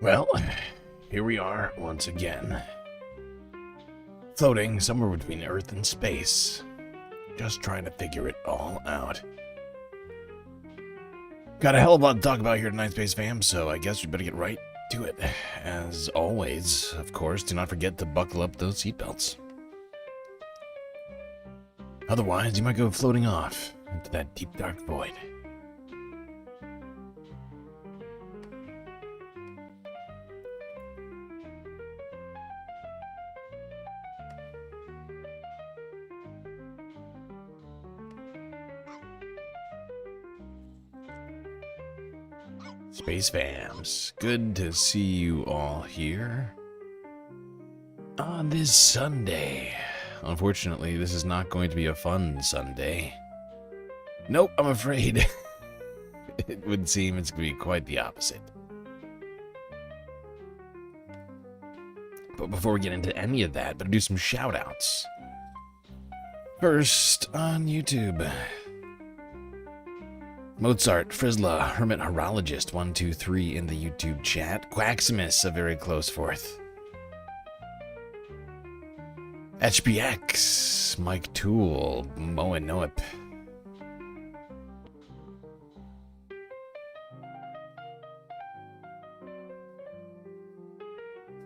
Well, here we are once again. Floating somewhere between Earth and space. Just trying to figure it all out. Got a hell of a lot to talk about here tonight, Space Fam, so I guess we better get right to it. As always, of course, do not forget to buckle up those seatbelts. Otherwise, you might go floating off into that deep, dark void. Space Fams, good to see you all here on this Sunday. Unfortunately, this is not going to be a fun Sunday. Nope, I'm afraid it would seem it's going to be quite the opposite. But before we get into any of that, better do some shout-outs. First, on YouTube. Mozart, Frizla, Hermit Horologist 123 in the YouTube chat. Quaximus, a very close fourth. HBX, Mike Toole, Moen Noip.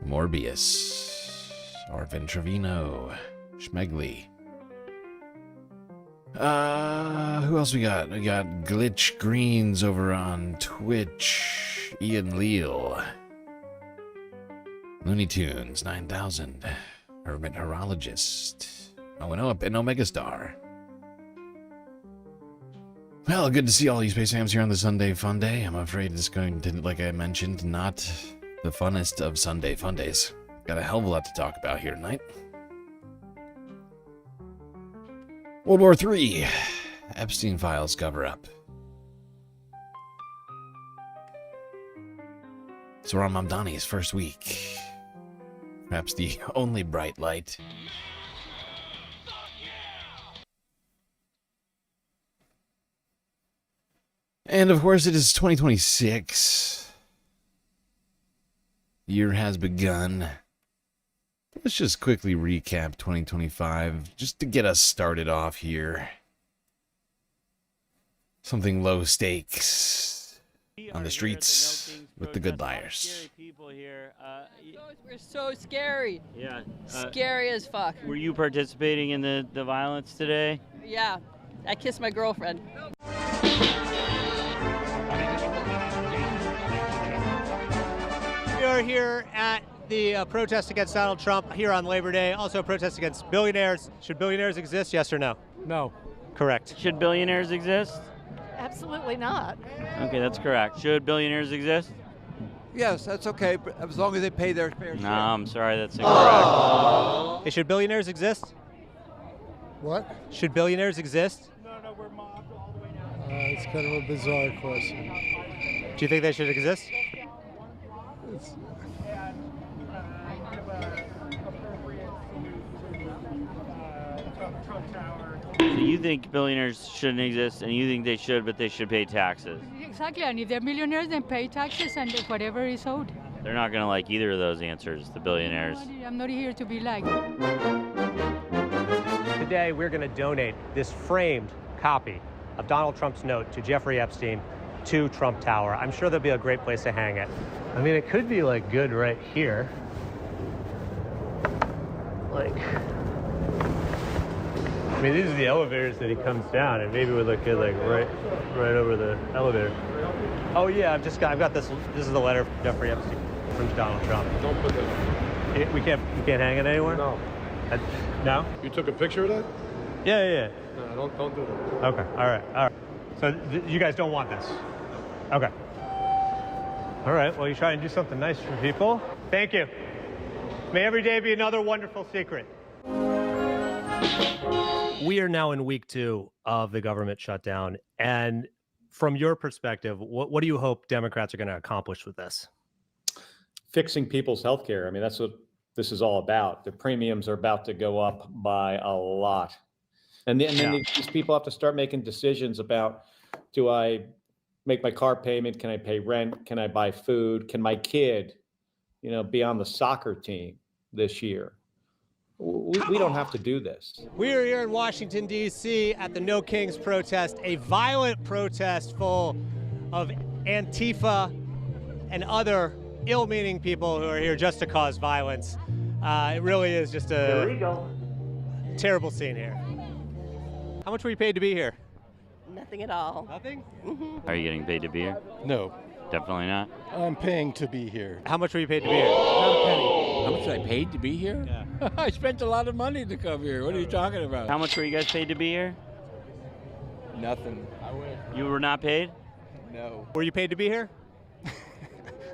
Morbius, Arvin Trevino, Schmegly. Who else we got? We got Glitch Greens over on Twitch. Ian Leal. Looney Tunes 9000. Hermit Horologist. Oh, and Omega Star. Well, good to see all you Space Fams here on the Sunday Fun Day. I'm afraid it's going to, like I mentioned, not the funnest of Sunday Fun Days. Got a hell of a lot to talk about here tonight. World War III. Epstein files cover-up. Zohran Mamdani's first week. Perhaps the only bright light. And of course it is 2026. The year has begun. Let's just quickly recap 2025, just to get us started off here. Something low stakes on the streets with the good liars. People here. We're so scary. Yeah. Scary as fuck. Were you participating in the violence today? Yeah. I kissed my girlfriend. We are here at the protest against Donald Trump here on Labor Day. Also a protest against billionaires. Should billionaires exist, yes or no? No. Correct. Should billionaires exist? Absolutely not. Okay, that's correct. Should billionaires exist? Yes, that's okay, but as long as they pay their fair No, share. I'm sorry, that's incorrect. Hey, should billionaires exist? What? Should billionaires exist? It's kind of a bizarre question. Do you think they should exist? So you think billionaires shouldn't exist, and you think they should, but they should pay taxes. Exactly, and if they're millionaires, then pay taxes and whatever is owed. They're not going to like either of those answers, the billionaires. I'm not here to be liked. Today we're going to donate this framed copy of Donald Trump's note to Jeffrey Epstein to Trump Tower. I'm sure there'll be a great place to hang it. I mean, it could be like good right here. Like, I mean, these are the elevators that he comes down, and maybe we look at like right over the elevator. Oh yeah, I've got this. This is the letter from Jeffrey Epstein from Donald Trump. Don't put that. We can't hang it anywhere. No. No? You took a picture of that? Yeah. No, don't do that. Okay. All right. So you guys don't want this? Okay. All right. Well, you try and do something nice for people. Thank you. May every day be another wonderful secret. We are now in week 2 of the government shutdown. And from your perspective, what do you hope Democrats are going to accomplish with this? Fixing people's health care. I mean, that's what this is all about. The premiums are about to go up by a lot. And then these people have to start making decisions about, do I make my car payment? Can I pay rent? Can I buy food? Can my kid, be on the soccer team this year? We don't have to do this. We are here in Washington, D.C. at the No Kings protest, a violent protest full of Antifa and other ill-meaning people who are here just to cause violence. It really is just a terrible scene here. How much were you paid to be here? Nothing at all. Nothing? Are you getting paid to be here? No, Definitely not. I'm paying to be here. How much were you paid to be here? Not a penny. How much I paid to be here? Yeah. I spent a lot of money to come here. What are you talking about? How much were you guys paid to be here? Nothing. You were not paid? No. Were you paid to be here?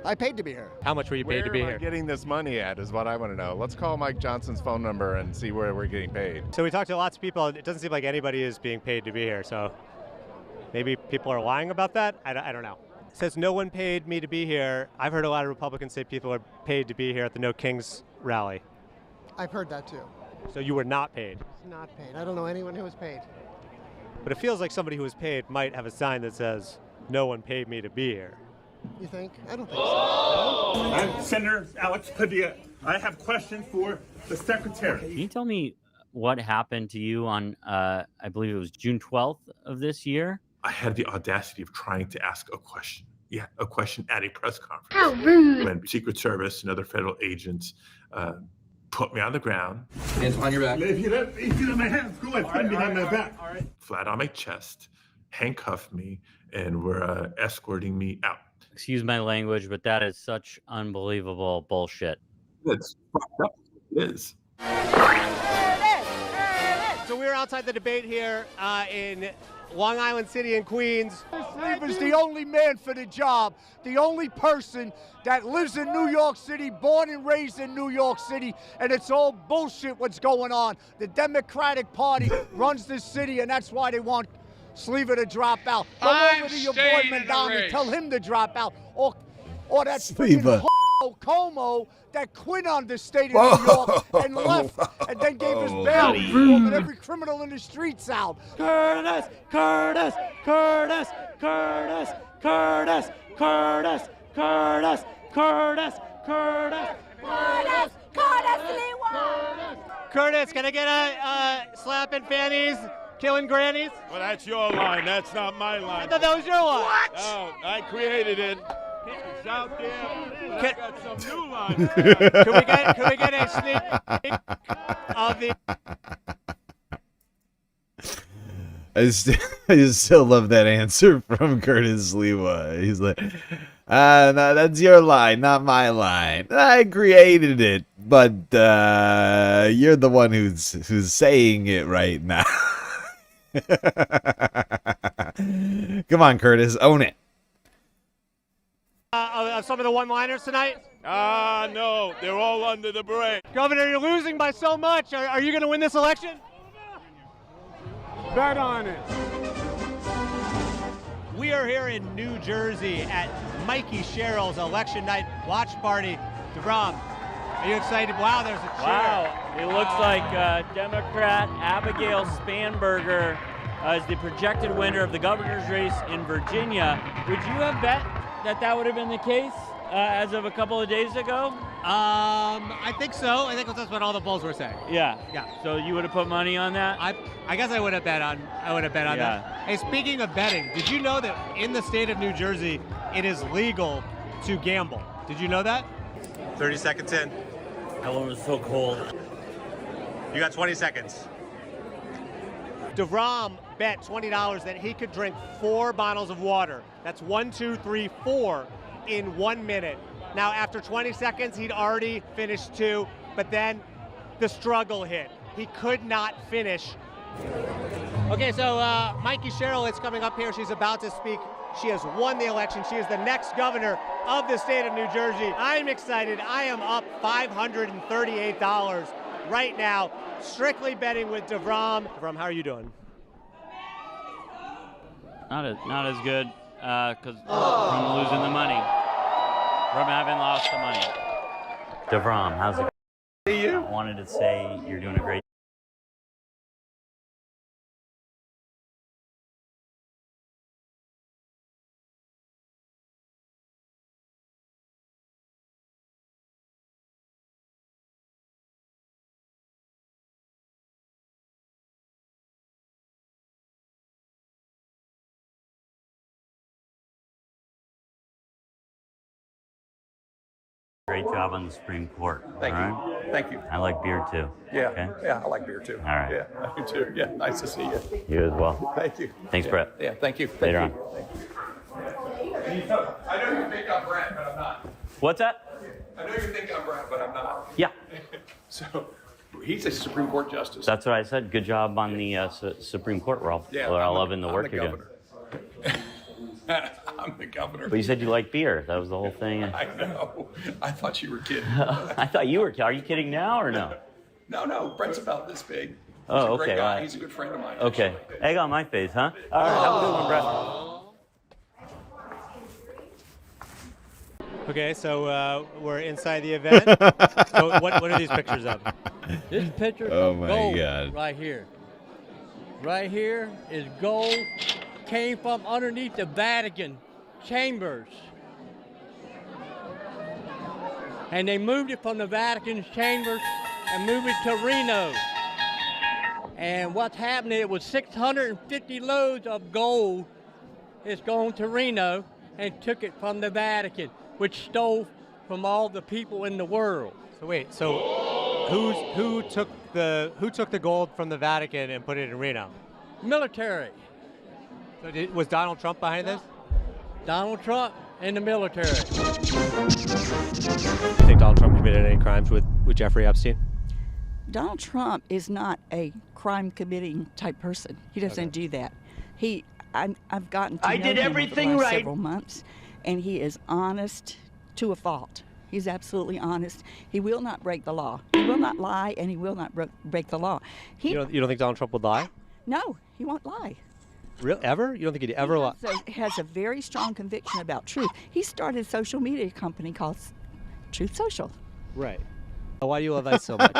I paid to be here. How much were you paid to be Where am here? I getting this money at is what I want to know. Let's call Mike Johnson's phone number and see where we're getting paid. So we talked to lots of people. It doesn't seem like anybody is being paid to be here. So maybe people are lying about that. I don't know. It says no one paid me to be here. I've heard a lot of Republicans say people are paid to be here at the No Kings rally. I've heard that too. So you were not paid. Not paid. I don't know anyone who was paid. But it feels like somebody who was paid might have a sign that says no one paid me to be here. You think? I don't think so. I'm Senator Alex Padilla. I have questions for the secretary. Can you tell me what happened to you on, I believe it was June 12th of this year? I had the audacity of trying to ask a question. Yeah, a question at a press conference. How rude. When Secret Service and other federal agents put me on the ground. Hands on your back. If you let my hands go, I put behind my back. All right. Flat on my chest, handcuffed me, and were escorting me out. Excuse my language, but that is such unbelievable bullshit. That's fucked up. It is. So we were outside the debate here in Long Island City in Queens. Is the only man for the job, the only person that lives in New York City, born and raised in New York City, and it's all bullshit what's going on. The Democratic Party runs this city, and that's why they want Sleever to drop out. Go over to your boy Mamdani, tell him to drop out, or that Sleever. Como that quit on the state of New York and left, and then gave his bail, and every criminal in the streets out. Curtis, Curtis, Curtis, Curtis, Curtis, Curtis, Curtis, Curtis, Curtis, Curtis, can I get a slapping fannies, killing grannies? Well, that's your line. That's not my I line. thought that was your line. No, I created it. It's out there. I got some new lines. Can we get a sneak peek of the? I just still love that answer from Curtis Lewa. He's like, no, that's your line, not my line. I created it, but you're the one who's saying it right now. Come on, Curtis, own it. Of some of the one-liners tonight? No, they're all under the brake. Governor, you're losing by so much. Are you going to win this election? Bet on it. We are here in New Jersey at Mikey Sherrill's election night watch party. DeVrom, are you excited? Wow, there's a cheer. Wow, it looks like Democrat Abigail Spanberger is the projected winner of the governor's race in Virginia. Would you have bet that would have been the case as of a couple of days ago? I think so. I think that's what all the polls were saying. Yeah. Yeah. So you would have put money on that? I guess I would have bet on that. Hey, speaking of betting, did you know that in the state of New Jersey, it is legal to gamble? Did you know that? 30 seconds in. That one was so cold. You got 20 seconds. DeVrom bet $20 that he could drink 4 bottles of water. That's 1, 2, 3, 4 in 1 minute. Now, after 20 seconds, he'd already finished 2, but then the struggle hit. He could not finish. Okay, so Mikey Sherrill is coming up here. She's about to speak. She has won the election. She is the next governor of the state of New Jersey. I'm excited. I am up $538 right now, strictly betting with DeVrom. DeVrom, how are you doing? Not as good, because from losing the money. From having lost the money. DeVrom, how's it going? I wanted to say you're doing a great Great job on the Supreme Court. Thank all you. right? Thank you. I like beer too. Yeah. Okay? Yeah, I like beer too. All right. Yeah, I do too. Yeah, nice to see you. You as well. Thank you. Thanks, Yeah. Brett. Yeah, thank you. Thank Later you. on. Thank you. I know you think I'm Brett, but I'm not. What's that? I know you think I'm Brett, but I'm not. Yeah. So, he's a Supreme Court justice. That's what I said. Good job on the Supreme Court, Ralph. Yeah, Well, I'm loving the work the you're doing. governor. I'm the governor. But you said you like beer. That was the whole thing. I know. I thought you were kidding. I thought you were. Are you kidding now or no? No, Brett's about this big. He's Oh, a great okay. guy. He's a good friend of mine. Okay. Egg on my face, huh? All right. Have a good one, Brett. Okay, so we're inside the event. So what are these pictures of? This picture Oh of my gold God. right here. Right here is gold. Came from underneath the Vatican chambers. And they moved it from the Vatican's chambers and moved it to Reno. And what's happening, it was 650 loads of gold. It's going to Reno and took it from the Vatican, which stole from all the people in the world. So wait, who took the gold from the Vatican and put it in Reno? Military. So was Donald Trump behind this? Donald Trump and the military. You think Donald Trump committed any crimes with Jeffrey Epstein? Donald Trump is not a crime-committing type person. He doesn't do that. I've gotten to know did him everything over the last right. several months, and he is honest to a fault. He's absolutely honest. He will not break the law. He will not lie, and he will not break the law. You don't think Donald Trump would lie? No, he won't lie. Real ever? You don't think he'd ever lie? He has a very strong conviction about truth. He started a social media company called Truth Social. Right. Why do you love ice so much?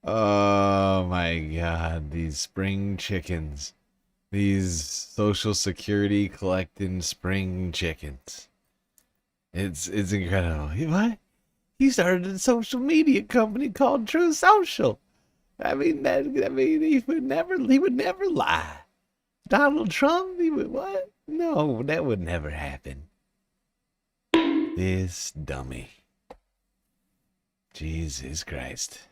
Oh my God, these spring chickens. These Social Security collecting spring chickens. It's incredible. What? He started a social media company called True Social. I mean he would never lie. Donald Trump, he would what? No, that would never happen. This dummy. Jesus Christ.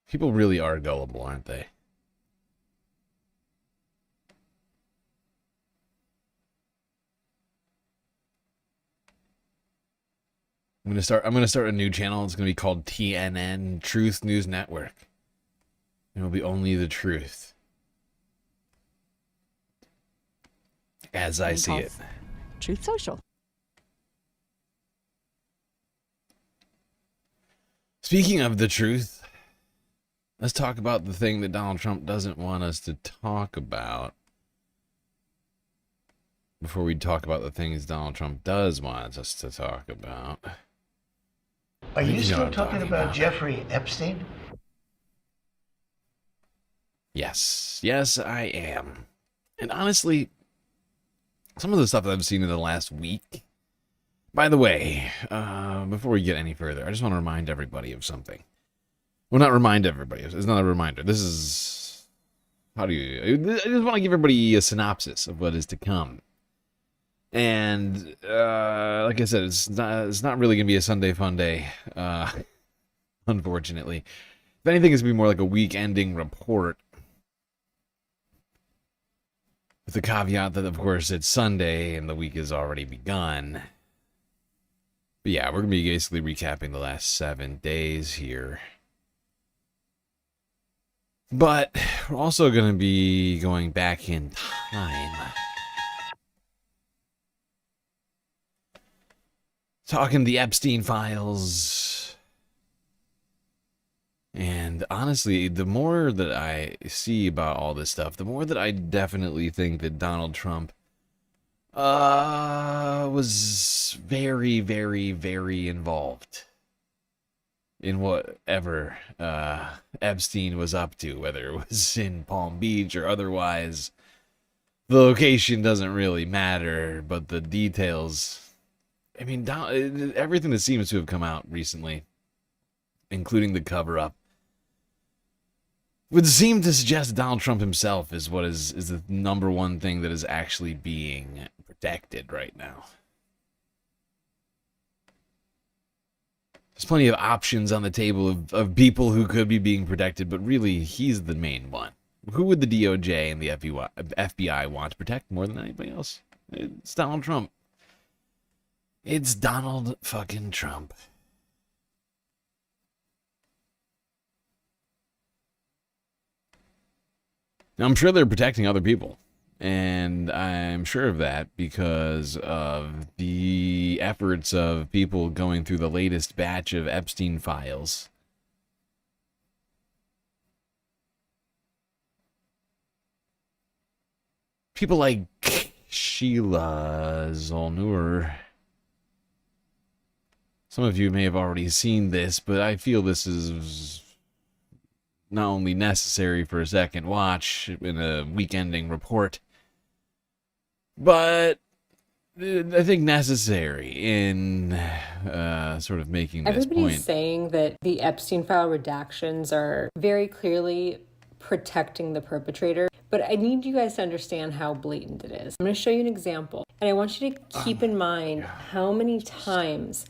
People really are gullible, aren't they? I'm gonna start a new channel. It's gonna be called TNN, Truth News Network. It'll be only the truth. As I see it. Truth Social. Speaking of the truth, let's talk about the thing that Donald Trump doesn't want us to talk about. Before we talk about the things Donald Trump does want us to talk about. Are you know still what I'm talking about Jeffrey Epstein? Yes. Yes, I am. And honestly, some of the stuff that I've seen in the last week. By the way, before we get any further, I just want to remind everybody of something. Well, not remind everybody. It's not a reminder. This is... I just want to give everybody a synopsis of what is to come. And, like I said, it's not really going to be a Sunday fun day, unfortunately. If anything, it's going to be more like a week-ending report. With the caveat that, of course, it's Sunday and the week has already begun. But yeah, we're going to be basically recapping the last 7 days here. But we're also going to be going back in time. Talking the Epstein files. And honestly, the more that I see about all this stuff, the more that I definitely think that Donald Trump was very, very, very involved in whatever Epstein was up to, whether it was in Palm Beach or otherwise. the location doesn't really matter, but the details. I mean, everything that seems to have come out recently, including the cover-up, would seem to suggest Donald Trump himself is what is the number one thing that is actually being protected right now. There's plenty of options on the table of people who could be being protected, but really, he's the main one. Who would the DOJ and the FBI want to protect more than anybody else? It's Donald Trump. It's Donald fucking Trump. Now, I'm sure they're protecting other people, and I'm sure of that because of the efforts of people going through the latest batch of Epstein files. People like Sheila Zolnur. Some of you may have already seen this, but I feel this is not only necessary for a second watch in a week-ending report, but I think necessary in sort of making this Everybody's point. saying that the Epstein file redactions are very clearly protecting the perpetrator, but I need you guys to understand how blatant it is. I'm going to show you an example, and I want you to keep in mind how many times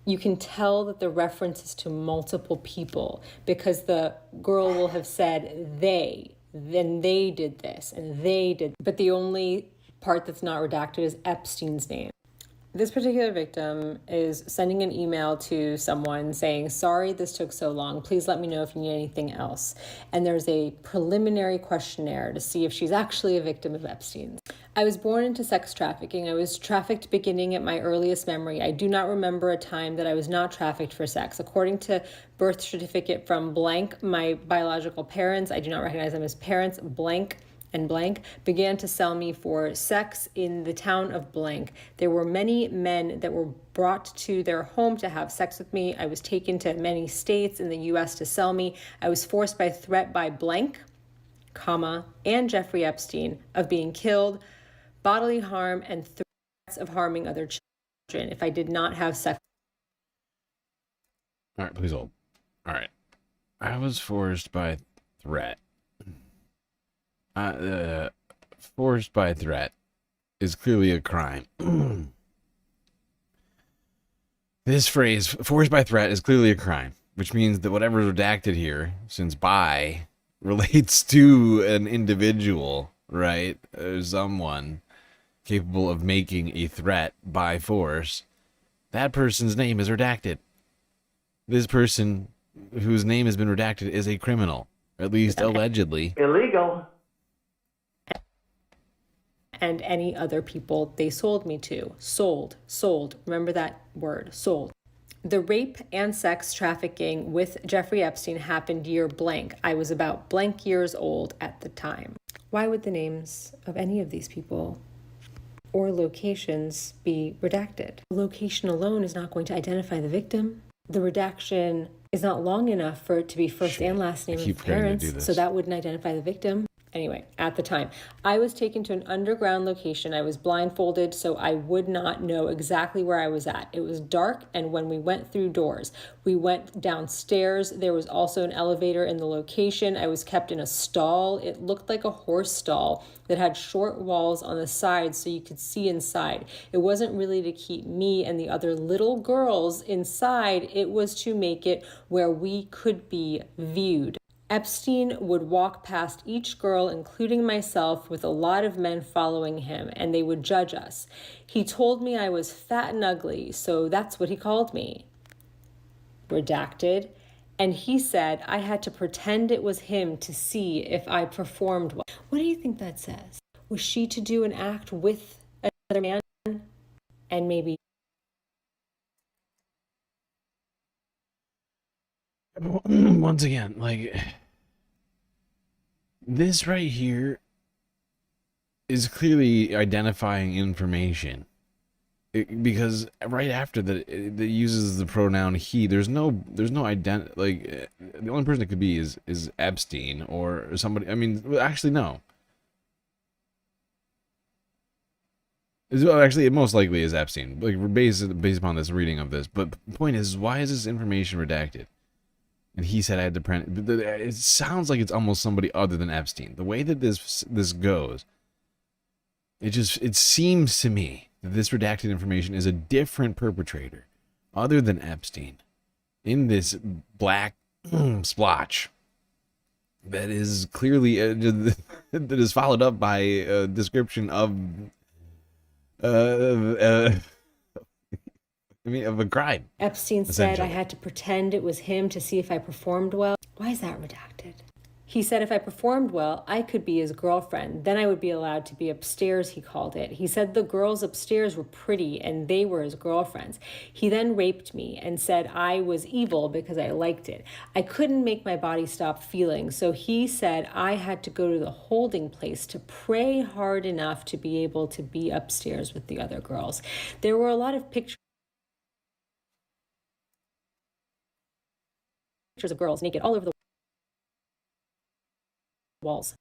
you can tell that the reference is to multiple people, because the girl will have said they, then they did this, and they did. But the only part that's not redacted is Epstein's name. This particular victim is sending an email to someone saying, sorry this took so long. Please let me know if you need anything else. And there's a preliminary questionnaire to see if she's actually a victim of Epstein's. I was born into sex trafficking. I was trafficked beginning at my earliest memory. I do not remember a time that I was not trafficked for sex. According to birth certificate from blank, my biological parents, I do not recognize them as parents, blank and blank, began to sell me for sex in the town of blank. There were many men that were brought to their home to have sex with me. I was taken to many states in the US to sell me. I was forced by threat by blank, comma, and Jeffrey Epstein of being killed, bodily harm, and threats of harming other children if I did not have sex. All right, please hold. All right. I was forced by threat. Forced by threat is clearly a crime. This phrase, forced by threat, is clearly a crime, which means that whatever is redacted here, since by relates to an individual, right? Or someone capable of making a threat by force, that person's name is redacted. This person whose name has been redacted is a criminal, at least allegedly. Illegal. And any other people they sold me to. Sold. Remember that word, sold. The rape and sex trafficking with Jeffrey Epstein happened year blank. I was about blank years old at the time. Why would the names of any of these people or locations be redacted? Location alone is not going to identify the victim. The redaction is not long enough for it to be first and last name of parents, so that wouldn't identify the victim. Anyway, at the time, I was taken to an underground location. I was blindfolded, so I would not know exactly where I was at. It was dark, and when we went through doors, we went downstairs. There was also an elevator in the location. I was kept in a stall. It looked like a horse stall that had short walls on the sides so you could see inside. It wasn't really to keep me and the other little girls inside. It was to make it where we could be viewed. Epstein would walk past each girl, including myself, with a lot of men following him, and they would judge us. He told me I was fat and ugly, so that's what he called me. Redacted. And he said I had to pretend it was him to see if I performed well. What do you think that says? Was she to do an act with another man? And maybe... Once again, like... This right here is clearly identifying information, because right after that it uses the pronoun he. There's no like the only person it could be is Epstein or somebody. I mean, actually no. Well, actually, it most likely is Epstein, like based upon this reading of this. But the point is, why is this information redacted? And he said I had to print it. But it sounds like it's almost somebody other than Epstein. The way that this goes, it seems to me that this redacted information is a different perpetrator, other than Epstein, in this black splotch that is clearly that is followed up by a description of of a crime. Epstein said I had to pretend it was him to see if I performed well. Why is that redacted? He said if I performed well, I could be his girlfriend. Then I would be allowed to be upstairs, he called it. He said the girls upstairs were pretty and they were his girlfriends. He then raped me and said I was evil because I liked it. I couldn't make my body stop feeling, so he said I had to go to the holding place to pray hard enough to be able to be upstairs with the other girls. There were a lot of pictures of girls naked all over the walls.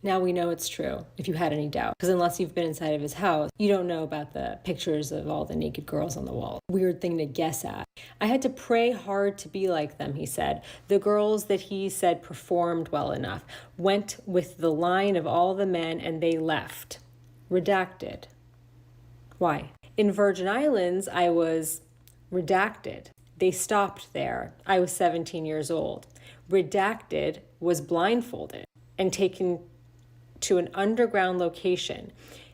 Now we know it's true, if you had any doubt, because unless you've been inside of his house, you don't know about the pictures of all the naked girls on the wall. Weird thing to guess at. I had to pray hard to be like them, he said. The girls that he said performed well enough went with the line of all the men and they left. Redacted. Why? In Virgin Islands, I was redacted. They stopped there. I was 17 years old. Redacted was blindfolded and taken to an underground location.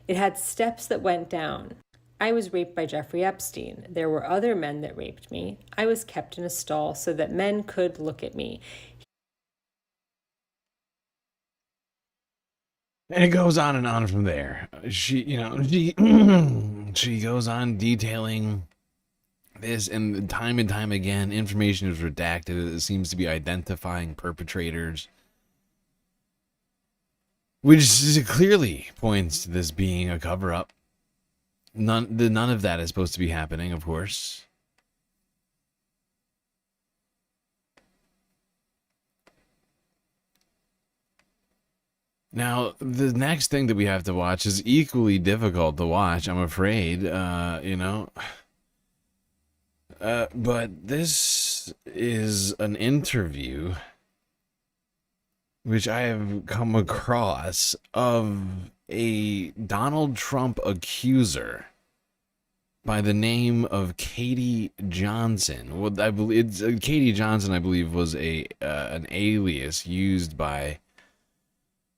It had steps that went down. I was raped by Jeffrey Epstein. There were other men that raped me. I was kept in a stall so that men could look at me. And it goes on and on from there. She goes on detailing this, and time again, information is redacted. It seems to be identifying perpetrators, which clearly points to this being a cover-up. None of that is supposed to be happening, of course. Now, the next thing that we have to watch is equally difficult to watch, I'm afraid, but this is an interview which I have come across of a Donald Trump accuser by the name of Katie Johnson. Well, I believe Katie Johnson, I believe, was an alias used by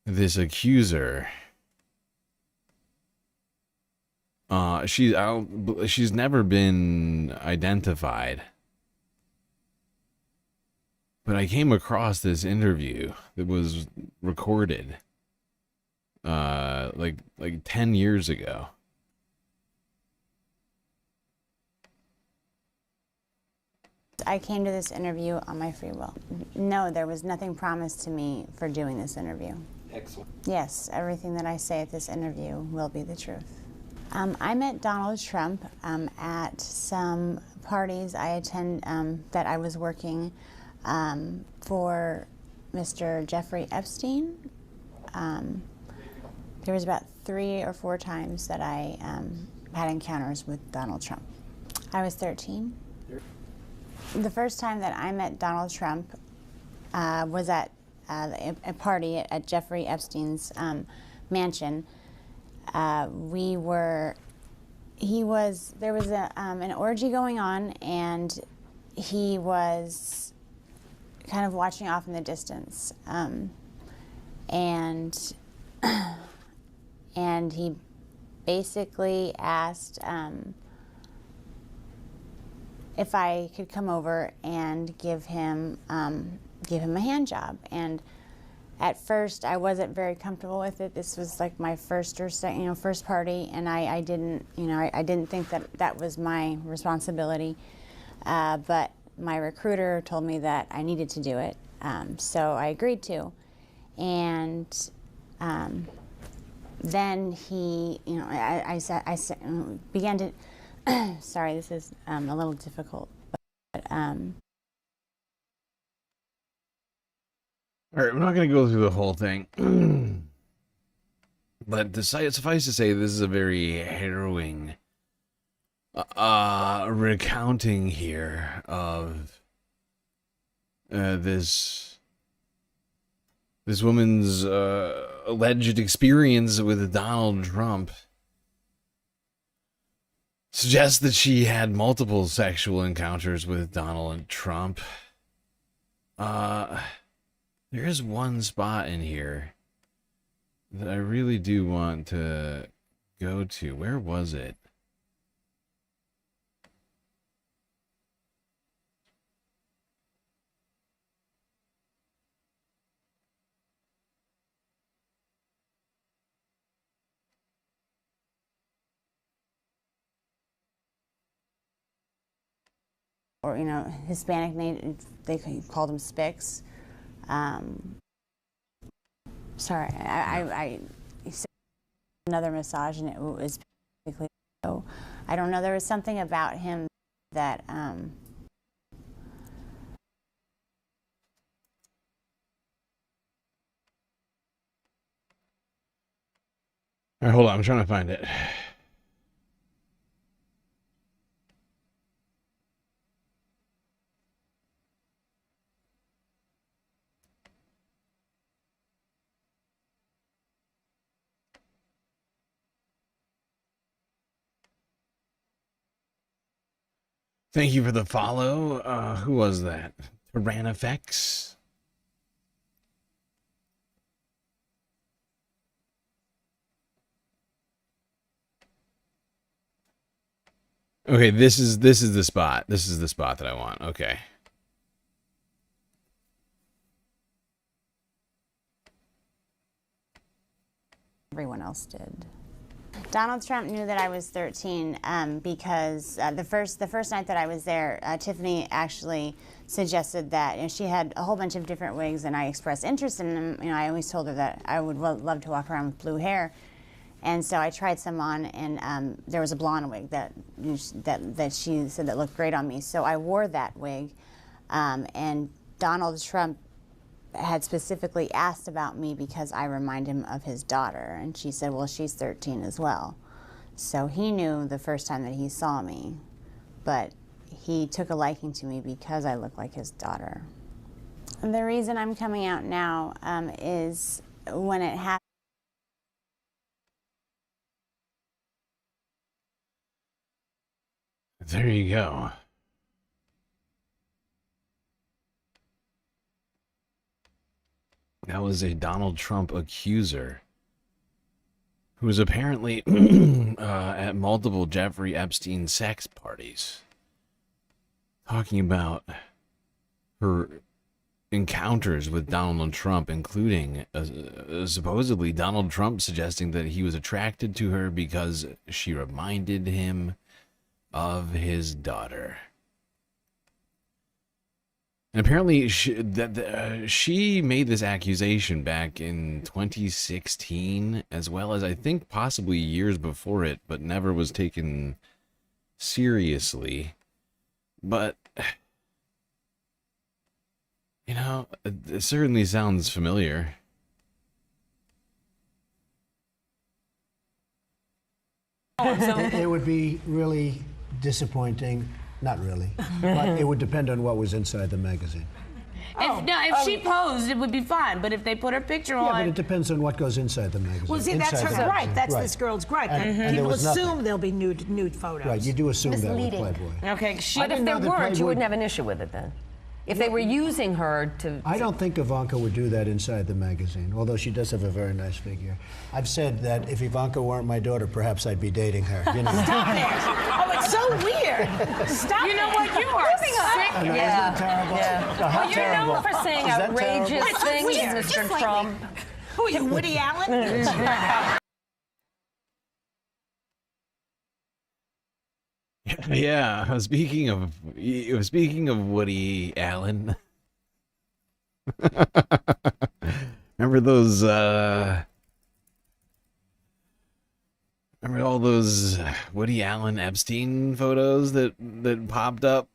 this accuser. She's never been identified, but I came across this interview that was recorded like 10 years ago. I came to this interview on my free will. No, there was nothing promised to me for doing this interview. Excellent. Yes, everything that I say at this interview will be the truth. I met Donald Trump at some parties I attend that I was working for Mr. Jeffrey Epstein. There was about 3 or 4 times that I had encounters with Donald Trump. I was 13. The first time that I met Donald Trump was at a party at Jeffrey Epstein's mansion. There was an orgy going on, and he was kind of watching off in the distance, and he basically asked if I could come over and give him a hand job. And at first, I wasn't very comfortable with it. This was like my first party, and I didn't think that was my responsibility. But my recruiter told me that I needed to do it, so I agreed to. And then he, I began to. Sorry, this is a little difficult, but all right, I'm not going to go through the whole thing. But suffice to say, this is a very harrowing recounting here of this woman's alleged experience with Donald Trump. Suggests that she had multiple sexual encounters with Donald Trump. There is one spot in here that I really do want to go to. Where was it? Or, you know, Hispanic name, they called them spics. Sorry, I said another massage, and it was basically, so I don't know, there was something about him that, All right, hold on, I'm trying to find it. Thank you for the follow. Who was that? Tyranifex? Okay, this is the spot. This is the spot that I want. Okay. everyone else did. Donald Trump knew that I was 13 because the first night that I was there, Tiffany actually suggested that, you know, she had a whole bunch of different wigs, and I expressed interest in them. You know, I always told her that I would love to walk around with blue hair, and so I tried some on, and there was a blonde wig that she said that looked great on me. So I wore that wig, and Donald Trump had specifically asked about me because I remind him of his daughter, and she said, well, she's 13 as well. So he knew the first time that he saw me, but he took a liking to me because I look like his daughter. And the reason I'm coming out now is when it happened. There you go. That was a Donald Trump accuser who was apparently at multiple Jeffrey Epstein sex parties, talking about her encounters with Donald Trump, including supposedly Donald Trump suggesting that he was attracted to her because she reminded him of his daughter. And apparently she made this accusation back in 2016, as well as I think possibly years before it, but never was taken seriously. But, you know, it certainly sounds familiar. It would be really disappointing. Not really, but it would depend on what was inside the magazine. If she posed, it would be fine. But if they put her picture on, Yeah, but it depends on what goes inside the magazine. Well, see, that's her gripe. That's this girl's gripe. And People there was assume nothing. there'll be nude photos. Right, you do assume Misleading. that with Playboy. Okay, But if there weren't, you wouldn't have an issue with it then. If they were using her to... I don't think Ivanka would do that inside the magazine, although she does have a very nice figure. I've said that if Ivanka weren't my daughter, perhaps I'd be dating her. You know. Stop it! Oh, it's so weird. Stop You know what? You are sick. I know, isn't that terrible? Yeah. No, how Well, you're terrible. known for saying Is that outrageous terrible? things, weird. Mr. Just like Trump. me. Who are you, Woody Allen? Yeah, speaking of Woody Allen, remember those? Remember all those Woody Allen Epstein photos that popped up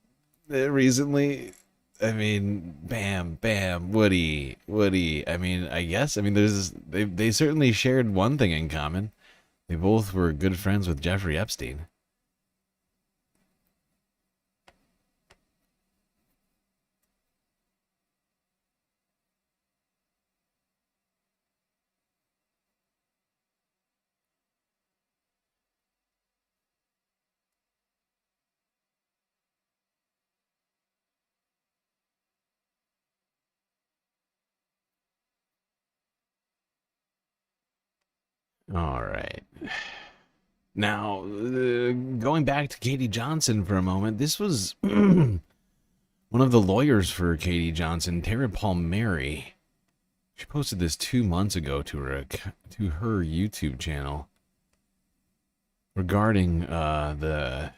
recently? I mean, bam, bam, Woody. I mean, I guess. I mean, they certainly shared one thing in common. They both were good friends with Jeffrey Epstein. All right. Now, going back to Katie Johnson for a moment, this was one of the lawyers for Katie Johnson, Tara Palmieri. She posted this 2 months ago to her YouTube channel regarding the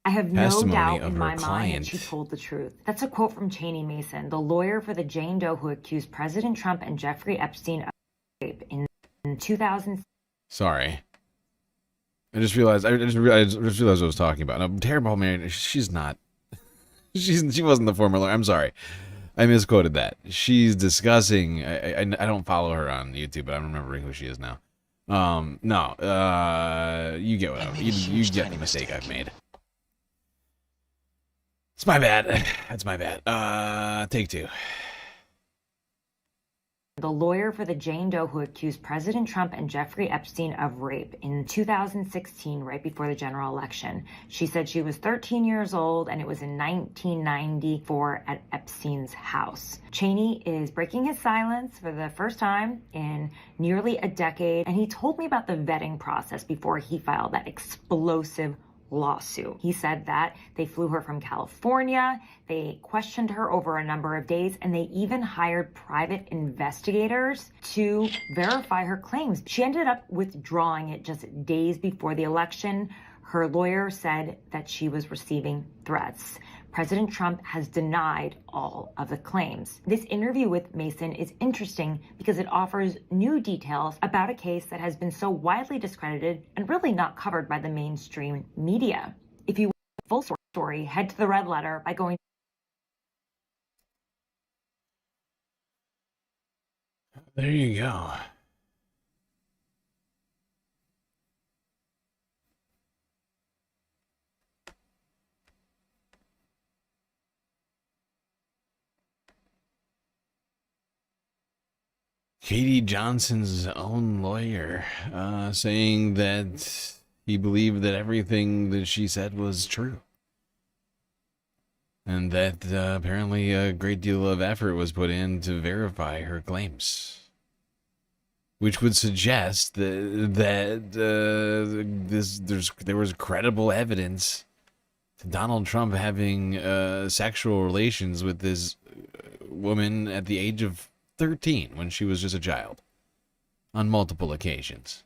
I have no testimony doubt of in her my mind that client. she told the truth. That's a quote from Cheney Mason, the lawyer for the Jane Doe who accused President Trump and Jeffrey Epstein of rape in 2000. Sorry. I just realized what I was talking about. Now, Tara Palmieri, she's not. She wasn't the former lawyer. I'm sorry. I misquoted that. She's discussing. I don't follow her on YouTube, but I'm remembering who she is now. No. You get what you get the mistake I've made. It's my bad. That's my bad. Take two. The lawyer for the Jane Doe who accused President Trump and Jeffrey Epstein of rape in 2016, right before the general election. She said she was 13 years old and it was in 1994 at Epstein's house. Cheney is breaking his silence for the first time in nearly a decade, and he told me about the vetting process before he filed that explosive lawsuit. He said that they flew her from California, they questioned her over a number of days, and they even hired private investigators to verify her claims. She ended up withdrawing it just days before the election. Her lawyer said that she was receiving threats. President Trump has denied all of the claims. This interview with Mason is interesting because it offers new details about a case that has been so widely discredited and really not covered by the mainstream media. If you want the full story, head to the red letter by going. There you go. Katie Johnson's own lawyer saying that he believed that everything that she said was true. And that apparently a great deal of effort was put in to verify her claims. Which would suggest that there was credible evidence to Donald Trump having sexual relations with this woman at the age of 13 when she was just a child on multiple occasions.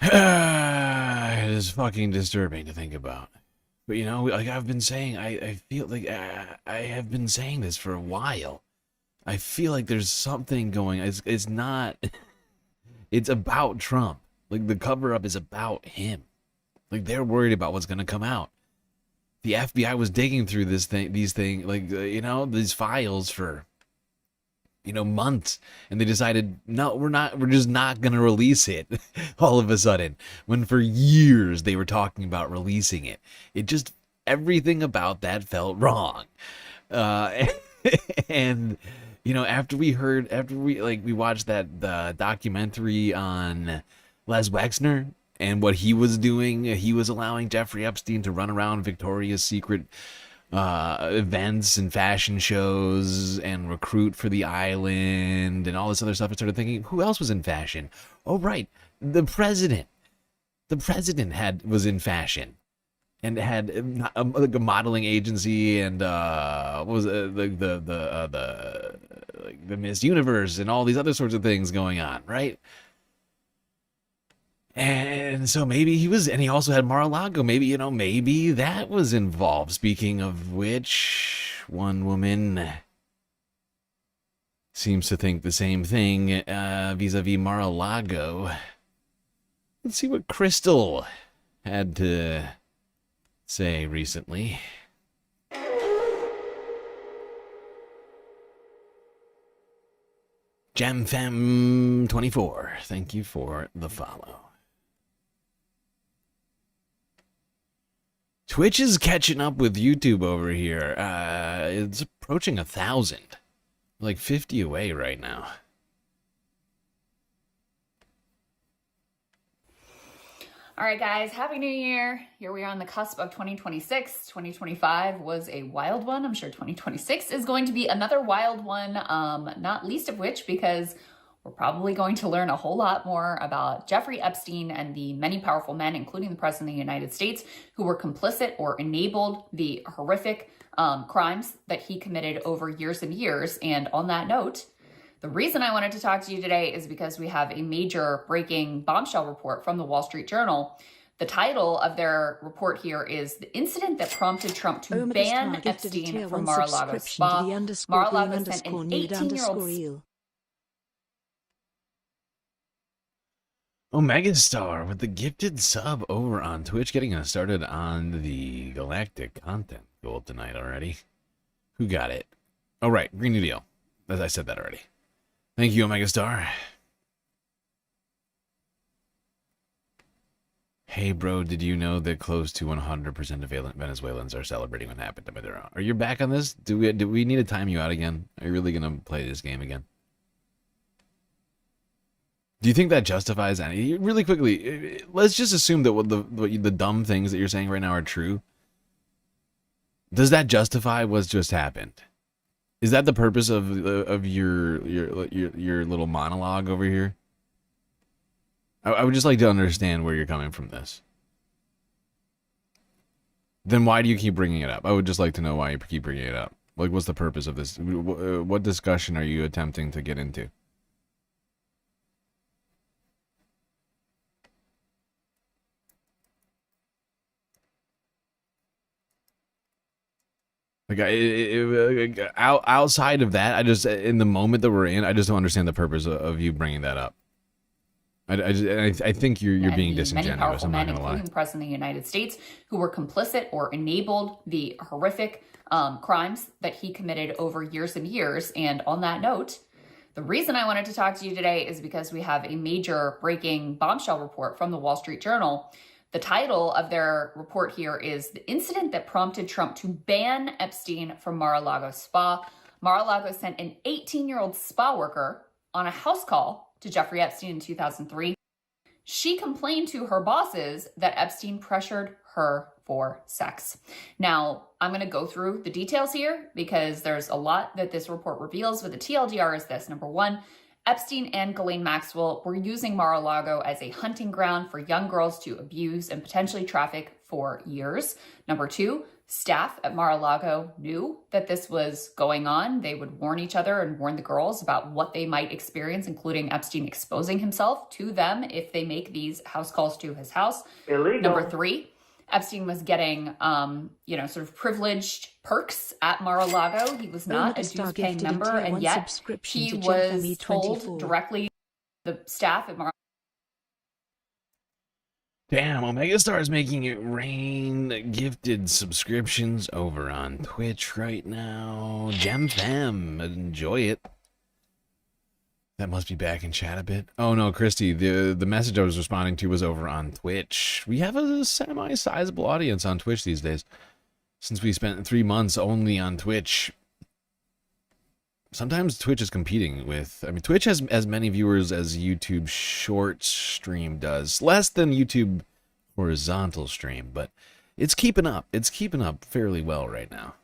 It is fucking disturbing to think about. But you know, like I've been saying, I feel like I have been saying this for a while. I feel like there's something going. It's not. It's about Trump. Like the cover-up is about him. Like they're worried about what's gonna come out. The FBI was digging through these files for, months, and they decided, no, we're just not gonna release it all of a sudden. When for years they were talking about releasing it. It just, everything about that felt wrong. And after we watched the documentary on Les Wexner and what he was doing, he was allowing Jeffrey Epstein to run around Victoria's Secret events and fashion shows and recruit for the island and all this other stuff. I started thinking, who else was in fashion? Oh, right, the president. The president was in fashion and had a modeling agency and what was the Miss Universe and all these other sorts of things going on, right? And so maybe he was, and he also had Mar-a-Lago. Maybe, maybe that was involved. Speaking of which, one woman seems to think the same thing vis-a-vis Mar-a-Lago. Let's see what Crystal had to say recently. JamFam24, thank you for the follow. Twitch is catching up with YouTube over here. It's approaching 1,000. Like 50 away right now. All right, guys, Happy New Year. Here we are on the cusp of 2026. 2025 was a wild one. I'm sure 2026 is going to be another wild one, not least of which because we're probably going to learn a whole lot more about Jeffrey Epstein and the many powerful men, including the President of the United States, who were complicit or enabled the horrific crimes that he committed over years and years. And on that note, the reason I wanted to talk to you today is because we have a major breaking bombshell report from the Wall Street Journal. The title of their report here is "The Incident That Prompted Trump to Ban Epstein from Mar-a-Lago Spa." Mar-a-Lago sent an 18-year-old... Omegastar with the gifted sub over on Twitch, getting us started on the Galactic content goal tonight already. Who got it? Oh, right, Green New Deal. As I said that already. Thank you, Omegastar. Hey, bro, did you know that close to 100% of Venezuelans are celebrating what happened to Maduro? Are you back on this? Do we need to time you out again? Are you really going to play this game again? Do you think that justifies any? Really quickly, let's just assume that what the dumb things that you're saying right now are true. Does that justify what's just happened? Is that the purpose of your little monologue over here? I would just like to understand where you're coming from this. Then why do you keep bringing it up? I would just like to know why you keep bringing it up. Like, what's the purpose of this? What discussion are you attempting to get into? Like, outside of that, I just, in the moment that we're in, I just don't understand the purpose of you bringing that up. I think you're being disingenuous. I'm not gonna lie. Including the President of the United States, who were complicit or enabled the horrific crimes that he committed over years and years. And on that note, the reason I wanted to talk to you today is because we have a major breaking bombshell report from the Wall Street Journal. The title of their report here is "The Incident That Prompted Trump to Ban Epstein from Mar-a-Lago Spa." Mar-a-Lago sent an 18-year-old spa worker on a house call to Jeffrey Epstein in 2003. She complained to her bosses that Epstein pressured her for sex. Now, I'm going to go through the details here because there's a lot that this report reveals, but the TLDR is this. Number one, Epstein and Ghislaine Maxwell were using Mar-a-Lago as a hunting ground for young girls to abuse and potentially traffic for years. Number two, staff at Mar-a-Lago knew that this was going on. They would warn each other and warn the girls about what they might experience, including Epstein exposing himself to them if they make these house calls to his house. Illegal. Number three, Epstein was getting, sort of privileged perks at Mar-a-Lago. He was not a dues-paying member, and yet he was told directly the staff at Mar-a-Lago. Damn, Omegastar is making it rain gifted subscriptions over on Twitch right now. GemFam, enjoy it. That must be back in chat a bit. Oh no, Christy, the message I was responding to was over on Twitch. We have a semi-sizable audience on Twitch these days. Since we spent 3 months only on Twitch. Sometimes Twitch is competing with... Twitch has as many viewers as YouTube short stream does. Less than YouTube horizontal stream, but it's keeping up. It's keeping up fairly well right now.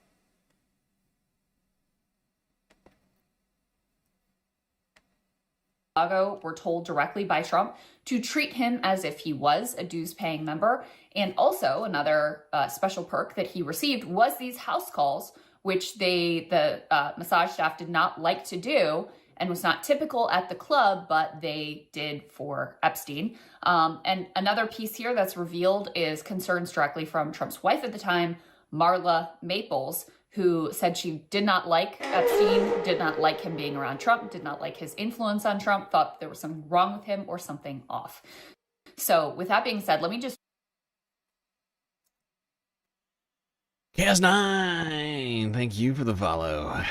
Were told directly by Trump to treat him as if he was a dues-paying member. And also another special perk that he received was these house calls, which the massage staff did not like to do and was not typical at the club, but they did for Epstein. And another piece here that's revealed is concerns directly from Trump's wife at the time, Marla Maples, who said she did not like Epstein, did not like him being around Trump, did not like his influence on Trump, thought there was something wrong with him or something off. So with that being said, let me just... Chaos9, thank you for the follow.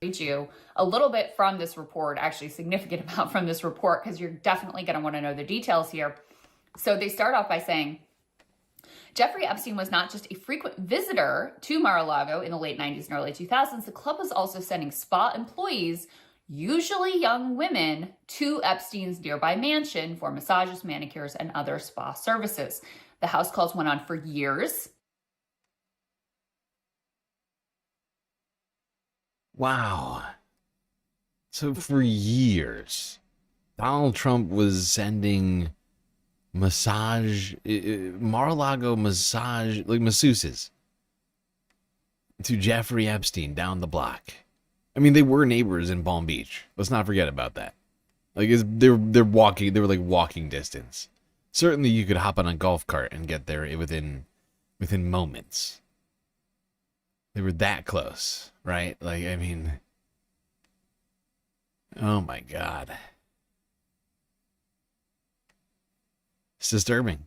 Read you a little bit from this report, actually a significant amount from this report, because you're definitely going to want to know the details here. So they start off by saying, Jeffrey Epstein was not just a frequent visitor to Mar-a-Lago in the late 90s and early 2000s. The club was also sending spa employees, usually young women, to Epstein's nearby mansion for massages, manicures, and other spa services. The house calls went on for years. Wow. So for years, Donald Trump was sending Mar-a-Lago massage, like masseuses, to Jeffrey Epstein down the block. I mean, they were neighbors in Palm Beach. Let's not forget about that. Like, they were like walking distance. Certainly, you could hop on a golf cart and get there within moments. They were that close, right? Like, I mean, oh my God. It's disturbing.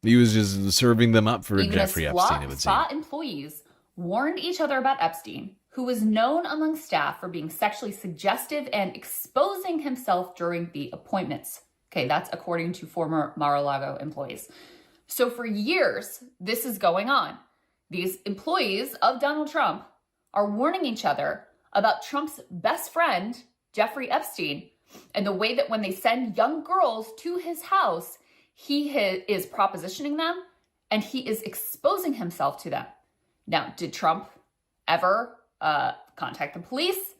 He was just serving them up for Even Jeffrey Epstein, it would seem. Spa employees warned each other about Epstein, who was known among staff for being sexually suggestive and exposing himself during the appointments. Okay, that's according to former Mar-a-Lago employees. So for years, this is going on. These employees of Donald Trump are warning each other about Trump's best friend, Jeffrey Epstein, and the way that when they send young girls to his house, he is propositioning them and he is exposing himself to them. Now, did Trump ever contact the police?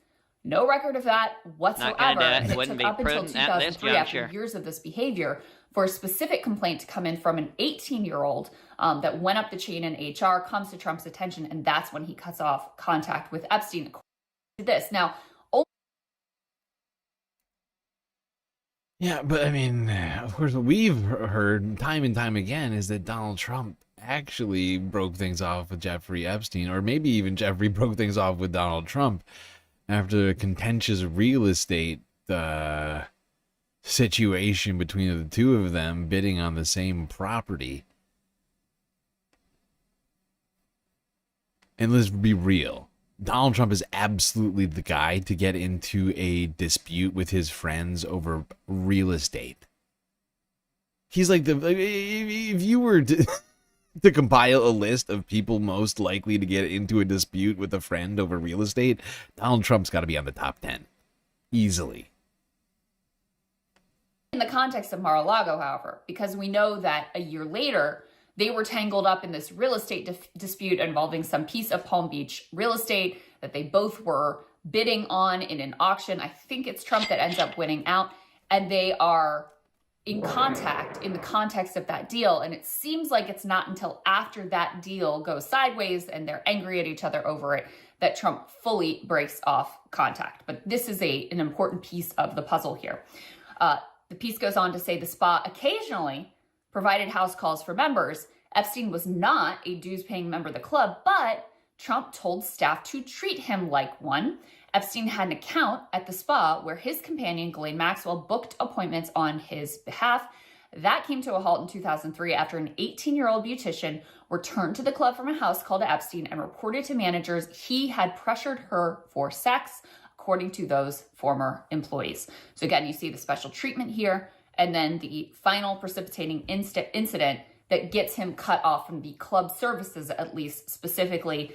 No record of that whatsoever. Not It wouldn't took up be until prudent at this 2003, after juncture. years of this behavior, for a specific complaint to come in from an 18-year-old that went up the chain in HR, comes to Trump's attention, and that's when he cuts off contact with Epstein. According to this. Now, Yeah, but I mean, of course, what we've heard time and time again is that Donald Trump actually broke things off with Jeffrey Epstein, or maybe even Jeffrey broke things off with Donald Trump after a contentious real estate situation between the two of them bidding on the same property. And let's be real. Donald Trump is absolutely the guy to get into a dispute with his friends over real estate. He's like if you were to compile a list of people most likely to get into a dispute with a friend over real estate, Donald Trump's got to be on the top 10. Easily. in the context of Mar-a-Lago, however, because we know that a year later, they were tangled up in this real estate dispute involving some piece of Palm Beach real estate that they both were bidding on in an auction. I think it's Trump that ends up winning out, and they are in contact in the context of that deal. And it seems like it's not until after that deal goes sideways and they're angry at each other over it that Trump fully breaks off contact. But this is an important piece of the puzzle here. The piece goes on to say the spa occasionally provided house calls for members. Epstein was not a dues-paying member of the club, but Trump told staff to treat him like one. Epstein had an account at the spa where his companion, Ghislaine Maxwell, booked appointments on his behalf. That came to a halt in 2003 after an 18-year-old beautician returned to the club from a house call to Epstein and reported to managers he had pressured her for sex, according to those former employees. So again, you see the special treatment here, and then the final precipitating incident that gets him cut off from the club services, at least specifically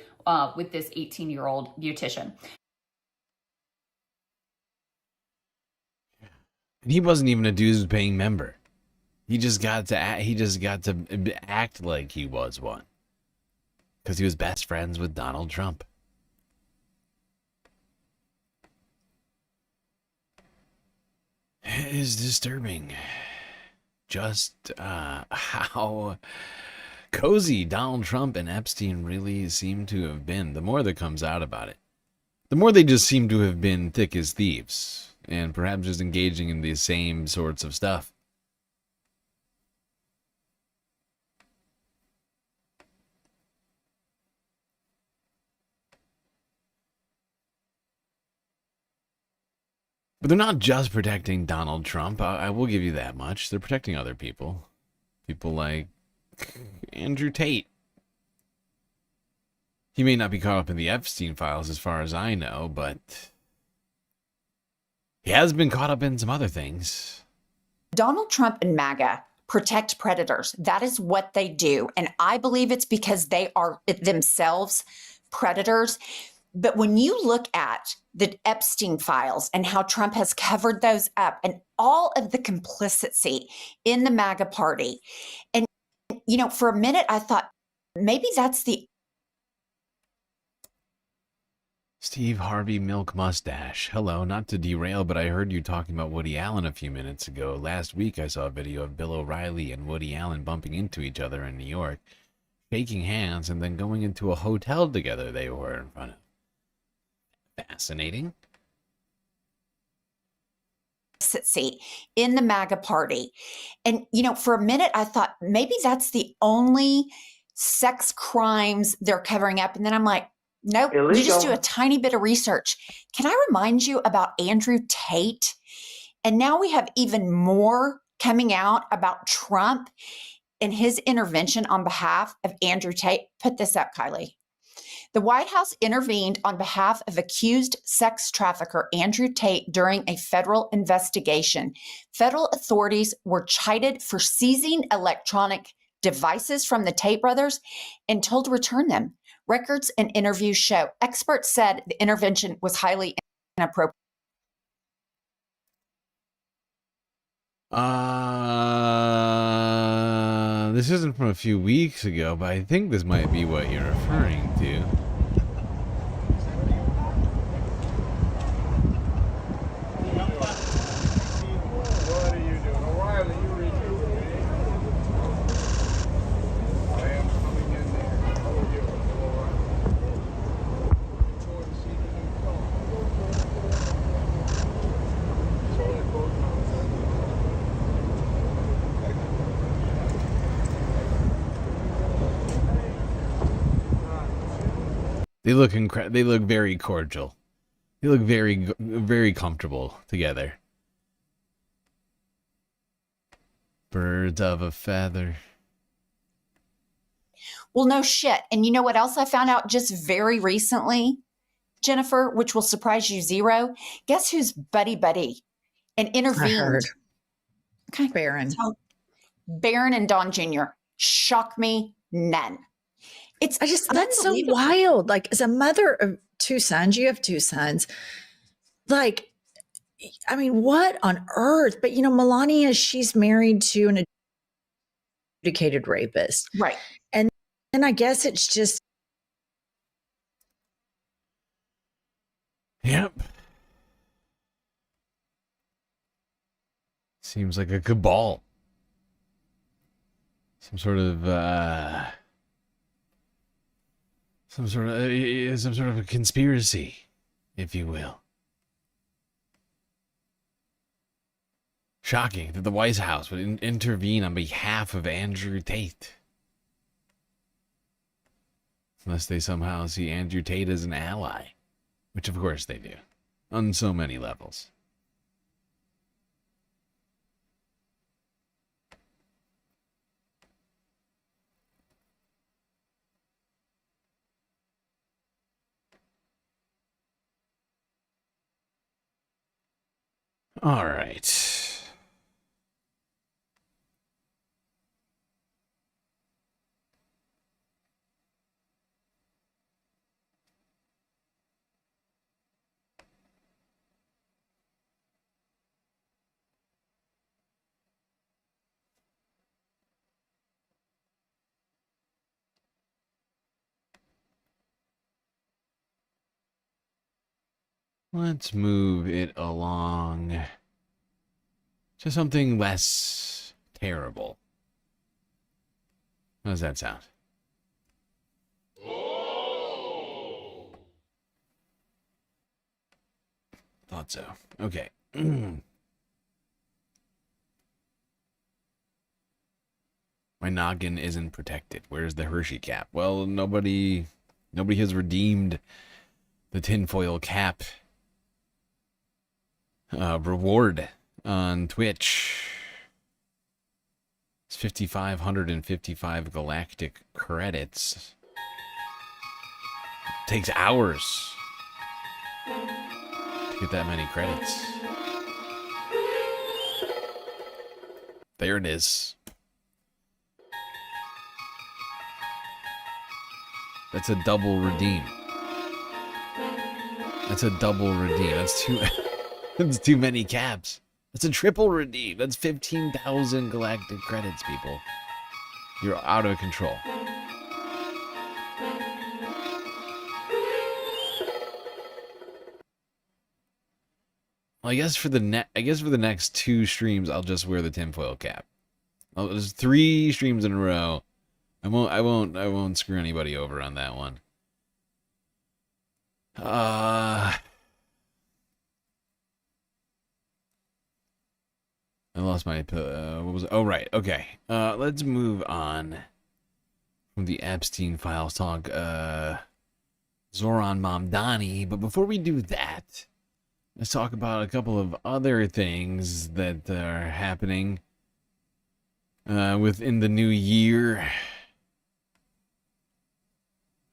with this 18-year-old beautician. And he wasn't even a dues-paying member. He just got to act like he was one, because he was best friends with Donald Trump. It is disturbing just how cozy Donald Trump and Epstein really seem to have been. The more that comes out about it, the more they just seem to have been thick as thieves, and perhaps just engaging in the same sorts of stuff. But they're not just protecting Donald Trump. I will give you that much. They're protecting other people. People like Andrew Tate. He may not be caught up in the Epstein files as far as I know, but he has been caught up in some other things. Donald Trump and MAGA protect predators. That is what they do. And I believe it's because they are themselves predators. But when you look at the Epstein files and how Trump has covered those up and all of the complicity in the MAGA party, and, you know, for a minute, I thought maybe that's the Steve Harvey Milk Mustache. Hello, not to derail, but I heard you talking about Woody Allen a few minutes ago. Last week I saw a video of Bill O'Reilly and Woody Allen bumping into each other in New York, shaking hands, and then going into a hotel together they were in front of. Fascinating. Seat in the MAGA party. And, you know, for a minute, I thought maybe that's the only sex crimes they're covering up. And then I'm like, nope, you just do a tiny bit of research. Can I remind you about Andrew Tate? And now we have even more coming out about Trump and his intervention on behalf of Andrew Tate. Put this up, Kylie. The White House intervened on behalf of accused sex trafficker Andrew Tate during a federal investigation. Federal authorities were chided for seizing electronic devices from the Tate brothers and told to return them. Records and interviews show. Experts said the intervention was highly inappropriate. This isn't from a few weeks ago, but I think this might be what you're referring to. What are you doing? O'Reilly, you rejuvenated. I am coming in there. How are you? All right. Enjoy the seat of the new car. It's only both They look very cordial. They look very comfortable together. Birds of a feather. Well, no shit. And you know what else I found out just very recently, Jennifer, which will surprise you zero? Guess who's buddy and intervened? I heard. Okay. Barron. So, Barron and Don Jr. Shock me none. That's so wild. Like, as a mother of two sons, you have two sons. Like, I mean, what on earth? But, you know, Melania, she's married to an educated rapist. Right. And I guess it's just. Yep. Seems like a cabal. Some sort of a conspiracy, if you will. Shocking that the White House would intervene on behalf of Andrew Tate. Unless they somehow see Andrew Tate as an ally. Which of course they do. On so many levels. All right. Let's move it along to something less terrible. How does that sound? Thought so. Okay. My noggin isn't protected. Where's the Hershey cap? Well, nobody has redeemed the tinfoil cap reward on Twitch. It's 5,555 galactic credits. Takes hours to get that many credits. There it is. That's a double redeem. That's a double redeem. That's too that's too many caps. That's a triple redeem. That's 15,000 galactic credits, people. You're out of control. Well, I guess for the next 2 streams, I'll just wear the tinfoil cap. There's 3 streams in a row. I won't screw anybody over on that one. I lost my what was it? Oh, right. Okay. Let's move on from the Epstein files talk. Zohran Mamdani. But before we do that, let's talk about a couple of other things that are happening within the new year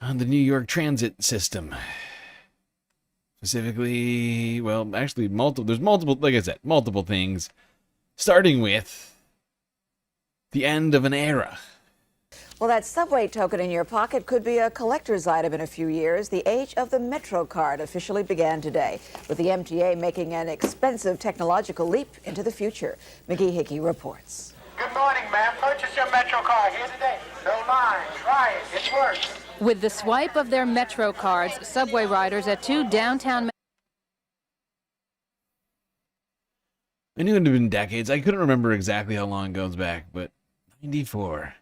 on the New York transit system. Specifically, well, actually, there's multiple, like I said, multiple things, starting with the end of an era. Well, that subway token in your pocket could be a collector's item in a few years. The age of the Metro card officially began today, with the MTA making an expensive technological leap into the future. McGee Hickey reports. Good morning, ma'am. Purchase your Metro card here today. No line. Try it. It works. With the swipe of their Metro cards, subway riders at 2 downtown... I knew it had been decades. I couldn't remember exactly how long it goes back, but 94.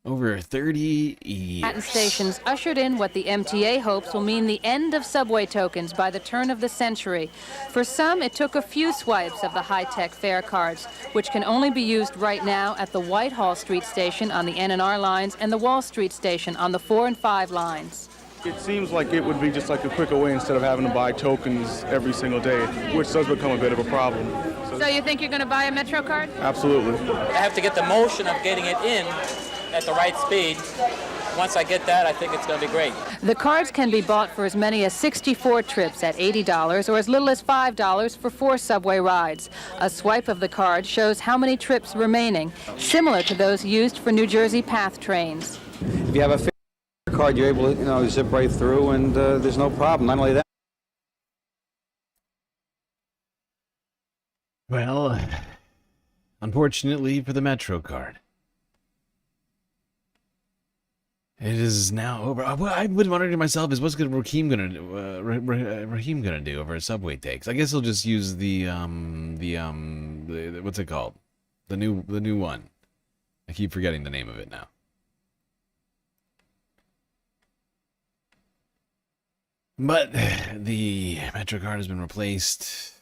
Over 30 years. Manhattan stations ushered in what the MTA hopes will mean the end of subway tokens by the turn of the century. For some, it took a few swipes of the high-tech fare cards, which can only be used right now at the Whitehall Street station on the N&R lines and the Wall Street station on the 4 and 5 lines. It seems like it would be just like a quicker way instead of having to buy tokens every single day, which does become a bit of a problem. So you think you're going to buy a Metro card? Absolutely. I have to get the motion of getting it in at the right speed. Once I get that, I think it's going to be great. The cards can be bought for as many as 64 trips at $80 or as little as $5 for 4 subway rides. A swipe of the card shows how many trips remaining, similar to those used for New Jersey PATH trains. If you have a fare card, you're able to, zip right through, and there's no problem. Not only that. Well, unfortunately for the Metro card, it is now over. What I've been wondering to myself is, what's Raheem gonna do over subway takes? I guess he'll just use the what's it called? The new one. I keep forgetting the name of it now. But the Metro card has been replaced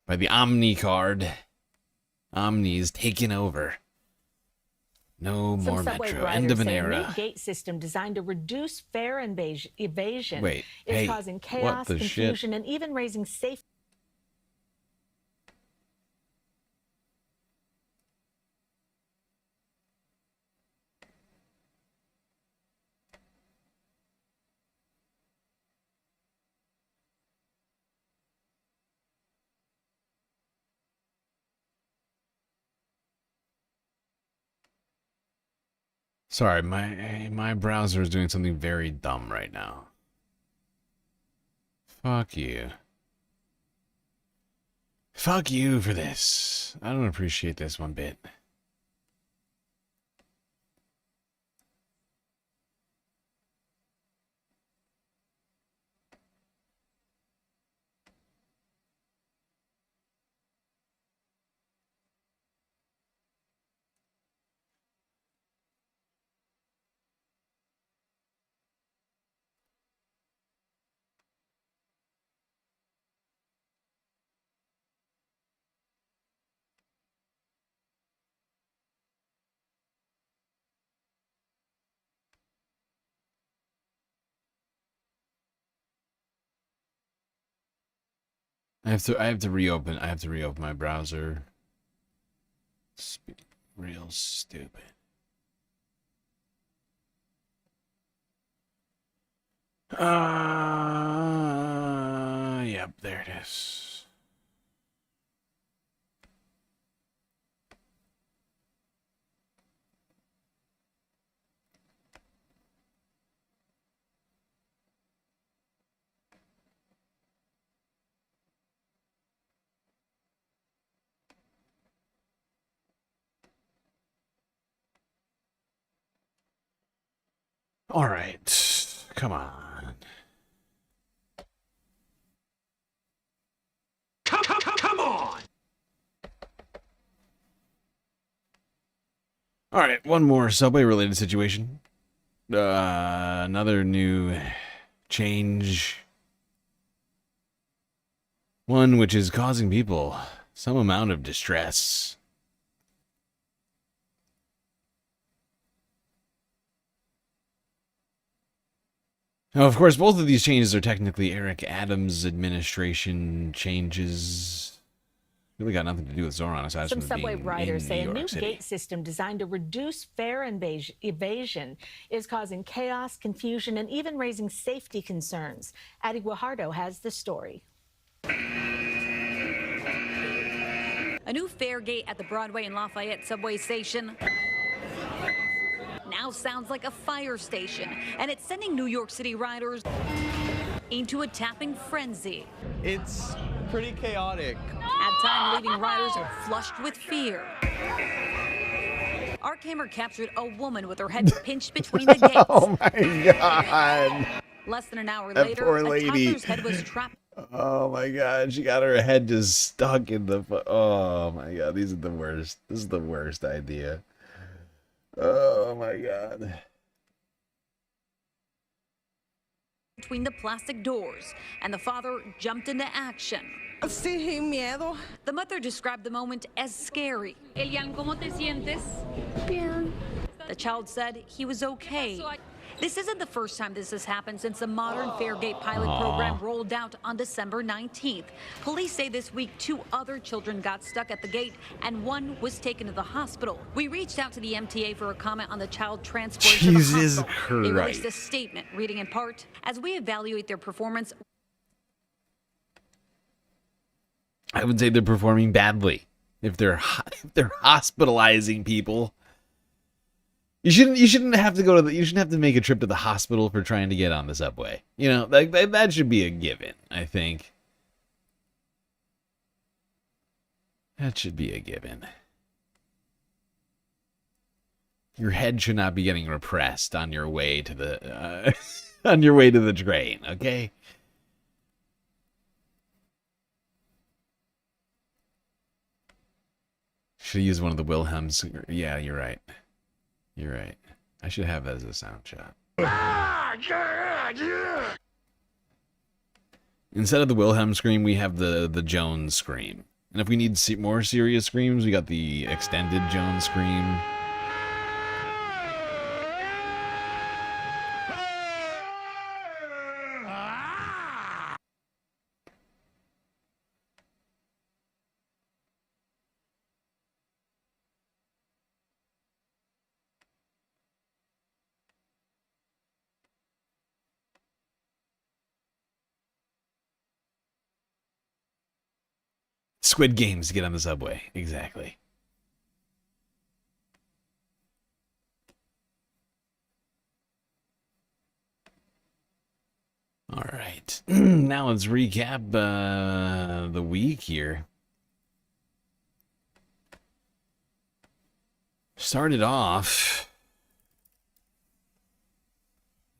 by the Omni card. Omni's taken over. No more Metro. End of an era. New gate system designed to reduce fare evasion Wait, is hey, causing chaos, what the confusion, and even raising safety. Sorry, my browser is doing something very dumb right now. Fuck you. Fuck you for this. I don't appreciate this one bit. I have to reopen my browser. Real stupid. Yep, there it is. All right, come on. Come on. All right, one more subway-related situation. Another new change. One which is causing people some amount of distress. Now, of course, both of these changes are technically Eric Adams' administration changes. Really got nothing to do with Zohran, aside Some from subway being riders in say New a new York City. gate system designed to reduce fare evasion is causing chaos, confusion, and even raising safety concerns. Addie Guajardo has the story. A new fare gate at the Broadway and Lafayette subway station now sounds like a fire station, and it's sending New York City riders into a tapping frenzy. It's pretty chaotic. At time, leaving riders are flushed with fear. Our camera captured a woman with her head pinched between the gates. Oh my god. Less than an hour That later, poor a lady. toddler's head was trapped. Oh my god, she got her head just stuck in the... Oh my god, these are the worst. This is the worst idea. Oh my god. Between the plastic doors, and the father jumped into action. The mother described the moment as scary. Elian, ¿cómo te sientes? Bien. The child said he was okay. This isn't the first time this has happened since the modern Fairgate pilot program rolled out on December 19th. Police say this week 2 other children got stuck at the gate and 1 was taken to the hospital. We reached out to the MTA for a comment on the child transport to the Jesus hospital. They released a Christ. statement reading in part, as we evaluate their performance. I would say they're performing badly. If they're hospitalizing people. You shouldn't have to you shouldn't have to make a trip to the hospital for trying to get on the subway. You know, that should be a given, I think. That should be a given. Your head should not be getting repressed on your way to the on your way to the train, okay? Should use one of the Wilhelms. Yeah, you're right. You're right. I should have that as a sound shot. Instead of the Wilhelm scream, we have the Jones scream. And if we need more serious screams, we got the extended Jones scream. Squid Games to get on the subway. Exactly. All right. Now let's recap the week here. Started off.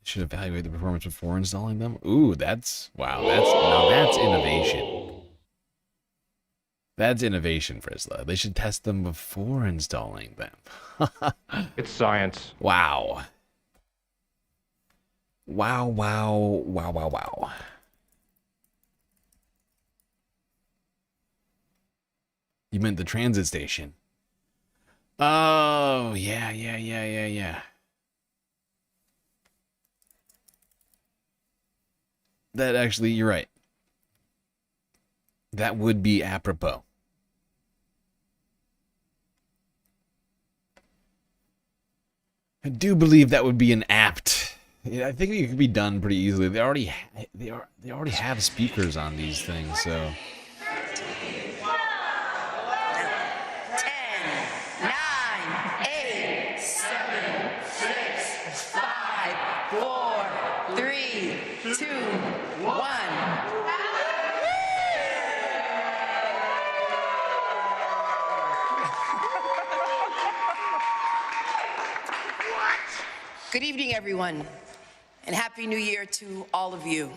Should evaluate the performance before installing them. Ooh, that's wow. That's innovation. That's innovation, Frisla. They should test them before installing them. It's science. Wow. Wow, wow, wow, wow, wow. You meant the transit station. Oh, yeah. That actually, you're right. That would be apropos. I do believe that would be an apt. I think it could be done pretty easily. They already have speakers on these things, so. 10, 9, 8, 7, 6, 5, 4, 3, 2, 1. Good evening, everyone, and Happy New Year to all of you.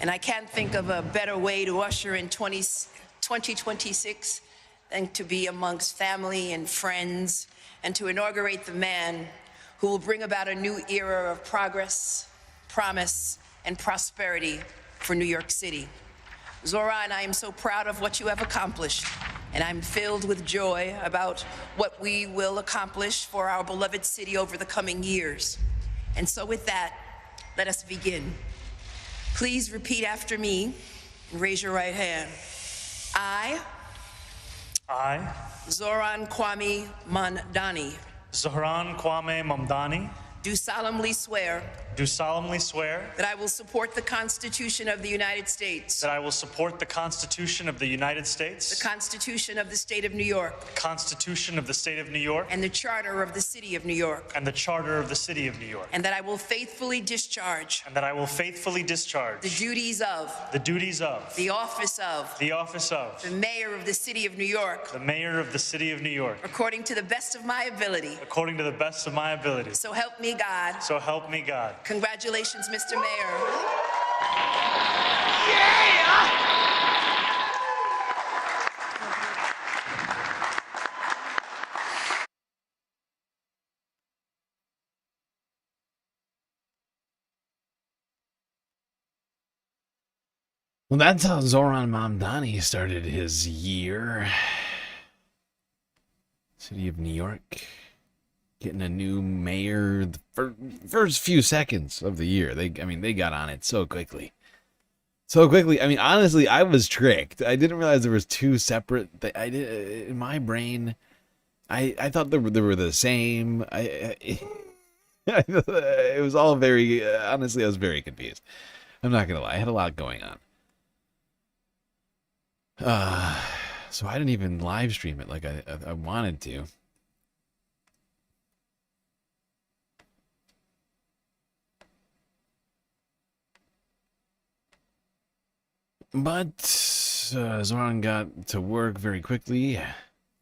And I can't think of a better way to usher in 2026 than to be amongst family and friends and to inaugurate the man who will bring about a new era of progress, promise, and prosperity for New York City. Zohran, I am so proud of what you have accomplished, and I'm filled with joy about what we will accomplish for our beloved city over the coming years. And so with that, let us begin. Please repeat after me and raise your right hand. I, Zohran Mamdani, do solemnly swear that I will support the Constitution of the United States, the Constitution of the State of New York, and the Charter of the City of New York, and that I will faithfully discharge the duties of the office of the Mayor of the City of New York, according to the best of my ability. So help me God. Congratulations, Mr. Mayor. Well, that's how Zohran Mamdani started his year. City of New York. Getting a new mayor the first few seconds of the year. They got on it so quickly. I mean, honestly, I was tricked. I didn't realize there was two separate. In my brain, I thought they were the same. It was all very. Honestly, I was very confused. I'm not gonna lie. I had a lot going on. So I didn't even live stream it like I wanted to. But Zohran got to work very quickly.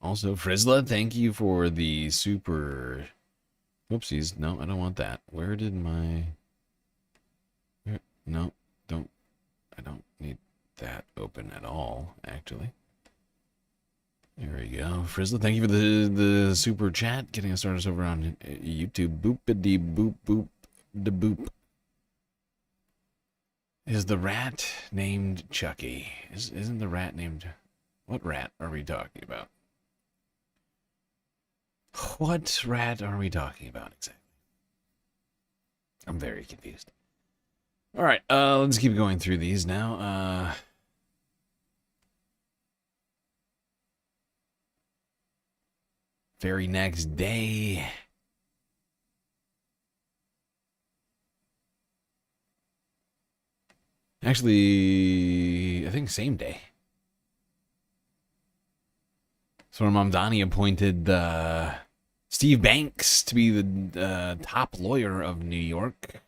Also, Frizzla, thank you for the super... Whoopsies. No, I don't want that. Where did my... No, don't... I don't need that open at all, actually. There we go. Frizzla, thank you for the super chat. Getting us started over on YouTube. Boopity boop boop da boop. Is the rat named Chucky? Isn't the rat named... What rat are we talking about? What rat are we talking about exactly? I'm very confused. Alright, let's keep going through these now. Very next day... Actually, I think same day. Zohran Mamdani appointed Steve Banks to be the top lawyer of New York.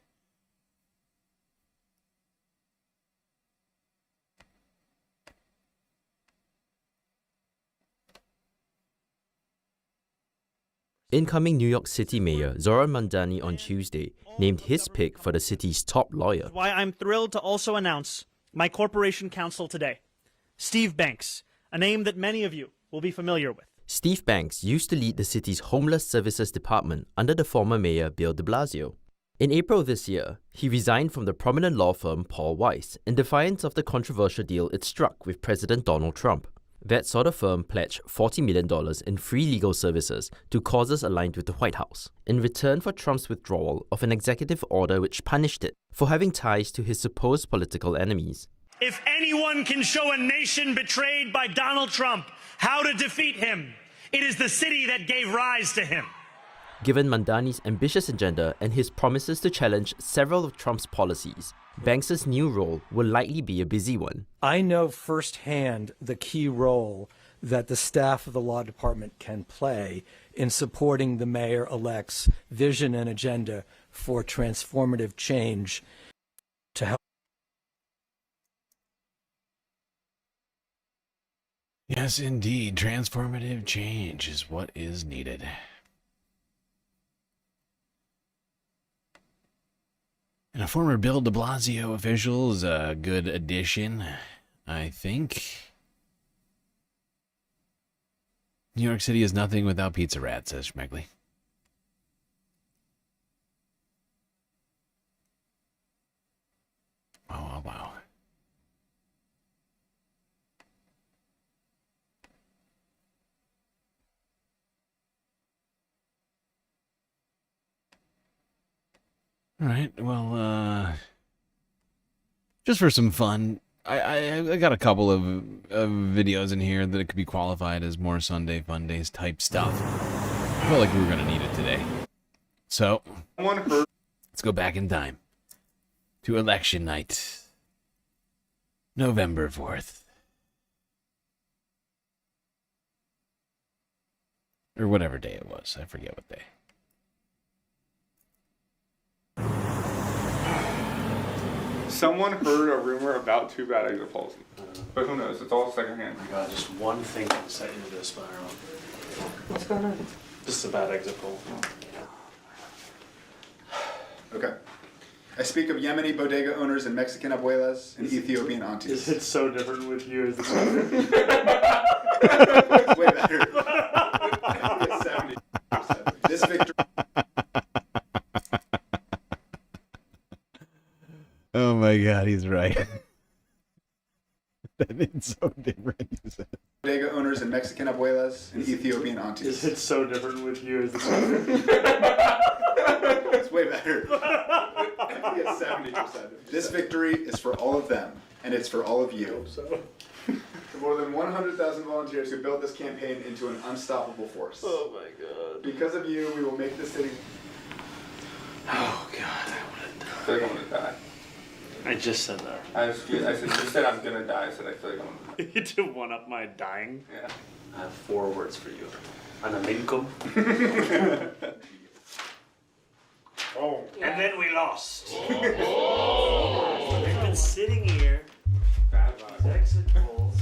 Incoming New York City Mayor Zohran Mamdani on Tuesday named his pick for the city's top lawyer. That's why I'm thrilled to also announce my corporation counsel today, Steve Banks, a name that many of you will be familiar with. Steve Banks used to lead the city's Homeless Services Department under the former mayor Bill de Blasio. In April this year, he resigned from the prominent law firm Paul Weiss in defiance of the controversial deal it struck with President Donald Trump. That saw the firm pledge $40 million in free legal services to causes aligned with the White House, in return for Trump's withdrawal of an executive order which punished it for having ties to his supposed political enemies. If anyone can show a nation betrayed by Donald Trump how to defeat him, it is the city that gave rise to him. Given Mamdani's ambitious agenda and his promises to challenge several of Trump's policies, Banks's new role will likely be a busy one. I know firsthand the key role that the staff of the law department can play in supporting the mayor-elect's vision and agenda for transformative change to help. Yes, indeed. Transformative change is what is needed. And a former Bill de Blasio official is a good addition, I think. New York City is nothing without pizza rats, says Schmegley. Oh, wow. All right, well, just for some fun, I got a couple of videos in here that could be qualified as more Sunday Fun Days type stuff. I felt like we were going to need it today. So, let's go back in time to election night, November 4th. Or whatever day it was. I forget what day. Someone heard a rumor about 2 bad exit polls. But who knows? It's all secondhand. Oh my God, just one thing can set you into a spiral. What's going on? This is a bad exit poll. Okay. I speak of Yemeni bodega owners and Mexican abuelas and Ethiopian aunties. It's so different with you as the It's way better. 70%. This victory. Oh my God, he's right. That is so different. Bodega owners and Mexican abuelas and Ethiopian aunties. It's so different with you as the It's way better. I think it's 70%. This victory is for all of them, and it's for all of you. The more than 100,000 volunteers who built this campaign into an unstoppable force. Oh my God. Because of you, we will make this city. Oh God, I feel like I'm gonna die. I just said that. I said, you said I'm gonna die. I said I feel like I'm gonna die. You did one up my dying? Yeah. I have 4 words for you. Anaminkum. Oh. And then we lost. We've been sitting here. Bad vibes. Exit polls.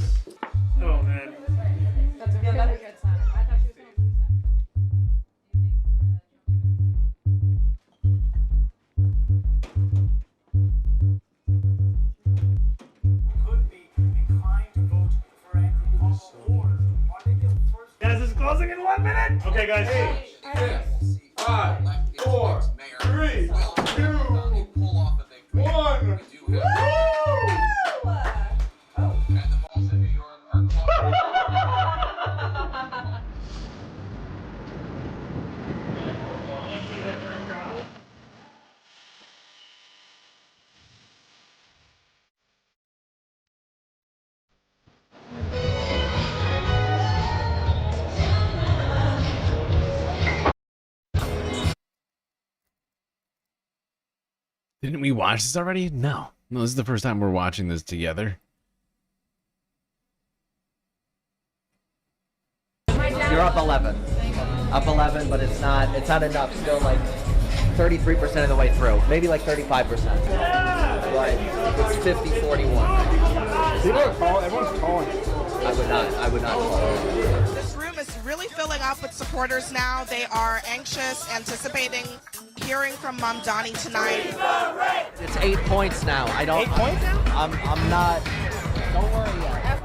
Oh man. That's a good sign. I thought she was going to lose Guys, it's closing in 1 minute. Okay, guys. 8, 6, 5, 4, 3, 2, 1. Didn't we watch this already? No. No, this is the first time we're watching this together. You're up 11. Up 11, but it's not enough. Still like 33% of the way through. Maybe like 35%. But it's 50-41. People are calling, everyone's calling. I would not call it. This room is really filling up with supporters now. They are anxious, anticipating hearing from Mamdani tonight. It's 8 points now. 8 points now? I'm not. Don't worry yet.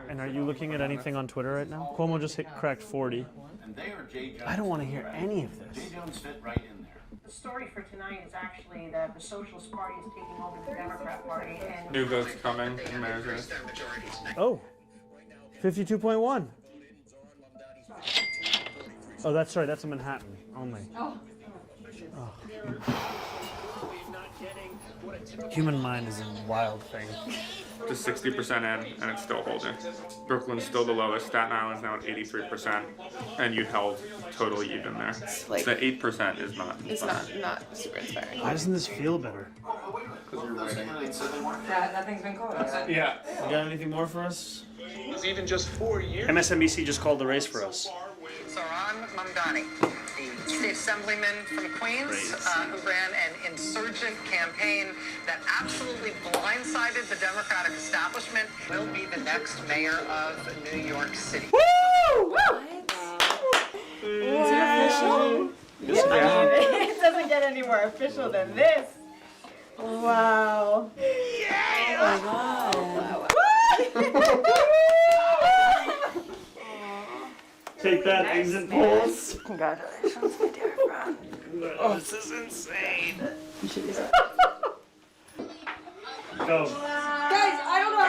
And are you looking at anything on Twitter right now? Cuomo just cracked 40. I don't want to hear any of this. The story for tonight is actually that the Socialist Party is taking over the Democrat Party and New votes coming. America. Oh, 52.1. Oh, that's right. That's in Manhattan only. oh. Human mind is a wild thing. To 60% in, and it's still holding. Brooklyn's still the lowest. Staten Island's now at 83%, and you held totally even there. Like, the 8% is not. It's not super inspiring. Why doesn't this feel better? Because you're waiting. Yeah, nothing's been called. Yeah. You got anything more for us? It was even just 4 years. MSNBC just called the race for us. Zohran Mamdani, the state assemblyman from Queens, who ran an insurgent campaign that absolutely blindsided the Democratic establishment, will be the next mayor of New York City. Woo! Is it official? Yeah. It doesn't get any more official than this. Wow. Yeah! Oh my God. Take that, exit polls. Congratulations, my dear friend. Oh, this is insane. You should use it. Go. Guys, I don't know.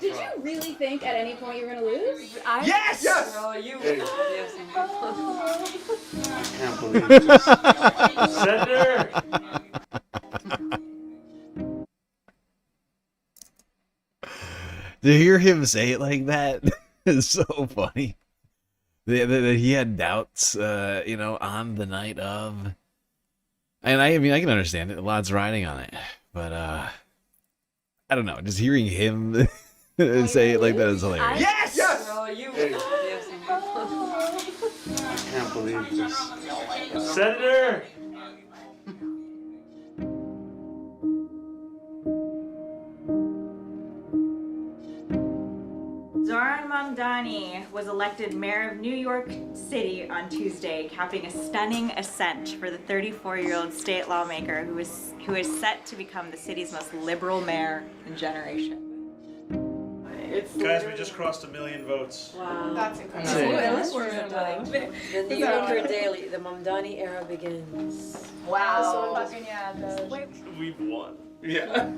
Did you really think at any point you were gonna lose? Yes! Yes! Girl, you. Hey. I can't believe this. Senator! To hear him say it like that is so funny. That he had doubts, on the night of. And I mean, I can understand it. A lot's riding on it. But, I don't know. Just hearing him say it like that is hilarious. Yes! Yes! Girl, you. I can't believe this. Senator! Zohran Mamdani was elected mayor of New York City on Tuesday, capping a stunning ascent for the 34-year-old state lawmaker who is set to become the city's most liberal mayor in generation. Guys, we just crossed 1 million votes. Wow. That's incredible. The New Yorker Daily, the Mamdani era begins. Wow. We've won. Yeah.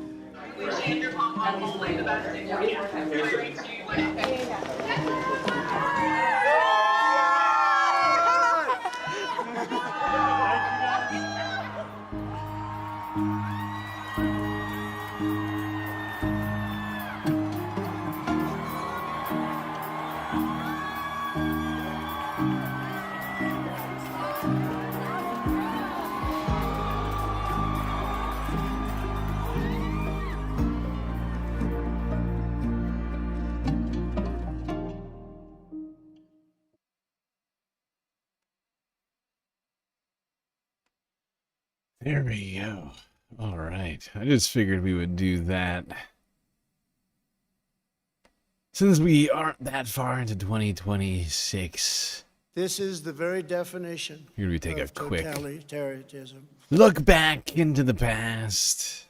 There we go. All right. I just figured we would do that. Since we aren't that far into 2026. This is the very definition Here we take a of quick totalitarianism. look back into the past.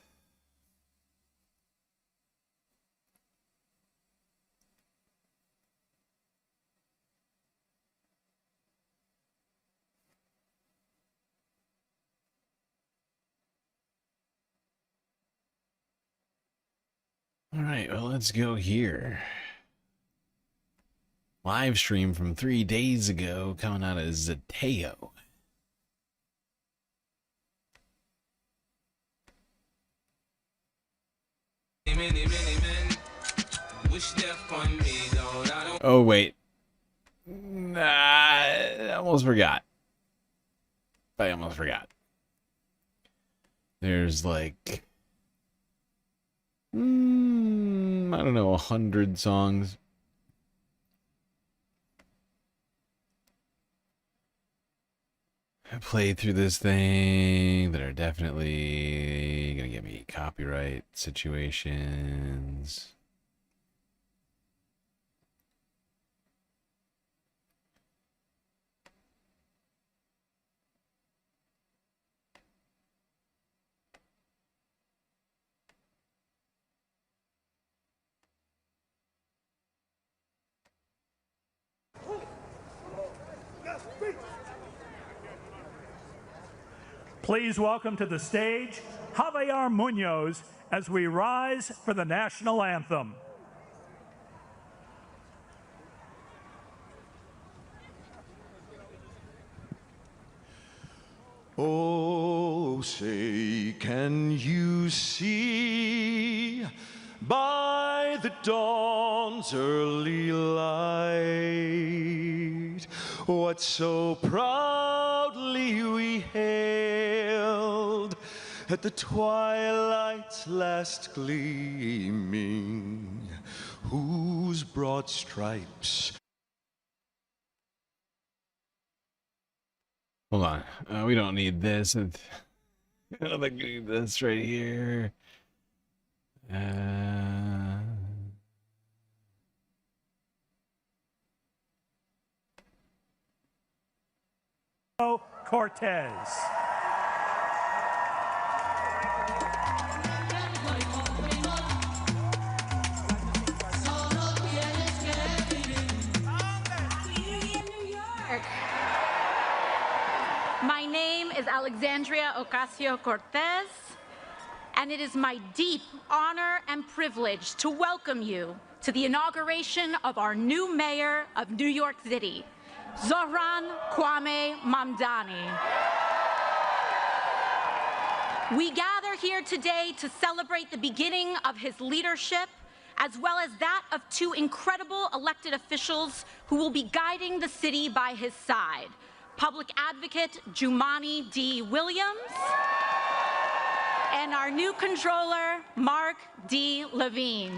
All right, well, let's go here. Live stream from 3 days ago coming out of Zateo. Oh, wait. Nah, I almost forgot. There's like... I don't know, 100 songs. I played through this thing that are definitely gonna get me copyright situations. Please welcome to the stage Javier Munoz as we rise for the national anthem. Oh, say, can you see by the dawn's early light what so proudly we hailed at the twilight's last gleaming, whose broad stripes... Hold on. We don't need this. I don't think we need this right here. Cortez. My name is Alexandria Ocasio-Cortez, and it is my deep honor and privilege to welcome you to the inauguration of our new mayor of New York City, Zohran Mamdani. We gather here today to celebrate the beginning of his leadership, as well as that of two incredible elected officials who will be guiding the city by his side. Public Advocate Jumaane D. Williams, and our new controller, Mark D. Levine.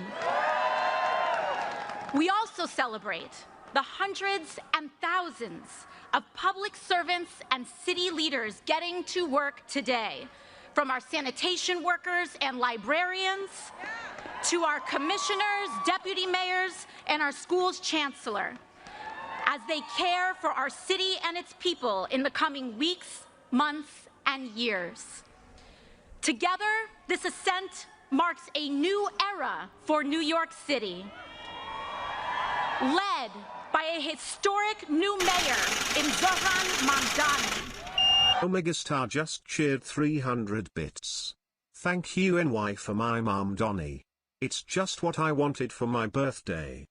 We also celebrate the hundreds and thousands of public servants and city leaders getting to work today, from our sanitation workers and librarians, to our commissioners, deputy mayors, and our school's chancellor, as they care for our city and its people in the coming weeks, months, and years. Together, this ascent marks a new era for New York City, led by a historic new mayor in Zohran Mamdani. Omega Star just cheered 300 bits. Thank you NY for my Mamdani. It's just what I wanted for my birthday.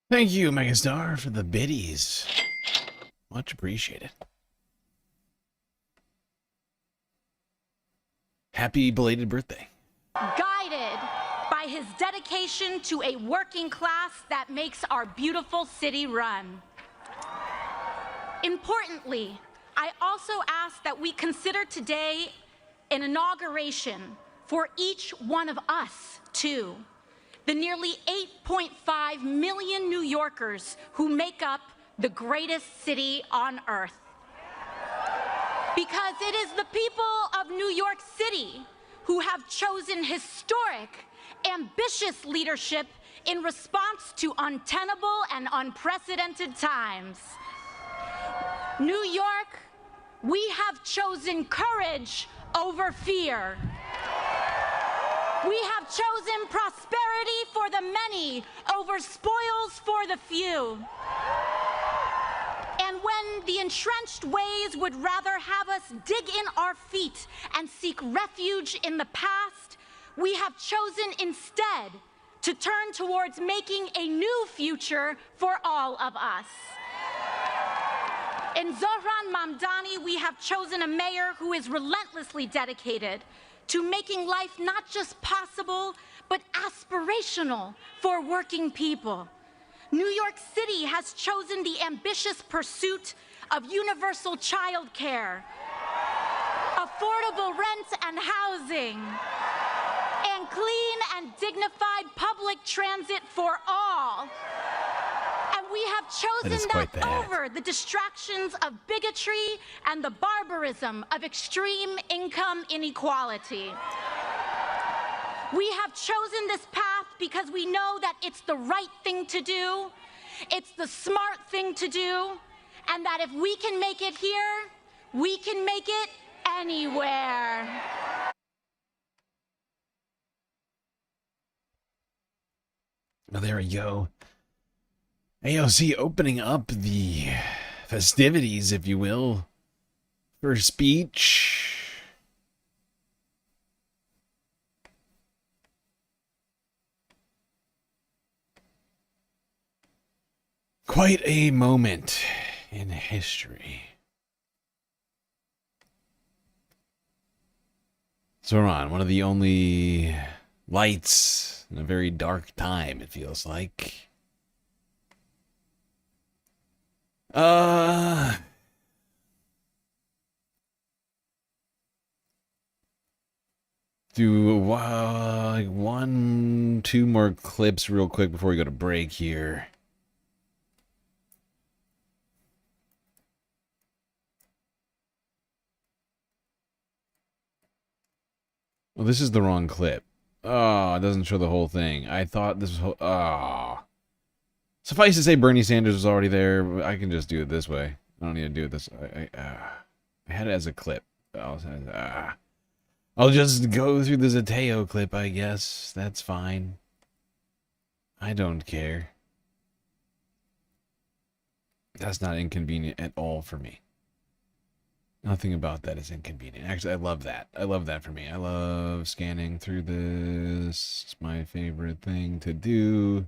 Thank you, Megastar, for the biddies. Much appreciated. Happy belated birthday. Guided by his dedication to a working class that makes our beautiful city run. Importantly, I also ask that we consider today an inauguration for each one of us, too. The nearly 8.5 million New Yorkers who make up the greatest city on earth. Because it is the people of New York City who have chosen historic, ambitious leadership in response to untenable and unprecedented times. New York, we have chosen courage over fear. We have chosen prosperity for the many over spoils for the few. And when the entrenched ways would rather have us dig in our feet and seek refuge in the past, we have chosen instead to turn towards making a new future for all of us. In Zohran Mamdani, we have chosen a mayor who is relentlessly dedicated to making life not just possible, but aspirational for working people. New York City has chosen the ambitious pursuit of universal child care, affordable rent and housing, and clean and dignified public transit for all. And we have chosen that over the distractions of bigotry and the barbarism of extreme income inequality. We have chosen this path because we know that it's the right thing to do, it's the smart thing to do, and that if we can make it here, we can make it anywhere. Well, there we go. AOC opening up the festivities, if you will, for speech. Quite a moment in history. Zohran, one of the only lights in a very dark time, it feels like. Do like 1, 2 more clips real quick before we go to break here. Well, this is the wrong clip. Oh, it doesn't show the whole thing. I thought this was... Oh. Suffice to say, Bernie Sanders was already there. I can just do it this way. I don't need to do it this... I had it as a clip. I'll just go through the Zateo clip, I guess. That's fine. I don't care. That's not inconvenient at all for me. Nothing about that is inconvenient. Actually, I love that. I love that for me. I love scanning through this. It's my favorite thing to do.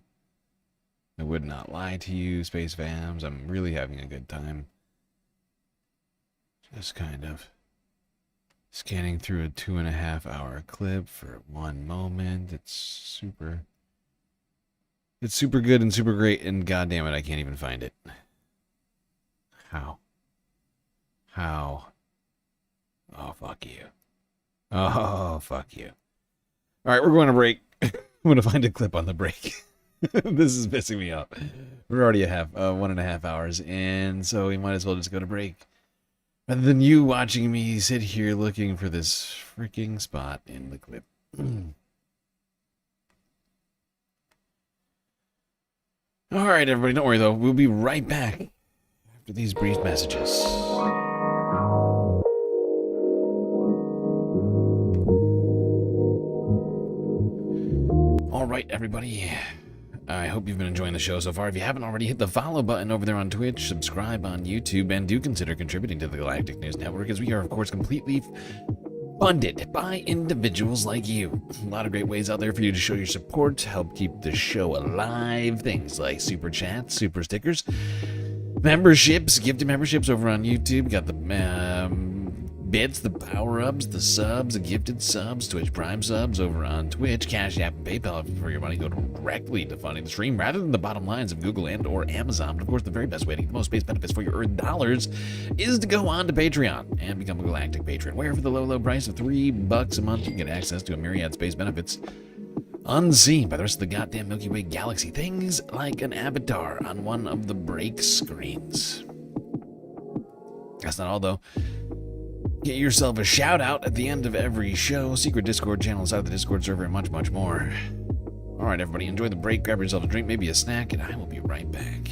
I would not lie to you, Space Fams. I'm really having a good time. Just kind of scanning through a 2.5-hour clip for one moment. It's super good and super great, and goddamn it, I can't even find it. How? Oh, fuck you. Oh, fuck you. Alright, we're going to break. I'm going to find a clip on the break. This is pissing me off. We're already 1.5 hours, and so we might as well just go to break. Rather than you watching me sit here looking for this freaking spot in the clip. Alright, everybody, don't worry though. We'll be right back after these brief messages. Alright, everybody. I hope you've been enjoying the show so far. If you haven't already, hit the follow button over there on Twitch, subscribe on YouTube, and do consider contributing to the Galactic News Network, as we are, of course, completely funded by individuals like you. A lot of great ways out there for you to show your support, help keep the show alive. Things like super chats, super stickers, memberships, gifted memberships over on YouTube. Got the bits, the power-ups, the subs, the gifted subs, Twitch Prime subs over on Twitch, Cash App, and PayPal for your money go directly to funding the stream rather than the bottom lines of Google and or Amazon. But of course, the very best way to get the most space benefits for your earned dollars is to go on to Patreon and become a Galactic Patron, where for the low price of $3 a month, you can get access to a myriad space benefits unseen by the rest of the goddamn Milky Way galaxy. Things like an avatar on one of the break screens. That's not all, though. Get yourself a shout out at the end of every show, secret Discord channel inside the Discord server, and much, much more. Alright, everybody, enjoy the break, grab yourself a drink, maybe a snack, and I will be right back.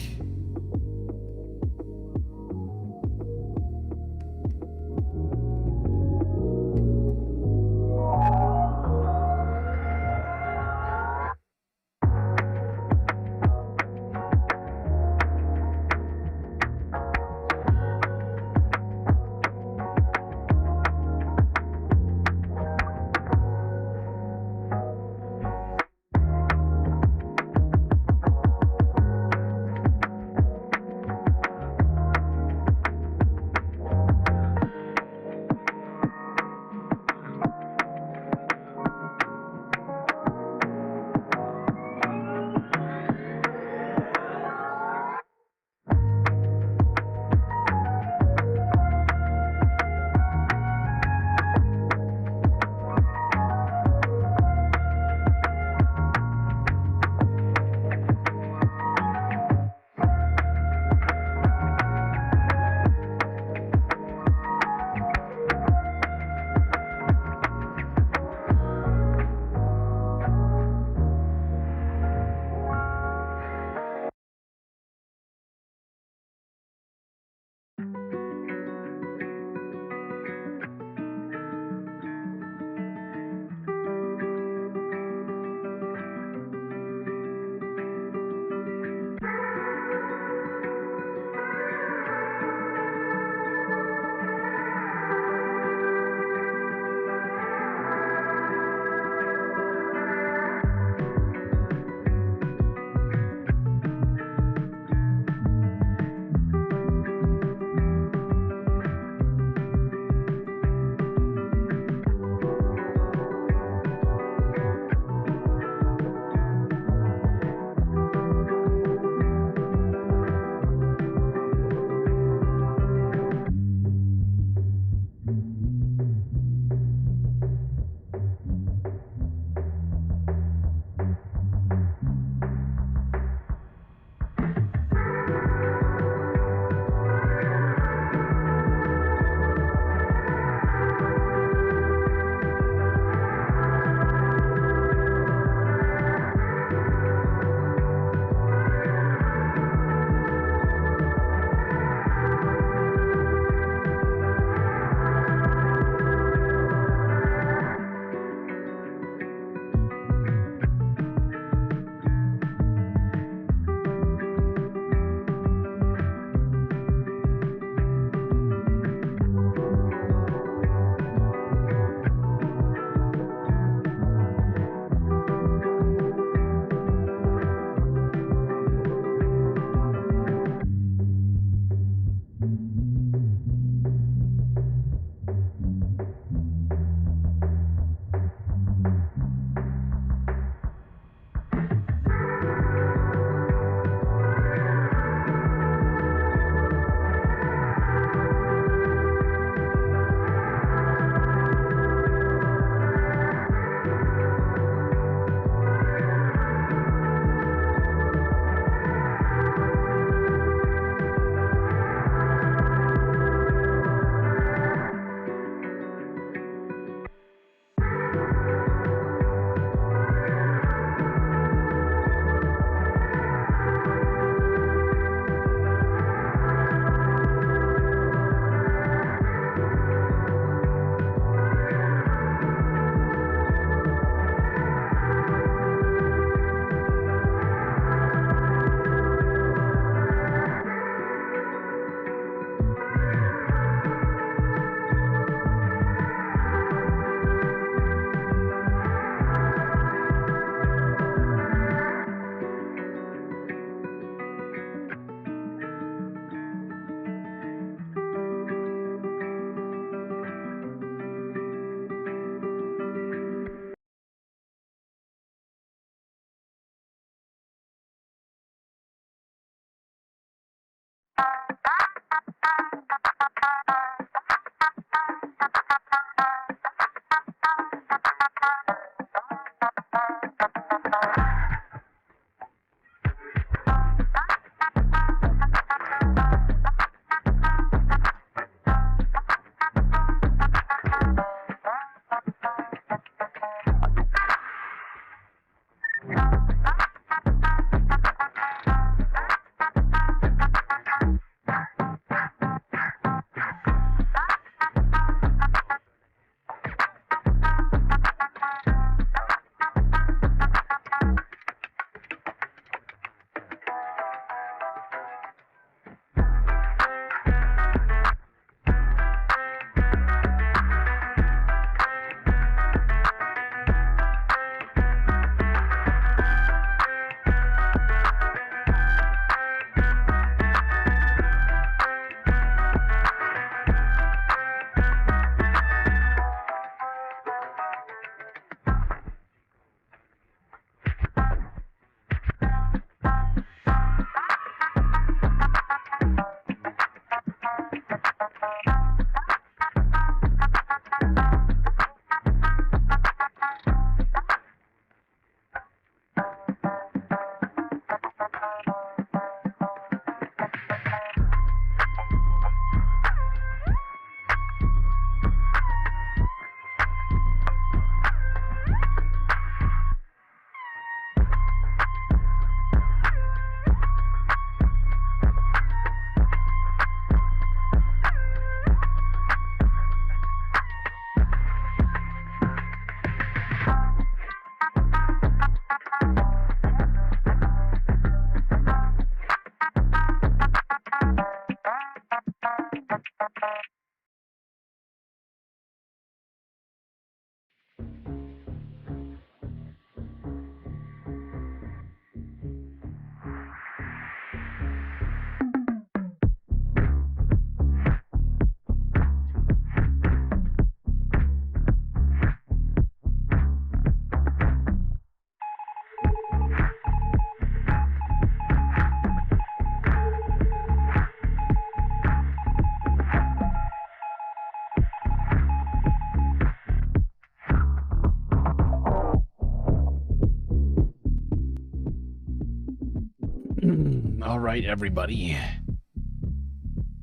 right, everybody.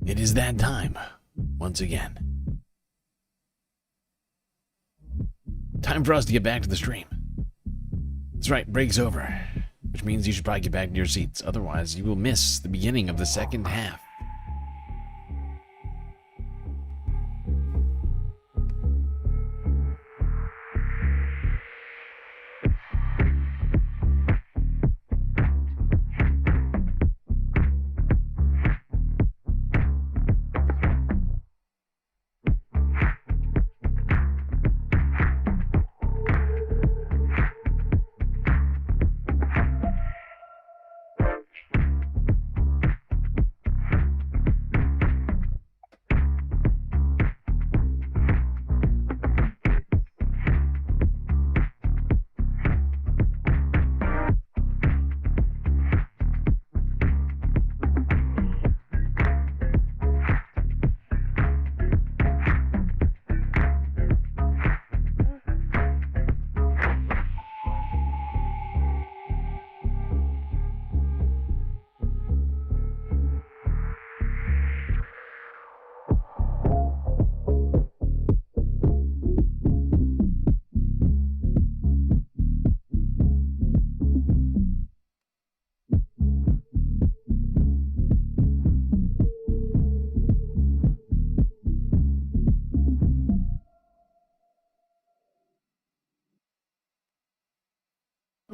It is that time, once again. Time for us to get back to the stream. That's right, break's over, which means you should probably get back to your seats. Otherwise, you will miss the beginning of the second half.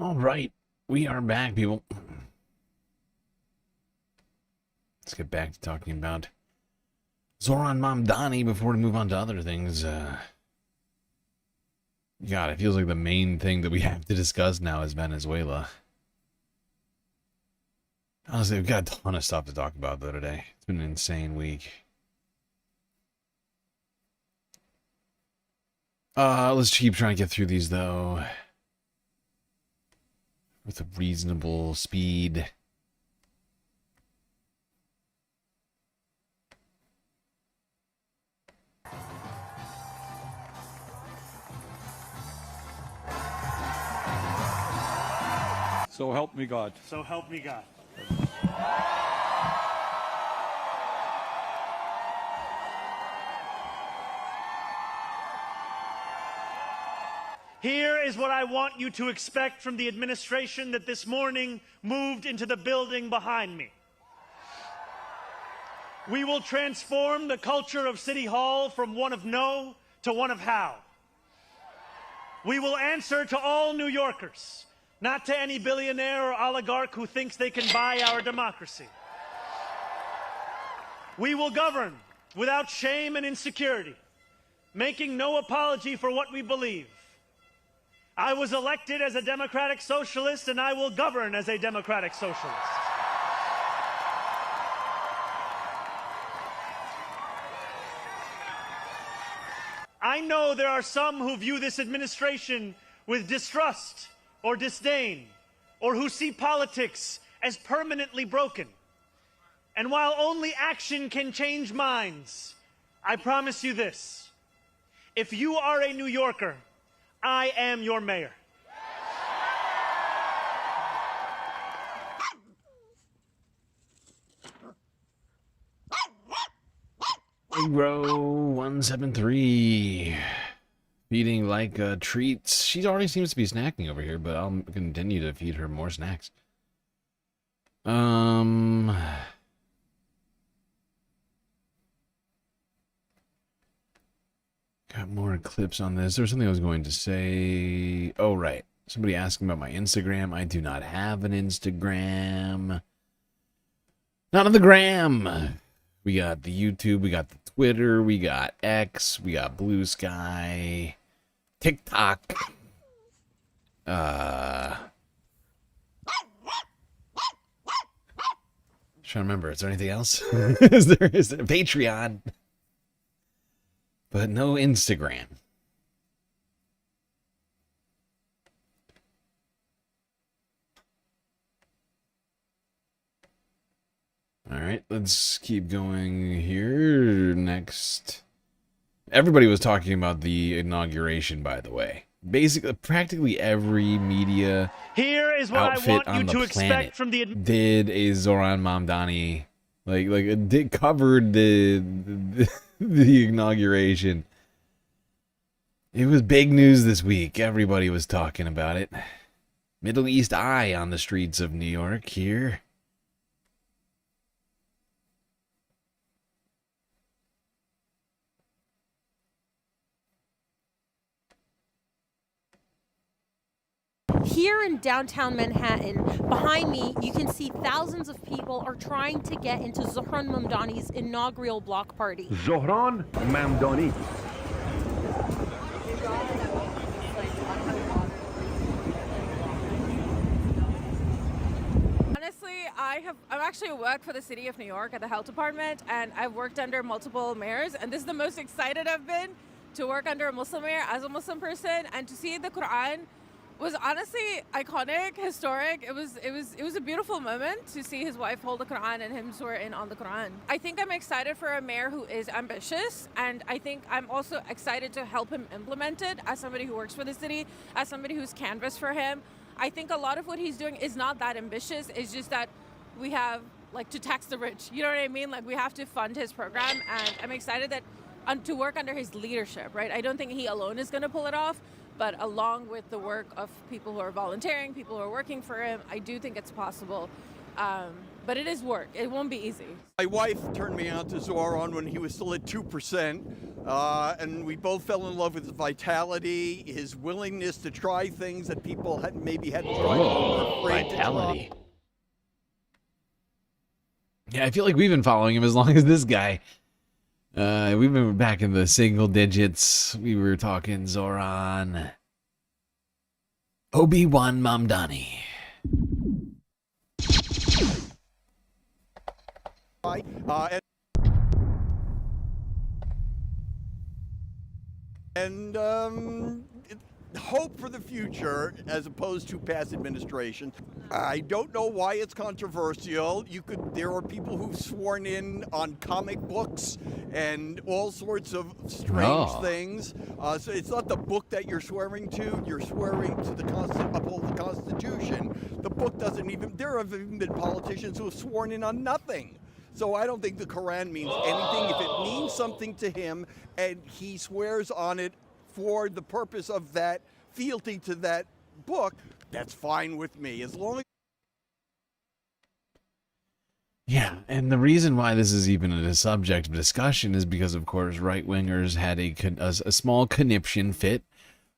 All right, we are back, people. Let's get back to talking about Zohran Mamdani before we move on to other things. God, it feels like the main thing that we have to discuss now is Venezuela. Honestly, we've got a ton of stuff to talk about, though, today. It's been an insane week. Let's keep trying to get through these, though, with a reasonable speed. So help me God. So help me God. Here is what I want you to expect from the administration that this morning moved into the building behind me. We will transform the culture of City Hall from one of no to one of how. We will answer to all New Yorkers, not to any billionaire or oligarch who thinks they can buy our democracy. We will govern without shame and insecurity, making no apology for what we believe. I was elected as a democratic socialist, and I will govern as a democratic socialist. I know there are some who view this administration with distrust or disdain, or who see politics as permanently broken. And while only action can change minds, I promise you this: if you are a New Yorker, I am your mayor. Row 173. Feeding like treats. She already seems to be snacking over here, but I'll continue to feed her more snacks. Got more clips on this. There's something I was going to say. Oh, right. Somebody asking about my Instagram. I do not have an Instagram. Not on the gram. We got the YouTube. We got the Twitter. We got X. We got Blue Sky. TikTok. Trying to remember. Is there anything else? is there a Patreon? But no Instagram. All right, let's keep going here. Next. Everybody was talking about the inauguration, by the way. basically practically every media Here is what I outfit want on you the to planet expect from the did a Zohran Mamdani, did covered the the inauguration. It was big news this week. Everybody was talking about it. Middle East Eye on the streets of New York here. Here in downtown Manhattan, behind me, you can see thousands of people are trying to get into Zohran Mamdani's inaugural block party. Zohran Mamdani. Honestly, I actually work for the city of New York at the health department, and I've worked under multiple mayors, and this is the most excited I've been to work under a Muslim mayor as a Muslim person, and to see the Quran was honestly iconic, historic. It was a beautiful moment to see his wife hold the Quran and him swear in on the Quran. I think I'm excited for a mayor who is ambitious, and I think I'm also excited to help him implement it as somebody who works for the city, as somebody who's canvassed for him. I think a lot of what he's doing is not that ambitious. It's just that we have to tax the rich. You know what I mean? We have to fund his program, and I'm excited that to work under his leadership, right? I don't think he alone is going to pull it off, but along with the work of people who are volunteering, people who are working for him, I do think it's possible. But it is work. It won't be easy. My wife turned me on to Zohran when he was still at 2%, and we both fell in love with his vitality, his willingness to try things that people maybe hadn't tried before. Vitality. Yeah, I feel like we've been following him as long as this guy. We've been back in the single digits. We were talking Zohran. Wobegon Mamdani. And hope for the future as opposed to past administration. I don't know why it's controversial. There are people who've sworn in on comic books and all sorts of strange things. So it's not the book that you're swearing to. You're swearing to uphold the Constitution. The book doesn't even. There have even been politicians who have sworn in on nothing. So I don't think the Quran means anything. If it means something to him and he swears on it for the purpose of that fealty to that book, that's fine with me. As long as... Yeah, and the reason why this is even a subject of discussion is because, of course, right-wingers had a small conniption fit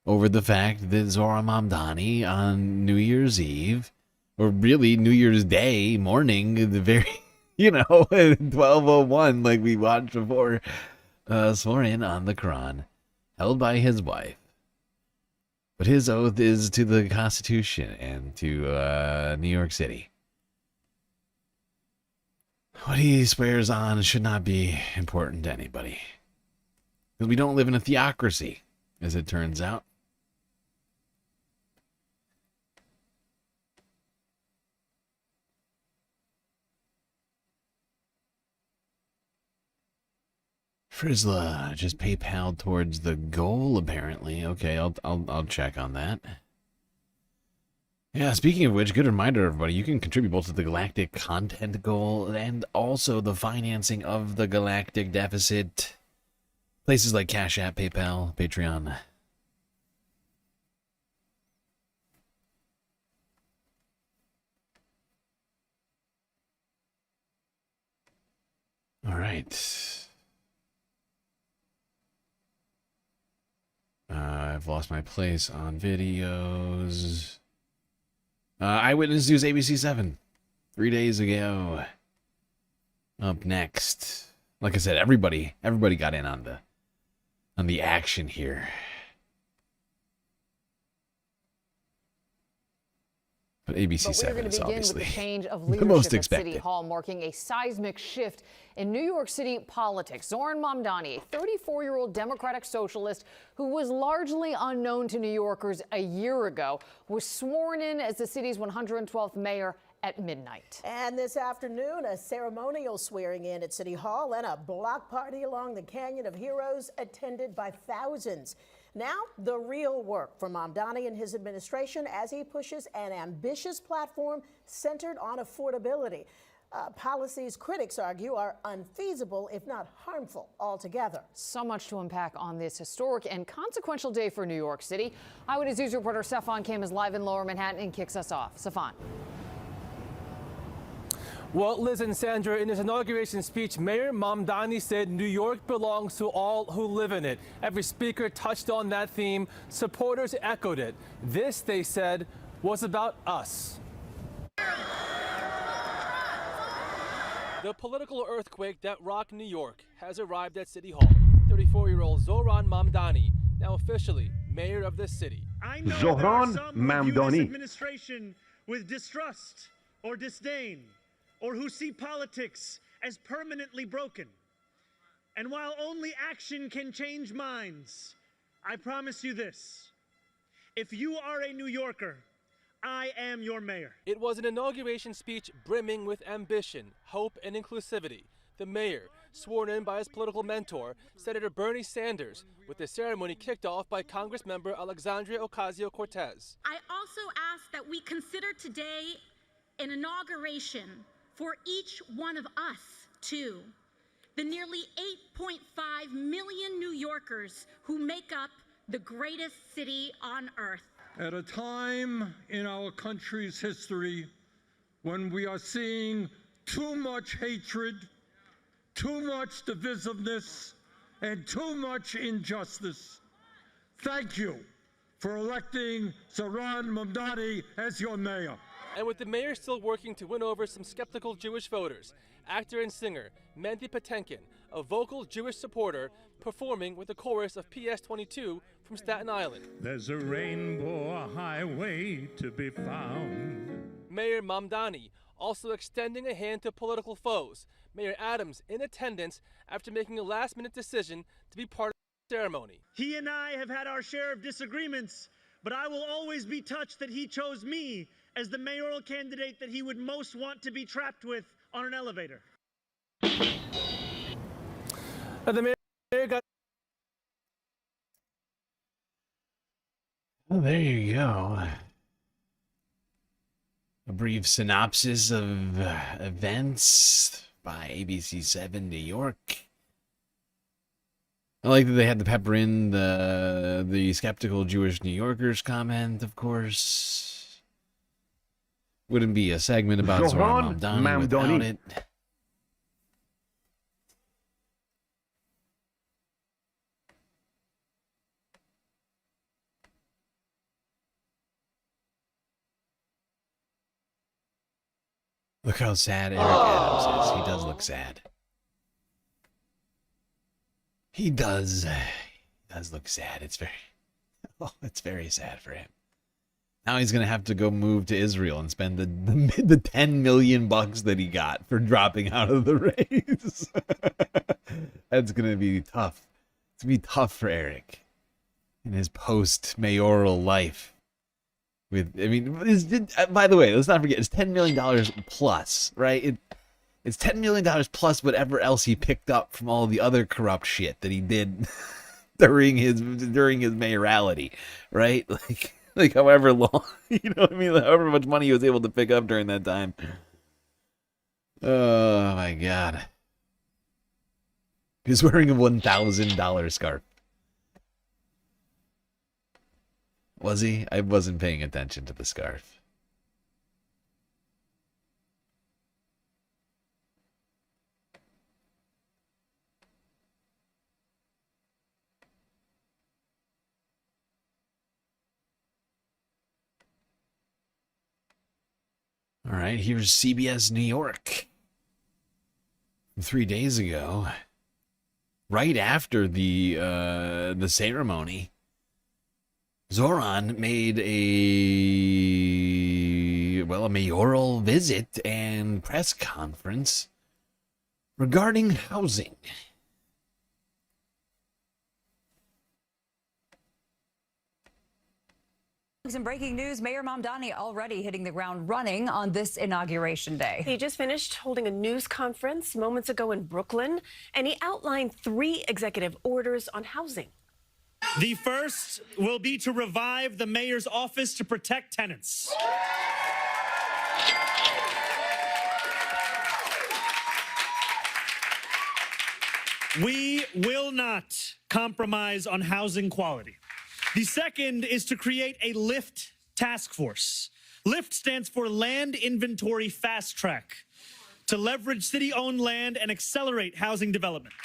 over the fact that Zohran Mamdani on New Year's Eve, or really New Year's Day morning, the very... 12:01, like we watched before, swore in on the Quran, held by his wife. But his oath is to the Constitution and to New York City. What he swears on should not be important to anybody. Because we don't live in a theocracy, as it turns out. Frizla just PayPal towards the goal, apparently. Okay, I'll check on that. Yeah, speaking of which, good reminder, everybody, you can contribute both to the Galactic content goal and also the financing of the Galactic deficit. Places like Cash App, PayPal, Patreon. All right. I've lost my place on videos. Eyewitness News ABC 7. 3 days ago. Up next. Like I said, everybody got in on the action here. But ABC 7 is obviously with the change of the most leadership at expected. City Hall, marking a seismic shift in New York City politics. Zohran Mamdani, a 34-year-old Democratic socialist who was largely unknown to New Yorkers a year ago, was sworn in as the city's 112th mayor at midnight. And this afternoon, a ceremonial swearing in at City Hall and a block party along the Canyon of Heroes attended by thousands. Now, the real work for Mamdani and his administration as he pushes an ambitious platform centered on affordability. Policies critics argue are unfeasible, if not harmful altogether. So much to unpack on this historic and consequential day for New York City. Eyewitness News reporter Stefan Kim is live in Lower Manhattan and kicks us off. Stefan. Well, Liz and Sandra, in his inauguration speech, Mayor Mamdani said New York belongs to all who live in it. Every speaker touched on that theme. Supporters echoed it. This, they said, was about us. The political earthquake that rocked New York has arrived at City Hall. 34-year-old Zohran Mamdani, now officially mayor of the city. I know Zohran there are some who view this Mamdani. administration with distrust or disdain, or who see politics as permanently broken. And while only action can change minds, I promise you this: if you are a New Yorker, I am your mayor. It was an inauguration speech brimming with ambition, hope, and inclusivity. The mayor, sworn in by his political mentor, Senator Bernie Sanders, with the ceremony kicked off by Congressmember Alexandria Ocasio-Cortez. I also ask that we consider today an inauguration for each one of us, too. The nearly 8.5 million New Yorkers who make up the greatest city on earth. At a time in our country's history when we are seeing too much hatred, too much divisiveness, and too much injustice, thank you for electing Zohran Mamdani as your mayor. And with the mayor still working to win over some skeptical Jewish voters, actor and singer Mandy Patinkin, a vocal Jewish supporter, performing with the chorus of PS 22 from Staten Island. There's a rainbow highway to be found. Mayor Mamdani also extending a hand to political foes. Mayor Adams in attendance after making a last-minute decision to be part of the ceremony. He and I have had our share of disagreements, but I will always be touched that he chose me as the mayoral candidate that he would most want to be trapped with on an elevator. The mayor got. Well, there you go. A brief synopsis of events by ABC7 New York. I like that they had to pepper in the skeptical Jewish New Yorkers comment, of course. Wouldn't be a segment about Zohran Mamdani without it. Look how sad Eric Adams is. He does look sad. He does look sad. It's very sad for him. Now he's gonna have to go move to Israel and spend the $10 million that he got for dropping out of the race. That's gonna be tough. It's gonna be tough for Eric in his post-mayoral life. By the way, let's not forget, it's $10 million plus, right? It's $10 million plus whatever else he picked up from all the other corrupt shit that he did during his mayoralty, right? Like however long, you know what I mean? However much money he was able to pick up during that time. Oh my God. He's wearing a $1,000 scarf. Was he? I wasn't paying attention to the scarf. All right, here's CBS New York. 3 days ago, right after the ceremony, Zohran made a mayoral visit and press conference regarding housing. In breaking news, Mayor Mamdani already hitting the ground running on this inauguration day. He just finished holding a news conference moments ago in Brooklyn, and he outlined 3 executive orders on housing. The first will be to revive the mayor's office to protect tenants. We will not compromise on housing quality. The second is to create a LIFT task force. LIFT stands for Land Inventory Fast Track, to leverage city-owned land and accelerate housing development.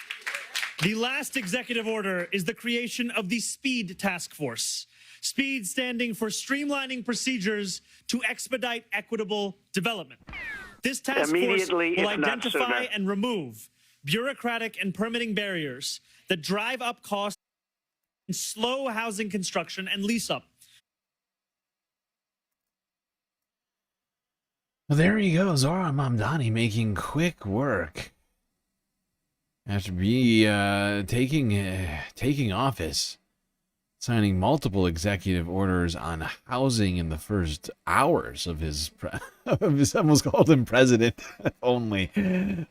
The last executive order is the creation of the SPEED task force. SPEED standing for Streamlining Procedures to Expedite Equitable Development. This task force will identify and remove bureaucratic and permitting barriers that drive up costs and slow housing construction and lease up. Well, there you go, Zohran Mamdani making quick work after taking office, signing multiple executive orders on housing in the first hours of his almost called him president only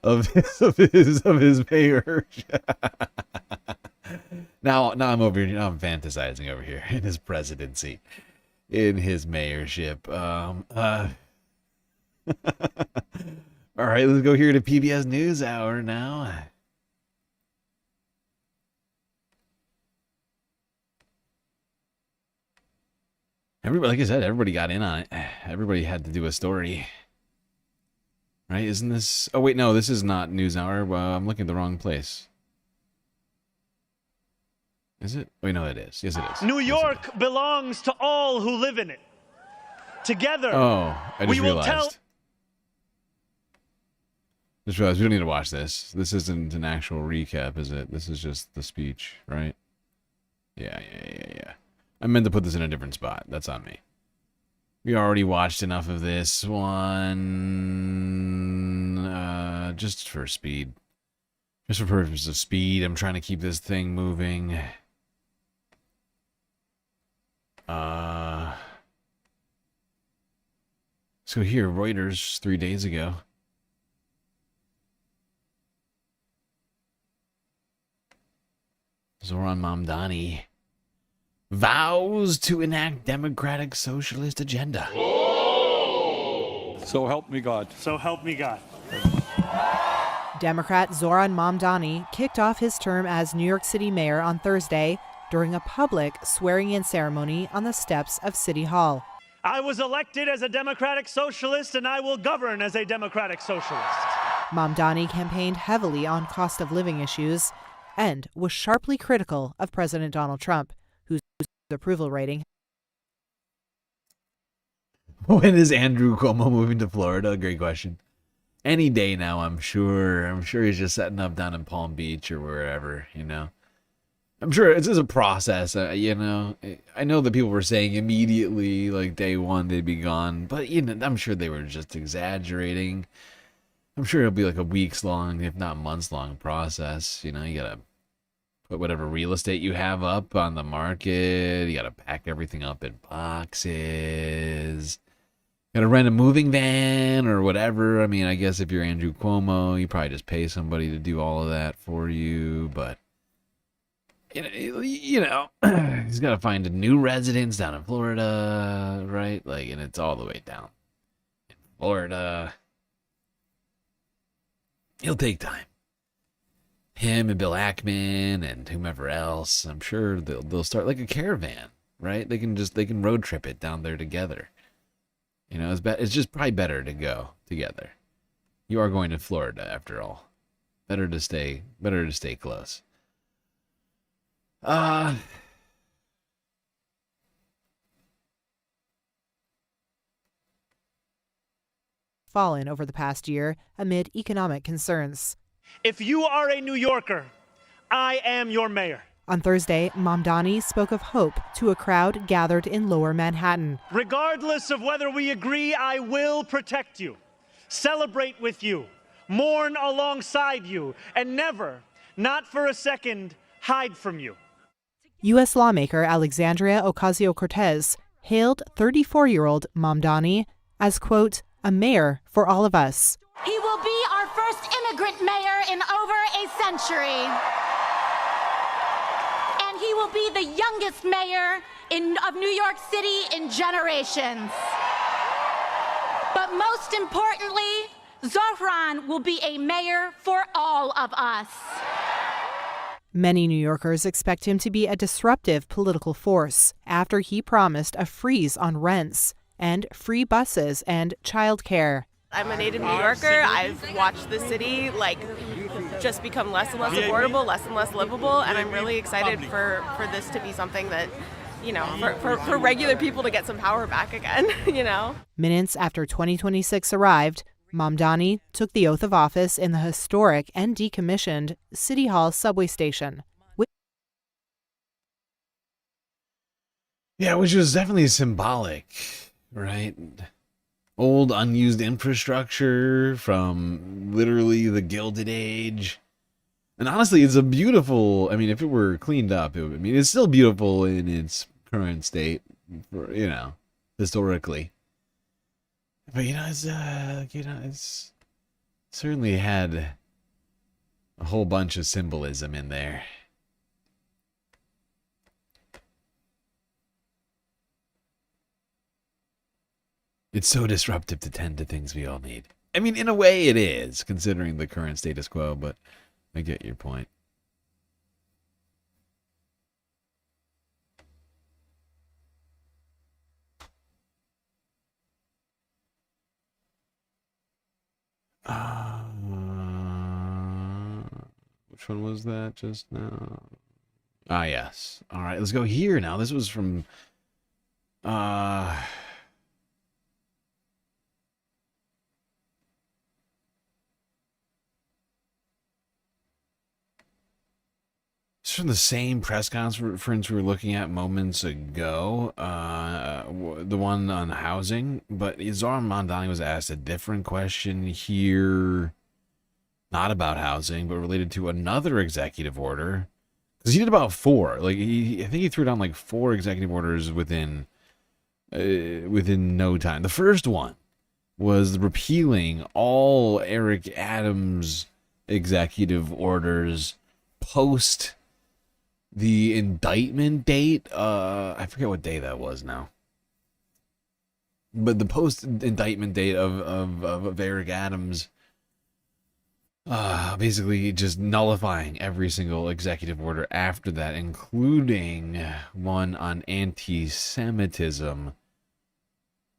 of his mayor. Now I'm fantasizing over here in his presidency, in his mayorship. All right, let's go here to PBS NewsHour now. Everybody, like I said, everybody got in on it. Everybody had to do a story. Right? Isn't this... Oh, wait, no, this is not NewsHour. I'm looking at the wrong place. Is it? Wait, no, it is. Yes, it is. New York belongs to all who live in it. Together, I just realized. We don't need to watch this. This isn't an actual recap, is it? This is just the speech, right? Yeah. I meant to put this in a different spot. That's on me. We already watched enough of this one. Just for speed. Just for purpose of speed. I'm trying to keep this thing moving. So here, Reuters 3 days ago. Zohran Mamdani vows to enact democratic socialist agenda. So help me God. So help me God. Democrat Zohran Mamdani kicked off his term as New York City mayor on Thursday during a public swearing-in ceremony on the steps of City Hall. I was elected as a democratic socialist, and I will govern as a democratic socialist. Mamdani campaigned heavily on cost of living issues and was sharply critical of President Donald Trump, whose approval rating. When is Andrew Cuomo moving to Florida? Great question. Any day now, I'm sure. I'm sure he's just setting up down in Palm Beach or wherever, you know. I'm sure it's just a process, you know. I know that people were saying immediately, like day one, they'd be gone. But, you know, I'm sure they were just exaggerating. I'm sure it'll be like a weeks long, if not months long process. You know, you gotta put whatever real estate you have up on the market. You gotta pack everything up in boxes. Gotta rent a moving van or whatever. I mean, I guess if you're Andrew Cuomo, you probably just pay somebody to do all of that for you. But, you know, he's gotta find a new residence down in Florida, right? Like, and it's all the way down in Florida. It'll take time. Him and Bill Ackman and whomever else, I'm sure they'll start like a caravan, right? They can road trip it down there together. You know, it's just probably better to go together. You are going to Florida after all. Better to stay close. Fallen over the past year amid economic concerns. If you are a New Yorker, I am your mayor. On Thursday, Mamdani spoke of hope to a crowd gathered in Lower Manhattan. Regardless of whether we agree, I will protect you, celebrate with you, mourn alongside you, and never, not for a second, hide from you. U.S. lawmaker Alexandria Ocasio-Cortez hailed 34-year-old Mamdani as, quote, a mayor for all of us. He will be our first immigrant mayor in over a century. And and he will be the youngest mayor of New York City in generations. But most importantly, Zohran will be a mayor for all of us. Many New Yorkers expect him to be a disruptive political force after he promised a freeze on rents and free buses and childcare. I'm a native New Yorker. I've watched the city just become less and less affordable, less and less livable, and I'm really excited for this to be something that, for regular people to get some power back again, Minutes after 2026 arrived, Mamdani took the oath of office in the historic and decommissioned City Hall subway station. Yeah, which was definitely symbolic, right? Old unused infrastructure from literally the Gilded Age. And honestly, it's a beautiful, if it were cleaned up, it's still beautiful in its current state, historically. But, it's certainly had a whole bunch of symbolism in there. It's so disruptive to tend to things we all need. In a way it is, considering the current status quo, but I get your point. Which one was that just now? Ah, yes. All right, let's go here now. This was from... It's from the same press conference we were looking at moments ago, the one on housing, but Zohran Mamdani was asked a different question here, not about housing, but related to another executive order, because he did about 4. I think he threw down 4 executive orders within no time. The first one was repealing all Eric Adams executive orders post the indictment date. I forget what day that was now, but the post-indictment date of Eric Adams, basically just nullifying every single executive order after that, including one on anti-Semitism,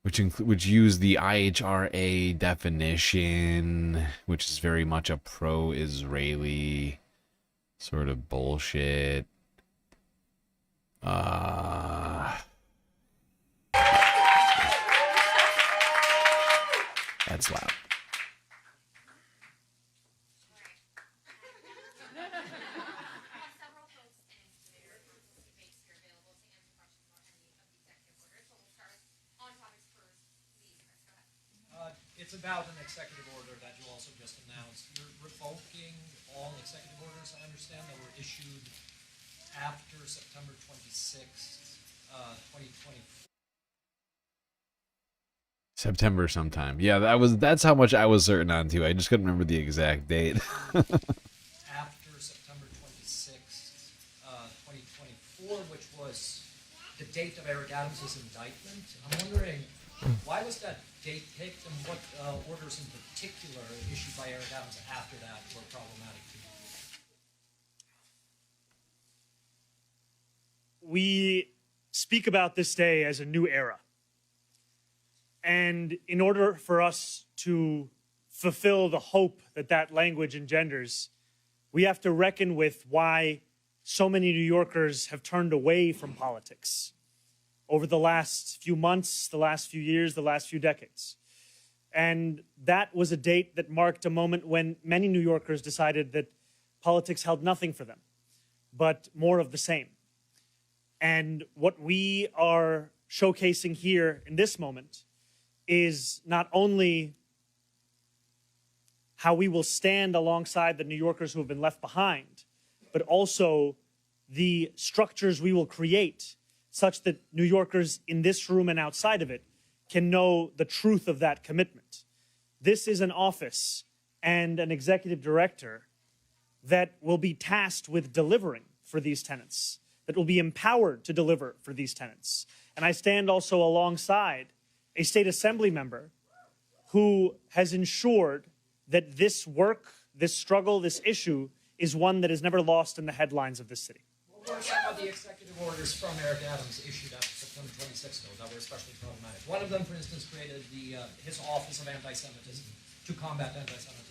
which used the IHRA definition, which is very much a pro-Israeli sort of bullshit. That's loud. It's about an executive order that you also just announced. You're revoking all executive orders, I understand, that were issued after September 26th, 2024. September sometime. Yeah, that's how much I was certain on too. I just couldn't remember the exact date. After September 26th, 2024, which was the date of Eric Adams' indictment. I'm wondering, why was that date picked, and what orders in particular issued by Eric Adams after that were problematic to you? We speak about this day as a new era. And in order for us to fulfill the hope that that language engenders, we have to reckon with why so many New Yorkers have turned away from politics over the last few months, the last few years, the last few decades. And that was a date that marked a moment when many New Yorkers decided that politics held nothing for them, but more of the same. And what we are showcasing here in this moment is not only how we will stand alongside the New Yorkers who have been left behind, but also the structures we will create such that New Yorkers in this room and outside of it can know the truth of that commitment. This is an office and an executive director that will be tasked with delivering for these tenants, that will be empowered to deliver for these tenants. And I stand also alongside a state assembly member who has ensured that this work, this struggle, this issue is one that is never lost in the headlines of this city. What were some of the executive orders from Eric Adams issued after September 26th, though, that were especially problematic? One of them, for instance, created his Office of Anti-Semitism to combat anti-Semitism.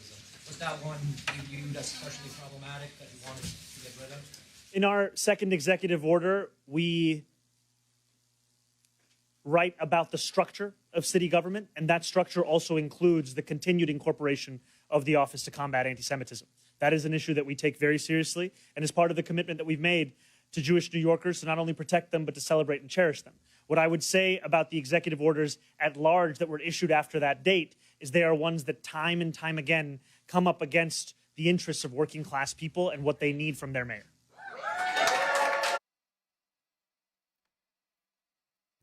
Was that one you viewed as especially problematic that you wanted to get rid of? In our second executive order, we write about the structure of city government, and that structure also includes the continued incorporation of the Office to Combat Anti-Semitism. That is an issue that we take very seriously and is part of the commitment that we've made to Jewish New Yorkers to not only protect them, but to celebrate and cherish them. What I would say about the executive orders at large that were issued after that date is they are ones that time and time again come up against the interests of working class people and what they need from their mayor.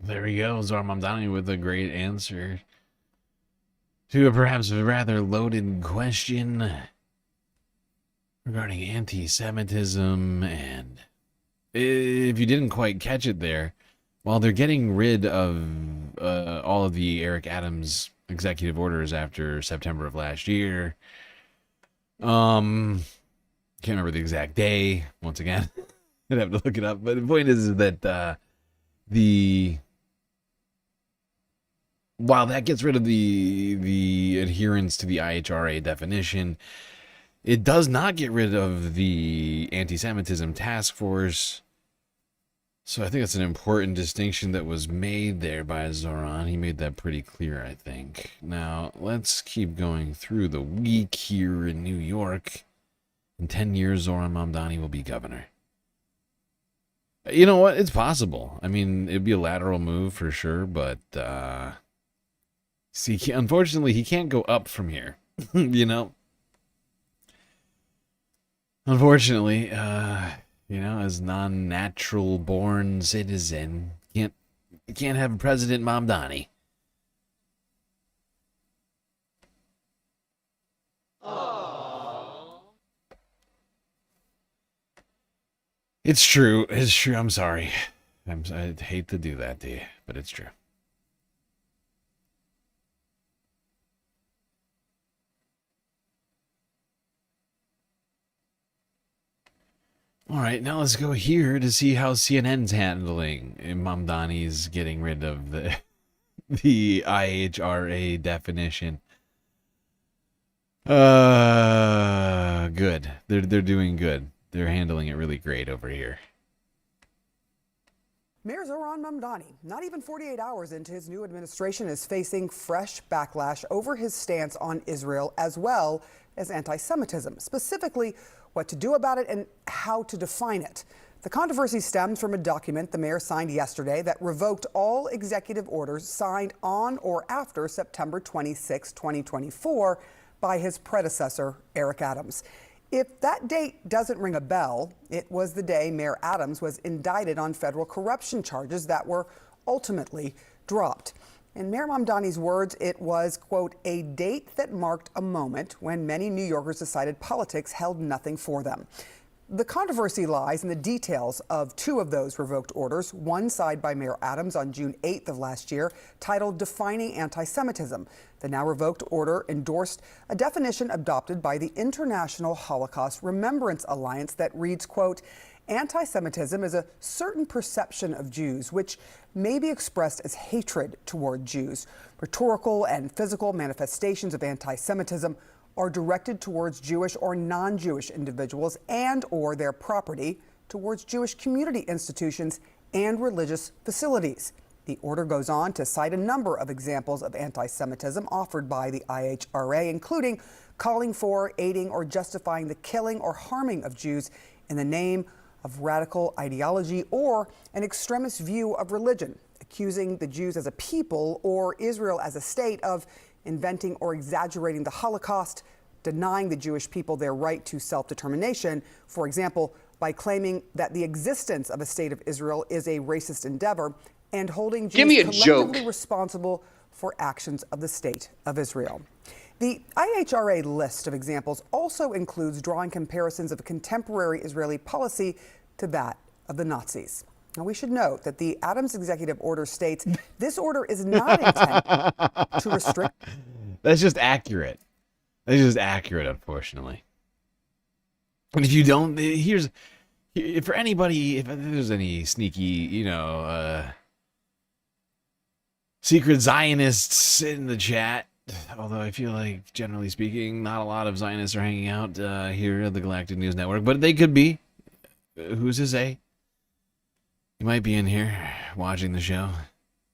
There we go, Zohran Mamdani with a great answer to a perhaps rather loaded question regarding anti-Semitism. And if you didn't quite catch it there, while they're getting rid of all of the Eric Adams executive orders after September of last year, can't remember the exact day, once again, I'd have to look it up, but the point is that while that gets rid of the adherence to the IHRA definition, it does not get rid of the anti-Semitism task force. So I think that's an important distinction that was made there by Zohran. He made that pretty clear, I think. Now, let's keep going through the week here in New York. In 10 years, Zohran Mamdani will be governor. You know what? It's possible. I mean, it'd be a lateral move for sure, but see, unfortunately, he can't go up from here. You know? Unfortunately, as non-natural born citizen, you can't have President Mamdani. It's true. It's true. I'm sorry. I hate to do that to you, but it's true. All right, now let's go here to see how CNN's handling Mamdani's getting rid of the IHRA definition. Good. They're doing good. They're handling it really great over here. Mayor Zohran Mamdani, not even 48 hours into his new administration, is facing fresh backlash over his stance on Israel as well as anti-Semitism, specifically what to do about it and how to define it. The controversy stems from a document the mayor signed yesterday that revoked all executive orders signed on or after September 26, 2024 by his predecessor, Eric Adams. If that date doesn't ring a bell, it was the day Mayor Adams was indicted on federal corruption charges that were ultimately dropped. In Mayor Mamdani's words, it was, quote, a date that marked a moment when many New Yorkers decided politics held nothing for them. The controversy lies in the details of two of those revoked orders, one signed by Mayor Adams on June 8th of last year, titled Defining Anti-Semitism. The now revoked order endorsed a definition adopted by the International Holocaust Remembrance Alliance that reads, quote, anti-Semitism is a certain perception of Jews which may be expressed as hatred toward Jews. Rhetorical and physical manifestations of anti-Semitism are directed towards Jewish or non-Jewish individuals and or their property, towards Jewish community institutions and religious facilities. The order goes on to cite a number of examples of anti-Semitism offered by the IHRA, including calling for, aiding, or justifying the killing or harming of Jews in the name of radical ideology or an extremist view of religion, accusing the Jews as a people or Israel as a state of inventing or exaggerating the Holocaust, denying the Jewish people their right to self-determination, for example, by claiming that the existence of a state of Israel is a racist endeavor, and holding Jews collectively responsible for actions of the state of Israel. The IHRA list of examples also includes drawing comparisons of contemporary Israeli policy to that of the Nazis. Now, we should note that the Adams executive order states this order is not intended to restrict. That's just accurate. That's just accurate, unfortunately. And if you don't, for anybody, if there's any sneaky, secret Zionists in the chat, although I feel like, generally speaking, not a lot of Zionists are hanging out here at the Galactic News Network, but they could be. Who's to say? You might be in here watching the show,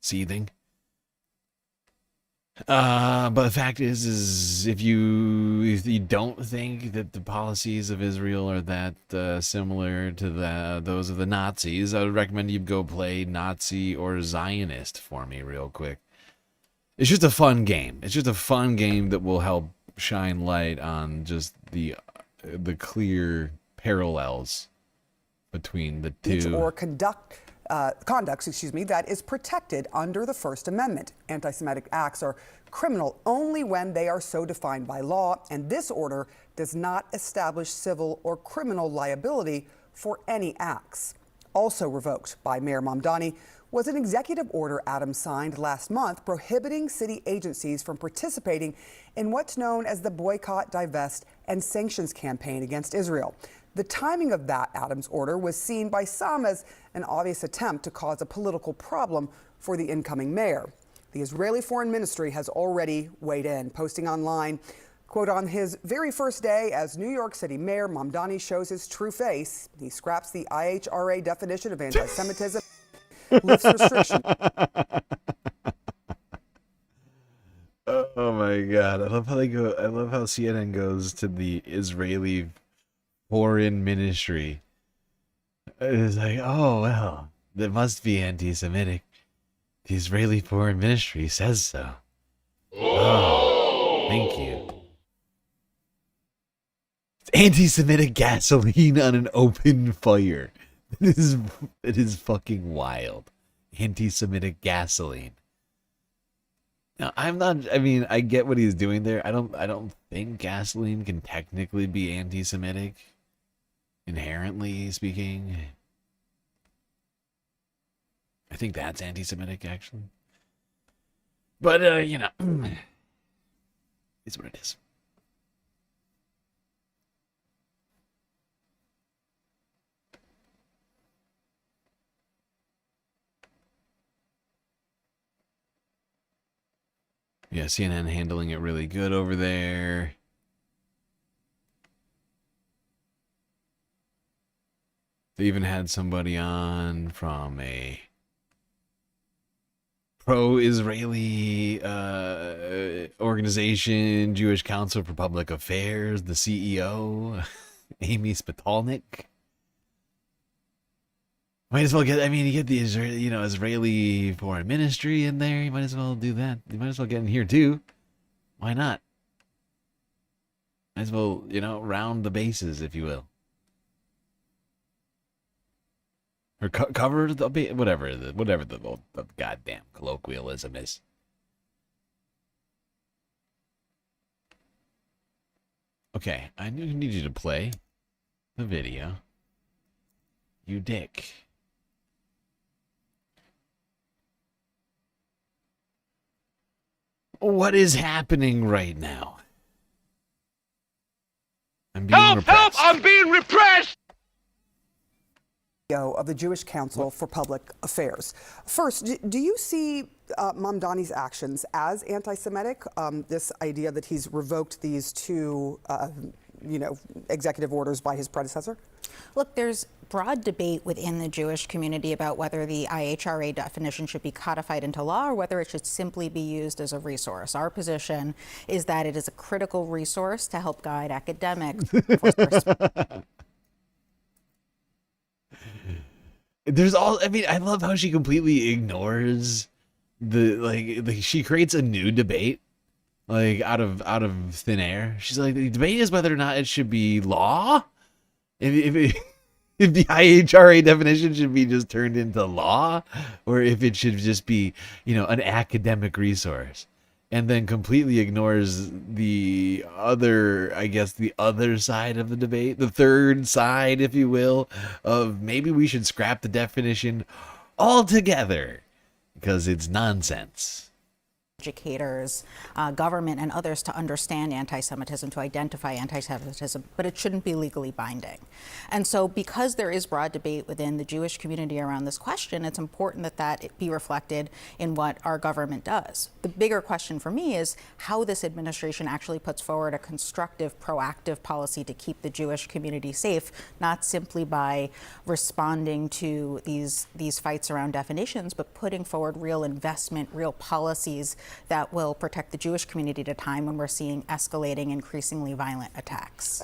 seething. But the fact is if you don't think that the policies of Israel are that similar to those of the Nazis, I would recommend you go play Nazi or Zionist for me real quick. It's just a fun game. It's just a fun game that will help shine light on just the clear parallels between the two. Or conducts, that is protected under the First Amendment. Anti-Semitic acts are criminal only when they are so defined by law, and this order does not establish civil or criminal liability for any acts. Also revoked by Mayor Mamdani was an executive order Adams signed last month prohibiting city agencies from participating in what's known as the Boycott, Divest, and Sanctions campaign against Israel. The timing of that Adams order was seen by some as an obvious attempt to cause a political problem for the incoming mayor. The Israeli Foreign Ministry has already weighed in, posting online, quote, on his very first day as New York City Mayor, Mamdani shows his true face. He scraps the IHRA definition of anti-Semitism, lifts restriction. Oh my God! I love how they go. I love how CNN goes to the Israeli Foreign Ministry. It's like, oh well, that must be anti-Semitic. The Israeli Foreign Ministry says so. Oh, thank you. It's anti-Semitic gasoline on an open fire. It is fucking wild. Anti-Semitic gasoline. Now, I get what he's doing there. I don't think gasoline can technically be anti-Semitic, inherently speaking. I think that's anti-Semitic, actually. But, it's what it is. Yeah, CNN handling it really good over there. They even had somebody on from a pro-Israeli organization, Jewish Council for Public Affairs, the CEO, Amy Spitalnik. Might as well you get the Israeli Foreign Ministry in there. You might as well do that. You might as well get in here too. Why not? Might as well, round the bases, if you will. Or cover the whatever the goddamn colloquialism is. Okay, I need you to play the video. You dick. What is happening right now? I'm being repressed. Help! I'm being repressed! Of the Jewish Council for Public Affairs. First, do you see Mamdani's actions as anti-Semitic? This idea that he's revoked these two, executive orders by his predecessor? Look, there's broad debate within the Jewish community about whether the IHRA definition should be codified into law or whether it should simply be used as a resource. Our position is that it is a critical resource to help guide academics. I love how she completely ignores she creates a new debate, out of thin air. She's like, the debate is whether or not it should be law. If the IHRA definition should be just turned into law, or if it should just be, an academic resource. and then completely ignores the other, I guess, the other side of the debate, the third side, if you will, of maybe we should scrap the definition altogether because it's nonsense. Educators, government, and others to understand anti-Semitism, to identify anti-Semitism, but it shouldn't be legally binding. And so because there is broad debate within the Jewish community around this question, it's important that that be reflected in what our government does. The bigger question for me is how this administration actually puts forward a constructive, proactive policy to keep the Jewish community safe, not simply by responding to these fights around definitions, but putting forward real investment, real policies that will protect the Jewish community at a time when we're seeing escalating, increasingly violent attacks.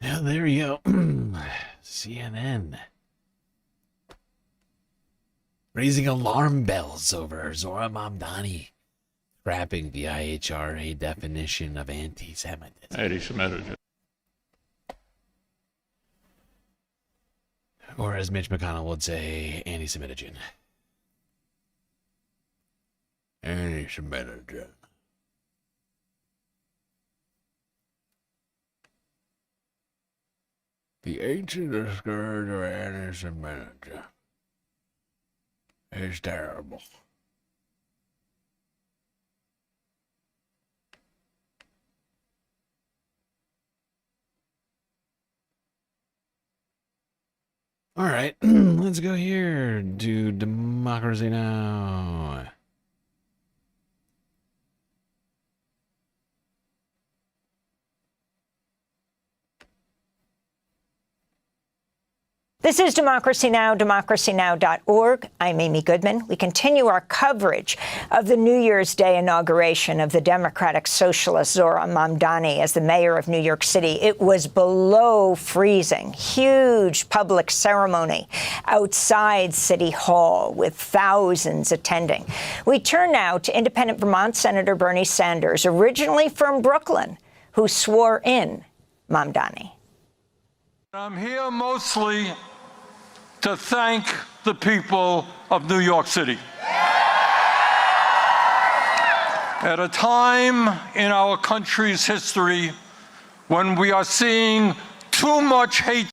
Yeah, there you go. CNN. Raising alarm bells over Zohran Mamdani scrapping the IHRA definition of anti-Semitism. Or as Mitch McConnell would say, anti-Semitogen. Anti-Semitogen. The ancient scourge of anti-Semitism is terrible. All right, let's go here. Do Democracy Now! This is Democracy Now!, democracynow.org. I'm Amy Goodman. We continue our coverage of the New Year's Day inauguration of the Democratic Socialist Zohran Mamdani as the mayor of New York City. It was below freezing. Huge public ceremony outside City Hall with thousands attending. We turn now to independent Vermont Senator Bernie Sanders, originally from Brooklyn, who swore in Mamdani. I'm here mostly to thank the people of New York City. At a time in our country's history when we are seeing too much hate.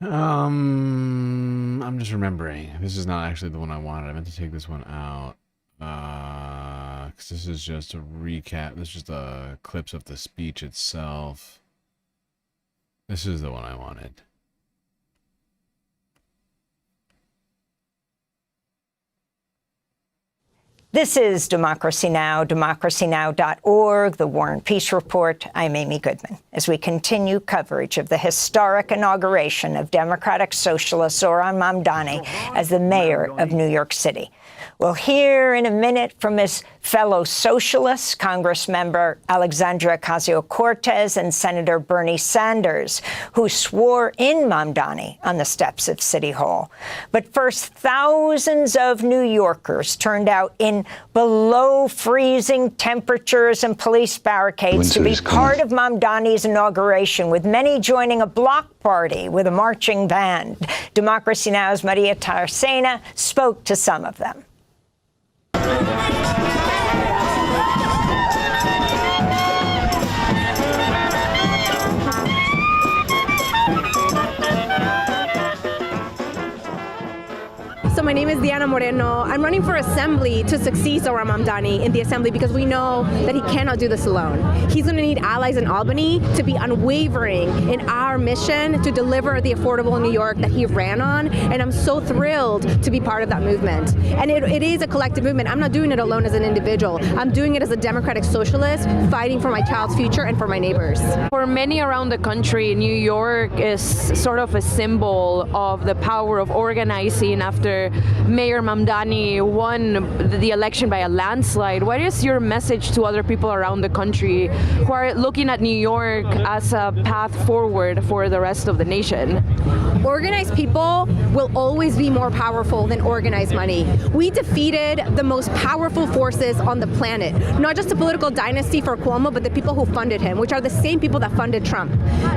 I'm just remembering. This is not actually the one I wanted. I meant to take this one out. Because this is just a recap. This is just clips of the speech itself. This is the one I wanted. This is Democracy Now!, democracynow.org, the War and Peace Report. I'm Amy Goodman. As we continue coverage of the historic inauguration of Democratic Socialist Zohran Mamdani as the mayor of New York City. We'll hear in a minute from his fellow socialists, Congressmember Alexandria Ocasio-Cortez and Senator Bernie Sanders, who swore in Mamdani on the steps of City Hall. But first, thousands of New Yorkers turned out in below freezing temperatures and police barricades to be part of Mamdani's inauguration, with many joining a block party with a marching band. Democracy Now!'s Maria Taracena spoke to some of them. So my name is Diana Moreno. I'm running for assembly to succeed Zohran Mamdani in the assembly because we know that he cannot do this alone. He's going to need allies in Albany to be unwavering in our mission to deliver the affordable New York that he ran on, and I'm so thrilled to be part of that movement. And it is a collective movement. I'm not doing it alone as an individual. I'm doing it as a democratic socialist, fighting for my child's future and for my neighbors. For many around the country, New York is sort of a symbol of the power of organizing after Mayor Mayor Mamdani won the election by a landslide. What is your message to other people around the country who are looking at New York as a path forward for the rest of the nation? Organized people will always be more powerful than organized money. We defeated the most powerful forces on the planet, not just the political dynasty for Cuomo, but the people who funded him, which are the same people that funded Trump.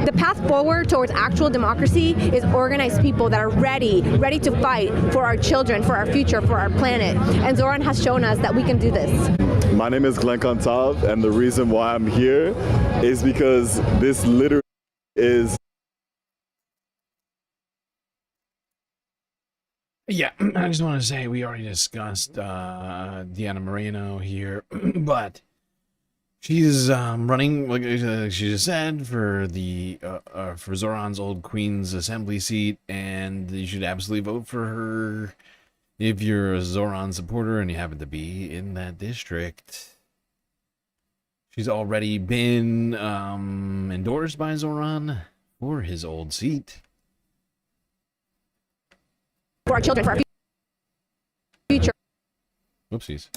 The path forward towards actual democracy is organized people that are ready to fight for our children, for our future, for our planet. And Zohran has shown us that we can do this. My name is Glenn Kantav, and the reason why I'm here is because this literally is... Yeah, I just want to say we already discussed Deanna Moreno here, but she's running, like she just said, for the for Zohran's old Queen's Assembly seat, and you should absolutely vote for her if you're a Zohran supporter and you happen to be in that district. She's already been endorsed by Zohran for his old seat. For our children, for our future. Whoopsies.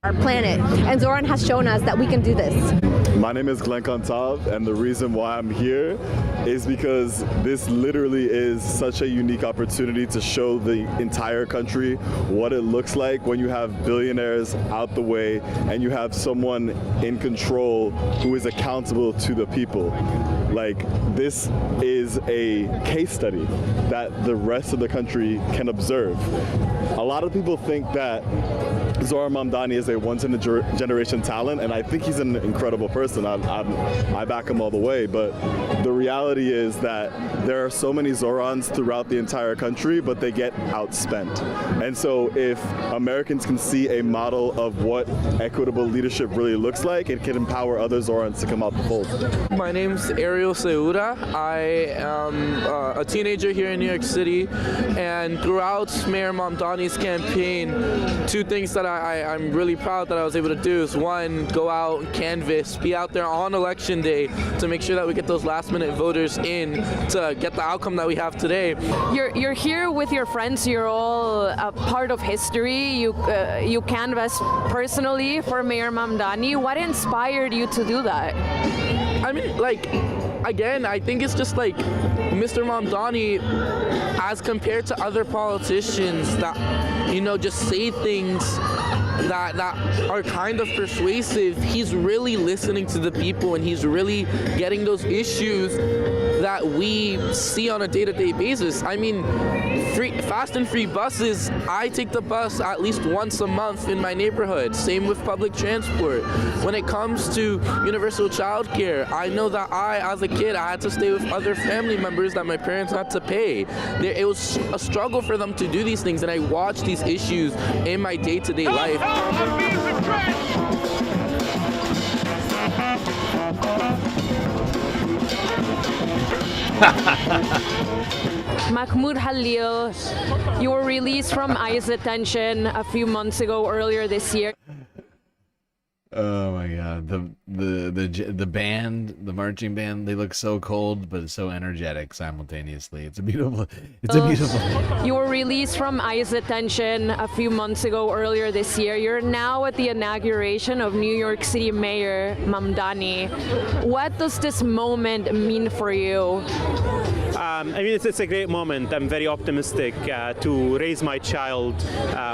Our planet. And Zohran has shown us that we can do this. My name is Glenn Kantav, and the reason why I'm here is because this literally is such a unique opportunity to show the entire country what it looks like when you have billionaires out the way and you have someone in control who is accountable to the people. Like, this is a case study that the rest of the country can observe. A lot of people think that Zohran Mamdani is a once-in-a-generation talent, and I think he's an incredible person. I back him all the way, but the reality is that there are so many Zohrans throughout the entire country, but they get outspent. And so if Americans can see a model of what equitable leadership really looks like, it can empower other Zohrans to come out the fold. My name's Ariel Seura. I am a teenager here in New York City, and throughout Mayor Mamdani's campaign, two things that I'm really proud that I was able to do is, one, go out and canvass, be out there on election day to make sure that we get those last-minute voters in to get the outcome that we have today. You're here with your friends. You're all a part of history. You canvass personally for Mayor Mamdani. What inspired you to do that? I mean, like, again, I think it's just like Mr. Mamdani, as compared to other politicians that, you know, just say things that are kind of persuasive, he's really listening to the people, and he's really getting those issues that we see on a day-to-day basis. I mean, fast and free buses, I take the bus at least once a month in my neighborhood. Same with public transport. When it comes to universal childcare, I know that as a kid, I had to stay with other family members that my parents had to pay. It was a struggle for them to do these things, and I watched these issues in my day-to-day life. Mahmoud Halil, you were released from ICE detention a few months ago, earlier this year. Oh my god, the band, the marching band, they look so cold but so energetic simultaneously. It's a beautiful You were released from ICE detention a few months ago, earlier this year. You're now at the inauguration of New York City Mayor Mamdani. What does this moment mean for you? I mean, it's a great moment. I'm very optimistic to raise my child,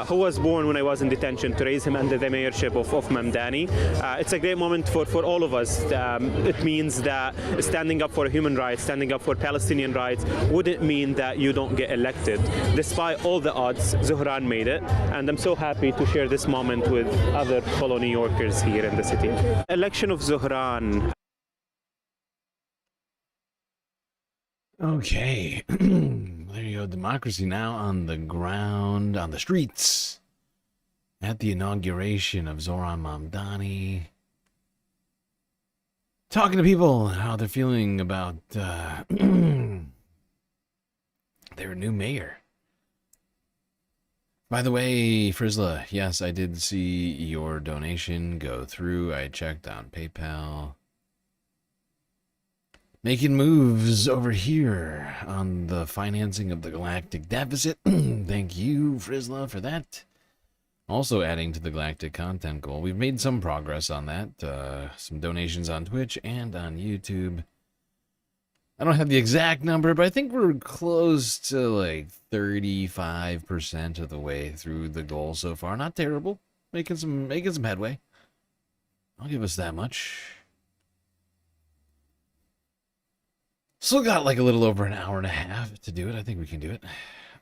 who was born when I was in detention, to raise him under the mayorship of Mamdani. It's a great moment for all of us. It means that standing up for human rights, standing up for Palestinian rights, wouldn't mean that you don't get elected. Despite all the odds, Zohran made it, and I'm so happy to share this moment with other fellow New Yorkers here in the city. Election of Zohran. Okay, there you go. Democracy now on the ground, on the streets, at the inauguration of Zohran Mamdani. Talking to people, how they're feeling about their new mayor. By the way, Frizzla, yes, I did see your donation go through. I checked on PayPal. making moves over here on the financing of the galactic deficit. Thank you, Frizla, for that. Also adding to the galactic content goal. We've made some progress on that. Some donations on Twitch and on YouTube. I don't have the exact number, but I think we're close to like 35% of the way through the goal so far. Not terrible. Making some headway. I'll give us that much. Still got like a little over an hour and a half to do it. I think we can do it.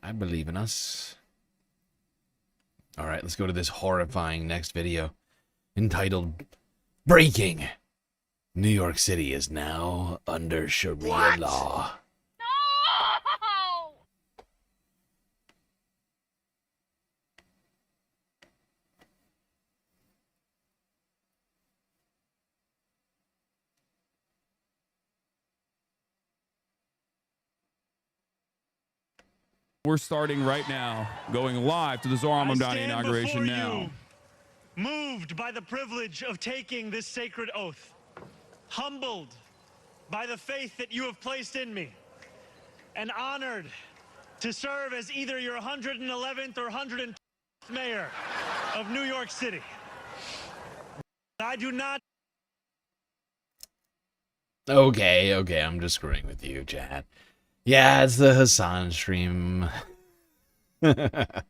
I believe in us. All right, let's go to this horrifying next video entitled Breaking. New York City is now under Sharia law. We're starting right now, going live to the Zohran Mamdani inauguration now. Moved by the privilege of taking this sacred oath, humbled by the faith that you have placed in me, and honored to serve as either your 111th or 112th mayor of New York City. I do not... Okay, I'm just screwing with you, chat. Yeah, it's the Hassan stream. I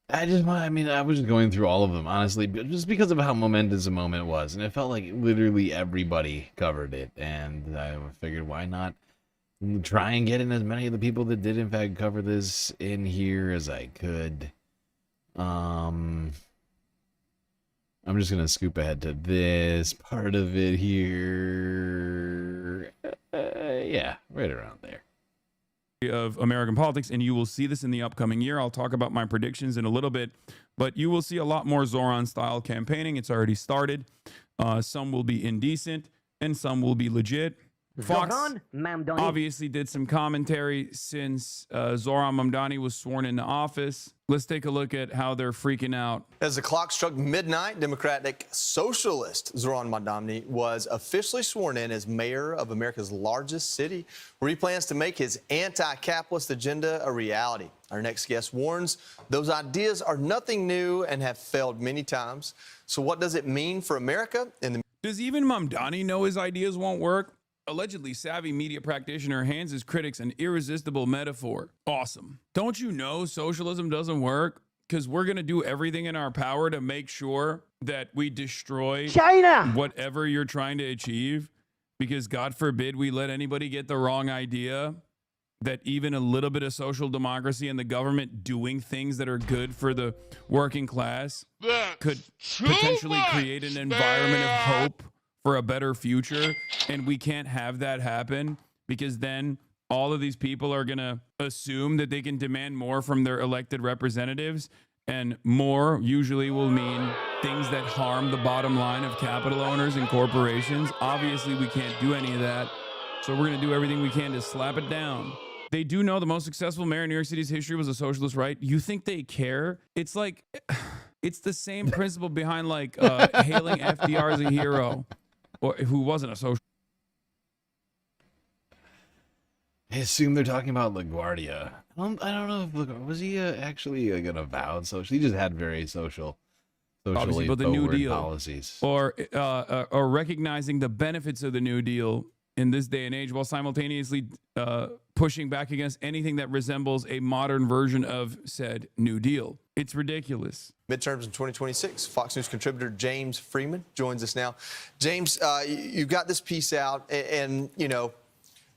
was just going through all of them, honestly, just because of how momentous the moment was. And it felt like literally everybody covered it. And I figured, why not try and get in as many of the people that did, in fact, cover this in here as I could. I'm just going to scoop ahead to this part of it here. Yeah, right around there. Of American politics, and you will see this in the upcoming year. I'll talk about my predictions in a little bit, but you will see a lot more Zohran-style campaigning. It's already started. Some will be indecent, and some will be legit. Fox Zohran Mamdani obviously did some commentary since Zohran Mamdani was sworn into office. Let's take a look at how they're freaking out. As the clock struck midnight, Democratic Socialist Zohran Mamdani was officially sworn in as mayor of America's largest city, where he plans to make his anti-capitalist agenda a reality. Our next guest warns those ideas are nothing new and have failed many times. So what does it mean for America? Does even Mamdani know his ideas won't work? Allegedly savvy media practitioner hands his critics an irresistible metaphor. Awesome. Don't you know socialism doesn't work? Because we're going to do everything in our power to make sure that we destroy China, whatever you're trying to achieve. Because God forbid we let anybody get the wrong idea that even a little bit of social democracy and the government doing things that are good for the working class could potentially create an environment of hope for a better future. And we can't have that happen, because then all of these people are going to assume that they can demand more from their elected representatives, and more usually will mean things that harm the bottom line of capital owners and corporations. Obviously, we can't do any of that. So we're going to do everything we can to slap it down. They do know the most successful mayor in New York City's history was a socialist, right? You think they care? It's like, it's the same principle behind like hailing FDR as a hero, or who wasn't a social. I assume they're talking about LaGuardia. I don't know if was he actually an avowed social? He just had very socially But the New forward Deal policies. or recognizing the benefits of the New Deal in this day and age, while simultaneously pushing back against anything that resembles a modern version of said New Deal. It's ridiculous. Midterms in 2026. Fox News contributor James Freeman joins us now. James, you got this piece out, and you know,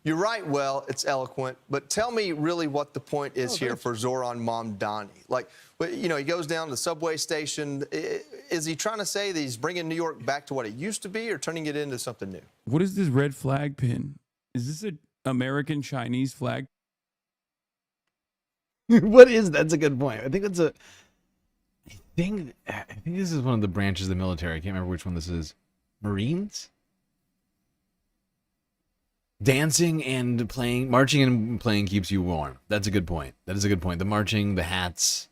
you write well, it's eloquent, but tell me really what the point is here for Zohran Mamdani. Like, you know, he goes down to the subway station. Is he trying to say that he's bringing New York back to what it used to be, or turning it into something new? What is this red flag pin? Is this an American Chinese flag? What is that's a good point. I think this is one of the branches of the military. I can't remember which one this is. Marines? Dancing and playing, marching and playing keeps you warm. That's a good point. That is a good point. The marching, the hats,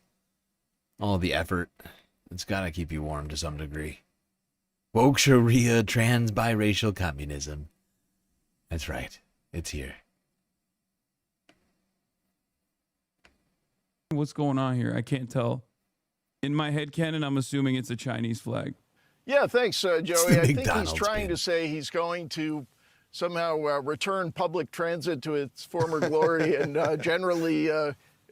all the effort, it's got to keep you warm to some degree. Woke Sharia, trans biracial communism. That's right. It's here. What's going on here? I can't tell. In my head canon, I'm assuming it's a Chinese flag. Yeah, thanks, Joey. I think he's McDonald's trying bin. to say he's going to somehow return public transit to its former glory and generally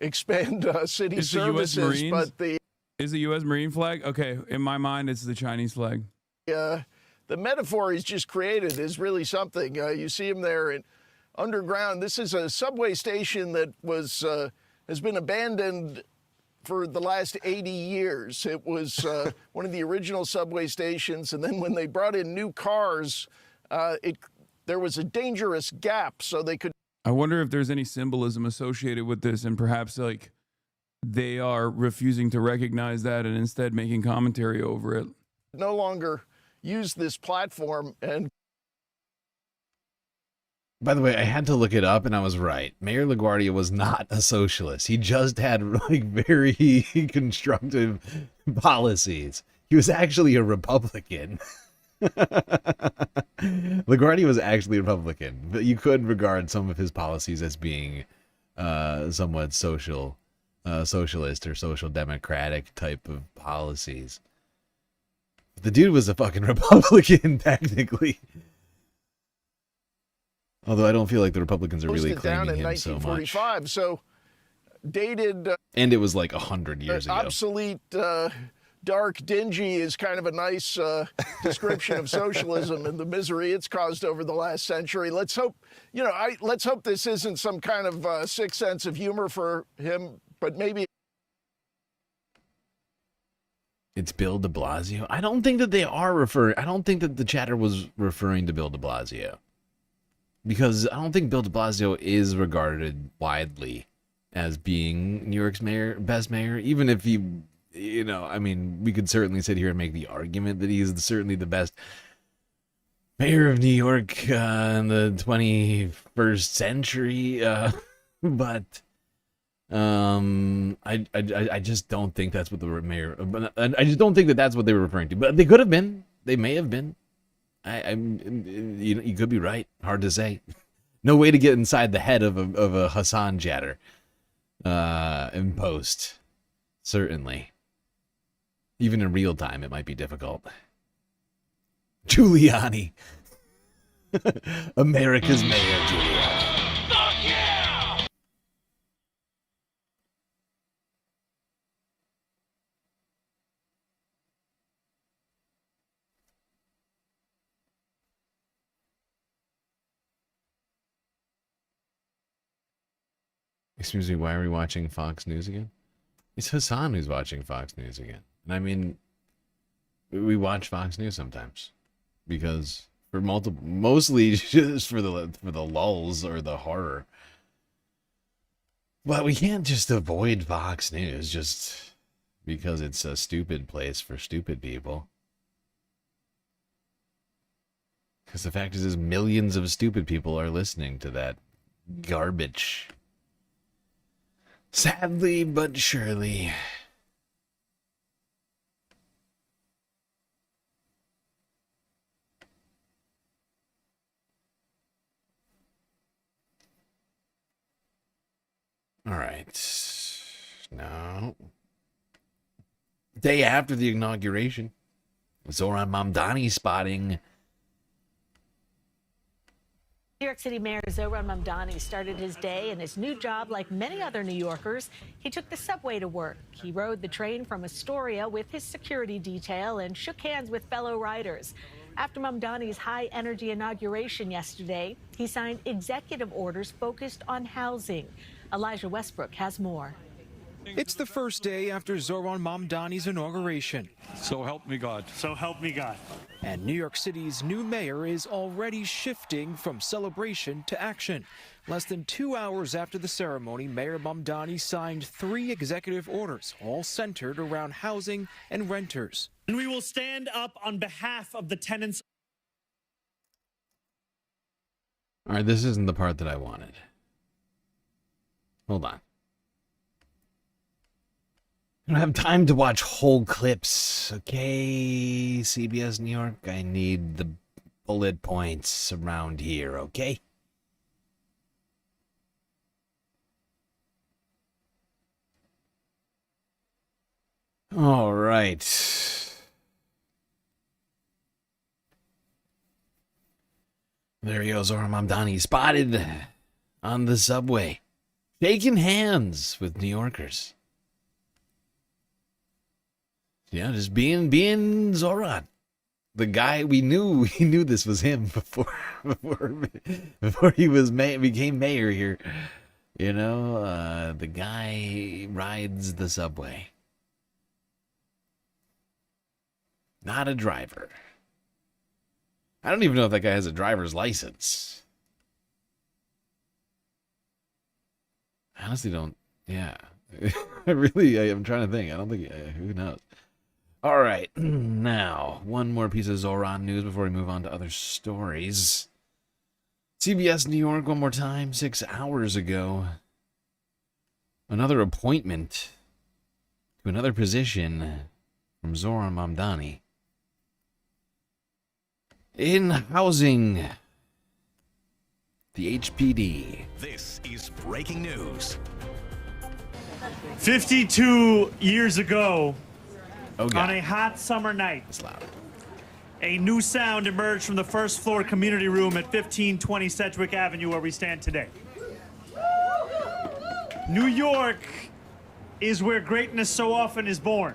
expand city Is the U.S. services. Marines? But Is the U.S. Marine flag? Okay, in my mind, it's the Chinese flag. the metaphor he's just created is really something. You see him there in underground. This is a subway station that was has been abandoned for the last 80 years. It was one of the original subway stations, and then when they brought in new cars, there was a dangerous gap, so they could. I wonder if there's any symbolism associated with this, and perhaps like they are refusing to recognize that and instead making commentary over it. No longer use this platform. And By the way, I had to look it up, and I was right. Mayor LaGuardia was not a socialist. He just had like very constructive policies. He was actually a Republican. LaGuardia was actually a Republican, but you could regard some of his policies as being somewhat socialist or social democratic type of policies. The dude was a fucking Republican, technically. Although I don't feel like the Republicans are really down claiming in him so much. 1945. So dated. And it was like 100 years ago. Obsolete, dark, dingy is kind of a nice description of socialism and the misery it's caused over the last century. Let's hope, let's hope this isn't some kind of sick sense of humor for him, but maybe. It's Bill de Blasio. I don't think that they are referring. I don't think that the chatter was referring to Bill de Blasio. Because I don't think Bill de Blasio is regarded widely as being New York's best mayor. Even if he, we could certainly sit here and make the argument that he is certainly the best mayor of New York in the 21st century. But I just don't think that's what the mayor. I just don't think that that's what they were referring to. But they could have been. They may have been. You could be right. Hard to say. No way to get inside the head of a Hassan chatter in post. Certainly. Even in real time, it might be difficult. Giuliani. America's mayor, Giuliani. Excuse me, why are we watching Fox News again? It's Hassan who's watching Fox News again. And I mean, we watch Fox News sometimes because mostly just for the lulls or the horror. But we can't just avoid Fox News just because it's a stupid place for stupid people. Because the fact is millions of stupid people are listening to that garbage. Sadly, but surely. All right. Now, day after the inauguration, Zohran Mamdani spotting. New York City Mayor Zohran Mamdani started his day in his new job like many other New Yorkers. He took the subway to work. He rode the train from Astoria with his security detail and shook hands with fellow riders. After Mamdani's high-energy inauguration yesterday, he signed executive orders focused on housing. Elijah Westbrook has more. It's the first day after Zohran Mamdani's inauguration. So help me God. So help me God. And New York City's new mayor is already shifting from celebration to action. Less than 2 hours after the ceremony, Mayor Mamdani signed 3 executive orders, all centered around housing and renters. And we will stand up on behalf of the tenants. All right, this isn't the part that I wanted. Hold on. I don't have time to watch whole clips, okay? CBS New York, I need the bullet points around here, okay? All right. There he goes, Zohran Mamdani, spotted on the subway, shaking hands with New Yorkers. Yeah, just being Zohran. The guy we knew this was him before he became mayor here. You know, the guy rides the subway. Not a driver. I don't even know if that guy has a driver's license. I honestly don't. Yeah. I'm trying to think. I don't think, who knows? All right. Now, one more piece of Zohran news before we move on to other stories. CBS New York, one more time, 6 hours ago. Another appointment to another position from Zohran Mamdani. In housing, the HPD. This is breaking news. 52 years ago, on a hot summer night, a new sound emerged from the first floor community room at 1520 Sedgwick Avenue, where we stand today. New York is where greatness so often is born.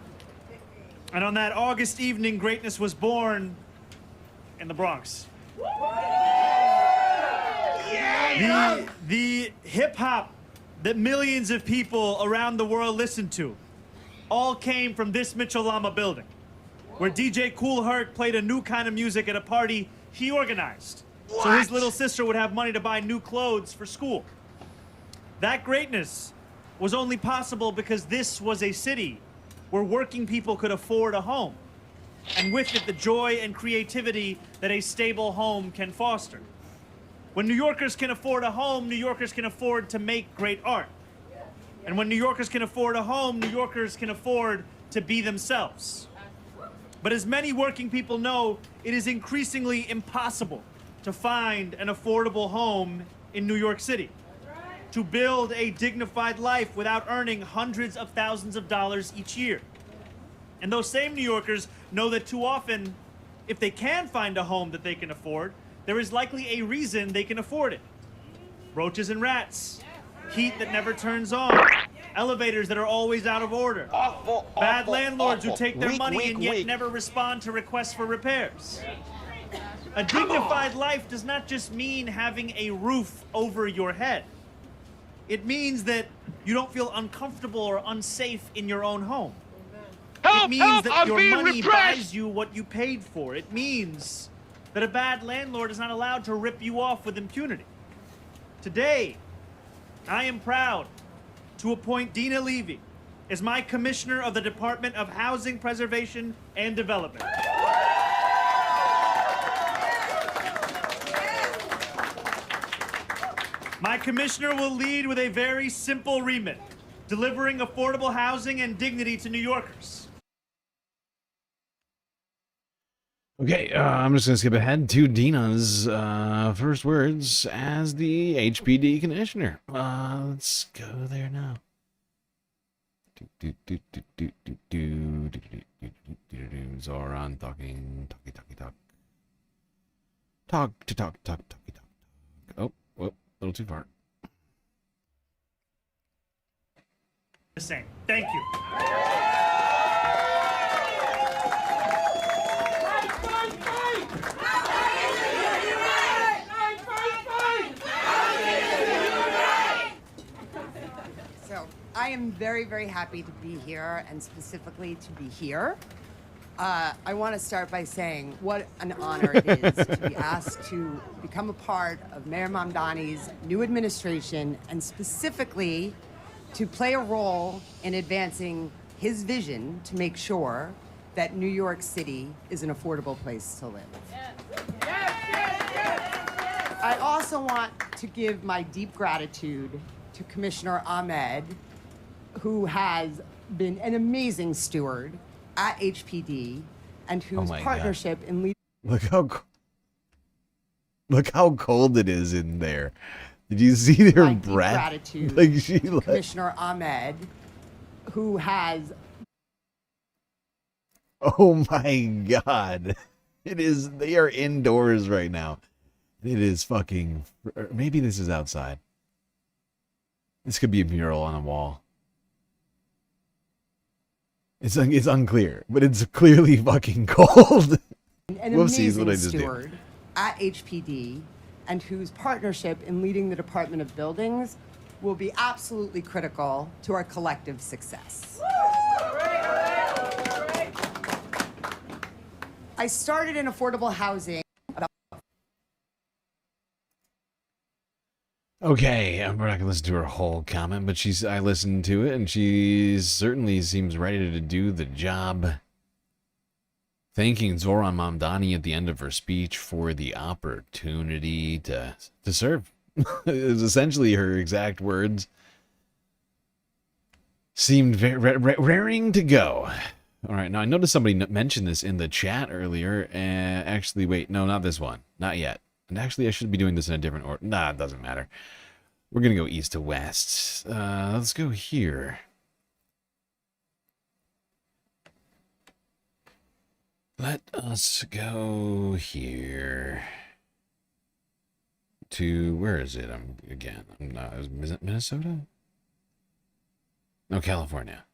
And on that August evening, greatness was born in the Bronx. The hip-hop that millions of people around the world listen to all came from this Mitchell Lama building, where DJ Kool Herc played a new kind of music at a party he organized. So his little sister would have money to buy new clothes for school. That greatness was only possible because this was a city where working people could afford a home, and with it the joy and creativity that a stable home can foster. When New Yorkers can afford a home, New Yorkers can afford to make great art. And when New Yorkers can afford a home, New Yorkers can afford to be themselves. But as many working people know, it is increasingly impossible to find an affordable home in New York City. To build a dignified life without earning hundreds of thousands of dollars each year. And those same New Yorkers know that too often, if they can find a home that they can afford, there is likely a reason they can afford it. Roaches and rats, heat that never turns on, elevators that are always out of order, bad landlords who take their money and yet never respond to requests for repairs. A dignified life does not just mean having a roof over your head. It means that you don't feel uncomfortable or unsafe in your own home. It means that your money buys you what you paid for. It means that a bad landlord is not allowed to rip you off with impunity. Today, I am proud to appoint Dina Levy as my Commissioner of the Department of Housing Preservation and Development. My commissioner will lead with a very simple remit, delivering affordable housing and dignity to New Yorkers. Okay, I'm just going to skip ahead to Dina's first words as the HPD commissioner. Let's go there now. Zohran talking, talk. Oh, whoop, a little too far. The same. Thank you. So I am very, very happy to be here, and specifically to be here. I want to start by saying what an honor it is to be asked to become a part of Mayor Mamdani's new administration, and specifically to play a role in advancing his vision to make sure that New York City is an affordable place to live. I also want to give my deep gratitude to Commissioner Ahmed, who has been an amazing steward at HPD and whose partnership in leading. Look how Look how cold it is in there. Did you see their My deep breath? gratitude Like she to Commissioner Ahmed, who has. Oh my god. It is, they are indoors right now. It is fucking, maybe this is outside. This could be a mural on a wall. It's unclear, but it's clearly fucking cold. An Whoopsies, what amazing I just do. steward at HPD, and whose partnership in leading the Department of Buildings will be absolutely critical to our collective success. I started in affordable housing about. Okay, we're not gonna listen to her whole comment, but I listened to it, and she certainly seems ready to do the job. Thanking Zohran Mamdani at the end of her speech for the opportunity to serve. It was essentially her exact words. Seemed very raring to go. All right, now I noticed somebody mentioned this in the chat earlier. Actually, wait, no, not this one. Not yet. And actually, I should be doing this in a different order. Nah, it doesn't matter. We're going to go east to west. Let's go here. Let us go here. To, where is it? I'm not, is it Minnesota? No, California.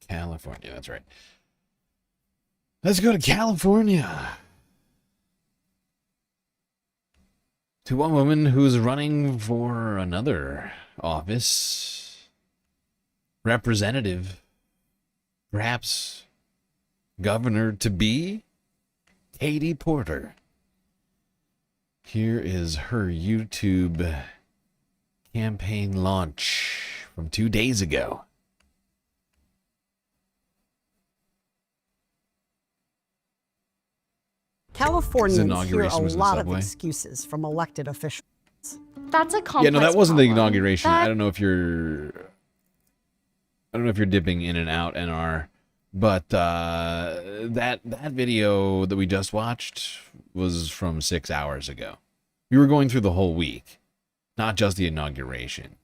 California, that's right. Let's go to California. To one woman who's running for another office. Representative. Perhaps governor to be. Katie Porter. Here is her YouTube campaign launch from 2 days ago. Californians hear a lot of excuses from elected officials. That's a complex Yeah, no, that wasn't the problem. inauguration. I don't know if you're dipping in and out, NR, but that video that we just watched was from 6 hours ago. We were going through the whole week, not just the inauguration,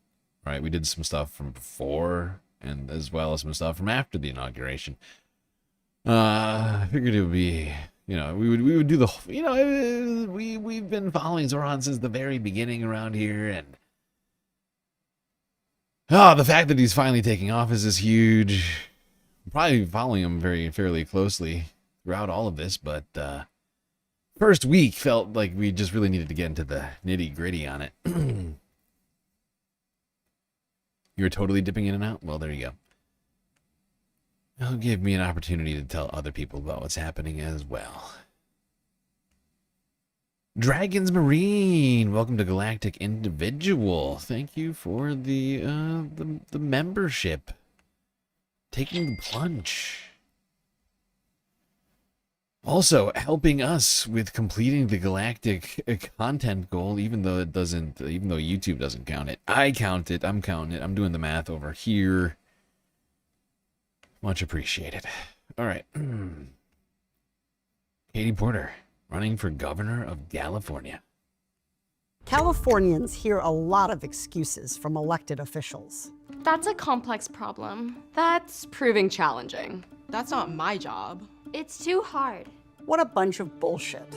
right? We did some stuff from before, and as well as some stuff from after the inauguration. I figured it would be. You know, we would do the, you know, we've been following Zohran since the very beginning around here, and the fact that he's finally taking office is huge. I'm probably following him fairly closely throughout all of this, but first week felt like we just really needed to get into the nitty-gritty on it. You were totally dipping in and out? Well, there you go. It'll give me an opportunity to tell other people about what's happening as well. Dragons Marine, welcome to Galactic Individual. Thank you for the membership. Taking the plunge. Also helping us with completing the galactic content goal, even though YouTube doesn't count it. I count it. I'm counting it. I'm doing the math over here. Much appreciated. All right. Katie Porter, running for governor of California. Californians hear a lot of excuses from elected officials. That's a complex problem. That's proving challenging. That's not my job. It's too hard. What a bunch of bullshit.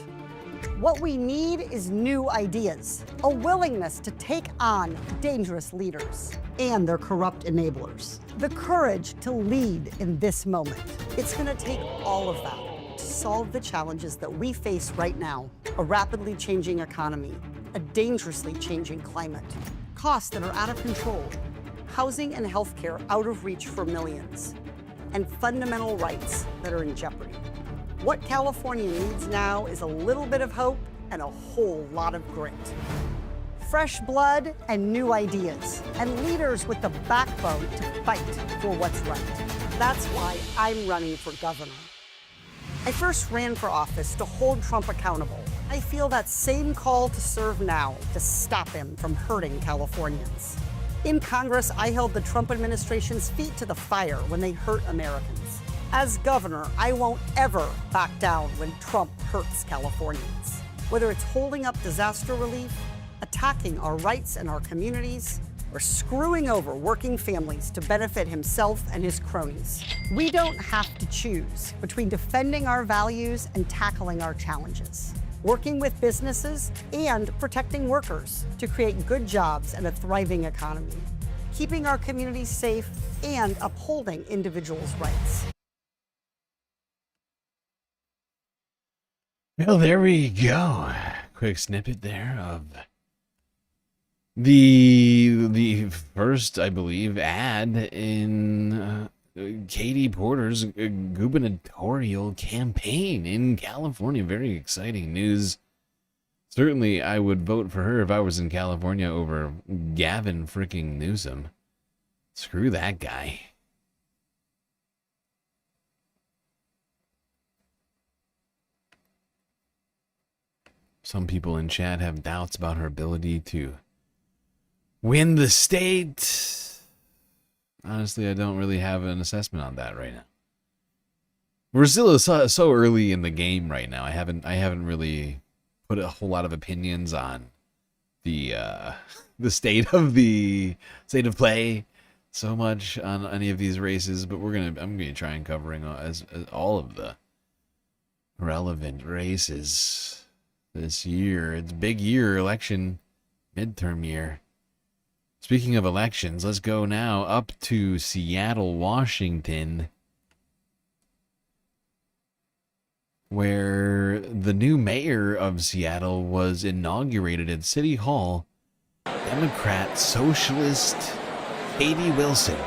What we need is new ideas, a willingness to take on dangerous leaders and their corrupt enablers, the courage to lead in this moment. It's going to take all of that to solve the challenges that we face right now: a rapidly changing economy, a dangerously changing climate, costs that are out of control, housing and healthcare out of reach for millions, and fundamental rights that are in jeopardy. What California needs now is a little bit of hope and a whole lot of grit. Fresh blood and new ideas, and leaders with the backbone to fight for what's right. That's why I'm running for governor. I first ran for office to hold Trump accountable. I feel that same call to serve now, to stop him from hurting Californians. In Congress, I held the Trump administration's feet to the fire when they hurt Americans. As governor, I won't ever back down when Trump hurts Californians. Whether it's holding up disaster relief, attacking our rights and our communities, or screwing over working families to benefit himself and his cronies. We don't have to choose between defending our values and tackling our challenges, working with businesses and protecting workers to create good jobs and a thriving economy, keeping our communities safe and upholding individuals' rights. Well, there we go. Quick snippet there of the first, I believe, ad in Katie Porter's gubernatorial campaign in California. Very exciting news. Certainly, I would vote for her if I was in California over Gavin freaking Newsom. Screw that guy. Some people in chat have doubts about her ability to win the state. Honestly, I don't really have an assessment on that right now. We're still so early in the game right now. I haven't really put a whole lot of opinions on the state of play so much on any of these races, but I'm gonna try and covering as all of the relevant races this year. It's a big year, election, midterm year. Speaking of elections, let's go now up to Seattle, Washington, where the new mayor of Seattle was inaugurated at City Hall, Democrat Socialist Katie Wilson.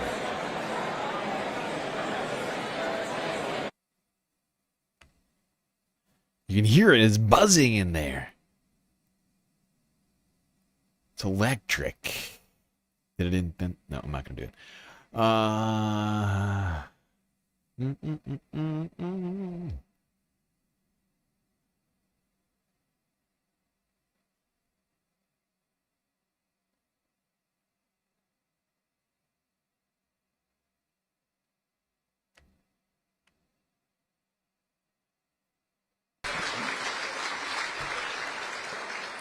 You can hear it, it's buzzing in there. It's electric. Did it in? No, I'm not going to do it.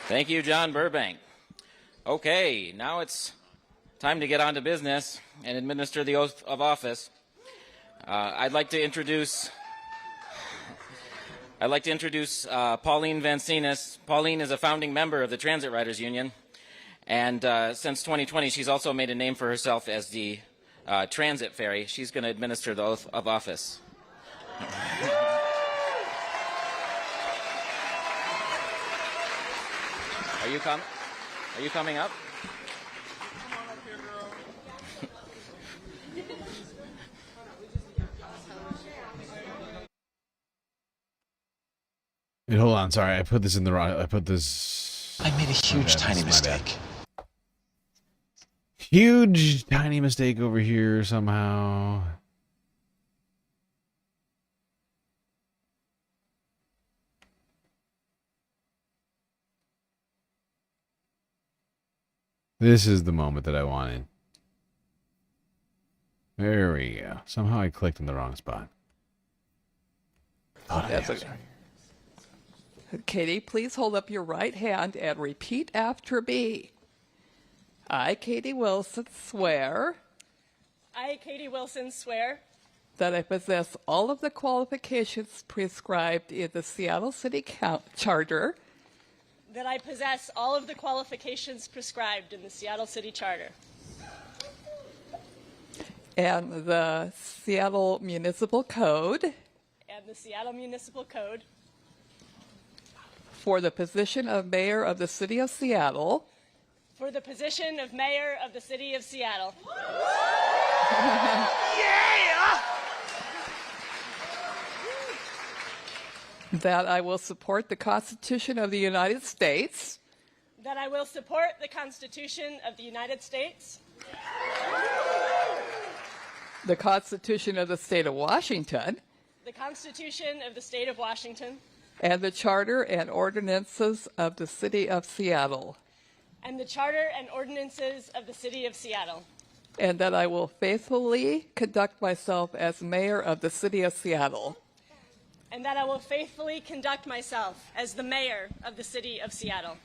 Thank you, John Burbank. Okay, now it's time to get on to business and administer the oath of office. I'd like to introduce Pauline Vancinas. Pauline is a founding member of the Transit Riders Union, and since 2020, she's also made a name for herself as the Transit Fairy. She's going to administer the oath of office. Are you coming up? Wait, hold on, sorry, I put this in the wrong. I made a huge tiny mistake. Huge tiny mistake over here somehow. This is the moment that I wanted. There we go. Somehow I clicked in the wrong spot. That's okay. Katie, please hold up your right hand and repeat after me. I, Katie Wilson, swear. I, Katie Wilson, swear that I possess all of the qualifications prescribed in the Seattle City Charter. That I possess all of the qualifications prescribed in the Seattle City Charter. And the Seattle Municipal Code. And the Seattle Municipal Code. For the position of Mayor of the City of Seattle. For the position of Mayor of the City of Seattle. Yeah! That I will support the Constitution of the United States. That I will support the Constitution of the United States. The Constitution of the State of Washington. The Constitution of the State of Washington. And the Charter and ordinances of the City of Seattle. And the Charter and ordinances of the City of Seattle. And that I will faithfully conduct myself as Mayor of the City of Seattle. and that I will faithfully conduct myself as the mayor of the city of Seattle.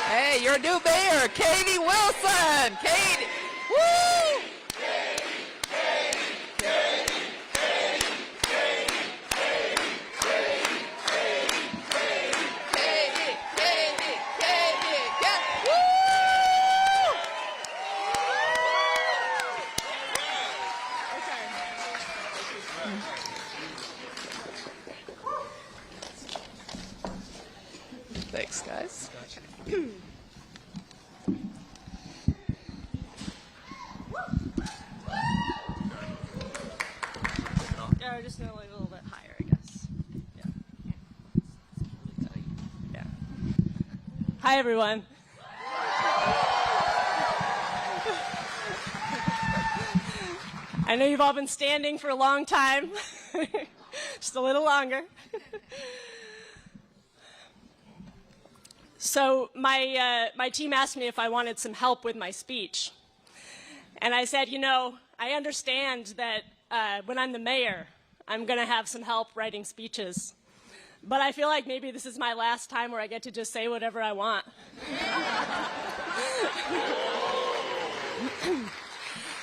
Hey, your new mayor, Katie Wilson. Katie, woo! Thanks, guys. Yeah, just a little bit higher, I guess. Yeah. Hi, everyone. I know you've all been standing for a long time. Just a little longer. So my team asked me if I wanted some help with my speech. And I said, you know, I understand that when I'm the mayor, I'm going to have some help writing speeches. But I feel like maybe this is my last time where I get to just say whatever I want.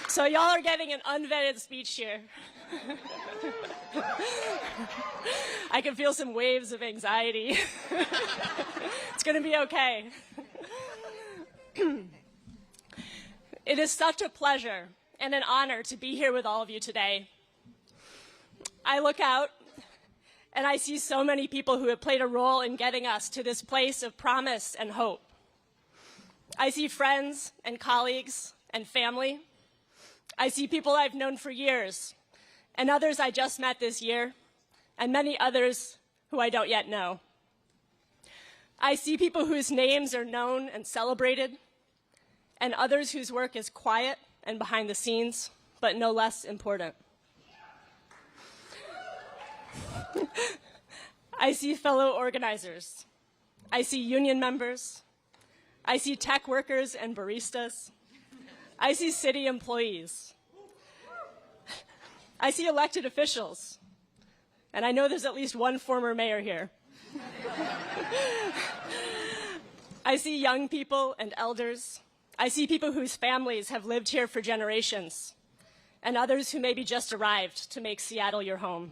So y'all are getting an unvetted speech here. I can feel some waves of anxiety. It's going to be okay. It is such a pleasure and an honor to be here with all of you today. I look out and I see so many people who have played a role in getting us to this place of promise and hope. I see friends and colleagues and family. I see people I've known for years and others I just met this year and many others who I don't yet know. I see people whose names are known and celebrated and others whose work is quiet and behind the scenes, but no less important. I see fellow organizers. I see union members. I see tech workers and baristas. I see city employees. I see elected officials. And I know there's at least one former mayor here. I see young people and elders. I see people whose families have lived here for generations, and others who maybe just arrived to make Seattle your home.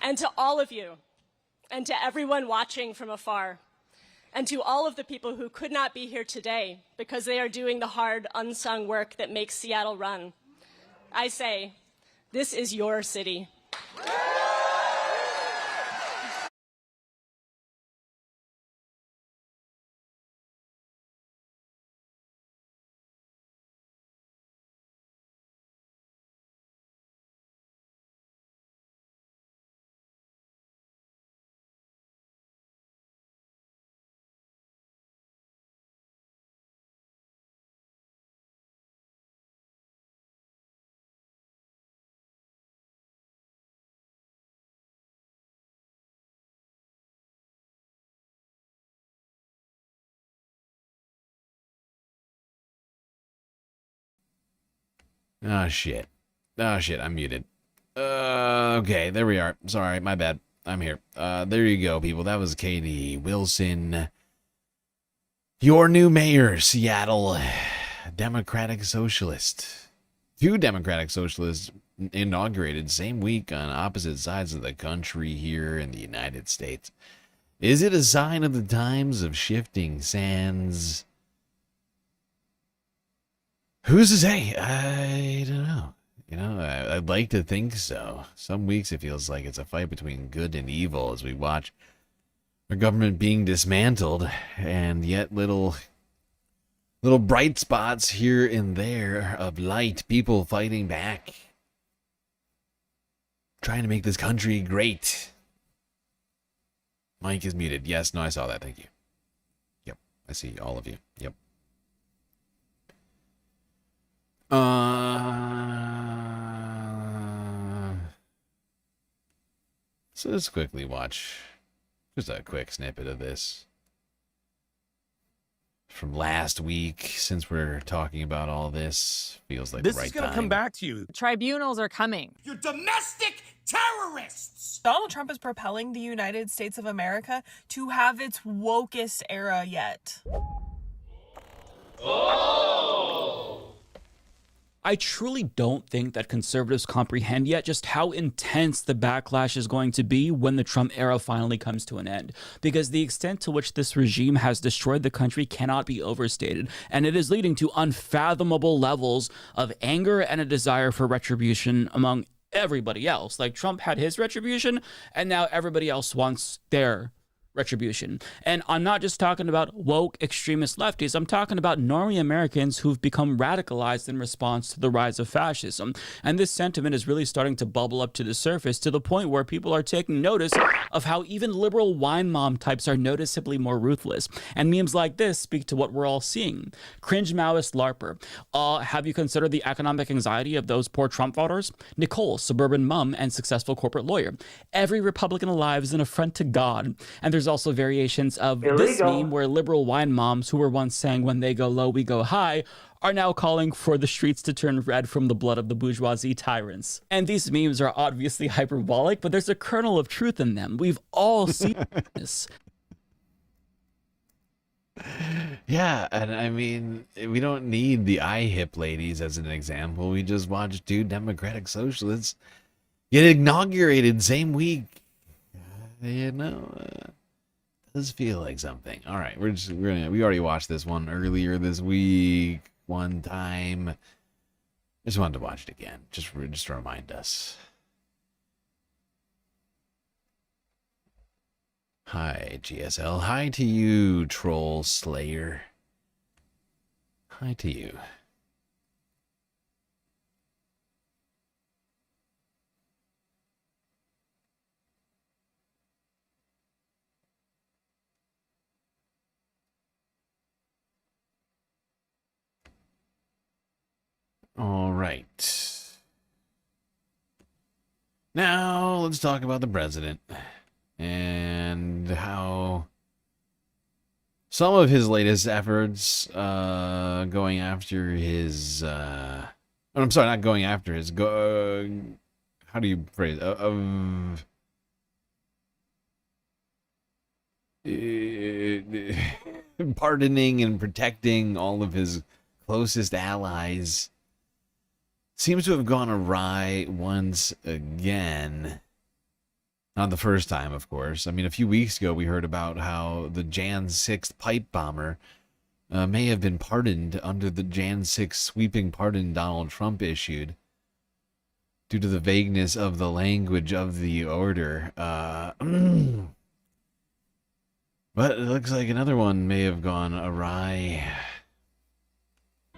And to all of you, and to everyone watching from afar, and to all of the people who could not be here today because they are doing the hard, unsung work that makes Seattle run, I say, this is your city. Oh, shit. Oh, shit, I'm muted. Okay, there we are. Sorry, my bad. I'm here. There you go, people. That was Katie Wilson. Your new mayor, Seattle. Democratic Socialist. Two Democratic Socialists inaugurated same week on opposite sides of the country here in the United States. Is it a sign of the times of shifting sands? Who's to say? I don't know. You know, I'd like to think so. Some weeks it feels like it's a fight between good and evil as we watch our government being dismantled, and yet little bright spots here and there of light, people fighting back, trying to make this country great. Mike is muted. Yes, no, I saw that. Thank you. Yep, I see all of you. Yep. So let's quickly watch just a quick snippet of this from last week. Since we're talking about all this, feels like This the right is going to time. come back to you. Tribunals are coming. You're domestic terrorists! Donald Trump is propelling the United States of America to have its wokest era yet. I truly don't think that conservatives comprehend yet just how intense the backlash is going to be when the Trump era finally comes to an end. Because the extent to which this regime has destroyed the country cannot be overstated, and it is leading to unfathomable levels of anger and a desire for retribution among everybody else. Like, Trump had his retribution, and now everybody else wants their retribution. And I'm not just talking about woke extremist lefties. I'm talking about normie Americans who've become radicalized in response to the rise of fascism. And this sentiment is really starting to bubble up to the surface, to the point where people are taking notice of how even liberal wine mom types are noticeably more ruthless. And memes like this speak to what we're all seeing. Cringe Maoist LARPer. Have you considered the economic anxiety of those poor Trump voters? Nicolas, suburban mom and successful corporate lawyer. Every Republican alive is an affront to God. And there's also variations of this meme where liberal wine moms, who were once saying when they go low, we go high, are now calling for the streets to turn red from the blood of the bourgeoisie tyrants. And these memes are obviously hyperbolic, but there's a kernel of truth in them. We've all seen this. Yeah, and I mean, we don't need the IHIP ladies as an example. We just watched two Democratic socialists get inaugurated same week. You know, does feel like something. All right, we already watched this one earlier this week one time. I just wanted to watch it again, just to remind us. Hi, GSL. Hi to you, Troll Slayer. Hi to you. All right. Now, let's talk about the president and how some of his latest efforts going after his I'm sorry, not going after his how do you phrase pardoning and protecting all of his closest allies seems to have gone awry once again. Not the first time, of course. I mean, a few weeks ago, we heard about how the Jan 6th pipe bomber may have been pardoned under the Jan 6 sweeping pardon Donald Trump issued due to the vagueness of the language of the order. But it looks like another one may have gone awry.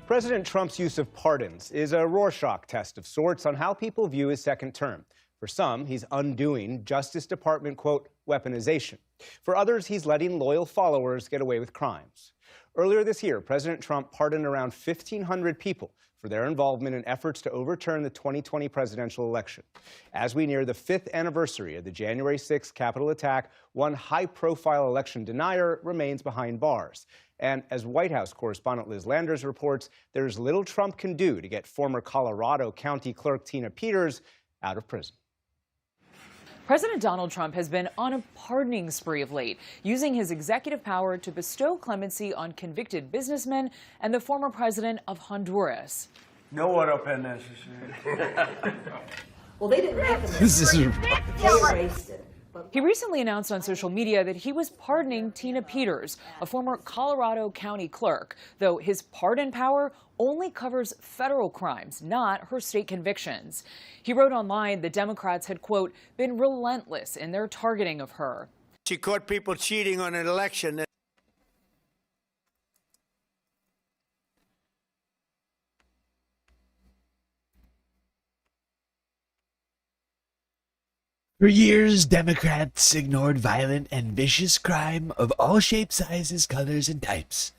President Trump's use of pardons is a Rorschach test of sorts on how people view his second term. For some, he's undoing Justice Department, quote, weaponization. For others, he's letting loyal followers get away with crimes. Earlier this year, President Trump pardoned around 1,500 people for their involvement in efforts to overturn the 2020 presidential election. As we near the 5th anniversary of the January 6th Capitol attack, one high-profile election denier remains behind bars. And as White House correspondent Liz Landers reports, there's little Trump can do to get former Colorado County Clerk Tina Peters out of prison. President Donald Trump has been on a pardoning spree of late, using his executive power to bestow clemency on convicted businessmen and the former president of Honduras. No oro pen necessary. Well, they didn't have This is He recently announced on social media that he was pardoning Tina Peters, a former Colorado County clerk, though his pardon power only covers federal crimes, not her state convictions. He wrote online the Democrats had, quote, been relentless in their targeting of her. She caught people cheating on an election. For years, Democrats ignored violent and vicious crime of all shapes, sizes, colors, and types.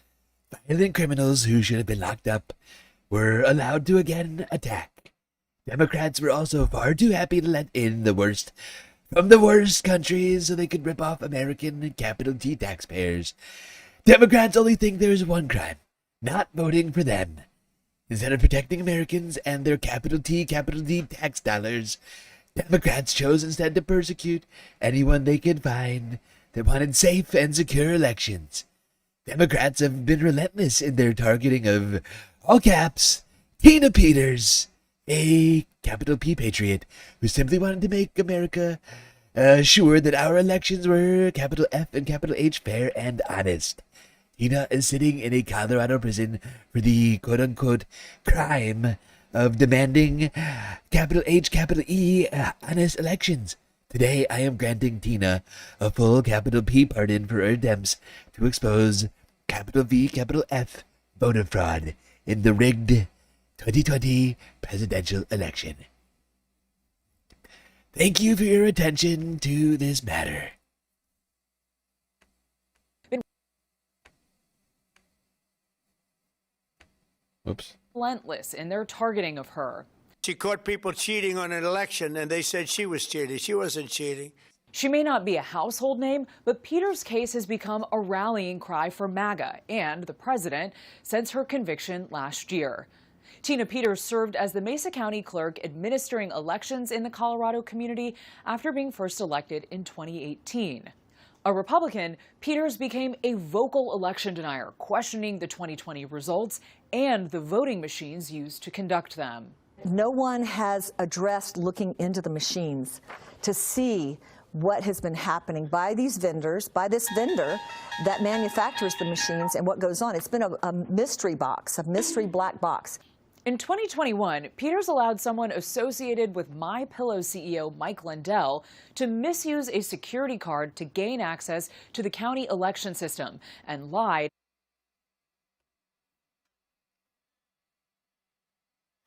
Violent criminals who should have been locked up were allowed to again attack. Democrats were also far too happy to let in the worst from the worst countries so they could rip off American capital T taxpayers. Democrats only think there's one crime, not voting for them. Instead of protecting Americans and their capital T tax dollars, Democrats chose instead to persecute anyone they could find that wanted safe and secure elections. Democrats have been relentless in their targeting of, all caps, Tina Peters, a capital P patriot who simply wanted to make America sure that our elections were capital F and capital H fair and honest. Tina is sitting in a Colorado prison for the quote-unquote crime of demanding capital H, capital E, honest elections. Today, I am granting Tina a full capital P pardon for her attempts to expose capital V, capital F voter fraud in the rigged 2020 presidential election. Thank you for your attention to this matter. Oops. Relentless in their targeting of her. She caught people cheating on an election, and they said she was cheating. She wasn't cheating. She may not be a household name, but Peters' case has become a rallying cry for MAGA and the president since her conviction last year. Tina Peters served as the Mesa County clerk administering elections in the Colorado community after being first elected in 2018. A Republican, Peters became a vocal election denier, questioning the 2020 results and the voting machines used to conduct them. No one has addressed looking into the machines to see what has been happening by these vendors, by this vendor that manufactures the machines and what goes on. It's been a mystery box, a mystery black box. In 2021, Peters allowed someone associated with MyPillow CEO Mike Lindell to misuse a security card to gain access to the county election system and lied.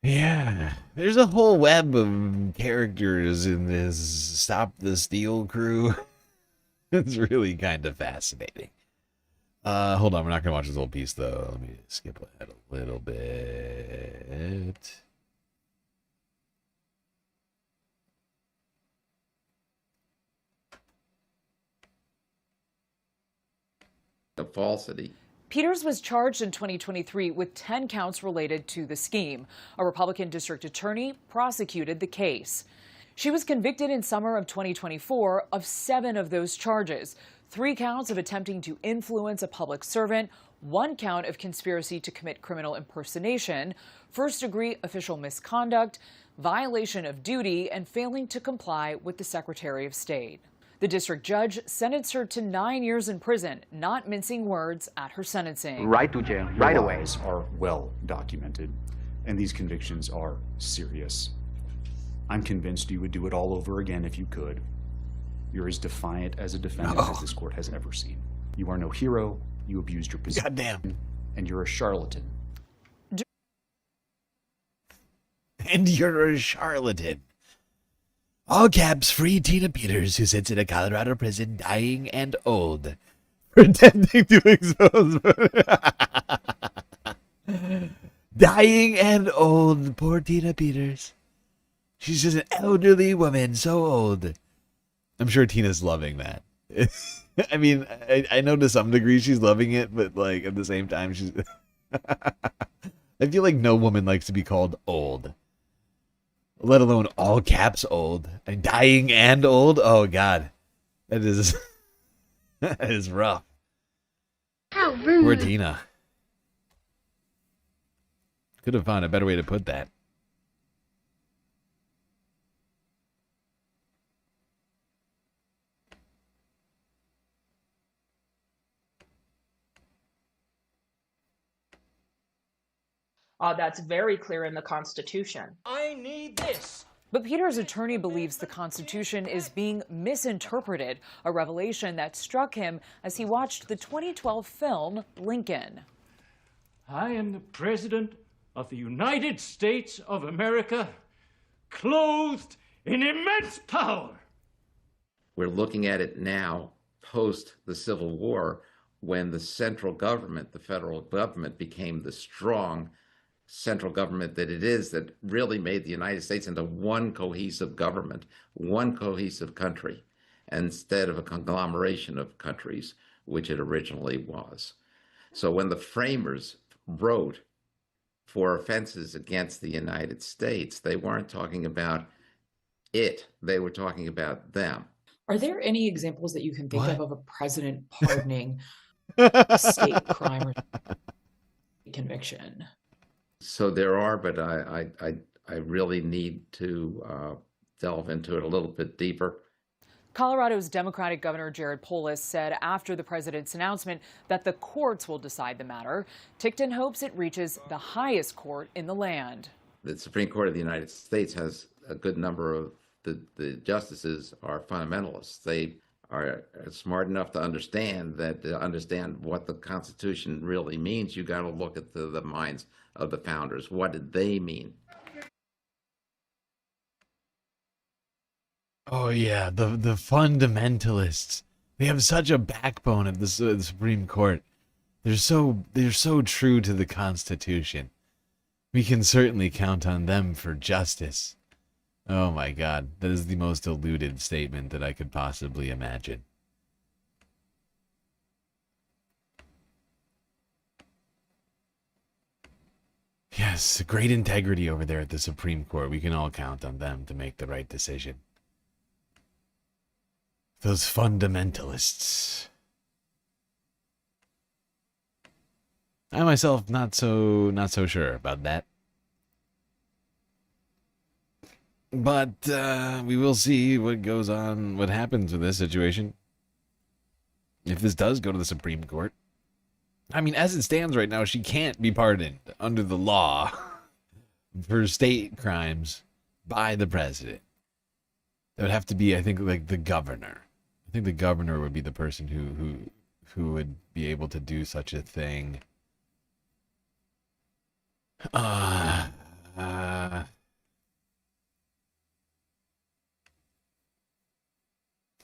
Yeah, there's a whole web of characters in this Stop the Steal crew. It's really kind of fascinating. Hold on, we're not gonna watch this whole piece though. Let me skip ahead a little bit. The falsity. Peters was charged in 2023 with 10 counts related to the scheme. A Republican district attorney prosecuted the case. She was convicted in summer of 2024 of 7 of those charges. 3 counts of attempting to influence a public servant, 1 count of conspiracy to commit criminal impersonation, first-degree official misconduct, violation of duty, and failing to comply with the Secretary of State. The district judge sentenced her to 9 years in prison, not mincing words at her sentencing. Right to jail, right away. Lies are well documented, and these convictions are serious. I'm convinced you would do it all over again if you could. You're as defiant as a defendant as this court has ever seen. You are no hero. You abused your position. Goddamn. And you're a charlatan. And you're a charlatan. All caps, free Tina Peters, who sits in a Colorado prison, dying and old, pretending to expose. Dying and old, poor Tina Peters. She's just an elderly woman, so old. I'm sure Tina's loving that. I mean, I know to some degree she's loving it, but like at the same time, she's. I feel like no woman likes to be called old, let alone all caps old. And dying and old. Oh God, that is that is rough. How rude. Poor Tina. Could have found a better way to put that. That's very clear in the Constitution. I need this. But Peters' attorney believes the Constitution is being misinterpreted, a revelation that struck him as he watched the 2012 film Lincoln. I am the President of the United States of America, clothed in immense power. We're looking at it now, post the Civil War, when the central government, the federal government, became the strong central government that it is that really made the United States into one cohesive government, one cohesive country, instead of a conglomeration of countries, which it originally was. So when the framers wrote for offenses against the United States, they weren't talking about it, they were talking about them. Are there any examples that you can think of a president pardoning a state crime or conviction? So there are, but I really need to delve into it a little bit deeper. Colorado's Democratic Governor Jared Polis said after the president's announcement that the courts will decide the matter. Ticton hopes it reaches the highest court in the land. The Supreme Court of the United States has a good number of the justices are fundamentalists. They are smart enough to understand what the Constitution really means. You got to look at the minds of the founders. What did they mean? Oh yeah, the fundamentalists. They have such a backbone at the Supreme Court. They're so true to the Constitution. We can certainly count on them for justice. Oh my God, that is the most eluded statement that I could possibly imagine. Yes, great integrity over there at the Supreme Court. We can all count on them to make the right decision. Those fundamentalists. I myself not so sure about that. But we will see what goes on, what happens with this situation. If this does go to the Supreme Court. I mean, as it stands right now, she can't be pardoned under the law for state crimes by the president. That would have to be, I think, like the governor. I think the governor would be the person who would be able to do such a thing.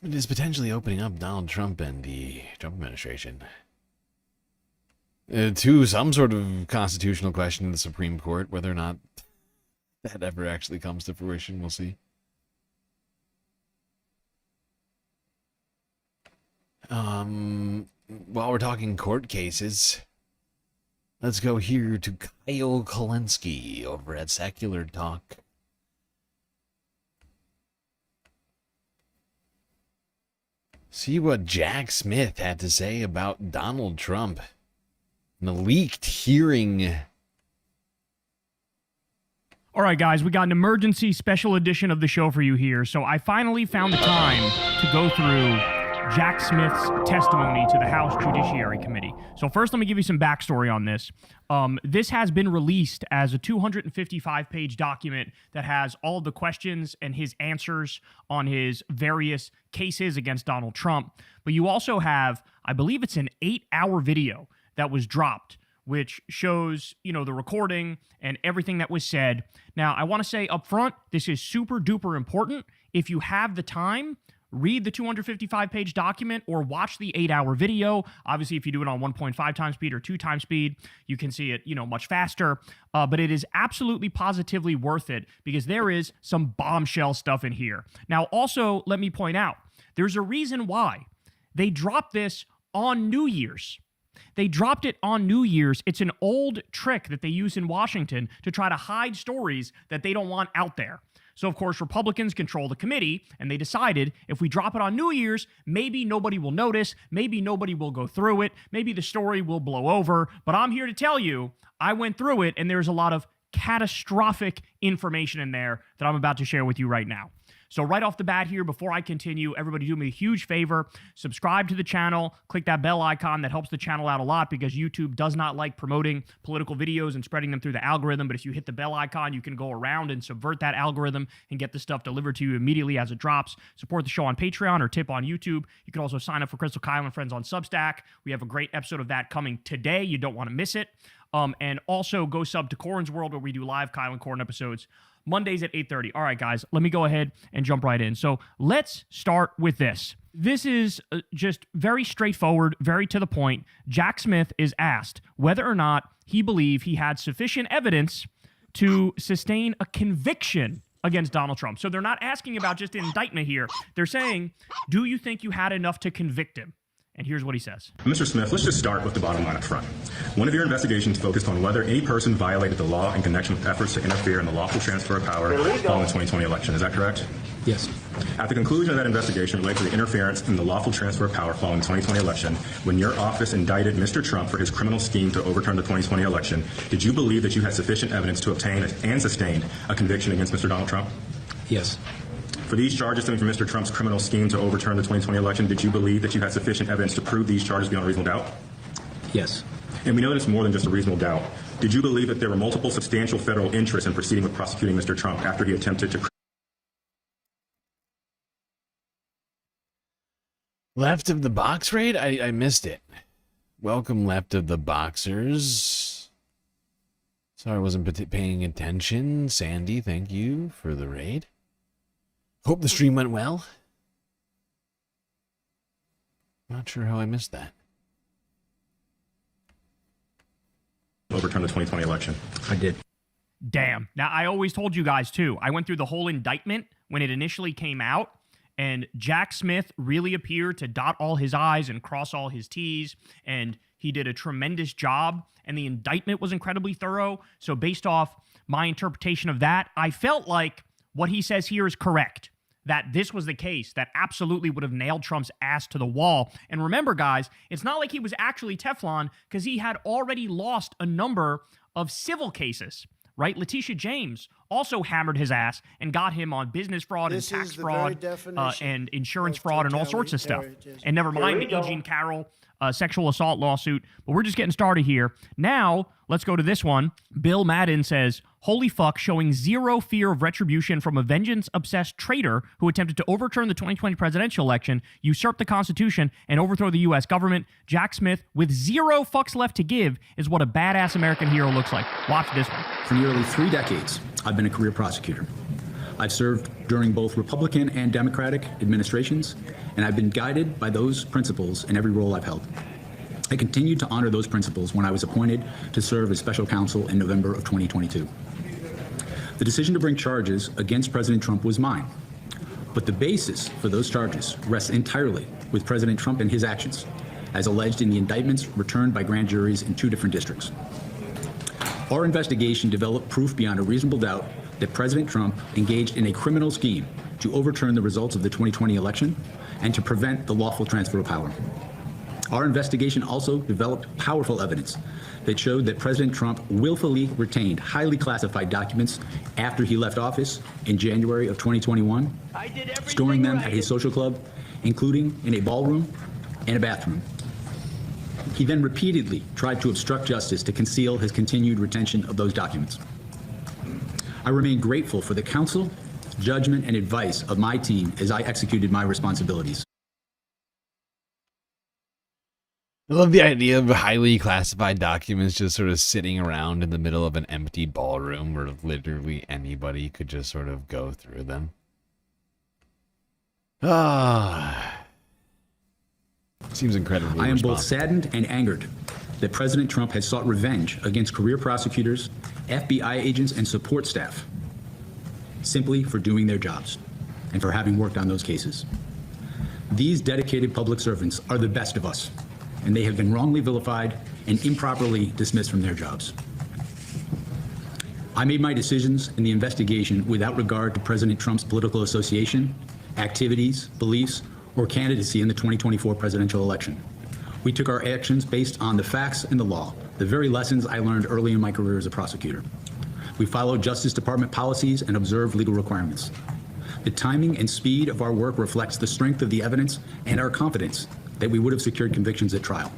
It is potentially opening up Donald Trump and the Trump administration to some sort of constitutional question in the Supreme Court. Whether or not that ever actually comes to fruition, we'll see. While we're talking court cases, let's go here to Kyle Kolensky over at Secular Talk. See what Jack Smith had to say about Donald Trump in a leaked hearing. All right, guys, we got an emergency special edition of the show for you here. So I finally found the time to go through Jack Smith's testimony to the House Judiciary Committee. So first, let me give you some backstory on this. This has been released as a 255-page document that has all of the questions and his answers on his various cases against Donald Trump. But you also have, I believe it's an 8-hour video that was dropped, which shows, the recording and everything that was said. Now, I want to say up front, this is super duper important. If you have the time, read the 255-page document or watch the 8-hour video. Obviously, if you do it on 1.5 times speed or 2 times speed, you can see it, much faster. But it is absolutely positively worth it because there is some bombshell stuff in here. Now, also, let me point out, there's a reason why they dropped this on New Year's. They dropped it on New Year's. It's an old trick that they use in Washington to try to hide stories that they don't want out there. So, of course, Republicans control the committee, and they decided if we drop it on New Year's, maybe nobody will notice, maybe nobody will go through it, maybe the story will blow over. But I'm here to tell you, I went through it, and there's a lot of catastrophic information in there that I'm about to share with you right now. So right off the bat here, before I continue, everybody do me a huge favor. Subscribe to the channel. Click that bell icon. That helps the channel out a lot because YouTube does not like promoting political videos and spreading them through the algorithm. But if you hit the bell icon, you can go around and subvert that algorithm and get the stuff delivered to you immediately as it drops. Support the show on Patreon or tip on YouTube. You can also sign up for Crystal Kyle and Friends on Substack. We have a great episode of that coming today. You don't want to miss it. And also go sub to Corin's World where we do live Kyle and Corin episodes Mondays at 8:30. All right, guys, let me go ahead and jump right in. So let's start with this. This is just very straightforward, very to the point. Jack Smith is asked whether or not he believed he had sufficient evidence to sustain a conviction against Donald Trump. So they're not asking about just an indictment here. They're saying, do you think you had enough to convict him? And here's what he says. Mr. Smith, let's just start with the bottom line up front. One of your investigations focused on whether any person violated the law in connection with efforts to interfere in the lawful transfer of power following the 2020 election. Is that correct? Yes. At the conclusion of that investigation related to the interference in the lawful transfer of power following the 2020 election, when your office indicted Mr. Trump for his criminal scheme to overturn the 2020 election, did you believe that you had sufficient evidence to obtain and sustain a conviction against Mr. Donald Trump? Yes. For these charges stemming from Mr. Trump's criminal scheme to overturn the 2020 election, did you believe that you had sufficient evidence to prove these charges beyond a reasonable doubt? Yes. And we know that it's more than just a reasonable doubt. Did you believe that there were multiple substantial federal interests in proceeding with prosecuting Mr. Trump after he attempted to... Left of the box raid? I missed it. Welcome, Left of the Boxers. Sorry I wasn't paying attention. Sandy, thank you for the raid. Hope the stream went well. Not sure how I missed that. overturn the 2020 election? I did. Damn. Now, I always told you guys, too. I went through the whole indictment when it initially came out, and Jack Smith really appeared to dot all his I's and cross all his T's, and he did a tremendous job, and the indictment was incredibly thorough. So based off my interpretation of that, I felt like what he says here is correct, that this was the case that absolutely would have nailed Trump's ass to the wall. And remember, guys, it's not like he was actually Teflon, because he had already lost a number of civil cases, right? Letitia James also hammered his ass and got him on business fraud and tax fraud and insurance fraud and all sorts of stuff. And never mind the E. Jean Carroll sexual assault lawsuit. But we're just getting started here. Now, let's go to this one. Bill Madden says, holy fuck, showing zero fear of retribution from a vengeance-obsessed traitor who attempted to overturn the 2020 presidential election, usurp the Constitution, and overthrow the U.S. government. Jack Smith, with zero fucks left to give, is what a badass American hero looks like. Watch this one. For nearly 3 decades, I've been a career prosecutor. I've served during both Republican and Democratic administrations, and I've been guided by those principles in every role I've held. I continued to honor those principles when I was appointed to serve as special counsel in November of 2022. The decision to bring charges against President Trump was mine, but the basis for those charges rests entirely with President Trump and his actions, as alleged in the indictments returned by grand juries in 2 different districts. Our investigation developed proof beyond a reasonable doubt that President Trump engaged in a criminal scheme to overturn the results of the 2020 election and to prevent the lawful transfer of power. Our investigation also developed powerful evidence that showed that President Trump willfully retained highly classified documents after he left office in January of 2021, storing them at his social club, including in a ballroom and a bathroom. He then repeatedly tried to obstruct justice to conceal his continued retention of those documents. I remain grateful for the counsel, judgment, and advice of my team as I executed my responsibilities. I love the idea of highly classified documents just sort of sitting around in the middle of an empty ballroom where literally anybody could just sort of go through them. Seems incredibly I am both responsible. saddened and angered that President Trump has sought revenge against career prosecutors, FBI agents, and support staff simply for doing their jobs and for having worked on those cases. These dedicated public servants are the best of us, and they have been wrongly vilified and improperly dismissed from their jobs. I made my decisions in the investigation without regard to President Trump's political association, activities, beliefs, or candidacy in the 2024 presidential election. We took our actions based on the facts and the law, the very lessons I learned early in my career as a prosecutor. We followed Justice Department policies and observed legal requirements. The timing and speed of our work reflects the strength of the evidence and our confidence that we would have secured convictions at trial.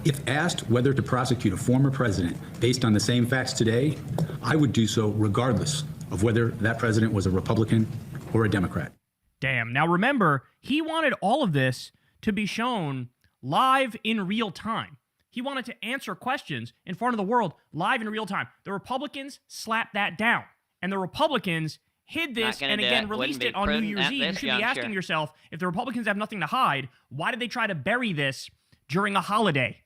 If asked whether to prosecute a former president based on the same facts today, I would do so regardless of whether that president was a Republican or a Democrat. Damn. Now remember, he wanted all of this to be shown live in real time. He wanted to answer questions in front of the world live in real time. The Republicans slapped that down, and the Republicans hid this and again released it on New Year's Eve. You should be asking yourself, if the Republicans have nothing to hide, why did they try to bury this during a holiday?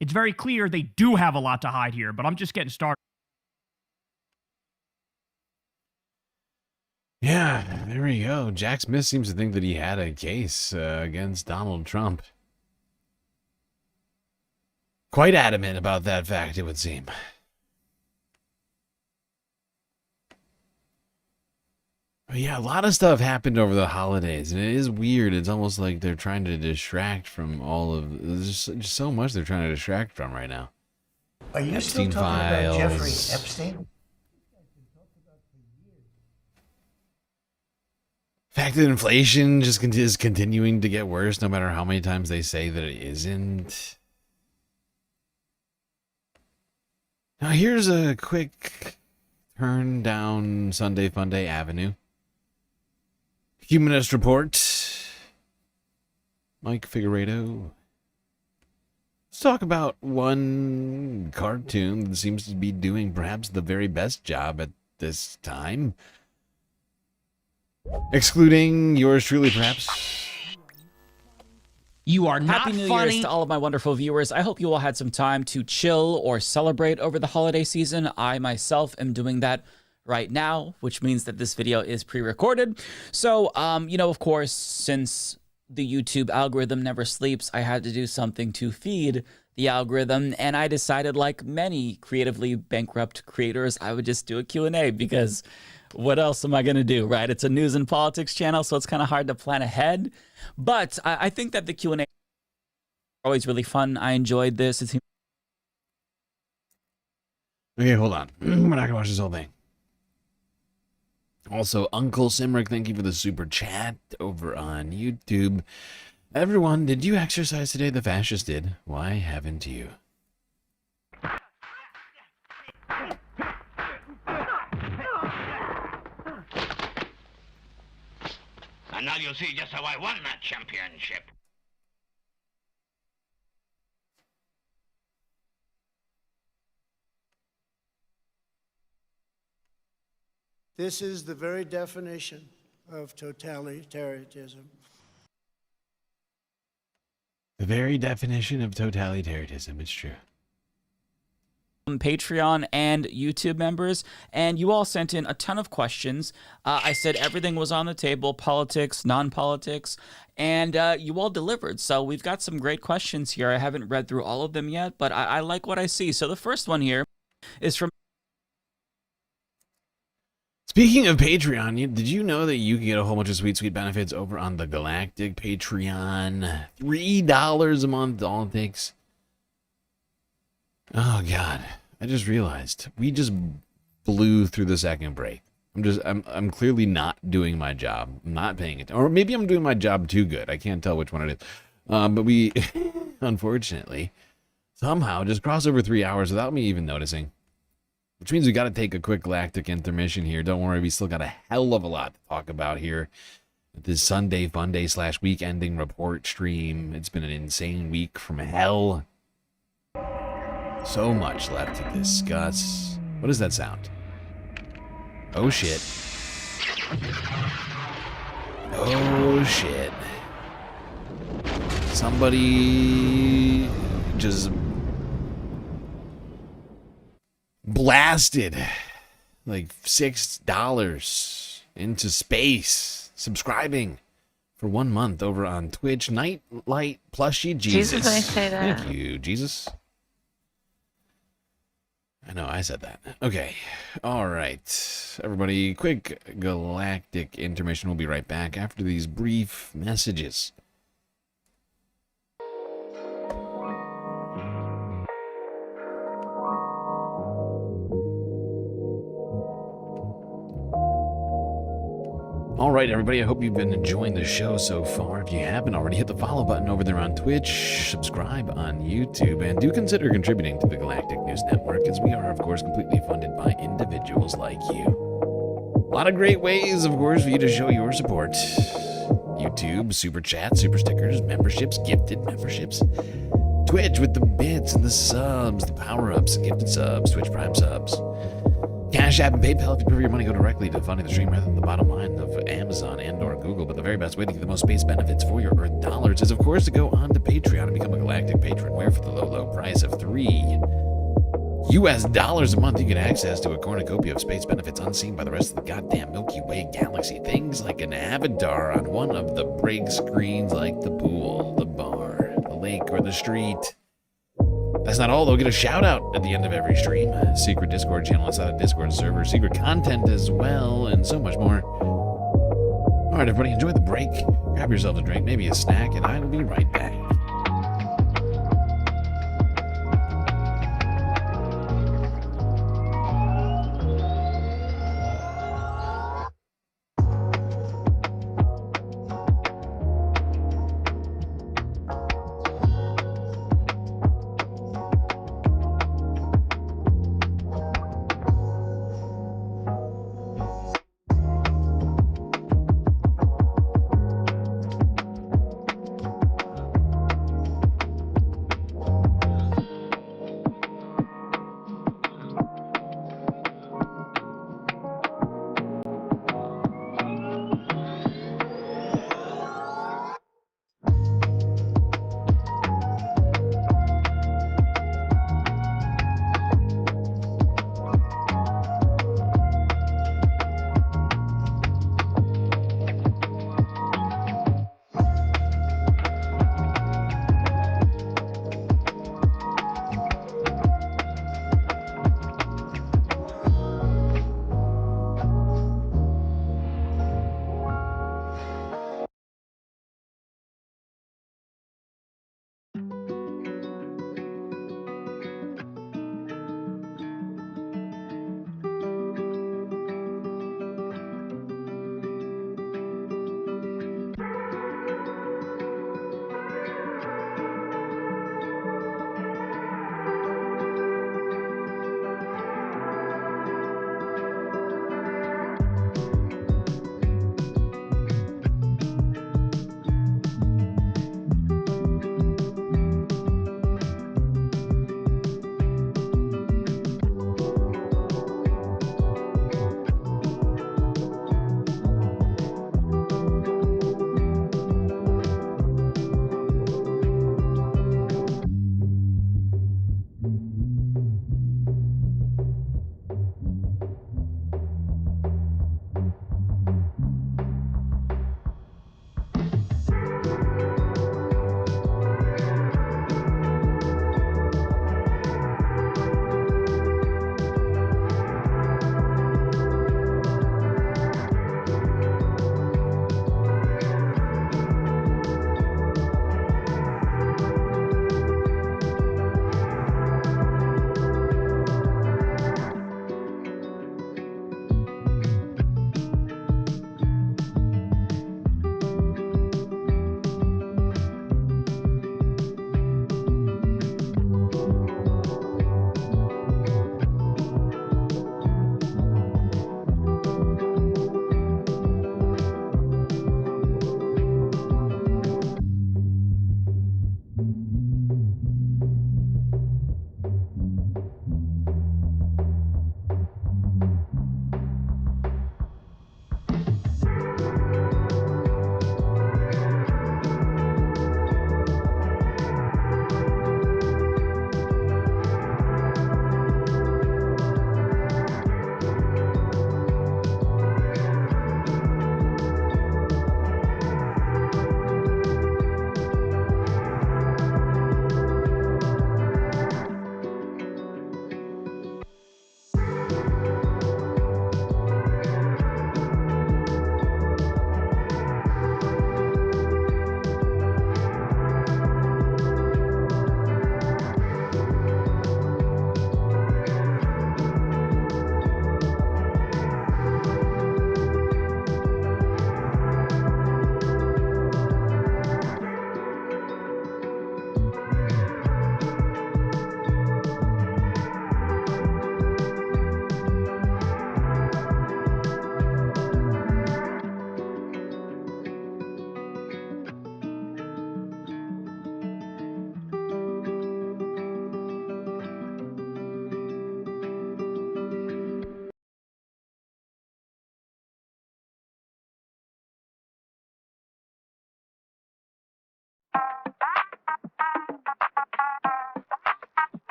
It's very clear they do have a lot to hide here, but I'm just getting started. Yeah, there we go. Jack Smith seems to think that he had a case against Donald Trump. Quite adamant about that fact, it would seem. But yeah, a lot of stuff happened over the holidays, and it is weird. It's almost like they're trying to distract from all of... There's just so much they're trying to distract from right now. Are you Epstein still talking files. about Jeffrey Epstein? The fact that inflation just is continuing to get worse no matter how many times they say that it isn't. Now here's a quick turn down Sunday Funday Avenue. Humanist Report. Mike Figueredo. Let's talk about one cartoon that seems to be doing perhaps the very best job at this time. Excluding yours truly, perhaps. You are not Happy New Year's to all of my wonderful viewers. I hope you all had some time to chill or celebrate over the holiday season. I myself am doing that right now, which means that this video is pre-recorded. So, you know, of course, since the YouTube algorithm never sleeps, I had to do something to feed the algorithm, and I decided, like many creatively bankrupt creators, I would just do a Q&A, because what else am I going to do, right? It's a news and politics channel, so it's kind of hard to plan ahead. But I think that the Q&A are always really fun. I enjoyed this. It's... Okay, hold on. We're not going to watch this whole thing. Also, Uncle Simric, thank you for the super chat over on YouTube. Everyone, did you exercise today? The fascists did. Why haven't you? And now you'll see just how I won that championship. This is the very definition of totalitarianism. The very definition of totalitarianism, it's true. Patreon and YouTube members, and you all sent in a ton of questions. I said everything was on the table, politics, non-politics, and you all delivered. So we've got some great questions here. I haven't read through all of them yet, but I like what I see. So the first one here is from... Speaking of Patreon, did you know that you can get a whole bunch of sweet, sweet benefits over on the Galactic Patreon? $3 a month, all it takes. Oh God, I just realized we just blew through the second break. I'm clearly not doing my job. I'm not paying it, or maybe I'm doing my job too good. I can't tell which one it is. But we, unfortunately, somehow just crossed over 3 hours without me even noticing. Which means we got to take a quick galactic intermission here. Don't worry, we still got a hell of a lot to talk about here. This Sunday Funday / week ending report stream. It's been an insane week from hell. So much left to discuss. What does that sound? Oh shit. Oh shit. Somebody just blasted like $6 into space, subscribing for 1 month over on Twitch. Nightlight Plushie Jesus. I say that. Thank you, Jesus. I know, I said that. Okay. All right. Everybody, quick galactic intermission. We'll be right back after these brief messages. All right, everybody, I hope you've been enjoying the show so far. If you haven't already, hit the follow button over there on Twitch, subscribe on YouTube, and do consider contributing to the Galactic News Network, as we are, of course, completely funded by individuals like you. A lot of great ways, of course, for you to show your support. YouTube, super chat, super stickers, memberships, gifted memberships. Twitch with the bits and the subs, the power-ups, gifted subs, Twitch Prime subs. Cash App and PayPal, if you prefer your money go directly to funding the stream rather than the bottom line of Amazon and or Google. But the very best way to get the most space benefits for your Earth dollars is, of course, to go on to Patreon and become a Galactic patron, where for the low, low price of $3 US a month, you get access to a cornucopia of space benefits unseen by the rest of the goddamn Milky Way galaxy. Things like an avatar on one of the break screens, like the pool, the bar, the lake, or the street. That's not all, though. Get a shout out at the end of every stream, a secret Discord channel inside a Discord server, secret content as well, and so much more. All right, everybody, enjoy the break. Grab yourself a drink, maybe a snack, and I will be right back.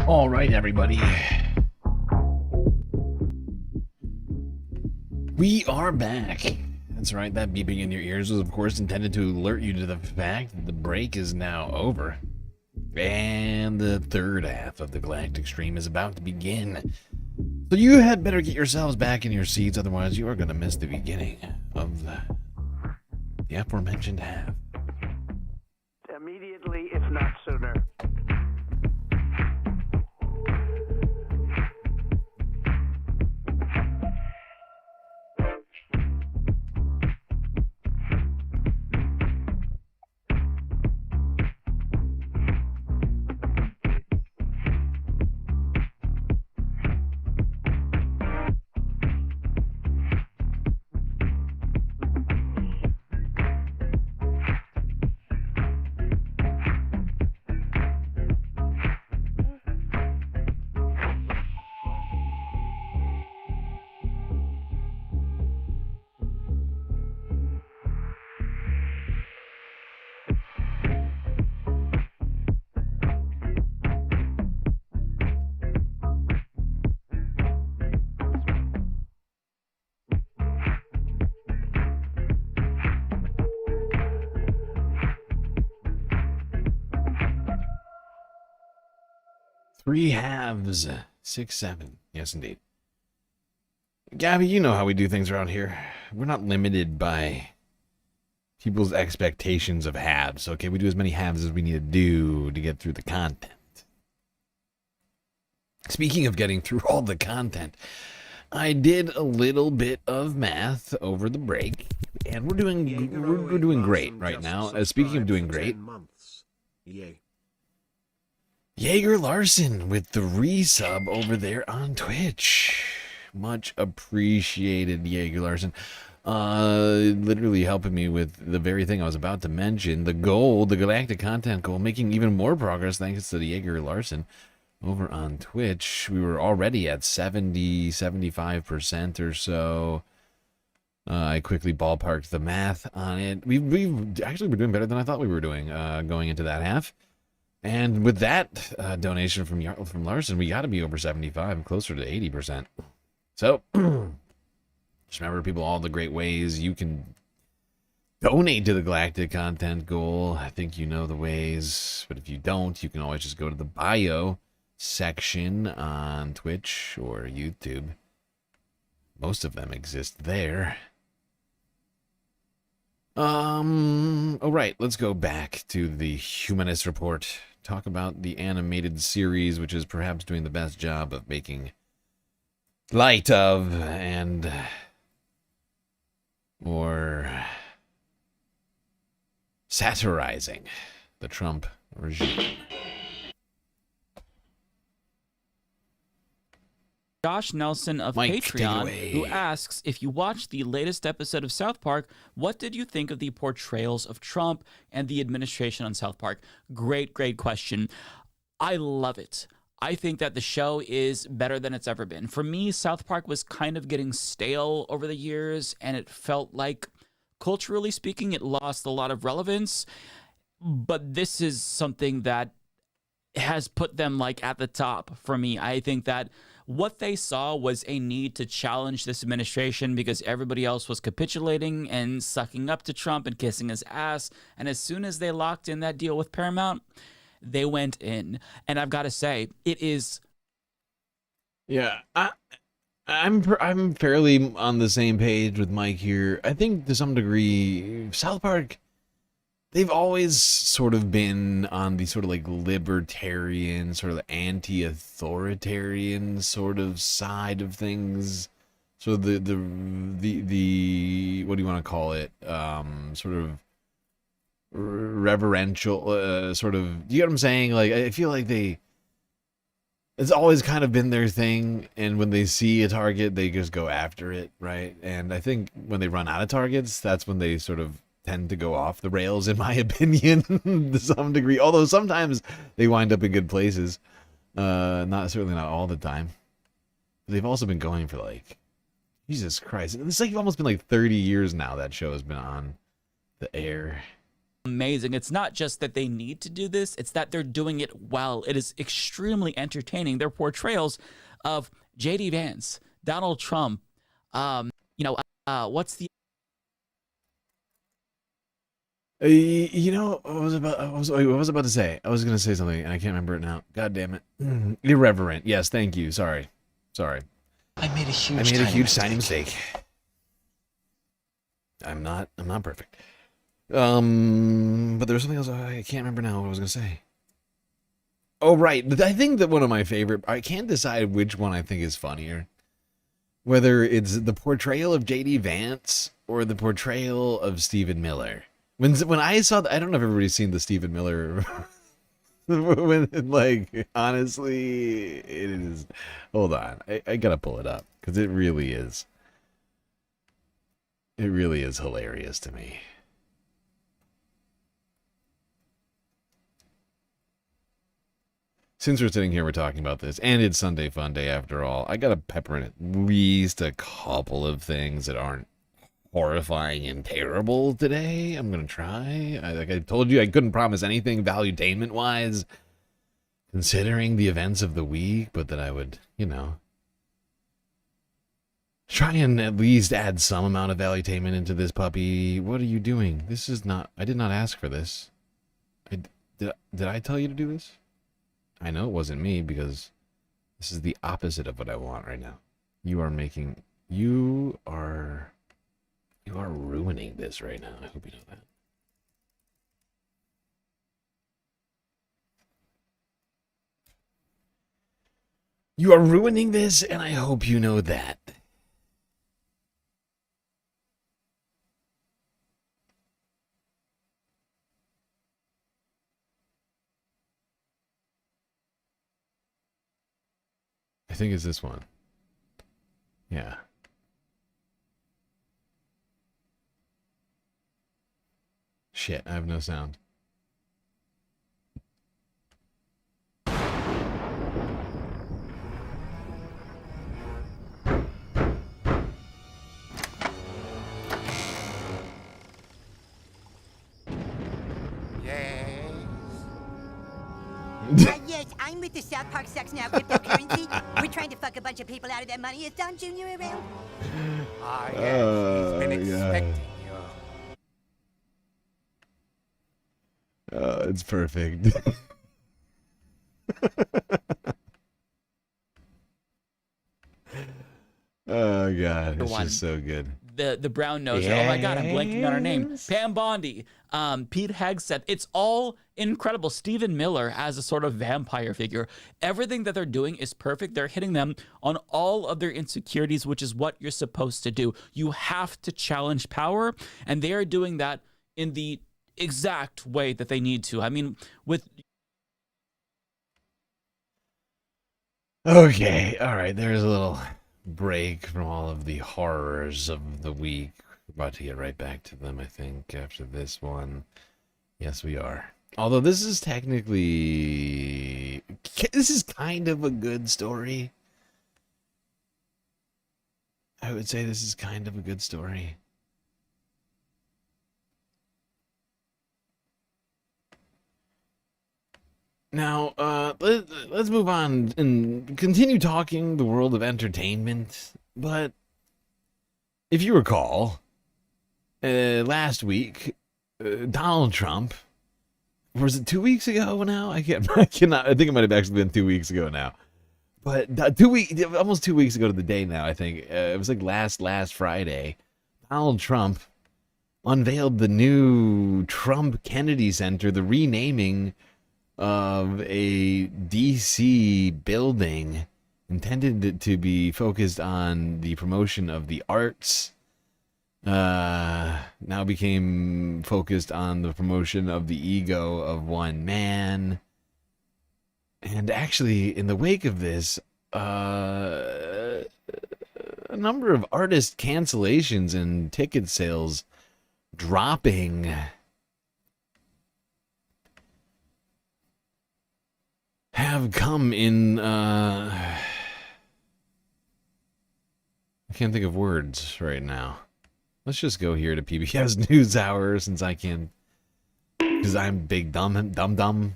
All right, everybody. We are back. That's right, that beeping in your ears was, of course, intended to alert you to the fact that the break is now over. And the third half of the Galactic Stream is about to begin. So you had better get yourselves back in your seats, otherwise you are going to miss the beginning of the aforementioned half. Immediately, if not sooner. Three halves, 6, 7. Yes, indeed. Gabby, you know how we do things around here. We're not limited by people's expectations of halves, okay? We do as many halves as we need to do to get through the content. Speaking of getting through all the content, I did a little bit of math over the break, and we're doing great right now. Speaking of doing great, Yay. Jaeger Larson with the resub over there on Twitch. Much appreciated, Jaeger Larson. Literally helping me with the very thing I was about to mention. The goal, the galactic content goal, making even more progress thanks to the Jaeger Larson over on Twitch. We were already at 75% or so. I quickly ballparked the math on it. We've actually been doing better than I thought we were doing going into that half. And with that donation from Larson, we got to be over 75, closer to 80%. So, just remember, people, all the great ways you can donate to the Galactic Content Goal. I think you know the ways, but if you don't, you can always just go to the bio section on Twitch or YouTube. Most of them exist there. All right, let's go back to the Humanist Report. Talk about the animated series, which is perhaps doing the best job of making light of and or satirizing the Trump regime. Josh Nelson of Mike, Patreon, who asks, if you watched the latest episode of South Park, what did you think of the portrayals of Trump and the administration on South Park? Great question. I love it. I think that the show is better than it's ever been. For me, South Park was kind of getting stale over the years, and it felt like, culturally speaking, it lost a lot of relevance. But this is something that has put them like at the top for me. I think that what they saw was a need to challenge this administration because everybody else was capitulating and sucking up to Trump and kissing his ass. And as soon as they locked in that deal with Paramount, they went in. And I've got to say, it is... Yeah, I'm fairly on the same page with Mike here. I think to some degree, South Park, they've always sort of been on the sort of like libertarian, sort of anti-authoritarian sort of side of things. So the what do you want to call it? Sort of reverential, sort of. Do you get what I'm saying? Like, I feel like it's always kind of been their thing, and when they see a target, they just go after it, right? And I think when they run out of targets, that's when they sort of tend to go off the rails, in my opinion, to some degree. Although sometimes they wind up in good places. Certainly not all the time. But they've also been going for like, Jesus Christ. It's like almost been like 30 years now that show has been on the air. amazing. It's not just that they need to do this, it's that they're doing it well. It is extremely entertaining. Their portrayals of J.D. Vance, Donald Trump, what's the You know, what was I about to say? I was going to say something, and I can't remember it now. God damn it. Irreverent. Yes, thank you. Sorry. I made a huge tiny mistake. I'm not perfect. But there was something else I can't remember now what I was going to say. Oh, right. I think that one of my favorite, I can't decide which one I think is funnier. Whether it's the portrayal of J.D. Vance or the portrayal of Stephen Miller. When I saw I don't know if everybody's seen the Stephen Miller. Honestly, it is. Hold on, I gotta pull it up because it really is. It really is hilarious to me. Since we're sitting here, we're talking about this, and it's Sunday Fun Day after all. I gotta pepper in at least a couple of things that aren't horrifying and terrible today. I'm gonna try. Like I told you, I couldn't promise anything valuetainment wise, considering the events of the week, but that I would, try and at least add some amount of valuetainment into this puppy. What are you doing? This is not. I did not ask for this. Did I tell you to do this? I know it wasn't me because this is the opposite of what I want right now. You are ruining this right now. I hope you know that. You are ruining this, and I hope you know that. I think it's this one. Yeah. Shit, I have no sound. Yes, I'm with the South Park Sucks Now cryptocurrency. We're trying to fuck a bunch of people out of their money. Is Don Jr. around? Ah, yes, he's been expecting you. It's perfect. Oh god, it's just so good. The brown nose. Yes. Oh my god, I'm blanking on her name. Pam Bondi, Pete Hegseth. It's all incredible. Stephen Miller as a sort of vampire figure. Everything that they're doing is perfect. They're hitting them on all of their insecurities, which is what you're supposed to do. You have to challenge power, and they are doing that in the exact way that they need to. I mean, with... Okay, all right, there's a little break from all of the horrors of the week. We're about to get right back to them, I think, after this one. Yes, we are. Although this is technically... This is kind of a good story. I would say this is kind of a good story. Now, let's move on and continue talking the world of entertainment. But if you recall, last week, Donald Trump, was it 2 weeks ago now? I cannot. I think it might have actually been 2 weeks ago now. But almost 2 weeks ago to the day now. I think it was like last Friday. Donald Trump unveiled the new Trump Kennedy Center, the renaming of a DC building intended to be focused on the promotion of the arts, now became focused on the promotion of the ego of one man. And actually, in the wake of this, a number of artist cancellations and ticket sales dropping have come in, I can't think of words right now. Let's just go here to PBS NewsHour since I can Because I'm big dumb.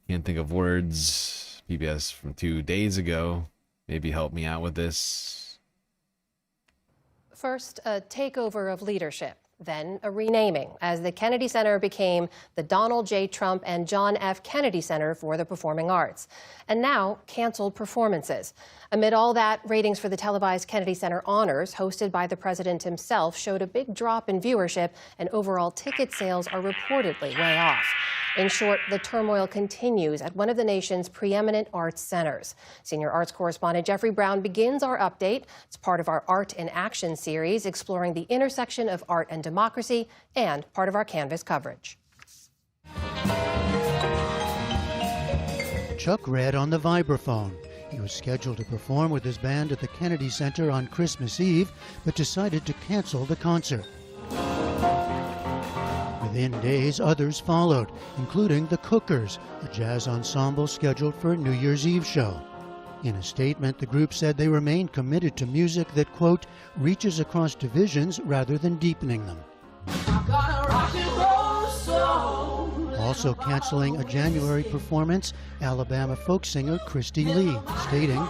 Can't think of words. PBS from 2 days ago. Maybe help me out with this. First, a takeover of leadership, then a renaming, as the Kennedy Center became the Donald J. Trump and John F. Kennedy Center for the Performing Arts. And now, canceled performances. Amid all that, ratings for the televised Kennedy Center Honors, hosted by the president himself, showed a big drop in viewership, and overall ticket sales are reportedly way off. In short, the turmoil continues at one of the nation's preeminent arts centers. Senior arts correspondent Jeffrey Brown begins our update. It's part of our Art in Action series, exploring the intersection of art and democracy, and part of our Canvas coverage. Chuck read on the vibraphone. He was scheduled to perform with his band at the Kennedy Center on Christmas Eve, but decided to cancel the concert. Within days, others followed, including the Cookers, a jazz ensemble scheduled for a New Year's Eve show. In a statement, the group said they remain committed to music that, quote, reaches across divisions rather than deepening them. Also canceling a January performance, Alabama folk singer Christy Lee, stating,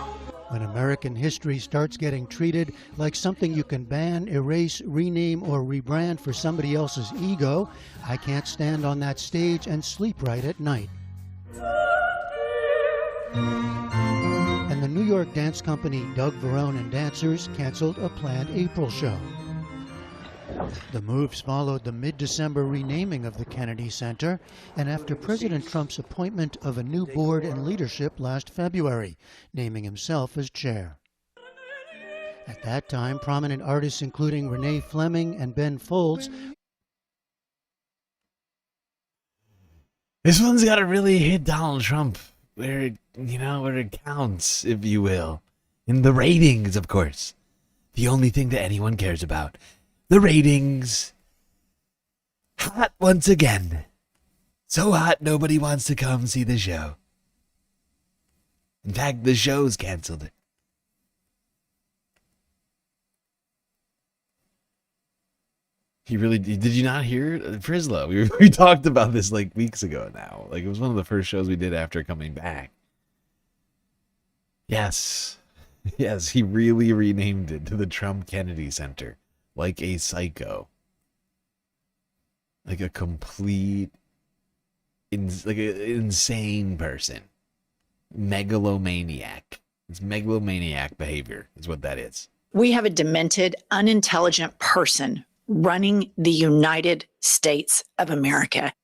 when American history starts getting treated like something you can ban, erase, rename, or rebrand for somebody else's ego, I can't stand on that stage and sleep right at night. And the New York dance company Doug Verone and Dancers canceled a planned April show. The moves followed the mid-December renaming of the Kennedy Center and after President Trump's appointment of a new board and leadership last February, naming himself as chair. At that time, prominent artists including Renee Fleming and Ben Folds. This one's got to really hit Donald Trump where it counts, if you will. In the ratings, of course. The only thing that anyone cares about. The ratings. Hot once again. So hot nobody wants to come see the show. In fact, the show's canceled. He really did. You not hear Frisla? We talked about this like weeks ago now. Like it was one of the first shows we did after coming back. Yes. Yes, he really renamed it to the Trump Kennedy Center. Like a psycho. Like a complete like an insane person. Megalomaniac. It's megalomaniac behavior is what that is. We have a demented, unintelligent person running the United States of America.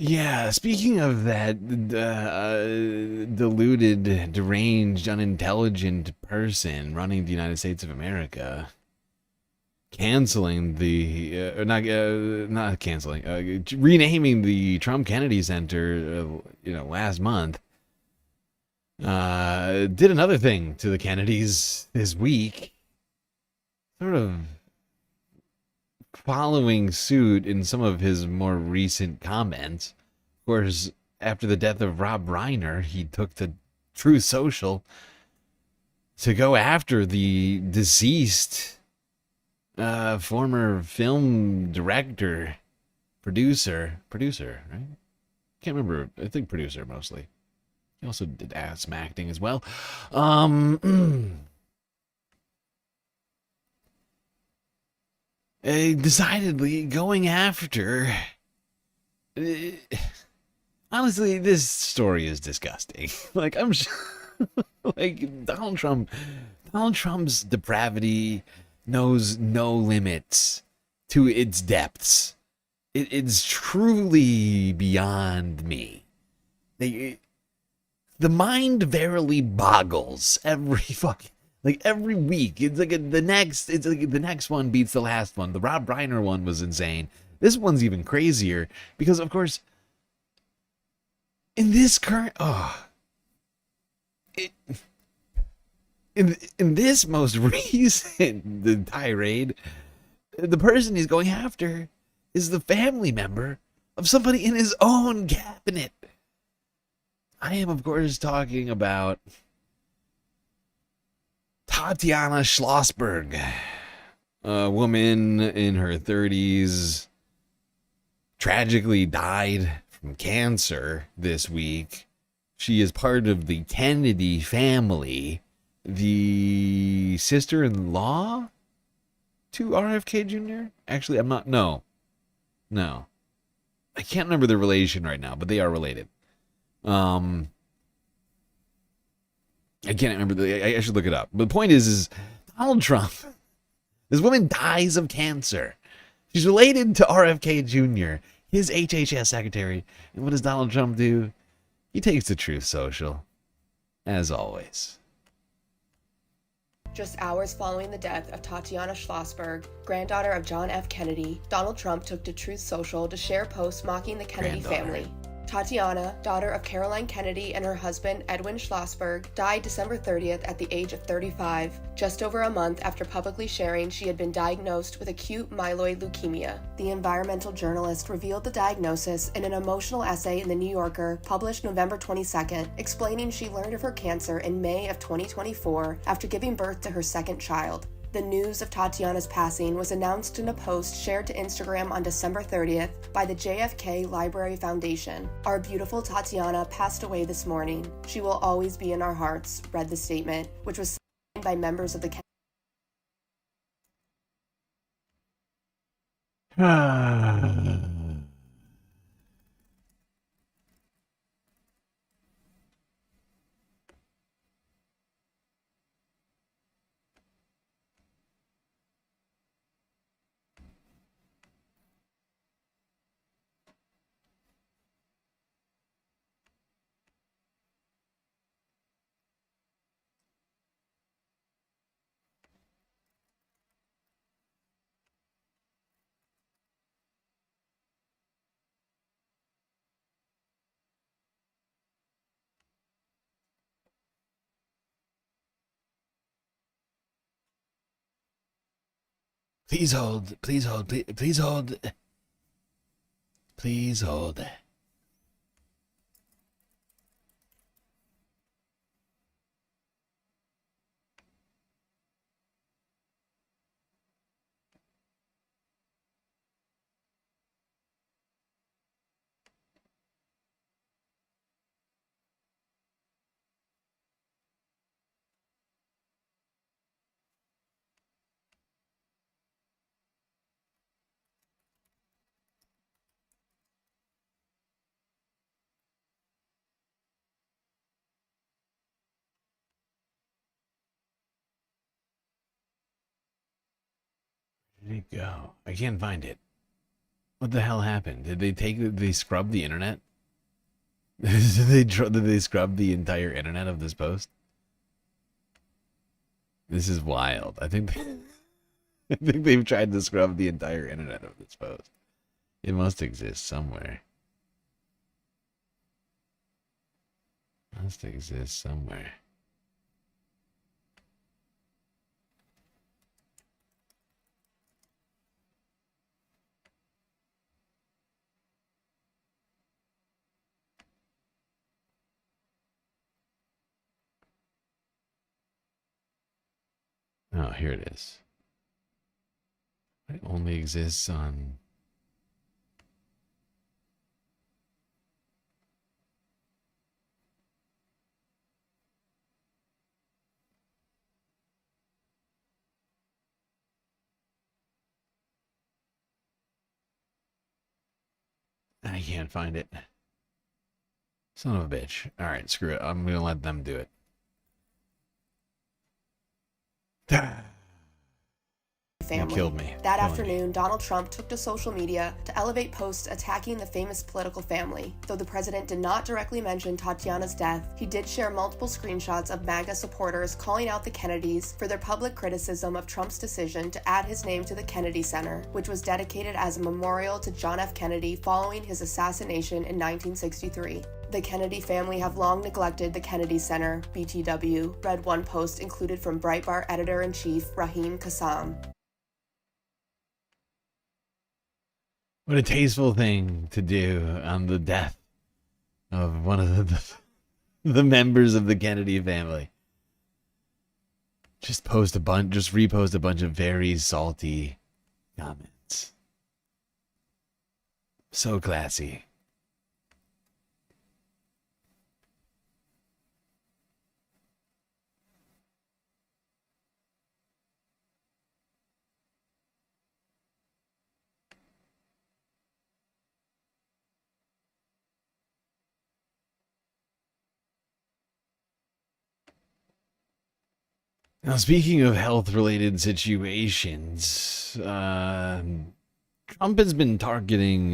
Yeah, speaking of that deluded, deranged, unintelligent person running the United States of America, canceling the, not canceling, renaming the Trump Kennedy Center, last month, did another thing to the Kennedys this week, sort of following suit in some of his more recent comments. Of course, after the death of Rob Reiner, he took to Truth Social to go after the deceased former film director, producer, right? Can't remember. I think producer mostly. He also did some acting as well. Decidedly going after. Honestly, this story is disgusting. Like I'm, like Donald Trump's depravity knows no limits to its depths. It's truly beyond me. The mind verily boggles every week. It's like the next one beats the last one. The Rob Reiner one was insane. This one's even crazier because, of course, in this current in this most recent tirade, the person he's going after is the family member of somebody in his own cabinet. I am, of course, talking about Tatiana Schlossberg, a woman in her 30s, tragically died from cancer this week. She is part of the Kennedy family, the sister-in-law to RFK Jr. Actually, I'm not. No. I can't remember the relation right now, but they are related. I can't remember. I should look it up. But the point is Donald Trump. This woman dies of cancer. She's related to RFK Jr., his HHS secretary. And what does Donald Trump do? He takes the Truth Social, as always. Just hours following the death of Tatiana Schlossberg, granddaughter of John F. Kennedy, Donald Trump took to Truth Social to share posts mocking the Kennedy family. Tatiana, daughter of Caroline Kennedy and her husband Edwin Schlossberg, died December 30th at the age of 35, just over a month after publicly sharing she had been diagnosed with acute myeloid leukemia. The environmental journalist revealed the diagnosis in an emotional essay in The New Yorker, published November 22nd, explaining she learned of her cancer in May of 2024 after giving birth to her second child. The news of Tatiana's passing was announced in a post shared to Instagram on December 30th by the JFK Library Foundation. Our beautiful Tatiana passed away this morning. She will always be in our hearts, read the statement, which was signed by members of the Please hold. Please hold. Please hold. Please hold. Where did it go? I can't find it. What the hell happened? Did they scrub the internet? Did they scrub the entire internet of this post? This is wild. I think they've tried to scrub the entire internet of this post. It must exist somewhere. Must exist somewhere. Oh, here it is. It only exists on... I can't find it. Son of a bitch. Alright, screw it. I'm gonna let them do it. family. Killed me. That Killing afternoon, Donald Trump took to social media to elevate posts attacking the famous political family. Though the president did not directly mention Tatiana's death, he did share multiple screenshots of MAGA supporters calling out the Kennedys for their public criticism of Trump's decision to add his name to the Kennedy Center, which was dedicated as a memorial to John F. Kennedy following his assassination in 1963. The Kennedy family have long neglected the Kennedy Center, BTW, read one post included from Breitbart editor-in-chief Raheem Kassam. What a tasteful thing to do on the death of one of the members of the Kennedy family. Just repost a bunch of very salty comments. So classy. Now, speaking of health-related situations, Trump has been targeting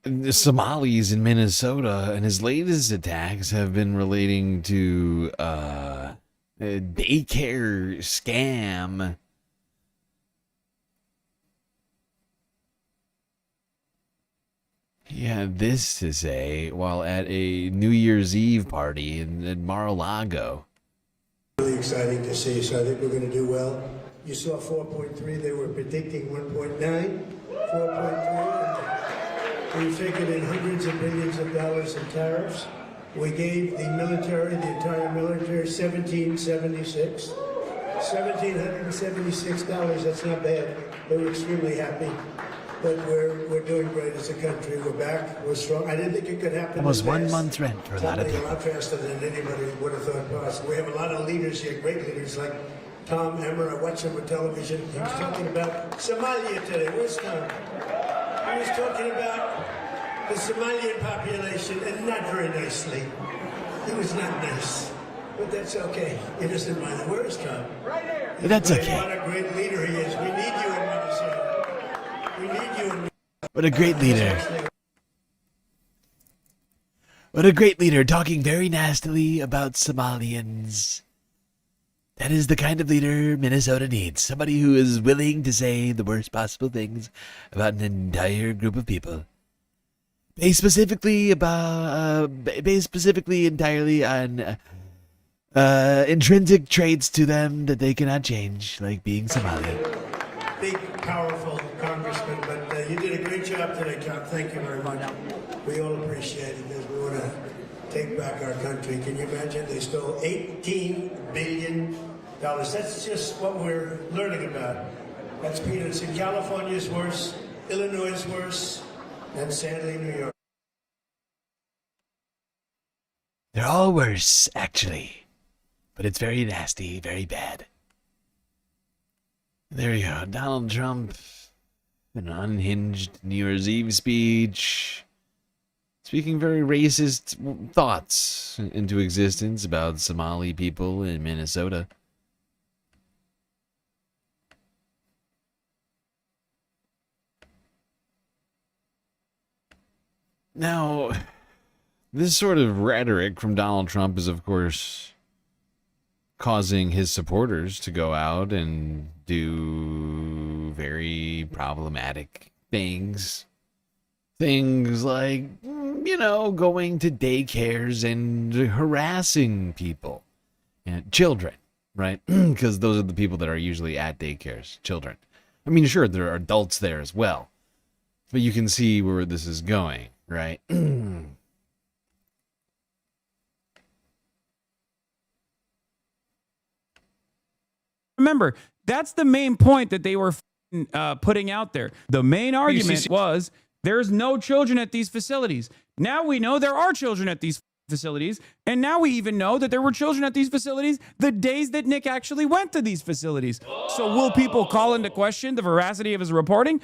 the Somalis in Minnesota, and his latest attacks have been relating to a daycare scam. He had this to say while at a New Year's Eve party in Mar-a-Lago. Really exciting to see, so I think we're going to do well. You saw 4.3, they were predicting 1.9, 4.3. We've taken in hundreds of billions of dollars in tariffs. We gave the military, the entire military, $1,776. $1,776, that's not bad. They were extremely happy. But we're doing great as a country. We're back. We're strong. I didn't think it could happen. Almost 1 month's rent for a lot of Happening a people. lot faster than anybody would have thought possible. We have a lot of leaders here, great leaders like Tom Emmer. I watch him on television. He was talking about Somalia today. Where's Tom? He was talking about the Somalian population, and not very nicely. He was not nice, but that's okay. He doesn't mind. Where is Tom? Right here. That's okay. What a great leader he is. We need you in Minnesota. We need you in. What a great leader. What a great leader, talking very nastily about Somalians. That is the kind of leader Minnesota needs. Somebody who is willing to say the worst possible things about an entire group of people. Based specifically entirely on intrinsic traits to them that they cannot change, like being Somali. Big, powerful congressman, but you did a great job today, Tom. Thank you very much. We all appreciate it as we want to take back our country. Can you imagine? They stole $18 billion. That's just what we're learning about. That's peanuts. In California is worse, Illinois is worse, and sadly, New York. They're all worse, actually. But it's very nasty, very bad. There you go. Donald Trump, an unhinged New Year's Eve speech, speaking very racist thoughts into existence about Somali people in Minnesota. Now, this sort of rhetoric from Donald Trump is, of course, causing his supporters to go out and do very problematic things. Things like, going to daycares and harassing people. Children, right? Because those are the people that are usually at daycares, children. I mean, sure, there are adults there as well. But you can see where this is going, right? Remember, that's the main point that they were putting out there. The main argument was there's no children at these facilities. Now we know there are children at these facilities, and now we even know that there were children at these facilities the days that Nick actually went to these facilities. So will people call into question the veracity of his reporting?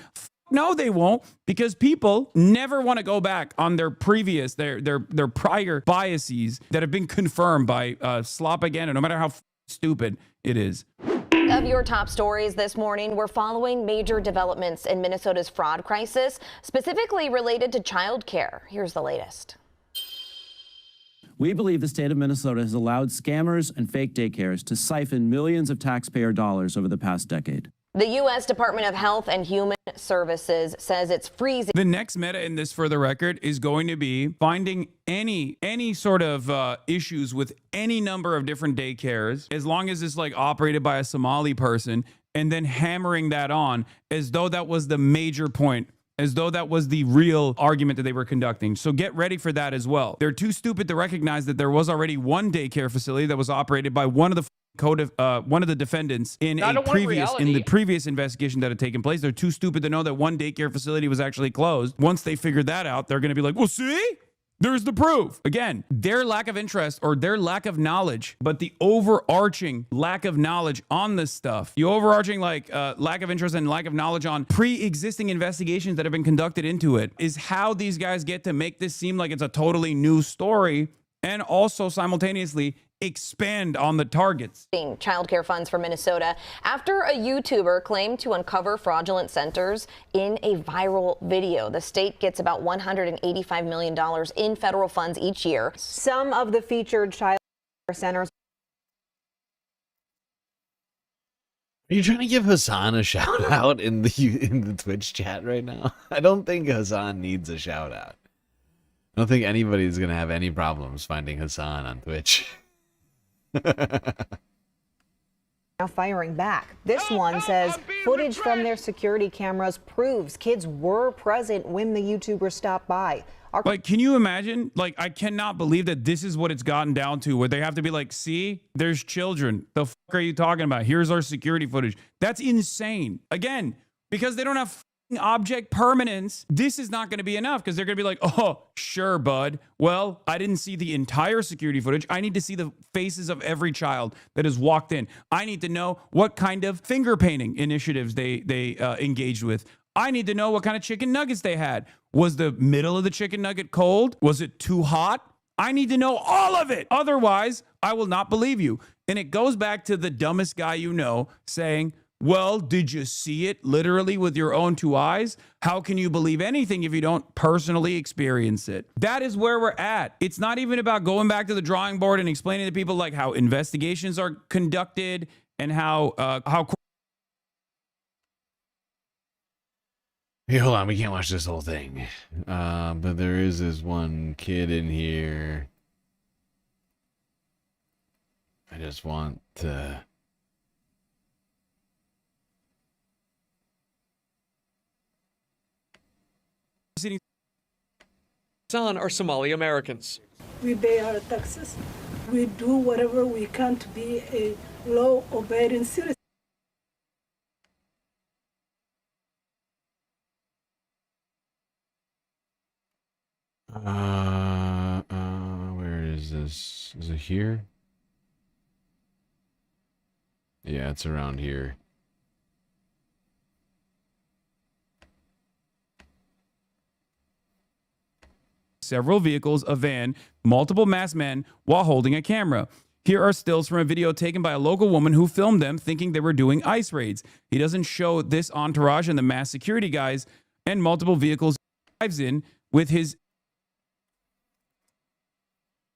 No, they won't, because people never want to go back on their previous, their prior biases that have been confirmed by slop again, and no matter how stupid it is. Of your top stories this morning, we're following major developments in Minnesota's fraud crisis, specifically related to child care. Here's the latest. We believe the state of Minnesota has allowed scammers and fake daycares to siphon millions of taxpayer dollars over the past decade. The U.S. Department of Health and Human Services says it's freezing. The next meta in this, for the record, is going to be finding any sort of issues with any number of different daycares, as long as it's like operated by a Somali person, and then hammering that on as though that was the major point, as though that was the real argument that they were conducting. So get ready for that as well. They're too stupid to recognize that there was already one daycare facility that was operated by one of the one of the defendants in the previous investigation that had taken place. They're too stupid to know that one daycare facility was actually closed. Once they figured that out, they're going to be like, well, see? There's the proof. Again, their lack of interest or their lack of knowledge, but the overarching lack of knowledge on this stuff, the overarching lack of interest and lack of knowledge on pre-existing investigations that have been conducted into it is how these guys get to make this seem like it's a totally new story and also simultaneously expand on the targets. Child care funds for Minnesota after a YouTuber claimed to uncover fraudulent centers in a viral video. The state gets about $185 million in federal funds each year. Some of the featured child care centers. Are you trying to give Hassan a shout out in the Twitch chat right now? I don't think Hassan needs a shout out. I don't think anybody's gonna have any problems finding Hassan on Twitch. Now firing back. This one says footage from their security cameras proves kids were present when the YouTuber stopped by. Like, can you imagine? Like, I cannot believe that this is what it's gotten down to, where they have to be like, see, there's children. The fuck are you talking about? Here's our security footage. That's insane. Again, because they don't have object permanence, this is not going to be enough, because they're going to be like, oh, sure, bud. Well, I didn't see the entire security footage. I need to see the faces of every child that has walked in. I need to know what kind of finger painting initiatives they engaged with. I need to know what kind of chicken nuggets they had. Was the middle of the chicken nugget cold? Was it too hot? I need to know all of it. Otherwise, I will not believe you. And it goes back to the dumbest guy you know saying, well, did you see it literally with your own two eyes? How can you believe anything if you don't personally experience it? That is where we're at. It's not even about going back to the drawing board and explaining to people like how investigations are conducted and how Hey, hold on, we can't watch this whole thing. But there is this one kid in here. I just want to... Son are Somali Americans. We pay our taxes. We do whatever we can to be a law-abiding citizen. Where is this? Is it here? Yeah, it's around here. several vehicles, a van, multiple masked men while holding a camera. Here are stills from a video taken by a local woman who filmed them thinking they were doing ICE raids. He doesn't show this entourage and the masked security guys and multiple vehicles he drives in with his...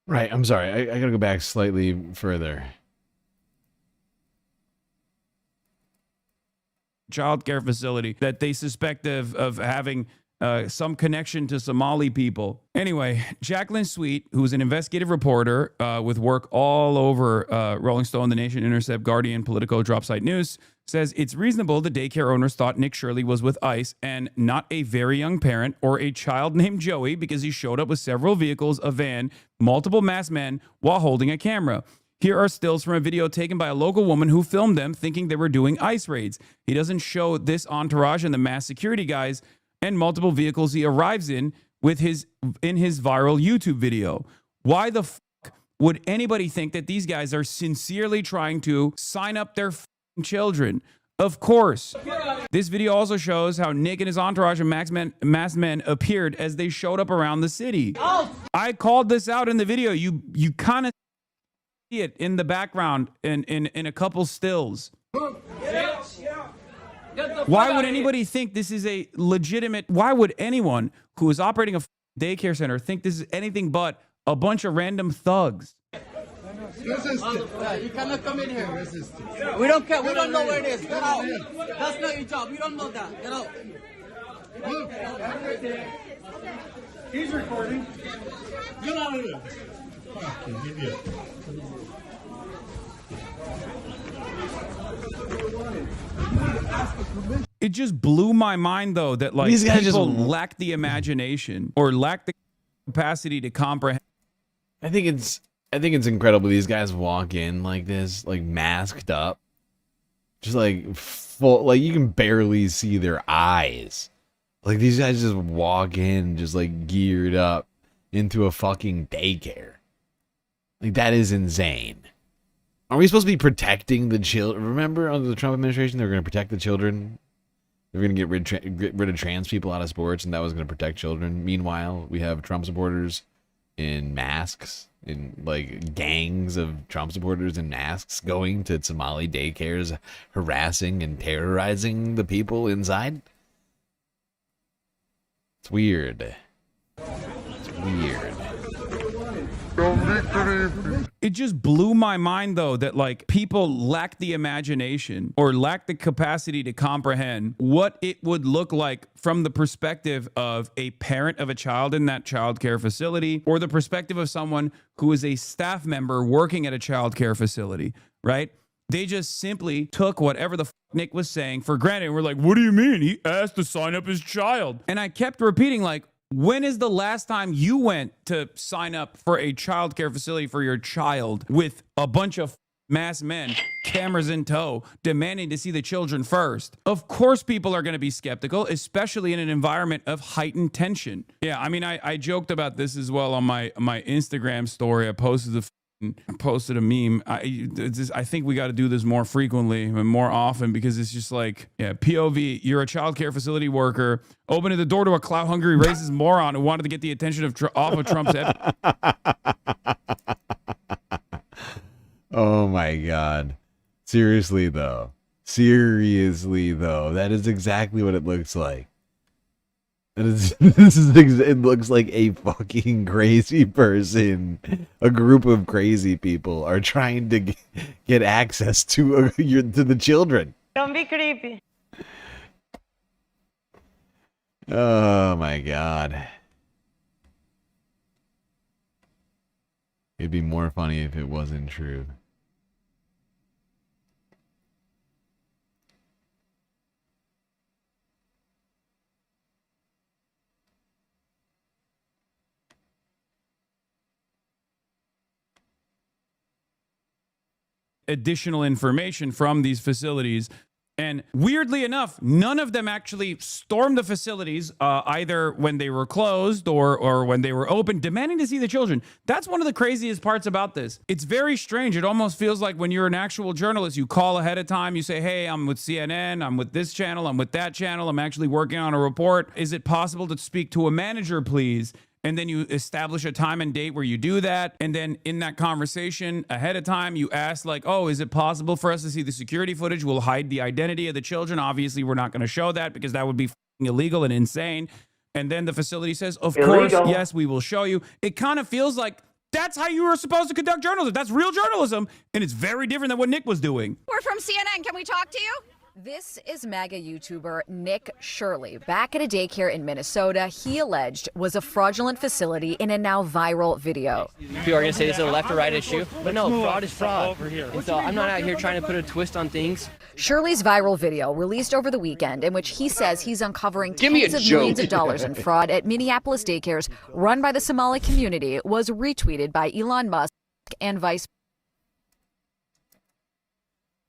Right, I'm sorry. I gotta go back slightly further. Child care facility that they suspect of having some connection to Somali people. Anyway, Jacqueline Sweet, who's an investigative reporter with work all over Rolling Stone, The Nation, Intercept, Guardian, Politico, Dropsite News, says it's reasonable the daycare owners thought Nick Shirley was with ICE and not a very young parent or a child named Joey because he showed up with several vehicles, a van, multiple masked men while holding a camera. Here are stills from a video taken by a local woman who filmed them thinking they were doing ICE raids. He doesn't show this entourage and the masked security guys and multiple vehicles he arrives in with his viral YouTube video. Why the fuck would anybody think that these guys are sincerely trying to sign up their children? Of course. This video also shows how Nick and his entourage of masked men appeared as they showed up around the city. I called this out in the video. You kind of see it in the background in a couple stills. Why would anybody think this is a legitimate... Why would anyone who is operating a daycare center think this is anything but a bunch of random thugs? Resistance. You cannot come in here. Resistance. We don't care. We don't know where it is. Get out. That's not your job. We don't know that. Get out. He's recording. Get out of here. Fucking idiot. It just blew my mind, though, that like These guys people just lack the imagination or lack the capacity to comprehend. I think it's I think it's incredible. These guys walk in like this, like masked up, just like full, like you can barely see their eyes. Like these guys just walk in, just like geared up into a fucking daycare. Like that is insane. Are we supposed to be protecting the children? Remember under the Trump administration, they were going to protect the children. They were going to get rid of trans people out of sports, and that was going to protect children. Meanwhile, we have Trump supporters in masks, in like gangs of Trump supporters in masks going to Somali daycares, harassing and terrorizing the people inside. It's weird. It's weird. It just blew my mind, though, that like people lack the imagination or lack the capacity to comprehend what it would look like from the perspective of a parent of a child in that child care facility, or the perspective of someone who is a staff member working at a child care facility, right? They just simply took whatever the Nick was saying for granted. And we're like, what do you mean? He asked to sign up his child. And I kept repeating, like, when is the last time you went to sign up for a child care facility for your child with a bunch of masked men, cameras in tow, demanding to see the children first? Of course people are going to be skeptical, especially in an environment of heightened tension. Yeah, I mean, I joked about this as well on my Instagram story. I posted a meme. I think we got to do this more frequently and more often, because it's just like, yeah, POV, you're a child care facility worker opening the door to a clout-hungry racist moron who wanted to get the attention off of Trump's head. Oh my God. Seriously though, that is exactly what it looks like. It looks like a fucking crazy person. A group of crazy people are trying to get access to the children. Don't be creepy. Oh my God. It'd be more funny if it wasn't true. Additional information from these facilities. And weirdly enough, none of them actually stormed the facilities, either when they were closed or when they were open, demanding to see the children. That's one of the craziest parts about this. It's very strange. It almost feels like when you're an actual journalist, you call ahead of time, you say, hey, I'm with CNN, I'm with this channel, I'm with that channel, I'm actually working on a report. Is it possible to speak to a manager, please? And then you establish a time and date where you do that. And then in that conversation ahead of time, you ask like, oh, is it possible for us to see the security footage? We'll hide the identity of the children. Obviously, we're not going to show that because that would be illegal and insane. And then the facility says, of course, yes, we will show you. It kind of feels like that's how you were supposed to conduct journalism. That's real journalism. And it's very different than what Nick was doing. We're from CNN. Can we talk to you? This is MAGA YouTuber Nick Shirley. Back at a daycare in Minnesota, he alleged was a fraudulent facility in a now viral video. People are going to say this is a left or right issue, but no, fraud is fraud. And so I'm not out here trying to put a twist on things. Shirley's viral video, released over the weekend, in which he says he's uncovering tens of millions of dollars in fraud at Minneapolis daycares run by the Somali community, was retweeted by Elon Musk and Vice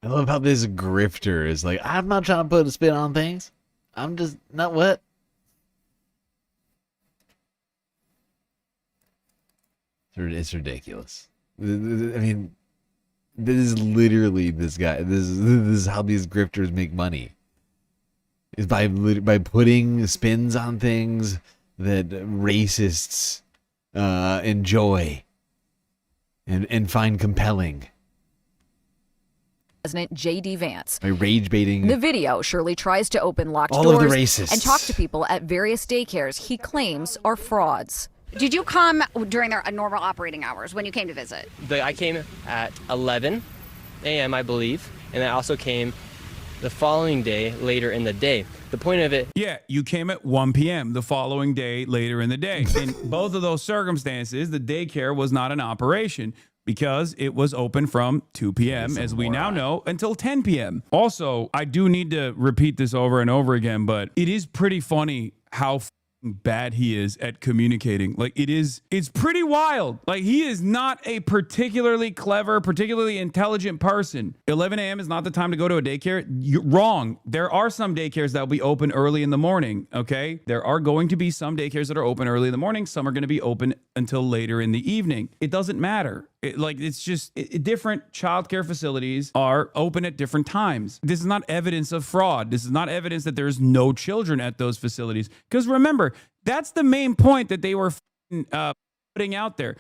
I love how this grifter is like, I'm not trying to put a spin on things. I'm just not what. It's ridiculous. I mean, this is literally this guy. This is how these grifters make money. Is by putting spins on things that racists enjoy and find compelling. President J.D. Vance. By rage baiting. The video, Shirley tries to open locked all doors of the racists and talk to people at various daycares he claims are frauds. Did you come during their normal operating hours when you came to visit? I came at 11 a.m., I believe, and I also came the following day later in the day. The point of it... Yeah, you came at 1 p.m. the following day later in the day. In both of those circumstances, the daycare was not an operation, because it was open from 2 p.m., as we now know, until 10 p.m. Also, I do need to repeat this over and over again, but it is pretty funny how bad he is at communicating. Like it's pretty wild. Like he is not a particularly clever, particularly intelligent person. 11 a.m. is not the time to go to a daycare. You're wrong. There are some daycares that will be open early in the morning. Okay. There are going to be some daycares that are open early in the morning. Some are going to be open until later in the evening. It doesn't matter. It's just different childcare facilities are open at different times. This is not evidence of fraud. This is not evidence that there's no children at those facilities. Because remember, that's the main point that they were putting out there.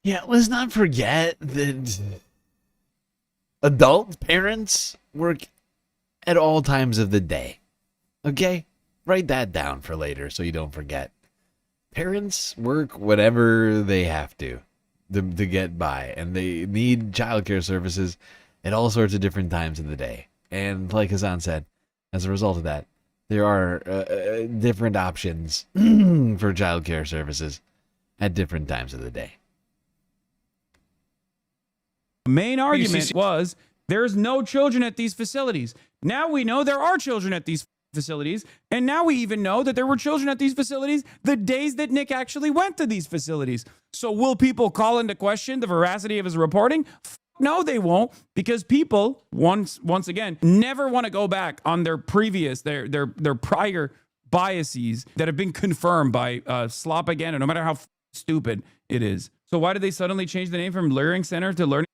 Yeah, let's not forget that adult parents work at all times of the day. Okay? Write that down for later so you don't forget. Parents work whatever they have to get by, and they need childcare services at all sorts of different times of the day. And like Hassan said, as a result of that, there are different options for childcare services at different times of the day. The main argument was there's no children at these facilities. Now we know there are children at these facilities, and now we even know that there were children at these facilities the days that Nick actually went to these facilities. So will people call into question the veracity of his reporting? No, they won't, because people once again never want to go back on their previous their prior biases that have been confirmed by Slopaganda, no matter how stupid it is. So why did they suddenly change the name from Learning Center to Learning?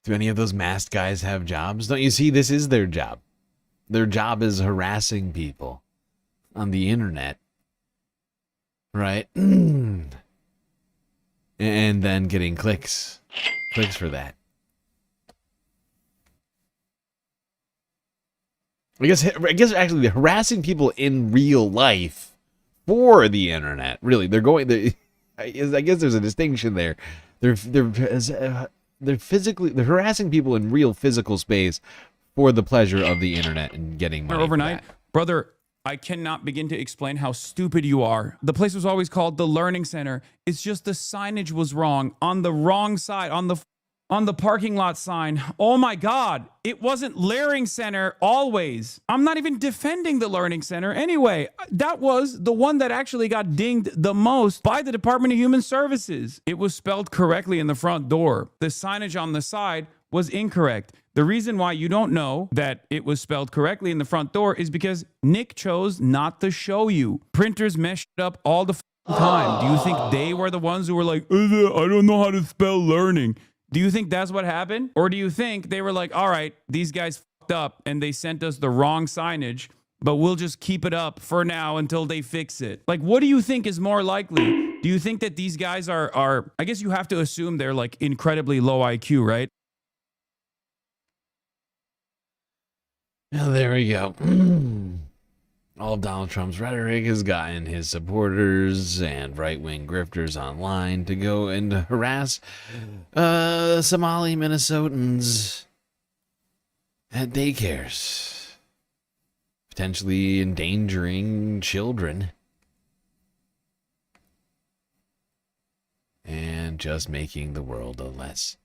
Do any of those masked guys have jobs? Don't you see, this is their job. Their job is harassing people on the internet, right? And then getting clicks for that. I guess actually harassing people in real life for the internet. Really, I guess there's a distinction there. They're harassing people in real physical space for the pleasure of the internet and getting money overnight. Brother, I cannot begin to explain how stupid you are. The place was always called the Learning Center. It's just the signage was wrong, on the wrong side, on the parking lot sign. Oh my God, it wasn't Learning Center always. I'm not even defending the Learning Center. Anyway, that was the one that actually got dinged the most by the Department of Human Services. It was spelled correctly in the front door. The signage on the side was incorrect. The reason why you don't know that it was spelled correctly in the front door is because Nick chose not to show you. Printers messed it up all the time. Do you think they were the ones who were like, I don't know how to spell learning? Do you think that's what happened? Or do you think they were like, all right, these guys fucked up and they sent us the wrong signage, but we'll just keep it up for now until they fix it? Like, what do you think is more likely? Do you think that these guys are I guess you have to assume they're like incredibly low IQ, right? Well, there we go. All of Donald Trump's rhetoric has gotten his supporters and right-wing grifters online to go and harass Somali Minnesotans at daycares, potentially endangering children, and just making the world a less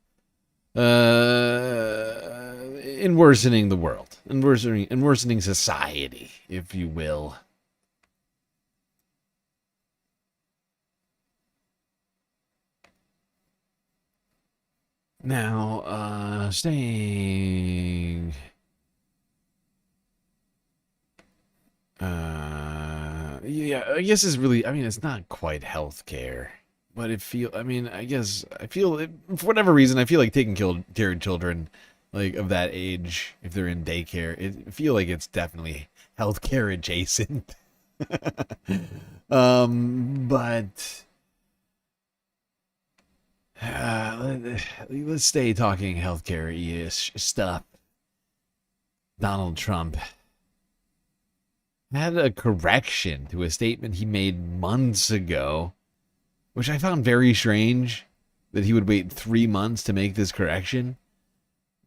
in worsening the world, in worsening society, if you will. Now, staying. Yeah, I guess it's really. I mean, it's not quite healthcare. But I feel it, for whatever reason, I feel like taking care of children like of that age, if they're in daycare, I feel like it's definitely healthcare adjacent. But let's stay talking healthcare-ish stuff. Donald Trump had a correction to a statement he made months ago, which I found very strange that he would wait 3 months to make this correction.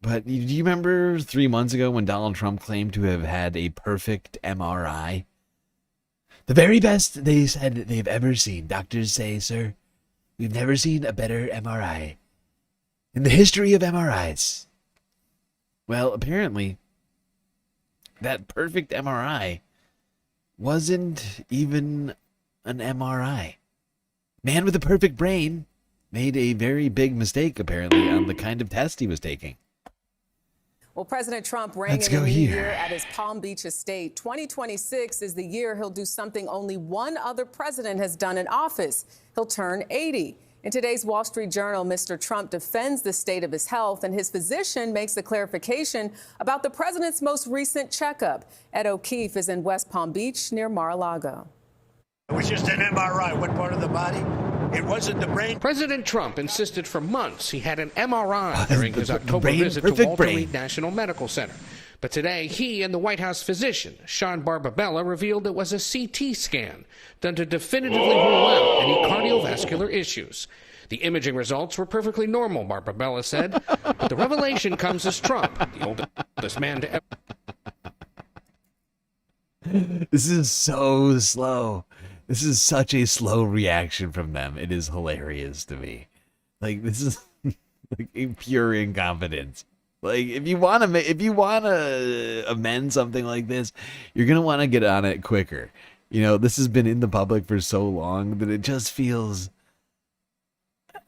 But do you remember 3 months ago when Donald Trump claimed to have had a perfect MRI? The very best, they said, they've ever seen. Doctors say, sir, we've never seen a better MRI in the history of MRIs. Well, apparently, that perfect MRI wasn't even an MRI. Man with a perfect brain made a very big mistake, apparently, on the kind of test he was taking. Well, President Trump rang in the new year at his Palm Beach estate. 2026 is the year he'll do something only one other president has done in office. He'll turn 80. In today's Wall Street Journal, Mr. Trump defends the state of his health, and his physician makes a clarification about the president's most recent checkup. Ed O'Keefe is in West Palm Beach near Mar-a-Lago. It was just an MRI. What part of the body? It wasn't the brain. President Trump insisted for months he had an MRI during his October brain, visit to Walter brain. Reed National Medical Center. But today, he and the White House physician, Sean Barbabella, revealed it was a CT scan done to definitively rule out any cardiovascular issues. The imaging results were perfectly normal, Barbabella said. But the revelation comes as Trump, the oldest man to ever. This is so slow. This is such a slow reaction from them. It is hilarious to me. Like, this is like a pure incompetence. Like, if you want to amend something like this, you're going to want to get on it quicker. You know, this has been in the public for so long that it just feels,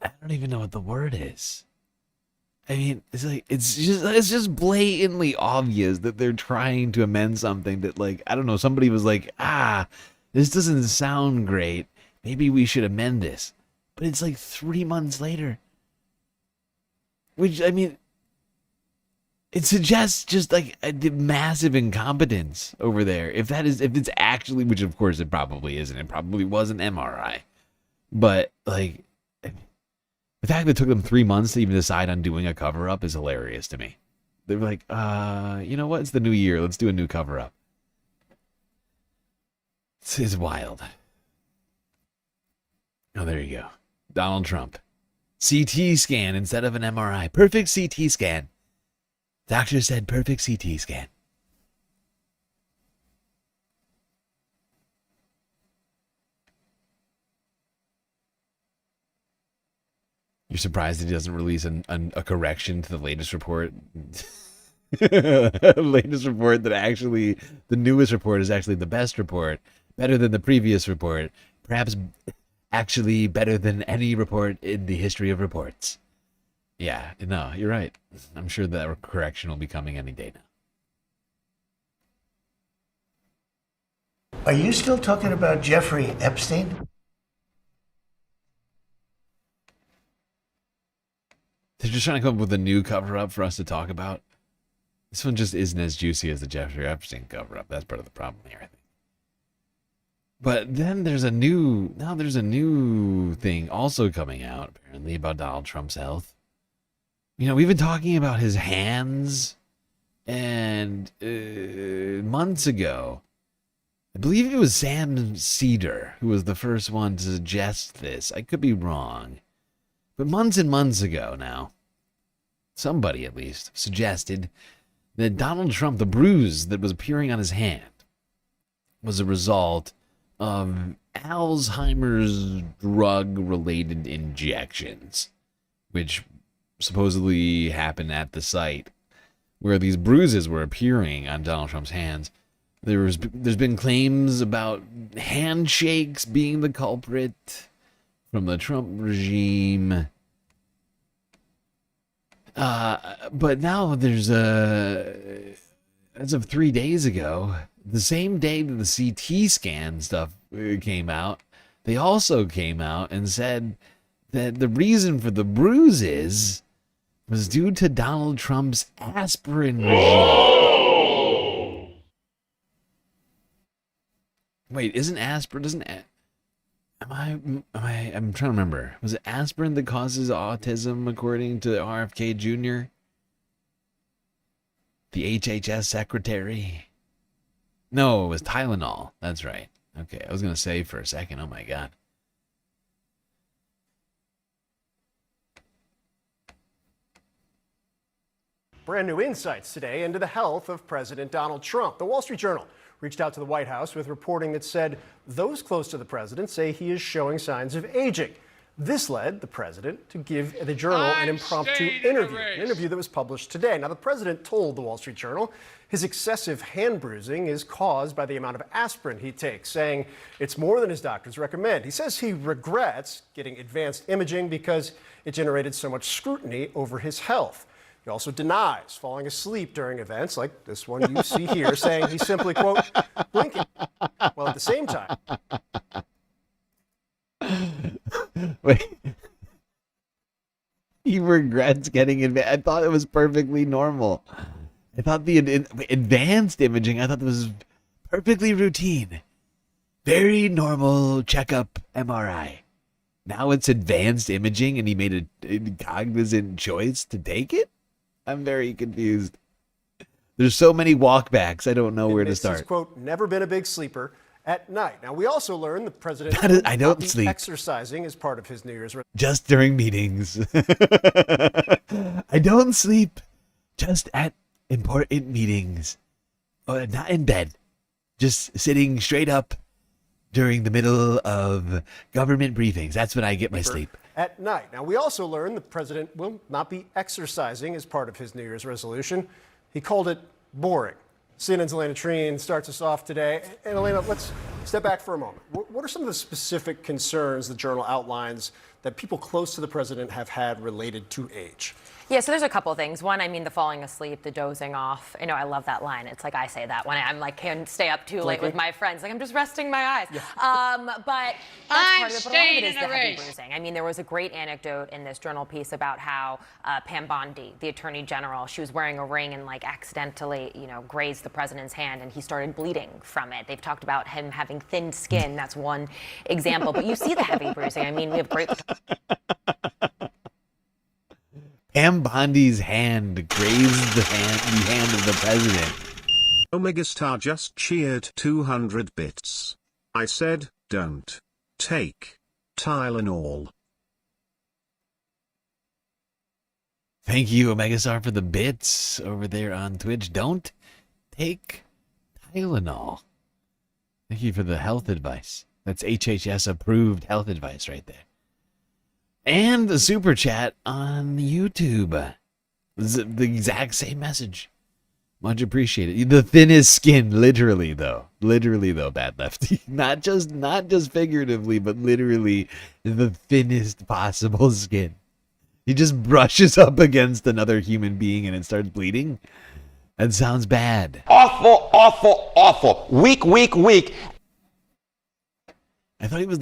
I don't even know what the word is. I mean, it's like, it's just blatantly obvious that they're trying to amend something that, like, I don't know, somebody was like, this doesn't sound great. Maybe we should amend this. But it's like 3 months later. Which, I mean, it suggests just like a massive incompetence over there. If it's actually, which of course it probably isn't. It probably was an MRI. But like, the fact that it took them 3 months to even decide on doing a cover-up is hilarious to me. They were like, you know what? It's the new year. Let's do a new cover-up. This is wild. Oh, there you go. Donald Trump. CT scan instead of an MRI. Perfect CT scan. Doctor said perfect CT scan. You're surprised that he doesn't release a correction to the latest report? Latest report that actually, the newest report is actually the best report. Better than the previous report. Perhaps actually better than any report in the history of reports. Yeah, no, you're right. I'm sure that correction will be coming any day now. Are you still talking about Jeffrey Epstein? They're just trying to come up with a new cover-up for us to talk about. This one just isn't as juicy as the Jeffrey Epstein cover-up. That's part of the problem here, I think. But then there's a new thing also coming out, apparently, about Donald Trump's health. You know, we've been talking about his hands, and months ago, I believe it was Sam Cedar who was the first one to suggest this. I could be wrong. But months and months ago now, somebody at least suggested that Donald Trump, the bruise that was appearing on his hand, was a result of Alzheimer's drug-related injections, which supposedly happened at the site where these bruises were appearing on Donald Trump's hands. There's been claims about handshakes being the culprit from the Trump regime. But now there's as of 3 days ago, the same day that the CT scan stuff came out, they also came out and said that the reason for the bruises was due to Donald Trump's aspirin regime. Wait, isn't aspirin, I'm trying to remember. Was it aspirin that causes autism, according to RFK Jr.? The HHS secretary? No, it was Tylenol. That's right. Okay, I was going to say for a second, oh my God. Brand new insights today into the health of President Donald Trump. The Wall Street Journal reached out to the White House with reporting that said those close to the president say he is showing signs of aging. This led the president to give the Journal an impromptu interview that was published today. Now, the president told the Wall Street Journal his excessive hand bruising is caused by the amount of aspirin he takes, saying it's more than his doctors recommend. He says he regrets getting advanced imaging because it generated so much scrutiny over his health. He also denies falling asleep during events like this one you see here, saying he simply, quote, blinking, while at the same time. Wait. He regrets getting advanced. I thought it was perfectly normal. I thought the advanced imaging, I thought that was perfectly routine. Very normal checkup MRI. Now it's advanced imaging and he made a cognizant choice to take it? I'm very confused. There's so many walkbacks, I don't know where to start. He's, quote, never been a big sleeper at night. Now, we also learned the president I don't be sleep. Exercising as part of his New Year's resolution. Just during meetings. I don't sleep. Just at important meetings. Not in bed. Just sitting straight up during the middle of government briefings. That's when I get my sleep. At night. Now, we also learned the president will not be exercising as part of his New Year's resolution. He called it boring. CNN's Elena Treen starts us off today. And Elena, let's step back for a moment. What are some of the specific concerns the Journal outlines that people close to the president have had related to age? Yeah, so there's a couple things. One, I mean, the falling asleep, the dozing off. I know, I love that line. It's like I say that when I'm like, can stay up too late with my friends. Like, I'm just resting my eyes. Yeah. But that's part of it. But a lot of it is the heavy bruising. I mean, there was a great anecdote in this Journal piece about how Pam Bondi, the Attorney General, she was wearing a ring and like accidentally, grazed the president's hand and he started bleeding from it. They've talked about him having thin skin. That's one example. But you see the heavy bruising. I mean, we have great... Pam Bondi's hand grazed the hand of the president. Omega Star just cheered 200 bits. I said, don't take Tylenol. Thank you, Omega Star, for the bits over there on Twitch. Don't take Tylenol. Thank you for the health advice. That's HHS approved health advice right there. And the super chat on YouTube. The exact same message. Much appreciated. The thinnest skin, literally though, bad lefty. Not just figuratively, but literally the thinnest possible skin. He just brushes up against another human being and it starts bleeding. That sounds bad. Awful, awful, awful. Weak. I thought he was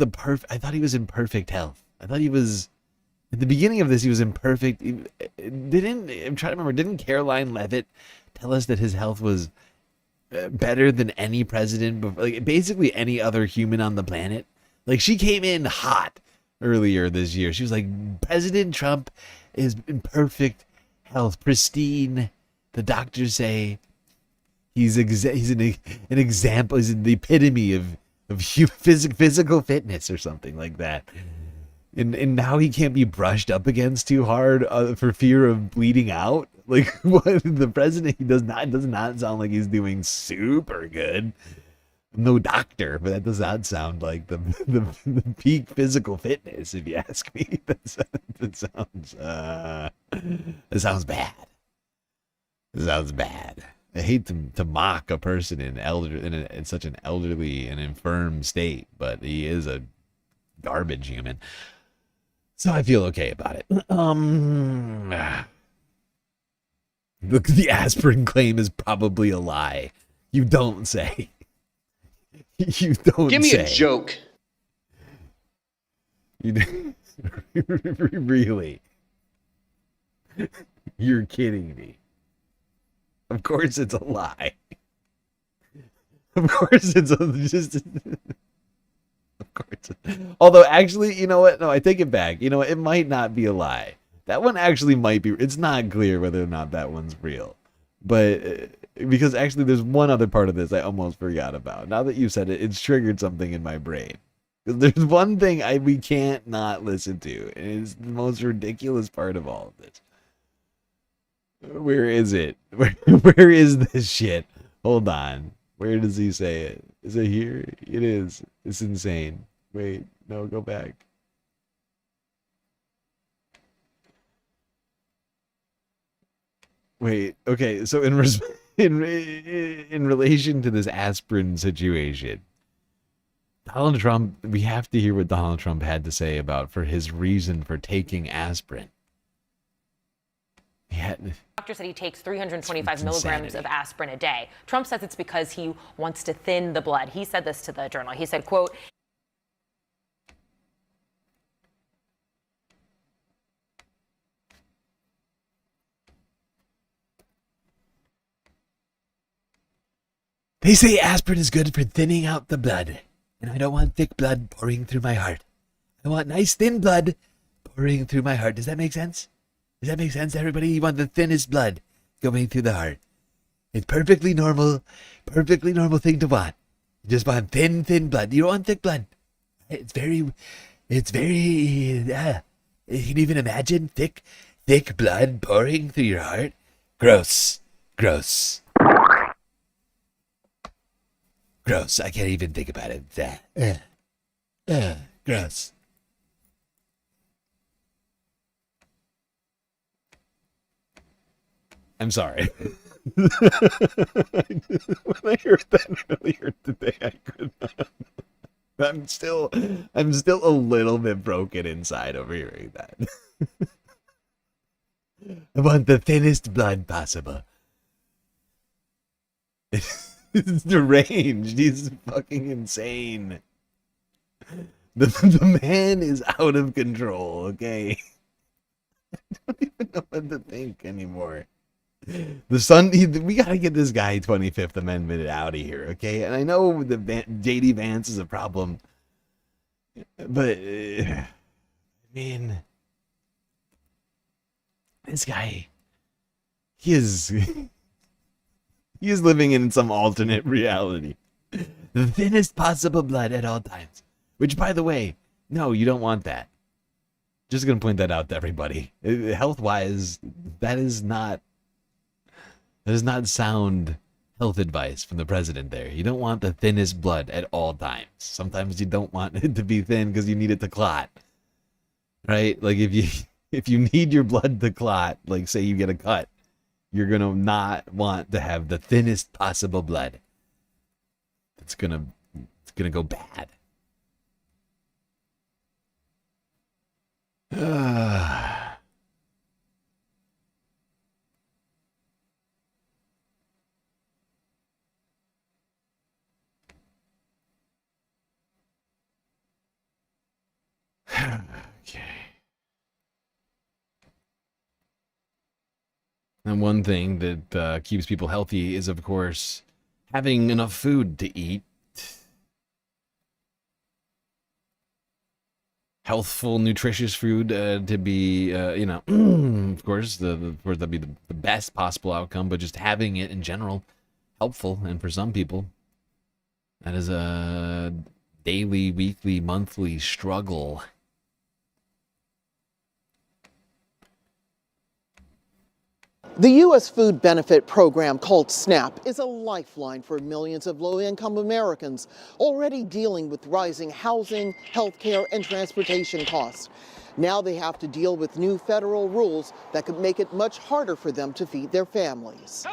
I thought he was in perfect health. I thought he was, at the beginning of this, he was in perfect, I'm trying to remember, didn't Caroline Levitt tell us that his health was better than any president, like basically any other human on the planet? Like, she came in hot earlier this year. She was like, President Trump is in perfect health, pristine. The doctors say he's an example, he's the epitome of physical fitness or something like that. And now he can't be brushed up against too hard for fear of bleeding out. Like, what the president, he does not sound like he's doing super good. No doctor, but that does not sound like the peak physical fitness, if you ask me. That sounds bad. It sounds bad. I hate to mock a person in such an elderly and infirm state, but he is a garbage human. So I feel okay about it. The aspirin claim is probably a lie. You don't say. You don't say. Give me a joke. You really? You're kidding me. Of course it's a lie. Of course it's just... Of course. Although, actually, you know what? No, I take it back. You know what? It might not be a lie. That one actually might be... It's not clear whether or not that one's real. But... because actually there's one other part of this I almost forgot about. Now that you said it, it's triggered something in my brain. Because there's one thing we can't not listen to. And it's the most ridiculous part of all of this. Where is it? Where is this shit? Hold on. Where does he say it? Is it here? It is. It's insane. Wait, no, go back. Wait, okay, so in relation to this aspirin situation, Donald Trump, we have to hear what Donald Trump had to say about for his reason for taking aspirin. Doctor said he takes 325 milligrams of aspirin a day. Trump says it's because he wants to thin the blood. He said this to the Journal. He said, quote, They say aspirin is good for thinning out the blood, and I don't want thick blood pouring through my heart. I want nice thin blood pouring through my heart. Does that make sense? Does that make sense, everybody? You want the thinnest blood going through the heart. It's perfectly normal thing to want. You just want thin blood. You don't want thick blood. It's very, you can even imagine thick blood pouring through your heart. Gross. Gross. I can't even think about it. Gross. I'm sorry. When I heard that earlier today, I could not. I'm still a little bit broken inside over hearing that. I want the thinnest blood possible. He's deranged. He's fucking insane. The man is out of control, okay? I don't even know what to think anymore. We gotta get this guy 25th Amendment out of here, okay? And I know the JD Vance is a problem, but I mean, this guy, he is living in some alternate reality. The thinnest possible blood at all times. Which, by the way, no, you don't want that. Just gonna point that out to everybody. Health-wise, that is not sound health advice from the president there. You don't want the thinnest blood at all times. Sometimes you don't want it to be thin because you need it to clot. Right? Like if you need your blood to clot, like say you get a cut, you're gonna not want to have the thinnest possible blood. It's gonna go bad. Okay. And one thing that keeps people healthy is, of course, having enough food to eat. Healthful, nutritious food to be, of course, that'd be the best possible outcome, but just having it in general, helpful. And for some people, that is a daily, weekly, monthly struggle. The U.S. Food Benefit Program, called SNAP, is a lifeline for millions of low-income Americans already dealing with rising housing, health care, and transportation costs. Now they have to deal with new federal rules that could make it much harder for them to feed their families.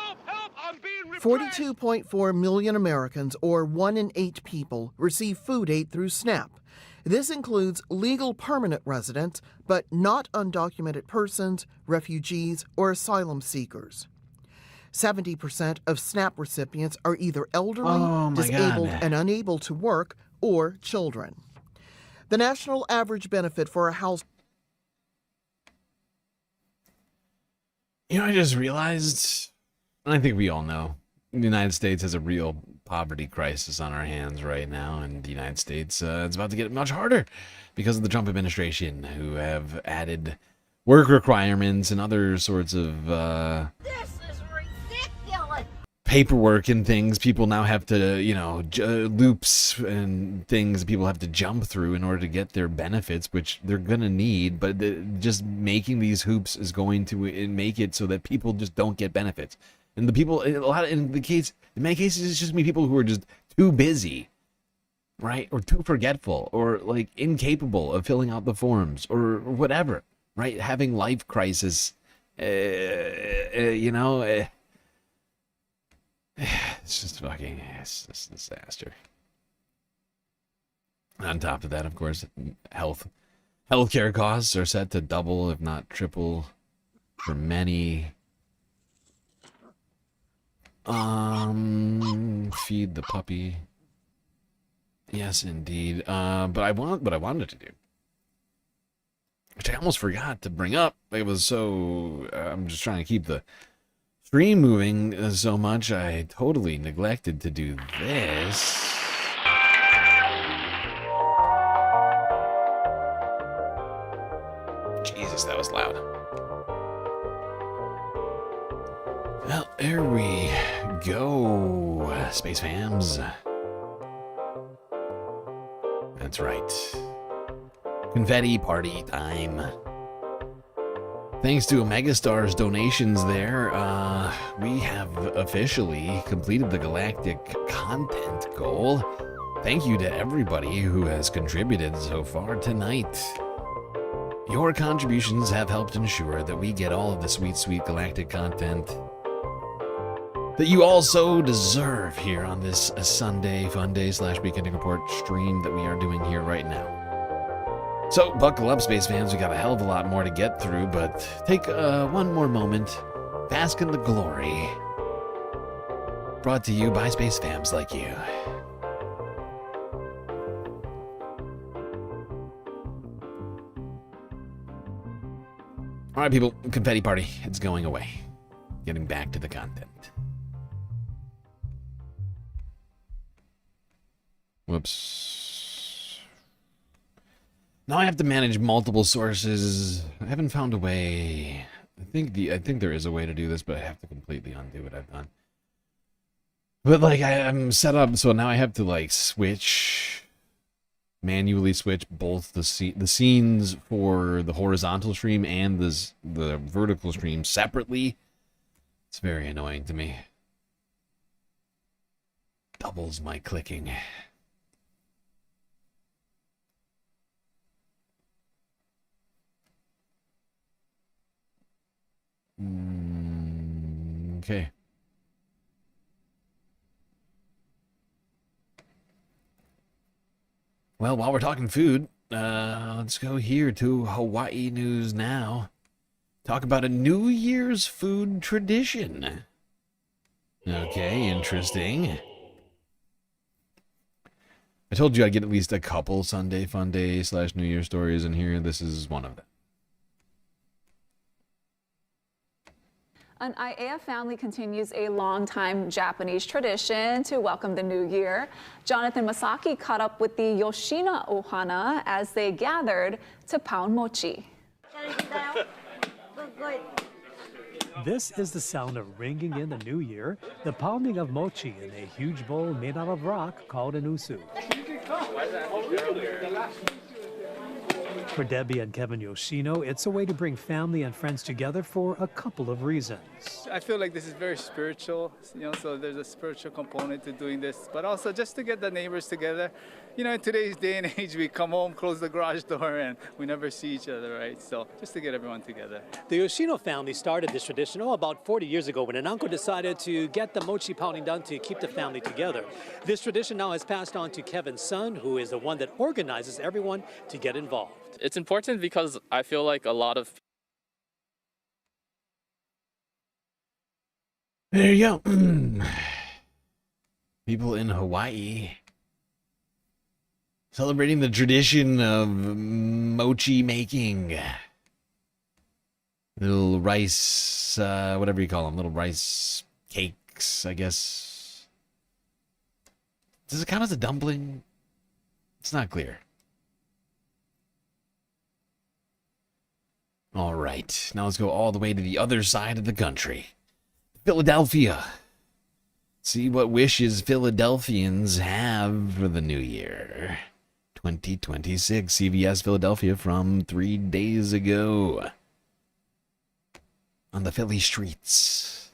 42.4 million Americans, or 1 in 8 people, receive food aid through SNAP. This includes legal permanent residents, but not undocumented persons, refugees, or asylum seekers. 70% of SNAP recipients are either elderly, disabled, and unable to work, or children. The national average benefit for a house. You know, I just realized, and I think we all know, the United States has a real poverty crisis on our hands right now, and the United States it's about to get much harder because of the Trump administration, who have added work requirements and other sorts of This is ridiculous. paperwork and things. People now have to, loops and things people have to jump through in order to get their benefits, which they're gonna need. But just making these hoops is going to make it so that people just don't get in many cases, it's just people who are just too busy, right? Or too forgetful, or like incapable of filling out the forms, or whatever, right? Having life crisis You know, it's just fucking, it's just a disaster. On top of that, of course, healthcare costs are set to double, if not triple, for many. Feed the puppy. Yes, indeed. But I wanted to do, which I almost forgot to bring up. It was so, I'm just trying to keep the stream moving so much, I totally neglected to do this. Jesus, that was loud. Well, there we go, Space Fams. That's right. Confetti party time. Thanks to Megastar's donations there, we have officially completed the galactic content goal. Thank you to everybody who has contributed so far tonight. Your contributions have helped ensure that we get all of the sweet, sweet galactic content that you all so deserve here on this Sunday Fun Day / Weekending Report stream that we are doing here right now. So, buckle up, Space Fans. We got a hell of a lot more to get through, but take one more moment. Bask in the glory. Brought to you by Space Fams like you. All right, people. Confetti party. It's going away. Getting back to the content. Whoops. Now I have to manage multiple sources. I haven't found a way. I think there is a way to do this, but I have to completely undo what I've done. But like I'm set up, so now I have to like manually switch both the scenes for the horizontal stream and the vertical stream separately. It's very annoying to me. Doubles my clicking. Okay. Well, while we're talking food, let's go here to Hawaii news now. Talk about a New Year's food tradition. Okay, interesting. I told you I'd get at least a couple Sunday Fun Day / New Year stories in here. This is one of them. An Aiea family continues a long-time Japanese tradition to welcome the new year. Jonathan Masaki caught up with the Yoshina Ohana as they gathered to pound mochi. This is the sound of ringing in the new year, the pounding of mochi in a huge bowl made out of rock called an usu. For Debbie and Kevin Yoshino, it's a way to bring family and friends together for a couple of reasons. I feel like this is very spiritual, so there's a spiritual component to doing this, but also just to get the neighbors together. In today's day and age, we come home, close the garage door, and we never see each other, right? So just to get everyone together. The Yoshino family started this tradition about 40 years ago when an uncle decided to get the mochi pounding done to keep the family together. This tradition now has passed on to Kevin's son, who is the one that organizes everyone to get involved. It's important because I feel like a lot of... There you go. People in Hawaii celebrating the tradition of mochi making. Little rice, whatever you call them, little rice cakes, I guess. Does it count as a dumpling? It's not clear. All right, now let's go all the way to the other side of the country. Philadelphia. See what wishes Philadelphians have for the new year. 2026, CVS Philadelphia from 3 days ago. On the Philly streets.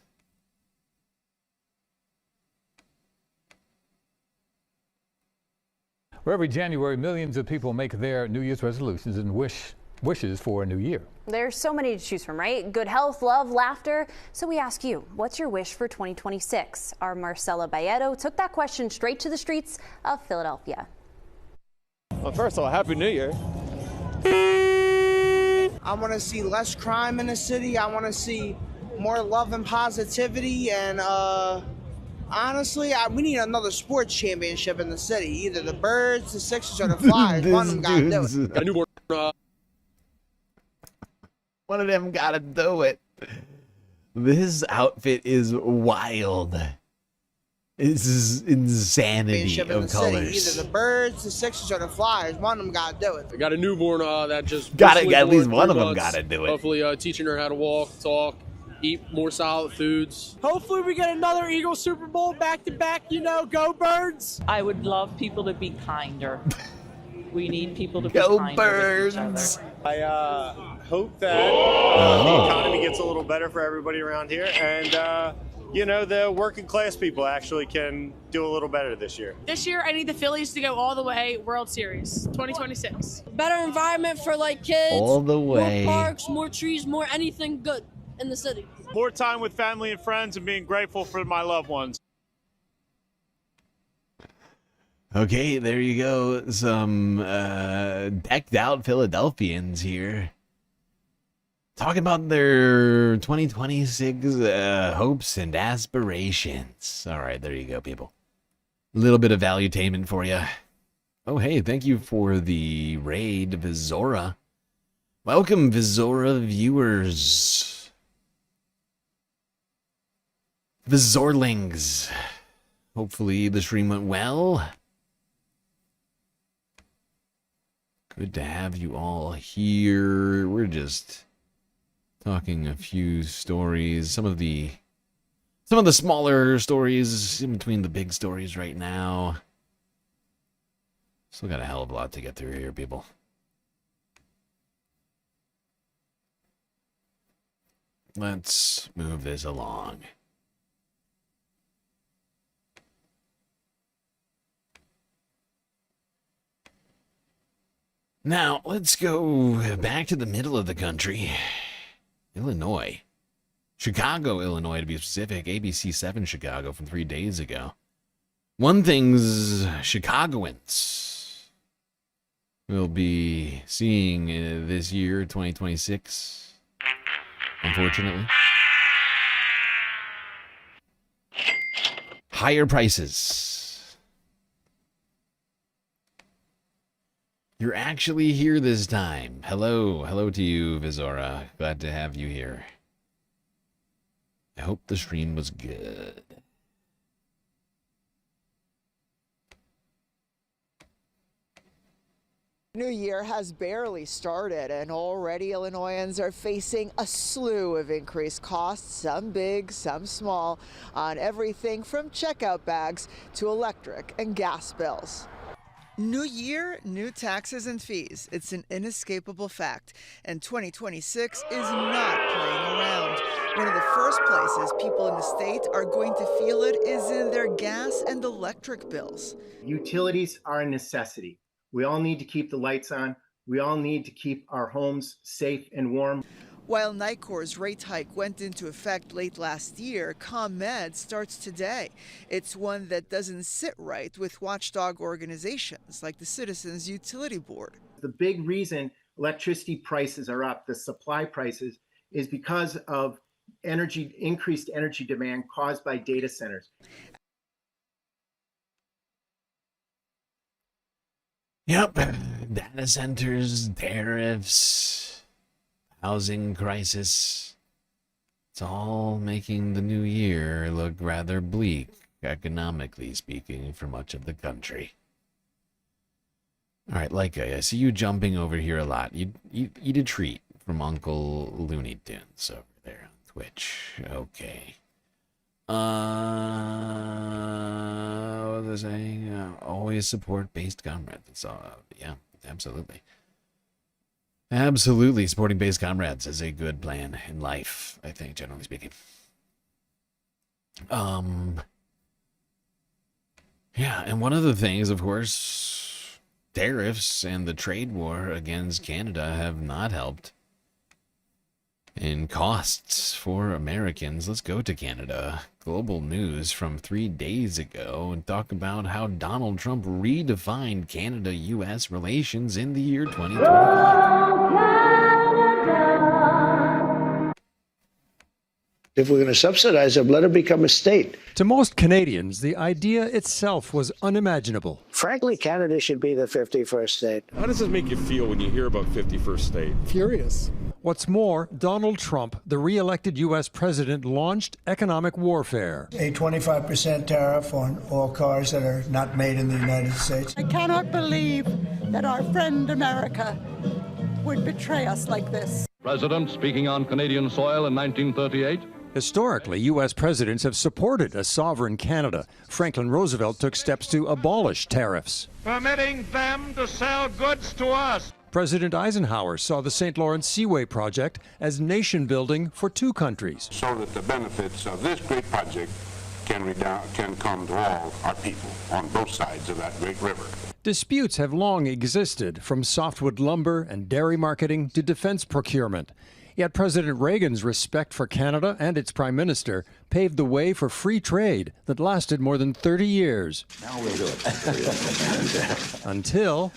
Well, every January, millions of people make their New Year's resolutions and wish wishes for a new year. There's so many to choose from, right? Good health, love, laughter. So we ask you, what's your wish for 2026? Our Marcela Bayeto took that question straight to the streets of Philadelphia. Well, first of all, Happy New Year. I want to see less crime in the city. I want to see more love and positivity. And honestly, we need another sports championship in the city. Either the Birds, the Sixers, or the Flyers. One of them got to do it. A newborn. One of them gotta do it. This outfit is wild. This is insanity of colors. Either the Birds, the Sixers, or the Flyers. One of them got to do it. I got a newborn that just got it. At least one of them got to do it. Hopefully, teaching her how to walk, talk, eat more solid foods. Hopefully, we get another Eagles Super Bowl back to back. You know, go Birds! I would love people to be kinder. We need people to be Go kinder Birds! with each other. I hope that the economy gets a little better for everybody around here, and you know, the working class people actually can do a little better this year. This year, I need the Phillies to go all the way World Series 2026. Better environment for like kids. All the way. More parks, more trees, more anything good in the city. More time with family and friends and being grateful for my loved ones. Okay, there you go. Some decked out Philadelphians here. Talking about their 2026 hopes and aspirations. All right, there you go, people. A little bit of valuetainment for you. Oh, hey, thank you for the raid, Vizora. Welcome, Vizora viewers. Vizorlings. Hopefully the stream went well. Good to have you all here. We're just talking a few stories, some of the smaller stories in between the big stories right now. Still got a hell of a lot to get through here, people. Let's move this along. Now, let's go back to the middle of the country. Illinois. Chicago, Illinois, to be specific. ABC 7 Chicago from 3 days ago. One thing's Chicagoans will be seeing this year, 2026, unfortunately. Higher prices. You're actually here this time. Hello. Hello to you, Vizora. Glad to have you here. I hope the stream was good. New Year has barely started, and already Illinoisans are facing a slew of increased costs, some big, some small, on everything from checkout bags to electric and gas bills. New year, new taxes and fees. It's an inescapable fact, and 2026 is not playing around. One of the first places people in the state are going to feel it is in their gas and electric bills. Utilities are a necessity. We all need to keep the lights on. We all need to keep our homes safe and warm. While NICOR's rate hike went into effect late last year, ComEd starts today. It's one that doesn't sit right with watchdog organizations like the Citizens Utility Board. The big reason electricity prices are up, the supply prices, is because of increased energy demand caused by data centers. Yep, data centers, tariffs, housing crisis. It's all making the new year look rather bleak, economically speaking, for much of the country. All right, Leica, I see you jumping over here a lot. You eat a treat from Uncle Looney Tunes over there on Twitch. Okay. What was I saying? Always support based comrades. Yeah, absolutely. Absolutely, supporting based comrades is a good plan in life, I think, generally speaking. Yeah, and one of the things, of course, tariffs and the trade war against Canada have not helped in costs for Americans. Let's go to Canada. Global news from 3 days ago and talk about how Donald Trump redefined Canada-U.S. relations in the year 2025. If we're going to subsidize them, let it become a state. To most Canadians, the idea itself was unimaginable. Frankly, Canada should be the 51st state. How does this make you feel when you hear about 51st state? Furious. What's more, Donald Trump, the re-elected U.S. president, launched economic warfare. A 25% tariff on all cars that are not made in the United States. I cannot believe that our friend America would betray us like this. President speaking on Canadian soil in 1938. Historically, U.S. presidents have supported a sovereign Canada. Franklin Roosevelt took steps to abolish tariffs, permitting them to sell goods to us. President Eisenhower saw the St. Lawrence Seaway project as nation-building for two countries. So that the benefits of this great project can come to all our people on both sides of that great river. Disputes have long existed, from softwood lumber and dairy marketing to defense procurement. Yet President Reagan's respect for Canada and its Prime Minister paved the way for free trade that lasted more than 30 years. Now we'll do it. Until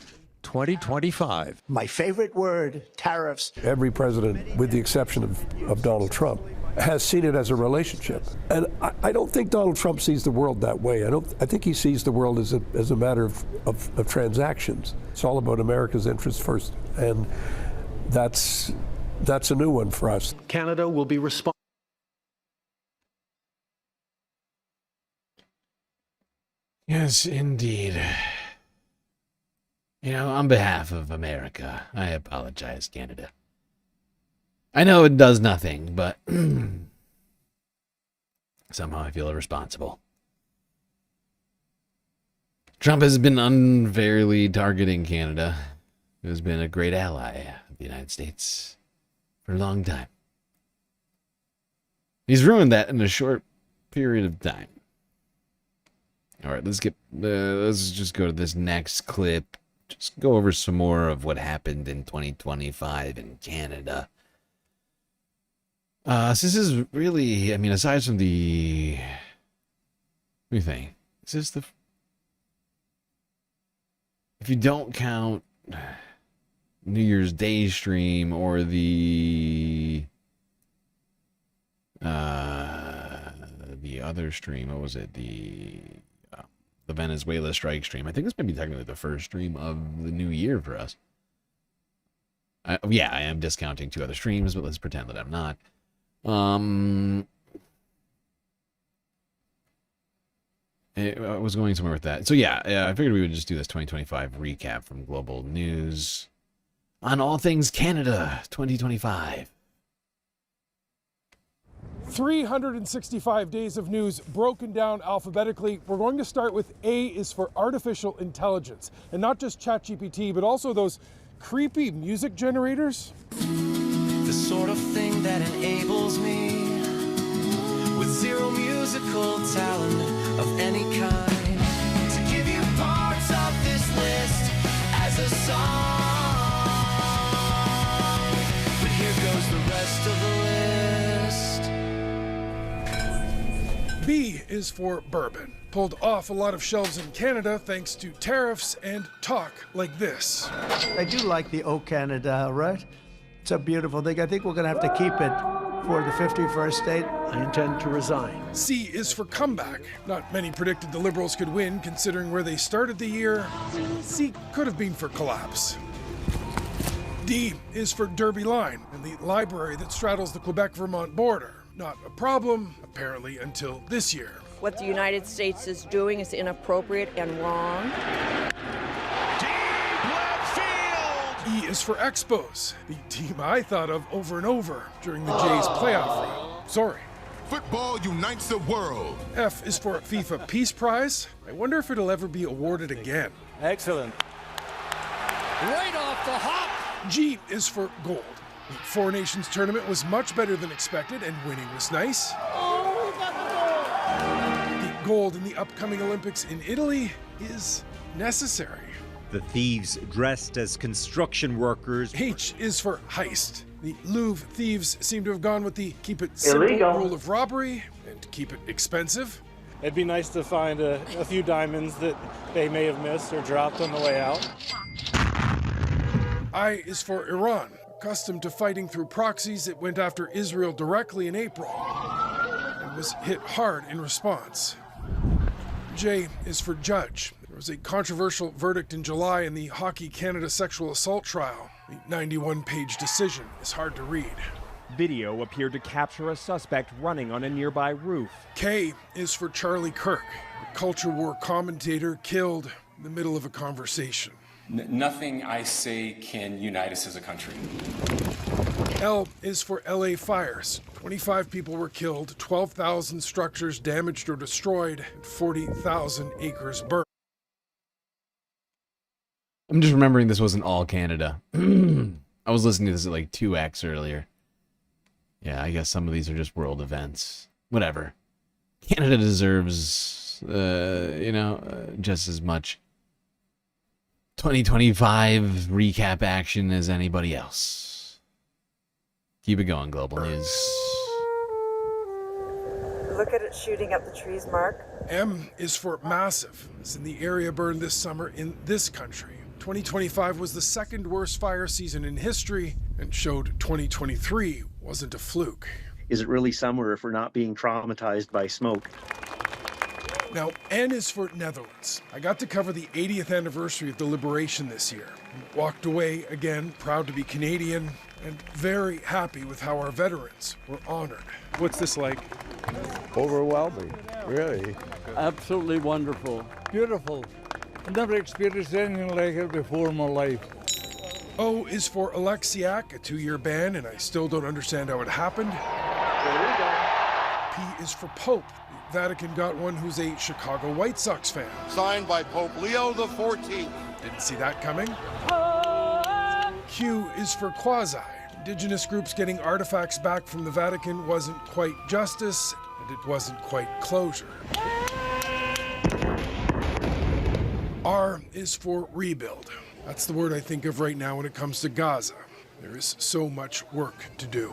2025. My favorite word, tariffs. Every president, with the exception of Donald Trump, has seen it as a relationship. And I don't think Donald Trump sees the world that way. I think he sees the world as a matter of transactions. It's all about America's interests first. And that's a new one for us. Canada will be responsible. Yes, indeed. You know, on behalf of America, I apologize, Canada. I know it does nothing, but somehow I feel irresponsible. Trump has been unfairly targeting Canada, who has been a great ally of the United States for a long time. He's ruined that in a short period of time. All right, let's just go to this next clip. Just go over some more of what happened in 2025 in Canada. So this is really, I mean, aside from the, what do you think? Is this the, if you don't count New Year's Day stream or the other stream, what was it? The Venezuela strike stream. I think this may be technically the first stream of the new year for us. Yeah, I am discounting 2 other streams, but let's pretend that I'm not. I was going somewhere with that. So yeah, I figured we would just do this 2025 recap from Global News on all things Canada 2025. 365 days of news broken down alphabetically. We're going to start with A is for artificial intelligence, and not just ChatGPT, but also those creepy music generators. The sort of thing that enables me with zero musical talent of any kind to give you parts of this list as a song. But here goes the rest of the list. B is for bourbon. Pulled off a lot of shelves in Canada thanks to tariffs and talk like this. I do like the O Canada, right? It's a beautiful thing. I think we're going to have to keep it for the 51st state. I intend to resign. C is for comeback. Not many predicted the Liberals could win, considering where they started the year. C could have been for collapse. D is for Derby Line and the library that straddles the Quebec-Vermont border. Not a problem, apparently, until this year. What the United States is doing is inappropriate and wrong. E is for Expos, the team I thought of over and over during the Jays playoff run. Sorry. Football unites the world. F is for FIFA Peace Prize. I wonder if it'll ever be awarded again. Excellent. Right off the hop. G is for gold. The Four Nations tournament was much better than expected, and winning was nice. Oh, we got the gold! The gold in the upcoming Olympics in Italy is necessary. The thieves dressed as construction workers. H is for heist. The Louvre thieves seem to have gone with the keep it simple rule of robbery and keep it expensive. It'd be nice to find a few diamonds that they may have missed or dropped on the way out. I is for Iran. Accustomed to fighting through proxies, it went after Israel directly in April and was hit hard in response. J is for judge. There was a controversial verdict in July in the Hockey Canada sexual assault trial. The 91-page decision is hard to read. Video appeared to capture a suspect running on a nearby roof. K is for Charlie Kirk, a culture war commentator killed in the middle of a conversation. Nothing I say can unite us as a country. L is for LA fires. 25 people were killed, 12,000 structures damaged or destroyed, and 40,000 acres burned. I'm just remembering this wasn't all Canada. I was listening to this at like 2x earlier. Yeah, I guess some of these are just world events. Whatever. Canada deserves, just as much 2025 recap action as anybody else. Keep it going, Global News. Look at it shooting up the trees, Mark. M is for massive, as in the area burned this summer in this country. 2025 was the second worst fire season in history and showed 2023 wasn't a fluke. Is it really summer if we're not being traumatized by smoke? Now, N is for Netherlands. I got to cover the 80th anniversary of the liberation this year. Walked away, again, proud to be Canadian, and very happy with how our veterans were honored. What's this like? Overwhelming, really. Absolutely wonderful. Beautiful. Never experienced anything like it before in my life. O is for Alexiak, a 2-year ban, and I still don't understand how it happened. P is for Pope. The Vatican got one who's a Chicago White Sox fan. Signed by Pope Leo XIV. Didn't see that coming. Q is for Quasi. Indigenous groups getting artifacts back from the Vatican wasn't quite justice, and it wasn't quite closure. R is for rebuild. That's the word I think of right now when it comes to Gaza. There is so much work to do.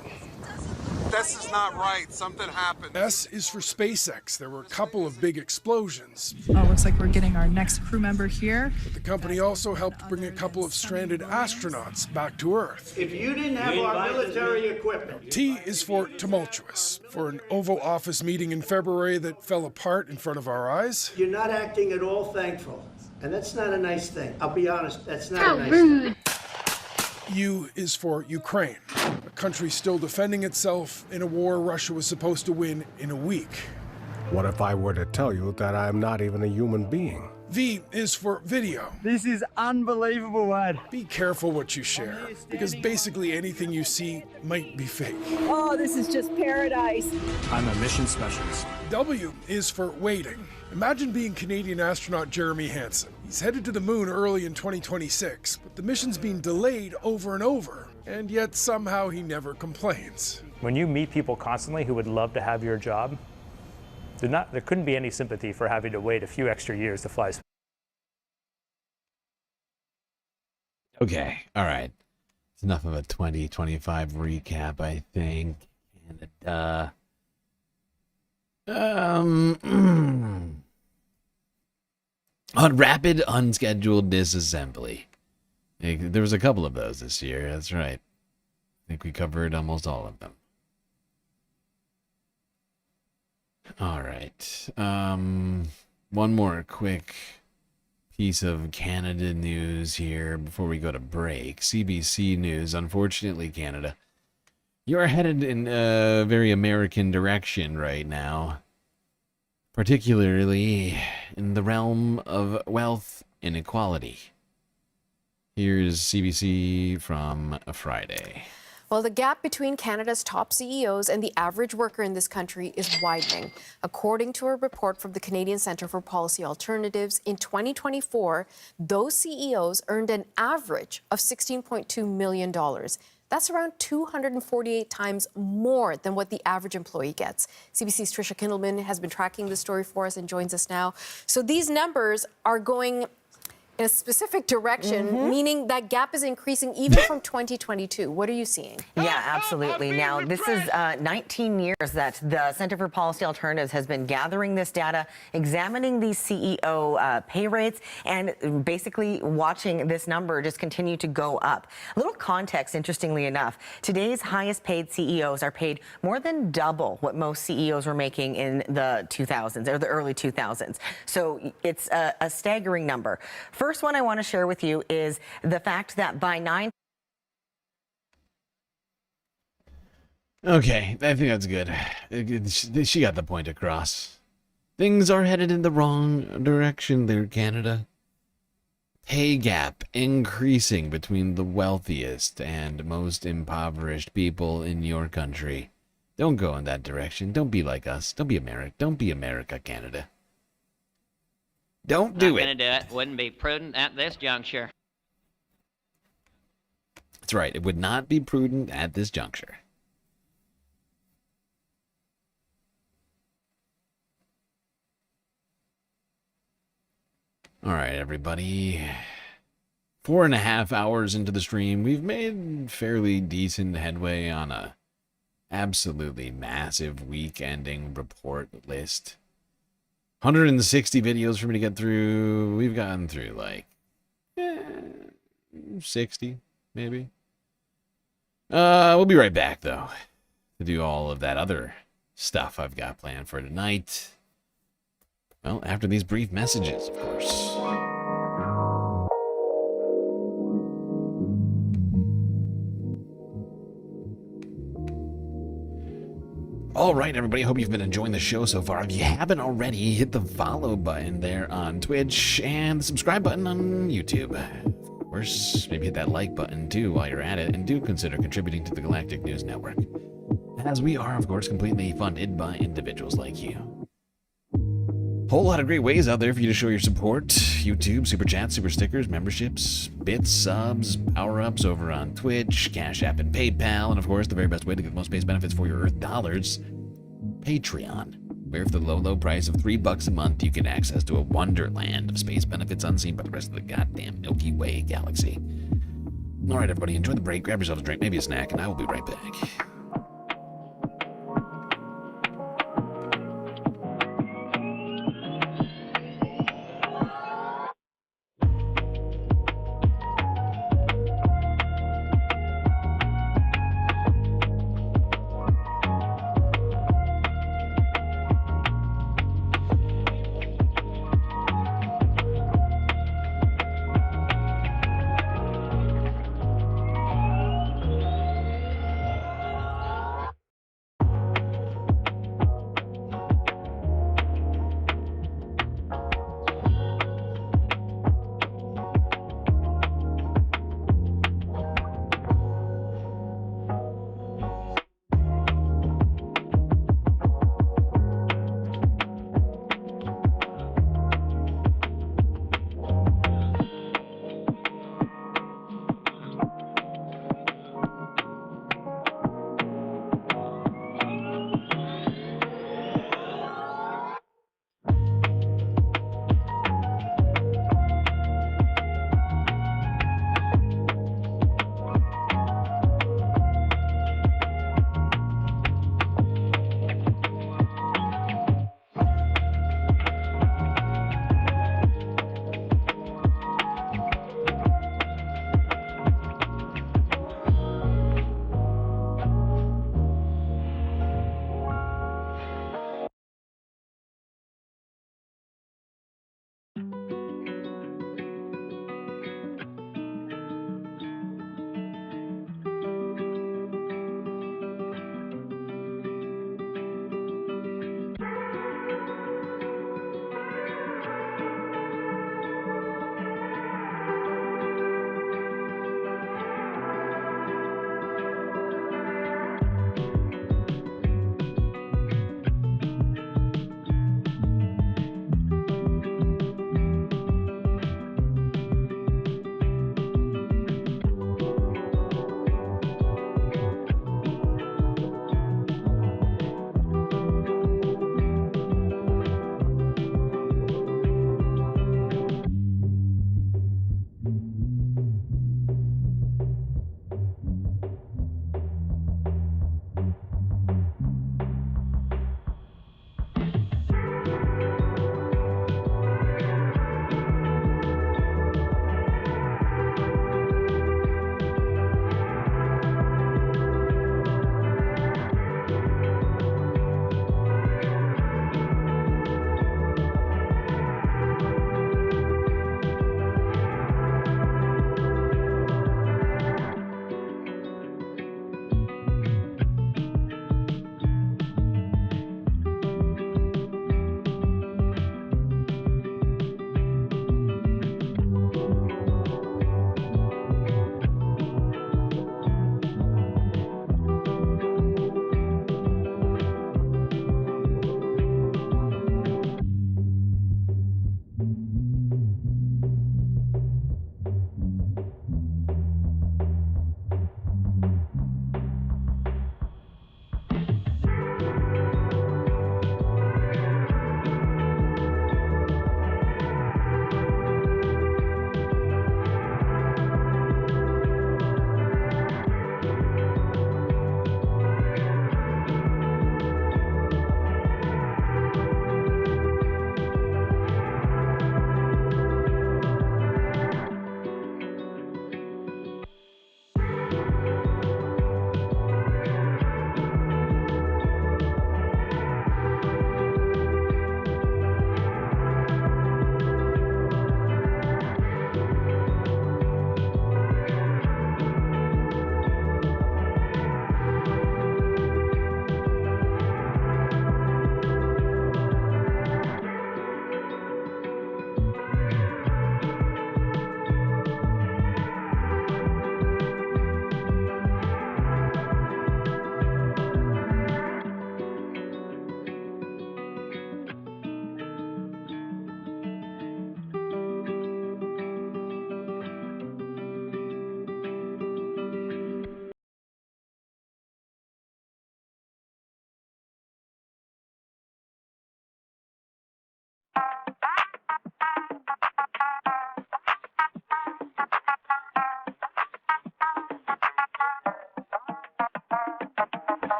This is not right. Something happened. S is for SpaceX. There were a couple of big explosions. Looks like we're getting our next crew member here. But the company also helped bring a couple of stranded astronauts back to Earth. If you didn't have our military equipment. T is for tumultuous. For an Oval Office meeting in February that fell apart in front of our eyes. You're not acting at all thankful. And that's not a nice thing. I'll be honest, that's not a nice thing. U is for Ukraine, a country still defending itself in a war Russia was supposed to win in a week. What if I were to tell you that I am not even a human being? V is for video. This is unbelievable, lad. Be careful what you share, because basically anything you see might be fake. Oh, this is just paradise. I'm a mission specialist. W is for waiting. Imagine being Canadian astronaut Jeremy Hansen. He's headed to the moon early in 2026, but the mission's being delayed over and over, and yet somehow he never complains. When you meet people constantly who would love to have your job, there couldn't be any sympathy for having to wait a few extra years to fly. Okay, all right. It's enough of a 2025 recap, I think. Canada. On rapid unscheduled disassembly. There was a couple of those this year, that's right. I think we covered almost all of them. All right. One more quick piece of Canada news here before we go to break. CBC News. Unfortunately, Canada, you are headed in a very American direction right now, particularly in the realm of wealth inequality. Here's CBC from Friday. Well, the gap between Canada's top CEOs and the average worker in this country is widening. According to a report from the Canadian Centre for Policy Alternatives, in 2024, those CEOs earned an average of $16.2 million. That's around 248 times more than what the average employee gets. CBC's Tricia Kindleman has been tracking this story for us and joins us now. So these numbers are going in a specific direction, meaning that gap is increasing even from 2022. What are you seeing? Yeah, absolutely. Now, this is 19 years that the Center for Policy Alternatives has been gathering this data, examining these CEO pay rates, and basically watching this number just continue to go up. A little context, interestingly enough, today's highest paid CEOs are paid more than double what most CEOs were making in the 2000s or the early 2000s. So it's a staggering number. First one I want to share with you is the fact that by Okay, I think that's good. She got the point across. Things are headed in the wrong direction there, Canada. Pay gap increasing between the wealthiest and most impoverished people in your country. Don't go in that direction. Don't be like us. Don't be America. Don't be America, Canada. Don't do it. Not gonna do it. Wouldn't be prudent at this juncture. That's right. It would not be prudent at this juncture. All right, everybody. 4.5 hours into the stream, we've made fairly decent headway on a absolutely massive week-ending report list. 160 videos for me to get through. We've gotten through like 60, maybe. We'll be right back, though, to do all of that other stuff I've got planned for tonight. Well, after these brief messages, of course. All right, everybody. Hope you've been enjoying the show so far. If you haven't already, hit the follow button there on Twitch and the subscribe button on YouTube. Of course, maybe hit that like button, too, while you're at it, and do consider contributing to the Galactic News Network, as we are, of course, completely funded by individuals like you. Whole lot of great ways out there for you to show your support. YouTube, Super Chats, Super Stickers, memberships, bits, subs, power-ups over on Twitch, Cash App, and PayPal. And, of course, the very best way to get the most base benefits for your Earth dollars, Patreon, where for the low, low price of $3 a month, you get access to a wonderland of space benefits unseen by the rest of the goddamn Milky Way galaxy. All right, everybody, enjoy the break. Grab yourself a drink, maybe a snack, and I will be right back.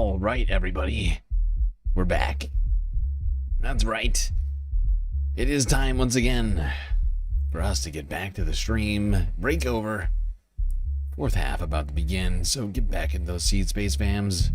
All right, everybody. We're back. That's right. It is time once again for us to get back to the stream. Break over. Fourth half about to begin, so get back in those seats, Space Fams.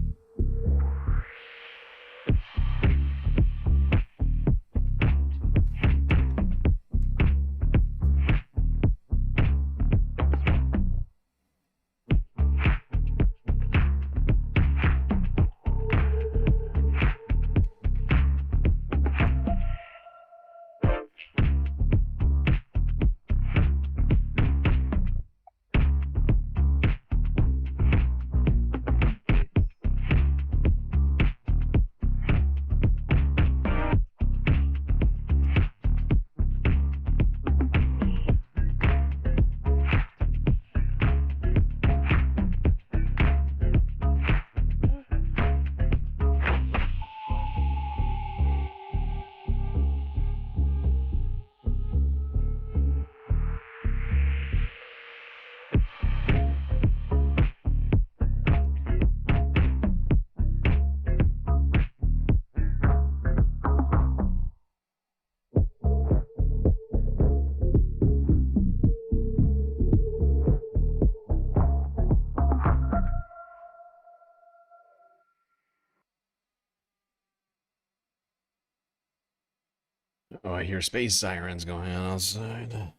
Oh, I hear space sirens going on outside.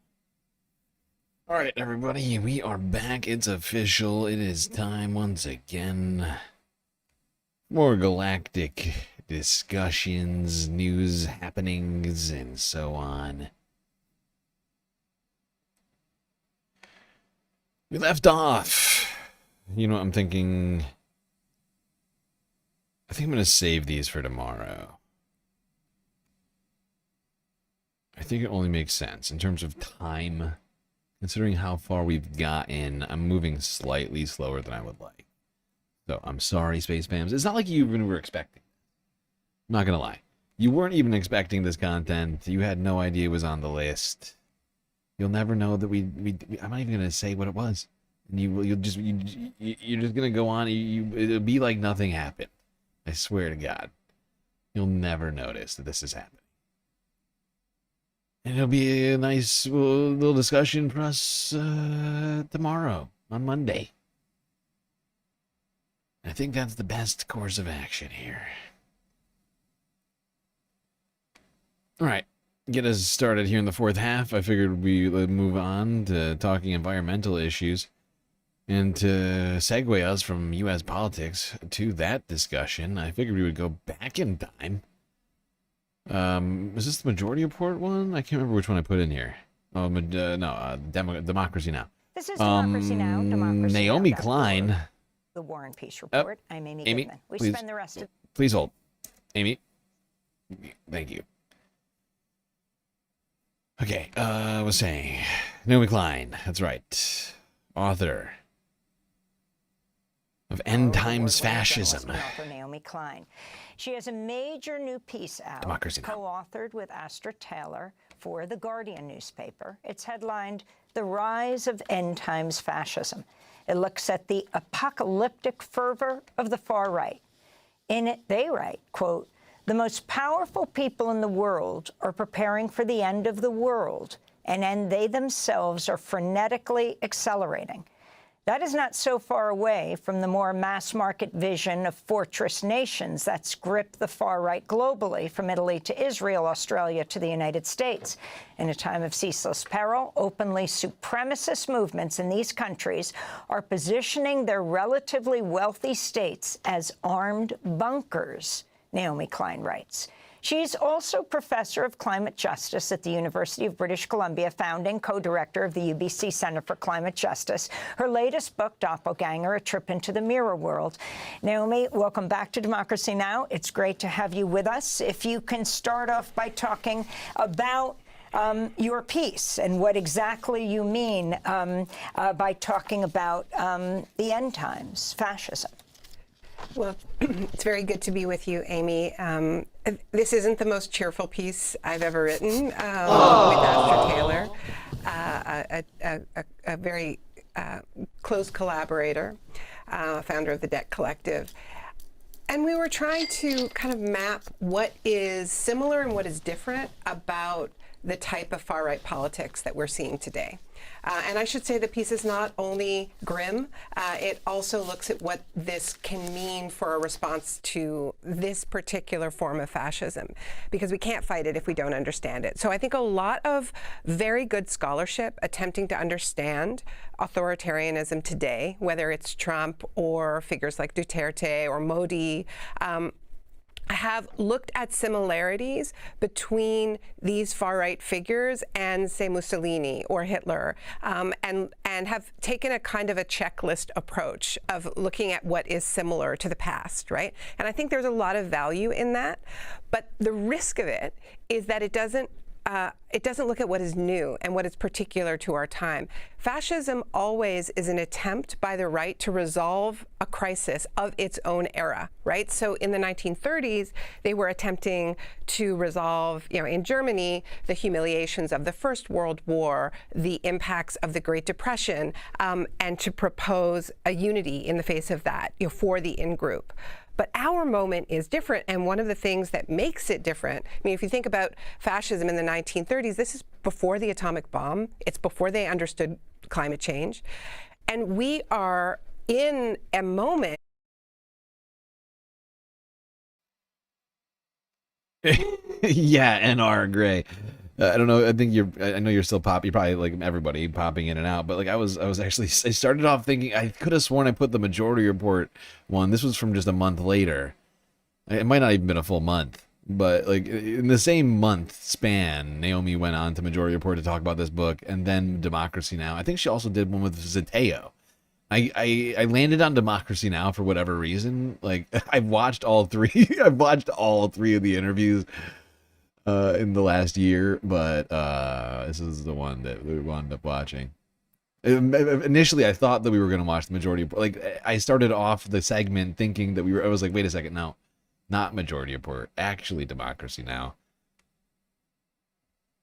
Alright, everybody, we are back. It's official. It is time once again. More galactic discussions, news happenings, and so on. We left off. You know what I'm thinking? I think I'm going to save these for tomorrow. I think it only makes sense in terms of time. Considering how far we've gotten, I'm moving slightly slower than I would like. So, I'm sorry, Space Fams. It's not like you even were expecting. I'm not going to lie. You weren't even expecting this content. You had no idea it was on the list. You'll never know that I'm not even going to say what it was. And you're just going to go on. It'll be like nothing happened. I swear to God. You'll never notice that this is happening. And it'll be a nice little discussion for us tomorrow, on Monday. I think that's the best course of action here. Alright, get us started here in the fourth half. I figured we'd move on to talking environmental issues. And to segue us from U.S. politics to that discussion, I figured we would go back in time. Is this the Majority Report one? I can't remember which one I put in here. Oh, Democracy Now. This is Democracy Now. Democracy Naomi Now. Klein. The War and Peace Report. I'm Amy Goodman. We please, spend the rest of... Please hold. Amy. Thank you. Okay, I was saying. Naomi Klein. That's right. Author of End Times Fascism. Author Naomi Klein. She has a major new piece out, co-authored with Astra Taylor for The Guardian newspaper. It's headlined, The Rise of End Times Fascism. It looks at the apocalyptic fervor of the far right. In it, they write, quote, the most powerful people in the world are preparing for the end of the world, and then they themselves are frenetically accelerating. That is not so far away from the more mass-market vision of fortress nations that's gripped the far right globally, from Italy to Israel, Australia to the United States. In a time of ceaseless peril, openly supremacist movements in these countries are positioning their relatively wealthy states as armed bunkers, Naomi Klein writes. She's also professor of climate justice at the University of British Columbia, founding co-director of the UBC Center for Climate Justice. Her latest book, Doppelganger, A Trip into the Mirror World. Naomi, welcome back to Democracy Now! It's great to have you with us. If you can start off by talking about your piece and what exactly you mean by talking about the end times, fascism. Well, it's very good to be with you, Amy. This isn't the most cheerful piece I've ever written with Astra Taylor, a very close collaborator, founder of the Debt Collective. And we were trying to kind of map what is similar and what is different about the type of far-right politics that we're seeing today. And I should say the piece is not only grim, it also looks at what this can mean for a response to this particular form of fascism, because we can't fight it if we don't understand it. So I think a lot of very good scholarship attempting to understand authoritarianism today, whether it's Trump or figures like Duterte or Modi, have looked at similarities between these far-right figures and, say, Mussolini or Hitler, and have taken a kind of a checklist approach of looking at what is similar to the past, right? And I think there's a lot of value in that, but the risk of it is that it doesn't look at what is new and what is particular to our time. Fascism always is an attempt by the right to resolve a crisis of its own era, right? So in the 1930s, they were attempting to resolve, in Germany, the humiliations of the First World War, the impacts of the Great Depression, and to propose a unity in the face of that, for the in-group. But our moment is different, and one of the things that makes it different, if you think about fascism in the 1930s, this is before the atomic bomb. It's before they understood climate change. And we are in a moment. Yeah, NR Gray. I don't know. I know you're still you're probably like everybody popping in and out, but like I started off thinking I could have sworn I put the Majority Report one. This was from just a month later. It might not even been a full month, but like in the same month span, Naomi went on to Majority Report to talk about this book, and then Democracy Now! I think she also did one with Zateo. I landed on Democracy Now! For whatever reason. Like I've watched all three. I've watched all three of the interviews in the last year, but this is the one that we wound up watching. Initially, I thought that we were going to watch the Majority Report. Like, I started off the segment thinking that I was like, wait a second, no, not Majority Report, actually Democracy Now!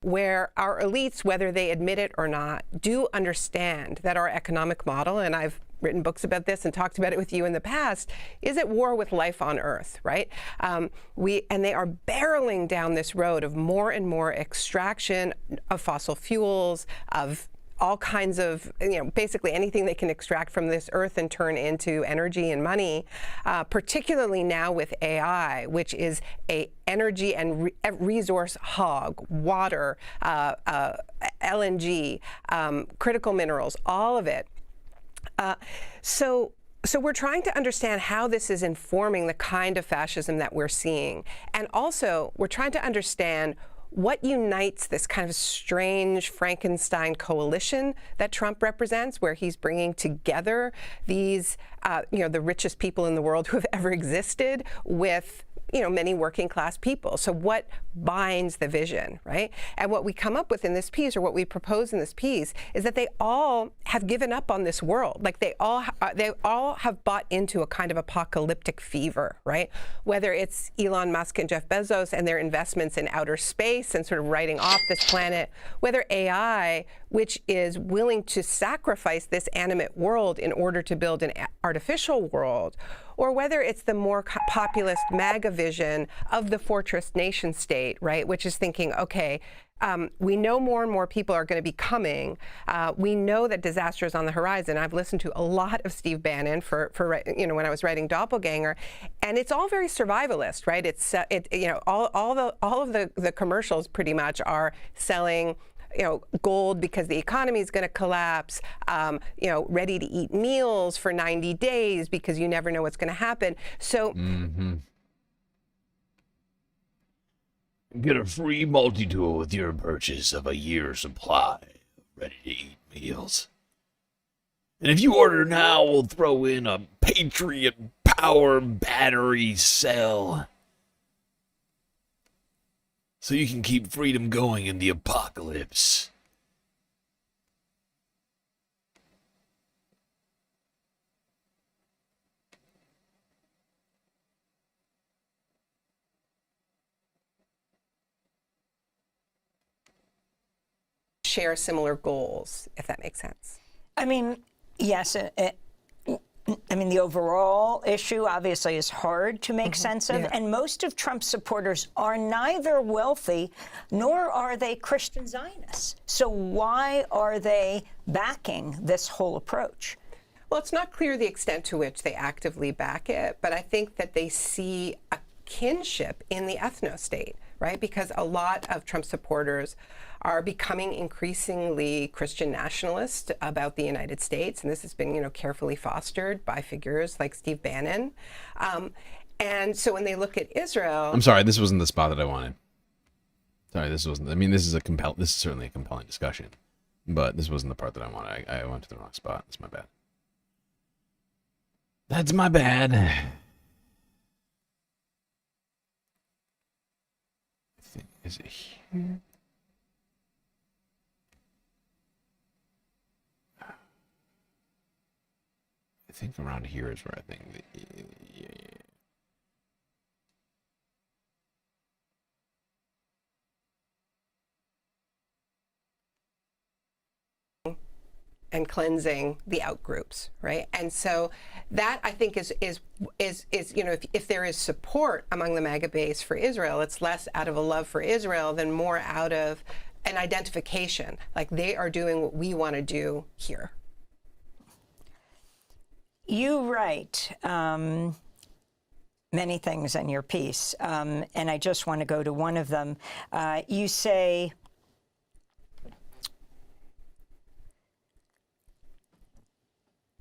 Where our elites, whether they admit it or not, do understand that our economic model, and I've written books about this and talked about it with you in the past, is at war with life on Earth, right? And they are barreling down this road of more and more extraction of fossil fuels, of all kinds of, basically anything they can extract from this earth and turn into energy and money, particularly now with AI, which is a energy and resource hog, water, LNG, critical minerals, all of it. So we're trying to understand how this is informing the kind of fascism that we're seeing. And also, we're trying to understand what unites this kind of strange Frankenstein coalition that Trump represents, where he's bringing together these, the richest people in the world who have ever existed with, many working class people. So what binds the vision, right? And what we come up with in this piece, or what we propose in this piece, is that they all have given up on this world. Like they all have bought into a kind of apocalyptic fever, right? Whether it's Elon Musk and Jeff Bezos and their investments in outer space and sort of writing off this planet, whether AI, which is willing to sacrifice this animate world in order to build an artificial world, or whether it's the more populist MAGA vision of the fortress nation state, right, which is thinking, okay, we know more and more people are going to be coming. We know that disaster is on the horizon. I've listened to a lot of Steve Bannon for when I was writing Doppelganger, and it's all very survivalist, right? It's all of the commercials pretty much are selling gold because the economy is going to collapse, ready to eat meals for 90 days because you never know what's going to happen. So get a free multi-tool with your purchase of a year's supply of ready-to-eat meals. And if you order now, we'll throw in a Patriot Power battery cell, so you can keep freedom going in the apocalypse. Share similar goals, if that makes sense. I mean, yes, I mean, the overall issue obviously is hard to make sense of, and most of Trump's supporters are neither wealthy nor are they Christian Zionists. So why are they backing this whole approach? Well, it's not clear the extent to which they actively back it, but I think that they see a kinship in the ethno-state, right? Because a lot of Trump supporters are becoming increasingly Christian nationalist about the United States, and this has been, carefully fostered by figures like Steve Bannon. And so when they look at Israel, I'm sorry, this wasn't the spot that I wanted. Sorry, this wasn't. I mean, this is certainly a compelling discussion, but this wasn't the part that I wanted. I went to the wrong spot. That's my bad. That's my bad. I think, is it here? I think around here is where I think. and cleansing the outgroups, right? And so that, I think, is if there is support among the MAGA base for Israel, it's less out of a love for Israel than more out of an identification, like they are doing what we want to do here. You write many things in your piece, and I just want to go to one of them. You say,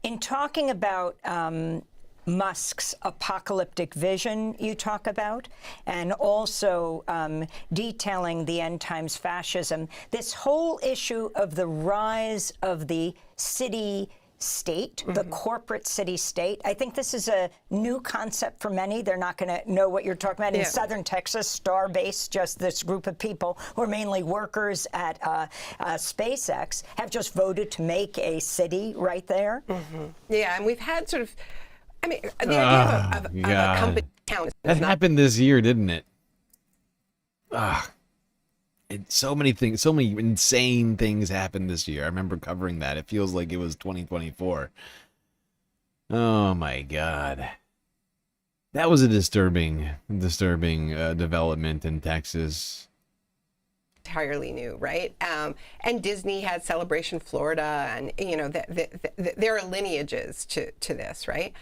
in talking about Musk's apocalyptic vision you talk about, and also detailing the end times fascism, this whole issue of the rise of the city state, the corporate city state. I think this is a new concept for many. They're not going to know what you're talking about. In southern Texas, Starbase, just this group of people who are mainly workers at SpaceX, have just voted to make a city right there. Yeah, and we've had sort of, I mean, the idea of a company town. That happened this year, didn't it? So many things, so many insane things happened this year. I remember covering that. It feels like it was 2024. Oh my God. That was a disturbing development in Texas. Entirely new, right? And Disney had Celebration Florida, and there are lineages to this, right?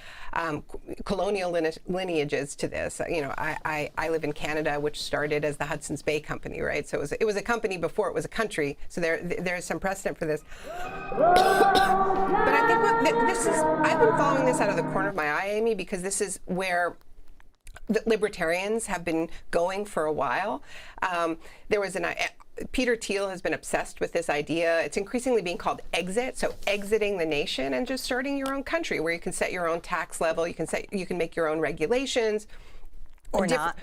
Colonial lineages to this. I live in Canada, which started as the Hudson's Bay Company, right? So it was a company before it was a country. So there is some precedent for this. But I think I've been following this out of the corner of my eye, Amy, because this is where the libertarians have been going for a while. There was Peter Thiel has been obsessed with this idea. It's increasingly being called exit, so exiting the nation and just starting your own country where you can set your own tax level, you can make your own regulations. Or not.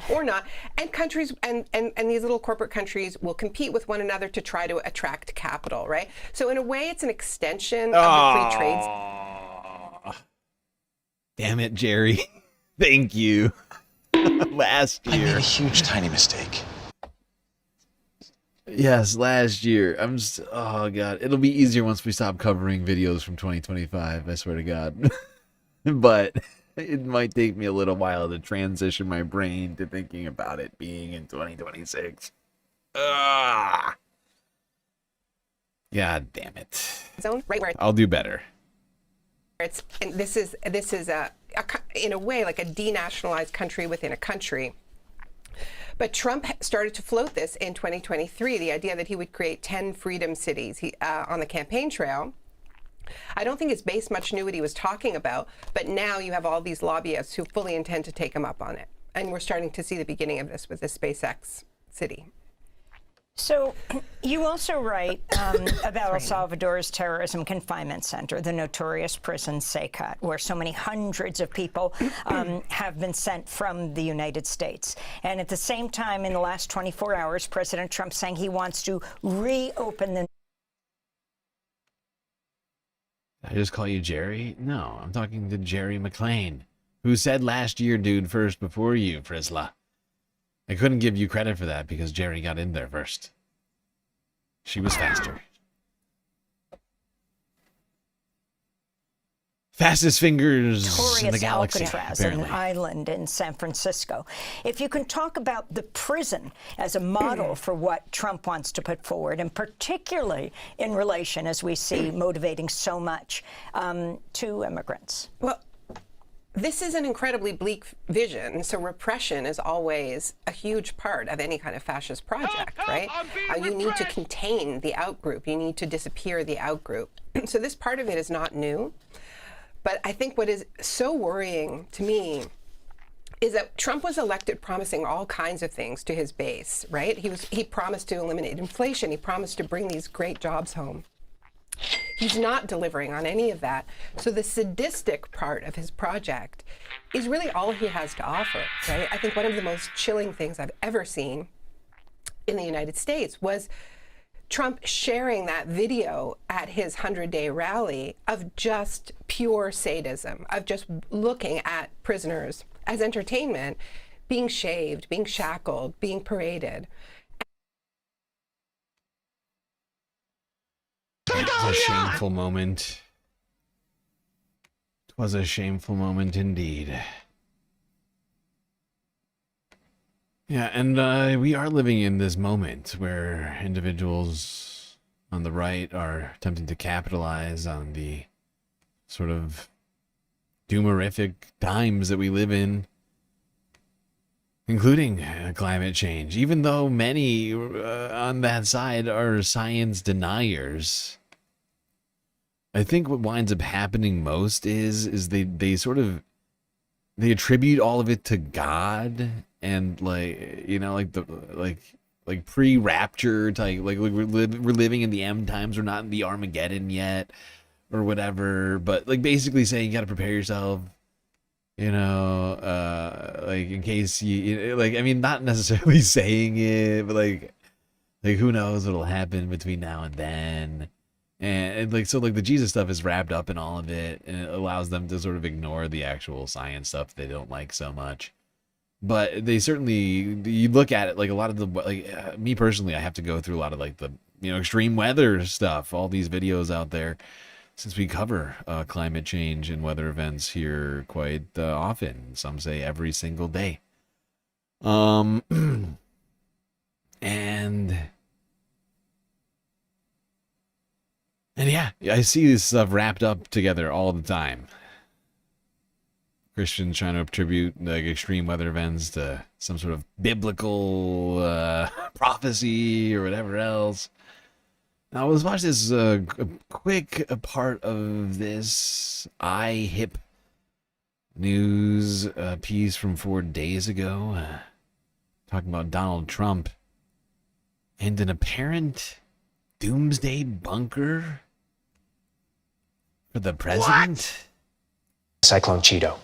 And countries and these little corporate countries will compete with one another to try to attract capital, right? So in a way, it's an extension of the free trade. Damn it, Jerry. Thank you. Last year. I made a huge, tiny mistake. Yes, last year. Oh God. It'll be easier once we stop covering videos from 2025, I swear to God. But it might take me a little while to transition my brain to thinking about it being in 2026. God damn it. Zone, right where I'll do better. This is in a way like a denationalized country within a country. But Trump started to float this in 2023, the idea that he would create 10 freedom cities on the campaign trail. I don't think his base much knew what he was talking about, but now you have all these lobbyists who fully intend to take him up on it. And we're starting to see the beginning of this with the SpaceX city. So you also write about El Salvador's terrorism confinement center, the notorious prison Secat, where so many hundreds of people have been sent from the United States. And at the same time, in the last 24 hours, President Trump saying he wants to reopen the... Did I just call you Jerry? No, I'm talking to Jerry McClain, who said last year, dude, first before you, Frisla. I couldn't give you credit for that because Jerry got in there first. She was faster. fastest fingers in the Notorious galaxy, Alcatraz, apparently. an island in San Francisco. If you can talk about the prison as a model for what Trump wants to put forward, and particularly in relation, as we see, motivating so much to immigrants. Well, this is an incredibly bleak vision. So repression is always a huge part of any kind of fascist project, right? You need to contain the outgroup. You need to disappear the outgroup. So this part of it is not new. But I think what is so worrying to me is that Trump was elected promising all kinds of things to his base, right? He promised to eliminate inflation. He promised to bring these great jobs home. He's not delivering on any of that. So the sadistic part of his project is really all he has to offer, right? I think one of the most chilling things I've ever seen in the United States was Trump sharing that video at his 100-day rally of just pure sadism, of just looking at prisoners as entertainment, being shaved, being shackled, being paraded. It was a shameful moment. It was a shameful moment indeed. Yeah, and we are living in this moment where individuals on the right are attempting to capitalize on the sort of doomerific times that we live in, including climate change, even though many on that side are science deniers. I think what winds up happening most is they sort of they attribute all of it to God and like pre-rapture type, like we're living in the end times, we're not in the Armageddon yet or whatever, but like basically saying you got to prepare yourself, like in case you like, I mean, not necessarily saying it, but like who knows what'll happen between now and then. And like, so like the Jesus stuff is wrapped up in all of it, and it allows them to sort of ignore the actual science stuff they don't like so much. But they certainly, you look at it, like a lot of the, me personally, I have to go through a lot of like the, extreme weather stuff, all these videos out there, since we cover climate change and weather events here quite often. Some say every single day. And yeah, I see this stuff wrapped up together all the time. Christians trying to attribute like extreme weather events to some sort of biblical prophecy or whatever else. Now let's watch this a quick part of this iHip news piece from 4 days ago, talking about Donald Trump and an apparent doomsday bunker for the president. Cyclone Cheeto.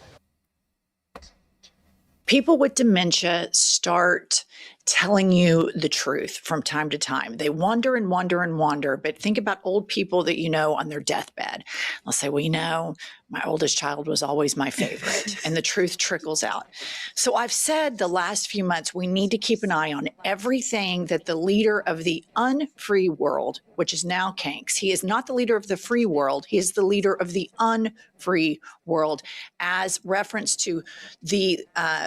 People with dementia start telling you the truth from time to time. They wonder and wonder and wonder, but think about old people that you know on their deathbed. They'll say, well, my oldest child was always my favorite, and the truth trickles out. So I've said the last few months, we need to keep an eye on everything that the leader of the unfree world, which is now Kanks, he is not the leader of the free world, he is the leader of the unfree world, as reference to the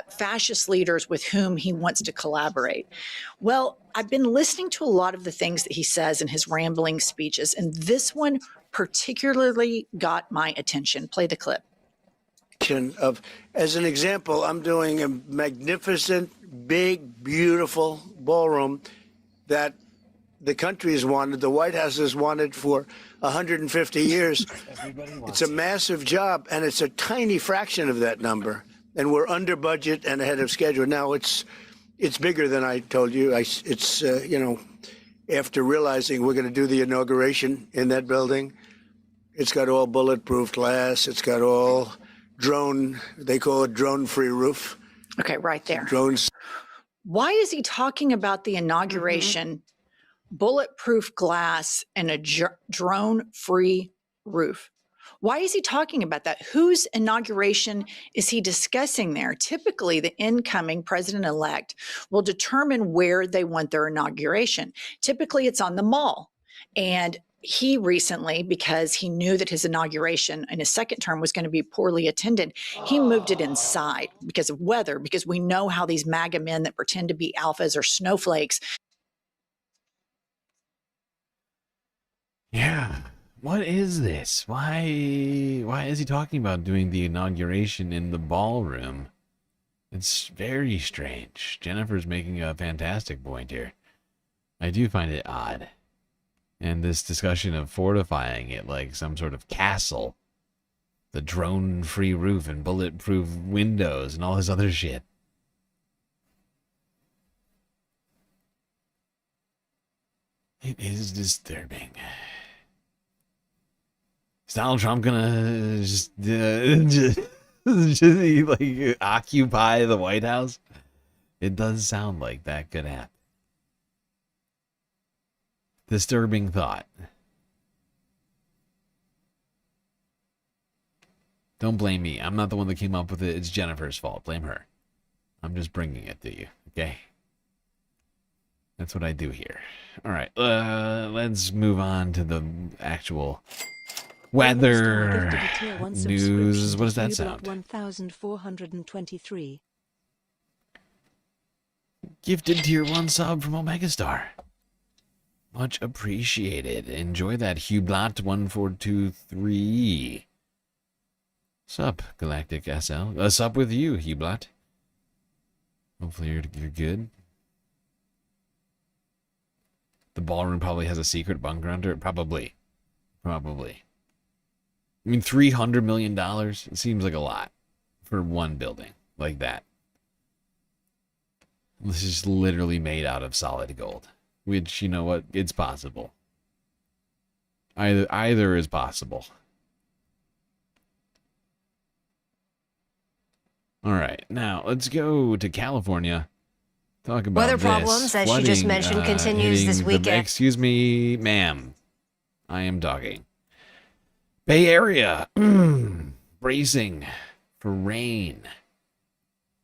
fascist leaders with whom he wants to collaborate. Well, I've been listening to a lot of the things that he says in his rambling speeches, and this one particularly got my attention. Play the clip. As an example, I'm doing a magnificent, big, beautiful ballroom that the country has wanted, the White House has wanted for 150 years. It's a massive job, and it's a tiny fraction of that number. And we're under budget and ahead of schedule. Now, it's bigger than I told you. After realizing we're going to do the inauguration in that building, it's got all bulletproof glass. It's got all they call it drone-free roof. Okay, right there. Drones. Why is he talking about the inauguration, bulletproof glass, and a drone-free roof? Why is he talking about that? Whose inauguration is he discussing there? Typically, the incoming president-elect will determine where they want their inauguration. Typically, it's on the mall. And He recently, because he knew that his inauguration in his second term was going to be poorly attended, he moved it inside because of weather, because we know how these MAGA men that pretend to be alphas or snowflakes. Yeah. What is this? Why is he talking about doing the inauguration in the ballroom? It's very strange. Jennifer's making a fantastic point here. I do find it odd. And this discussion of fortifying it like some sort of castle. The drone-free roof and bulletproof windows and all this other shit. It is disturbing. Is Donald Trump gonna just like occupy the White House? It does sound like that could happen. Disturbing thought. Don't blame me. I'm not the one that came up with it. It's Jennifer's fault. Blame her. I'm just bringing it to you, okay? That's what I do here. All right, let's move on to the actual weather news. What does that sound? 1423. Gifted tier 1 sub from Omegastar. Much appreciated. Enjoy that, Hublot1423. Sup, Galactic SL. Sup with you, Hublot. Hopefully you're good. The ballroom probably has a secret bunker under it. Probably. I mean, $300 million? It seems like a lot for one building like that. This is literally made out of solid gold. Which, you know what? It's possible. Either is possible. Alright, now let's go to California. Talk about weather this. problems, as she just mentioned, continues this weekend. Excuse me, ma'am. I am dogging. Bay Area. Bracing for rain.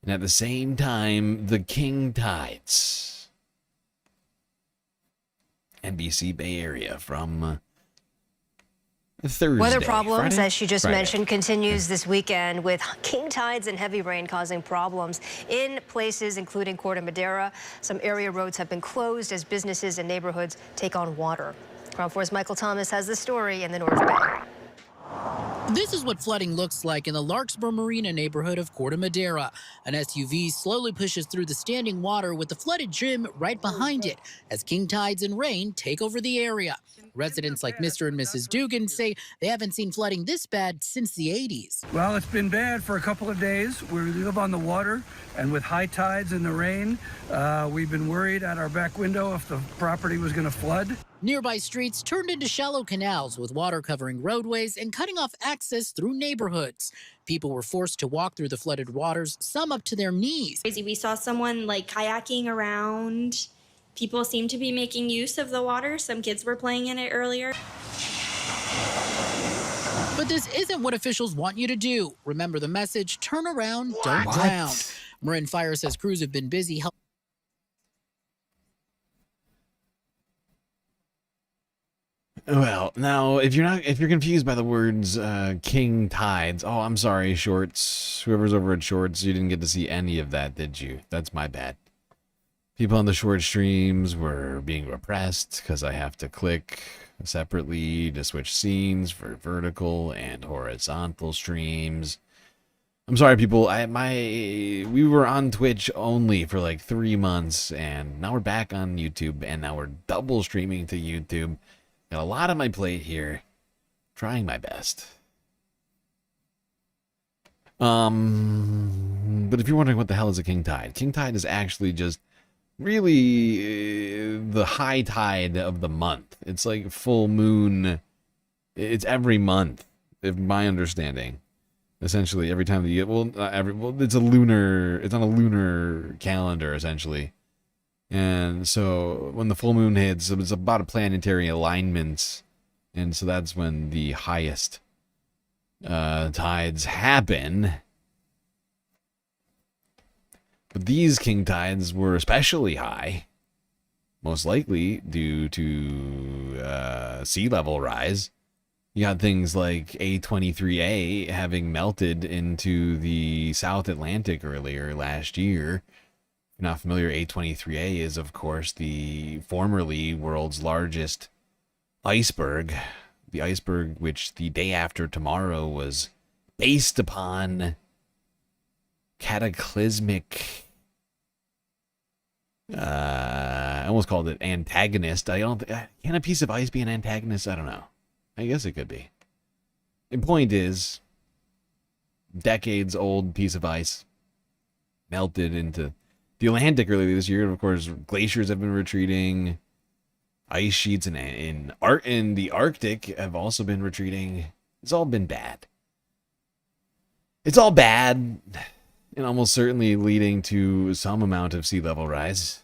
And at the same time, the king tides. NBC Bay Area from Thursday. Weather problems, Friday? as she just mentioned, continues this weekend with king tides and heavy rain causing problems in places including Corte Madera. Some area roads have been closed as businesses and neighborhoods take on water. Ground Force Michael Thomas has the story in the North Bay. This is what flooding looks like in the Larkspur Marina neighborhood of Corte Madera. An SUV slowly pushes through the standing water with the flooded gym right behind it as king tides and rain take over the area. Residents like Mr. and Mrs. Dugan say they haven't seen flooding this bad since the 80s. Well, it's been bad for a couple of days. We live on the water, and with high tides and the rain, we've been worried at our back window if the property was going to flood. Nearby streets turned into shallow canals with water covering roadways and cutting off access through neighborhoods. People were forced to walk through the flooded waters, some up to their knees. We saw someone like kayaking around. People seem to be making use of the water. Some kids were playing in it earlier. But this isn't what officials want you to do. Remember the message, turn around, don't drown. Marin Fire says crews have been busy helping. Well, now if you're confused by the words king tides, oh, I'm sorry, Shorts. Whoever's over at Shorts, you didn't get to see any of that, did you? That's my bad. People on the short streams were being repressed because I have to click separately to switch scenes for vertical and horizontal streams. I'm sorry, people. We were on Twitch only for like 3 months, and now we're back on YouTube, and now we're double streaming to YouTube. Got a lot on my plate here. Trying my best. But if you're wondering what the hell is a king tide is actually just really the high tide of the month. It's like full moon. It's every month, if my understanding. Essentially, every time the year. It's on a lunar calendar essentially. And so when the full moon hits, it's about a planetary alignment, and so that's when the highest tides happen. But these king tides were especially high most likely due to sea level rise. You got things like A23A having melted into the South Atlantic earlier last year. If you're not familiar, A23A is, of course, the formerly world's largest iceberg. The iceberg which the day after tomorrow was based upon cataclysmic... I almost called it antagonist. Can a piece of ice be an antagonist? I don't know. I guess it could be. The point is, decades old piece of ice melted into the Atlantic earlier this year. And of course, glaciers have been retreating. Ice sheets in the Arctic have also been retreating. It's all been bad. It's all bad, and almost certainly leading to some amount of sea level rise.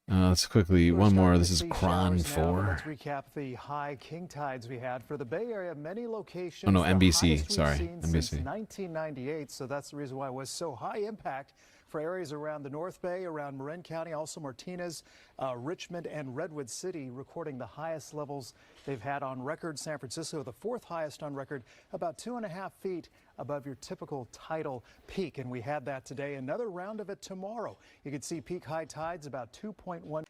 Let's quickly, one more. This is Cron 4. Let's recap the high king tides we had for the Bay Area. Many locations. Oh no, the NBC. highest we've Sorry, seen NBC. Since 1998, so that's the reason why it was so high impact for areas around the North Bay, around Marin County, also Martinez, Richmond, and Redwood City, recording the highest levels they've had on record. San Francisco, the fourth highest on record, about 2.5 feet above your typical tidal peak. And we had that today. Another round of it tomorrow. You can see peak high tides about 2.1.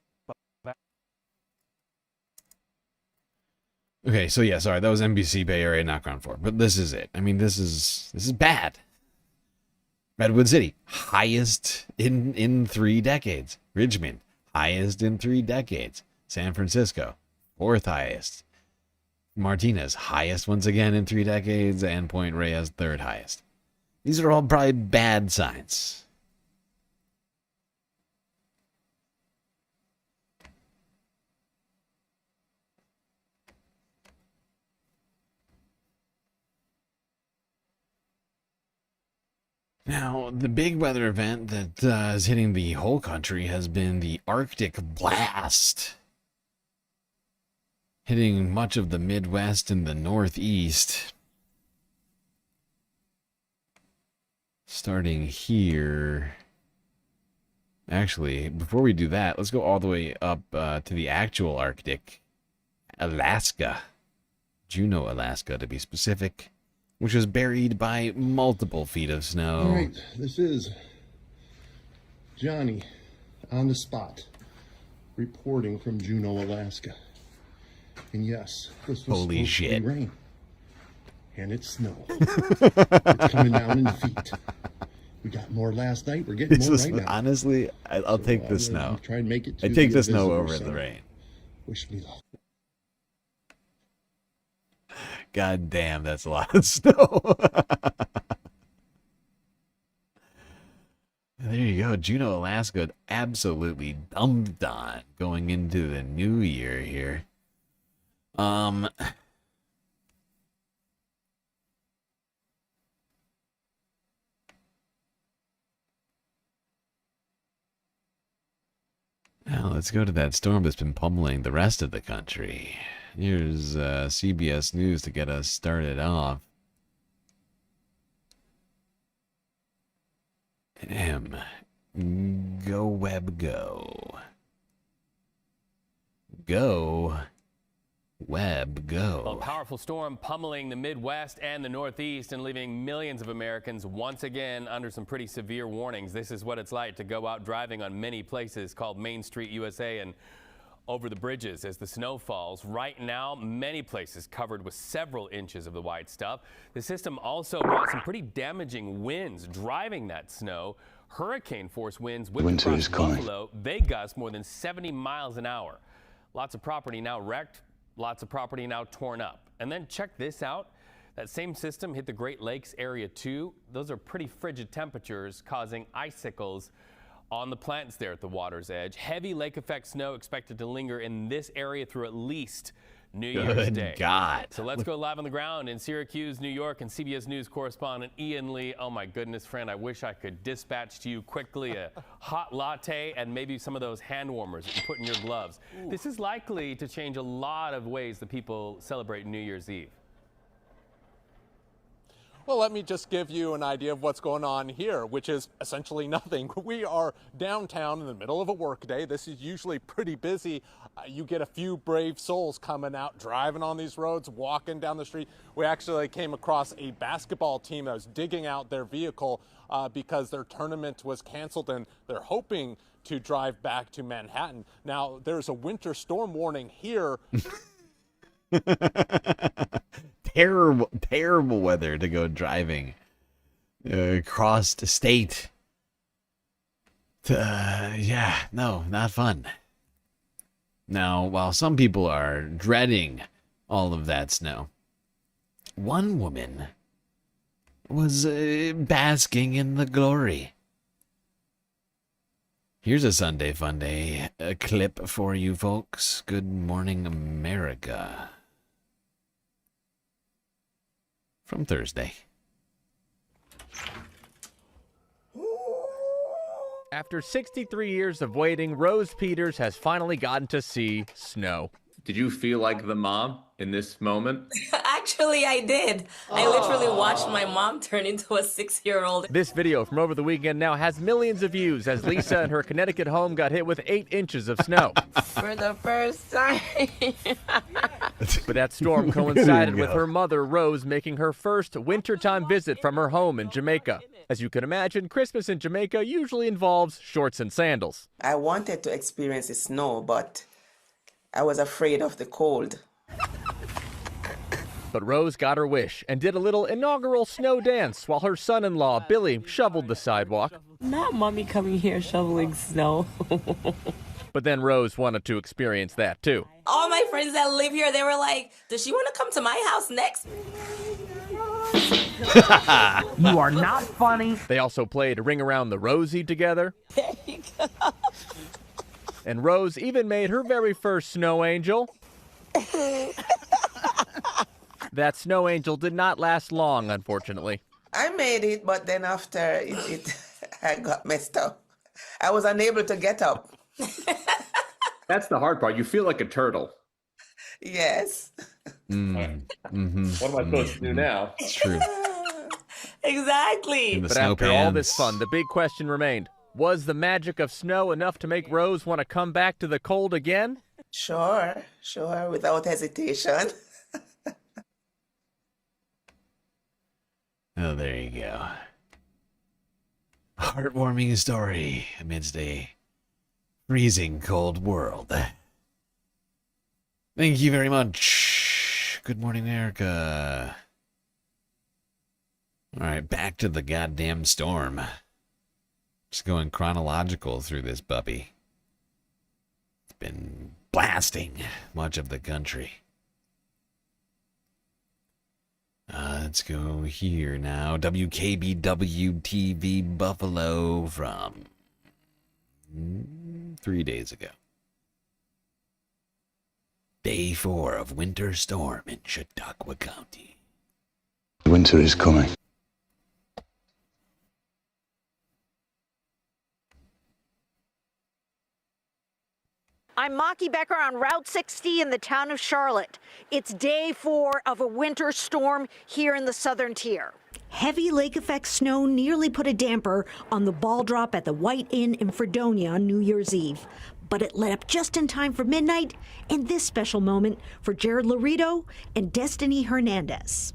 Okay, so yeah, sorry, that was NBC Bay Area, not Ground 4. But this is it. I mean, this is bad. Redwood City, highest in 3 decades. Richmond, highest in 3 decades. San Francisco, 4th highest. Martinez, highest once again in 3 decades. And Point Reyes, 3rd highest. These are all probably bad signs. Now, the big weather event that is hitting the whole country has been the Arctic blast, hitting much of the Midwest and the Northeast. Starting here. Actually, before we do that, let's go all the way up to the actual Arctic, Alaska. Juneau, Alaska, to be specific, which was buried by multiple feet of snow. All right, this is Johnny on the spot, reporting from Juneau, Alaska. And yes, this was holy shit. Rain, and it's snow. It's coming down in feet. We got more last night. We're getting more right now. Honestly, I'll take the snow. Try and make it. I take the snow over the rain. Wish me luck. God damn, that's a lot of snow. There you go. Juneau, Alaska, absolutely dumped on going into the new year here. Now let's go to that storm that's been pummeling the rest of the country. Here's CBS News to get us started off. Go web go. Go web go. A powerful storm pummeling the Midwest and the Northeast and leaving millions of Americans once again under some pretty severe warnings. This is what it's like to go out driving on many places called Main Street USA and over the bridges as the snow falls. Right now, many places covered with several inches of the white stuff. The system also brought some pretty damaging winds driving that snow. Hurricane force winds whipped across Buffalo. They gust more than 70 miles an hour. Lots of property now wrecked, lots of property now torn up. And then check this out. That same system hit the Great Lakes area too. Those are pretty frigid temperatures causing icicles on the plants there at the water's edge. Heavy lake effect snow expected to linger in this area through at least New Year's Day. Good God. So let's go live on the ground in Syracuse, New York, and CBS News correspondent Ian Lee. Oh my goodness, friend, I wish I could dispatch to you quickly a hot latte and maybe some of those hand warmers that you put in your gloves. Ooh. This is likely to change a lot of ways that people celebrate New Year's Eve. Well, let me just give you an idea of what's going on here, which is essentially nothing. We are downtown in the middle of a workday. This is usually pretty busy. You get a few brave souls coming out, driving on these roads, walking down the street. We actually came across a basketball team that was digging out their vehicle because their tournament was canceled, and they're hoping to drive back to Manhattan. Now, there's a winter storm warning here. Terrible weather to go driving across the state. Yeah, no, not fun. Now, while some people are dreading all of that snow, one woman was basking in the glory. Here's a Sunday Fun Day clip for you folks. Good morning, America. From Thursday. After 63 years of waiting, Rose Peters has finally gotten to see snow. Did you feel like the mom in this moment? Actually, I did. I literally watched my mom turn into a 6-year-old. This video from over the weekend now has millions of views as Lisa and her Connecticut home got hit with 8 inches of snow. For the first time. But that storm coincided with her mother, Rose, making her first wintertime visit from her home in Jamaica. As you can imagine, Christmas in Jamaica usually involves shorts and sandals. I wanted to experience the snow, but I was afraid of the cold. But Rose got her wish and did a little inaugural snow dance while her son-in-law, Billy, shoveled the sidewalk. Not mommy coming here shoveling snow. But then Rose wanted to experience that too. All my friends that live here, they were like, does she want to come to my house next? You are not funny. They also played Ring Around the Rosie together. There you go. And Rose even made her very first snow angel. That snow angel did not last long, unfortunately. I made it, but then after I got messed up. I was unable to get up. That's the hard part. You feel like a turtle. Yes. What am I supposed to do now? It's true. Exactly. But after all this fun, the big question remained. Was the magic of snow enough to make Rose want to come back to the cold again? Sure, without hesitation. Oh, there you go. Heartwarming story amidst a freezing cold world. Thank you very much. Good morning, America. All right, back to the goddamn storm. Just going chronological through this puppy. It's been blasting much of the country. Let's go here now. WKBW-TV Buffalo from 3 days ago. Day 4 of winter storm in Chautauqua County. Winter is coming. I'm Maki Becker on Route 60 in the town of Charlotte. It's day 4 of a winter storm here in the southern tier. Heavy lake effect snow nearly put a damper on the ball drop at the White Inn in Fredonia on New Year's Eve. But it let up just in time for midnight and this special moment for Jared Laredo and Destiny Hernandez.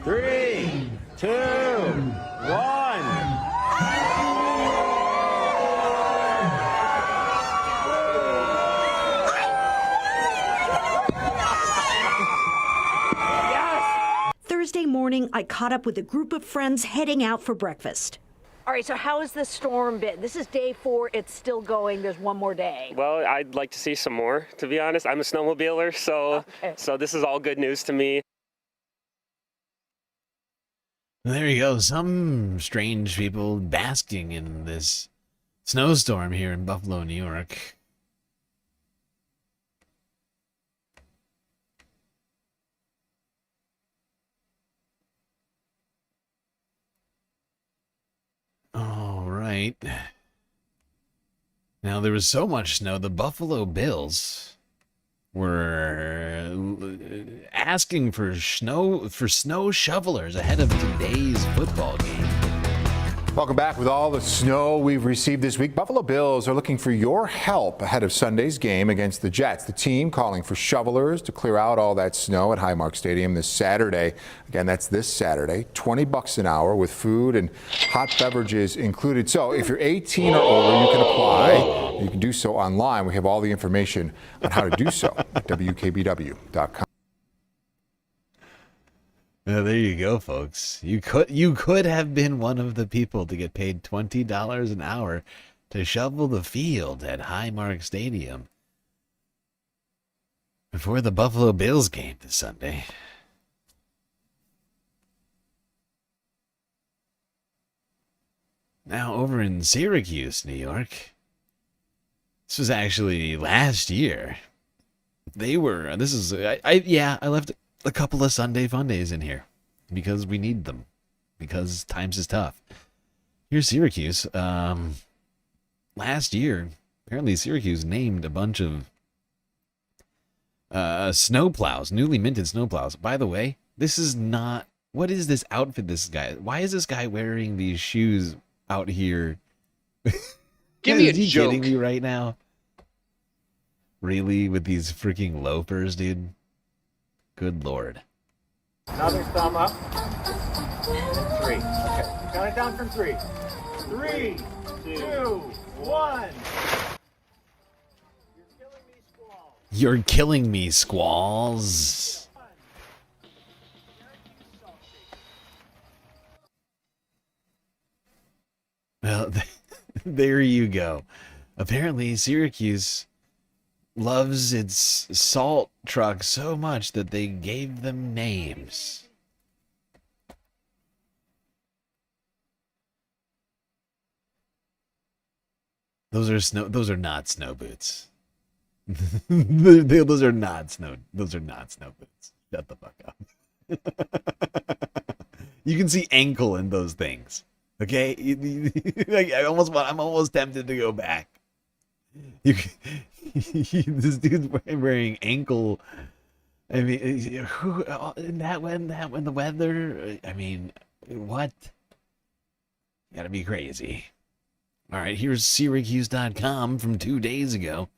3, 2, 1. Thursday morning, I caught up with a group of friends heading out for breakfast. All right, so how has this storm been? This is day 4. It's still going. There's one more day. Well, I'd like to see some more, to be honest. I'm a snowmobiler, so this is all good news to me. There you go. Some strange people basking in this snowstorm here in Buffalo, New York. All right. Now, there was so much snow, the Buffalo Bills were asking for snow shovelers ahead of today's football game. Welcome back. With all the snow we've received this week, Buffalo Bills are looking for your help ahead of Sunday's game against the Jets. The team calling for shovelers to clear out all that snow at Highmark Stadium this Saturday. Again, that's this Saturday. $20 an hour with food and hot beverages included. So if you're 18 or older, you can apply. You can do so online. We have all the information on how to do so at WKBW.com. There you go, folks. You could have been one of the people to get paid $20 an hour to shovel the field at Highmark Stadium before the Buffalo Bills game this Sunday. Now, over in Syracuse, New York, this was actually last year. I left a couple of Sunday fun days in here because we need them, because times is tough. Here's Syracuse. Last year, apparently Syracuse named a bunch of snowplows, newly minted snowplows. By the way, this is not, what is this outfit this guy, why is this guy wearing these shoes out here? Give me a Is he joke. kidding me right now? Really? With these freaking loafers, dude? Good Lord. Another thumb up. 3. Okay. Count it down from 3. 3, 2, 1. You're killing me, squalls. Well, there you go. Apparently, Syracuse loves its salt truck so much that they gave them names. Those are not snow boots. Those are not snow boots. Shut the fuck up. You can see ankle in those things. Okay? I'm almost tempted to go back. This dude's wearing ankle. I mean, when the weather. I mean, what? You gotta be crazy. All right, here's Syracuse.com from 2 days ago.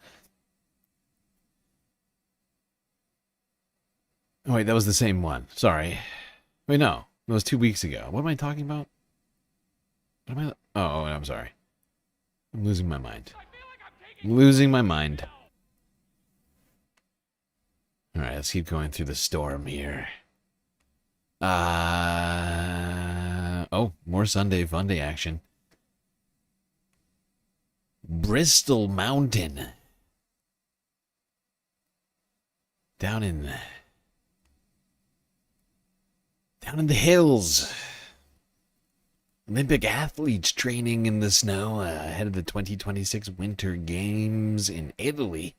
Oh wait, that was the same one. Sorry. Wait, no, it was 2 weeks ago. What am I talking about? Oh, I'm sorry. I'm losing my mind. Losing my mind. All right, let's keep going through the storm here. Oh, more Sunday Fun Day action. Bristol Mountain. Down in the hills. Olympic athletes training in the snow ahead of the 2026 Winter Games in Italy.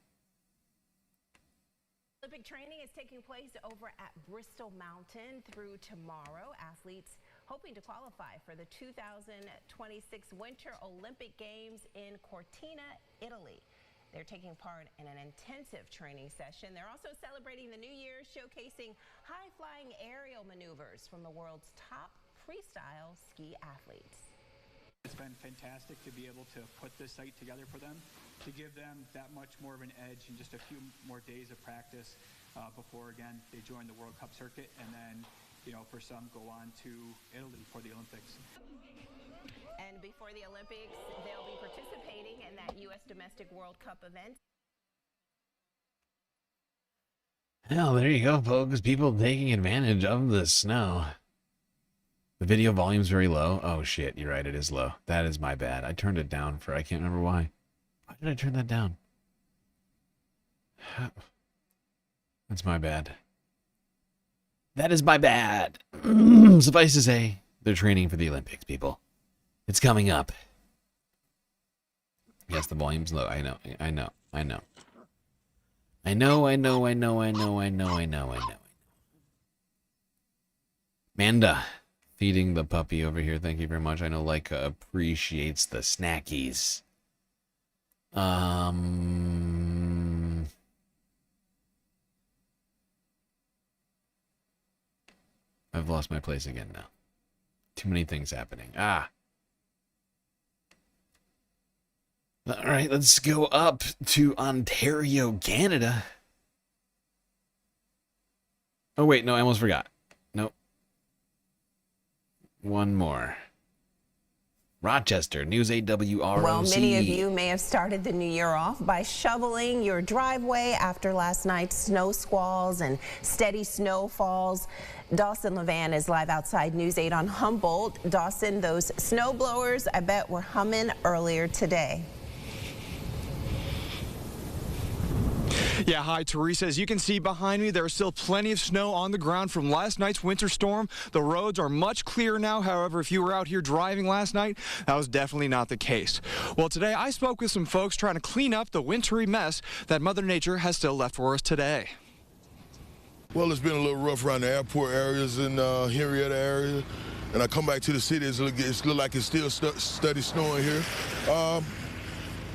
Olympic training is taking place over at Bristol Mountain through tomorrow. Athletes hoping to qualify for the 2026 Winter Olympic Games in Cortina, Italy. They're taking part in an intensive training session. They're also celebrating the new year, showcasing high-flying aerial maneuvers from the world's top freestyle ski athletes. It's been fantastic to be able to put this site together for them, to give them that much more of an edge in just a few more days of practice before, again, they join the World Cup circuit, and then, you know, for some go on to Italy for the Olympics. And before the Olympics, they'll be participating in that U.S. domestic World Cup event. Well, there you go, folks. People taking advantage of the snow. The video volume's very low. Oh, shit. You're right. It is low. That is my bad. I turned it down for, I can't remember why. Why did I turn that down? That's my bad. That is my bad. Suffice to say, they're training for the Olympics, people. It's coming up. Yes, the volume's low. I know. Amanda, feeding the puppy over here. Thank you very much. I know Leica appreciates the snackies. I've lost my place again now. Too many things happening. Ah. All right, let's go up to Ontario, Canada. Oh, wait, no, I almost forgot. Nope. One more. Rochester, News 8 WROC. Well, many of you may have started the new year off by shoveling your driveway after last night's snow squalls and steady snowfalls. Dawson Levan is live outside News 8 on Humboldt. Dawson, those snow blowers, I bet, were humming earlier today. Yeah, hi, Teresa. As you can see behind me, there is still plenty of snow on the ground from last night's winter storm. The roads are much clearer now. However, if you were out here driving last night, that was definitely not the case. Well, today I spoke with some folks trying to clean up the wintry mess that Mother Nature has still left for us today. Well, it's been a little rough around the airport areas and Henrietta area. And I come back to the city, it's look like it's still steady snowing here.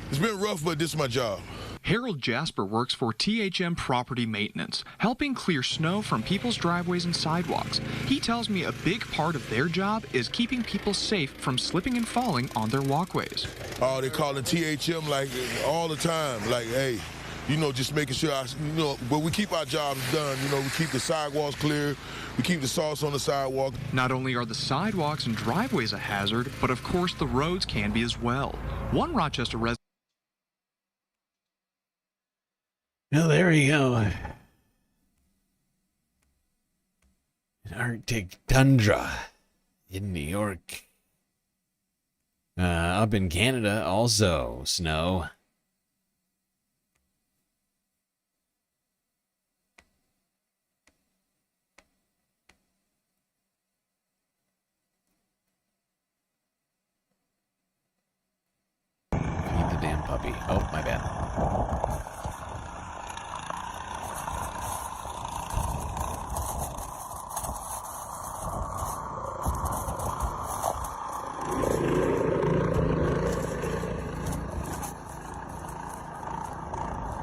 It's been rough, but this is my job. Harold Jasper works for THM Property Maintenance, helping clear snow from people's driveways and sidewalks. He tells me a big part of their job is keeping people safe from slipping and falling on their walkways. Oh, they call it THM like all the time, like, hey, you know, just making sure, but we keep our jobs done. You know, we keep the sidewalks clear, we keep the salts on the sidewalk. Not only are the sidewalks and driveways a hazard, but of course the roads can be as well. One Rochester resident. Well, there we go. An Arctic tundra in New York. Up in Canada, also snow. Feed the damn puppy. Oh, my bad.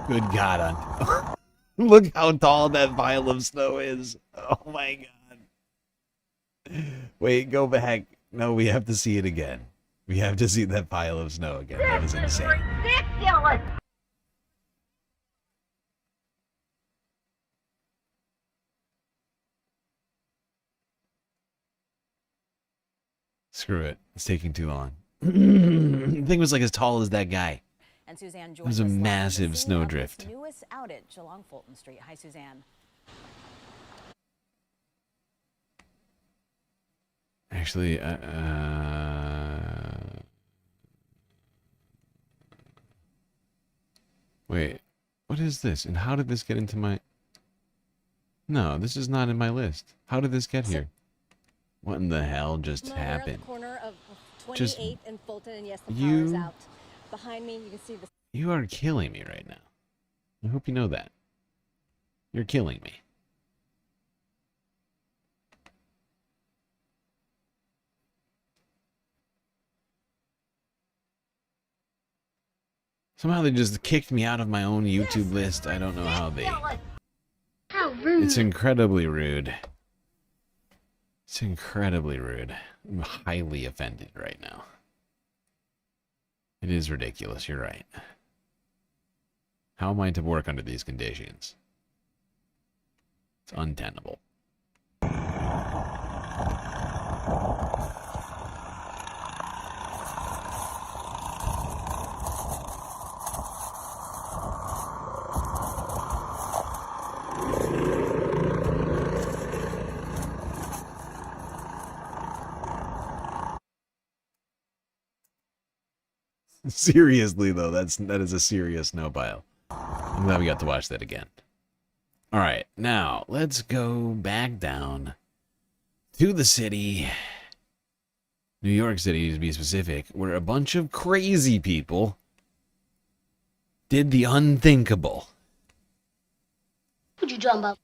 Good God. Look how tall that pile of snow is. Oh my God. Wait, go back. No, we have to see it again. We have to see that pile of snow again. That is insane. Ridiculous. Screw it. It's taking too long. The thing was like as tall as that guy. And Suzanne It was a massive snowdrift. Newest outage along Fulton Street. Hi, Suzanne. Actually, wait, what is this? And how did this get into my... No, this is not in my list. How did this get here? What in the hell just happened? Corner of 28th Just and Fulton, and yes, the you- power's out. Behind me, you can see the... You are killing me right now. I hope you know that. You're killing me. Somehow they just kicked me out of my own YouTube list. I don't know how they... How rude. It's incredibly rude. It's incredibly rude. I'm highly offended right now. It is ridiculous, you're right. How am I to work under these conditions? It's untenable. Seriously though, that is a serious snow pile. I'm glad we got to watch that again. All right, now let's go back down to the city, New York City to be specific, where a bunch of crazy people did the unthinkable. What you talking about?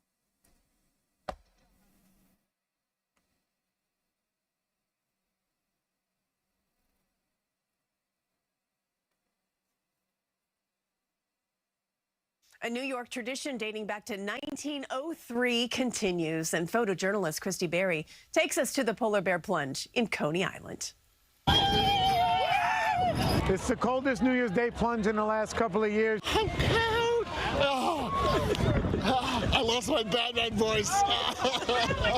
A New York tradition dating back to 1903 continues, and photojournalist Christy Berry takes us to the polar bear plunge in Coney Island. It's the coldest New Year's Day plunge in the last couple of years. I'm cold. I lost my Batman voice.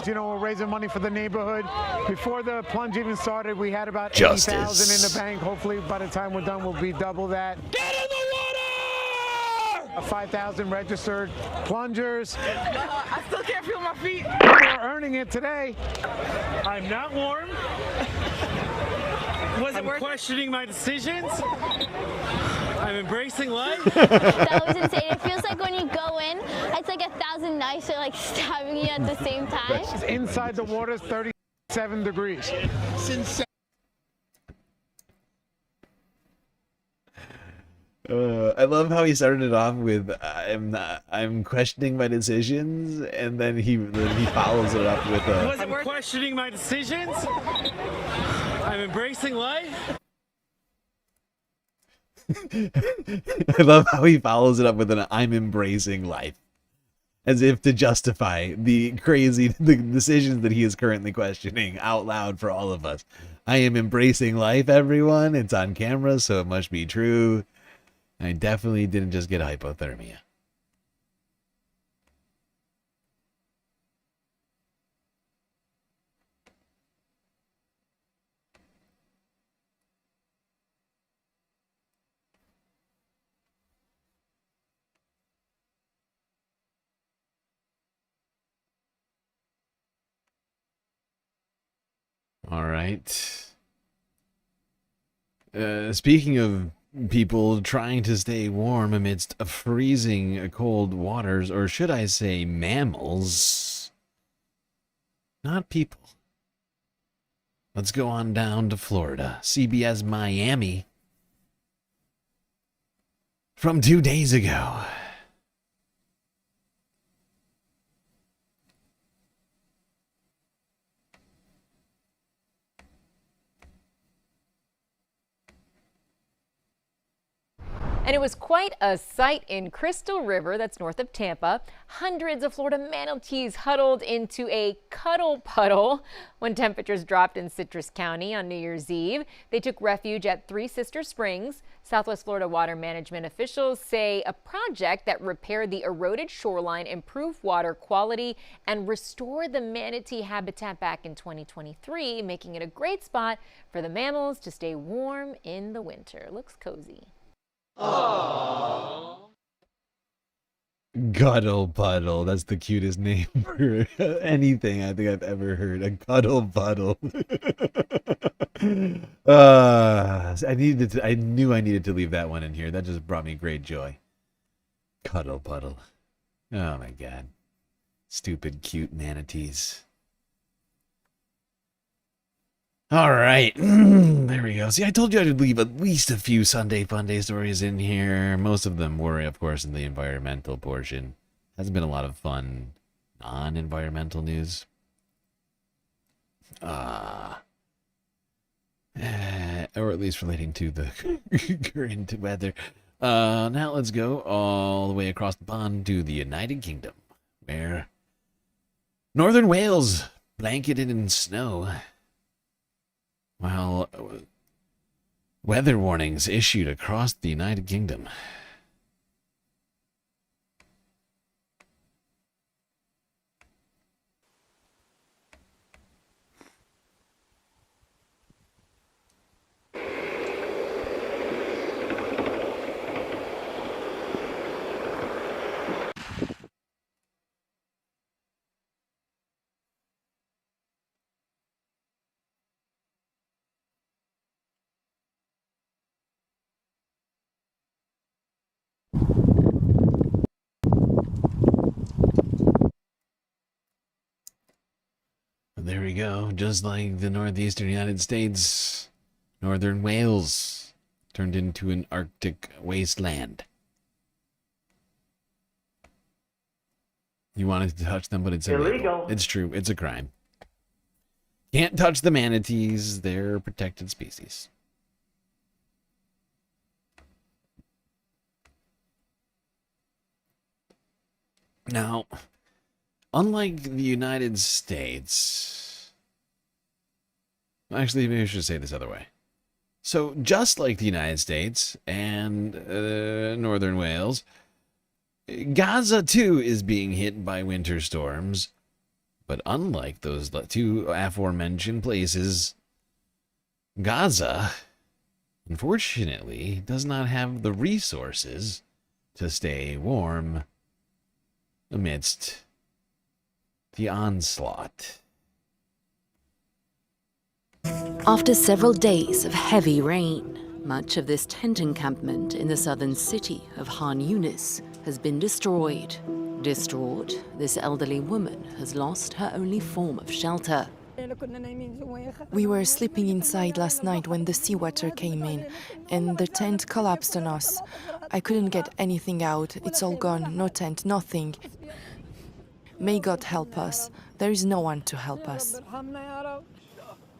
You know, we're raising money for the neighborhood. Before the plunge even started, we had about Justice. 80,000 in the bank. Hopefully, by the time we're done, we'll be double that. Get in the water! 5,000 registered plungers. I still can't feel my feet. We're earning it today. I'm not warm. I'm questioning my decisions. I'm embracing life. That was insane. It feels like when you go in, it's like 1,000 knives are like stabbing you at the same time. Inside the water is 37 degrees. I love how he started it off with I'm questioning my decisions, and then he follows it up with I'm questioning my decisions. I'm embracing life. I love how he follows it up with an I'm embracing life, as if to justify the decisions that he is currently questioning out loud for all of us. I am embracing life, everyone. It's on camera, so it must be true. I definitely didn't just get hypothermia. All right. Speaking of people trying to stay warm amidst freezing cold waters, or should I say mammals, not people. Let's go on down to Florida. CBS Miami from 2 days ago. And it was quite a sight in Crystal River, that's north of Tampa. Hundreds of Florida manatees huddled into a cuddle puddle when temperatures dropped in Citrus County on New Year's Eve. They took refuge at Three Sister Springs. Southwest Florida water management officials say a project that repaired the eroded shoreline, improved water quality, and restored the manatee habitat back in 2023, making it a great spot for the mammals to stay warm in the winter. Looks cozy. Aww. Cuddle Puddle. That's the cutest name for anything I think I've ever heard. A Cuddle Puddle. I knew I needed to leave that one in here. That just brought me great joy. Cuddle Puddle. Oh my god. Stupid cute manatees. All right, there we go. See, I told you I would leave at least a few Sunday Funday stories in here. Most of them were, of course, in the environmental portion. Hasn't been a lot of fun non-environmental news. Or at least relating to the current weather. Now let's go all the way across the pond to the United Kingdom, where northern Wales blanketed in snow. Well, weather warnings issued across the United Kingdom. There we go. Just like the northeastern United States, northern Wales turned into an Arctic wasteland. You wanted to touch them, but it's illegal. It's true. It's a crime. Can't touch the manatees. They're a protected species. Now, unlike the United States, actually, maybe I should say this other way. So, just like the United States and northern Wales, Gaza too is being hit by winter storms. But unlike those two aforementioned places, Gaza, unfortunately, does not have the resources to stay warm amidst the onslaught. After several days of heavy rain, much of this tent encampment in the southern city of Han Yunis has been destroyed. Distraught, this elderly woman has lost her only form of shelter. We were sleeping inside last night when the seawater came in, and the tent collapsed on us. I couldn't get anything out. It's all gone. No tent, nothing. May God help us. There is no one to help us.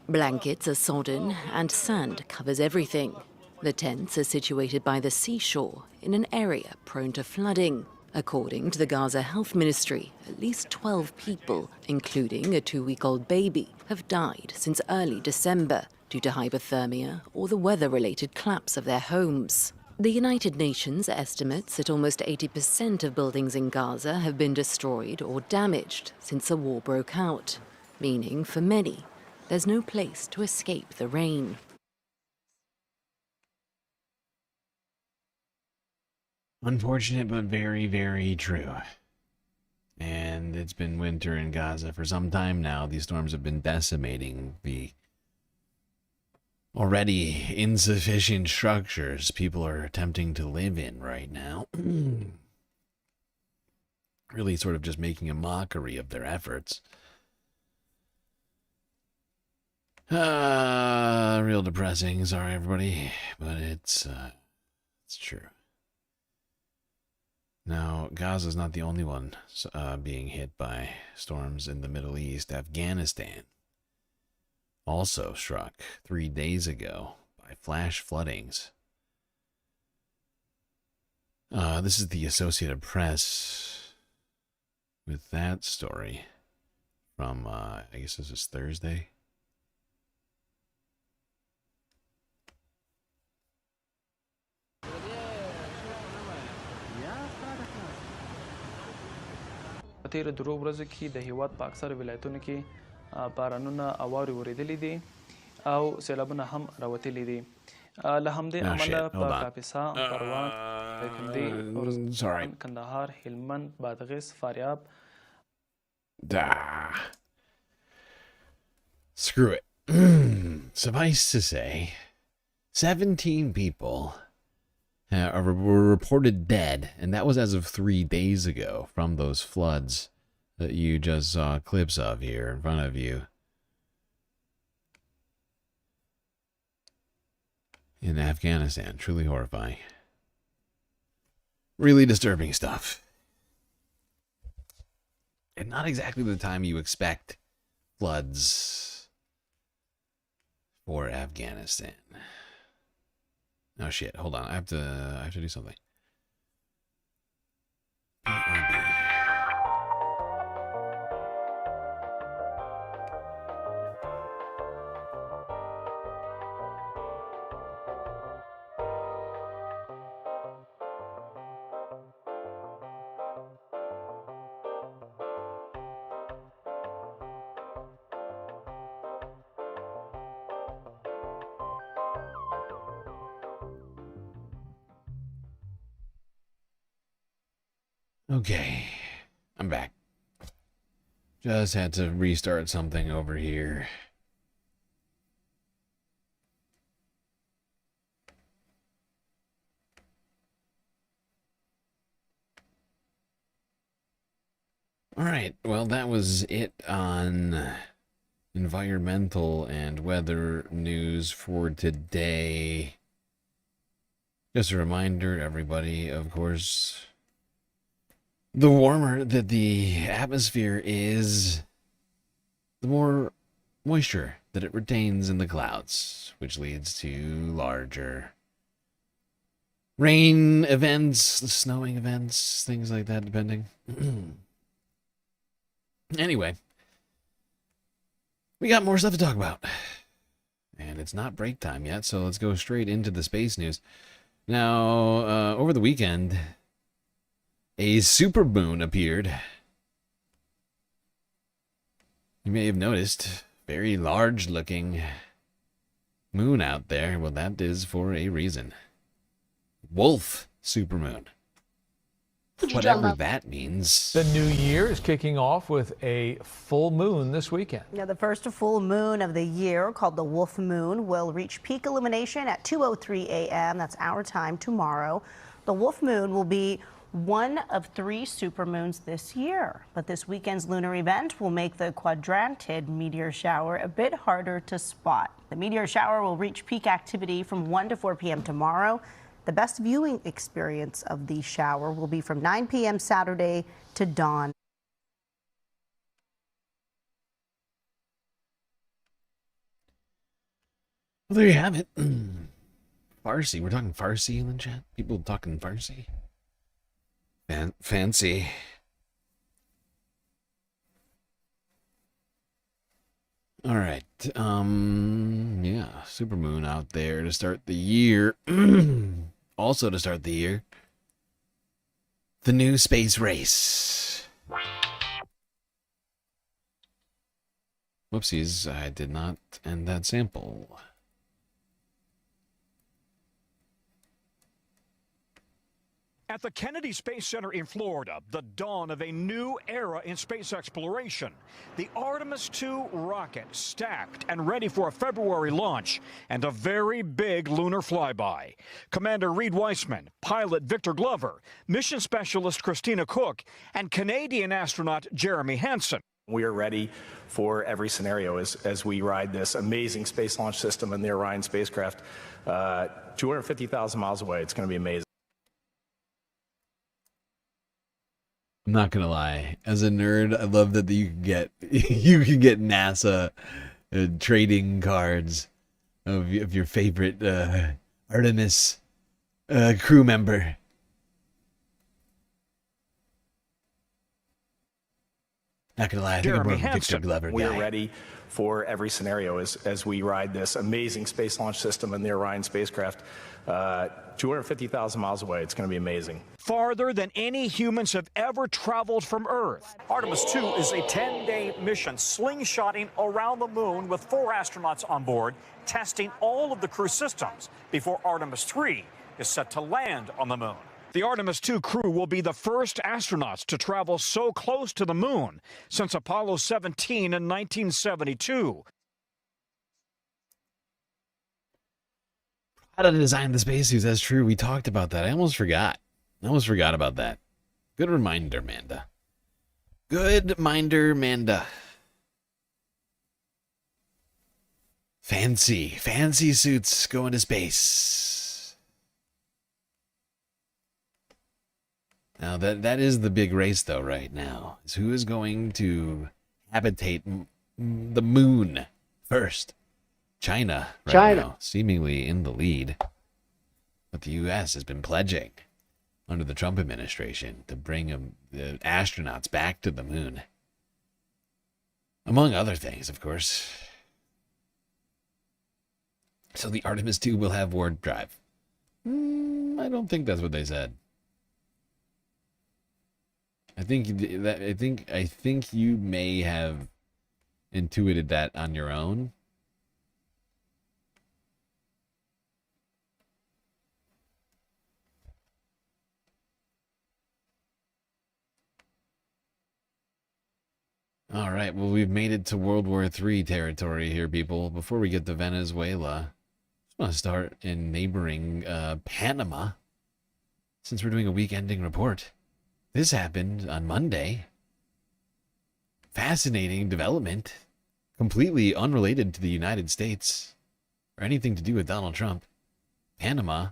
Blankets are sodden and sand covers everything. The tents are situated by the seashore in an area prone to flooding. According to the Gaza Health Ministry, at least 12 people, including a 2-week-old baby, have died since early December due to hypothermia or the weather-related collapse of their homes. The United Nations estimates that almost 80% of buildings in Gaza have been destroyed or damaged since the war broke out, meaning for many, there's no place to escape the rain. Unfortunate, but very, very true. And it's been winter in Gaza for some time now. These storms have been decimating the already insufficient structures people are attempting to live in right now. Really sort of just making a mockery of their efforts. Real depressing. Sorry, everybody. But it's true. Now, Gaza is not the only one being hit by storms in the Middle East. Afghanistan also struck 3 days ago by flash floodings. This is the Associated Press with that story from, I guess this is Thursday. په تیرو درو ورځو کې د هیواد په اکثر ولایتونو کې بارانونه او واورې ورېدلې دي او سیلابونه هم راوتلي دي. له همدې امله په کاپیسا، پروان، دایکنډي، ارزګان، کندهار، هلمند، بادغیس، فاریاب. Screw it. Suffice to say, 17 people were reported dead, and that was as of 3 days ago from those floods that you just saw clips of here in front of you in Afghanistan. Truly horrifying. Really disturbing stuff. And not exactly the time you expect floods for Afghanistan. Oh shit, hold on. I have to do something. Okay, I'm back. Just had to restart something over here. All right, well, that was it on environmental and weather news for today. Just a reminder, everybody, of course, the warmer that the atmosphere is, the more moisture that it retains in the clouds, which leads to larger rain events, snowing events, things like that, depending. Anyway, we got more stuff to talk about. And it's not break time yet, so let's go straight into the space news. Now, over the weekend, a supermoon appeared. You may have noticed, very large-looking moon out there. Well, that is for a reason. Wolf supermoon. Whatever that means. The new year is kicking off with a full moon this weekend. Now, the first full moon of the year, called the Wolf Moon, will reach peak illumination at 2:03 a.m. That's our time tomorrow. The Wolf Moon will be one of 3 supermoons this year. But this weekend's lunar event will make the quadrantid meteor shower a bit harder to spot. The meteor shower will reach peak activity from 1 to 4 p.m. tomorrow. The best viewing experience of the shower will be from 9 p.m. Saturday to dawn. Well, there you have it. Farsi. We're talking Farsi in the chat. People talking Farsi. Fancy. All right. Yeah, supermoon out there to start the year. Also to start the year, the new space race. Whoopsies, I did not end that sample. At the Kennedy Space Center in Florida, the dawn of a new era in space exploration. The Artemis II rocket stacked and ready for a February launch and a very big lunar flyby. Commander Reed Weissman, pilot Victor Glover, mission specialist Christina Cook, and Canadian astronaut Jeremy Hansen. We are ready for every scenario as we ride this amazing space launch system and the Orion spacecraft 250,000 miles away. It's going to be amazing. I'm not gonna lie. As a nerd, I love that you can get NASA trading cards of your favorite Artemis crew member. Not gonna lie, I think I'm more of a Victor Glover guy. We are ready for every scenario as we ride this amazing space launch system and the Orion spacecraft 250,000 miles away. It's going to be amazing. Farther than any humans have ever traveled from Earth. Artemis II is a 10-day mission slingshotting around the moon with 4 astronauts on board, testing all of the crew systems before Artemis III is set to land on the moon. The Artemis II crew will be the first astronauts to travel so close to the moon since Apollo 17 in 1972. How to design the spacesuits, that's true. We talked about that. I almost forgot about that. Good reminder, Manda. Good minder, Manda. Fancy suits going to space. Now that is the big race though right now. Is who is going to habitate the moon first? China now, seemingly in the lead. But the U.S. has been pledging under the Trump administration to bring the astronauts back to the moon. Among other things, of course. So the Artemis II will have warp drive. I don't think that's what they said. I think you may have intuited that on your own. All right, well, we've made it to World War III territory here, people. Before we get to Venezuela, I just want to start in neighboring Panama, since we're doing a week-ending report. This happened on Monday. Fascinating development, completely unrelated to the United States or anything to do with Donald Trump. Panama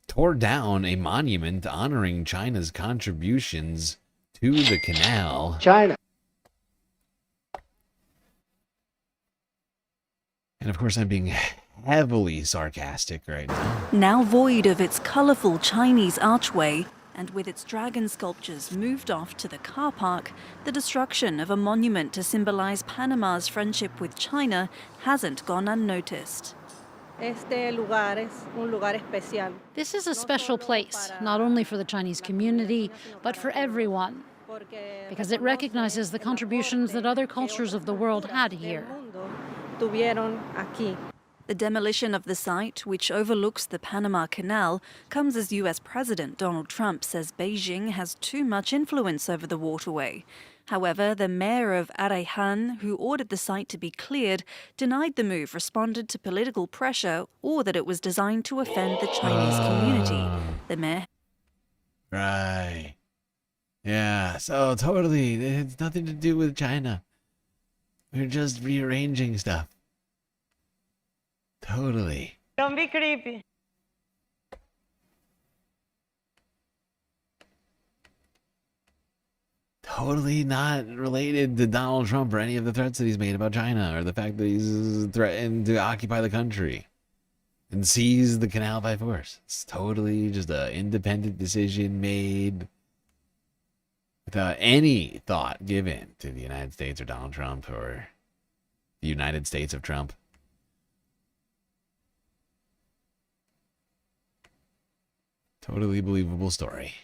tore down a monument honoring China's contributions to the canal. China. And of course, I'm being heavily sarcastic right now. Now void of its colourful Chinese archway, and with its dragon sculptures moved off to the car park, the destruction of a monument to symbolize Panama's friendship with China hasn't gone unnoticed. This is a special place, not only for the Chinese community, but for everyone, because it recognizes the contributions that other cultures of the world had here. The demolition of the site, which overlooks the Panama Canal, comes as US President Donald Trump says Beijing has too much influence over the waterway. However, the mayor of Araihan, who ordered the site to be cleared, denied the move responded to political pressure or that it was designed to offend the Chinese community. The mayor... Right. Yeah, so totally, it's nothing to do with China. We're just rearranging stuff. Totally. Don't be creepy. Totally not related to Donald Trump or any of the threats that he's made about China or the fact that he's threatened to occupy the country and seize the canal by force. It's totally just an independent decision made without any thought given to the United States or Donald Trump or the United States of Trump. Totally believable story.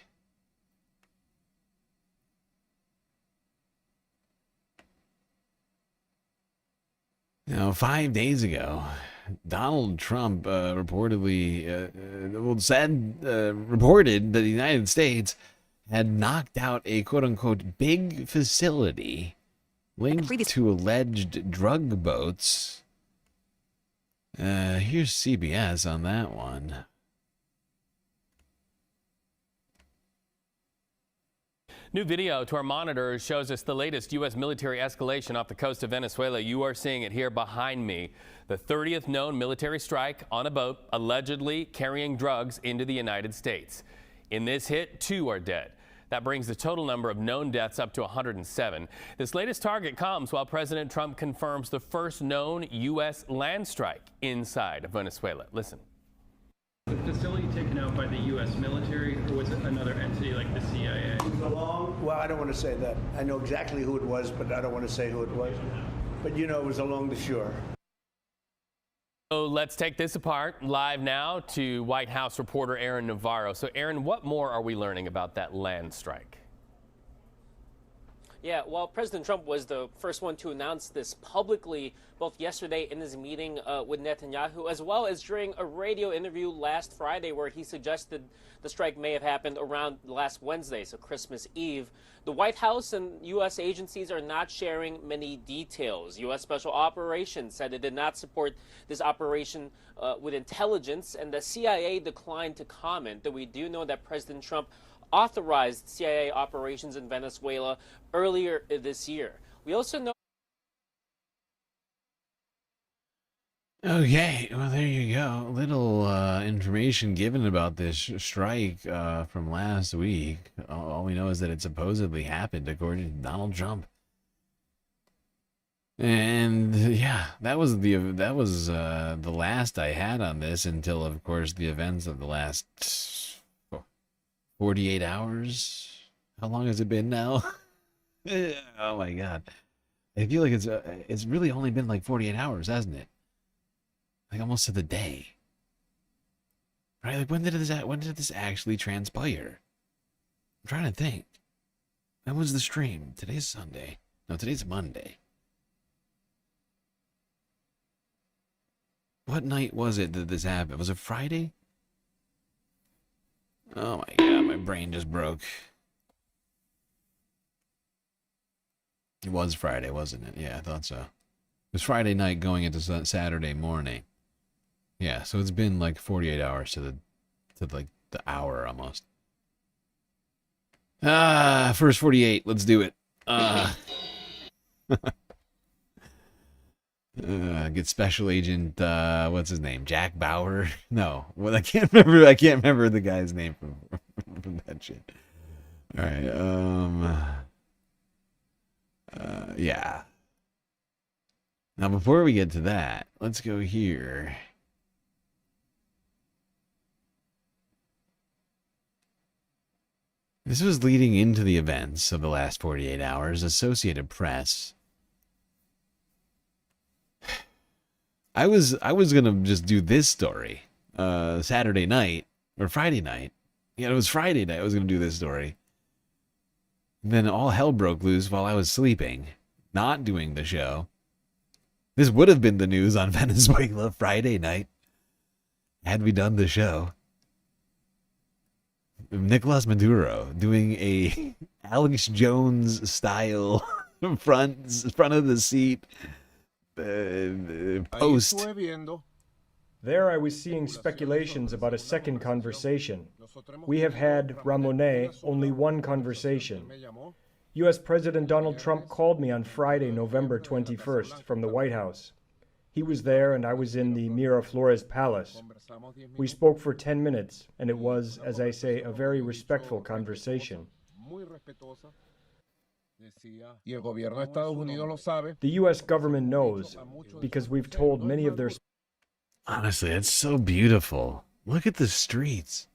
Now, 5 days ago, Donald Trump reportedly reported that the United States had knocked out a quote-unquote big facility linked to alleged drug boats. Here's CBS on that one. New video to our monitors shows us the latest U.S. military escalation off the coast of Venezuela. You are seeing it here behind me. The 30th known military strike on a boat allegedly carrying drugs into the United States. In this hit, 2 are dead. That brings the total number of known deaths up to 107. This latest target comes while President Trump confirms the first known U.S. land strike inside of Venezuela. Listen. The facility taken out by the U.S. military, or was it another entity like the CIA? Well, I don't want to say that. I know exactly who it was, but I don't want to say who it was. But you know, it was along the shore. So let's take this apart. Live now to White House reporter Aaron Navarro. So Aaron, what more are we learning about that land strike? Yeah, well, President Trump was the first one to announce this publicly, both yesterday in his meeting with Netanyahu, as well as during a radio interview last Friday where he suggested the strike may have happened around last Wednesday, so Christmas Eve. The White House and U.S. agencies are not sharing many details. U.S. Special Operations said it did not support this operation with intelligence, and the CIA declined to comment, though we do know that President Trump authorized CIA operations in Venezuela earlier this year. We also know... Okay, well, there you go. Little information given about this strike from last week. All we know is that it supposedly happened according to Donald Trump. And yeah, that was the last I had on this until, of course, the events of the last 48 hours. How long has it been now? Oh my God, I feel like it's really only been like 48 hours, hasn't it? Like almost to the day, right? Like when did this actually transpire? I'm trying to think. When was the stream? Today's Sunday. No, today's Monday. What night was it that this happened? Was it Friday? Oh my God, my brain just broke. It was Friday, wasn't it? Yeah, I thought so. It was Friday night going into Saturday morning. Yeah, so it's been like 48 hours to like the hour almost. First 48. Let's do it. Get Special Agent, what's his name? Jack Bauer? No, well, I can't remember the guy's name from that shit. All right, yeah. Now, before we get to that, let's go here This was leading into the events of the last 48 hours. Associated Press. I was gonna just do this story Saturday night or Friday night. Yeah, it was Friday night. I was gonna do this story. Then all hell broke loose while I was sleeping, not doing the show. This would have been the news on Venezuela Friday night had we done the show. Nicolas Maduro doing a Alex Jones style front of the seat post. There I was seeing speculations about a second conversation. We have had, Ramonet, only one conversation. U.S. President Donald Trump called me on Friday, November 21st, from the White House. He was there and I was in the Miraflores Palace. We spoke for 10 minutes, and it was, as I say, a very respectful conversation. The U.S. government knows, because we've told many of their... Honestly, it's so beautiful. Look at the streets.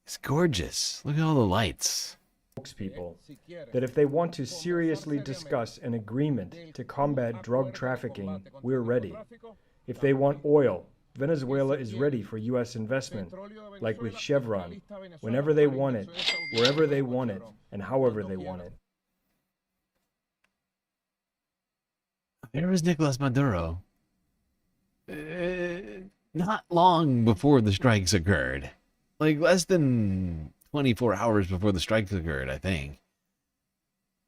It's gorgeous. Look at all the lights. Spokespeople, that if they want to seriously discuss an agreement to combat drug trafficking, we're ready. If they want oil, Venezuela is ready for U.S. investment, like with Chevron, whenever they want it, wherever they want it, and however they want it. There was Nicolas Maduro. Not long before the strikes occurred. Like less than 24 hours before the strikes occurred, I think.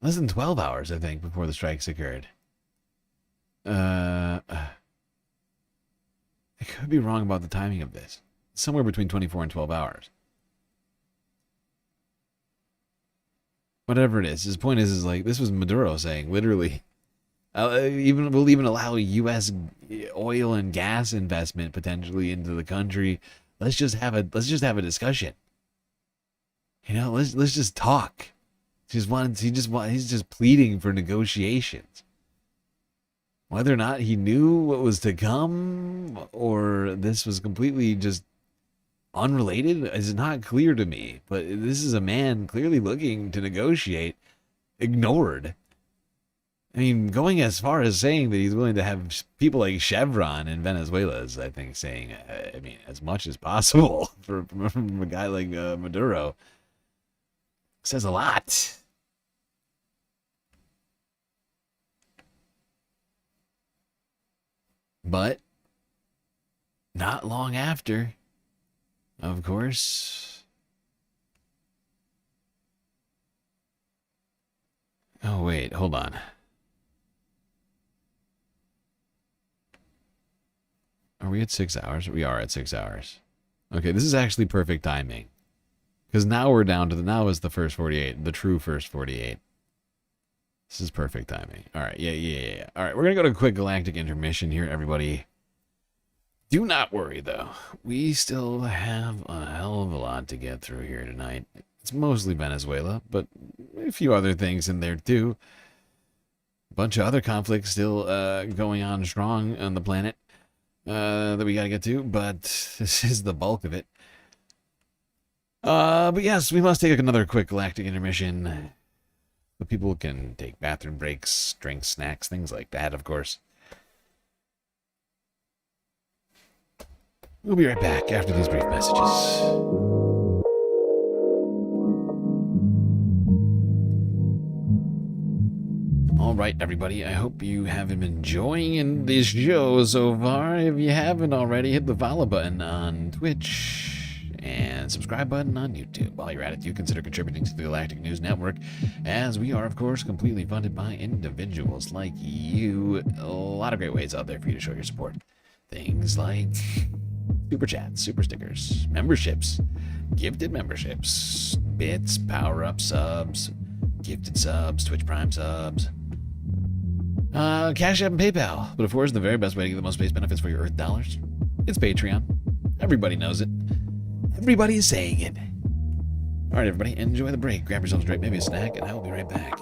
Less than 12 hours, I think, before the strikes occurred. I could be wrong about the timing of this. Somewhere between 24 and 12 hours. Whatever it is, his point is like, this was Maduro saying, literally, we'll even allow U.S. oil and gas investment potentially into the country. Let's just have a discussion. You know, let's just talk. He's just pleading for negotiations. Whether or not he knew what was to come or this was completely just unrelated is not clear to me. But this is a man clearly looking to negotiate, ignored. I mean, going as far as saying that he's willing to have people like Chevron in Venezuela is, I think, saying, as much as possible from a guy like Maduro. Says a lot. But not long after, of course. Oh, wait, hold on. Are we at 6 hours? We are at 6 hours. Okay, this is actually perfect timing. Because now we're down to now is the first 48, the true first 48. This is perfect timing. All right, yeah. All right, we're going to go to a quick galactic intermission here, everybody. Do not worry, though. We still have a hell of a lot to get through here tonight. It's mostly Venezuela, but a few other things in there, too. A bunch of other conflicts still going on strong on the planet that we got to get to, but this is the bulk of it. But yes, we must take another quick galactic intermission. The people can take bathroom breaks, drinks, snacks, things like that, of course. We'll be right back after these brief messages. All right, everybody, I hope you have been enjoying this show so far. If you haven't already, hit the follow button on Twitch and subscribe button on YouTube. While you're at it, you consider contributing to the Galactic News Network, as we are, of course, completely funded by individuals like you. A lot of great ways out there for you to show your support. Things like super chats, super stickers, memberships, gifted memberships, bits, power-up subs, gifted subs, Twitch Prime subs, Cash App and PayPal. But of course, the very best way to get the most base benefits for your Earth dollars, it's Patreon. Everybody knows it. Everybody is saying it. All right, everybody, enjoy the break. Grab yourselves a drink, maybe a snack, and I will be right back.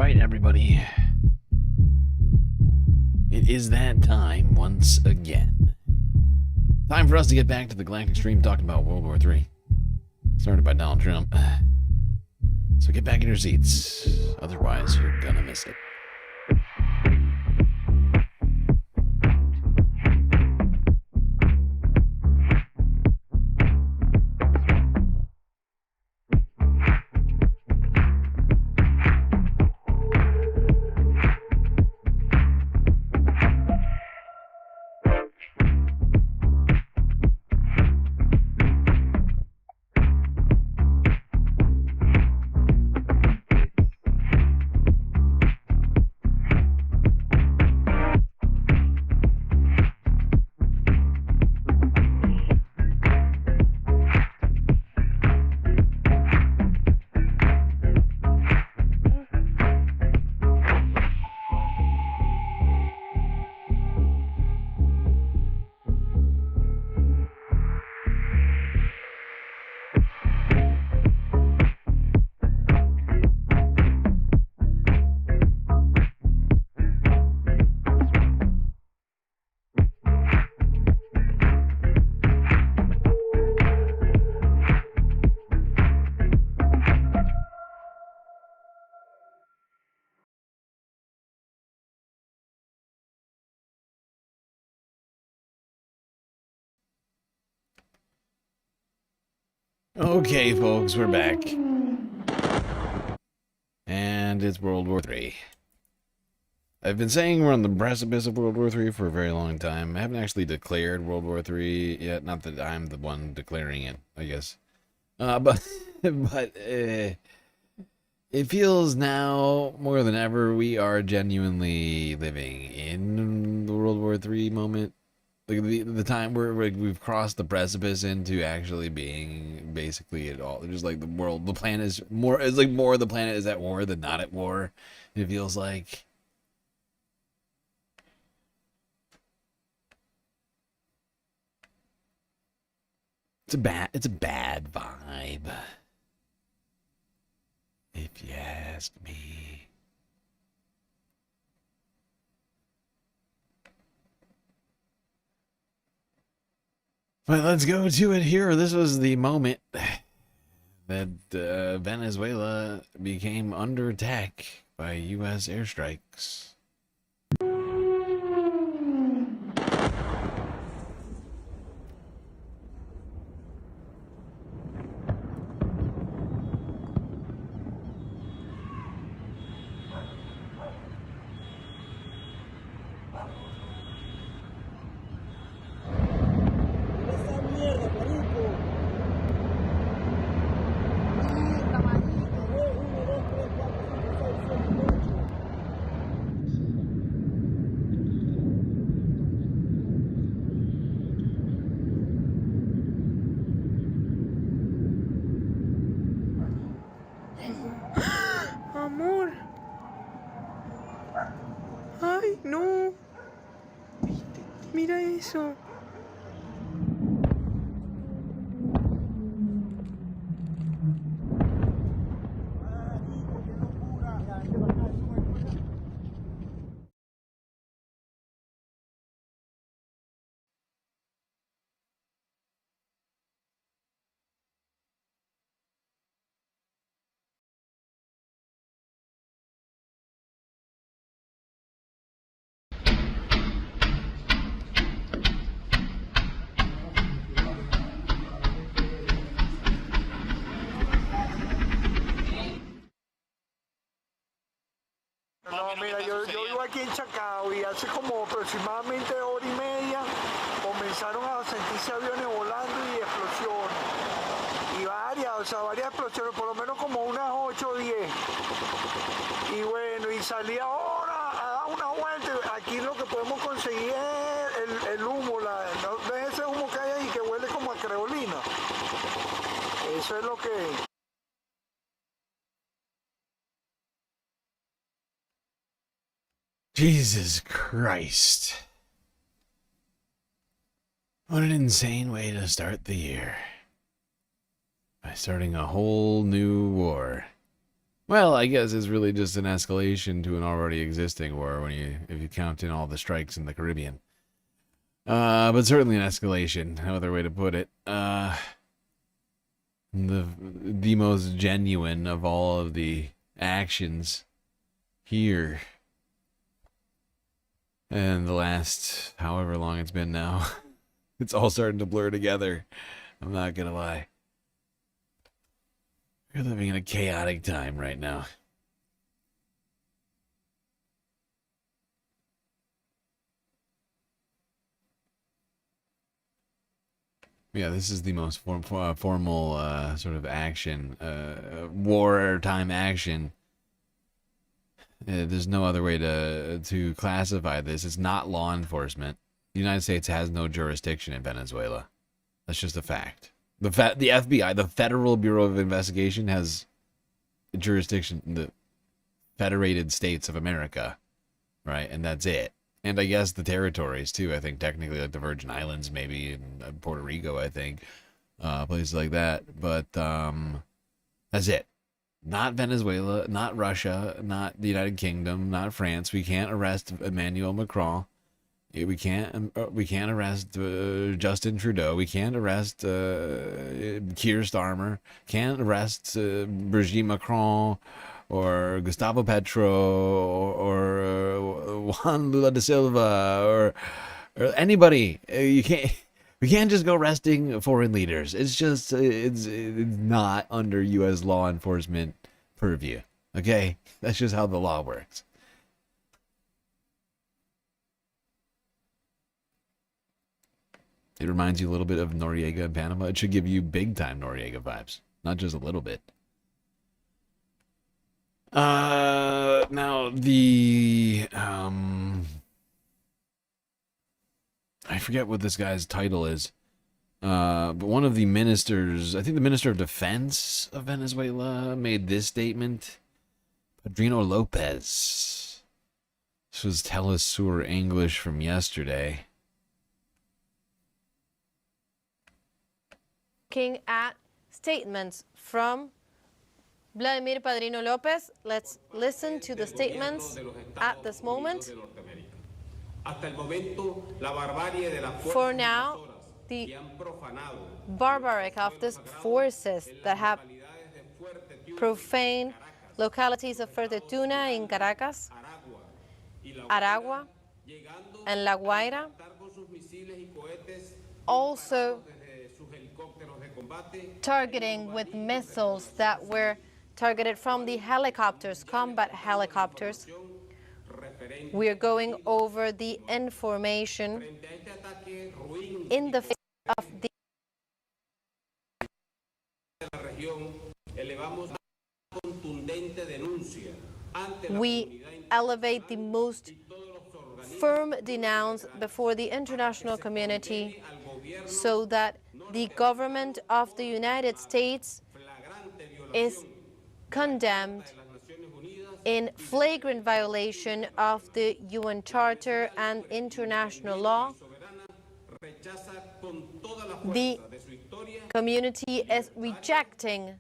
right, everybody. It is that time once again. Time for us to get back to the Galactic Stream talking about World War III. Started by Donald Trump. So get back in your seats. Otherwise, you're gonna miss it. Okay, folks, we're back. And it's World War III. I've been saying we're on the precipice of World War III for a very long time. I haven't actually declared World War III yet. Not that I'm the one declaring it, I guess. But it feels now more than ever we are genuinely living in the World War III moment. Like the time where we've crossed the precipice into actually being basically it all. Just like the planet is more. It's like more the planet is at war than not at war. It feels like. It's a bad vibe, if you ask me. But let's go to it here. This was the moment that Venezuela became under attack by U.S. airstrikes. Amor. Ay, no. Mira eso. No, mira, yo vivo aquí en Chacao y hace como aproximadamente hora y media comenzaron a sentirse aviones volando y explosiones. Y varias explosiones, por lo menos como unas 8 o 10. Y bueno, y salí ahora a dar una vuelta. Aquí lo que podemos conseguir es el humo, ¿ves ese humo que hay ahí que huele como a creolina? Eso es lo que... Jesus Christ. What an insane way to start the year. By starting a whole new war. Well, I guess it's really just an escalation to an already existing war if you count in all the strikes in the Caribbean. But certainly an escalation, no other way to put it. The most genuine of all of the actions here. And the last however long it's been now, it's all starting to blur together. I'm not gonna lie. We're living in a chaotic time right now. Yeah, this is the most formal sort of action, wartime action. There's no other way to classify this. It's not law enforcement. The United States has no jurisdiction in Venezuela. That's just a fact. The FBI, the Federal Bureau of Investigation, has jurisdiction in the Federated States of America, right? And that's it. And I guess the territories too. I think technically, like the Virgin Islands, maybe, and Puerto Rico. I think places like that. But that's it. Not Venezuela, not Russia, not the United Kingdom, not France. We can't arrest Emmanuel Macron. We can't arrest Justin Trudeau. We can't arrest Keir Starmer. Can't arrest Brigitte Macron or Gustavo Petro or Juan Lula da Silva or anybody. We can't just go arresting foreign leaders. It's just it's not under U.S. law enforcement purview. Okay, that's just how the law works. It reminds you a little bit of Noriega in Panama. It should give you big time Noriega vibes, not just a little bit. Now the I forget what this guy's title is. But one of the ministers, I think the Minister of Defense of Venezuela, made this statement. Padrino Lopez. This was Telesur English from yesterday. Looking at statements from Vladimir Padrino Lopez. Let's listen to the statements at this moment. For now, the barbaric of these forces that have profaned localities of Fuerteventura in Caracas, Aragua, and La Guaira, also targeting with missiles that were targeted from the helicopters, combat helicopters. We're going over the information in the face of the we elevate the most firm denounce before the international community so that the government of the United States is condemned in flagrant violation of the UN Charter and international law. The community is rejecting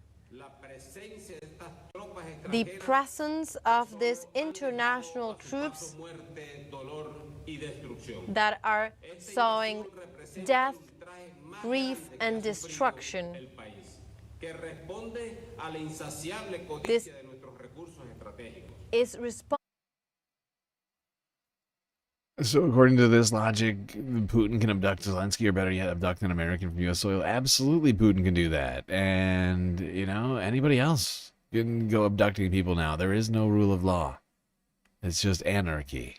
the presence of these international troops that are sowing death, grief, and destruction. This is responsible. So according to this logic, Putin can abduct Zelensky, or better yet, abduct an American from U.S. soil. Absolutely, Putin can do that. And, you know, anybody else can go abducting people now. There is no rule of law. It's just anarchy.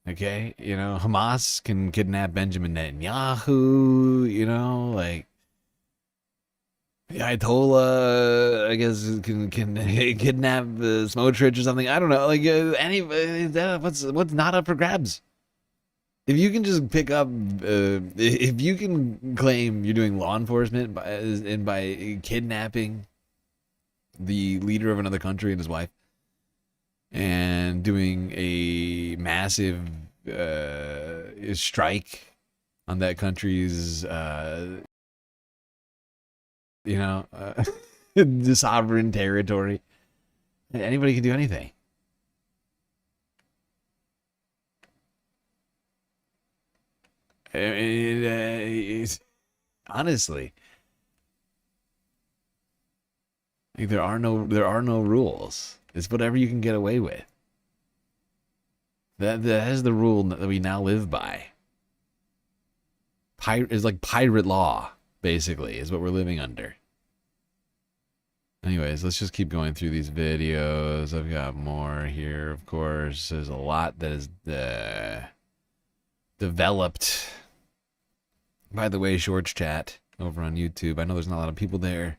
Okay? You know, Hamas can kidnap Benjamin Netanyahu, you know, like, the Ayatollah, I guess, can kidnap Smotrich or something. I don't know. Like, what's not up for grabs? If you can just pick up, if you can claim you're doing law enforcement by kidnapping the leader of another country and his wife, and doing a massive strike on that country's, the sovereign territory, Anybody can do anything. Honestly, like, there are no rules. It's whatever you can get away with. That is the rule that we now live by. It's like pirate law, basically, is what we're living under. Anyways, let's just keep going through these videos. I've got more here, of course. There's a lot that is developed. By the way, Shorts Chat over on YouTube. I know there's not a lot of people there.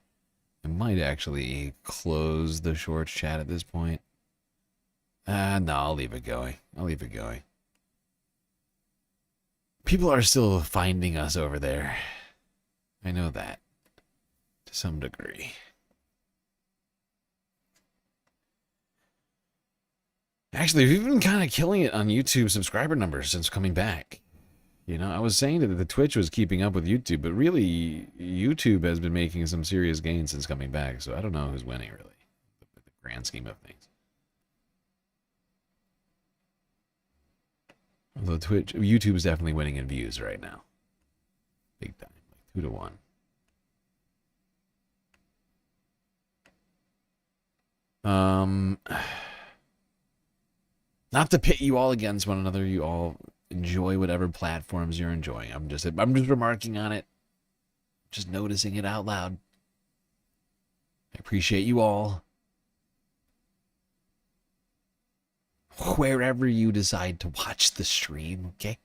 I might actually close the Shorts Chat at this point. No, I'll leave it going. People are still finding us over there. I know that. To some degree. Actually, we've been kind of killing it on YouTube subscriber numbers since coming back. You know, I was saying that the Twitch was keeping up with YouTube, but really, YouTube has been making some serious gains since coming back. So I don't know who's winning, really, in the grand scheme of things. Although YouTube is definitely winning in views right now. Big time, like 2-1. Not to pit you all against one another. You all enjoy whatever platforms you're enjoying. I'm just remarking on it. Just noticing it out loud. I appreciate you all. Wherever you decide to watch the stream, okay?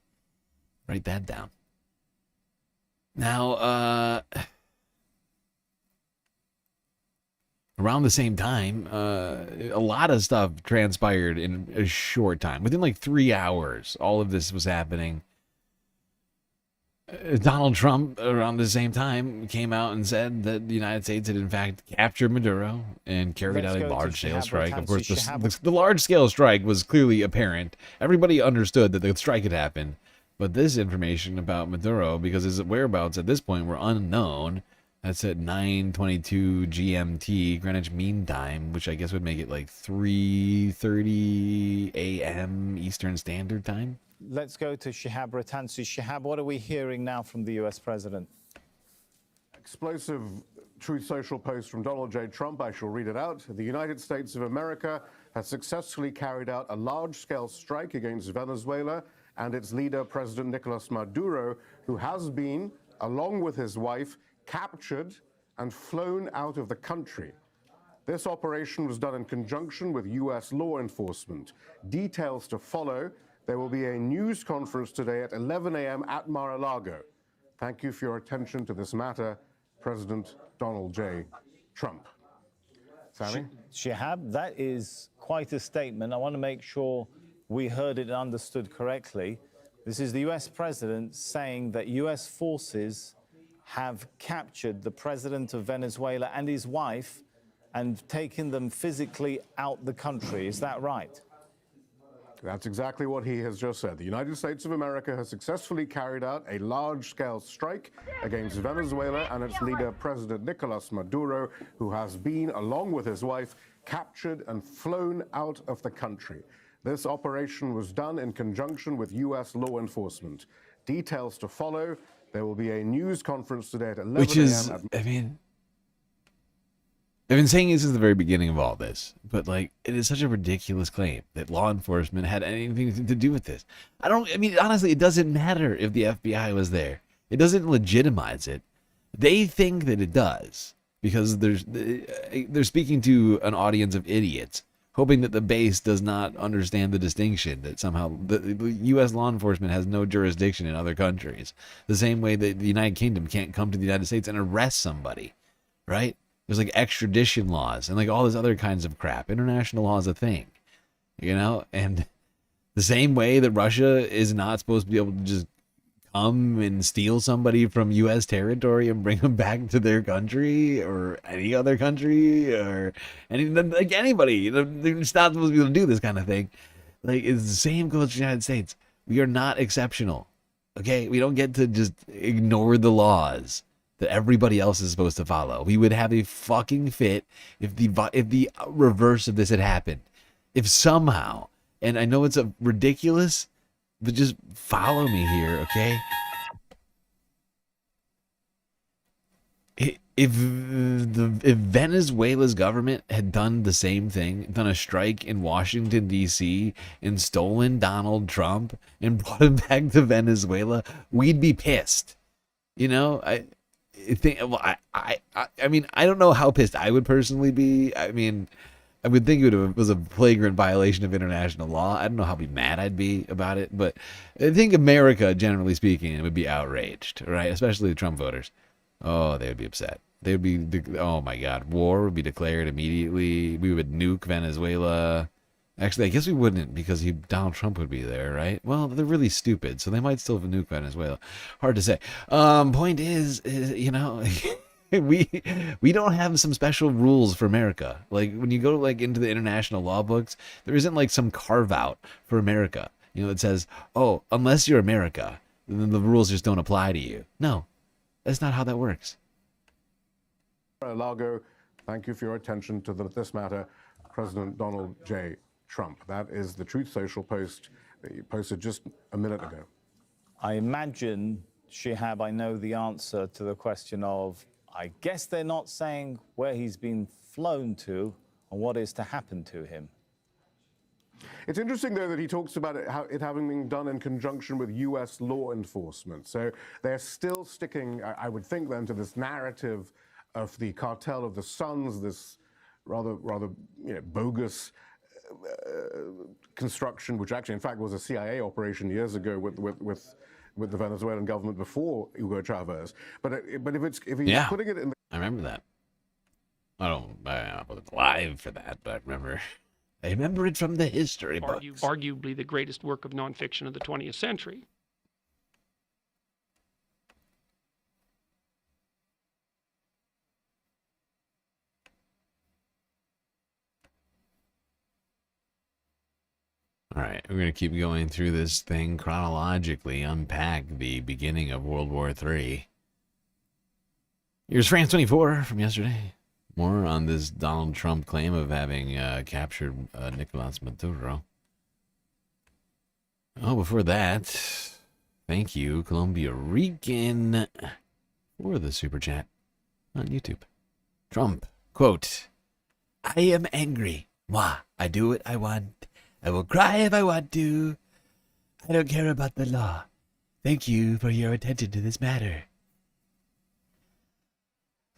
Write that down. Now, around the same time, a lot of stuff transpired in a short time. Within like 3 hours, all of this was happening. Donald Trump, around the same time, came out and said that the United States had in fact captured Maduro and carried out a large-scale strike. Of course, the large-scale strike was clearly apparent. Everybody understood that the strike had happened. But this information about Maduro, because his whereabouts at this point were unknown, that's at 9:22 GMT, Greenwich Mean Time, which I guess would make it like 3:30 a.m. Eastern Standard Time. Let's go to Shihab Ratansi. Shihab, what are we hearing now from the U.S. president? Explosive Truth Social post from Donald J. Trump. I shall read it out. The United States of America has successfully carried out a large-scale strike against Venezuela and its leader, President Nicolas Maduro, who has been, along with his wife, captured and flown out of the country. This operation was done in conjunction with U.S. law enforcement. Details to follow. There will be a news conference today at 11 a.m. at Mar-a-Lago. Thank you for your attention to this matter, President Donald J. Trump. Sammy? Shihab, that is quite a statement. I want to make sure we heard it and understood correctly. This is the U.S. president saying that U.S. forces have captured the president of Venezuela and his wife and taken them physically out the country. Is that right? That's exactly what he has just said. The United States of America has successfully carried out a large-scale strike against Venezuela and its leader, President Nicolas Maduro, who has been, along with his wife, captured and flown out of the country. This operation was done in conjunction with U.S. law enforcement. Details to follow. There will be a news conference today at 11 a.m. Which is, I've been saying this since the very beginning of all this, but like, it is such a ridiculous claim that law enforcement had anything to do with this. Honestly, it doesn't matter if the FBI was there. It doesn't legitimize it. They think that it does because they're speaking to an audience of idiots, hoping that the base does not understand the distinction that somehow the U.S. law enforcement has no jurisdiction in other countries. The same way that the United Kingdom can't come to the United States and arrest somebody, right? There's like extradition laws and like all this other kinds of crap. International law is a thing, you know? And the same way that Russia is not supposed to be able to just come and steal somebody from U.S. territory and bring them back to their country or any other country or anybody. You know, they're just not supposed to be able to do this kind of thing. Like, it's the same goes to the United States. We are not exceptional. Okay? We don't get to just ignore the laws that everybody else is supposed to follow. We would have a fucking fit if the reverse of this had happened. If somehow, and I know it's ridiculous, but just follow me here, okay? If Venezuela's government had done the same thing, done a strike in Washington, D.C., and stolen Donald Trump and brought him back to Venezuela, we'd be pissed. You know, I mean, I don't know how pissed I would personally be. I mean, I would think it was a flagrant violation of international law. I don't know how mad I'd be about it, but I think America, generally speaking, would be outraged, right? Especially the Trump voters. Oh, they would be upset. They would be, oh my God, war would be declared immediately. We would nuke Venezuela. Actually, I guess we wouldn't because Donald Trump would be there, right? Well, they're really stupid, so they might still nuke Venezuela. Hard to say. Point is, you know, we don't have some special rules for America. Like when you go like into the international law books, there isn't like some carve out for America. You know, it says, oh, unless you're America, then the rules just don't apply to you. No. That's not how that works. Largo, thank you for your attention to this matter, President Donald J. Trump. That is the Truth Social post that you posted just a minute ago. I imagine, Shihab, I know the answer to the question of, I guess they're not saying where he's been flown to and what is to happen to him. It's interesting, though, that he talks about it having been done in conjunction with U.S. law enforcement. So they're still sticking, I would think, then, to this narrative of the cartel of the Suns, this rather bogus construction, which actually, in fact, was a CIA operation years ago with the Venezuelan government before Hugo Chavez. But if he's putting it in the... I remember that. I wasn't live for that, but I remember it from the history books. Arguably the greatest work of nonfiction of the 20th century. All right, we're going to keep going through this thing chronologically, unpack the beginning of World War III. Here's France 24 from yesterday. More on this Donald Trump claim of having captured Nicolas Maduro. Oh, before that, thank you, Colombia Rican, for the super chat on YouTube. Trump, quote, I am angry. Moi, I do what I want. I will cry if I want to. I don't care about the law. Thank you for your attention to this matter.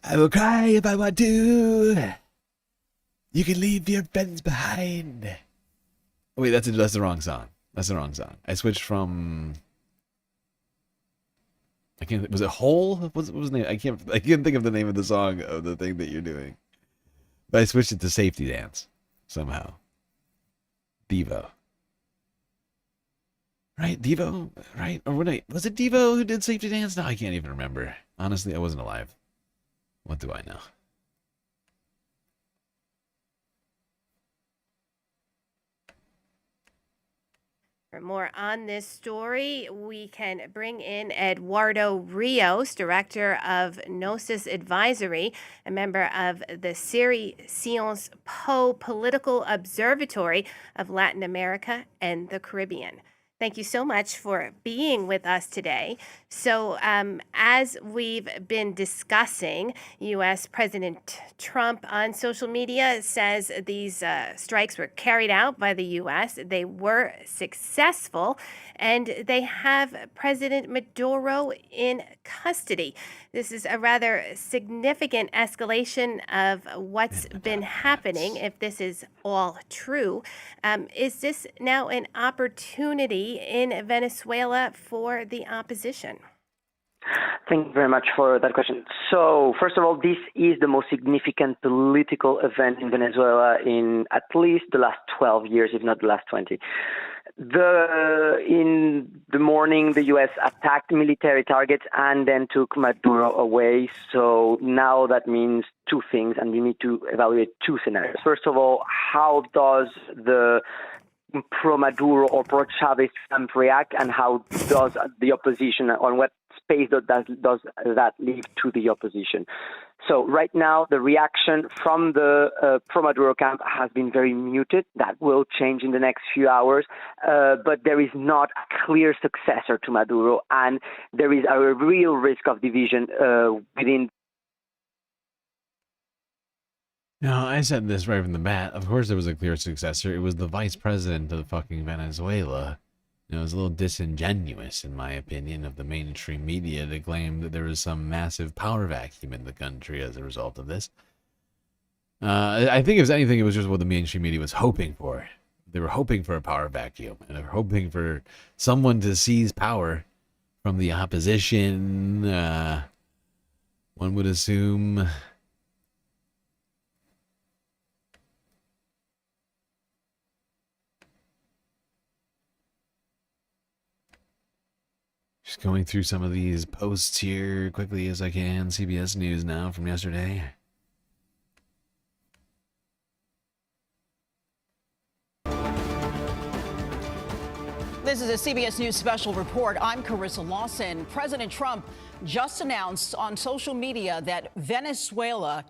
I will cry if I want to. You can leave your friends behind. Oh, wait, that's the wrong song. That's the wrong song. I switched from... Was it Hole? What was the name? I can't think of the name of the song of the thing that you're doing. But I switched it to Safety Dance somehow. Devo. Right? Devo? Right? Or was it Devo who did Safety Dance? No, I can't even remember. Honestly, I wasn't alive. What do I know? For more on this story, we can bring in Eduardo Rios, director of Gnosis Advisory, a member of the Sciences Po Political Observatory of Latin America and the Caribbean. Thank you so much for being with us today. So as we've been discussing, U.S. President Trump on social media says these strikes were carried out by the U.S. They were successful, and they have President Maduro in custody. This is a rather significant escalation of what's been happening, if this is all true. Is this now an opportunity in Venezuela for the opposition? Thank you very much for that question. So, first of all, this is the most significant political event in Venezuela in at least the last 12 years, if not the last 20. In the morning, the U.S. attacked military targets and then took Maduro away. So now that means two things, and you need to evaluate two scenarios. First of all, how does the pro-Maduro or pro-Chavez camp react, and how does the opposition, on what space does that leave to the opposition? So right now, the reaction from the pro-Maduro camp has been very muted. That will change in the next few hours, but there is not a clear successor to Maduro, and there is a real risk of division within. Now, I said this right from the bat. Of course there was a clear successor. It was the vice president of fucking Venezuela. It was a little disingenuous, in my opinion, of the mainstream media to claim that there was some massive power vacuum in the country as a result of this. I think, if anything, it was just what the mainstream media was hoping for. They were hoping for a power vacuum, and they were hoping for someone to seize power from the opposition. One would assume. Just going through some of these posts here quickly as I can. CBS News now from yesterday. This is a CBS News special report. I'm Carissa Lawson. President Trump just announced on social media that Venezuelan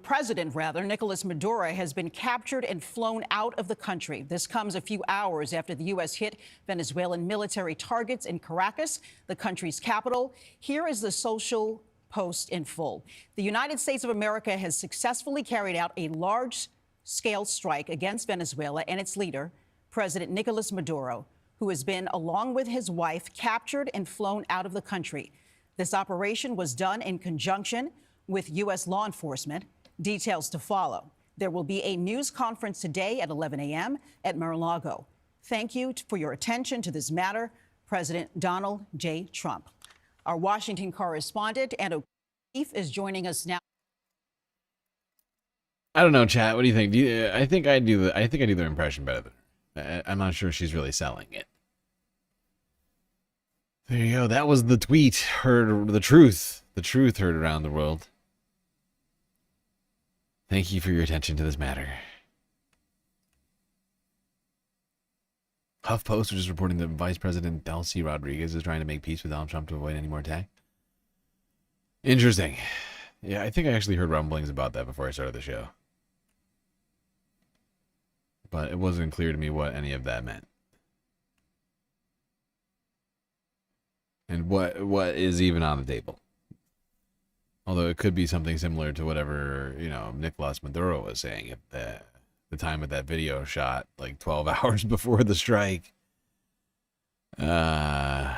president, Nicolas Maduro, has been captured and flown out of the country. This comes a few hours after the U.S. hit Venezuelan military targets in Caracas, the country's capital. Here is the social post in full. The United States of America has successfully carried out a large-scale strike against Venezuela and its leader, President Nicolas Maduro, who has been, along with his wife, captured and flown out of the country. This operation was done in conjunction with U.S. law enforcement. Details to follow. There will be a news conference today at 11 a.m. at Mar-a-Lago. Thank you for your attention to this matter, President Donald J. Trump. Our Washington correspondent, Anna O'Keefe, is joining us now. I don't know, chat. What do you think? I think I do their impression better than her. I'm not sure she's really selling it. There you go. That was the tweet. Heard the truth. The truth heard around the world. Thank you for your attention to this matter. HuffPost is reporting that Vice President Delcy Rodriguez is trying to make peace with Donald Trump to avoid any more attack. Interesting. Yeah, I think I actually heard rumblings about that before I started the show. But it wasn't clear to me what any of that meant. And what is even on the table. Although it could be something similar to whatever, Nicolas Maduro was saying at the time of that video shot, like 12 hours before the strike. About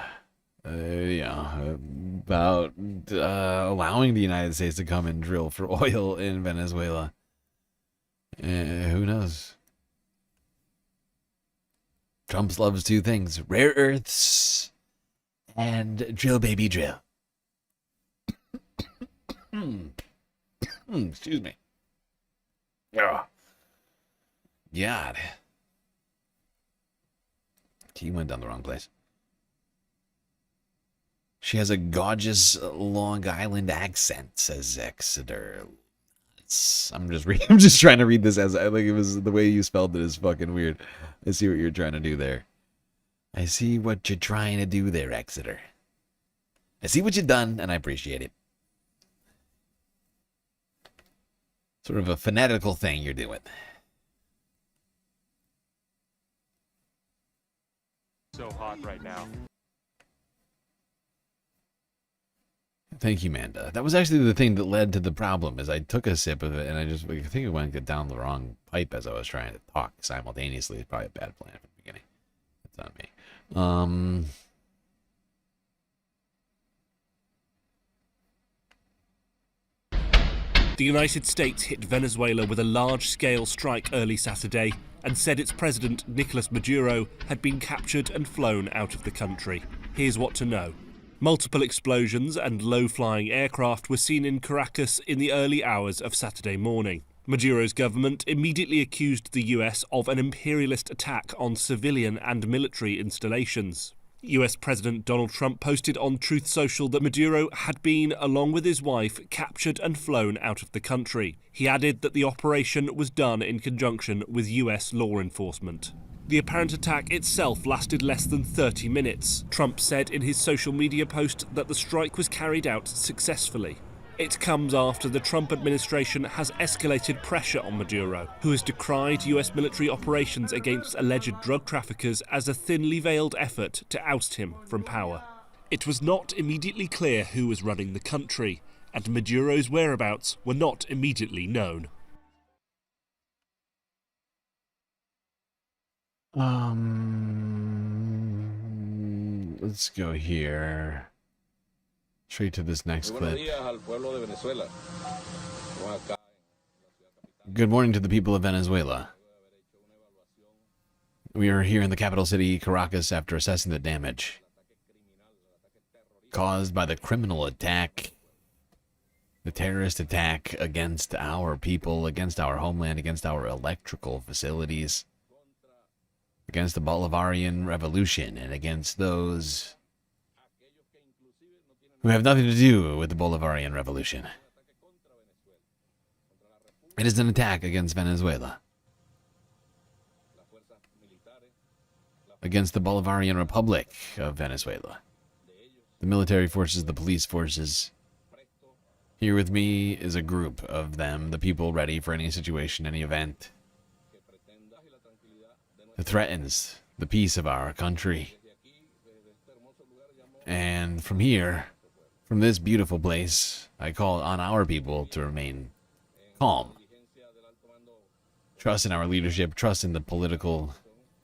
allowing the United States to come and drill for oil in Venezuela. Who knows? Trump loves two things: rare earths and drill, baby, drill. Excuse me. Oh. God. He went down the wrong place. She has a gorgeous Long Island accent, says Exeter. I'm just trying to read this as it was the way you spelled it is fucking weird. I see what you're trying to do there. I see what you're trying to do there, Exeter. I see what you've done, and I appreciate it. Sort of a phonetical thing you're doing. So hot right now. Thank you, Manda. That was actually the thing that led to the problem, is I took a sip of it, and I think it went down the wrong pipe as I was trying to talk simultaneously. It's probably a bad plan from the beginning. It's on me. The United States hit Venezuela with a large-scale strike early Saturday and said its president, Nicolas Maduro, had been captured and flown out of the country. Here's what to know. Multiple explosions and low-flying aircraft were seen in Caracas in the early hours of Saturday morning. Maduro's government immediately accused the US of an imperialist attack on civilian and military installations. US President Donald Trump posted on Truth Social that Maduro had been, along with his wife, captured and flown out of the country. He added that the operation was done in conjunction with US law enforcement. The apparent attack itself lasted less than 30 minutes. Trump said in his social media post that the strike was carried out successfully. It comes after the Trump administration has escalated pressure on Maduro, who has decried US military operations against alleged drug traffickers as a thinly veiled effort to oust him from power. It was not immediately clear who was running the country, and Maduro's whereabouts were not immediately known. Let's go here. Straight to this next clip. Good morning to the people of Venezuela. We are here in the capital city, Caracas, after assessing the damage caused by the criminal attack, the terrorist attack against our people, against our homeland, against our electrical facilities, against the Bolivarian Revolution, and against those who have nothing to do with the Bolivarian Revolution. It is an attack against Venezuela, against the Bolivarian Republic of Venezuela, the military forces, the police forces. Here with me is a group of them, the people ready for any situation, any event that threatens the peace of our country. And from here, from this beautiful place, I call on our people to remain calm. Trust in our leadership, trust in the political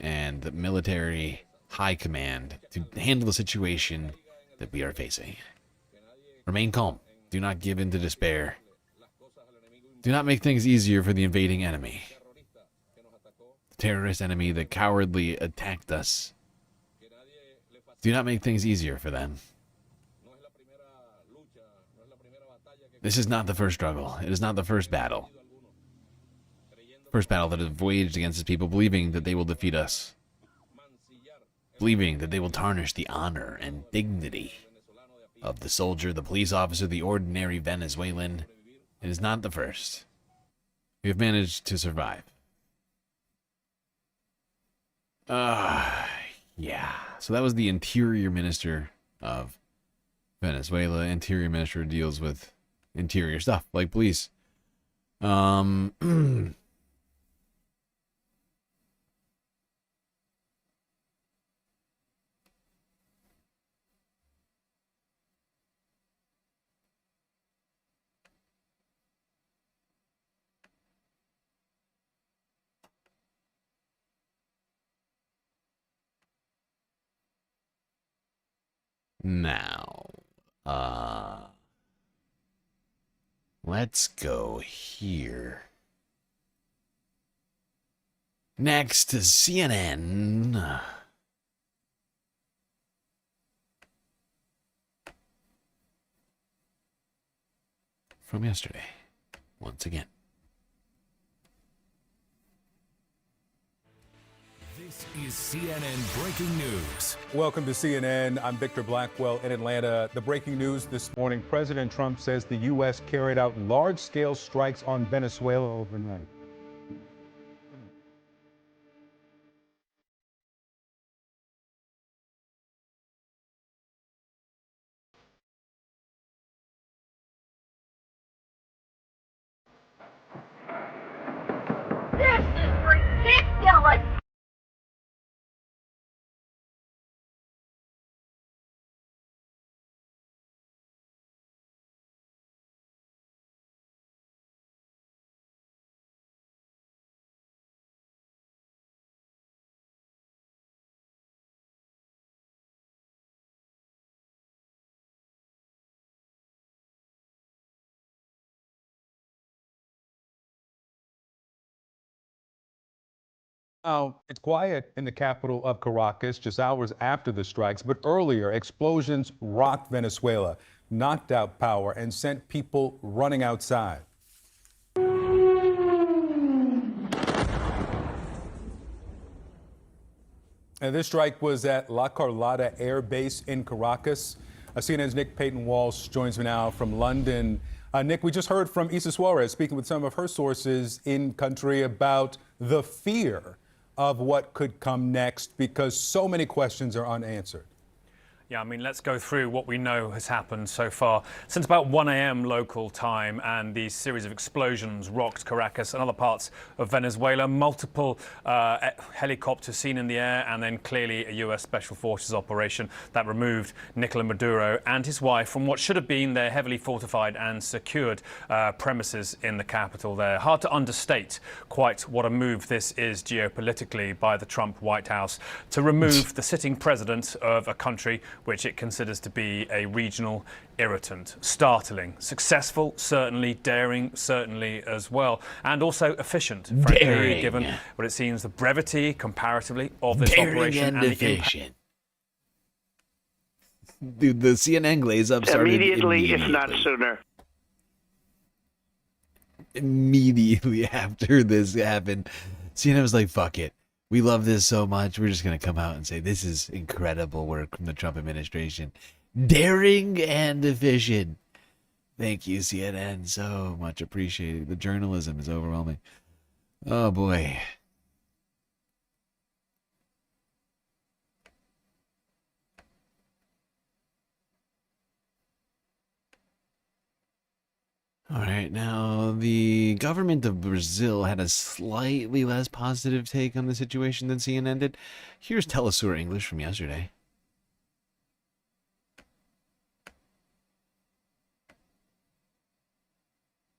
and the military high command to handle the situation that we are facing. Remain calm. Do not give in to despair. Do not make things easier for the invading enemy. Terrorist enemy that cowardly attacked us. Do not make things easier for them. This is not the first struggle. It is not the first battle. First battle that is waged against his people, believing that they will defeat us. Believing that they will tarnish the honor and dignity of the soldier, the police officer, the ordinary Venezuelan. It is not the first. We have managed to survive. Yeah. So that was the Interior Minister of Venezuela. Interior Minister deals with interior stuff, like police. Now, let's go here. Next to CNN. From yesterday, once again. This is CNN Breaking News. Welcome to CNN. I'm Victor Blackwell in Atlanta. The breaking news this morning, President Trump says the U.S. carried out large-scale strikes on Venezuela overnight. This is ridiculous! Now, it's quiet in the capital of Caracas just hours after the strikes, but earlier, explosions rocked Venezuela, knocked out power, and sent people running outside. And this strike was at La Carlota Air Base in Caracas. CNN's Nick Payton-Walsh joins me now from London. Nick, we just heard from Issa Suarez speaking with some of her sources in country about the fear of what could come next, because so many questions are unanswered? Yeah, I mean, let's go through what we know has happened so far. Since about 1 a.m. local time, and the series of explosions rocked Caracas and other parts of Venezuela. Multiple helicopters seen in the air, and then clearly a U.S. Special Forces operation that removed Nicolas Maduro and his wife from what should have been their heavily fortified and secured premises in the capital there. Hard to understate quite what a move this is geopolitically by the Trump White House to remove the sitting president of a country which it considers to be a regional irritant. Startling. Successful, certainly. Daring, certainly as well. And also efficient, frankly, given what it seems the brevity, comparatively, of this operation. And efficient. Dude, the CNN glaze up started Immediately, if not sooner. Immediately after this happened, CNN was like, fuck it. We love this so much. We're just going to come out and say this is incredible work from the Trump administration. Daring and efficient. Thank you, CNN. So much appreciated. The journalism is overwhelming. Oh, boy. All right, now the government of Brazil had a slightly less positive take on the situation than CNN did. Here's Telesur English from yesterday.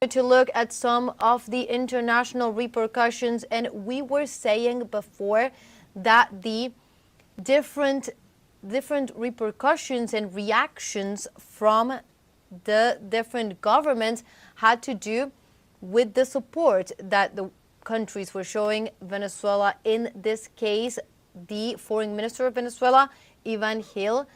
To look at some of the international repercussions, and we were saying before that the different repercussions and reactions from the different governments had to do with the support that the countries were showing Venezuela. In this case, the foreign minister of Venezuela, Ivan Gil,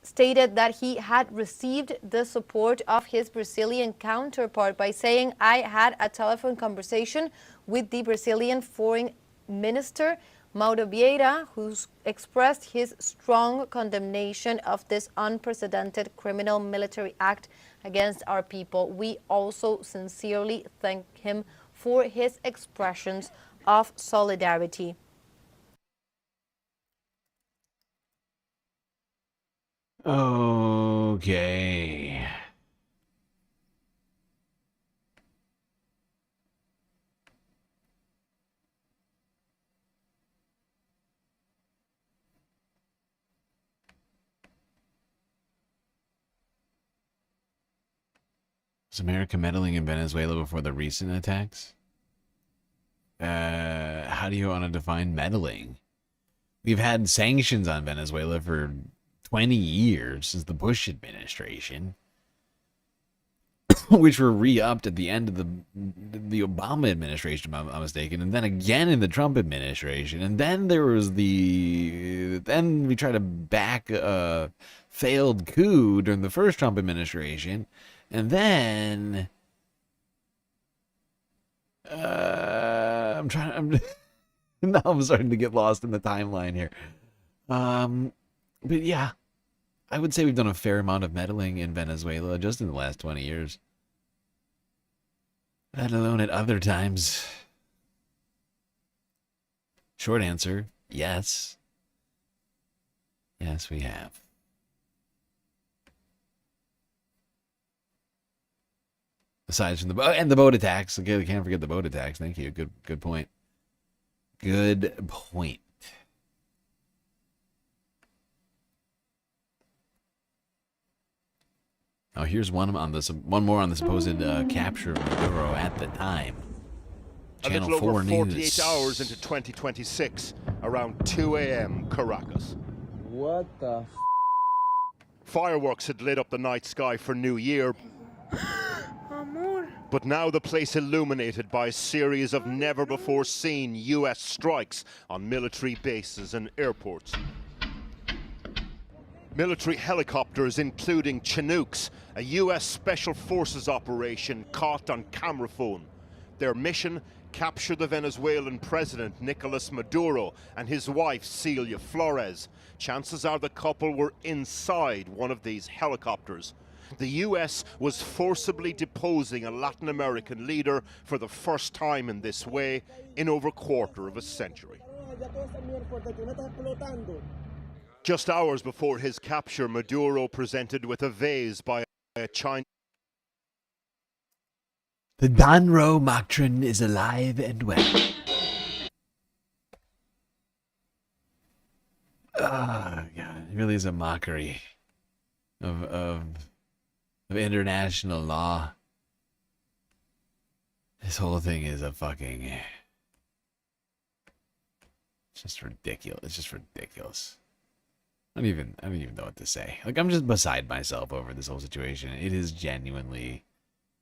stated that he had received the support of his Brazilian counterpart by saying, I had a telephone conversation with the Brazilian foreign minister, Mauro Vieira, who expressed his strong condemnation of this unprecedented criminal military act against our people. We also sincerely thank him for his expressions of solidarity. Okay. Was America meddling in Venezuela before the recent attacks? How do you want to define meddling? We've had sanctions on Venezuela for 20 years since the Bush administration, which were re-upped at the end of the Obama administration, if I'm not mistaken, and then again in the Trump administration, and then there was then we tried to back a failed coup during the first Trump administration, and then now I'm starting to get lost in the timeline here. But yeah, I would say we've done a fair amount of meddling in Venezuela just in the last 20 years. Let alone at other times. Short answer, yes. Yes, we have. Aside from the boat attacks. Okay, we can't forget the boat attacks. Thank you. Good point. Good point. Oh, here's one more on the supposed capture of Maduro at the time. Channel 4 over 48 News. hours into 2026, around 2 a.m. Caracas. What the Fireworks had lit up the night sky for New Year. Amor. But now the place illuminated by a series of never-before-seen U.S. strikes on military bases and airports. Military helicopters, including Chinooks, a U.S. Special Forces operation caught on camera phone. Their mission, capture the Venezuelan president, Nicolas Maduro, and his wife, Celia Flores. Chances are the couple were inside one of these helicopters. The U.S. was forcibly deposing a Latin American leader for the first time in this way in over a quarter of a century. Just hours before his capture, Maduro presented with a vase by a Chinese. The Monroe Doctrine is alive and well. God, it really is a mockery of international law. This whole thing is a fucking... It's just ridiculous. It's just ridiculous. I don't even know what to say. Like, I'm just beside myself over this whole situation. It is genuinely...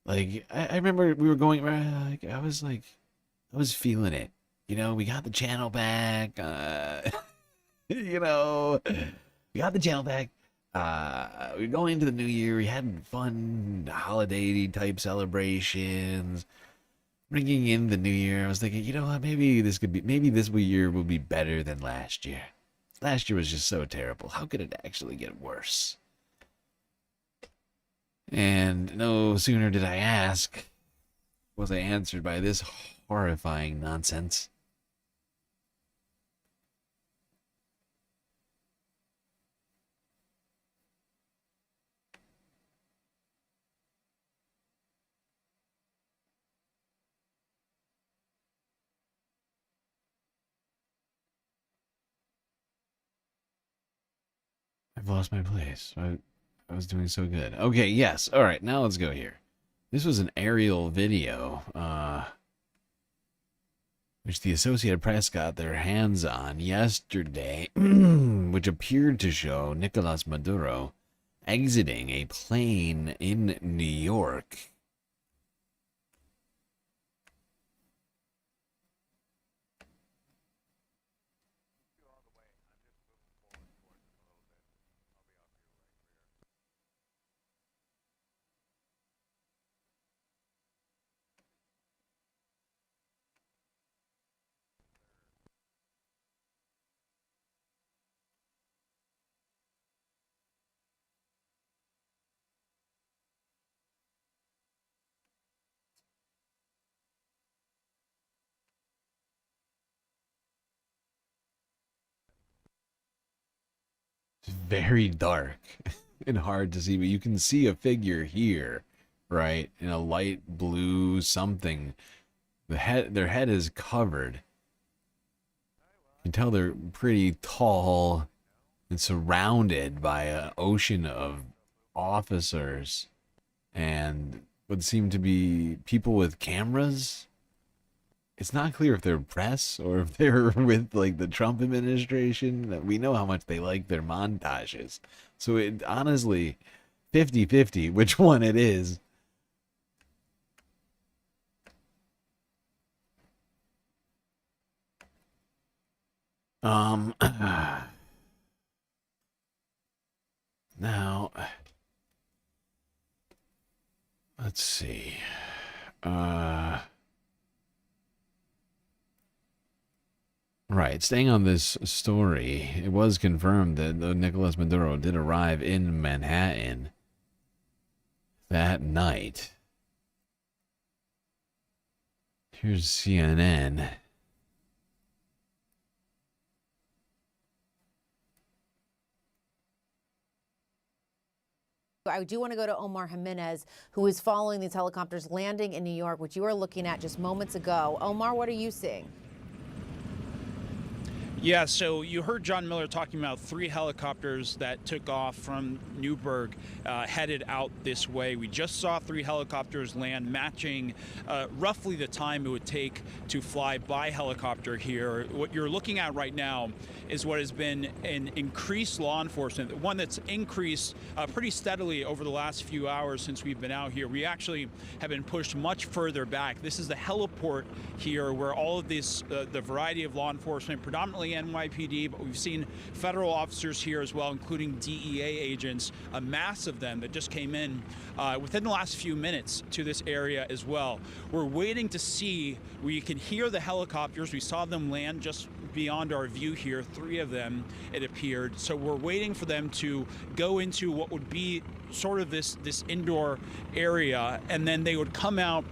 Like, I remember we were going... Like, I was feeling it. You know, we got the channel back. You know, we got the channel back. We're going into the new year. We had fun holiday type celebrations. Bringing in the new year, I was thinking, you know what? Maybe this year will be better than last year. Last year was just so terrible. How could it actually get worse? And no sooner did I ask, was I answered by this horrifying nonsense. I've lost my place. I was doing so good. Okay, yes. All right, now let's go here. This was an aerial video, which the Associated Press got their hands on yesterday, which appeared to show Nicolas Maduro exiting a plane in New York. It's very dark and hard to see, but you can see a figure here, right? In a light blue something. Their head is covered. You can tell they're pretty tall and surrounded by an ocean of officers and what seem to be people with cameras. It's not clear if they're press or if they're with, like, the Trump administration. We know how much they like their montages. So it honestly, 50-50 which one it is. Now, let's see. Right, staying on this story, it was confirmed that Nicolas Maduro did arrive in Manhattan that night. Here's CNN. I do want to go to Omar Jimenez, who is following these helicopters landing in New York, which you were looking at just moments ago. Omar, what are you seeing? Yeah, so you heard John Miller talking about 3 helicopters that took off from Newburgh, headed out this way. We just saw 3 helicopters land, matching roughly the time it would take to fly by helicopter here. What you're looking at right now is what has been an increased law enforcement, one that's increased pretty steadily over the last few hours since we've been out here. We actually have been pushed much further back. This is the heliport here where all of this, the variety of law enforcement, predominantly NYPD, but we've seen federal officers here as well, including DEA agents, a mass of them that just came in within the last few minutes to this area as well. We're waiting to see, we can hear the helicopters. We saw them land just beyond our view here, 3 of them, it appeared. So we're waiting for them to go into what would be sort of this indoor area, and then they would come out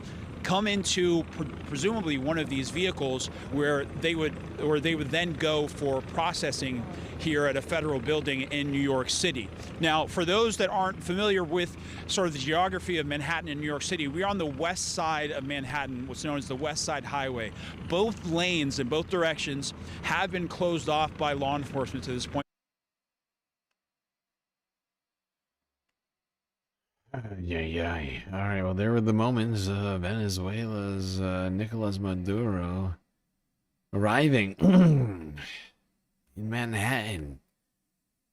come into presumably one of these vehicles where they would then go for processing here at a federal building in New York City. Now, for those that aren't familiar with sort of the geography of Manhattan and New York City, we're on the west side of Manhattan, what's known as the West Side Highway. Both lanes in both directions have been closed off by law enforcement to this point. Yeah. All right, well, there were the moments of Venezuela's Nicolas Maduro arriving in Manhattan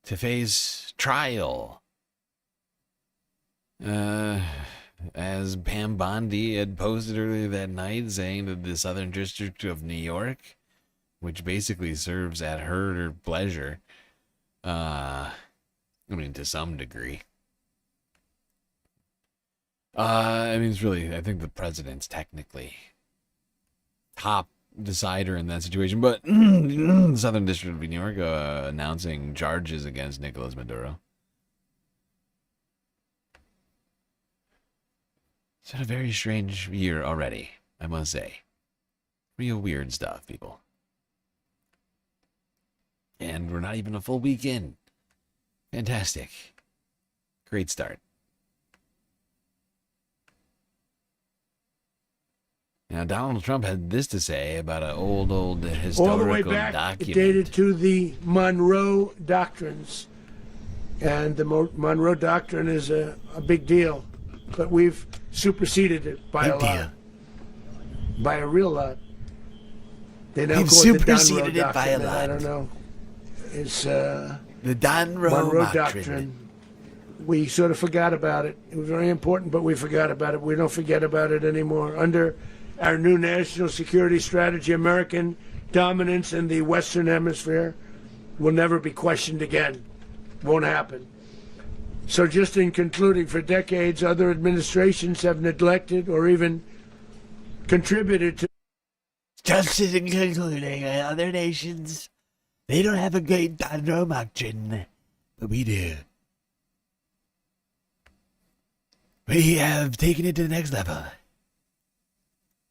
to face trial. As Pam Bondi had posted earlier that night, saying that the Southern District of New York, which basically serves at her pleasure, I mean, to some degree. I mean, it's really, I think the president's technically top decider in that situation, but the Southern District of New York announcing charges against Nicolas Maduro. It's been a very strange year already, I must say. Real weird stuff, people. And we're not even a full week in. Fantastic. Great start. Now, Donald Trump had this to say about an old historical all the way back, document. It dated to the Monroe Doctrines. And the Monroe Doctrine is a big deal. But we've superseded it by a lot. By a real lot. They now We've call it the superseded Monroe it by a Doctrine, and lot. I don't know. It's the Monroe Doctrine. We sort of forgot about it. It was very important, but we forgot about it. We don't forget about it anymore. Under our new national security strategy, American dominance in the Western Hemisphere will never be questioned again. Won't happen. So just in concluding, for decades, other administrations have neglected or even contributed to... Just in concluding, other nations, they don't have a great Monroe Doctrine, but we do. We have taken it to the next level.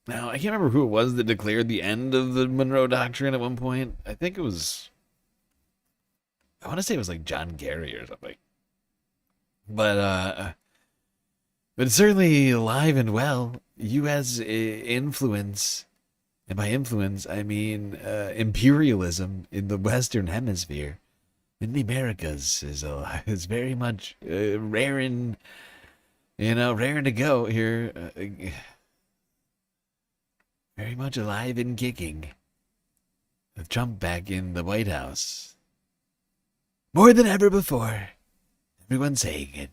Now, I can't remember who it was that declared the end of the Monroe Doctrine at one point. I think it was... I want to say it was like John Kerry or something. But it's certainly alive and well. U.S. influence, and by influence, I mean imperialism in the Western Hemisphere, in the Americas, is very much raring to go here. Very much alive and kicking. With Trump back in the White House. More than ever before. Everyone's saying it.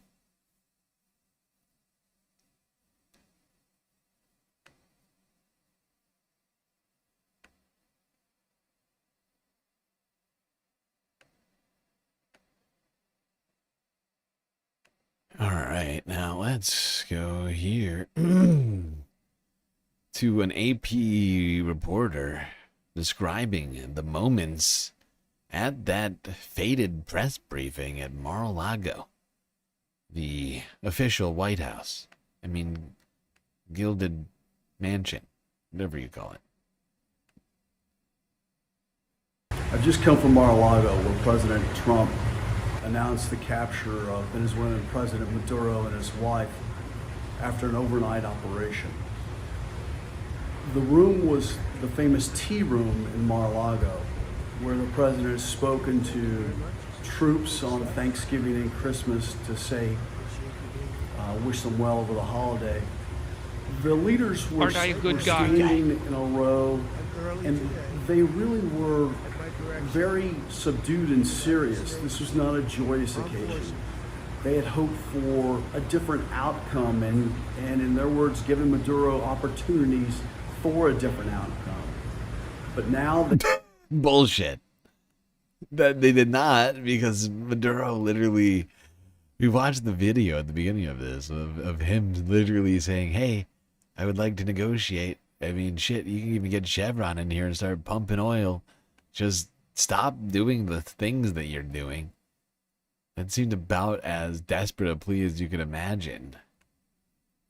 All right, now let's go here to an AP reporter describing the moments at that fated press briefing at Mar-a-Lago, the official White House. I mean, Gilded Mansion, whatever you call it. I've just come from Mar-a-Lago, where President Trump announced the capture of Venezuelan President Maduro and his wife after an overnight operation. The room was the famous tea room in Mar-a-Lago, where the president has spoken to troops on Thanksgiving and Christmas to say, wish them well over the holiday. The leaders were standing in a row, and they really were very subdued and serious. This was not a joyous occasion. They had hoped for a different outcome and in their words, given Maduro opportunities for a different outcome. But now... Bullshit. That they did not, because Maduro literally... We watched the video at the beginning of this, of him literally saying, hey, I would like to negotiate. I mean, shit, you can even get Chevron in here and start pumping oil. Just stop doing the things that you're doing. That seemed about as desperate a plea as you could imagine.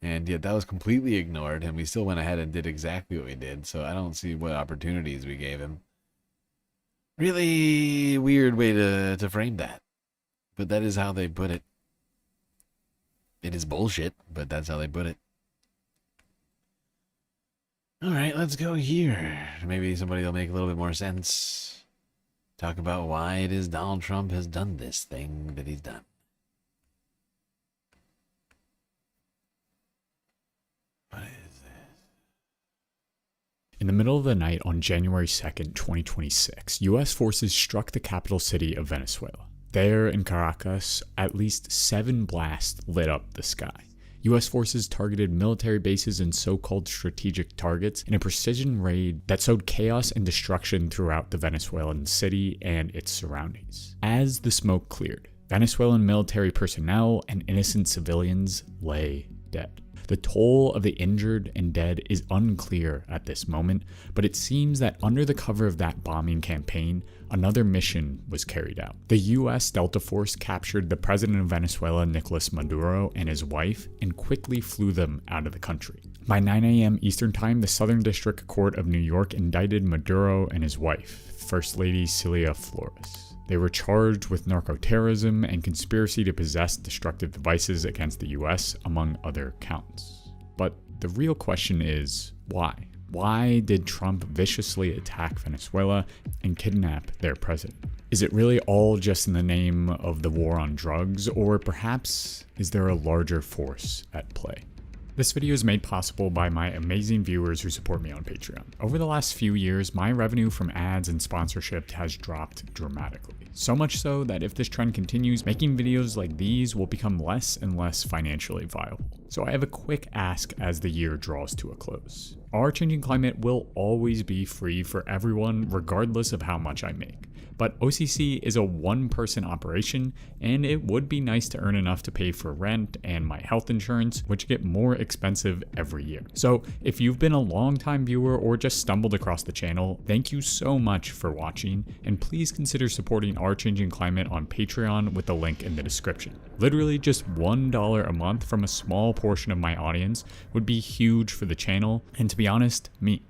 And yet that was completely ignored, and we still went ahead and did exactly what we did, so I don't see what opportunities we gave him. Really weird way to frame that. But that is how they put it. It is bullshit, but that's how they put it. Alright, let's go here. Maybe somebody will make a little bit more sense. Talk about why it is Donald Trump has done this thing that he's done. In the middle of the night on January 2nd, 2026, U.S. forces struck the capital city of Venezuela. There in Caracas, at least 7 blasts lit up the sky. U.S. forces targeted military bases and so-called strategic targets in a precision raid that sowed chaos and destruction throughout the Venezuelan city and its surroundings. As the smoke cleared, Venezuelan military personnel and innocent civilians lay dead. The toll of the injured and dead is unclear at this moment, but it seems that under the cover of that bombing campaign, another mission was carried out. The U.S. Delta Force captured the president of Venezuela, Nicolas Maduro, and his wife, and quickly flew them out of the country. By 9 a.m. Eastern Time, the Southern District Court of New York indicted Maduro and his wife, First Lady Celia Flores. They were charged with narco-terrorism and conspiracy to possess destructive devices against the U.S., among other counts. But the real question is, why? Why did Trump viciously attack Venezuela and kidnap their president? Is it really all just in the name of the war on drugs, or perhaps is there a larger force at play? This video is made possible by my amazing viewers who support me on Patreon. Over the last few years, my revenue from ads and sponsorship has dropped dramatically. So much so that if this trend continues, making videos like these will become less and less financially viable. So I have a quick ask as the year draws to a close. Our Changing Climate will always be free for everyone, regardless of how much I make. But OCC is a one-person operation, and it would be nice to earn enough to pay for rent and my health insurance, which get more expensive every year. So if you've been a long-time viewer or just stumbled across the channel, thank you so much for watching, and please consider supporting Our Changing Climate on Patreon with the link in the description. Literally just $1 a month from a small portion of my audience would be huge for the channel, and to be honest, me.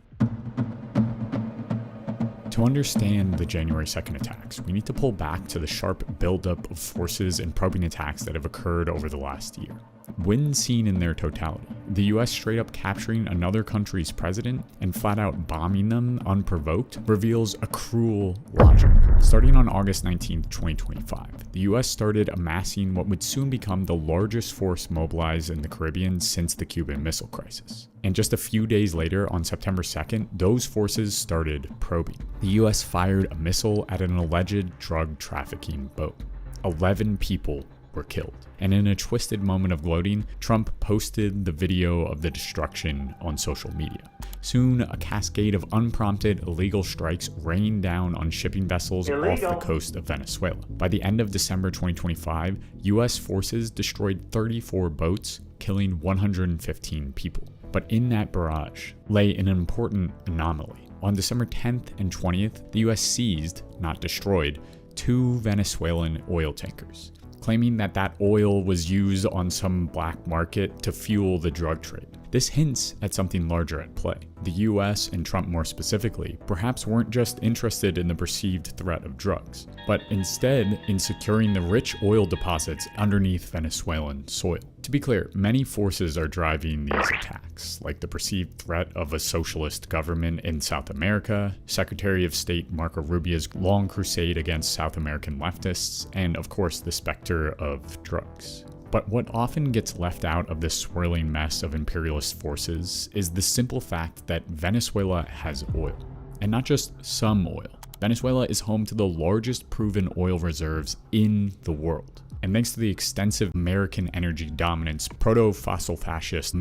To understand the January 2nd attacks, we need to pull back to the sharp buildup of forces and probing attacks that have occurred over the last year. When seen in their totality, the US straight up capturing another country's president and flat out bombing them unprovoked reveals a cruel logic. Starting on August 19, 2025, the US started amassing what would soon become the largest force mobilized in the Caribbean since the Cuban Missile Crisis. And just a few days later, on September 2nd, those forces started probing. The US fired a missile at an alleged drug trafficking boat. 11 people were killed. And in a twisted moment of gloating, Trump posted the video of the destruction on social media. Soon, a cascade of unprompted illegal strikes rained down on shipping vessels off the coast of Venezuela. By the end of December 2025, US forces destroyed 34 boats, killing 115 people. But in that barrage lay an important anomaly. On December 10th and 20th, the US seized, not destroyed, 2 Venezuelan oil tankers, claiming that that oil was used on some black market to fuel the drug trade. This hints at something larger at play. The US, and Trump more specifically, perhaps weren't just interested in the perceived threat of drugs, but instead in securing the rich oil deposits underneath Venezuelan soil. To be clear, many forces are driving these attacks, like the perceived threat of a socialist government in South America, Secretary of State Marco Rubio's long crusade against South American leftists, and of course the specter of drugs. But what often gets left out of this swirling mess of imperialist forces is the simple fact that Venezuela has oil. And not just some oil. Venezuela is home to the largest proven oil reserves in the world. And thanks to the extensive American energy dominance, proto-fossil fascist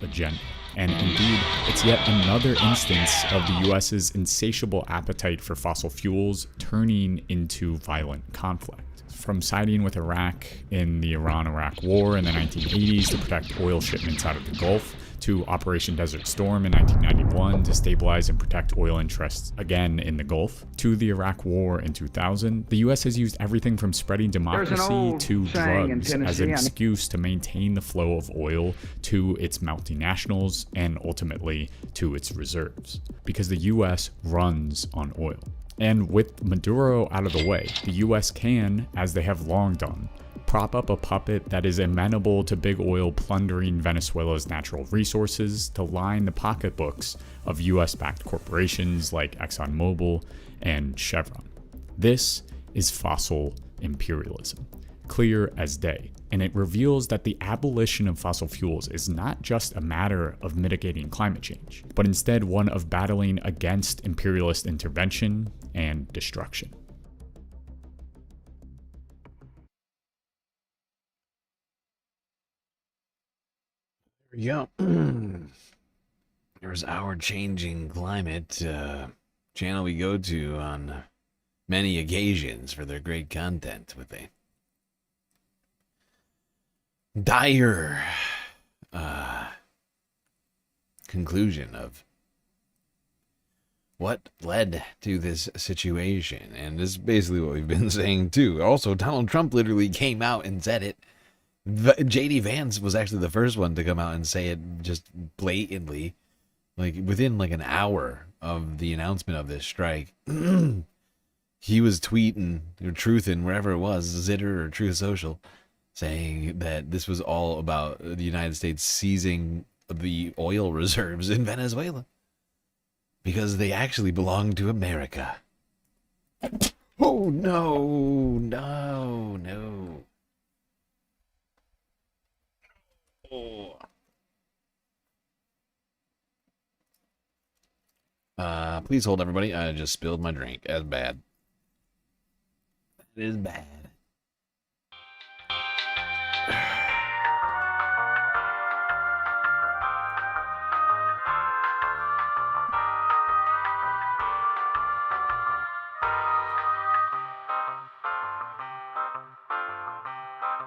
agenda. And indeed, it's yet another instance of the US's insatiable appetite for fossil fuels turning into violent conflict. From siding with Iraq in the Iran-Iraq War in the 1980s to protect oil shipments out of the Gulf, to Operation Desert Storm in 1991 to stabilize and protect oil interests again in the Gulf, to the Iraq War in 2000, the US has used everything from spreading democracy to drugs as an excuse to maintain the flow of oil to its multinationals and ultimately to its reserves. Because the US runs on oil. And with Maduro out of the way, the US can, as they have long done, prop up a puppet that is amenable to big oil plundering Venezuela's natural resources to line the pocketbooks of US-backed corporations like ExxonMobil and Chevron. This is fossil imperialism, clear as day, and it reveals that the abolition of fossil fuels is not just a matter of mitigating climate change, but instead one of battling against imperialist intervention and destruction. Yeah. There's our changing climate channel we go to on many occasions for their great content with a dire conclusion of what led to this situation. And this is basically what we've been saying too. Also, Donald Trump literally came out and said it. JD Vance was actually the first one to come out and say it just blatantly, like within like an hour of the announcement of this strike. He was tweeting or truthing wherever it was, Zitter or Truth Social, saying that this was all about the United States seizing the oil reserves in Venezuela because they actually belong to America. Oh no, no, no. Please hold, everybody. I just spilled my drink. That's bad. It is bad.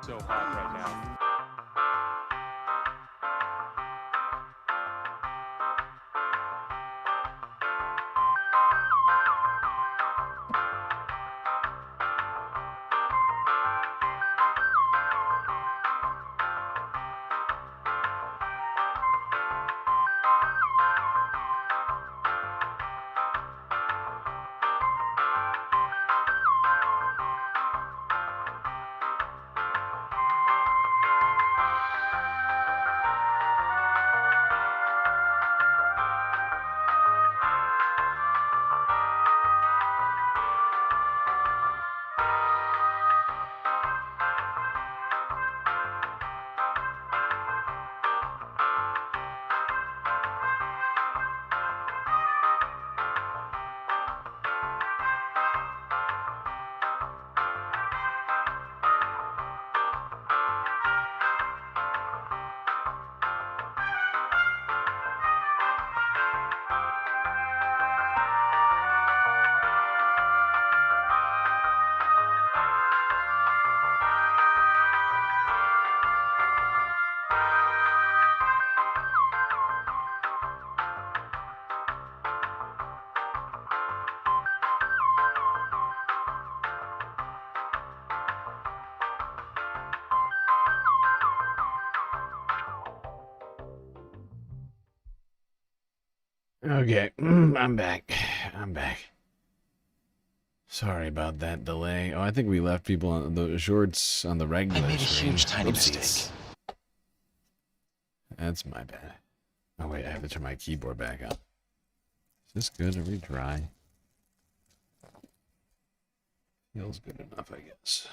So hot right now. Okay, I'm back. Sorry about that delay. Oh, I think we left people on the shorts on the regular. I made a stream. huge tiny Oopsies. mistake. That's my bad. Oh wait, I have to turn my keyboard back up. Is this good? Are we dry? Feels good enough, I guess.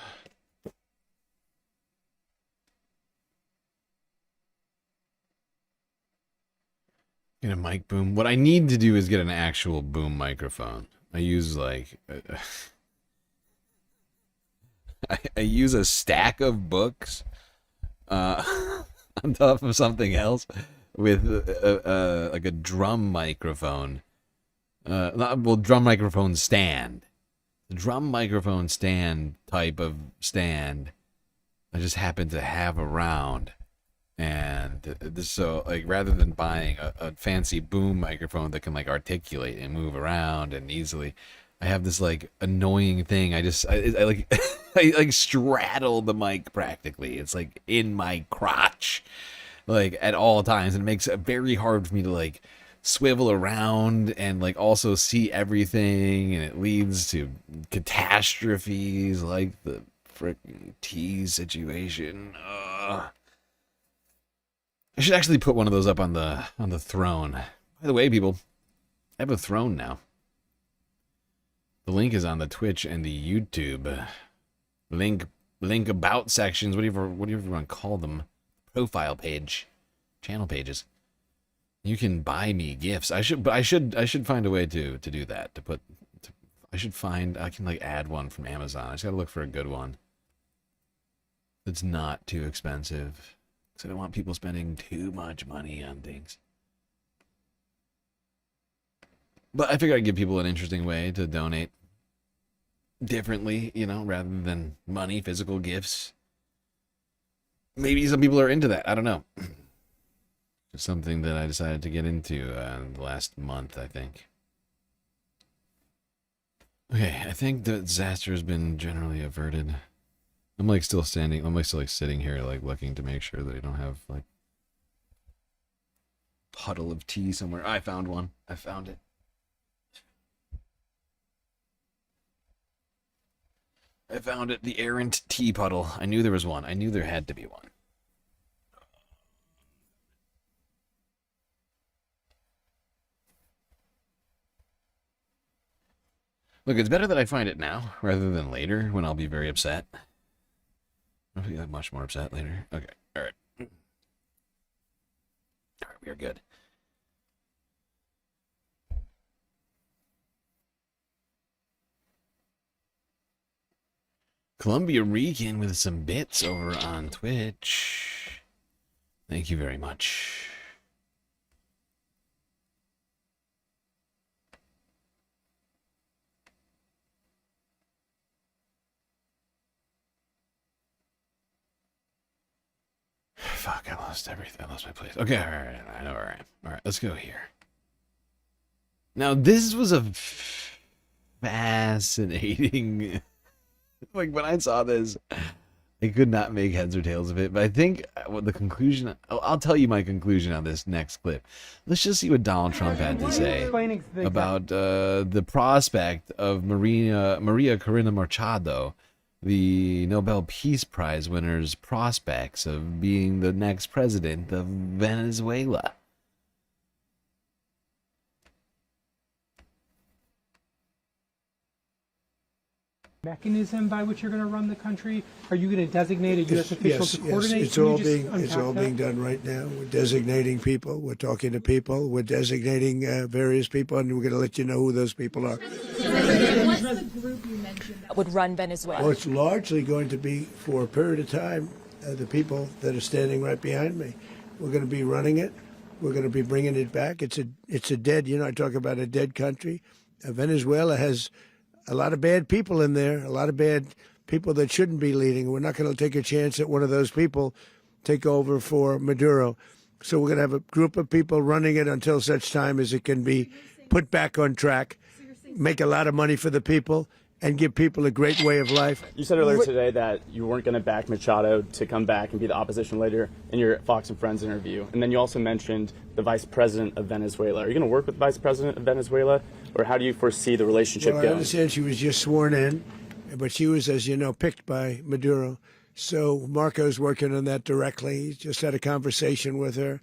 Get a mic boom. What I need to do is get an actual boom microphone. I use like I use a stack of books on top of something else with like a drum microphone. Drum microphone stand. The drum microphone stand type of stand I just happen to have around. And so, like, rather than buying a fancy boom microphone that can, like, articulate and move around and easily, I have this, like, annoying thing. I like, I, like, straddle the mic practically. It's, like, in my crotch, like, at all times. And it makes it very hard for me to, like, swivel around and, like, also see everything. And it leads to catastrophes like the frickin' tea situation. I should actually put one of those up on the throne. By the way, people, I have a throne now. The link is on the Twitch and the YouTube link about sections, whatever you want to call them, profile page, channel pages. You can buy me gifts. I should find a way to do that. I can, like, add one from Amazon. I just gotta look for a good one that's not too expensive. Because I don't want people spending too much money on things. But I figured I'd give people an interesting way to donate differently, you know, rather than money, physical gifts. Maybe some people are into that. I don't know. It's something that I decided to get into the last month, I think. Okay, I think the disaster has been generally averted. I'm, like, still standing. I'm, like, still, like, sitting here, like, looking to make sure that I don't have, like, puddle of tea somewhere. I found one. I found it. I found it. The errant tea puddle. I knew there was one. I knew there had to be one. Look, it's better that I find it now rather than later when I'll be very upset. I'll be much more upset later. Okay, all right. All right, we are good. Columbia Rican with some bits over on Twitch. Thank you very much. Fuck, I lost everything. I lost my place. Okay, all right, I know where I am. All right, let's go here. Now, this was a fascinating... Like, when I saw this, I could not make heads or tails of it. But I think the conclusion... I'll tell you my conclusion on this next clip. Let's just see what Donald Trump had to say about the prospect of Maria Corina Machado, the Nobel Peace Prize winner's prospects of being the next president of Venezuela. Mechanism by which you're going to run the country? Are you going to designate a U.S. official to coordinate? Yes, it's all being done right now. We're designating people. We're talking to people. We're designating various people, and we're going to let you know who those people are. What's the group you mentioned that would run Venezuela? Well, it's largely going to be, for a period of time, the people that are standing right behind me. We're going to be running it. We're going to be bringing it back. It's a dead, I talk about a dead country. Venezuela has a lot of bad people in there, a lot of bad people that shouldn't be leading. We're not going to take a chance that one of those people take over for Maduro. So we're going to have a group of people running it until such time as it can be put back on track, make a lot of money for the people, and give people a great way of life. You said earlier today that you weren't going to back Machado to come back and be the opposition leader in your Fox and Friends interview. And then you also mentioned the vice president of Venezuela. Are you going to work with the vice president of Venezuela, or how do you foresee the relationship going? I understand she was just sworn in, but she was, as you know, picked by Maduro. So Marco's working on that directly. He just had a conversation with her,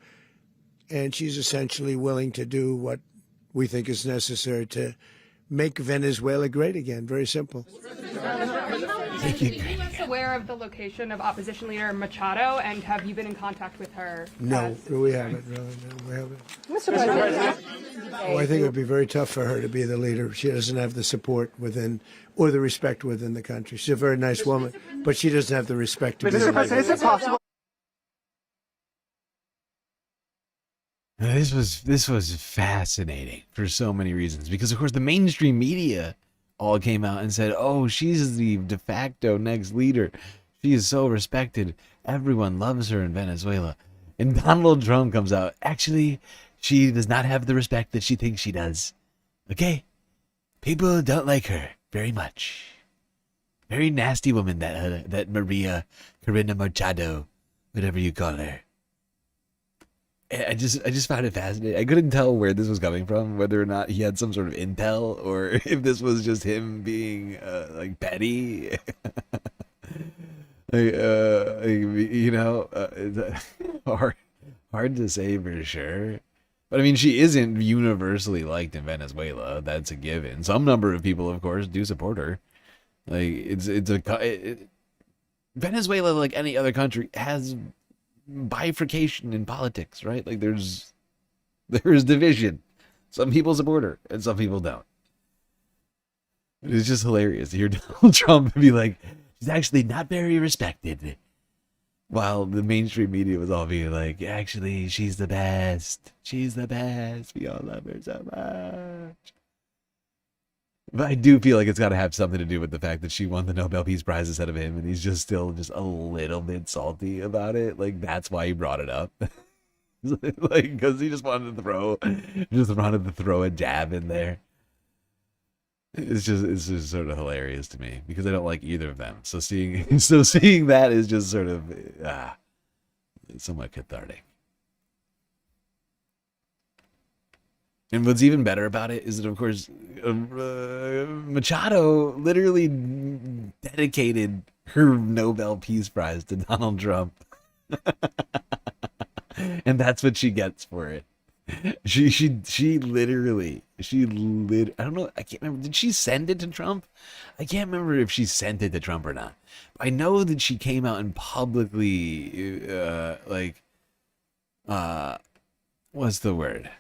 and she's essentially willing to do what we think is necessary to make Venezuela great again. Very simple. Are you aware of the location of opposition leader Machado, and have you been in contact with her? No, we haven't. No, we haven't. Mr. President. Oh, I think it would be very tough for her to be the leader. She doesn't have the support within, or the respect within the country. She's a very nice woman, but she doesn't have the respect to be the leader. Is it possible? This was fascinating for so many reasons, because of course the mainstream media all came out and said, "Oh, she's the de facto next leader. She is so respected. Everyone loves her in Venezuela." And Donald Trump comes out. Actually, she does not have the respect that she thinks she does. Okay? People don't like her very much. Very nasty woman, that Maria Corina Machado, whatever you call her. I just found it fascinating. I couldn't tell where this was coming from, whether or not he had some sort of intel, or if this was just him being like petty. Hard to say for sure. But I mean, she isn't universally liked in Venezuela. That's a given. Some number of people, of course, do support her. Like Venezuela, like any other country, has bifurcation in politics, right? Like there's division. Some people support her and some people don't. It's just hilarious to hear Donald Trump be like, she's actually not very respected, while the mainstream media was all being like, actually, she's the best. She's the best. We all love her so much. But I do feel like it's got to have something to do with the fact that she won the Nobel Peace Prize instead of him, and he's just still just a little bit salty about it. Like, that's why he brought it up. Like, because he just wanted to throw a jab in there. It's just sort of hilarious to me because I don't like either of them. So seeing that is just sort of somewhat cathartic. And what's even better about it is that, of course, Machado literally dedicated her Nobel Peace Prize to Donald Trump. And that's what she gets for it. She literally, I don't know, I can't remember, did she send it to Trump? I can't remember if she sent it to Trump or not. I know that she came out and publicly, what's the word?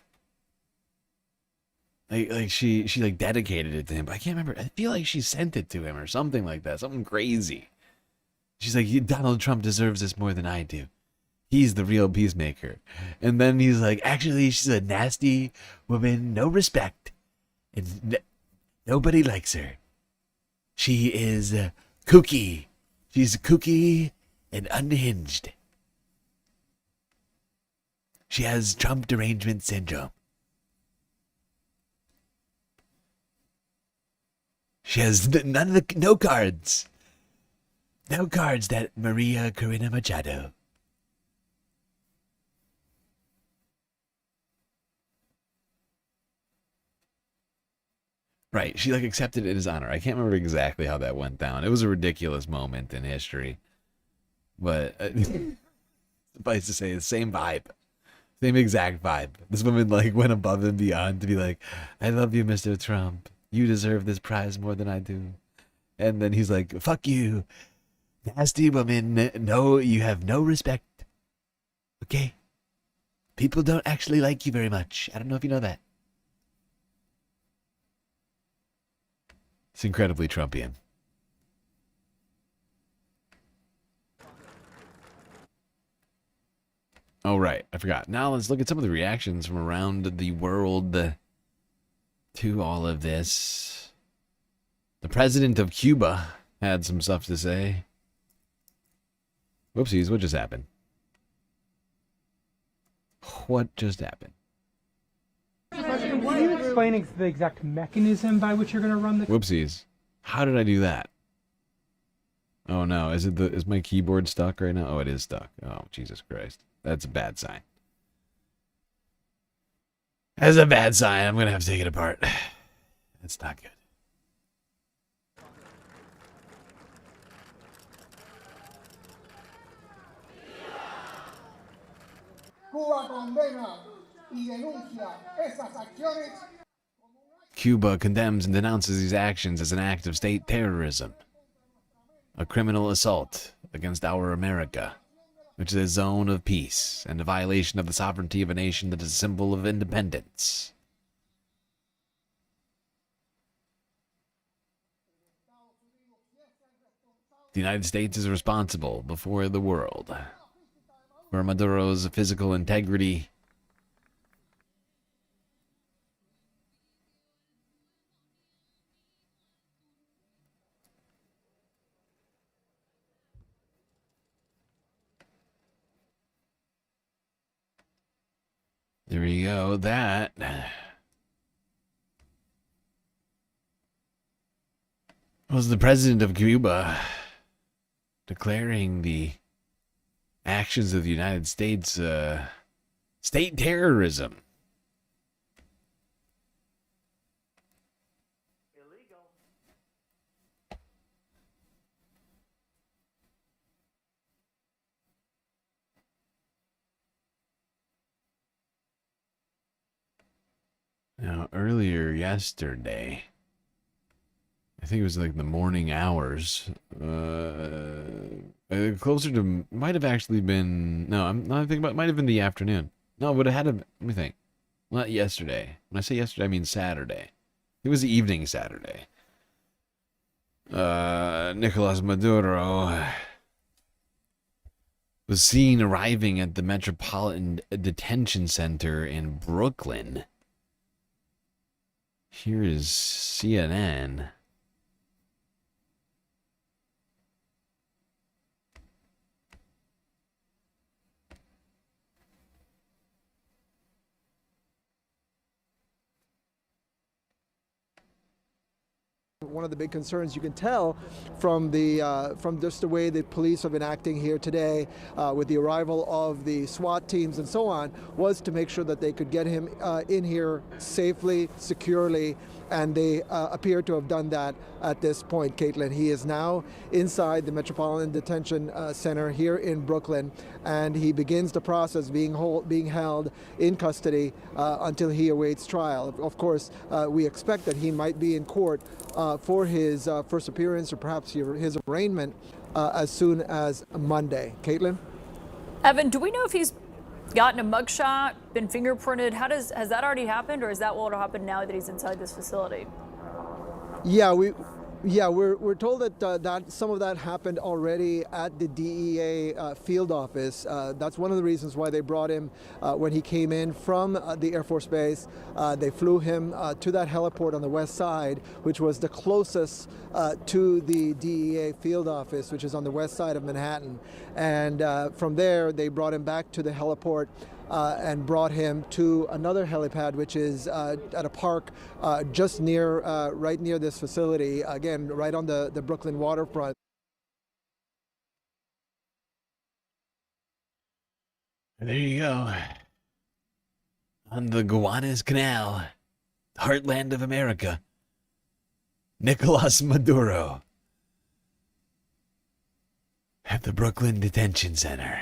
Like she like dedicated it to him, but I can't remember. I feel like she sent it to him or something like that, something crazy. She's like, Donald Trump deserves this more than I do. He's the real peacemaker. And then he's like, actually, she's a nasty woman, no respect, and nobody likes her. She is kooky. She's kooky and unhinged. She has Trump derangement syndrome. She has no cards. No cards, that Maria Corina Machado. Right, she like accepted it as honor. I can't remember exactly how that went down. It was a ridiculous moment in history. But suffice to say, the same vibe. Same exact vibe. This woman like went above and beyond to be like, I love you, Mr. Trump. You deserve this prize more than I do. And then he's like, fuck you. Nasty woman. No, you have no respect. Okay? People don't actually like you very much. I don't know if you know that. It's incredibly Trumpian. Oh, right. I forgot. Now let's look at some of the reactions from around the world to all of this. The president of Cuba had some stuff to say. Whoopsies, what just happened? What just happened? Are you explaining the exact mechanism by which you're going to run the... Whoopsies. How did I do that? Oh no, is my keyboard stuck right now? Oh, it is stuck. Oh, Jesus Christ. That's a bad sign. That's a bad sign. I'm going to have to take it apart. That's not good. Cuba condemns and denounces these actions as an act of state terrorism, a criminal assault against our America, which is a zone of peace, and a violation of the sovereignty of a nation that is a symbol of independence. The United States is responsible before the world for Maduro's physical integrity, There we go. That was the president of Cuba declaring the actions of the United States state terrorism. Now, earlier yesterday, I think it was like the morning hours, closer to, might have actually been, no, I'm not thinking about, it might have been the afternoon. No, it would have had to, let me think. Not yesterday. When I say yesterday, I mean Saturday. It was the evening Saturday. Nicolas Maduro was seen arriving at the Metropolitan Detention Center in Brooklyn. Here is CNN. One of the big concerns you can tell from just the way the police have been acting here today with the arrival of the SWAT teams and so on was to make sure that they could get him in here safely, securely, and they appear to have done that at this point, Caitlin. He is now inside the Metropolitan Detention Center here in Brooklyn, and he begins the process being held in custody until he awaits trial. Of course, we expect that he might be in court for his first appearance or perhaps his arraignment as soon as Monday. Caitlin? Evan, do we know if he's gotten a mugshot, been fingerprinted? Has that already happened, or is that what will happen now that he's inside this facility? Yeah, we're told that some of that happened already at the DEA field office. That's one of the reasons why they brought him when he came in from the Air Force Base. They flew him to that heliport on the west side, which was the closest to the DEA field office, which is on the west side of Manhattan. And from there, they brought him back to the heliport and brought him to another helipad, which is at a park just right near this facility, again, right on the Brooklyn waterfront. There you go. On the Gowanus Canal, heartland of America, Nicolas Maduro at the Brooklyn Detention Center.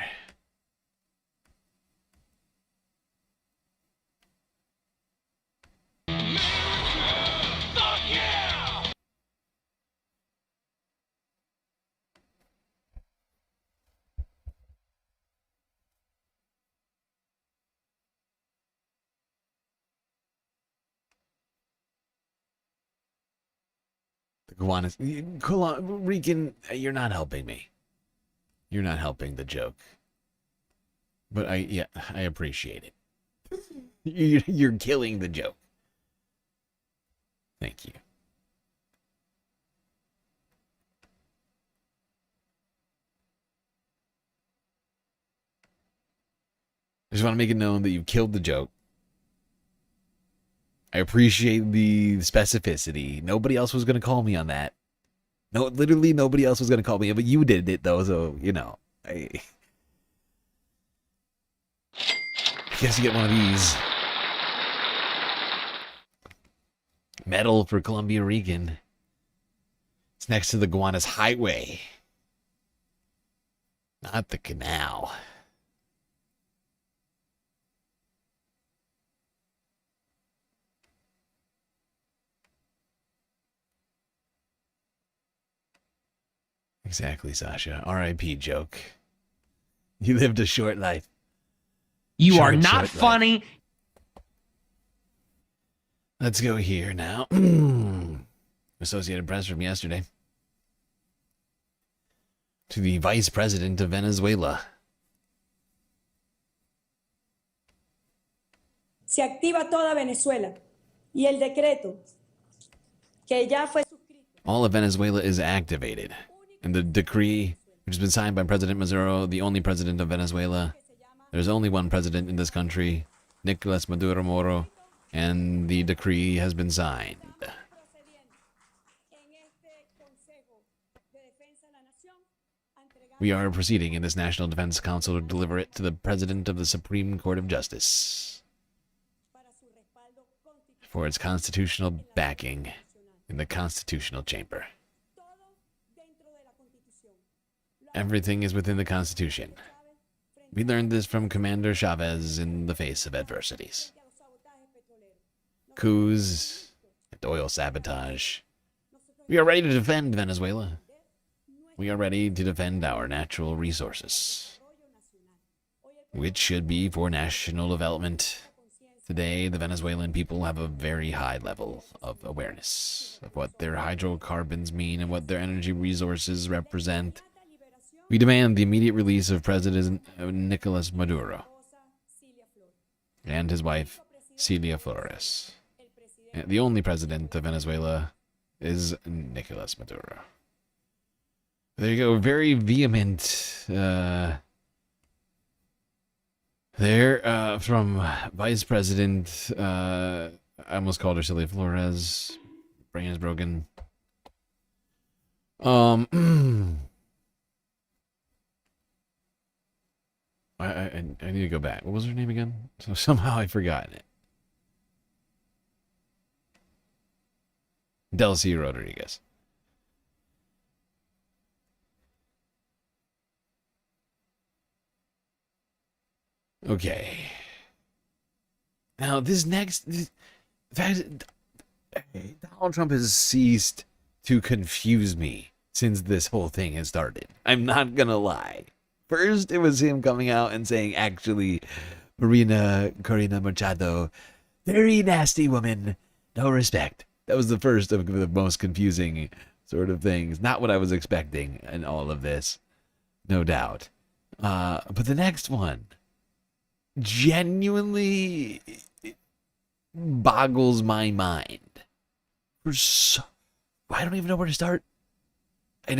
Regan, you're not helping me. You're not helping the joke. But I appreciate it. You're killing the joke. Thank you. I just want to make it known that you killed the joke. I appreciate the specificity. Nobody else was going to call me on that. No, literally nobody else was going to call me, but you did it though, so, you know. I guess you get one of these. Medal for Columbia Regan. It's next to the Gowanus Highway. Not the canal. Exactly, Sasha. R.I.P. joke. You lived a short life. You are not funny. Let's go here now. Associated Press from yesterday. To the Vice President of Venezuela. Se activa toda Venezuela y el decreto que ya fue suscrito. All of Venezuela is activated. And the decree, which has been signed by President Maduro, the only president of Venezuela. There's only one president in this country. Nicolas Maduro Moro, and the decree has been signed. We are proceeding in this National Defense Council to deliver it to the President of the Supreme Court of Justice for its constitutional backing in the Constitutional Chamber. Everything is within the Constitution. We learned this from Commander Chavez in the face of adversities. Coups and oil sabotage. We are ready to defend Venezuela. We are ready to defend our natural resources, which should be for national development. Today, the Venezuelan people have a very high level of awareness of what their hydrocarbons mean and what their energy resources represent. We demand the immediate release of President Nicolas Maduro and his wife, Celia Flores. The only president of Venezuela is Nicolas Maduro. There you go. Very vehement there from Vice President. I almost called her Celia Flores. Brain is broken. I need to go back. What was her name again? So somehow I've forgotten it. Delcy Rodriguez. Okay. Now this next, Donald Trump has ceased to confuse me since this whole thing has started. I'm not gonna lie. First, it was him coming out and saying, actually, Marina Corina Machado, very nasty woman, no respect. That was the first of the most confusing sort of things. Not what I was expecting in all of this, no doubt. But the next one genuinely boggles my mind. I don't even know where to start. I'm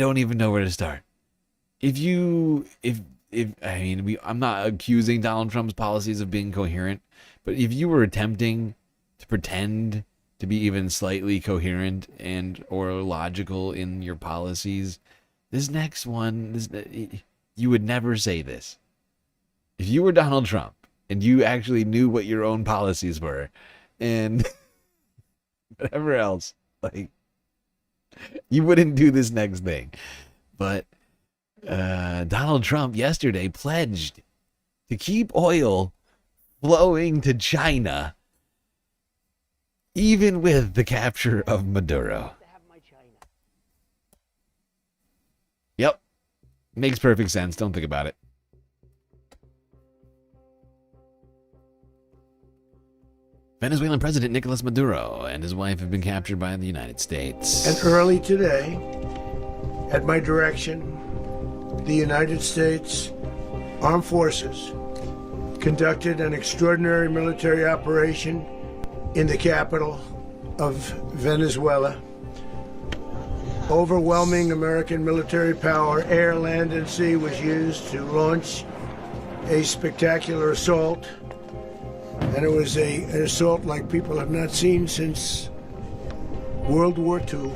not accusing Donald Trump's policies of being coherent, but if you were attempting to pretend to be even slightly coherent and or logical in your policies, this next one, you would never say this. If you were Donald Trump and you actually knew what your own policies were and whatever else, like, you wouldn't do this next thing. But Donald Trump yesterday pledged to keep oil flowing to China, even with the capture of Maduro. Yep. Makes perfect sense. Don't think about it. Venezuelan President Nicolas Maduro and his wife have been captured by the United States. And early today, at my direction, the United States Armed Forces conducted an extraordinary military operation in the capital of Venezuela. Overwhelming American military power, air, land, and sea, was used to launch a spectacular assault. And it was an assault like people have not seen since World War II.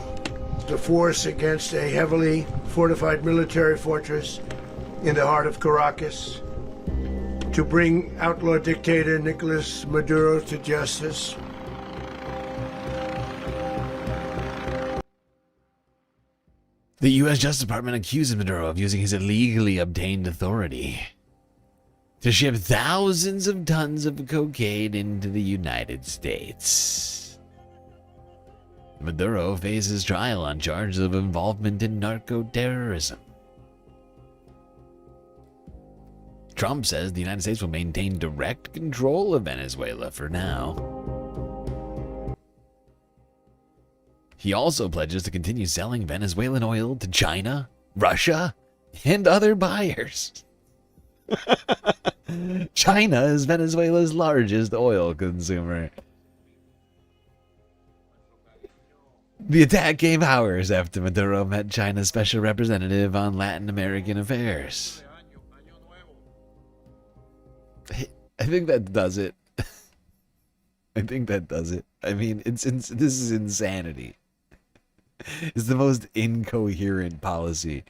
The force against a heavily fortified military fortress in the heart of Caracas to bring outlaw dictator Nicolas Maduro to justice. The U.S. Justice Department accuses Maduro of using his illegally obtained authority to ship thousands of tons of cocaine into the United States. Maduro faces trial on charges of involvement in narco-terrorism. Trump says the United States will maintain direct control of Venezuela for now. He also pledges to continue selling Venezuelan oil to China, Russia, and other buyers. China is Venezuela's largest oil consumer. The attack came hours after Maduro met China's special representative on Latin American affairs. I think that does it. I think that does it. I mean, this is insanity. It's the most incoherent policy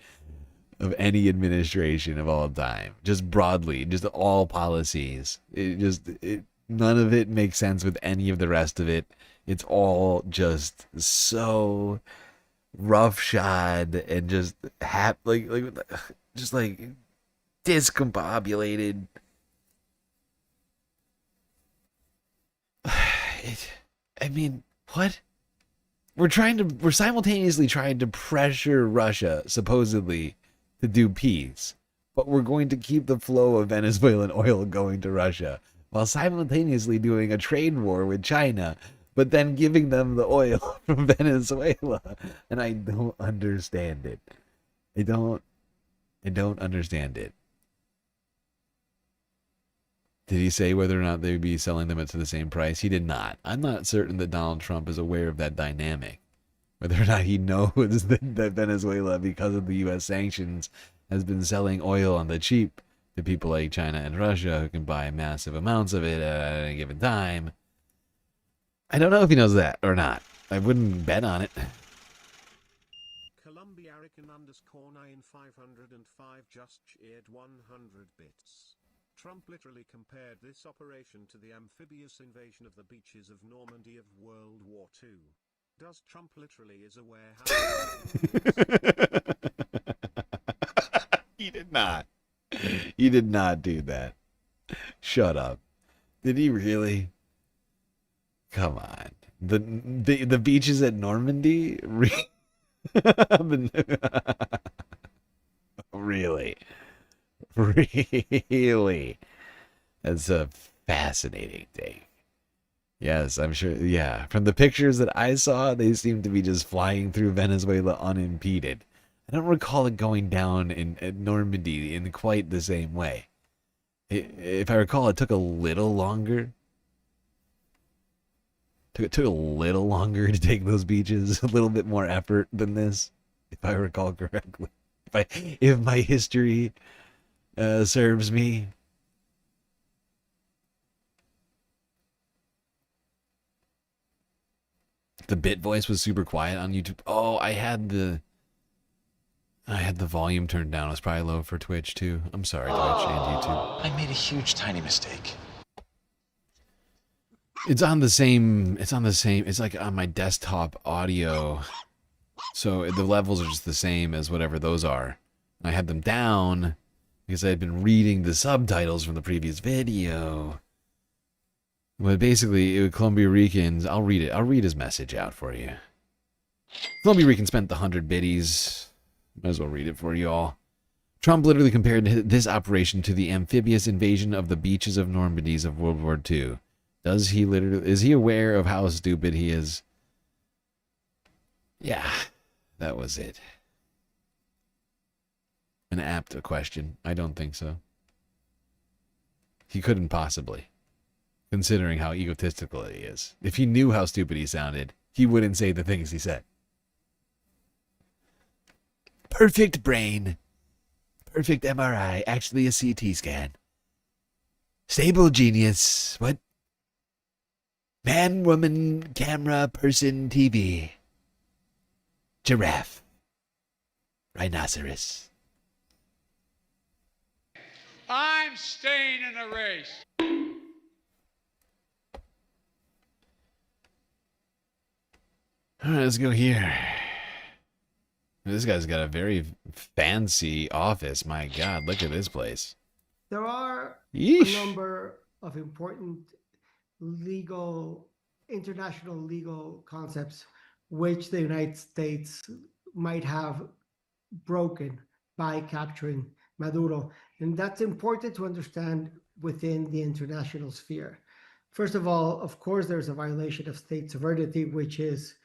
of any administration of all time. Just broadly, just all policies. None of it makes sense with any of the rest of it. It's all just so roughshod and just just like discombobulated. I mean, what? We're simultaneously trying to pressure Russia, supposedly, to do peace. But we're going to keep the flow of Venezuelan oil going to Russia, while simultaneously doing a trade war with China, but then giving them the oil from Venezuela. And I don't understand it. I don't understand it. Did he say whether or not they would be selling them at the same price? He did not. I'm not certain that Donald Trump is aware of that dynamic. Whether or not he knows that Venezuela, because of the U.S. sanctions, has been selling oil on the cheap to people like China and Russia who can buy massive amounts of it at any given time. I don't know if he knows that or not. I wouldn't bet on it. Columbia American _ 9505 just shared 100 bits. Trump literally compared this operation to the amphibious invasion of the beaches of Normandy of World War II. Does Trump literally is aware how... He did not. He did not do that. Shut up. Did he really? Come on. The beaches at Normandy? Really? Really? That's a fascinating thing. Yes, I'm sure. Yeah, from the pictures that I saw, they seem to be just flying through Venezuela unimpeded. I don't recall it going down at Normandy in quite the same way. If I recall, it took a little longer. It took a little longer to take those beaches, a little bit more effort than this, if I recall correctly. If my history serves me. The bit voice was super quiet on YouTube. Oh, I had the volume turned down. It was probably low for Twitch too. I'm sorry, Twitch and YouTube. I made a huge tiny mistake. It's on the same. It's like on my desktop audio. So the levels are just the same as whatever those are. I had them down because I had been reading the subtitles from the previous video. But basically, Columbia Ricans, I'll read it. I'll read his message out for you. Columbia Rican spent the 100 biddies. Might as well read it for you all. Trump literally compared this operation to the amphibious invasion of the beaches of Normandy of World War II. Is he aware of how stupid he is? Yeah, that was it. An apt question. I don't think so. He couldn't possibly, considering how egotistical he is. If he knew how stupid he sounded, he wouldn't say the things he said. Perfect brain. Perfect MRI. Actually a CT scan. Stable genius. What? Man, woman, camera, person, TV. Giraffe. Rhinoceros. I'm staying in the race. All right, let's go here. This guy's got a very fancy office. My God, look at this place. There are Yeesh. a number of important international legal concepts which the United States might have broken by capturing Maduro. And that's important to understand within the international sphere. First of all, of course, there's a violation of state sovereignty, which is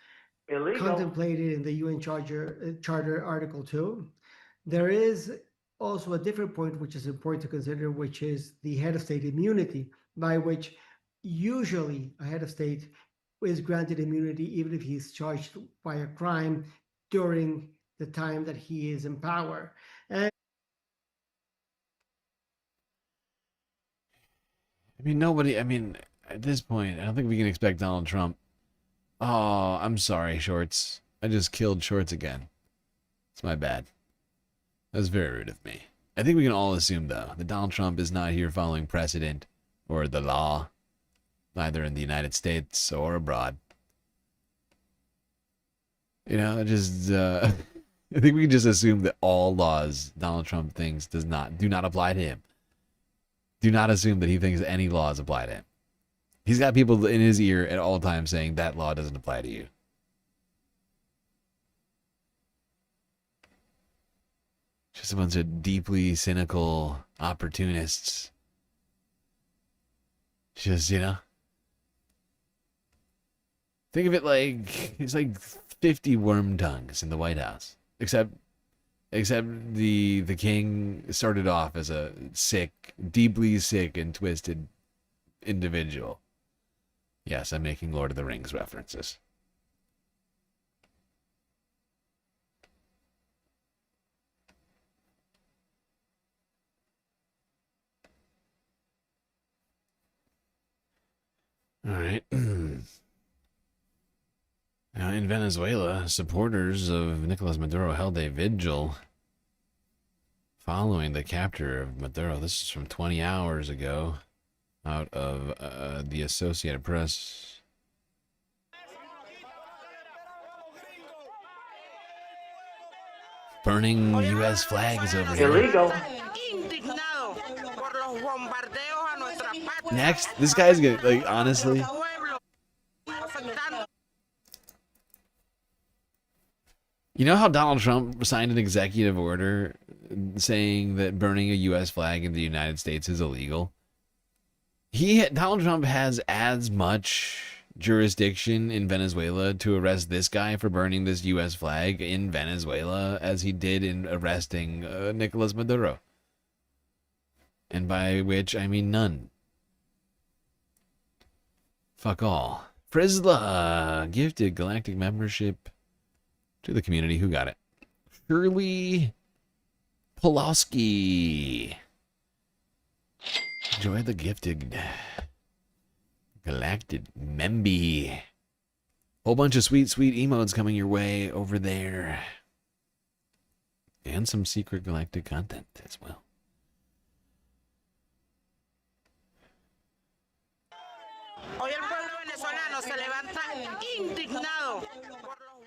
illegal, contemplated in the UN Charter Article 2. There is also a different point which is important to consider, which is the head of state immunity, by which usually a head of state is granted immunity even if he's charged by a crime during the time that he is in power. And I mean, At this point, I don't think we can expect Donald Trump. Oh, I'm sorry, Shorts. I just killed Shorts again. It's my bad. That was very rude of me. I think we can all assume, though, that Donald Trump is not here following precedent or the law, neither in the United States or abroad. You know, just I think we can just assume that all laws Donald Trump thinks do not apply to him. Do not assume that he thinks any laws apply to him. He's got people in his ear at all times saying that law doesn't apply to you. Just a bunch of deeply cynical opportunists. Just, you know. Think of it like it's like 50 worm tongues in the White House. Except the king started off as a sick, deeply sick and twisted individual. Yes, I'm making Lord of the Rings references. All right. Now, in Venezuela, supporters of Nicolas Maduro held a vigil following the capture of Maduro. This is from 20 hours ago, out of the Associated Press. Burning U.S. flags over here. Illegal. Next, this guy's gonna, like, honestly. You know how Donald Trump signed an executive order saying that burning a U.S. flag in the United States is illegal? Donald Trump has as much jurisdiction in Venezuela to arrest this guy for burning this U.S. flag in Venezuela as he did in arresting Nicolas Maduro. And by which, I mean none. Fuck all. Frizla gifted galactic membership to the community. Who got it? Shirley Pulaski. Enjoy the gifted galactic memby. Whole bunch of sweet, sweet emotes coming your way over there. And some secret galactic content as well.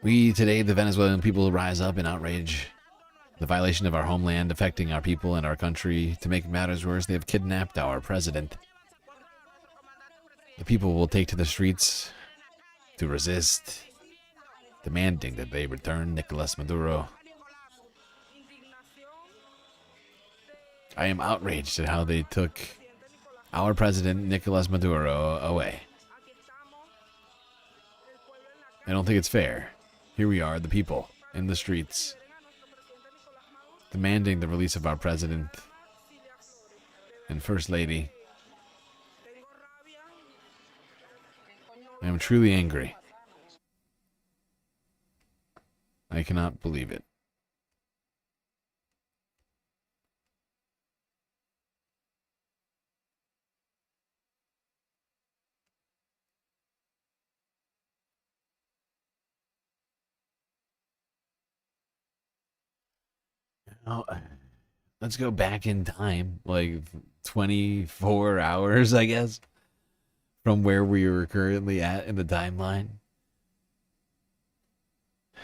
We today, the Venezuelan people, rise up in outrage. The violation of our homeland affecting our people and our country. To make matters worse, they have kidnapped our president. The people will take to the streets to resist, demanding that they return Nicolas Maduro. I am outraged at how they took our president, Nicolas Maduro, away. I don't think it's fair. Here we are, the people, in the streets, demanding the release of our president and First Lady. I am truly angry. I cannot believe it. Now, let's go back in time, like 24 hours, I guess, from where we were currently at in the timeline.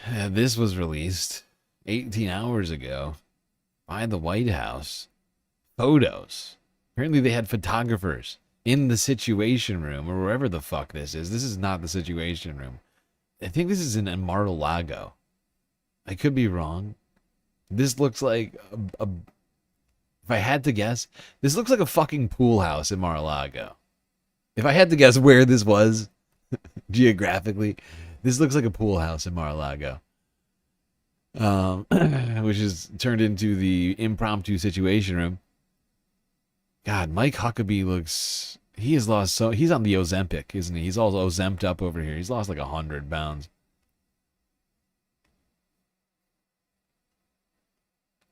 This was released 18 hours ago by the White House. Photos. Apparently they had photographers in the Situation Room, or wherever the fuck this is. This is not the Situation Room. I think this is in Mar-a-Lago. I could be wrong. This looks like if I had to guess, this looks like a fucking pool house in Mar-a-Lago. If I had to guess where this was geographically, this looks like a pool house in Mar-a-Lago. Which is turned into the impromptu Situation Room. God, Mike Huckabee looks, he has lost he's on the Ozempic, isn't he? He's all Ozemped up over here. He's lost like 100 pounds.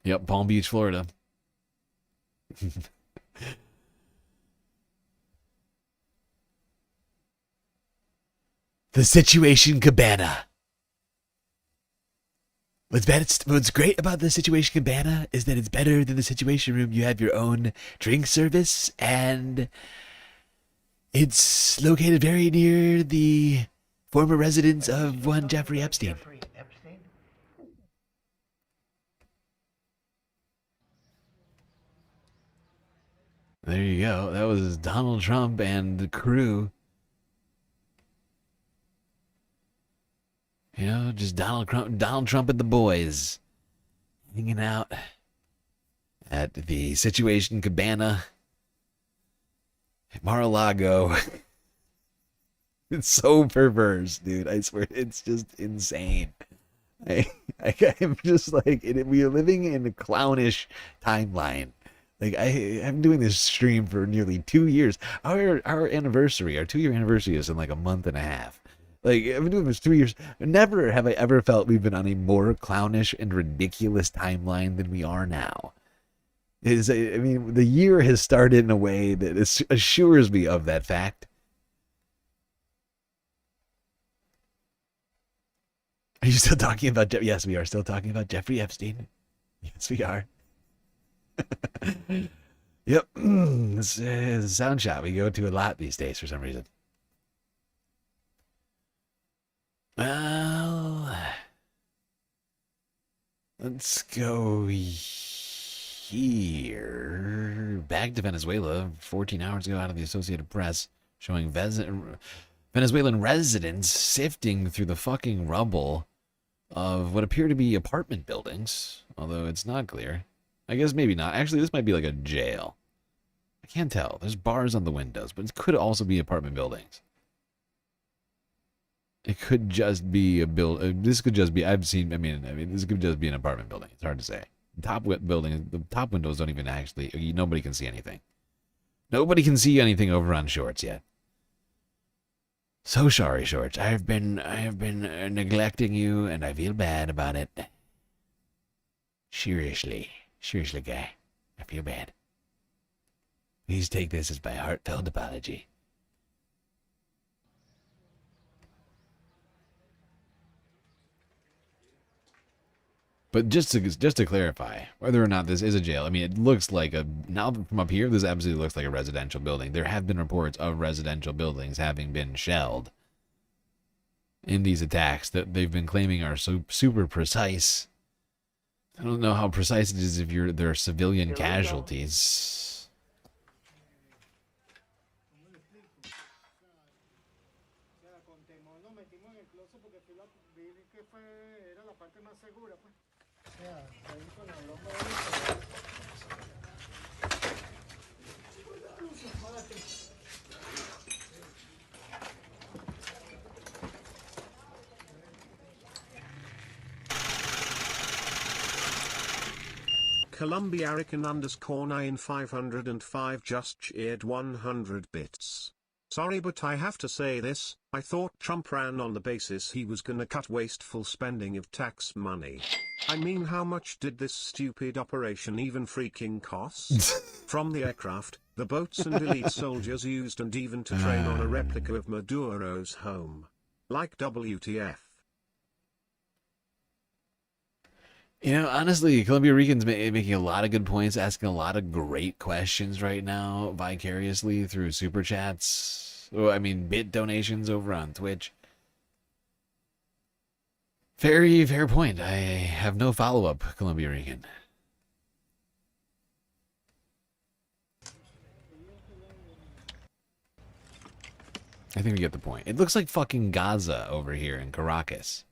Yep, Palm Beach, Florida. the Situation Cabana. What's great about the Situation Cabana is that it's better than the Situation Room. You have your own drink service, and it's located very near the former residence of one Jeffrey Epstein. There you go. That was Donald Trump and the crew. You know, just Donald Trump and the boys hanging out at the Situation Cabana at Mar-a-Lago. It's so perverse, dude. I swear, it's just insane. I'm just like, we are living in a clownish timeline. Like, I'm doing this stream for nearly 2 years. Our anniversary, our 2-year anniversary is in like a month and a half. Like, I've been doing this 3 years. Never have I ever felt we've been on a more clownish and ridiculous timeline than we are now. I mean, the year has started in a way that assures me of that fact. Are you still talking about Yes, we are still talking about Jeffrey Epstein. Yes, we are. Yep. This is a sound shop we go to a lot these days for some reason. Well, let's go here. Back to Venezuela. 14 hours ago out of the Associated Press, showing Venezuelan residents sifting through the fucking rubble of what appear to be apartment buildings, although it's not clear. I guess maybe not. Actually, this might be like a jail. I can't tell. There's bars on the windows, but it could also be apartment buildings. It could just be a this could just be. This could just be an apartment building. It's hard to say. The top windows don't even actually. Nobody can see anything. Nobody can see anything over on Shorts yet. So sorry, Shorts. I have been neglecting you, and I feel bad about it. Seriously, guy. I feel bad. Please take this as my heartfelt apology. But just to clarify, whether or not this is a jail, I mean, it looks like now from up here, this absolutely looks like a residential building. There have been reports of residential buildings having been shelled in these attacks that they've been claiming are super precise. I don't know how precise it is if there are civilian casualties. Columbia Arican _9505 just cheered 100 bits. Sorry, but I have to say this, I thought Trump ran on the basis he was gonna cut wasteful spending of tax money. I mean, how much did this stupid operation even freaking cost? From the aircraft, the boats and elite soldiers used, and even to train on a replica of Maduro's home. Like WTF. You know, honestly, Columbia Rican's making a lot of good points, asking a lot of great questions right now, vicariously through super chats. Oh, I mean, bit donations over on Twitch. Very fair point. I have no follow-up, Columbia Rican. I think we get the point. It looks like fucking Gaza over here in Caracas.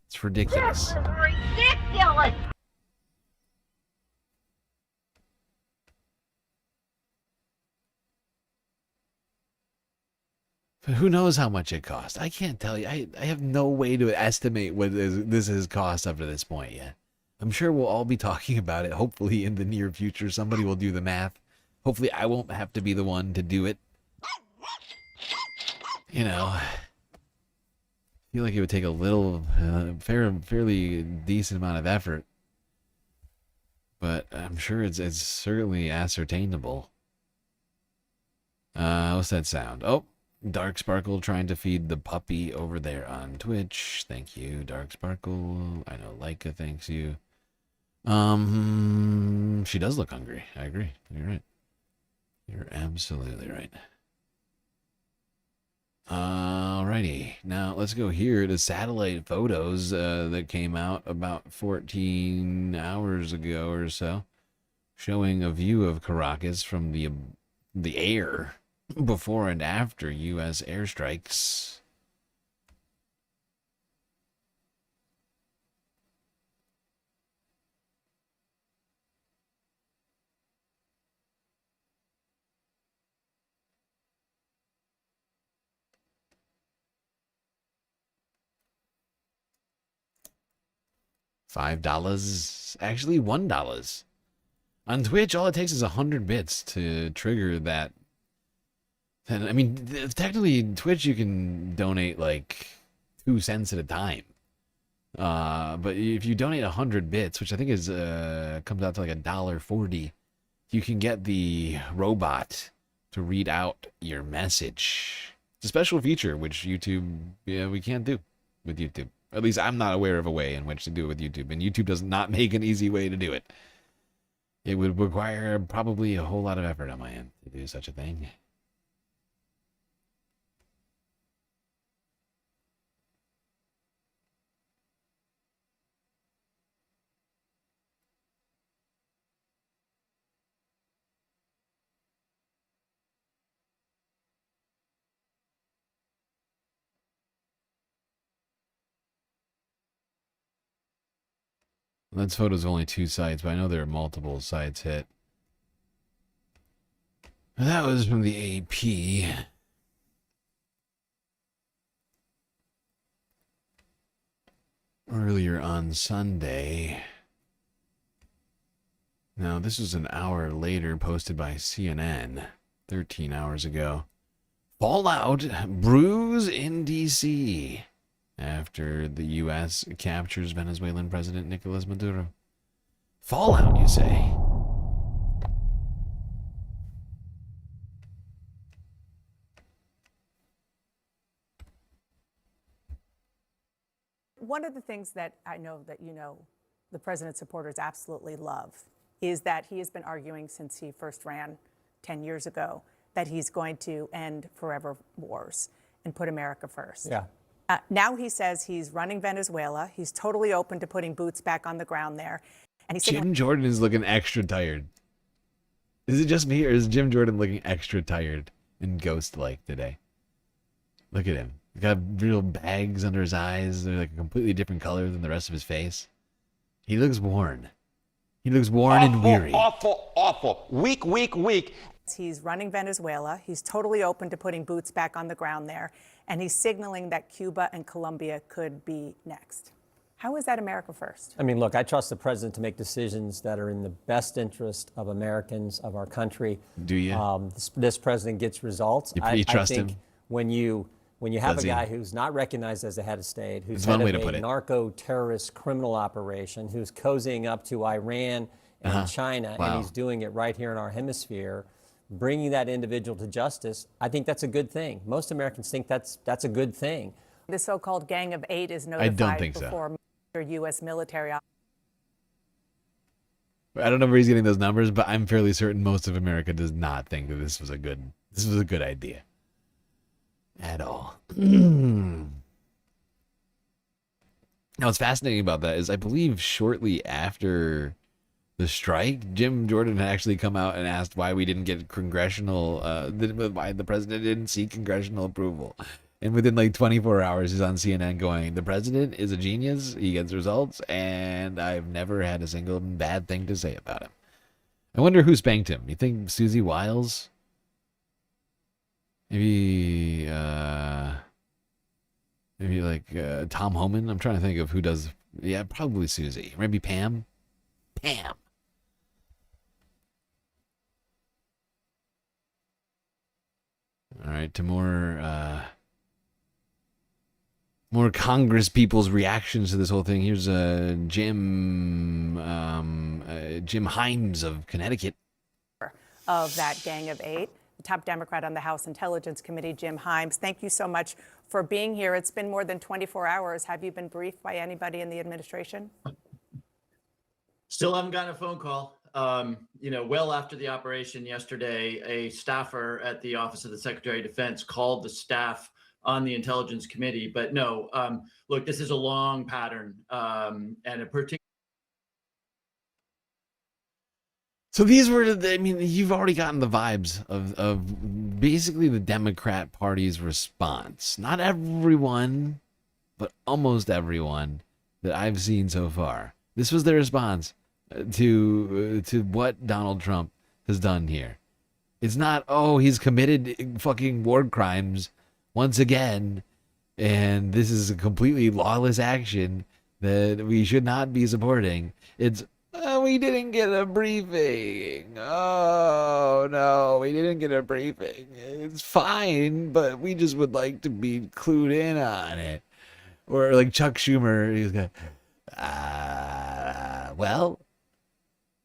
It's ridiculous. This is ridiculous! But who knows how much it cost? I can't tell you. I have no way to estimate what this has cost up to this point yet. I'm sure we'll all be talking about it, hopefully in the near future. Somebody will do the math. Hopefully I won't have to be the one to do it. You know, I feel like it would take a little, fairly decent amount of effort. But I'm sure it's certainly ascertainable. What's that sound? Oh, Dark Sparkle trying to feed the puppy over there on Twitch. Thank you, Dark Sparkle. I know Leica thanks you. She does look hungry. I agree. You're right. You're absolutely right. Alrighty, now let's go here to satellite photos that came out about 14 hours ago or so, showing a view of Caracas from the air before and after U.S. airstrikes. $5, actually $1. On Twitch, all it takes is 100 bits to trigger that. And I mean, technically, Twitch you can donate like 2 cents at a time. But if you donate 100 bits, which I think is comes out to like $1.40, you can get the robot to read out your message. It's a special feature which YouTube, we can't do with YouTube. At least I'm not aware of a way in which to do it with YouTube, and YouTube does not make an easy way to do it. It would require probably a whole lot of effort on my end to do such a thing. That's photos of only 2 sites, but I know there are multiple sites hit. That was from the AP. Earlier on Sunday. Now, this was an hour later, posted by CNN, 13 hours ago. Fallout brews in D.C. after the U.S. captures Venezuelan President Nicolas Maduro. Fallout, you say? One of the things that I know that the president's supporters absolutely love is that he has been arguing since he first ran 10 years ago that he's going to end forever wars and put America first. Yeah. Now he says he's running Venezuela. He's totally open to putting boots back on the ground there. And he's Jim Jordan is looking extra tired. Is it just me, or is Jim Jordan looking extra tired and ghost-like today? Look at him. He's got real bags under his eyes. They're like a completely different color than the rest of his face. He looks worn. He looks worn and weary. Awful. Weak. He's running Venezuela. He's totally open to putting boots back on the ground there. And he's signaling that Cuba and Colombia could be next. How is that America first? I mean, look, I trust the president to make decisions that are in the best interest of Americans, of our country. Do you? This president gets results. You trust I think him? When you have Does a guy he? who's not recognized as the head of state, who's That's head one way of to put a it. narco-terrorist criminal operation, who's cozying up to Iran and China, Wow. and he's doing it right here in our hemisphere, bringing that individual to justice, I think that's a good thing. Most Americans think that's a good thing. The so-called Gang of Eight is I don't notified think so. before major U.S. military. I don't know where he's getting those numbers, but I'm fairly certain most of America does not think that this was a good idea. At all. Now, what's fascinating about that is I believe shortly after the strike, Jim Jordan had actually come out and asked why we didn't get congressional, why the president didn't seek congressional approval. And within like 24 hours, he's on CNN going, the president is a genius, he gets results, and I've never had a single bad thing to say about him. I wonder who spanked him. You think Susie Wiles? Maybe like Tom Homan? I'm trying to think of who does. Yeah, probably Susie. Maybe Pam? Pam. All right, to more Congress people's reactions to this whole thing. Here's Jim Himes of Connecticut. Of that Gang of Eight. the top Democrat on the House Intelligence Committee, Jim Himes. Thank you so much for being here. It's been more than 24 hours. Have you been briefed by anybody in the administration? Still haven't gotten a phone call. Well after the operation yesterday, a staffer at the Office of the Secretary of Defense called the staff on the Intelligence Committee. But no, look, this is a long pattern and a particular. So these were, you've already gotten the vibes of basically the Democrat Party's response. Not everyone, but almost everyone that I've seen so far. This was their response to what Donald Trump has done here. It's not, oh, he's committed fucking war crimes once again, and this is a completely lawless action that we should not be supporting. It's, we didn't get a briefing. Oh, no, we didn't get a briefing. It's fine, but we just would like to be clued in on it. Or like Chuck Schumer, he's got, well,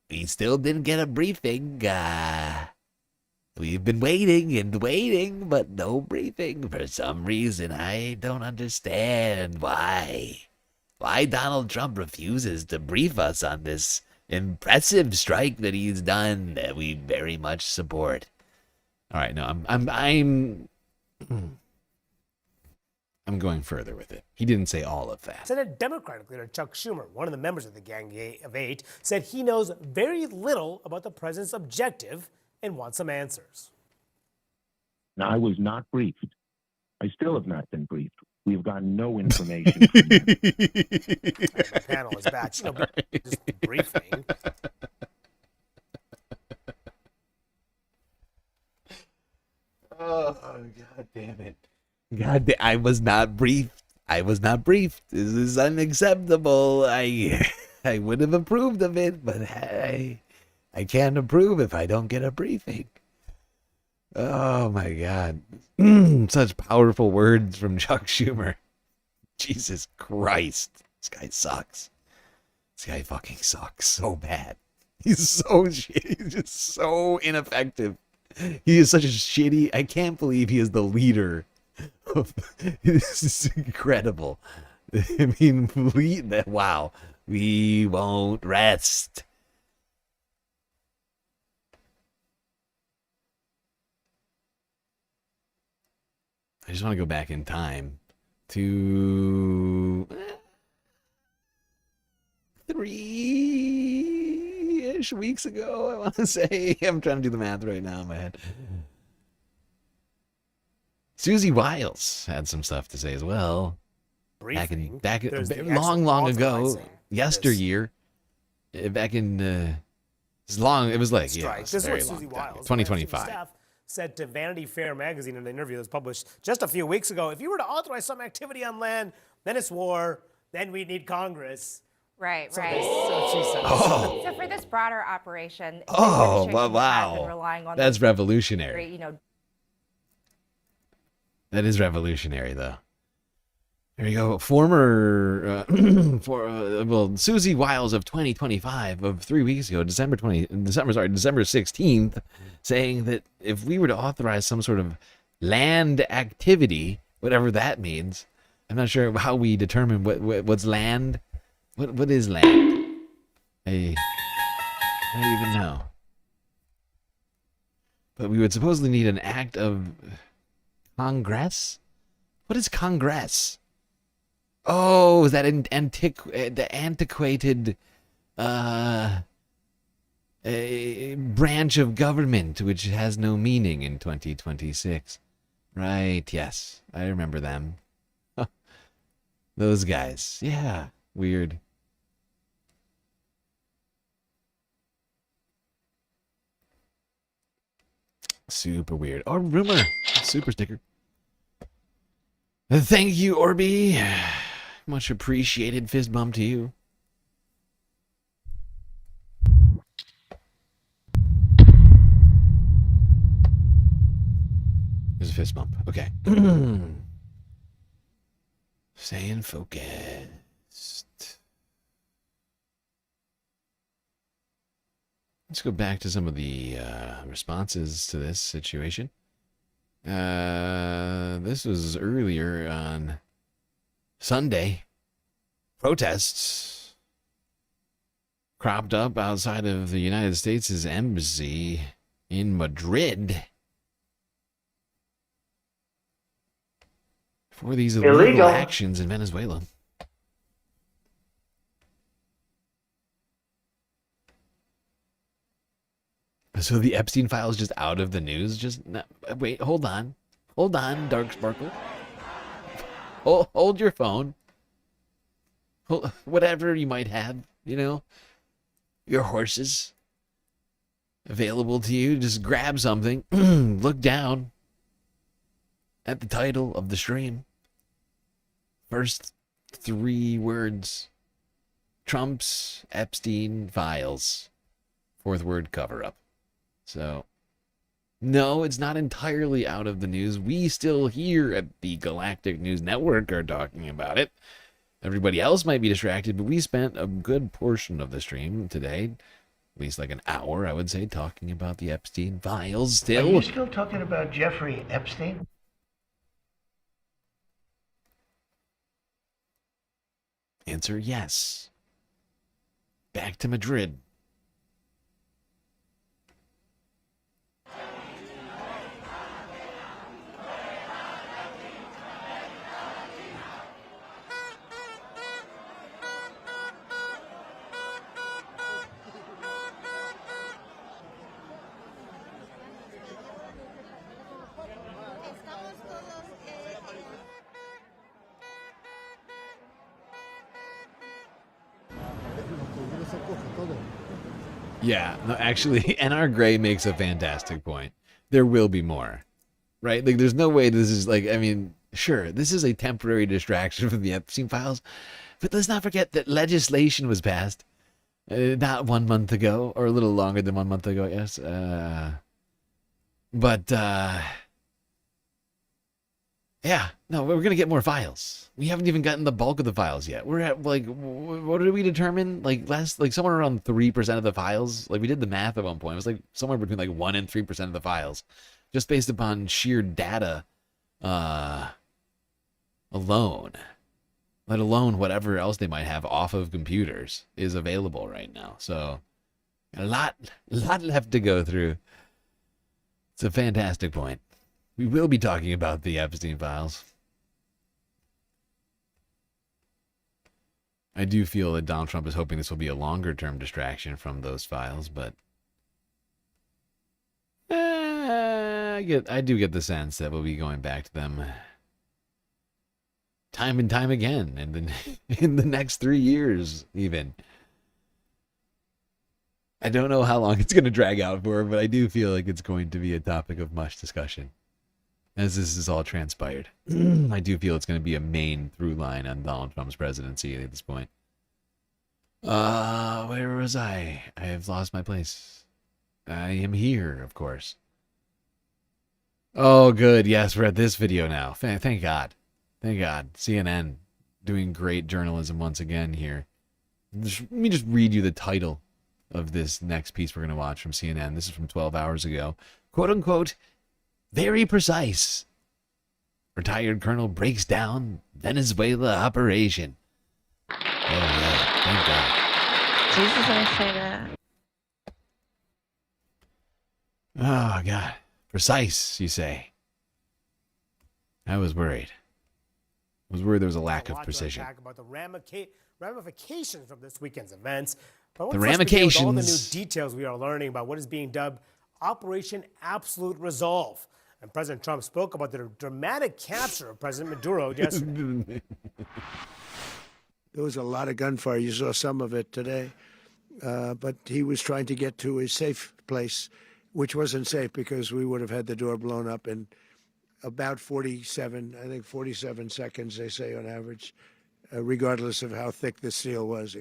we still didn't get a briefing. We've been waiting and waiting, but no briefing. For some reason, I don't understand why. Why Donald Trump refuses to brief us on this impressive strike that he's done that we very much support. All right, no, I'm going further with it. He didn't say all of that. Senate Democratic leader Chuck Schumer, one of the members of the Gang of Eight, said he knows very little about the president's objective and wants some answers. Now, I was not briefed. I still have not been briefed. We've gotten no information from them. The panel is back. Just briefing. Oh, God damn it. I was not briefed. This is unacceptable. I would have approved of it, but I can't approve if I don't get a briefing. Oh my God. Such powerful words from Chuck Schumer. Jesus Christ. This guy sucks. This guy fucking sucks so bad. He's so shitty. He's just so ineffective. He is such a shitty. I can't believe he is the leader. This is incredible. I mean, wow. We won't rest. I just want to go back in time to 3-ish weeks ago, I want to say. I'm trying to do the math right now in my head. Susie Wiles had some stuff to say as well. Briefing. Back long ago, yesteryear. Back in it was like, This is very what long Susie time. Wiles, 2025. staff, said to Vanity Fair magazine in an interview that was published just a few weeks ago. If you were to authorize some activity on land, then it's war, then we'd need Congress. Right. So she said. So for this broader operation, Oh, the administration has been wow. relying on That's the- revolutionary. That is revolutionary, though. There you go. Former, Susie Wiles of 2025 of 3 weeks ago, December 16th, saying that if we were to authorize some sort of land activity, whatever that means, I'm not sure how we determine what's land. What is land? I don't even know. But we would supposedly need an act of Congress? What is Congress? Oh, is that the antiquated branch of government which has no meaning in 2026. Right, yes. I remember them. Those guys. Yeah, weird. Super weird. Oh, rumor. Super sticker. Thank you, Orby. Much appreciated. Fist bump to you. There's a fist bump. Okay. Staying focused. Let's go back to some of the responses to this situation. This was earlier on Sunday. Protests cropped up outside of the United States' embassy in Madrid for these illegal actions in Venezuela. So the Epstein file is just out of the news? Wait, hold on. Hold on, Dark Sparkle. Hold your phone. Whatever you might have, your horses available to you. Just grab something, look down at the title of the stream. First 3 words: Trump's Epstein files. 4th word: cover-up. So, no, it's not entirely out of the news. We still here at the Galactic News Network are talking about it. Everybody else might be distracted, but we spent a good portion of the stream today, at least like an hour, I would say, talking about the Epstein files still. Are you still talking about Jeffrey Epstein? Answer: yes. Back to Madrid. Yeah, no, actually, NR Gray makes a fantastic point. There will be more, right? Like, there's no way this is like, I mean, sure, this is a temporary distraction from the Epstein files, but let's not forget that legislation was passed not 1 month ago, or a little longer than 1 month ago, I guess. Yeah, no, we're going to get more files. We haven't even gotten the bulk of the files yet. We're at, like, what did we determine? Like, somewhere around 3% of the files. Like, we did the math at one point. It was, like, somewhere between, like, 1 and 3% of the files. Just based upon sheer data alone. Let alone whatever else they might have off of computers is available right now. So, a lot left to go through. It's a fantastic point. We will be talking about the Epstein files. I do feel that Donald Trump is hoping this will be a longer-term distraction from those files, but I do get the sense that we'll be going back to them time and time again, and then in the next 3 years, even. I don't know how long it's going to drag out for, but I do feel like it's going to be a topic of much discussion as this is all transpired. I do feel it's going to be a main through line on Donald Trump's presidency at this point. Where was I? I have lost my place. I am here, of course. Oh, good. Yes, we're at this video now. Thank God. Thank God. CNN doing great journalism once again here. Let me just read you the title of this next piece we're going to watch from CNN. This is from 12 hours ago. Quote unquote, very precise. Retired colonel breaks down Venezuela operation. Oh, yeah. Thank God. Jesus, I say that. Oh, God. Precise, you say. I was worried. I was worried there was a lack of precision. About the ramifications from this weekend's events. But The let's begin with all the new ramifications. details we are learning about what is being dubbed Operation Absolute Resolve. And President Trump spoke about the dramatic capture of President Maduro yesterday. There was a lot of gunfire. You saw some of it today. But he was trying to get to a safe place, which wasn't safe because we would have had the door blown up in about 47 seconds, they say on average, regardless of how thick the steel was.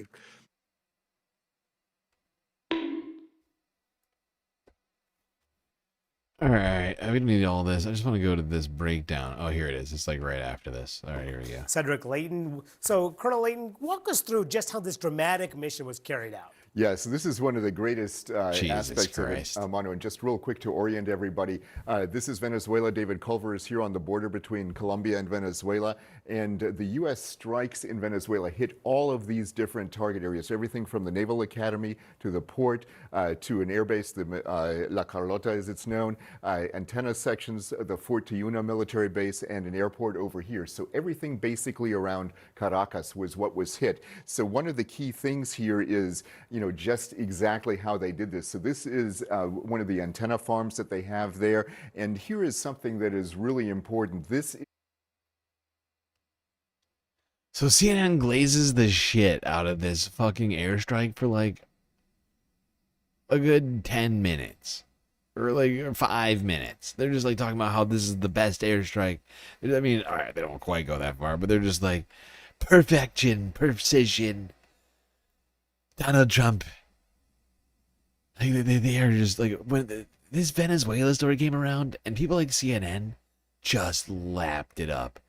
All right. We don't need all this. I just want to go to this breakdown. Oh, here it is. It's like right after this. All right, here we go. Cedric Layton. So, Colonel Layton, walk us through just how this dramatic mission was carried out. Yeah, so this is one of the greatest aspects Christ. of it, Manu. And just real quick to orient everybody, this is Venezuela. David Culver is here on the border between Colombia and Venezuela. And the U.S. strikes in Venezuela hit all of these different target areas, everything from the Naval Academy to the port to an airbase, the La Carlota as it's known, antenna sections, the Fort Tiuna military base, and an airport over here. So everything basically around Caracas was what was hit. So one of the key things here is, just exactly how they did this. So this is one of the antenna farms that they have there. And here is something that is really important. So CNN glazes the shit out of this fucking airstrike for like a good 10 minutes. Or like 5 minutes. They're just like talking about how this is the best airstrike. I mean, all right, they don't quite go that far, but they're just like perfection, precision. Donald Trump. Like they are just like when this Venezuela story came around, and people like CNN just lapped it up.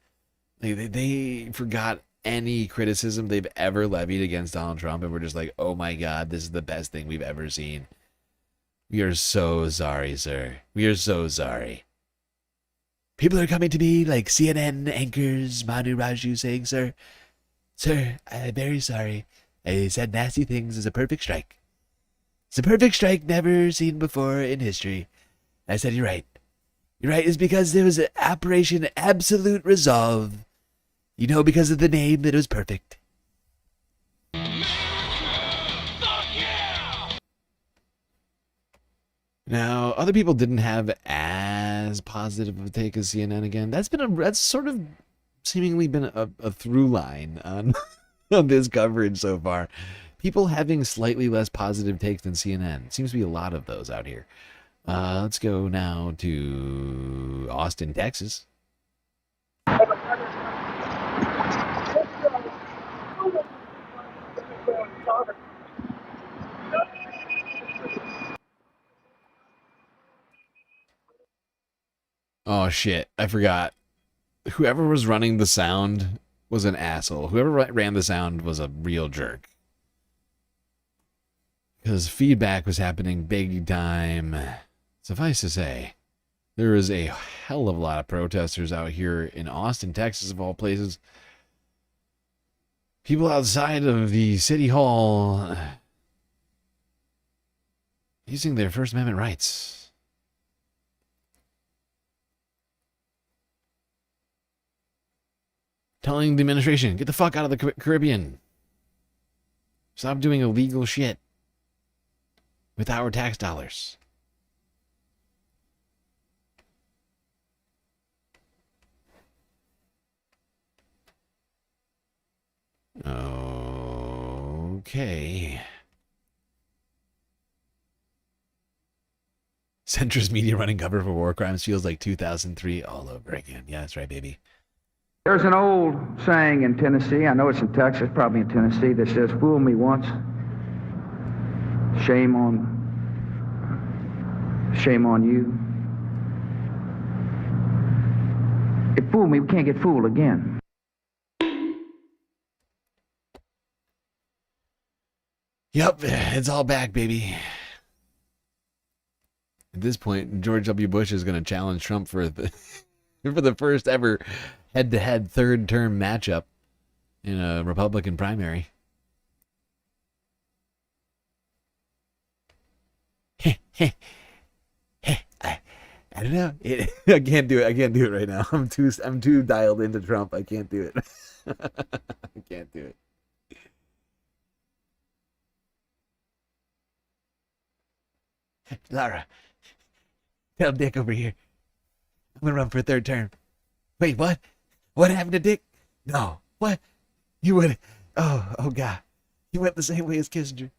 Like they forgot any criticism they've ever levied against Donald Trump, and we're just like, oh my God, this is the best thing we've ever seen. We are so sorry, sir. We are so sorry. People are coming to me like CNN anchors Manu Raju saying, sir, I'm very sorry. I said nasty things. It's a perfect strike. It's a perfect strike never seen before in history. I said, you're right. You're right. It's because there was an Operation Absolute Resolve. Because of the name, that it was perfect. Now, other people didn't have as positive of a take as CNN again. That's sort of seemingly been a through line on on this coverage so far. People having slightly less positive takes than CNN. Seems to be a lot of those out here. Let's go now to Austin, Texas. Oh shit, I forgot. Whoever was running the sound was an asshole. Whoever ran the sound was a real jerk. Because feedback was happening big time. Suffice to say, there is a hell of a lot of protesters out here in Austin, Texas, of all places. People outside of the city hall using their First Amendment rights. Telling the administration, get the fuck out of the Caribbean. Stop doing illegal shit with our tax dollars. Okay. Centrist media running cover for war crimes feels like 2003 all over again. Yeah, that's right, baby. There's an old saying in Tennessee, I know it's in Texas, probably in Tennessee, that says, fool me once, shame on you. If fool me, we can't get fooled again. Yep, it's all back, baby. At this point, George W. Bush is going to challenge Trump for the first ever head-to-head third-term matchup in a Republican primary. I don't know. I can't do it. I can't do it right now. I'm too dialed into Trump. I can't do it. I can't do it. Laura, tell Dick over here. I'm gonna run for a third term. Wait, what? What happened to Dick? No. What? You would? Oh God. He went the same way as Kissinger.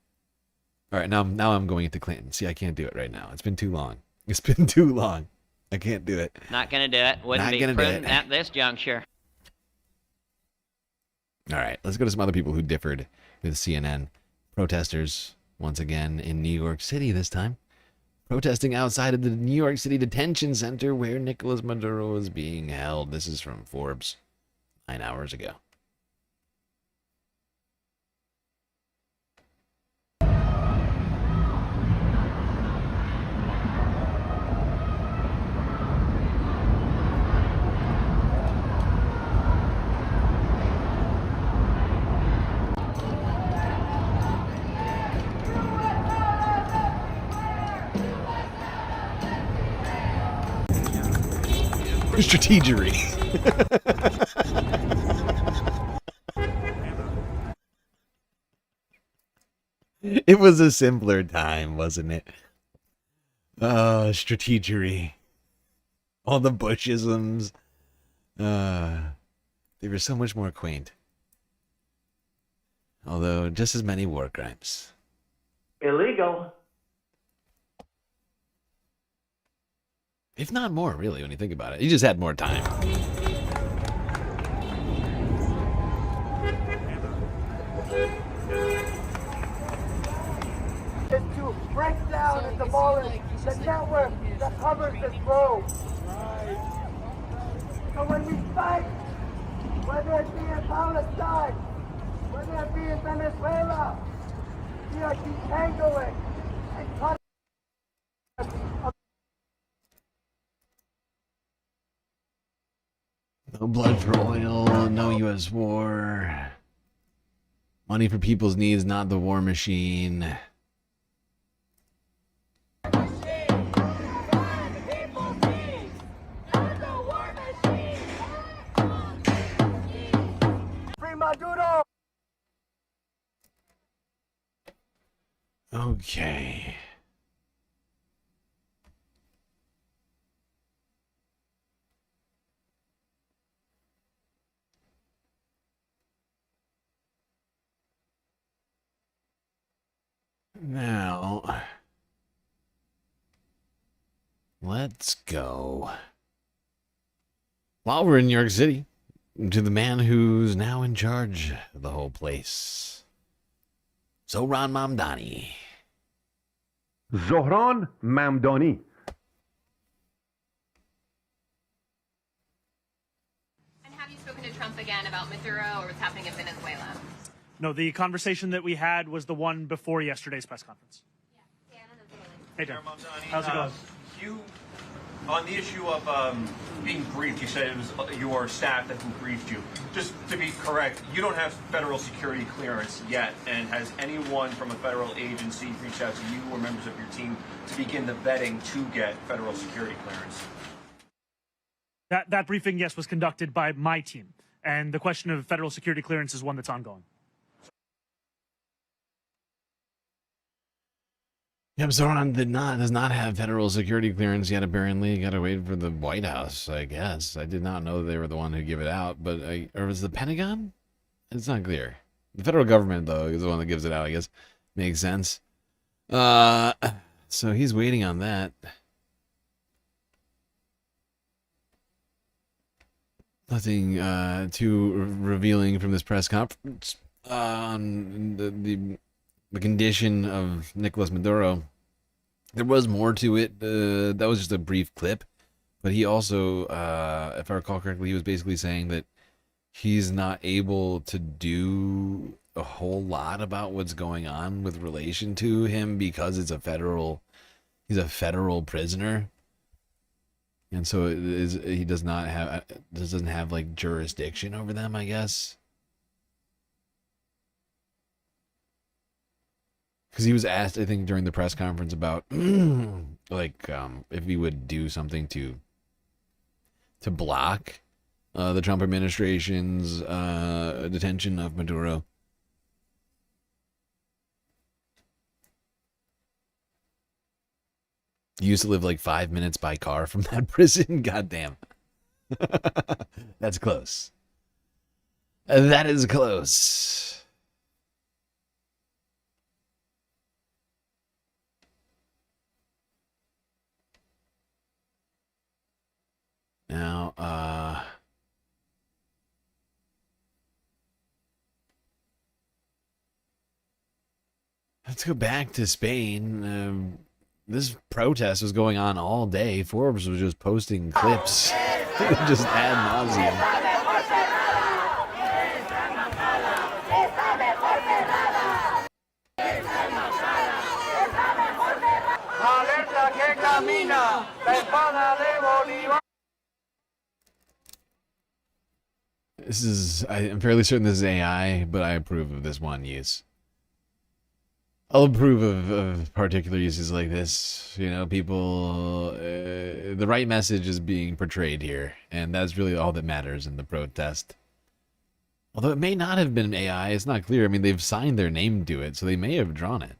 All right, now I'm going into Clinton. See, I can't do it right now. It's been too long. It's been too long. I can't do it. Not gonna do it. Wouldn't be prudent at this juncture. All right, let's go to some other people who differed with CNN. Protesters, once again, in New York City this time. Protesting outside of the New York City detention center where Nicolas Maduro is being held. This is from Forbes 9 hours ago. Strategery. It was a simpler time, wasn't it? Strategery. All the Bushisms. They were so much more quaint. Although, just as many war crimes. Illegal. If not more, really, when you think about it. He just had more time. Is to break down and demolish the network that covers this globe. So when we fight, whether it be in Palestine, whether it be in Venezuela, we are detangling and cutting. No blood for oil, no U.S. war. Money for people's needs, not the war machine. Free Maduro! Okay. Now, let's go. While we're in New York City, to the man who's now in charge of the whole place. Zohran Mamdani. Zohran Mamdani. And have you spoken to Trump again about Maduro or what's happening in Venezuela? No, the conversation that we had was the one before yesterday's press conference. Hey, Dan. How's it going? You, on the issue of being briefed, you said it was your staff that briefed you. Just to be correct, you don't have federal security clearance yet, and has anyone from a federal agency reached out to you or members of your team to begin the vetting to get federal security clearance? That briefing, yes, was conducted by my team, and the question of federal security clearance is one that's ongoing. Yep, Zohran does not have federal security clearance yet, apparently. Gotta wait for the White House, I guess. I did not know they were the one who give it out, but or was the Pentagon? It's not clear. The federal government, though, is the one that gives it out, I guess. Makes sense. So he's waiting on that. Nothing too revealing from this press conference on the condition of Nicolas Maduro. There was more to it. That was just a brief clip. But he also, if I recall correctly, he was basically saying that he's not able to do a whole lot about what's going on with relation to him because he's a federal prisoner. And so he doesn't have like jurisdiction over them, I guess. Because he was asked, I think, during the press conference about, if he would do something to block the Trump administration's detention of Maduro. He used to live like 5 minutes by car from that prison. Goddamn. That's close. That is close. Now, let's go back to Spain. This protest was going on all day. Forbes was just posting clips, just ad nauseum. I'm fairly certain this is AI, but I approve of this one use. I'll approve of particular uses like this. You know, people, the right message is being portrayed here, and that's really all that matters in the protest. Although it may not have been AI, it's not clear. I mean, they've signed their name to it, so they may have drawn it.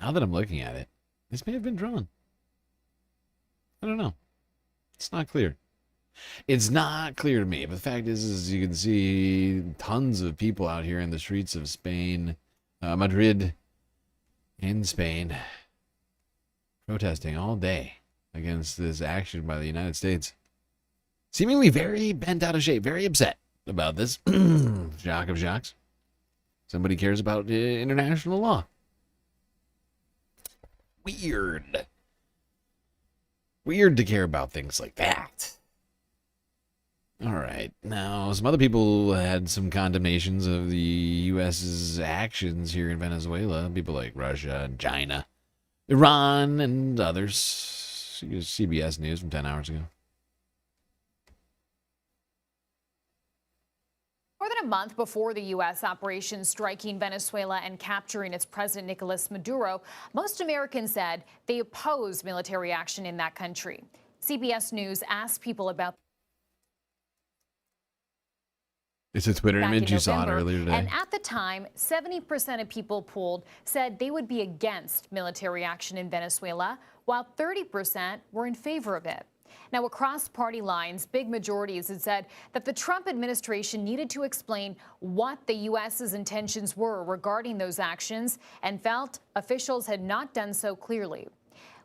Now that I'm looking at it, this may have been drawn. I don't know. It's not clear. It's not clear to me, but the fact is you can see tons of people out here in the streets of Spain, Madrid, in Spain, protesting all day against this action by the United States. Seemingly very bent out of shape, very upset about this. Shock of shocks. Somebody cares about international law. Weird. Weird to care about things like that. All right. Now, some other people had some condemnations of the U.S.'s actions here in Venezuela. People like Russia and China, Iran, and others. CBS News from 10 hours ago. More than a month before the U.S. operation striking Venezuela and capturing its president, Nicolas Maduro, most Americans said they opposed military action in that country. CBS News asked people about. It's a Twitter image. You saw it earlier today. And at the time, 70% of people polled said they would be against military action in Venezuela, while 30% were in favor of it. Now, across party lines, big majorities had said that the Trump administration needed to explain what the U.S.'s intentions were regarding those actions and felt officials had not done so clearly.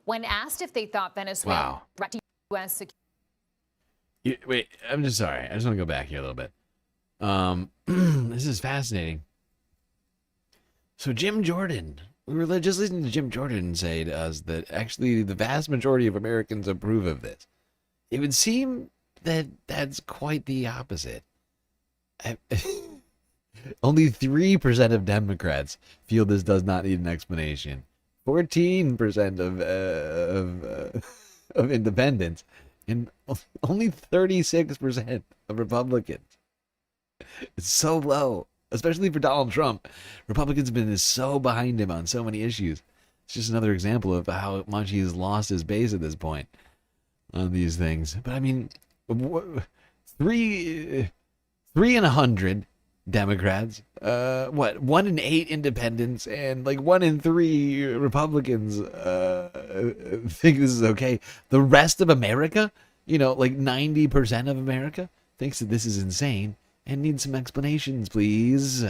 When asked if they thought Venezuela threat to U.S. security. Wait, I'm just sorry. I just want to go back here a little bit. This is fascinating. So Jim Jordan, we were just listening to Jim Jordan say to us that actually the vast majority of Americans approve of this. It would seem that that's quite the opposite. Only 3% of Democrats feel this does not need an explanation. 14% of independents, and only 36% of Republicans. It's so low, especially for Donald Trump. Republicans have been so behind him on so many issues. It's just another example of how much he's lost his base at this point on these things. But I mean, 3 in 100 Democrats, 1 in 8 independents, and like 1 in 3 Republicans think this is okay. The rest of America, you know, like 90% of America thinks that this is insane and needs some explanations, please.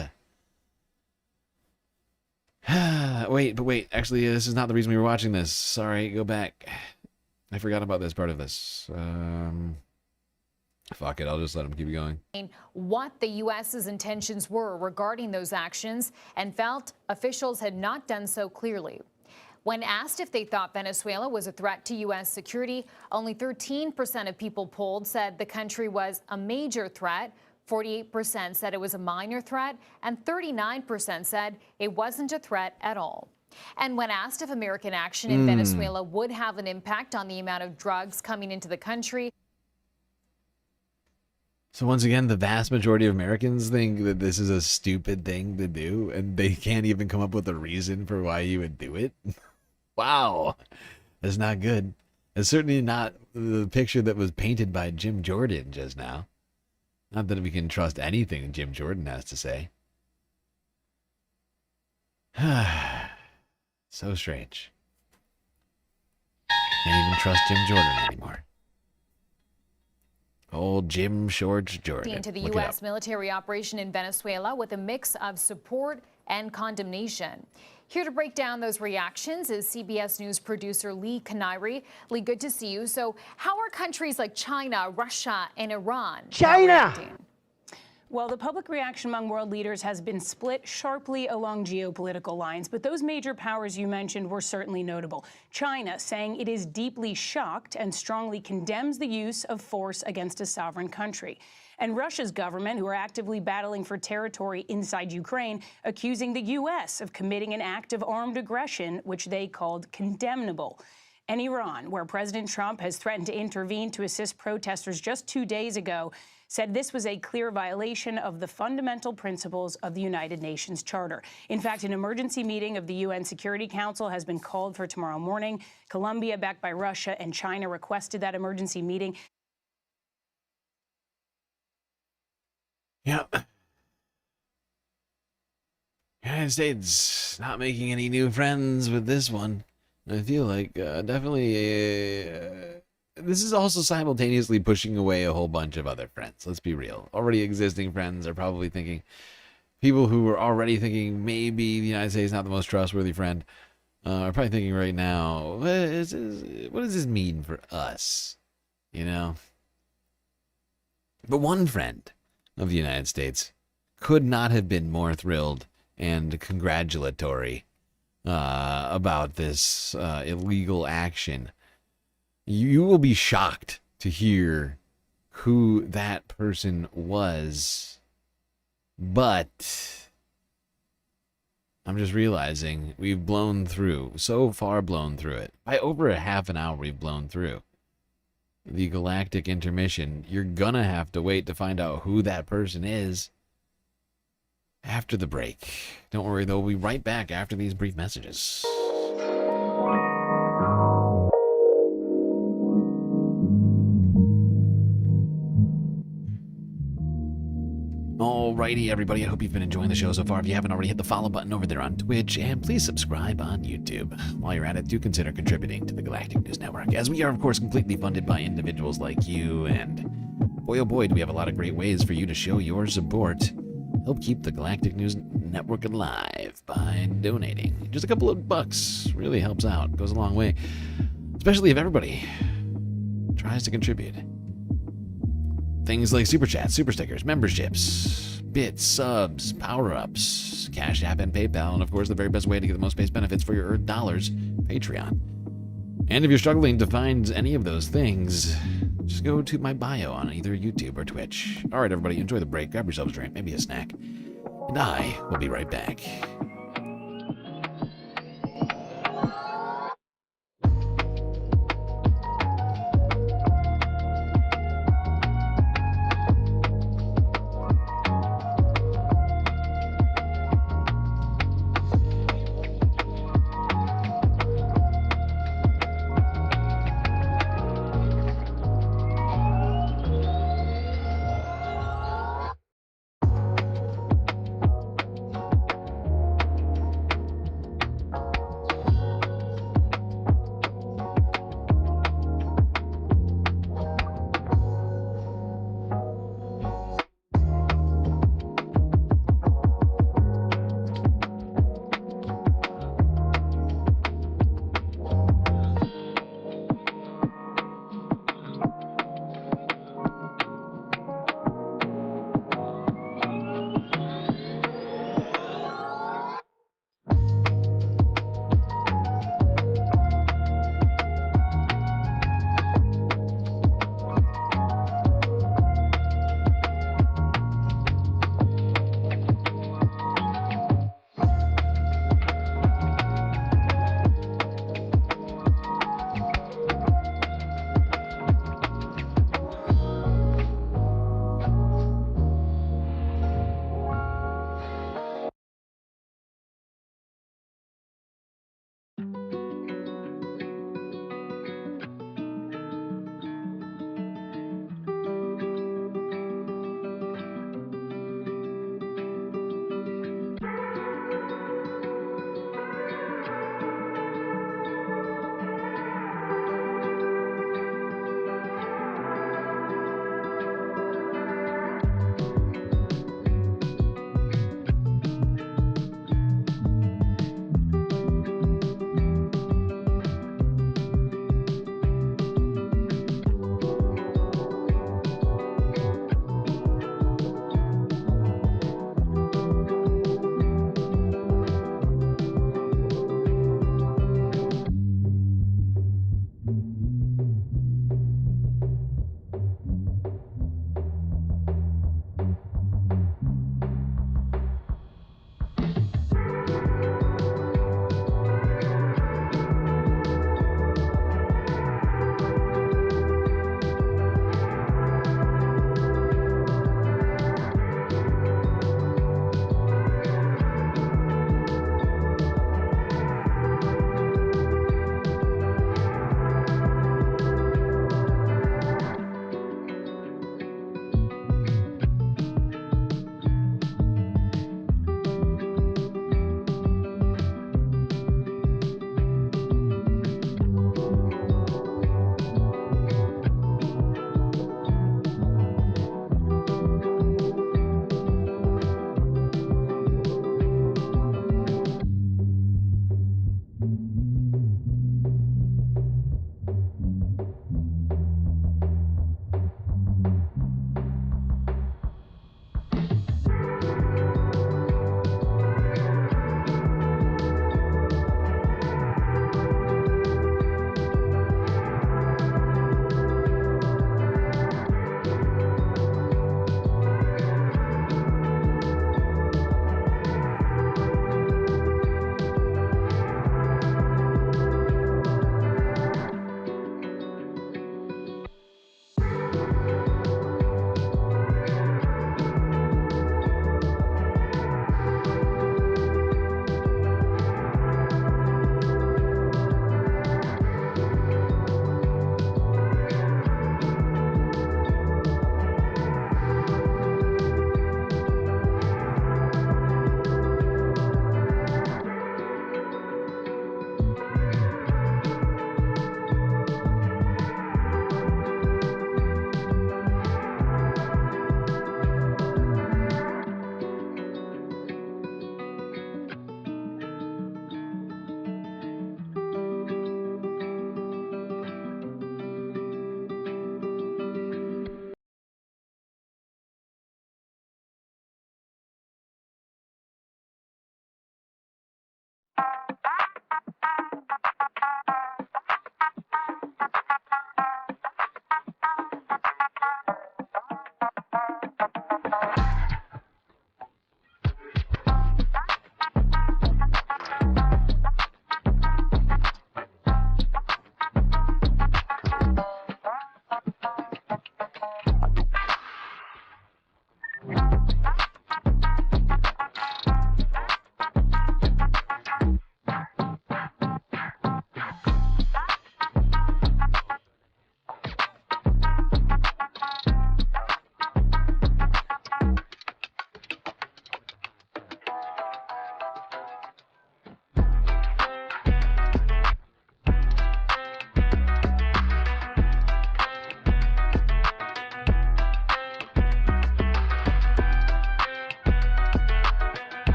Wait. Actually, this is not the reason we were watching this. Sorry, go back. I forgot about this part of this. Fuck it, I'll just let him keep going. What the U.S.'s intentions were regarding those actions and felt officials had not done so clearly. When asked if they thought Venezuela was a threat to U.S. security, only 13% of people polled said the country was a major threat. 48% said it was a minor threat, and 39% said it wasn't a threat at all. And when asked if American action in Venezuela would have an impact on the amount of drugs coming into the country. So once again, the vast majority of Americans think that this is a stupid thing to do, and they can't even come up with a reason for why you would do it. Wow. That's not good. It's certainly not the picture that was painted by Jim Jordan just now. Not that we can trust anything Jim Jordan has to say. So strange. Can't even trust Jim Jordan anymore. Old Jim Shorts Jordan. Into the U.S. military operation in Venezuela with a mix of support and condemnation. Here to break down those reactions is CBS News producer Lee Canary. Lee, good to see you. So how are countries like China, Russia, and Iran reacting? Well, the public reaction among world leaders has been split sharply along geopolitical lines, but those major powers you mentioned were certainly notable. China saying it is deeply shocked and strongly condemns the use of force against a sovereign country. And Russia's government, who are actively battling for territory inside Ukraine, accusing the U.S. of committing an act of armed aggression, which they called condemnable. And Iran, where President Trump has threatened to intervene to assist protesters just 2 days ago, said this was a clear violation of the fundamental principles of the United Nations Charter. In fact, an emergency meeting of the UN Security Council has been called for tomorrow morning. Colombia, backed by Russia and China, requested that emergency meeting. Yeah. United States not making any new friends with this one. I feel like definitely this is also simultaneously pushing away a whole bunch of other friends. Let's be real. Already existing friends are probably thinking, people who were already thinking maybe the United States is not the most trustworthy friend are probably thinking right now, what does this mean for us? You know? But one friend of the United States could not have been more thrilled and congratulatory about this illegal action. You will be shocked to hear who that person was, but I'm just realizing we've blown through, so far blown through it. By over a half an hour we've blown through the galactic intermission. You're gonna have to wait to find out who that person is after the break. Don't worry, though, we'll be right back after these brief messages. Alrighty, everybody, I hope you've been enjoying the show so far. If you haven't already, hit the follow button over there on Twitch, and please subscribe on YouTube. While you're at it, do consider contributing to the Galactic News Network, as we are, of course, completely funded by individuals like you, and boy, oh boy, do we have a lot of great ways for you to show your support. Help keep the Galactic News Network alive by donating. Just a couple of bucks really helps out. Goes a long way. Especially if everybody tries to contribute. Things like Super Chats, Super Stickers, memberships, bits, subs, power-ups, Cash App, and PayPal. And of course, the very best way to get the most space benefits for your Earth dollars, Patreon. And if you're struggling to find any of those things, just go to my bio on either YouTube or Twitch. All right, everybody, enjoy the break. Grab yourselves a drink, maybe a snack. And I will be right back.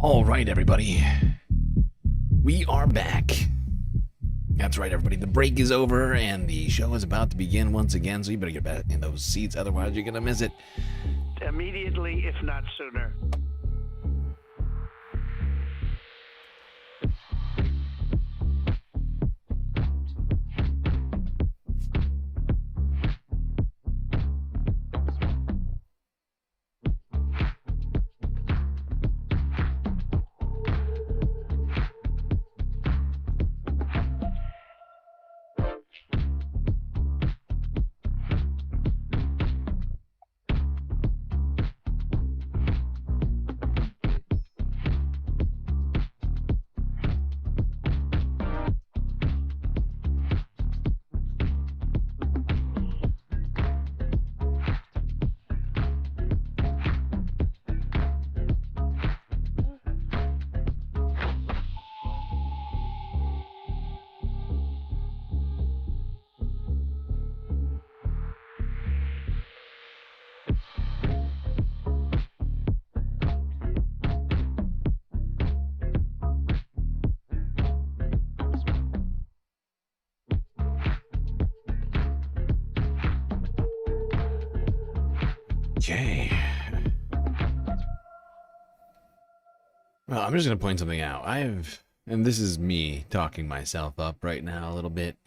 All right, everybody. We are back. That's right, everybody. The break is over, and the show is about to begin once again, so you better get back in those seats, otherwise you're going to miss it. Immediately, if not sooner. Okay. Well, I'm just going to point something out. And this is me talking myself up right now a little bit,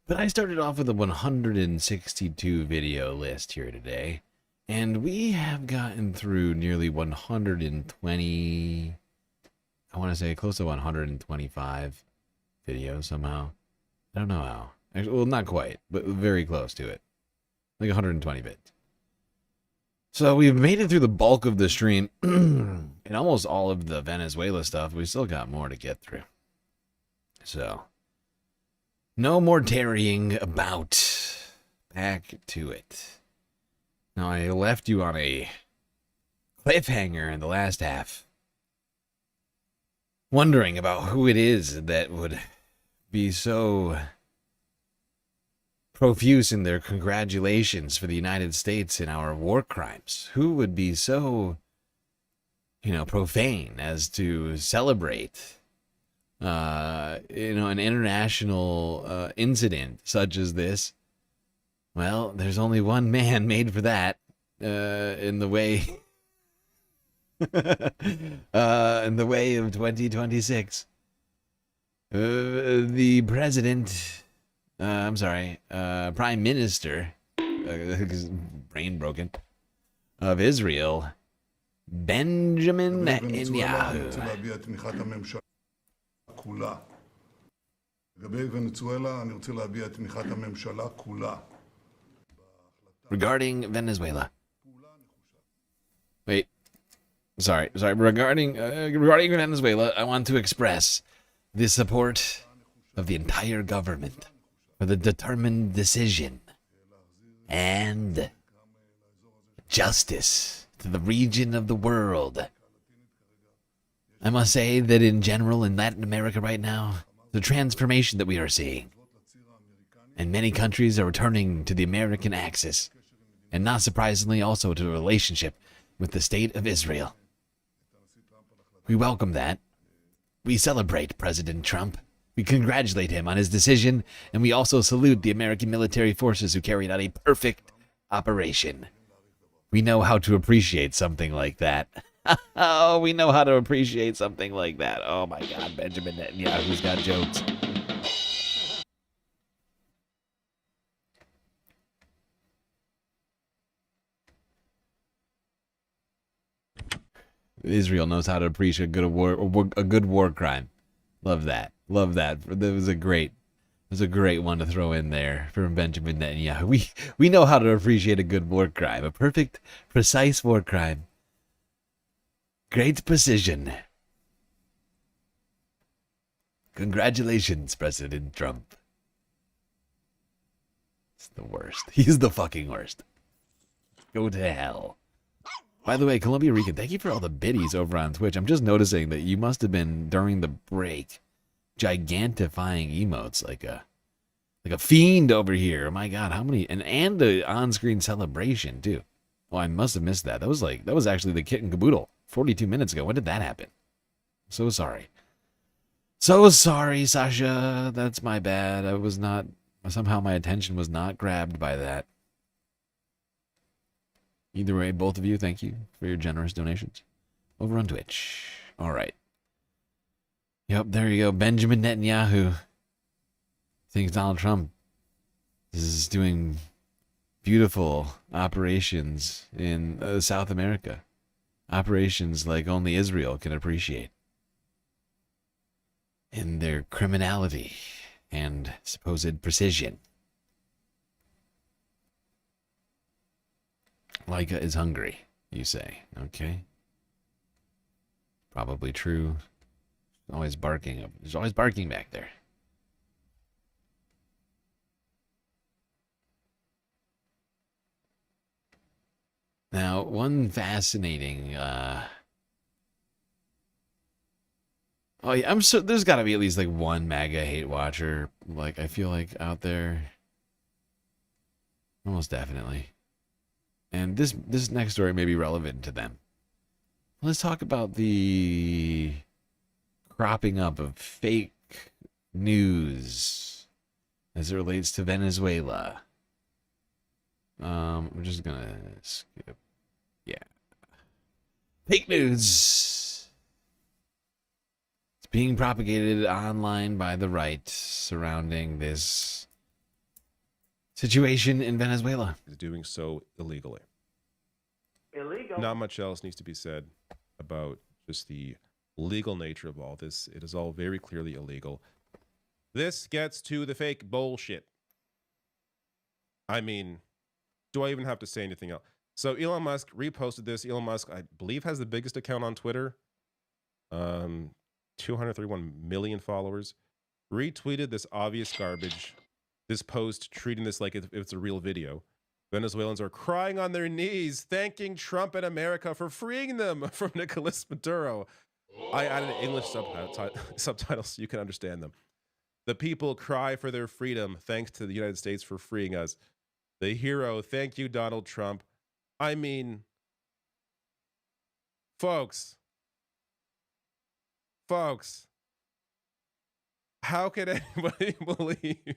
but I started off with a 162 video list here today, and we have gotten through nearly 120, I want to say close to 125 videos somehow. I don't know how. Actually, well, not quite, but very close to it. Like 120 bits. So we've made it through the bulk of the stream and almost all of the Venezuela stuff. We still got more to get through. So, no more tarrying about. Back to it. Now, I left you on a cliffhanger in the last half, wondering about who it is that would be so profuse in their congratulations for the United States in our war crimes. Who would be so, profane as to celebrate, an international incident such as this? Well, there's only one man made for that, in the way in the way of 2026. The president, Prime Minister, brain broken, of Israel, Benjamin Netanyahu. Regarding Venezuela. Wait. Sorry. Regarding Venezuela, I want to express the support of the entire government for the determined decision and justice to the region of the world. I must say that in general in Latin America right now, the transformation that we are seeing, and many countries are returning to the American axis, and not surprisingly also to a relationship with the state of Israel. We welcome that. We celebrate President Trump. We congratulate him on his decision, and we also salute the American military forces who carried out a perfect operation. We know how to appreciate something like that. Oh, we know how to appreciate something like that. Oh my God, Benjamin Netanyahu's got jokes. Israel knows how to appreciate a good war crime. Love that. That was a great one to throw in there from Benjamin Netanyahu. We know how to appreciate a good war crime, a perfect, precise war crime. Great precision. Congratulations, President Trump. It's the worst. He's the fucking worst. Go to hell. By the way, Columbia Rican, thank you for all the biddies over on Twitch. I'm just noticing that you must have been, during the break, gigantifying emotes like a fiend over here. Oh my God, how many? And the on-screen celebration, too. Well, I must have missed that. That was actually the kit and caboodle 42 minutes ago. When did that happen? So sorry. So sorry, Sasha. That's my bad. Somehow my attention was not grabbed by that. Either way, both of you, thank you for your generous donations. Over on Twitch. All right. Yep, there you go. Benjamin Netanyahu thinks Donald Trump is doing beautiful operations in South America. Operations like only Israel can appreciate. In their criminality and supposed precision. Laika is hungry, you say. Okay. Probably true. Always barking. There's always barking back there. Now, one fascinating oh yeah, I'm sure there's gotta be at least like one MAGA hate watcher, like I feel like out there. Almost definitely. And this next story may be relevant to them. Let's talk about the cropping up of fake news as it relates to Venezuela. I'm just gonna skip. Yeah. Fake news. It's being propagated online by the right surrounding this situation in Venezuela. Is doing so illegally. Illegal? Not much else needs to be said about just the legal nature of all this. It is all very clearly illegal. This gets to the fake bullshit. I mean, do I even have to say anything else? So Elon Musk reposted this. Elon Musk, I believe, has the biggest account on Twitter. 231 million followers. Retweeted this obvious garbage. This post treating this like it's a real video. Venezuelans are crying on their knees, thanking Trump and America for freeing them from Nicolas Maduro. I added English subtitles so you can understand them. The people cry for their freedom, thanks to the United States for freeing us. The hero, thank you, Donald Trump. I mean, folks, how could anybody believe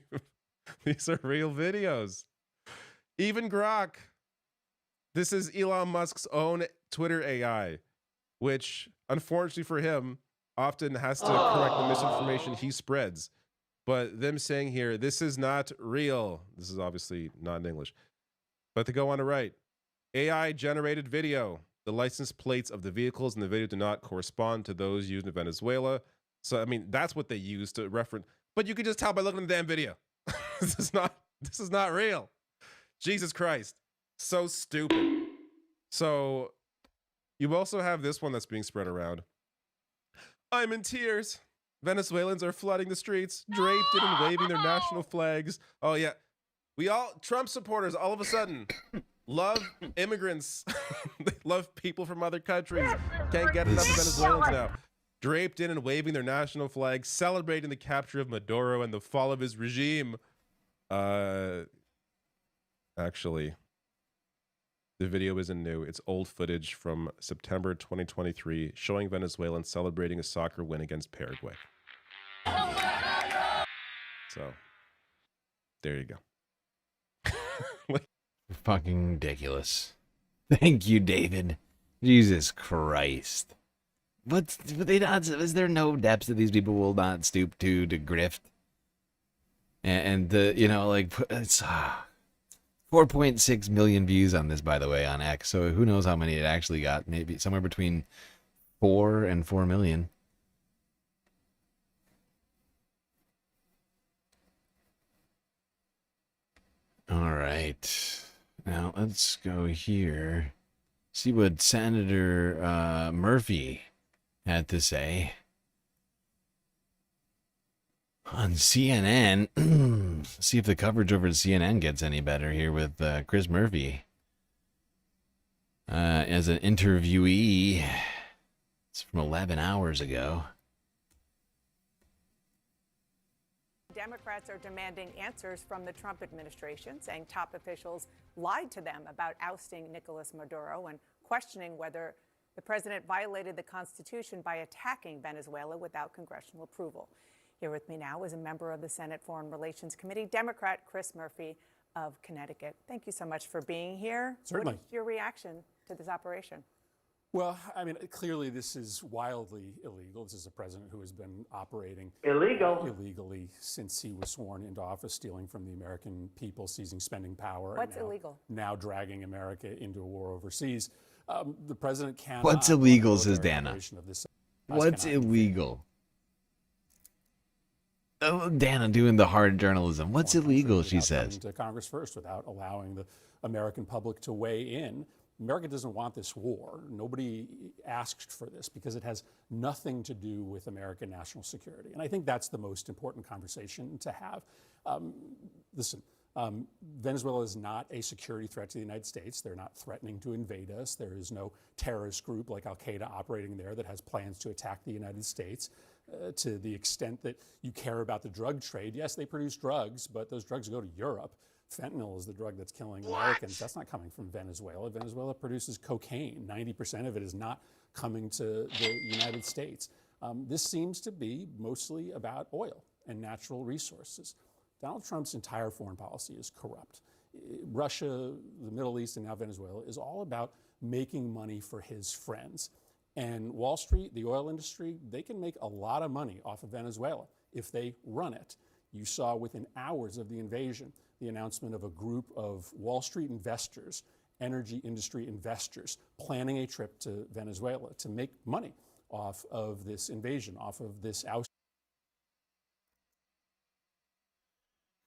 these are real videos? Even Grok. This is Elon Musk's own Twitter AI, which, unfortunately for him, often has to correct the misinformation he spreads. But them saying here, this is not real. This is obviously not in English. But to go on to write, AI-generated video. The license plates of the vehicles in the video do not correspond to those used in Venezuela. So, I mean, that's what they use to reference. But you can just tell by looking at the damn video. This is not real. Jesus Christ. So stupid. So you also have this one that's being spread around. I'm in tears. Venezuelans are flooding the streets, draped in and waving their national flags. Oh, yeah. Trump supporters, all of a sudden, love immigrants. They love people from other countries. Can't get enough of Venezuelans now. Draped in and waving their national flag, celebrating the capture of Maduro and the fall of his regime. Actually, the video isn't new. It's old footage from September 2023 showing Venezuelans celebrating a soccer win against Paraguay. So, there you go. Fucking ridiculous. Thank you, David. Jesus Christ. Is there no depths that these people will not stoop to grift? And it's 4.6 million views on this, by the way, on X. So who knows how many it actually got? Maybe somewhere between 4 and 4 million. All right. Now let's go here. See what Senator Murphy had to say on CNN. See if the coverage over at CNN gets any better here with Chris Murphy as an interviewee. It's from 11 hours ago. Democrats are demanding answers from the Trump administration, saying top officials lied to them about ousting Nicolas Maduro and questioning whether the president violated the Constitution by attacking Venezuela without congressional approval. Here with me now is a member of the Senate Foreign Relations Committee, Democrat Chris Murphy of Connecticut. Thank you so much for being here. Certainly. What is your reaction to this operation? Well, I mean, clearly this is wildly illegal. This is a president who has been operating illegally since he was sworn into office, stealing from the American people, seizing spending power. What's illegal? Now dragging America into a war overseas. The president cannot. What's illegal, says Dana? What's illegal? Oh, Dana doing the hard journalism. What's illegal, she says. To Congress first, without allowing the American public to weigh in. America doesn't want this war. Nobody asked for this because it has nothing to do with American national security. And I think that's the most important conversation to have. Venezuela is not a security threat to the United States. They're not threatening to invade us. There is no terrorist group like Al-Qaeda operating there that has plans to attack the United States. To the extent that you care about the drug trade, yes, they produce drugs, but those drugs go to Europe. Fentanyl is the drug that's killing Americans. That's not coming from Venezuela. Venezuela produces cocaine. 90% of it is not coming to the United States. This seems to be mostly about oil and natural resources. Donald Trump's entire foreign policy is corrupt. Russia, the Middle East, and now Venezuela is all about making money for his friends. And Wall Street, the oil industry, they can make a lot of money off of Venezuela if they run it. You saw within hours of the invasion the announcement of a group of Wall Street investors, energy industry investors, planning a trip to Venezuela to make money off of this invasion, off of this ousting.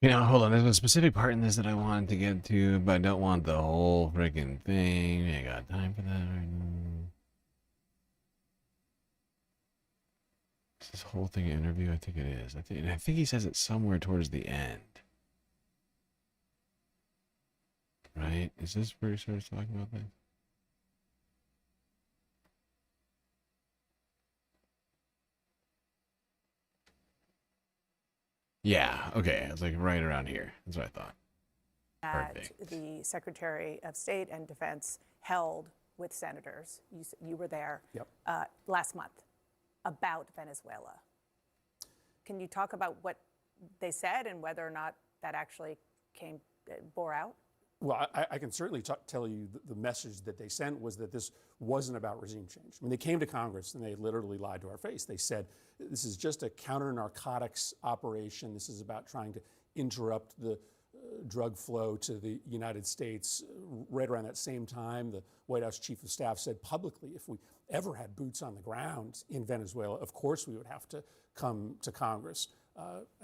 You know, hold on. There's a specific part in this that I wanted to get to, but I don't want the whole freaking thing. I got time for that right now. Is this whole thing an interview? I think it is. I think he says it somewhere towards the end. Right? Is this where he starts talking about that? Yeah, okay. It's like right around here. That's what I thought. That the Secretary of State and Defense held with senators, you were there last month, about Venezuela. Can you talk about what they said and whether or not that actually bore out? Well, I can certainly tell you the message that they sent was that this wasn't about regime change. I mean, they came to Congress and they literally lied to our face. They said, this is just a counter-narcotics operation. This is about trying to interrupt the drug flow to the United States. Right around that same time, the White House Chief of Staff said publicly, if we ever had boots on the ground in Venezuela, of course we would have to come to Congress.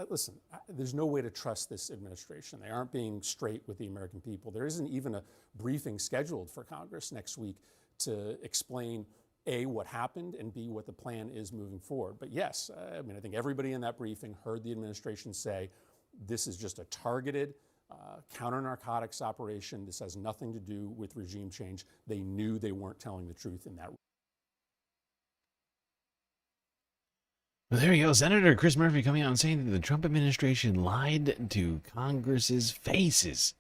Listen, there's no way to trust this administration. They aren't being straight with the American people. There isn't even a briefing scheduled for Congress next week to explain, A, what happened, and B, what the plan is moving forward. But yes, I mean, I think everybody in that briefing heard the administration say, this is just a targeted counter-narcotics operation. This has nothing to do with regime change. They knew they weren't telling the truth in that. Well, there you go. Senator Chris Murphy coming out and saying that the Trump administration lied to Congress's faces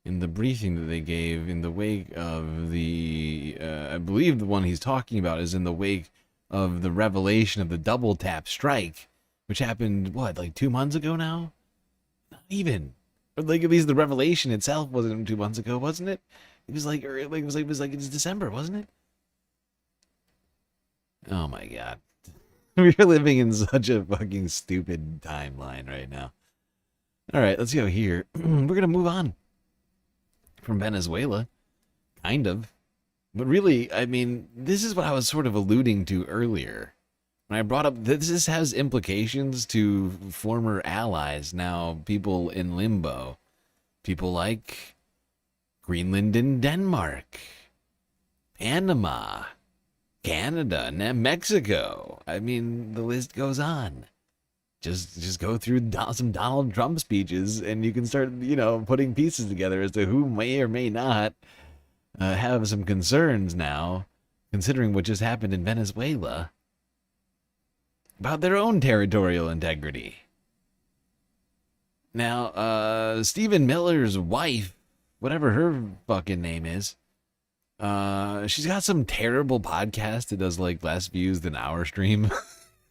in the briefing that they gave in the wake of the, I believe the one he's talking about is in the wake of the revelation of the double tap strike, which happened, what, like 2 months ago now? Not even. Or like at least the revelation itself wasn't 2 months ago, wasn't it? It was like it's December, wasn't it? Oh my God. We're living in such a fucking stupid timeline right now. All right, let's go here. We're going to move on from Venezuela, kind of. But really, I mean, this is what I was sort of alluding to earlier. When I brought up this has implications to former allies, now people in limbo. People like Greenland and Denmark, Panama, Canada, and Mexico. I mean, the list goes on. Just go through some Donald Trump speeches, and you can start, putting pieces together as to who may or may not have some concerns now, considering what just happened in Venezuela, about their own territorial integrity. Now, Stephen Miller's wife, whatever her fucking name is, she's got some terrible podcast that does like less views than our stream.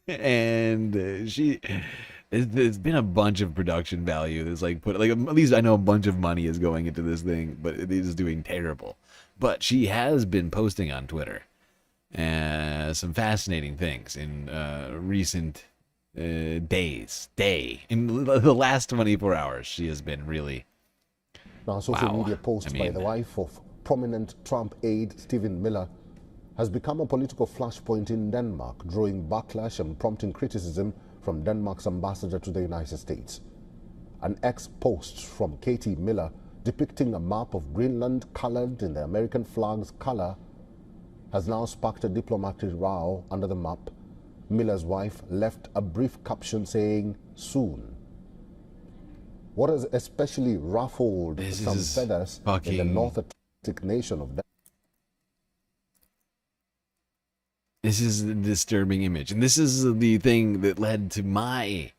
And there's been a bunch of production value that's like at least I know a bunch of money is going into this thing, but it is doing terrible. But she has been posting on Twitter some fascinating things in recent in the last 24 hours. She has been really now. Social media post by the wife of prominent Trump aide Stephen Miller has become a political flashpoint in Denmark, drawing backlash and prompting criticism from Denmark's ambassador to the United States. An ex-post from Katie Miller depicting a map of Greenland colored in the American flag's color has now sparked a diplomatic row under the map. Miller's wife left a brief caption saying, "Soon." What has especially ruffled some feathers in the North Atlantic nation of Denmark. This is a disturbing image, and this is the thing that led to my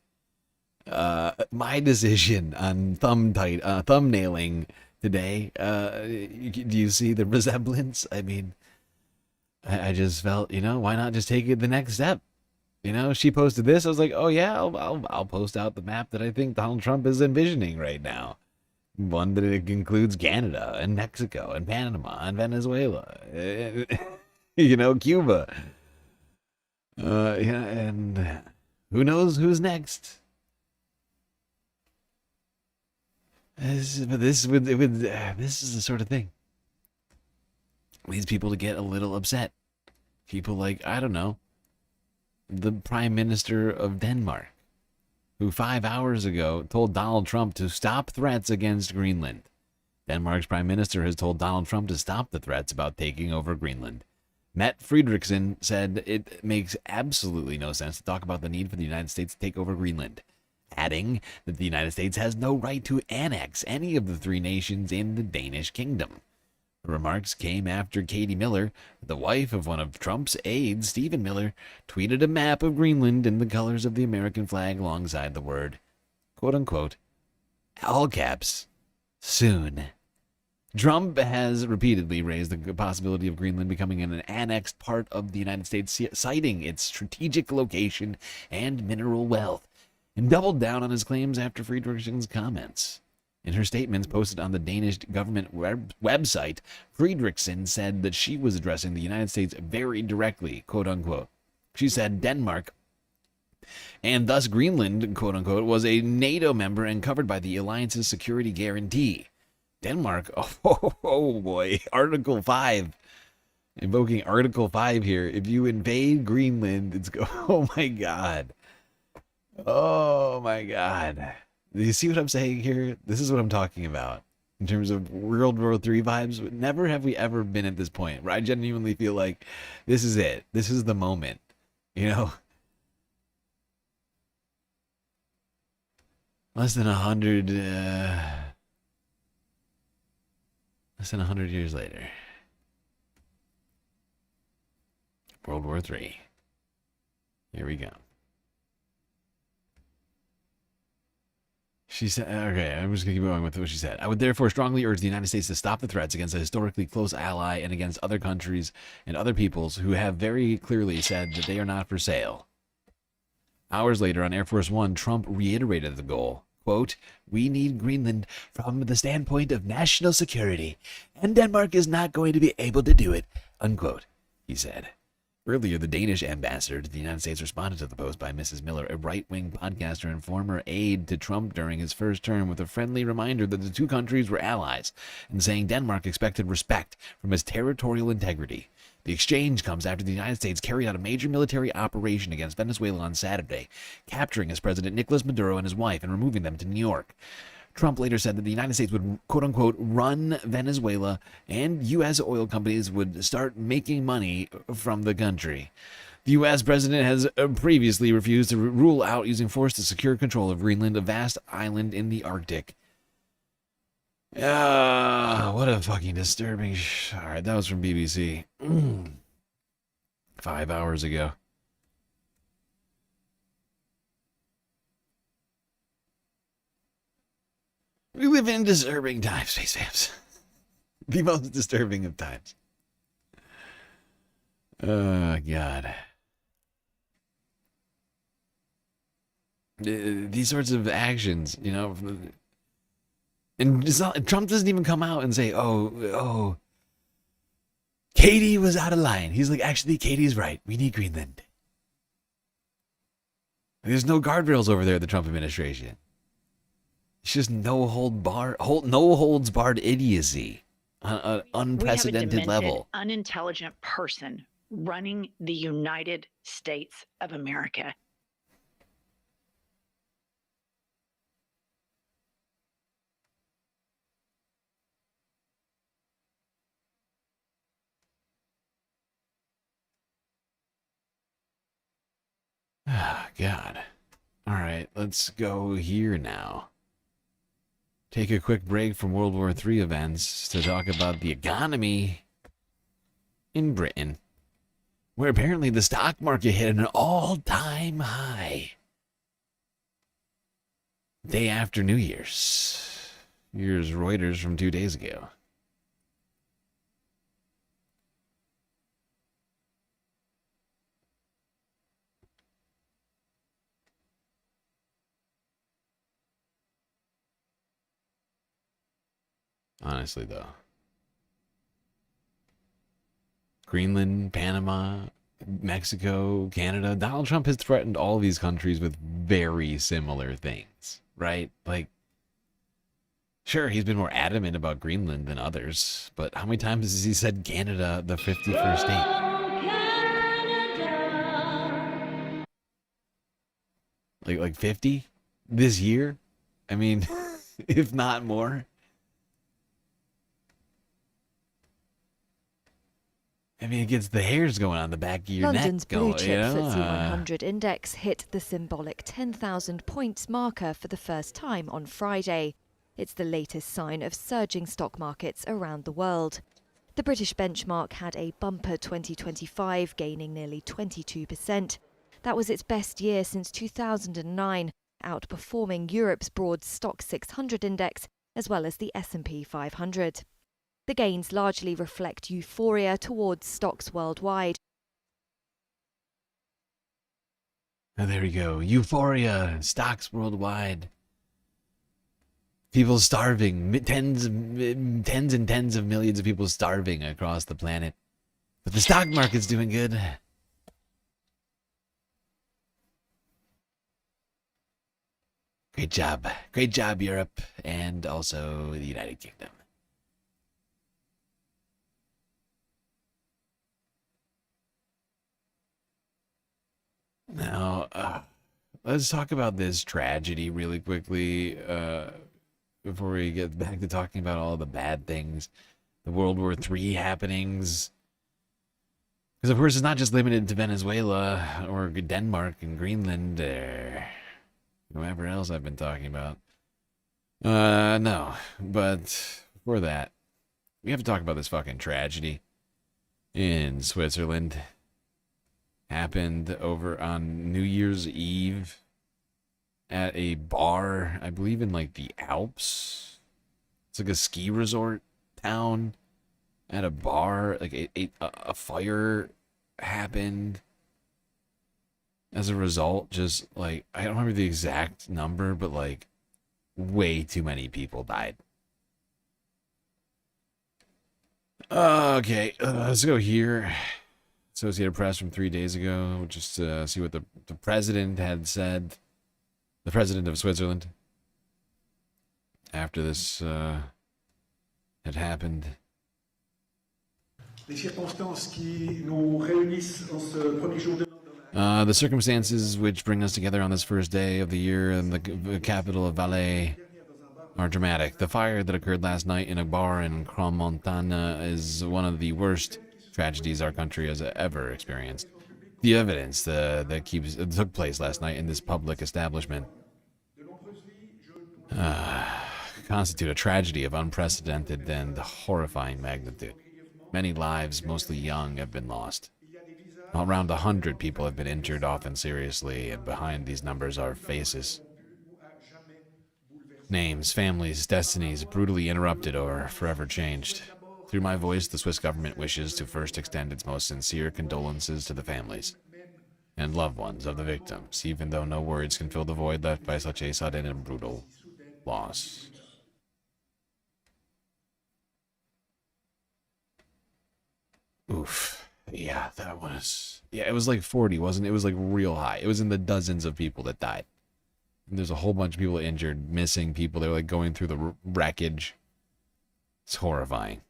decision on thumbnailing today. Do you see the resemblance? I mean, I just felt, why not just take it the next step? She posted this. I was like, oh yeah, I'll post out the map that I think Donald Trump is envisioning right now. One that includes Canada and Mexico and Panama and Venezuela, Cuba. And who knows who's next? This is the sort of thing leads people to get a little upset. People like, I don't know, the Prime Minister of Denmark, who 5 hours ago told Donald Trump to stop threats against Greenland. Denmark's Prime Minister has told Donald Trump to stop the threats about taking over Greenland. Mette Frederiksen said it makes absolutely no sense to talk about the need for the United States to take over Greenland. adding that the United States has no right to annex any of the three nations in the Danish kingdom. The remarks came after Katie Miller, the wife of one of Trump's aides, Stephen Miller, tweeted a map of Greenland in the colors of the American flag alongside the word, quote-unquote, all caps, soon. Trump has repeatedly raised the possibility of Greenland becoming an annexed part of the United States, citing its strategic location and mineral wealth, and doubled down on his claims after Friedrichsen's comments. In her statements posted on the Danish government website, Friedrichsen said that she was addressing the United States very directly, quote-unquote. She said Denmark, and thus Greenland, quote-unquote, was a NATO member and covered by the alliance's security guarantee. Denmark, oh boy, Article 5. Invoking Article 5 here. If you invade Greenland, it's oh my god. Oh my god. Do you see what I'm saying here? This is what I'm talking about. In terms of World War III vibes, never have we ever been at this point where I genuinely feel like this is it. This is the moment. You know? Less than 100 years later. World War III. Here we go. She said, okay, I'm just going to keep going with what she said. I would therefore strongly urge the United States to stop the threats against a historically close ally and against other countries and other peoples who have very clearly said that they are not for sale. Hours later on Air Force One, Trump reiterated the goal. Quote, we need Greenland from the standpoint of national security, and Denmark is not going to be able to do it, unquote, he said. Earlier, the Danish ambassador to the United States responded to the post by Mrs. Miller, a right-wing podcaster and former aide to Trump during his first term, with a friendly reminder that the two countries were allies, and saying Denmark expected respect from his territorial integrity. The exchange comes after the United States carried out a major military operation against Venezuela on Saturday, capturing its president Nicolas Maduro and his wife and removing them to New York. Trump later said that the United States would, quote-unquote, run Venezuela and U.S. oil companies would start making money from the country. The U.S. president has previously refused to rule out using force to secure control of Greenland, a vast island in the Arctic. What a fucking disturbing... All right, that was from BBC. 5 hours ago. We live in disturbing times, Space Amps. The most disturbing of times. Oh, God. These sorts of actions, you know... And it's not, Trump doesn't even come out and say, oh, Katie was out of line. He's like, actually, Katie's right. We need Greenland. There's no guardrails over there at the Trump administration. It's just no holds barred idiocy on an unprecedented level. Unintelligent person running the United States of America. Ah, God. All right, let's go here now. Take a quick break from World War III events to talk about the economy in Britain, where apparently the stock market hit an all-time high day after New Year's. Here's Reuters from 2 days ago. Honestly, though. Greenland, Panama, Mexico, Canada. Donald Trump has threatened all these countries with very similar things, right? Like, sure, he's been more adamant about Greenland than others, but how many times has he said Canada, the 51st state? Like 50 this year? I mean, if not more. I mean, it gets the hairs going on the back of your London's neck going, blue chip you know? FTSE 100 index hit the symbolic 10,000 points marker for the first time on Friday. It's the latest sign of surging stock markets around the world. The British benchmark had a bumper 2025, gaining nearly 22%. That was its best year since 2009, outperforming Europe's broad stock 600 index as well as the S&P 500. The gains largely reflect euphoria towards stocks worldwide. Oh, there we go. Euphoria. Stocks worldwide. People starving. Tens and tens of millions of people starving across the planet. But the stock market's doing good. Great job. Great job, Europe. And also the United Kingdom. Now, let's talk about this tragedy really quickly before we get back to talking about all the bad things, the World War III happenings. Because, of course, it's not just limited to Venezuela or Denmark and Greenland or whoever else I've been talking about. No, but before that, we have to talk about this fucking tragedy in Switzerland. Happened over on New Year's Eve at a bar, I believe in like the Alps. It's like a ski resort town. At a bar, like a fire happened. As a result, just like, I don't remember the exact number, but like way too many people died. Okay, let's go here. Associated Press from 3 days ago, just to see what the president had said. The president of Switzerland. After this had happened. The circumstances which bring us together on this first day of the year in the capital of Valais are dramatic. The fire that occurred last night in a bar in Crans-Montana is one of the worst tragedies our country has ever experienced. The evidence that took place last night in this public establishment constitute a tragedy of unprecedented and horrifying magnitude. Many lives, mostly young, have been lost. Around 100 people have been injured, often seriously, and behind these numbers are faces. Names, families, destinies brutally interrupted or forever changed. Through my voice, the Swiss government wishes to first extend its most sincere condolences to the families and loved ones of the victims, even though no words can fill the void left by such a sudden and brutal loss. Oof. Yeah, that was... Yeah, it was like 40, wasn't it? It was like real high. It was in the dozens of people that died. And there's a whole bunch of people injured, missing people. They were like going through the wreckage. It's horrifying.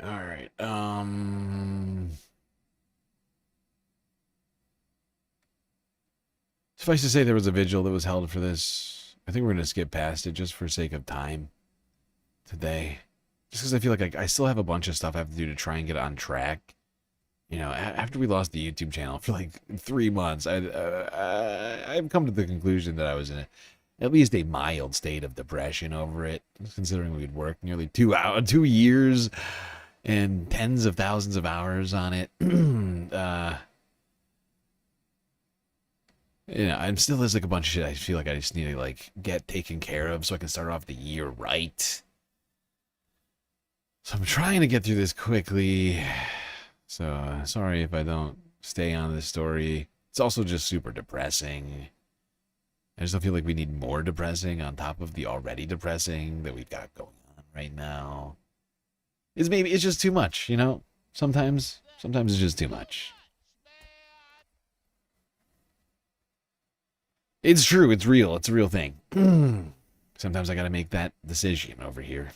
All right. Suffice to say, there was a vigil that was held for this. I think we're going to skip past it just for sake of time today. Just because I feel like I still have a bunch of stuff I have to do to try and get on track. You know, after we lost the YouTube channel for like 3 months, I've come to the conclusion that I was in at least a mild state of depression over it, considering we'd worked nearly 2 years and tens of thousands of hours on it. You know, I'm still, there's like a bunch of shit I feel like I just need to like get taken care of so I can start off the year right. So I'm trying to get through this quickly. So sorry if I don't stay on this story. It's also just super depressing. I just don't feel like we need more depressing on top of the already depressing that we've got going on right now. It's just too much, you know? Sometimes it's just too much. It's true, it's real, it's a real thing. Sometimes I gotta make that decision over here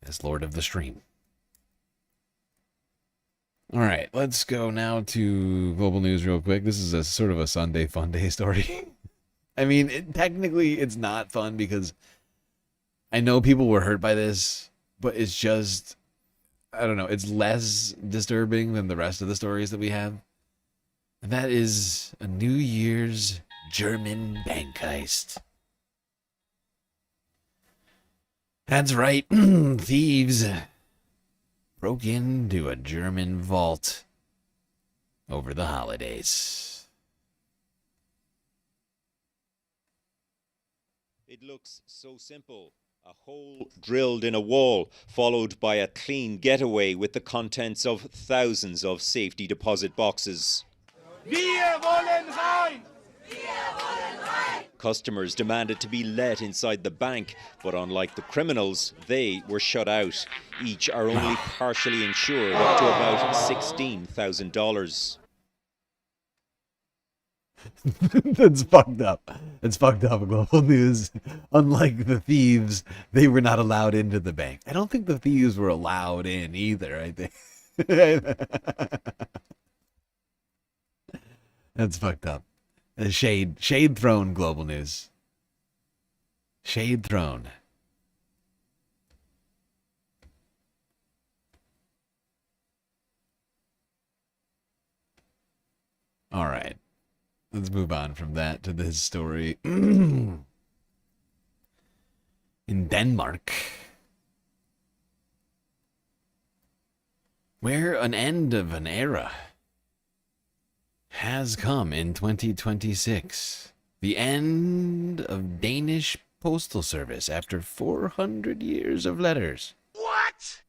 as Lord of the Stream. All right, let's go now to global news real quick. This is a sort of a Sunday fun day story. I mean, technically it's not fun because I know people were hurt by this, but it's just, I don't know, it's less disturbing than the rest of the stories that we have. And that is a New Year's German bank heist. That's right, thieves broke into a German vault over the holidays. It looks so simple. A hole drilled in a wall, followed by a clean getaway with the contents of thousands of safety deposit boxes. Wir wollen rein! Wir wollen rein! Customers demanded to be let inside the bank, but unlike the criminals, they were shut out. Each are only partially insured up to about $16,000. That's fucked up. It's fucked up, global news. Unlike the thieves, they were not allowed into the bank. I don't think the thieves were allowed in either, I think. That's fucked up. Shade thrown, global news. Shade thrown. All right. Let's move on from that to this story. In Denmark, where an end of an era has come in 2026. The end of Danish postal service after 400 years of letters. What?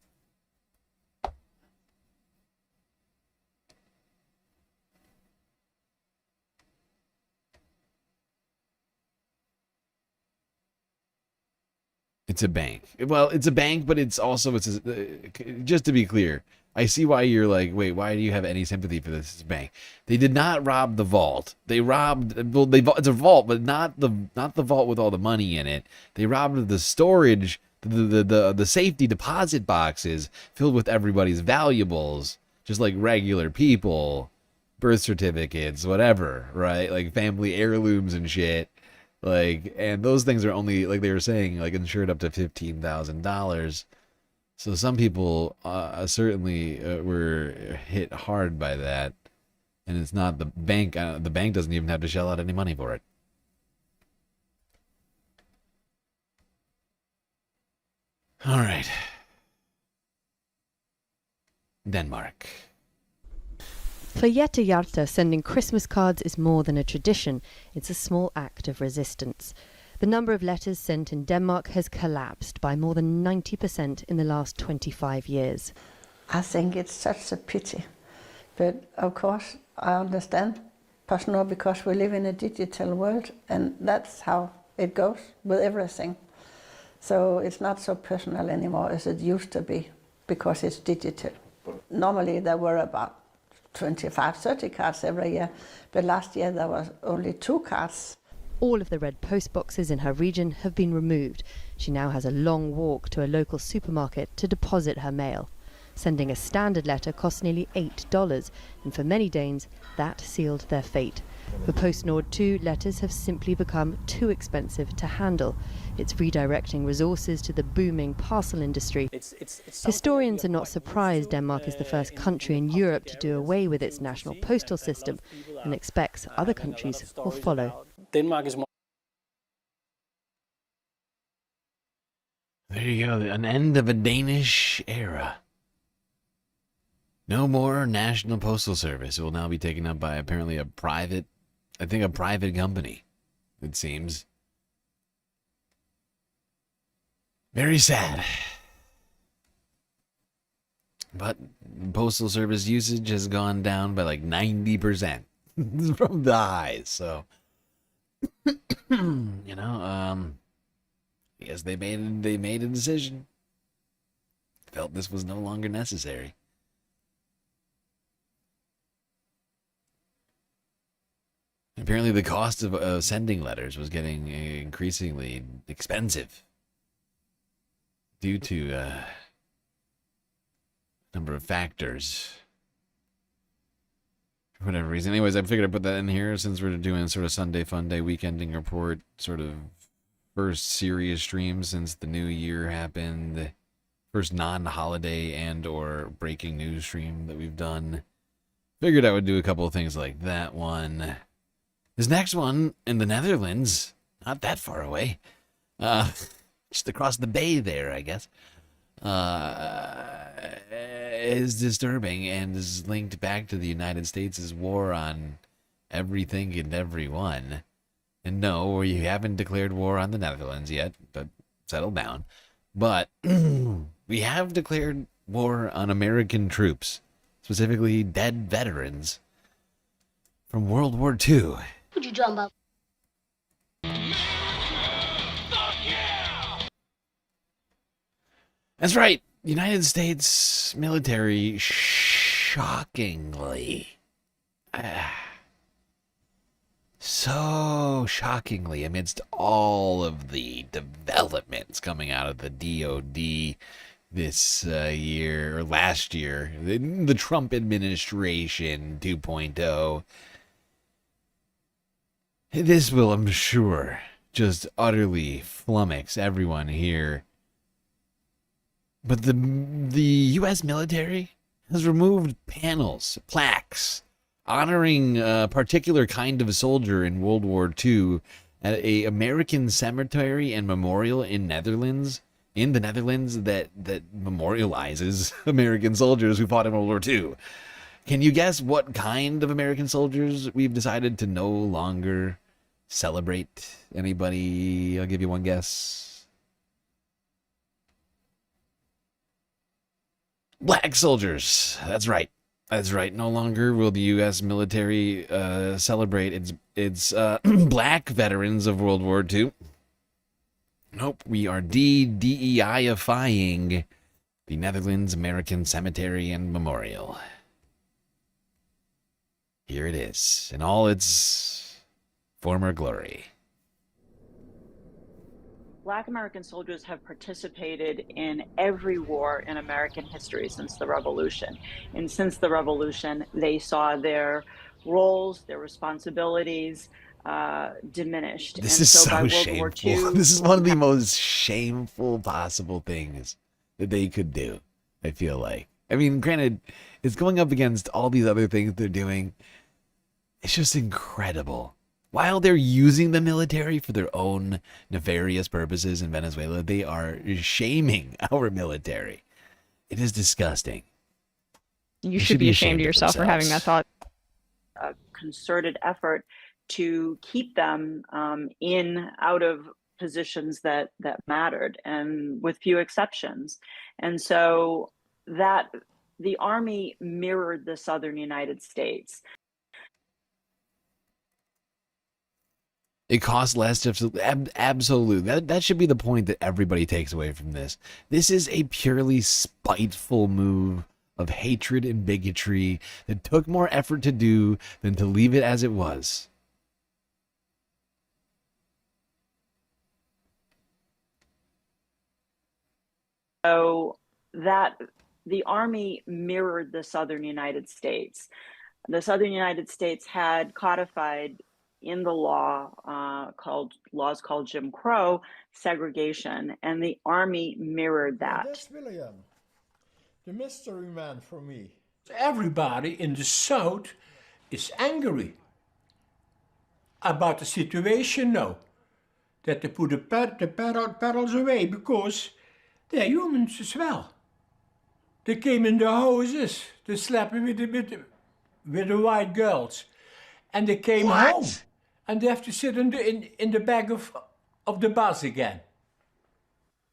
It's a bank. Well, it's a bank, but it's also, just to be clear, I see why you're like, wait, why do you have any sympathy for this bank? They did not rob the vault. They robbed, well, it's a vault, but not the vault with all the money in it. They robbed the storage, the safety deposit boxes filled with everybody's valuables, just like regular people, birth certificates, whatever, right? Like family heirlooms and shit. Like, and those things are only, like they were saying, like insured up to $15,000. So some people certainly were hit hard by that, and it's not the bank. The bank doesn't even have to shell out any money for it. All right. Denmark. For Jette Hjalte, sending Christmas cards is more than a tradition. It's a small act of resistance. The number of letters sent in Denmark has collapsed by more than 90% in the last 25 years. I think it's such a pity. But of course, I understand personally because we live in a digital world and that's how it goes with everything. So it's not so personal anymore as it used to be because it's digital. Normally there were about 25, 30 cards every year, but last year there was only 2 cards. All of the red post boxes in her region have been removed. She now has a long walk to a local supermarket to deposit her mail. Sending a standard letter costs nearly $8, and for many Danes, that sealed their fate. For PostNord too, letters have simply become too expensive to handle. It's redirecting resources to the booming parcel industry. Historians are not surprised Denmark is the first country in Europe to do away with its national postal system and expects other countries will follow. Denmark is more. There you go, an end of a Danish era. No more National Postal Service. It will now be taken up by apparently a private company, it seems. Very sad. But Postal Service usage has gone down by like 90% from the highs, so you know, I guess they made a decision. Felt this was no longer necessary. Apparently the cost of sending letters was getting increasingly expensive due to a number of factors. For whatever reason. Anyways, I figured I'd put that in here since we're doing sort of Sunday Fun Day weekending report, sort of first serious stream since the new year happened. First non-holiday and or breaking news stream that we've done. Figured I would do a couple of things like that one. This next one in the Netherlands, not that far away, just across the bay there, I guess, is disturbing and is linked back to the United States' war on everything and everyone. And no, we haven't declared war on the Netherlands yet, but settle down. But we have declared war on American troops, specifically dead veterans from World War II. Would you jump up? That's right. United States military shockingly, so shockingly, amidst all of the developments coming out of the DOD this year, or last year, the Trump administration 2.0, this will, I'm sure, just utterly flummox everyone here. But the U.S. military has removed panels, plaques, honoring a particular kind of soldier in World War II at a American cemetery and memorial in the Netherlands that memorializes American soldiers who fought in World War II. Can you guess what kind of American soldiers we've decided to no longer celebrate? Anybody? I'll give you one guess. Black soldiers. That's right. That's right. No longer will the U.S. military celebrate its black veterans of World War II. Nope, we are DEI-ifying the Netherlands American Cemetery and Memorial. Here it is, in all its former glory. Black American soldiers have participated in every war in American history since the Revolution. And since the Revolution, they saw their roles, their responsibilities diminished. This and is so by World shameful. War II, This is one of the most shameful possible things that they could do, I feel like. I mean, granted, it's going up against all these other things they're doing. It's just incredible. While they're using the military for their own nefarious purposes in Venezuela, they are shaming our military. It is disgusting. You should be ashamed of yourself for having that thought. A concerted effort to keep them out of positions that mattered, and with few exceptions. And so that the Army mirrored the Southern United States. It costs less to absolutely. That should be the point that everybody takes away from this. This is a purely spiteful move of hatred and bigotry that took more effort to do than to leave it as it was. So that the Army mirrored the Southern United States. The Southern United States had codified in the laws called Jim Crow segregation, and the Army mirrored that. That's William, the mystery man for me. Everybody in the South is angry about the situation now, that they put the pedals away because they're humans as well. They came in the houses, they slept with the white girls, and they came home. And they have to sit in the back of the bus again.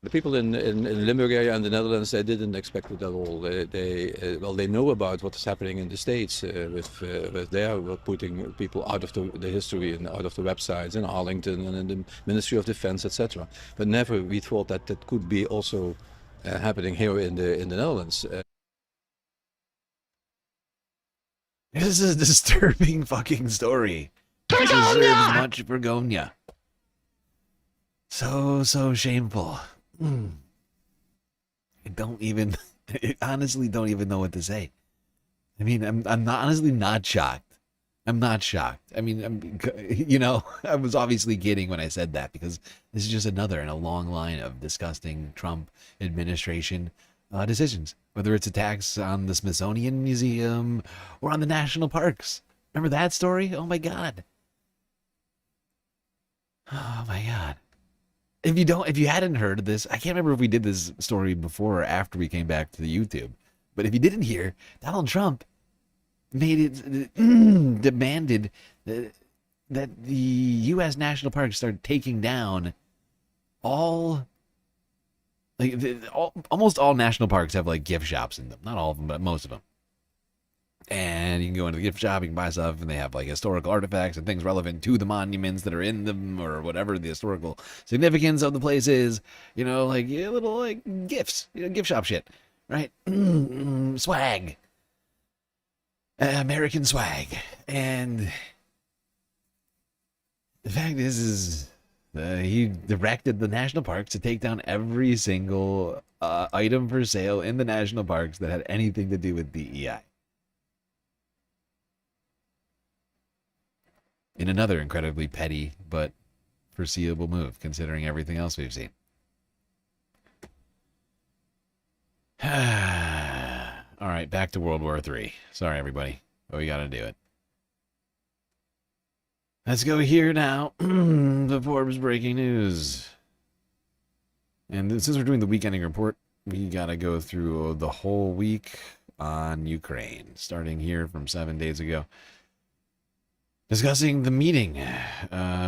The people in Limburg area and the Netherlands, they didn't expect it at all. They know about what is happening in the States with their putting people out of the history and out of the websites in Arlington and in the Ministry of Defense, etc. But never we thought that that could be also happening here in the Netherlands. This is a disturbing fucking story. deserves much Bergonia. So shameful. I honestly don't even know what to say. I mean, I'm not, honestly not shocked. I'm not shocked. I mean, I was obviously kidding when I said that, because this is just another in a long line of disgusting Trump administration decisions, whether it's attacks on the Smithsonian Museum or on the national parks. Remember that story? Oh my God. Oh my God. If you hadn't heard of this, I can't remember if we did this story before or after we came back to the YouTube, but if you didn't hear, Donald Trump demanded that the U.S. national parks start taking down almost all national parks have like gift shops in them. Not all of them, but most of them. And you can go into the gift shop, you can buy stuff, and they have like historical artifacts and things relevant to the monuments that are in them, or whatever the historical significance of the place is. Like little like gifts, gift shop shit, right? Swag, American swag. And the fact is he directed the national parks to take down every single item for sale in the national parks that had anything to do with DEI. In another incredibly petty but foreseeable move, considering everything else we've seen. All right, back to World War III. Sorry, everybody, but we got to do it. Let's go here now. The Forbes breaking news. And since we're doing the week ending report, we got to go through the whole week on Ukraine, starting here from 7 days ago. Discussing the meeting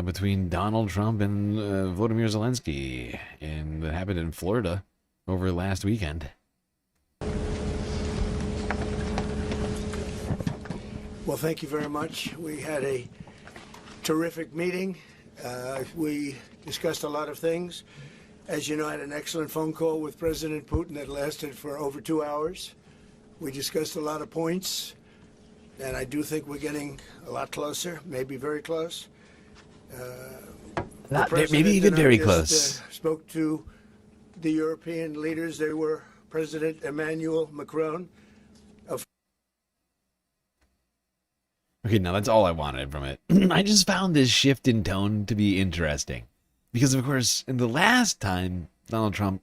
between Donald Trump and Volodymyr Zelensky that happened in Florida over last weekend. Well, thank you very much. We had a terrific meeting. We discussed a lot of things. As you know, I had an excellent phone call with President Putin that lasted for over 2 hours. We discussed a lot of points. And I do think we're getting a lot closer, maybe very close. Maybe even very close. Spoke to the European leaders. They were President Emmanuel Macron. Okay, now that's all I wanted from it. I just found this shift in tone to be interesting. Because, of course, in the last time Donald Trump...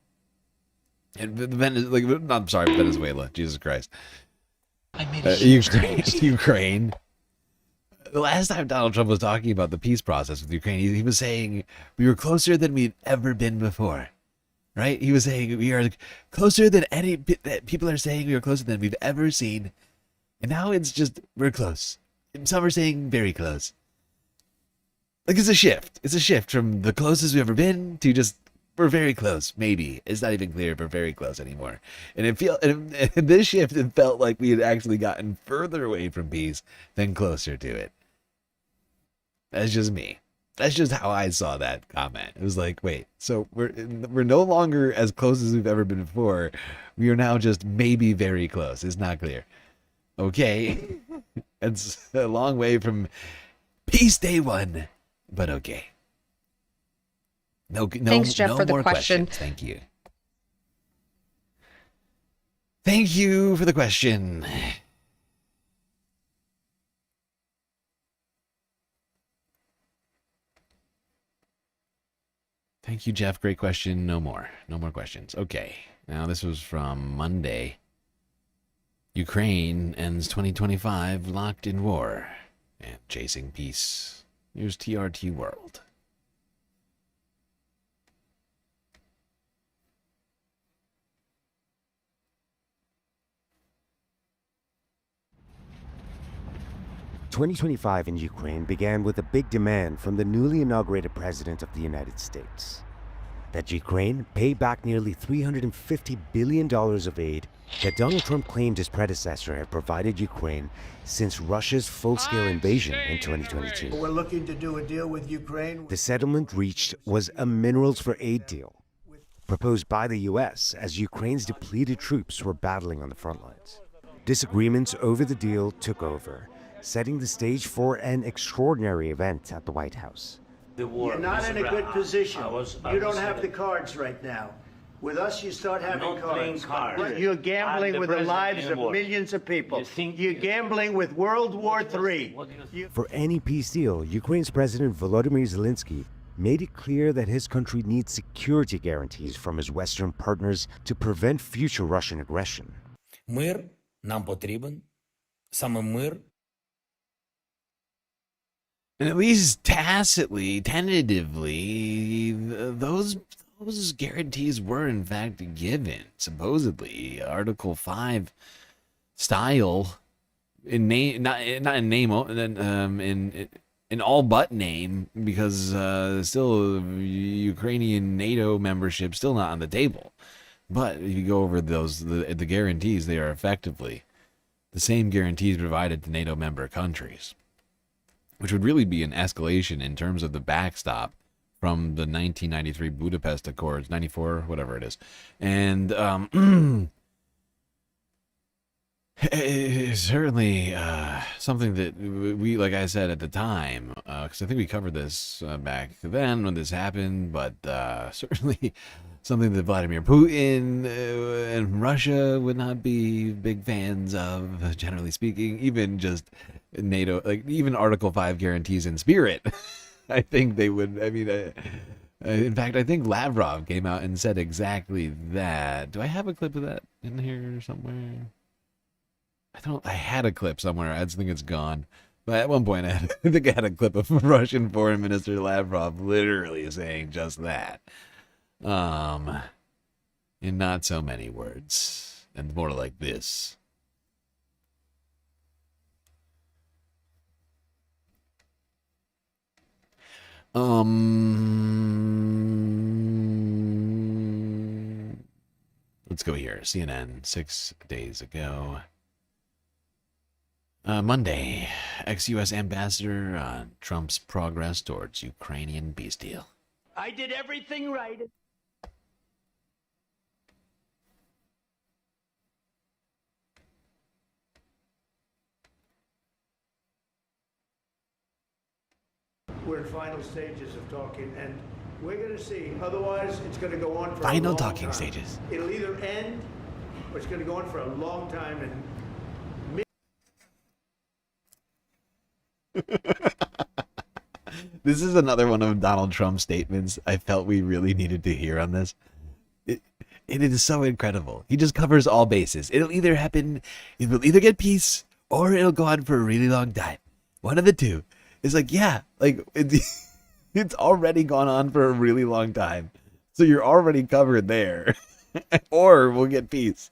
Venezuela, Jesus Christ. Ukraine. The last time Donald Trump was talking about the peace process with Ukraine, he was saying we were closer than we'd ever been before, right? He was saying we are closer than people are saying we are closer than we've ever seen, and now it's just we're close. And some are saying very close. Like it's a shift. It's a shift from the closest we've ever been to just we're very close. Maybe it's not even clear if we're very close anymore. And in this shift, it felt like we had actually gotten further away from peace than closer to it. That's just me. That's just how I saw that comment. It was like, wait, so we're no longer as close as we've ever been before. We are now just maybe very close. It's not clear. Okay, it's a long way from peace day one, but okay. Thanks, Jeff, for the question. Questions. Thank you. Thank you for the question. Thank you, Jeff. Great question. No more questions. Okay. Now, this was from Monday. Ukraine ends 2025 locked in war and chasing peace. Here's TRT World. "2025 in Ukraine began with a big demand from the newly inaugurated President of the United States that Ukraine pay back nearly $350 billion of aid that Donald Trump claimed his predecessor had provided Ukraine since Russia's full-scale invasion in 2022. We're looking to do a deal with Ukraine. The settlement reached was a minerals for aid deal proposed by the U.S. as Ukraine's depleted troops were battling on the front lines. Disagreements over the deal took over, setting the stage for an extraordinary event at the White House. You're not in a good position. You don't have the cards right now. With us, you start having cards. You're gambling with the lives of millions of people. You're gambling with World War III. For any peace deal, Ukraine's President Volodymyr Zelensky made it clear that his country needs security guarantees from his Western partners to prevent future Russian aggression. Мир нам потрібен. Саме мир. And at least tacitly, tentatively, those guarantees were in fact given. Supposedly, Article 5 style, in name, not in name, in all but name, because still Ukrainian NATO membership still not on the table. But if you go over the guarantees, they are effectively the same guarantees provided to NATO member countries, which would really be an escalation in terms of the backstop from the 1993 Budapest Accords, 94, whatever it is. And it's certainly something that we, like I said at the time, because I think we covered this back then when this happened, but certainly something that Vladimir Putin and Russia would not be big fans of, generally speaking, even just NATO, like even Article 5 guarantees in spirit. I think they would, I mean, in fact, I think Lavrov came out and said exactly that. Do I have a clip of that in here somewhere? I had a clip somewhere. I just think it's gone. But at one point, I think I had a clip of Russian Foreign Minister Lavrov literally saying just that. In not so many words, and more like this. Let's go here. CNN, 6 days ago. Monday, ex-U.S. ambassador on Trump's progress towards Ukrainian peace deal. I did everything right. We're in final stages of talking, and we're going to see. Otherwise, it's going to go on for Final a long talking time. stages. It'll either end, or it's going to go on for a long time. And This is another one of Donald Trump's statements I felt we really needed to hear on this. It is so incredible. He just covers all bases. It'll either happen, it will either get peace, or it'll go on for a really long time. One of the two. It's like, yeah, like it's already gone on for a really long time. So you're already covered there. Or we'll get peace.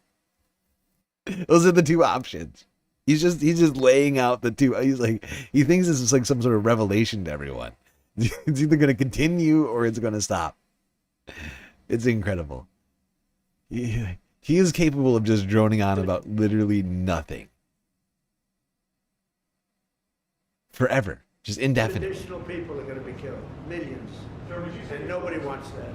Those are the two options. He's just laying out the two. He's like, he thinks this is like some sort of revelation to everyone. It's either going to continue or it's going to stop. It's incredible. He is capable of just droning on about literally nothing. Forever. Just indefinitely. additional people are going to be killed. Millions. And nobody wants that.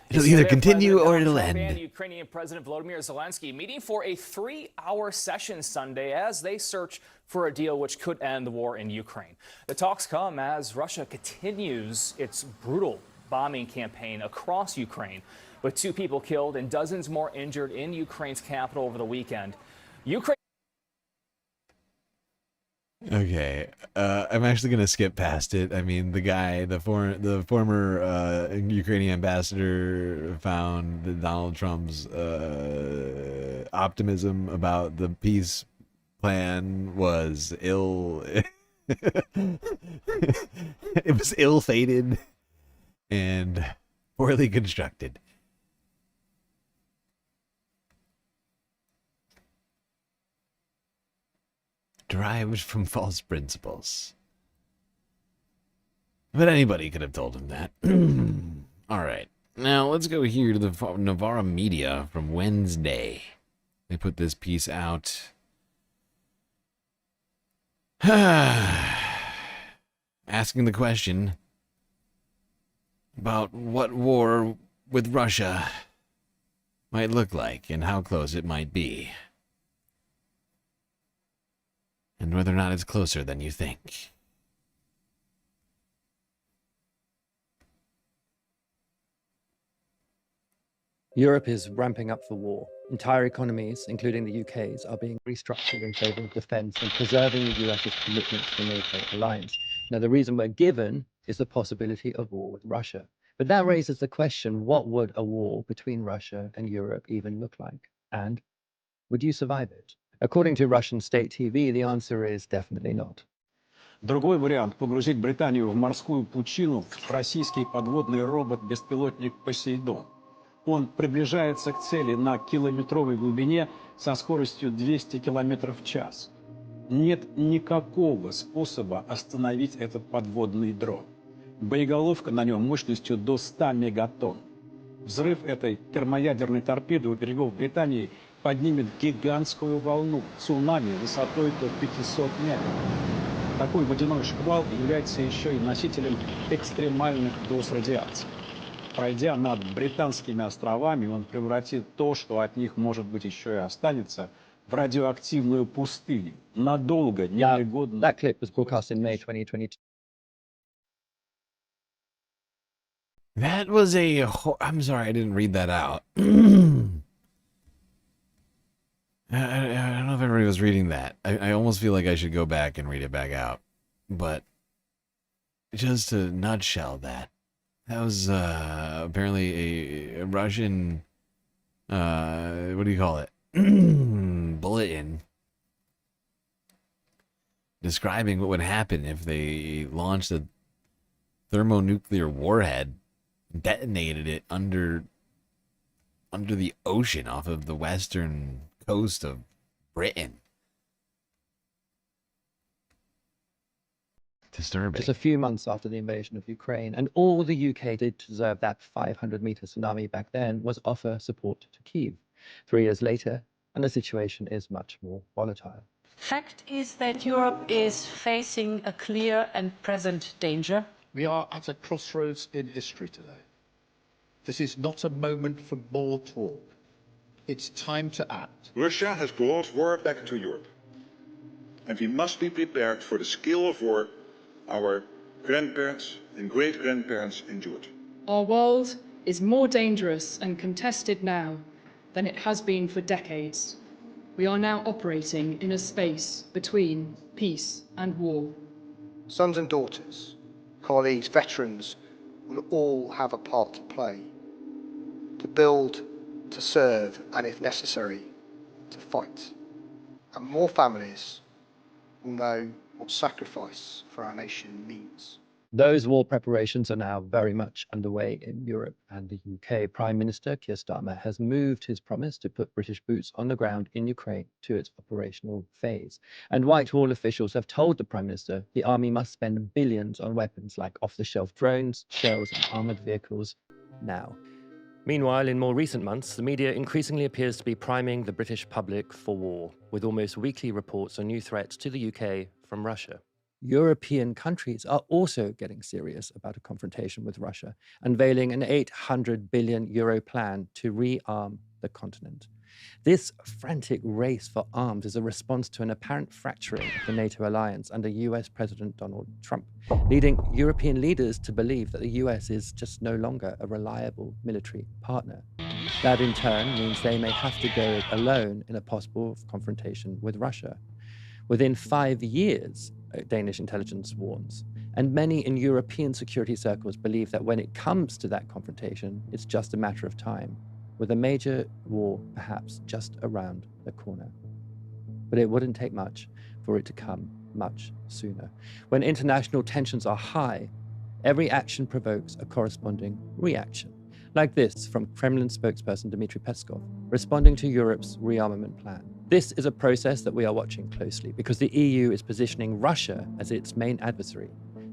It'll either continue or it'll Trump end. and Ukrainian President Volodymyr Zelensky meeting for a 3-hour session Sunday as they search for a deal which could end the war in Ukraine. The talks come as Russia continues its brutal bombing campaign across Ukraine, with 2 people killed and dozens more injured in Ukraine's capital over the weekend. Ukraine. Okay, I'm actually gonna skip past it. I mean, the former Ukrainian ambassador found that Donald Trump's optimism about the peace plan was it was ill-fated and poorly constructed. Derived from false principles. But anybody could have told him that. All right. Now, let's go here to the Novara Media from Wednesday. They put this piece out. Asking the question about what war with Russia might look like and how close it might be. and whether or not it's closer than you think. Europe is ramping up for war. Entire economies, including the UK's, are being restructured in favour of defence and preserving the US's commitment to the NATO alliance. Now, the reason we're given is the possibility of war with Russia. But that raises the question, what would a war between Russia and Europe even look like? And would you survive it? According to Russian state TV, the answer is definitely not. Другой вариант – погрузить Британию в морскую пучину – российский подводный робот-беспилотник «Посейдон». Он приближается к цели на километровой глубине со скоростью 200 км в час. Нет никакого способа остановить этот подводный дрон. Боеголовка на нем мощностью до 100 мегатонн. Взрыв этой термоядерной торпеды у берегов Британии поднимет гигантскую волну, цунами высотой до 500 метров. Такой водяной шквал является еще и носителем экстремальных доз радиации. Пройдя над британскими островами, он превратит то, что от них, может быть, еще и останется, в радиоактивную пустыню. Надолго, непригодно. That clip was broadcast in May 2022. That was a... I'm sorry, I didn't read that out. I don't know if everybody was reading that. I almost feel like I should go back and read it back out. But just to nutshell that was apparently a Russian, what do you call it? Bulletin describing what would happen if they launched a thermonuclear warhead, detonated it under the ocean off of the western coast of Britain. Disturbing. Just a few months after the invasion of Ukraine, and all the UK did to deserve that 500-meter tsunami back then was offer support to Kyiv. 3 years later, and the situation is much more volatile. Fact is that Europe is facing a clear and present danger. We are at a crossroads in history today. This is not a moment for more talk. It's time to act. Russia has brought war back to Europe. And we must be prepared for the scale of war our grandparents and great-grandparents endured. Our world is more dangerous and contested now than it has been for decades. We are now operating in a space between peace and war. Sons and daughters, colleagues, veterans will all have a part to play. To build, to serve, and if necessary, to fight. And more families will know what sacrifice for our nation means. Those war preparations are now very much underway in Europe, and the UK Prime Minister Keir Starmer has moved his promise to put British boots on the ground in Ukraine to its operational phase. And Whitehall officials have told the Prime Minister the army must spend billions on weapons like off-the-shelf drones, shells, and armoured vehicles now. Meanwhile, in more recent months, the media increasingly appears to be priming the British public for war, with almost weekly reports on new threats to the UK from Russia. European countries are also getting serious about a confrontation with Russia, unveiling an €800 billion plan to rearm the continent. This frantic race for arms is a response to an apparent fracturing of the NATO alliance under US President Donald Trump, leading European leaders to believe that the US is just no longer a reliable military partner. That in turn means they may have to go it alone in a possible confrontation with Russia. Within 5 years, Danish intelligence warns, and many in European security circles believe that when it comes to that confrontation, it's just a matter of time, with a major war perhaps just around the corner. But it wouldn't take much for it to come much sooner. When international tensions are high, every action provokes a corresponding reaction. Like this from Kremlin spokesperson Dmitry Peskov, responding to Europe's rearmament plan. This is a process that we are watching closely because the EU is positioning Russia as its main adversary.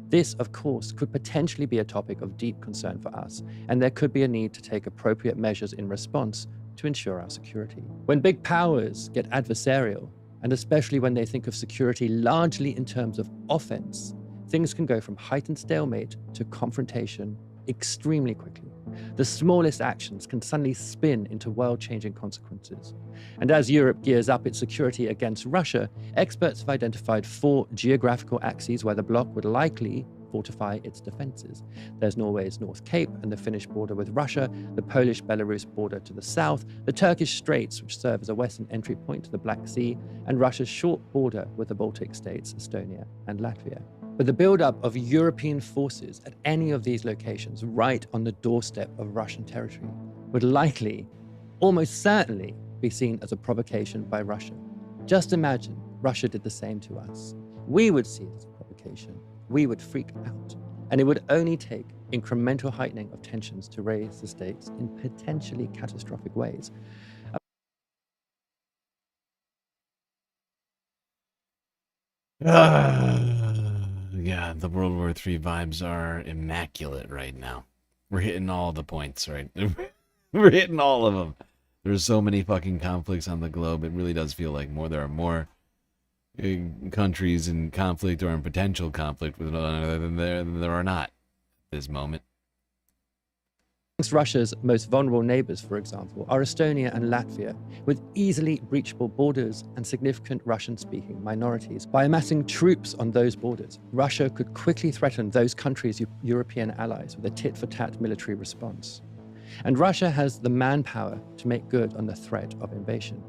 This, of course, could potentially be a topic of deep concern for us, and there could be a need to take appropriate measures in response to ensure our security. When big powers get adversarial, and especially when they think of security largely in terms of offense, things can go from heightened stalemate to confrontation extremely quickly. The smallest actions can suddenly spin into world-changing consequences. And as Europe gears up its security against Russia, experts have identified 4 geographical axes where the bloc would likely fortify its defenses. There's Norway's North Cape and the Finnish border with Russia, the Polish-Belarus border to the south, the Turkish Straits, which serve as a western entry point to the Black Sea, and Russia's short border with the Baltic states, Estonia and Latvia. But the buildup of European forces at any of these locations right on the doorstep of Russian territory would likely, almost certainly, be seen as a provocation by Russia. Just imagine Russia did the same to us. We would see it as a provocation. We would freak out. And it would only take incremental heightening of tensions to raise the stakes in potentially catastrophic ways. Yeah, the World War III vibes are immaculate right now. We're hitting all the points, right? We're hitting all of them. There's so many fucking conflicts on the globe. It really does feel like there are more countries in conflict or in potential conflict with one another than there are not at this moment. Amongst Russia's most vulnerable neighbors, for example, are Estonia and Latvia, with easily breachable borders and significant Russian-speaking minorities. By amassing troops on those borders, Russia could quickly threaten those countries' European allies with a tit-for-tat military response. And Russia has the manpower to make good on the threat of invasion.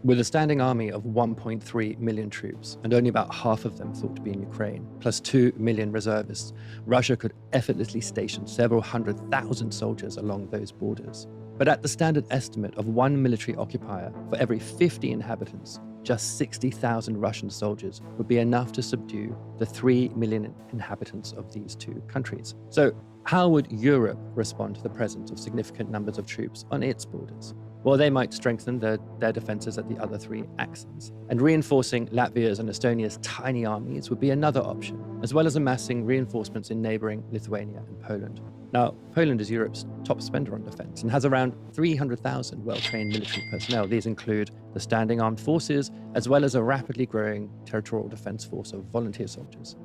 With a standing army of 1.3 million troops, and only about half of them thought to be in Ukraine, plus 2 million reservists, Russia could effortlessly station several 100,000 soldiers along those borders. But at the standard estimate of one military occupier for every 50 inhabitants, just 60,000 Russian soldiers would be enough to subdue the 3 million inhabitants of these two countries. So how would Europe respond to the presence of significant numbers of troops on its borders? Well, they might strengthen their defenses at the other 3 axes. And reinforcing Latvia's and Estonia's tiny armies would be another option, as well as amassing reinforcements in neighboring Lithuania and Poland. Now, Poland is Europe's top spender on defense and has around 300,000 well-trained military personnel. These include the standing armed forces, as well as a rapidly growing territorial defense force of volunteer soldiers.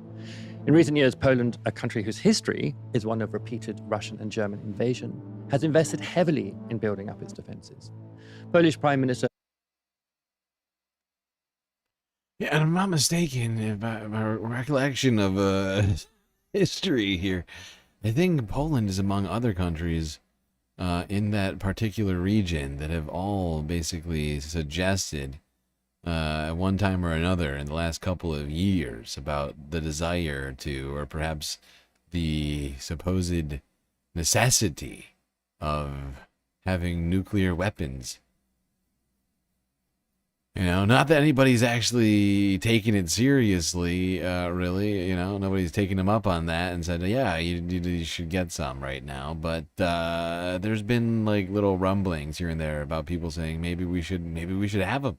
In recent years, Poland, a country whose history is one of repeated Russian and German invasion, has invested heavily in building up its defenses. Polish Prime Minister... Yeah, and I'm not mistaken, if my recollection of history here, I think Poland is among other countries in that particular region that have all basically suggested at one time or another in the last couple of years about the desire to, or perhaps the supposed necessity of having nuclear weapons. You know, not that anybody's actually taking it seriously, really. You know, nobody's taking them up on that and said, yeah, you should get some right now. But there's been like little rumblings here and there about people saying maybe we should have them.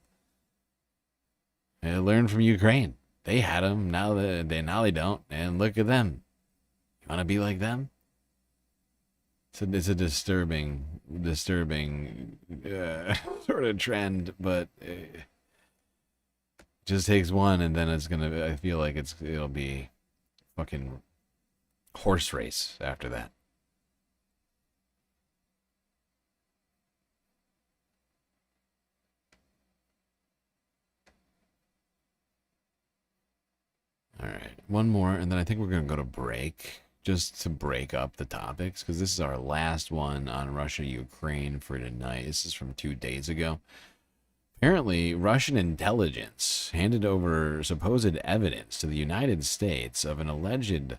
Learn from Ukraine. They had them, now they don't, and look at them. You want to be like them? It's a disturbing sort of trend, but it just takes one, and then I feel like it'll be fucking horse race after that. All right, one more, and then I think we're going to go to break, just to break up the topics, because this is our last one on Russia-Ukraine for tonight. This is from 2 days ago. Apparently, Russian intelligence handed over supposed evidence to the United States of an alleged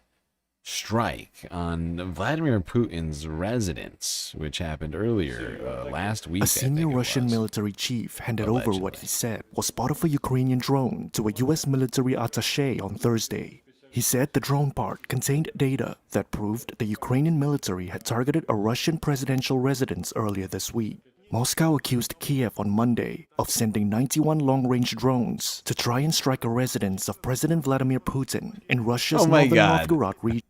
strike on Vladimir Putin's residence, which happened earlier last week. A senior Russian military chief handed over what he said was part of a Ukrainian drone to a U.S. military attaché on Thursday. He said the drone part contained data that proved the Ukrainian military had targeted a Russian presidential residence earlier this week. Moscow accused Kiev on Monday of sending 91 long-range drones to try and strike a residence of President Vladimir Putin in Russia's northern Novgorod region.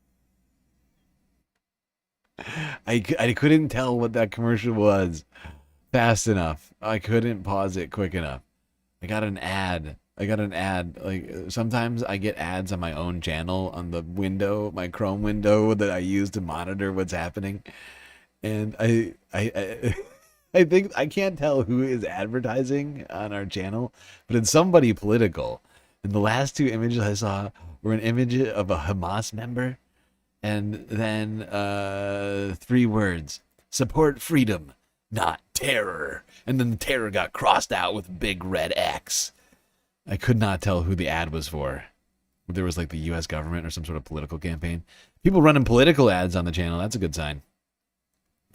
I couldn't tell what that commercial was fast enough. I couldn't pause it quick enough. I got an ad. Like, sometimes I get ads on my own channel on the window, my Chrome window that I use to monitor what's happening. And I think I can't tell who is advertising on our channel, but it's somebody political. And the last two images I saw were an image of a Hamas member, and then 3 words: support freedom, not terror. And then the terror got crossed out with a big red X. I could not tell who the ad was for. There was like the U.S. government or some sort of political campaign. People running political ads on the channel. That's a good sign.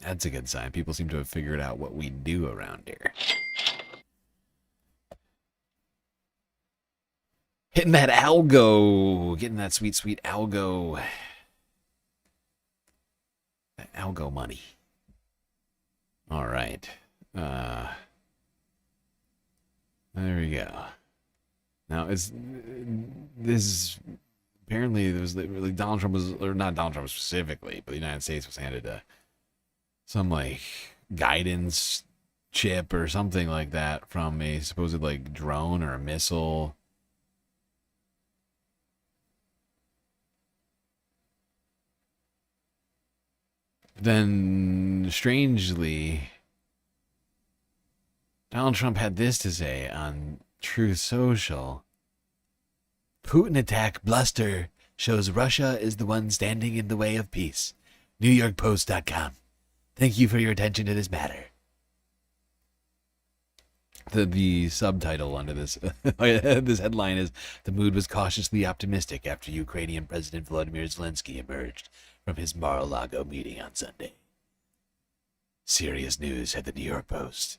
That's a good sign. People seem to have figured out what we do around here. Hitting that algo. Getting that sweet, sweet algo. That algo money. All right. There we go. Now, apparently there was like Donald Trump was, or not Donald Trump specifically, but the United States was handed some like guidance chip or something like that from a supposed like drone or a missile. Then strangely, Donald Trump had this to say on Truth Social. Putin attack bluster shows Russia is the one standing in the way of peace. NewYorkPost.com. Thank you for your attention to this matter. The subtitle under this this headline is: the mood was cautiously optimistic after Ukrainian President Volodymyr Zelensky emerged from his Mar-a-Lago meeting on Sunday. Serious news at the New York Post.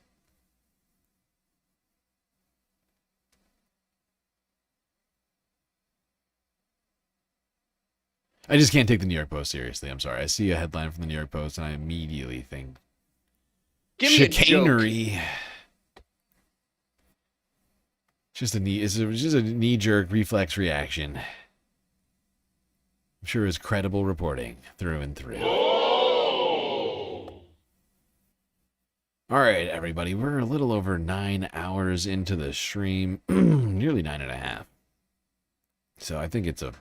I just can't take the New York Post seriously. I'm sorry. I see a headline from the New York Post and I immediately think Give me chicanery. It's just a knee-jerk reflex reaction. I'm sure it's credible reporting through and through. All right, everybody. We're a little over 9 hours into the stream, nearly 9.5. So I think it's a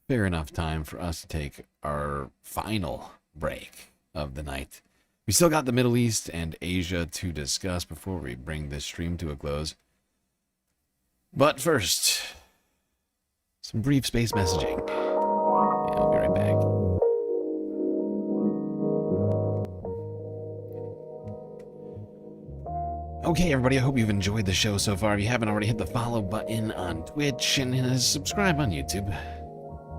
fair enough time for us to take our final break of the night. We still got the Middle East and Asia to discuss before we bring this stream to a close. But first, some brief space messaging. Yeah, I'll be right back. Okay, everybody, I hope you've enjoyed the show so far. If you haven't already, hit the follow button on Twitch and subscribe on YouTube.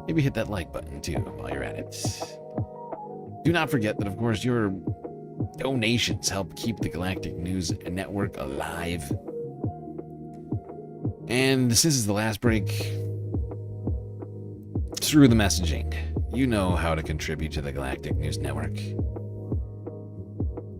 Maybe hit that like button, too, while you're at it. Do not forget that, of course, your donations help keep the Galactic News Network alive. And since it's the last break, through the messaging, you know how to contribute to the Galactic News Network.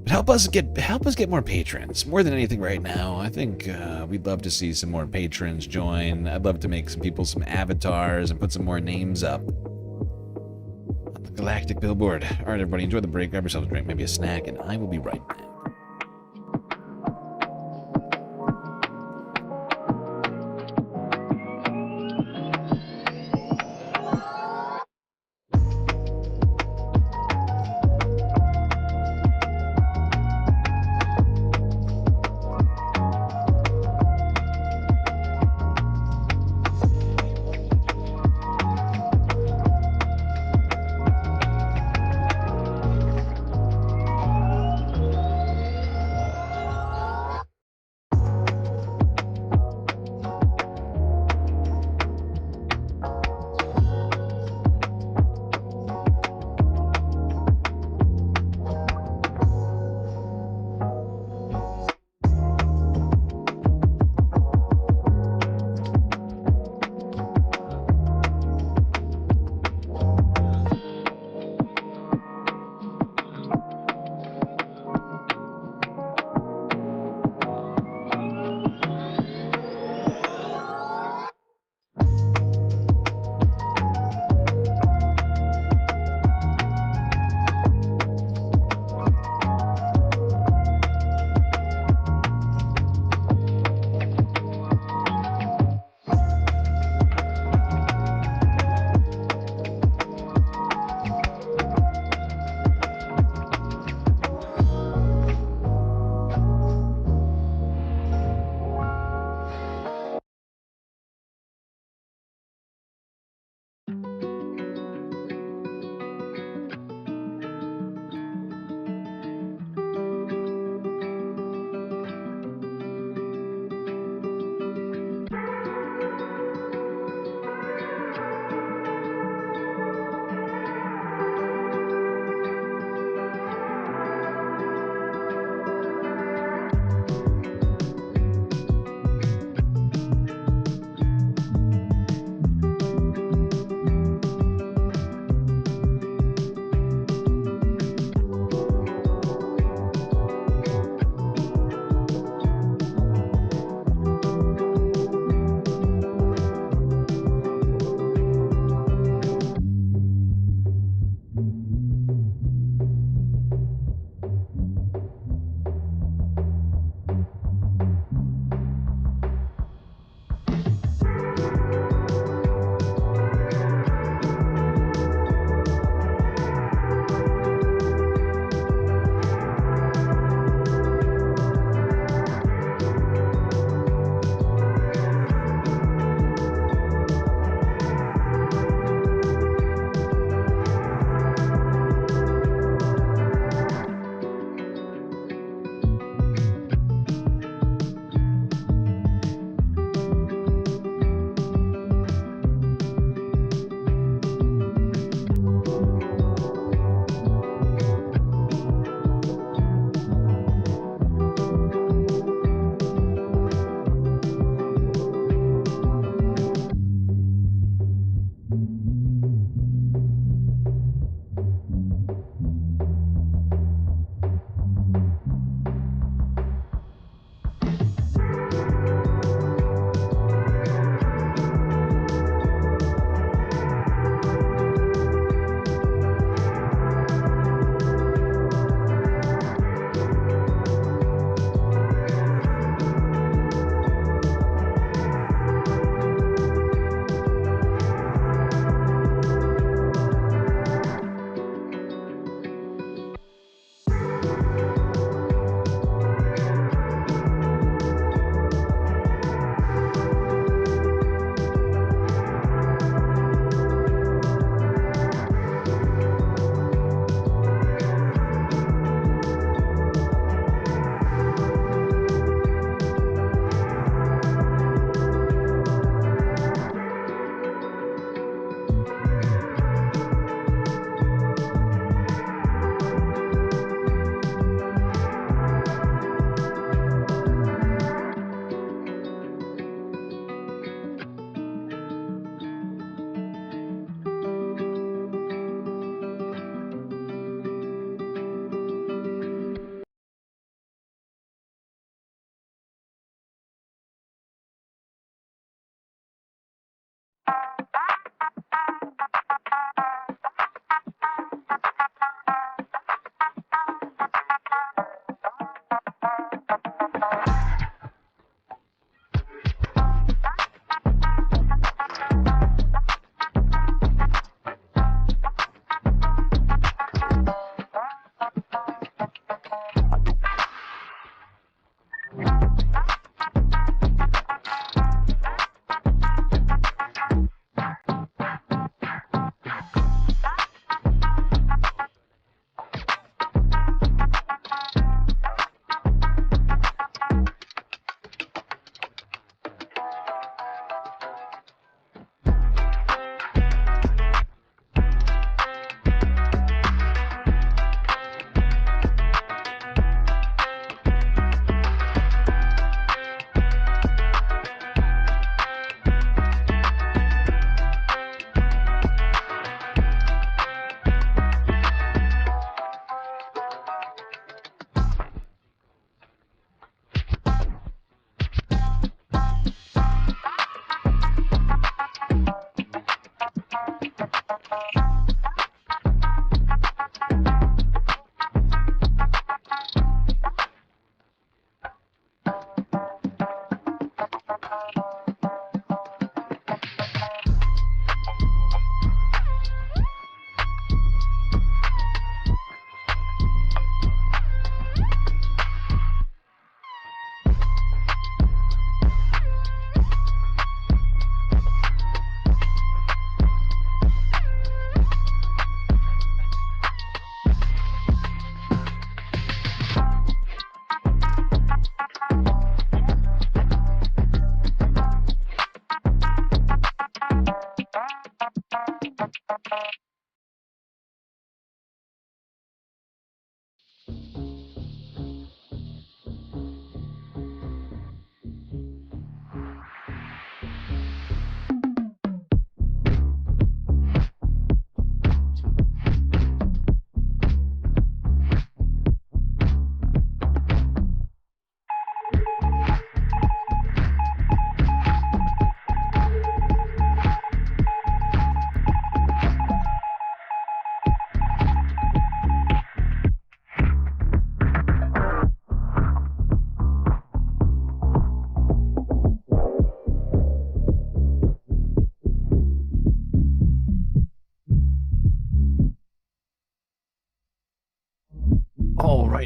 But help us get more patrons. More than anything right now, I think we'd love to see some more patrons join. I'd love to make some people some avatars and put some more names up on the Galactic Billboard. All right, everybody, enjoy the break. Grab yourself a drink, maybe a snack, and I will be right back.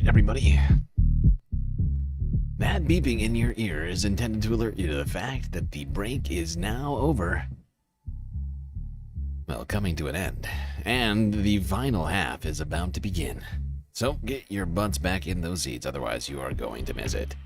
right, everybody. That beeping in your ear is intended to alert you to the fact that the break is now over. Well, coming to an end. And the final half is about to begin. So get your butts back in those seats, otherwise you are going to miss it.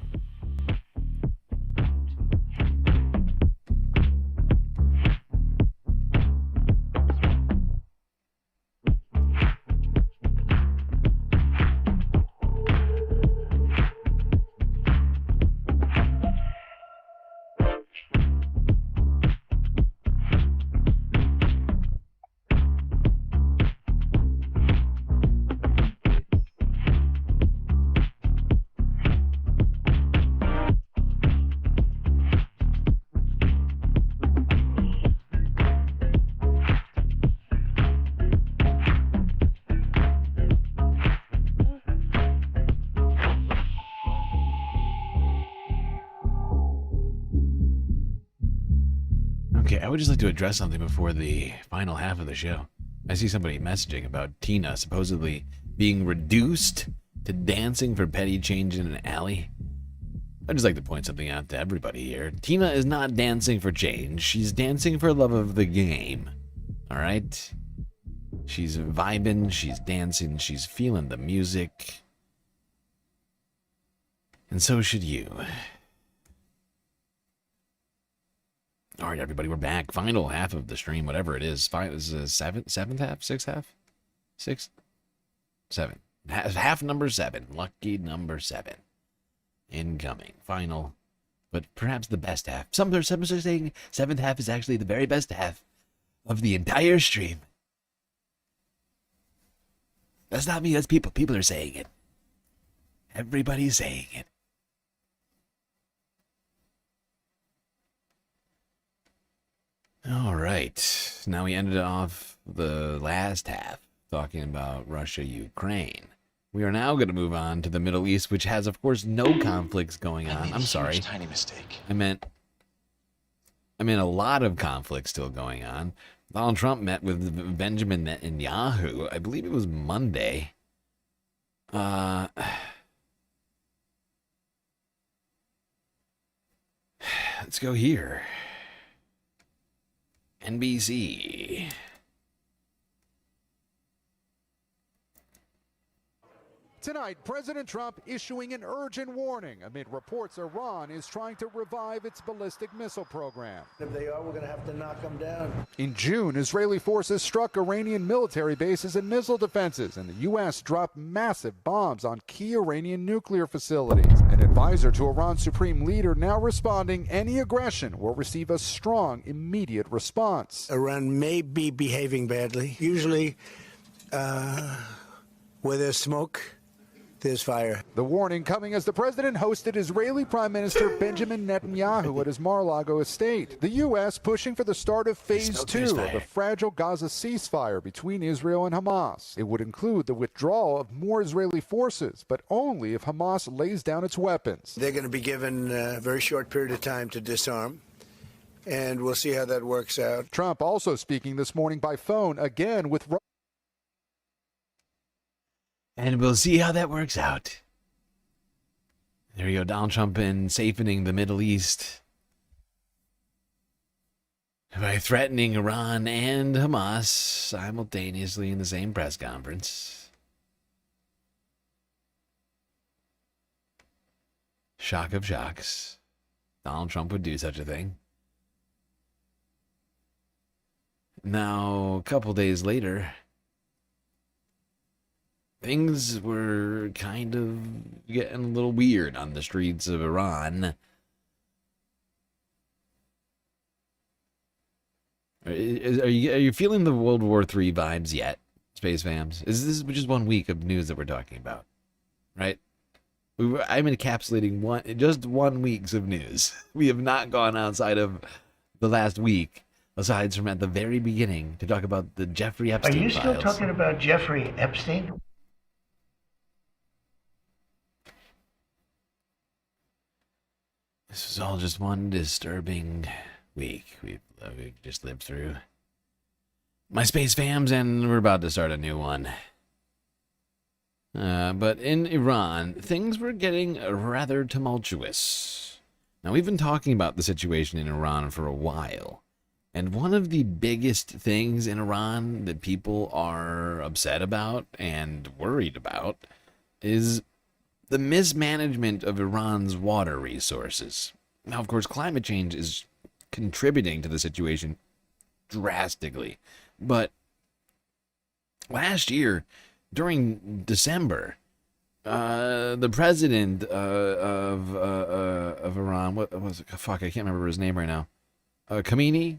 Okay, I would just like to address something before the final half of the show. I see somebody messaging about Tina supposedly being reduced to dancing for petty change in an alley. I'd just like to point something out to everybody here. Tina is not dancing for change. She's dancing for love of the game. Alright? She's vibing, she's dancing, she's feeling the music. And so should you. All right, everybody, we're back. Final half of the stream, whatever it is. This is a seventh half, sixth half, seven. Half number 7, lucky number 7, incoming. Final, but perhaps the best half. Some are saying seventh half is actually the very best half of the entire stream. That's not me. That's people. People are saying it. Everybody's saying it. All right, now we ended off the last half talking about Russia, Ukraine. We are now going to move on to the Middle East, which has, of course, no conflicts going on. I'm sorry. Tiny mistake. I meant a lot of conflicts still going on. Donald Trump met with Benjamin Netanyahu. I believe it was Monday. Let's go here. NBC. Tonight, President Trump issuing an urgent warning amid reports Iran is trying to revive its ballistic missile program. If they are, we're going to have to knock them down. In June, Israeli forces struck Iranian military bases and missile defenses, and the U.S. dropped massive bombs on key Iranian nuclear facilities. An advisor to Iran's supreme leader now responding any aggression will receive a strong, immediate response. Iran may be behaving badly. Usually, where there's smoke, there's fire. The warning coming as the president hosted Israeli Prime Minister Benjamin Netanyahu at his Mar-a-Lago estate. The U.S. pushing for the start of Phase 2 of the fragile Gaza ceasefire between Israel and Hamas. It would include the withdrawal of more Israeli forces, but only if Hamas lays down its weapons. They're going to be given a very short period of time to disarm, and we'll see how that works out. Trump also speaking this morning by phone, again with... And we'll see how that works out. There you go, Donald Trump in safening the Middle East by threatening Iran and Hamas simultaneously in the same press conference. Shock of shocks. Donald Trump would do such a thing. Now, a couple days later, things were kind of getting a little weird on the streets of Iran. Are you feeling the World War III vibes yet, Space Fams? This is just 1 week of news that we're talking about, right? I'm encapsulating just 1 week's of news. We have not gone outside of the last week, aside from at the very beginning, to talk about the Jeffrey Epstein Are you files. still talking about Jeffrey Epstein? This was all just one disturbing week we've just lived through. My Space Fams, and we're about to start a new one. But in Iran, things were getting rather tumultuous. Now, we've been talking about the situation in Iran for a while. And one of the biggest things in Iran that people are upset about and worried about is the mismanagement of Iran's water resources. Now, of course, climate change is contributing to the situation drastically. But last year, during December, the president of Iran, what was it? Fuck, I can't remember his name right now. Khamenei.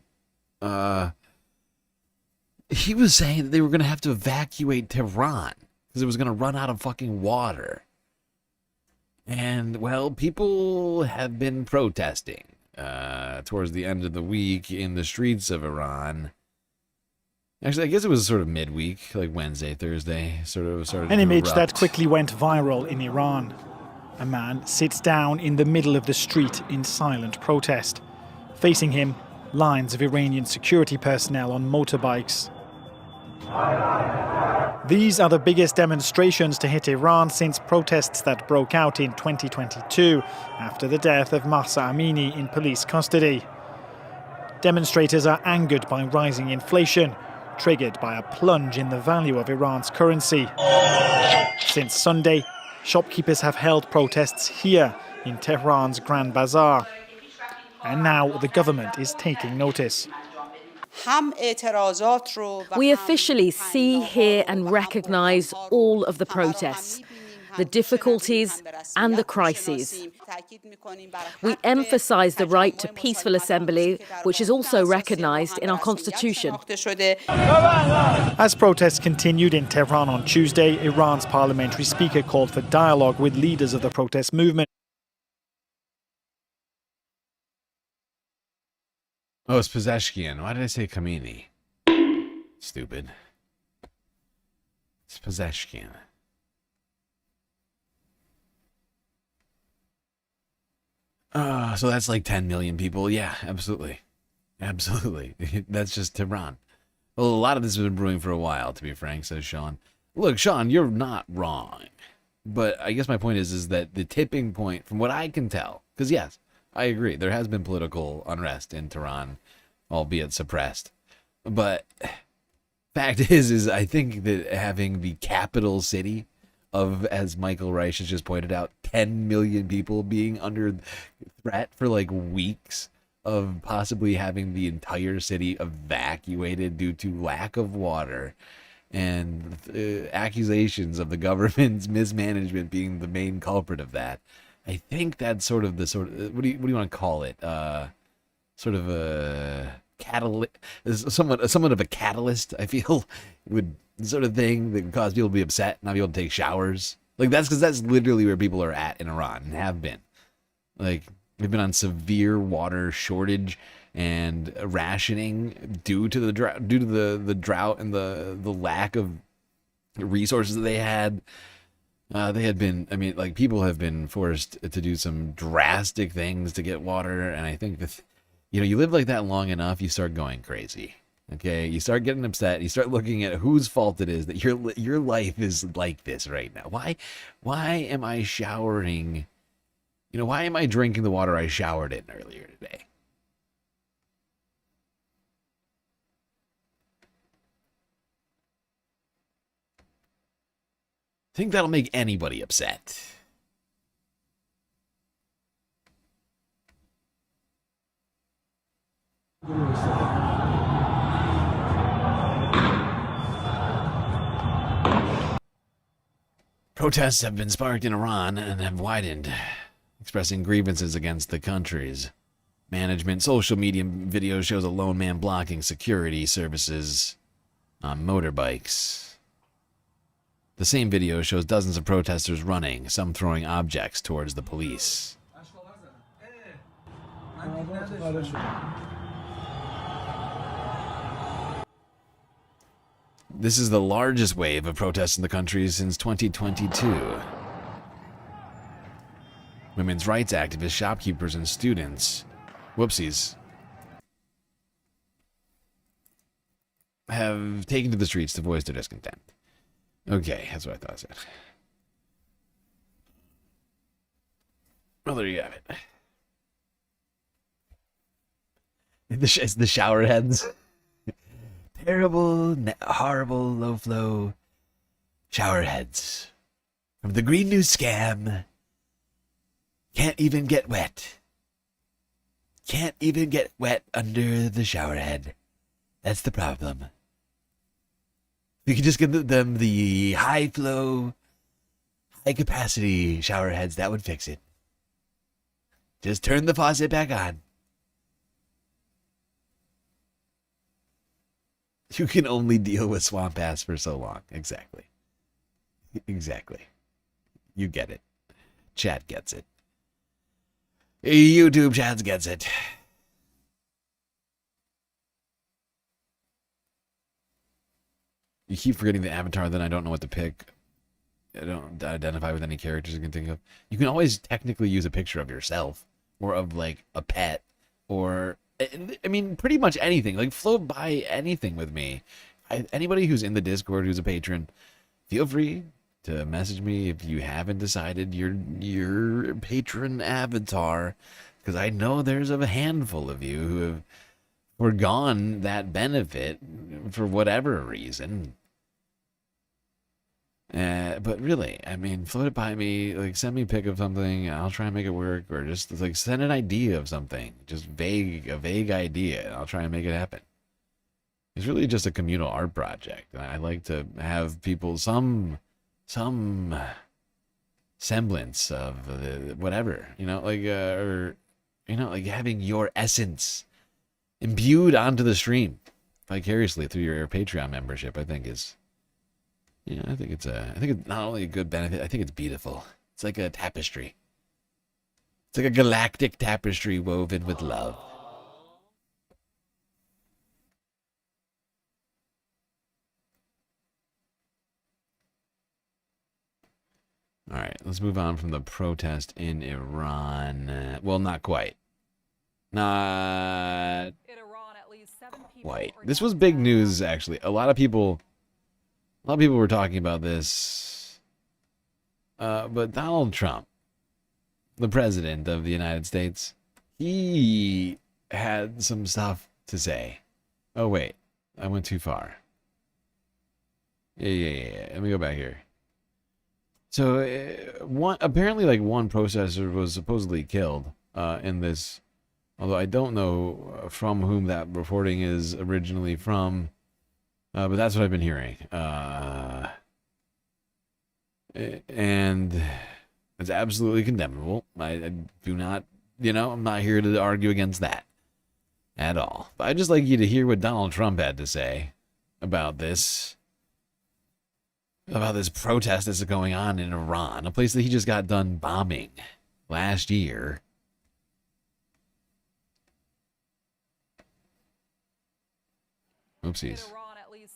He was saying that they were going to have to evacuate Tehran because it was going to run out of fucking water. And, well, people have been protesting towards the end of the week in the streets of Iran. Actually, I guess it was sort of midweek, like Wednesday, Thursday, sort of started. An image that quickly went viral in Iran. A man sits down in the middle of the street in silent protest. Facing him, lines of Iranian security personnel on motorbikes. These are the biggest demonstrations to hit Iran since protests that broke out in 2022 after the death of Mahsa Amini in police custody. Demonstrators are angered by rising inflation, triggered by a plunge in the value of Iran's currency. Since Sunday, shopkeepers have held protests here in Tehran's Grand Bazaar. And now the government is taking notice. We officially see, hear and recognise all of the protests, the difficulties and the crises. We emphasise the right to peaceful assembly, which is also recognised in our constitution. As protests continued in Tehran on Tuesday, Iran's parliamentary speaker called for dialogue with leaders of the protest movement. Oh, it's Pezeshkian. Why did I say Khamenei? Stupid. It's Pezeshkian. So that's like 10 million people. Yeah, absolutely. Absolutely. That's just Tehran. Well, a lot of this has been brewing for a while, to be frank, says Sean. Look, Sean, you're not wrong. But I guess my point is that the tipping point, from what I can tell, because yes, I agree, there has been political unrest in Tehran, albeit suppressed. But fact is I think that having the capital city of, as Michael Reich has just pointed out, 10 million people being under threat for like weeks of possibly having the entire city evacuated due to lack of water and accusations of the government's mismanagement being the main culprit of that. I think that's sort of what do you want to call it? Sort of a catalyst, somewhat of a catalyst. I feel would sort of thing that would cause people to be upset, not be able to take showers. Like that's because that's literally where people are at in Iran and have been. Like we've been on severe water shortage and rationing due to the drought and the lack of resources that they had. They had been, people have been forced to do some drastic things to get water. And I think that, you live like that long enough, you start going crazy. Okay. You start getting upset. You start looking at whose fault it is that your life is like this right now. Why am I showering? Why am I drinking the water I showered in earlier today? I think that'll make anybody upset. Protests have been sparked in Iran and have widened, expressing grievances against the country's management. Social media video shows a lone man blocking security services on motorbikes. The same video shows dozens of protesters running, some throwing objects towards the police. This is the largest wave of protests in the country since 2022. Women's rights activists, shopkeepers, and students, have taken to the streets to voice their discontent. Okay, that's what I thought I said. Well, there you have it. It's the shower heads. Terrible, horrible, low flow shower heads from the Green News scam. Can't even get wet. Can't even get wet under the shower head. That's the problem. You can just give them the high flow, high capacity shower heads. That would fix it. Just turn the faucet back on. You can only deal with swamp ass for so long. Exactly. Exactly. You get it. Chat gets it. YouTube chat gets it. You keep forgetting the avatar, then I don't know what to pick. I don't identify with any characters you can think of. You can always technically use a picture of yourself or of like a pet or I mean pretty much anything. Like float by anything with me. Anybody who's in the Discord who's a patron, feel free to message me if you haven't decided your patron avatar, because I know there's a handful of you who have forgone that benefit for whatever reason. But really, I mean, float it by me, like send me a pic of something, I'll try and make it work, or just like send an idea of something, just a vague idea, and I'll try and make it happen. It's really just a communal art project, and I like to have people some semblance of whatever, like or like having your essence imbued onto the stream vicariously through your Patreon membership. I think is. Yeah, I think it's not only a good benefit, I think it's beautiful. It's like a tapestry. It's like a galactic tapestry woven with love. All right, let's move on from the protest in Iran. Well, not quite. Not quite. This was big news, actually. A lot of people were talking about this, but Donald Trump, the president of the United States, he had some stuff to say. Oh, wait. I went too far. Yeah. Let me go back here. So, apparently, one protester was supposedly killed in this, although I don't know from whom that reporting is originally from. But that's what I've been hearing. And it's absolutely condemnable. I do not, I'm not here to argue against that at all. But I'd just like you to hear what Donald Trump had to say about this protest that's going on in Iran, a place that he just got done bombing last year. Oopsies.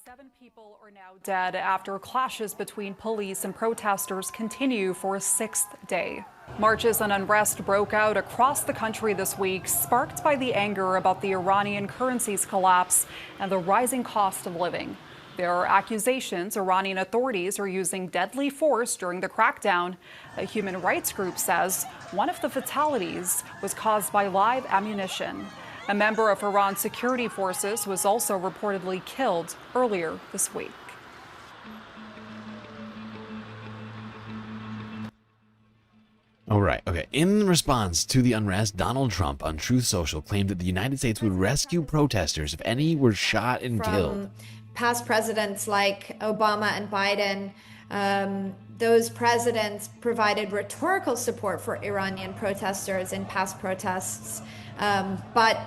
7 people are now dead after clashes between police and protesters continue for a 6th day. Marches and unrest broke out across the country this week, sparked by the anger about the Iranian currency's collapse and the rising cost of living. There are accusations Iranian authorities are using deadly force during the crackdown. A human rights group says one of the fatalities was caused by live ammunition. A member of Iran's security forces was also reportedly killed earlier this week. All right. Okay. In response to the unrest, Donald Trump on Truth Social claimed that the United States would rescue protesters if any were shot and killed. Past presidents like Obama and Biden, those presidents provided rhetorical support for Iranian protesters in past protests. But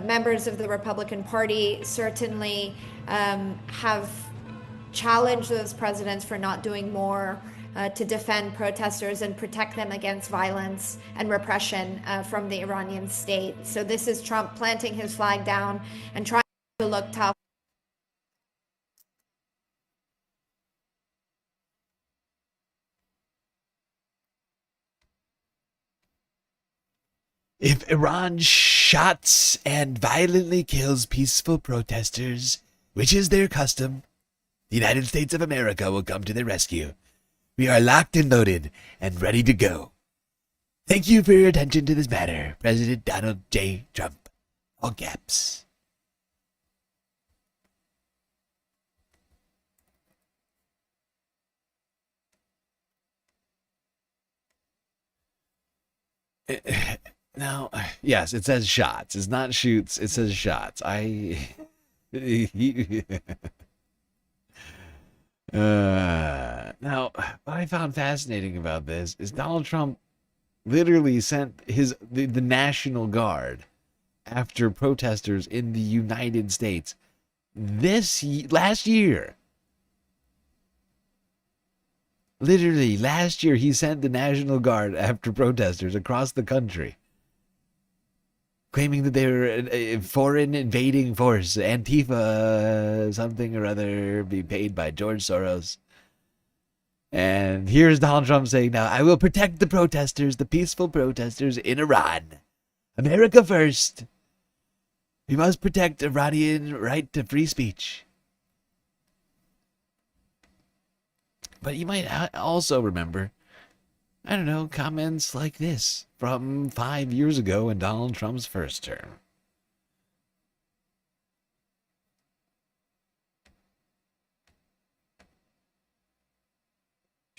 members of the Republican Party certainly have challenged those presidents for not doing more to defend protesters and protect them against violence and repression from the Iranian state. So this is Trump planting his flag down and trying to look tough. If Iran shots and violently kills peaceful protesters, which is their custom, the United States of America will come to their rescue. We are locked and loaded and ready to go. Thank you for your attention to this matter, President Donald J. Trump. All caps. Now, yes, it says shots. It's not shoots. It says shots. Now, what I found fascinating about this is Donald Trump literally sent the National Guard after protesters in the United States last year. Literally, last year, he sent the National Guard after protesters across the country, claiming that they were a foreign invading force, Antifa, something or other, be paid by George Soros. And here's Donald Trump saying, now, I will protect the protesters, the peaceful protesters in Iran. America first. We must protect Iranian right to free speech. But you might also remember, I don't know, comments like this from 5 years ago in Donald Trump's first term.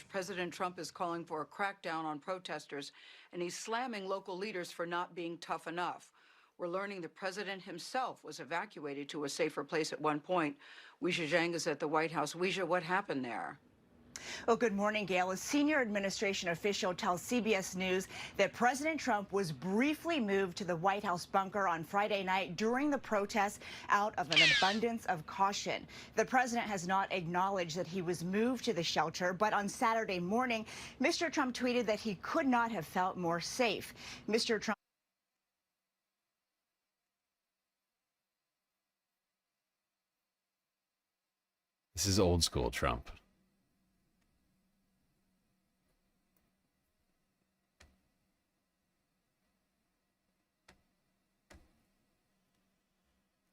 President Trump is calling for a crackdown on protesters, and he's slamming local leaders for not being tough enough. We're learning the president himself was evacuated to a safer place at one point. Weijia Zhang is at the White House. Weijia, what happened there? Oh, good morning, Gail. A senior administration official tells CBS News that President Trump was briefly moved to the White House bunker on Friday night during the protests out of an abundance of caution. The president has not acknowledged that he was moved to the shelter, but on Saturday morning, Mr. Trump tweeted that he could not have felt more safe. Mr. Trump. This is old school Trump.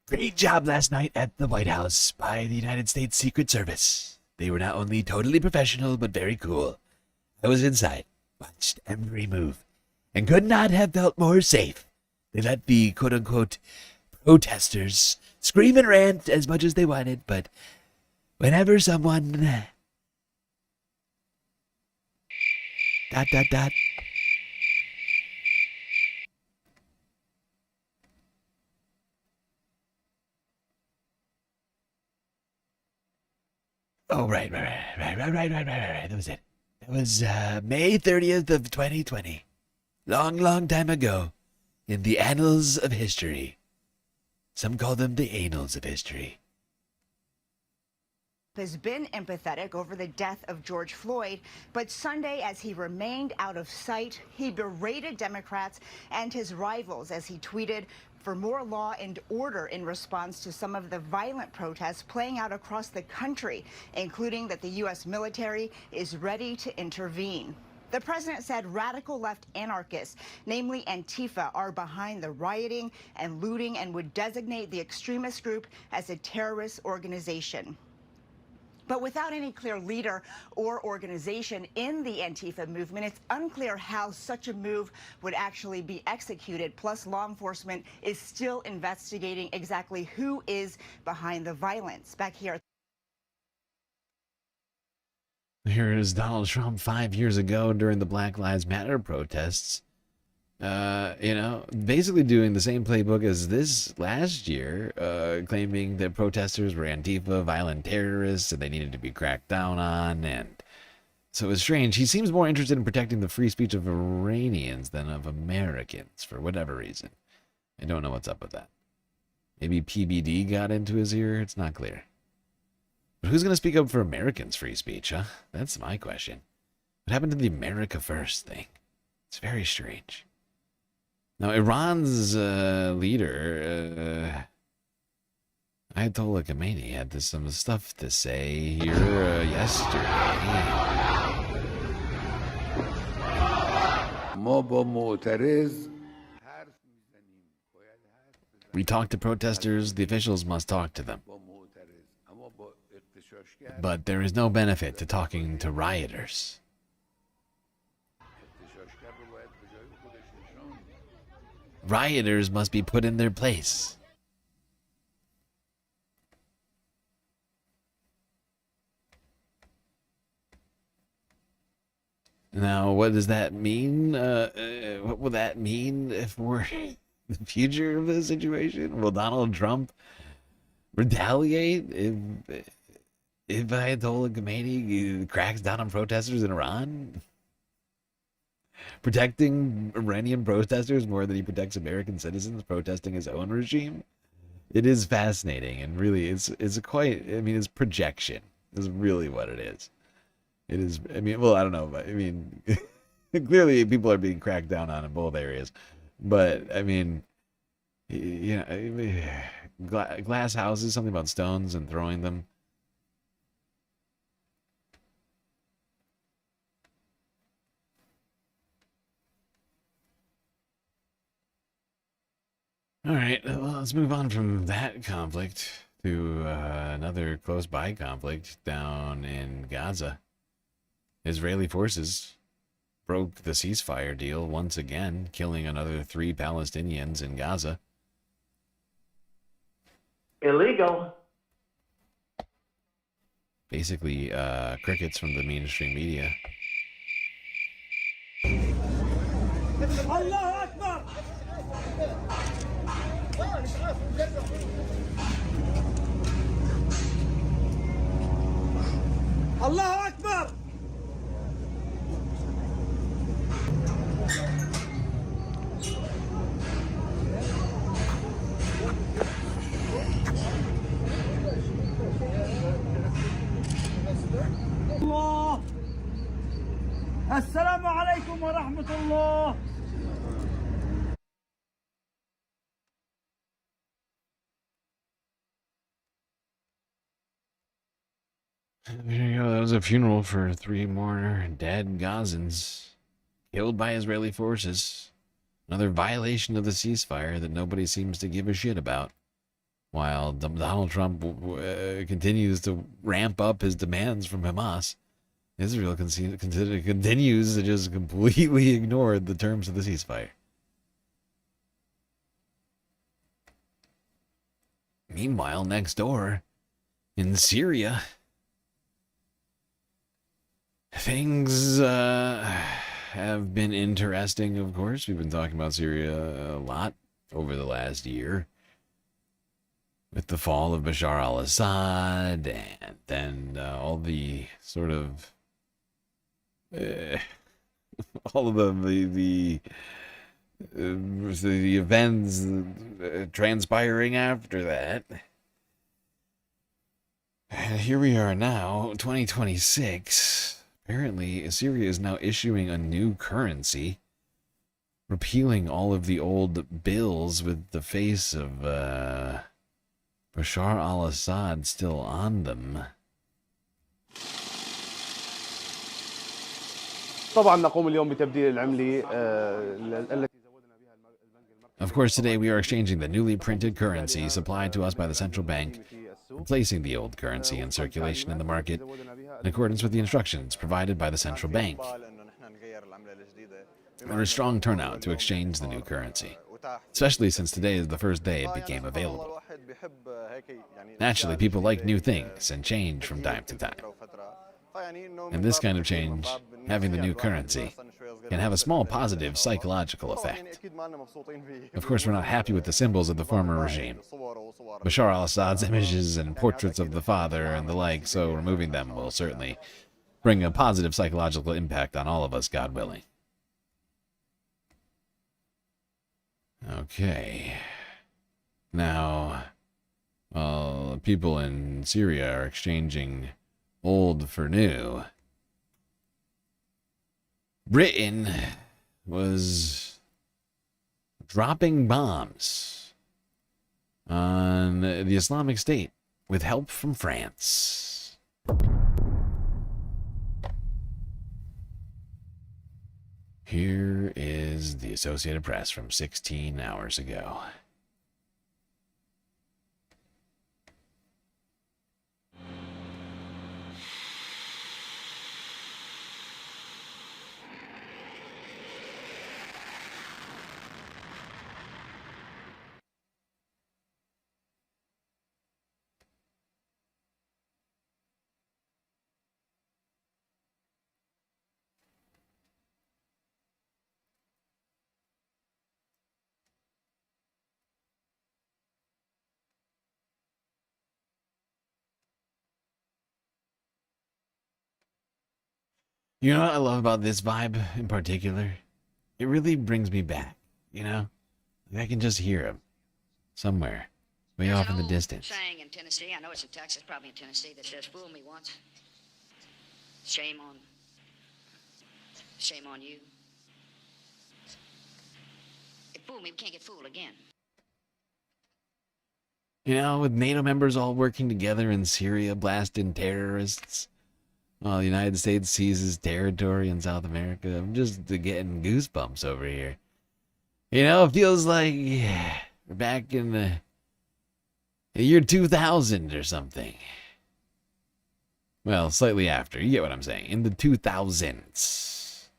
Great job last night at the White House by the United States Secret Service. They were not only totally professional, but very cool. I was inside, watched every move, and could not have felt more safe. They let the quote-unquote protesters scream and rant as much as they wanted, but whenever someone... ... Oh, right. That was it. That was May 30th of 2020. Long time ago. In the annals of history. Some call them the annals of history. Has been empathetic over the death of George Floyd, but Sunday, as he remained out of sight, he berated Democrats and his rivals as he tweeted for more law and order in response to some of the violent protests playing out across the country, including that the U.S. military is ready to intervene. The president said radical left anarchists, namely Antifa, are behind the rioting and looting and would designate the extremist group as a terrorist organization. But without any clear leader or organization in the Antifa movement, it's unclear how such a move would actually be executed. Plus, law enforcement is still investigating exactly who is behind the violence. Back here. Here is Donald Trump 5 years ago during the Black Lives Matter protests. Basically doing the same playbook as this last year, claiming that protesters were Antifa, violent terrorists, and they needed to be cracked down on. And so it's strange. He seems more interested in protecting the free speech of Iranians than of Americans, for whatever reason. I don't know what's up with that. Maybe PBD got into his ear? It's not clear. But who's going to speak up for Americans' free speech, huh? That's my question. What happened to the America First thing? It's very strange. Now, Iran's leader, Ayatollah Khomeini, had some stuff to say here yesterday. We talk to protesters, the officials must talk to them. But there is no benefit to talking to rioters. rioters must be put in their place. Now, what does that mean? What will that mean for the future of the situation? Will Donald Trump retaliate if Ayatollah Khomeini cracks down on protesters in Iran? Protecting Iranian protesters more than he protects American citizens protesting his own regime? It is fascinating, and really, it's quite, I mean, it's projection is really what it is. It is, I mean, well, I don't know, but I mean, clearly people are being cracked down on in both areas, but I mean, you know, glass houses, something about stones and throwing them. All right, well, let's move on from that conflict to another close by conflict down in Gaza. Israeli forces broke the ceasefire deal once again, killing another 3 Palestinians in Gaza. Illegal. Basically, crickets from the mainstream media. Allah Akbar! Allah Akbar! Allah! Assalamu alaikum wa rahmatullah! There you go. That was a funeral for 3 more dead Gazans killed by Israeli forces. Another violation of the ceasefire that nobody seems to give a shit about. While Donald Trump continues to ramp up his demands from Hamas, Israel continues to just completely ignore the terms of the ceasefire. Meanwhile, next door, in Syria, things have been interesting, of course. We've been talking about Syria a lot over the last year. With the fall of Bashar al-Assad, and then all the sort of all of the events transpiring after that. And here we are now, 2026. Apparently, Syria is now issuing a new currency, repealing all of the old bills with the face of Bashar al-Assad still on them. Of course, today we are exchanging the newly printed currency supplied to us by the central bank, replacing the old currency in circulation in the market in accordance with the instructions provided by the central bank. There is strong turnout to exchange the new currency, especially since today is the first day it became available. Naturally, people like new things and change from time to time. And this kind of change, having the new currency, can have a small positive psychological effect. Of course, we're not happy with the symbols of the former regime. Bashar al-Assad's images and portraits of the father and the like, so removing them will certainly bring a positive psychological impact on all of us, God willing. Okay. Now, while people in Syria are exchanging old for new, Britain was dropping bombs on the Islamic State with help from France. Here is the Associated Press from 16 hours ago. You know what I love about this vibe in particular? It really brings me back, you know? Like I can just hear him somewhere, way off in the distance. Saying in Tennessee, I know it's in Texas, probably in Tennessee, that says, "Fool me once, shame on you. If fool me, we can't get fooled again." You know, with NATO members all working together in Syria, blasting terrorists, while the United States seizes territory in South America, I'm just getting goosebumps over here. You know, it feels like we're back in the year 2000 or something. Well, slightly after. You get what I'm saying. In the 2000s.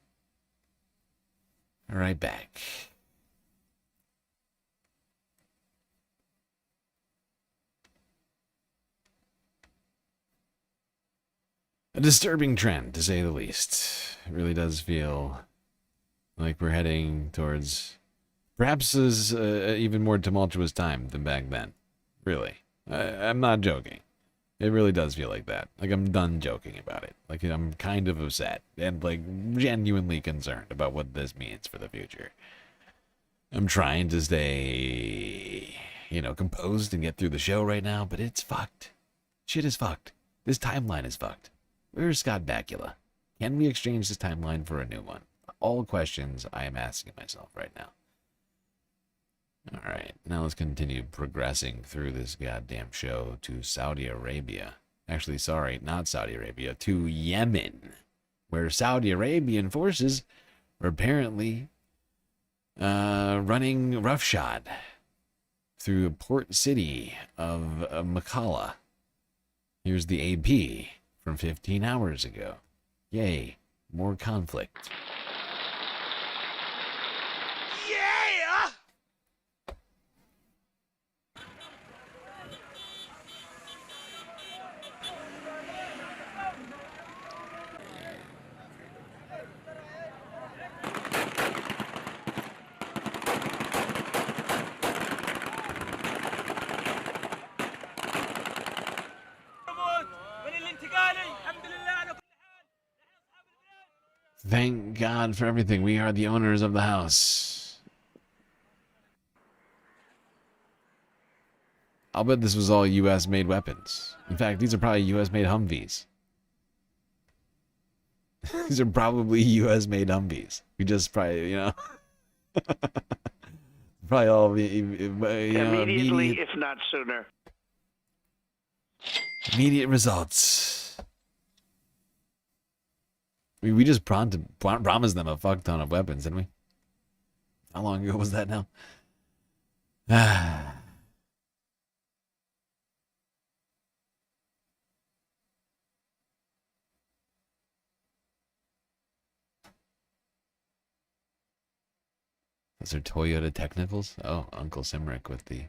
Right back. A disturbing trend, to say the least. It really does feel like we're heading towards perhaps an even more tumultuous time than back then. Really. I'm not joking. It really does feel like that. Like, I'm done joking about it. Like, I'm kind of upset and, like, genuinely concerned about what this means for the future. I'm trying to stay, you know, composed and get through the show right now, but it's fucked. Shit is fucked. This timeline is fucked. Where's Scott Bakula? Can we exchange this timeline for a new one? All questions I am asking myself right now. Alright, now let's continue progressing through this goddamn show to Saudi Arabia. Actually, sorry, not Saudi Arabia, to Yemen, where Saudi Arabian forces are apparently running roughshod through a port city of Makalla. Here's the AP from 15 hours ago. Yay, more conflict. Thank God for everything. We are the owners of the house. I'll bet this was all U.S.-made weapons. In fact, these are probably U.S.-made Humvees. These are probably U.S.-made Humvees. We just probably, you know... probably all, you know, Immediately, if not sooner. Immediate results. We just promised them a fuck ton of weapons, didn't we? How long ago was that now? Those are Toyota Technicals? Oh, Uncle Simric with the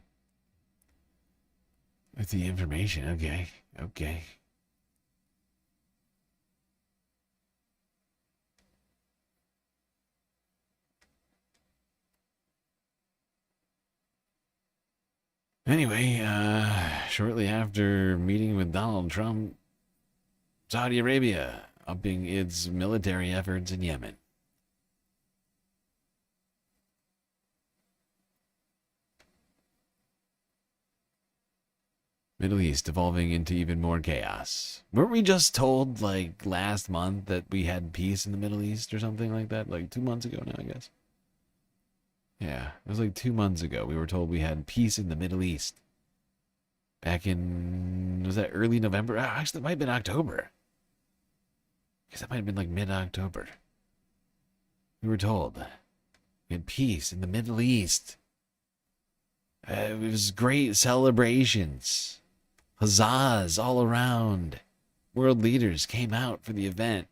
information. Okay. Okay. Anyway, shortly after meeting with Donald Trump, Saudi Arabia upping its military efforts in Yemen. Middle East evolving into even more chaos. Weren't we just told, like, last month that we had peace in the Middle East or something like that? Like 2 months ago now, I guess. Yeah, it was like 2 months ago. We were told we had peace in the Middle East. Back in, was that early November? Actually, that might have been October. Because that might have been like mid-October. We were told we had peace in the Middle East. It was great celebrations. Huzzahs all around. World leaders came out for the event.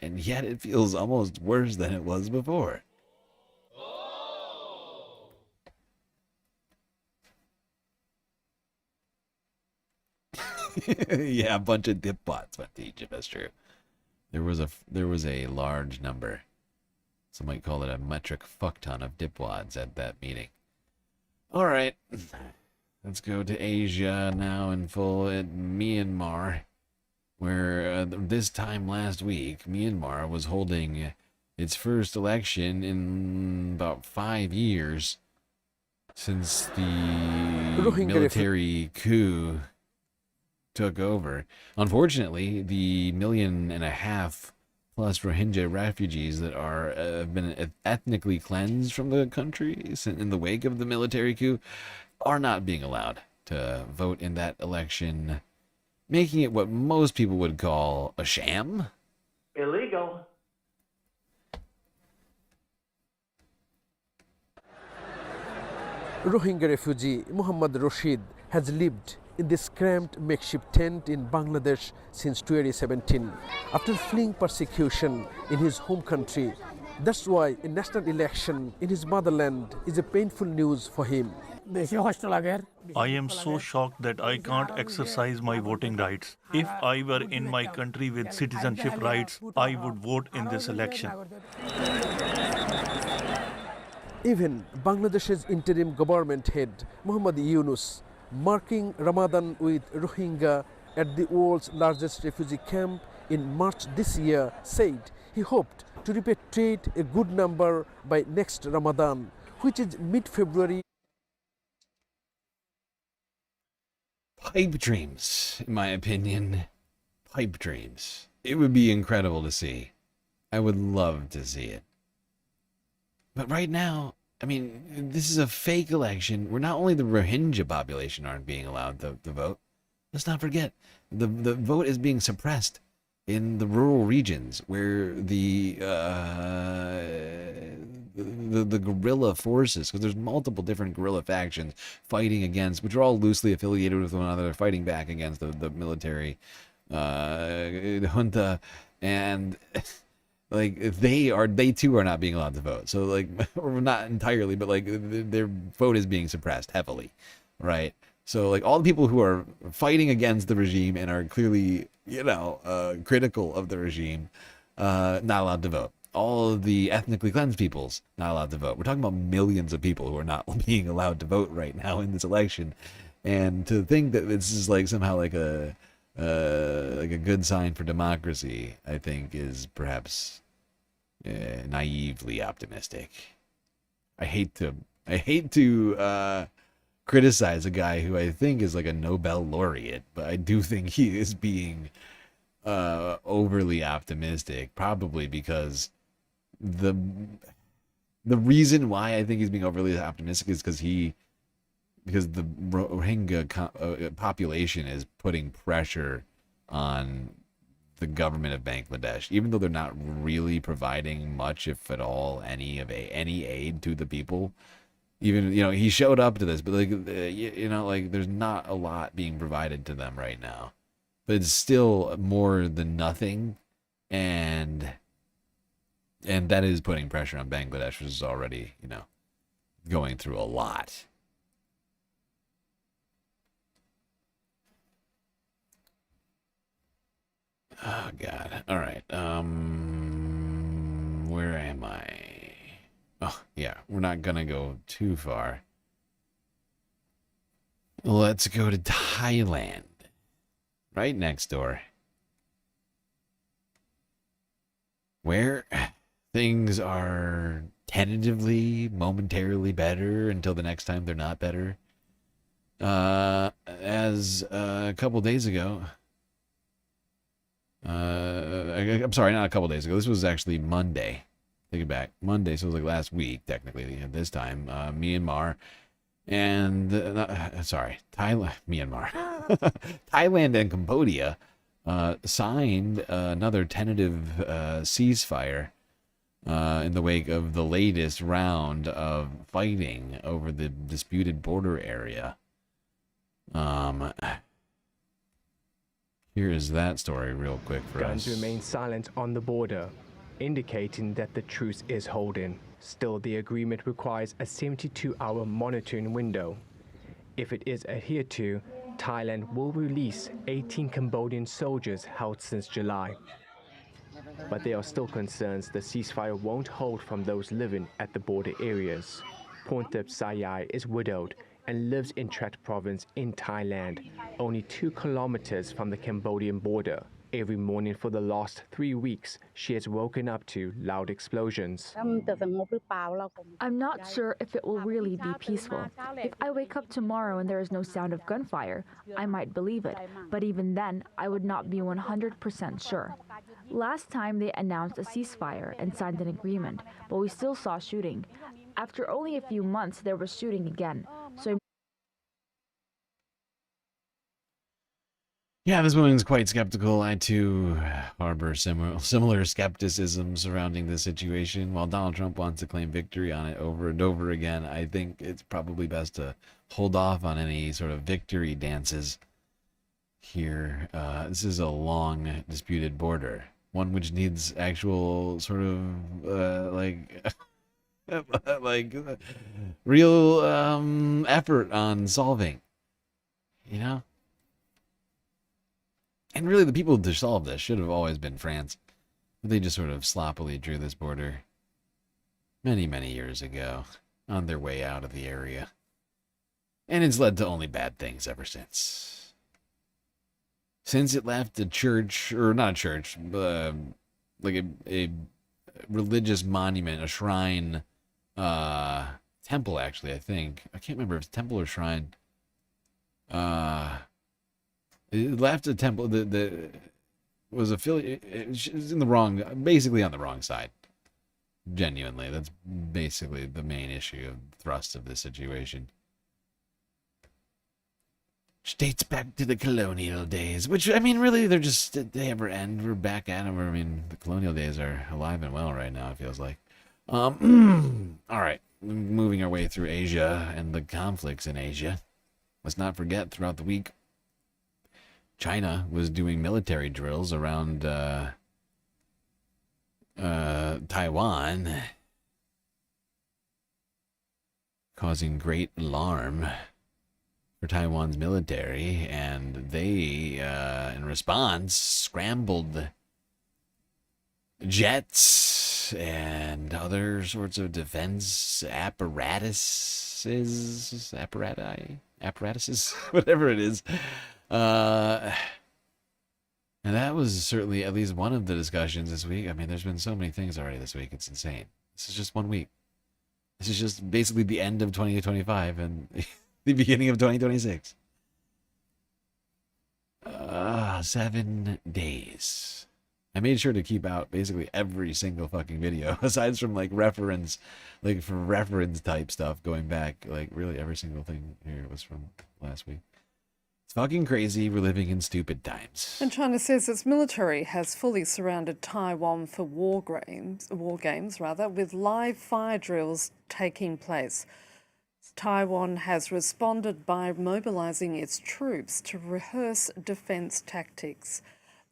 And yet it feels almost worse than it was before. Yeah, a bunch of dipbots went to Egypt. That's true. There was a large number. Some might call it a metric fuck ton of dipwads at that meeting. All right, let's go to Asia now in full at Myanmar. where this time last week, Myanmar was holding its first election in about 5 years since the military coup took over. Unfortunately, the 1.5 million plus Rohingya refugees that have been ethnically cleansed from the country in the wake of the military coup are not being allowed to vote in that election, making it what most people would call a sham. Illegal. Rohingya refugee Muhammad Rashid has lived in this cramped makeshift tent in Bangladesh since 2017 after fleeing persecution in his home country. That's why a national election in his motherland is a painful news for him. I am so shocked that I can't exercise my voting rights. If I were in my country with citizenship rights, I would vote in this election. Even Bangladesh's interim government head, Muhammad Yunus, marking Ramadan with Rohingya at the world's largest refugee camp in March this year, said he hoped to repatriate a good number by next Ramadan, which is mid-February. Pipe dreams, in my opinion. Pipe dreams. It would be incredible to see. I would love to see it. But right now, I mean, this is a fake election where not only the Rohingya population aren't being allowed to vote, let's not forget, the vote is being suppressed in the rural regions where the guerrilla forces, because there's multiple different guerrilla factions fighting against, which are all loosely affiliated with one another, fighting back against the military junta, and like they too are not being allowed to vote. So like, or not entirely, but like their vote is being suppressed heavily, right? So like all the people who are fighting against the regime and are clearly, critical of the regime, not allowed to vote. All of the ethnically cleansed peoples not allowed to vote. We're talking about millions of people who are not being allowed to vote right now in this election, and to think that this is like somehow like a good sign for democracy, I think is perhaps naively optimistic. I hate to criticize a guy who I think is like a Nobel laureate, but I do think he is being overly optimistic, probably because the reason why I think he's being overly optimistic is because the Rohingya population is putting pressure on the government of Bangladesh, even though they're not really providing much, if at all, any aid to the people. Even, he showed up to this, but like, there's not a lot being provided to them right now, but it's still more than nothing. And that is putting pressure on Bangladesh, which is already, going through a lot. Oh, God. All right. Where am I? Oh, yeah. We're not going to go too far. Let's go to Thailand. Right next door. Where things are tentatively, momentarily better until the next time they're not better. As a couple days ago... I'm sorry, not a couple days ago. This was actually Monday. Take it back. Monday, so it was like last week, technically, at this time. Myanmar and... Myanmar. Thailand and Cambodia signed another tentative ceasefire in the wake of the latest round of fighting over the disputed border area. Here is that story real quick for us. Guns remain silent on the border, indicating that the truce is holding. Still, the agreement requires a 72-hour monitoring window. If it is adhered to, Thailand will release 18 Cambodian soldiers held since July. But there are still concerns the ceasefire won't hold from those living at the border areas. Pontep Sayai is widowed and lives in Tret province in Thailand, only 2 kilometers from the Cambodian border. Every morning for the last 3 weeks, she has woken up to loud explosions. I'm not sure if it will really be peaceful. If I wake up tomorrow and there is no sound of gunfire, I might believe it, but even then, I would not be 100% sure. Last time they announced a ceasefire and signed an agreement, but we still saw shooting. After only a few months, there was shooting again. So Yeah, this woman's quite skeptical. I too harbor similar skepticism surrounding this situation. While Donald Trump wants to claim victory on it over and over again, I think it's probably best to hold off on any sort of victory dances here. This is a long disputed border, one which needs actual sort of real effort on solving, you know? And really, the people to solve this should have always been France. But they just sort of sloppily drew this border many, many years ago on their way out of the area. And it's led to only bad things ever since. Since it left a church, or not a church, like a religious monument, a shrine, temple actually, I think. I can't remember if it's temple or shrine. It left a temple that was affiliated. It was in the wrong, basically on the wrong side. Genuinely, that's basically the main issue of thrust of this situation. Which dates back to the colonial days. Which, I mean, really, they're just, did they ever end? We're back at them. I mean, the colonial days are alive and well right now, it feels like. All right, moving our way through Asia and the conflicts in Asia. Let's not forget, throughout the week, China was doing military drills around Taiwan, causing great alarm for Taiwan's military, and they, in response, scrambled jets and other sorts of defense apparatuses, whatever it is. And that was certainly at least one of the discussions this week. I mean, there's been so many things already this week. It's insane. This is just 1 week. This is just basically the end of 2025 and the beginning of 2026. 7 days. I made sure to keep out basically every single fucking video, aside from like reference, like for reference type stuff going back. Like really every single thing here was from last week. Fucking crazy. We're living in stupid times. And China says its military has fully surrounded Taiwan for war games, with live fire drills taking place. Taiwan has responded by mobilizing its troops to rehearse defense tactics.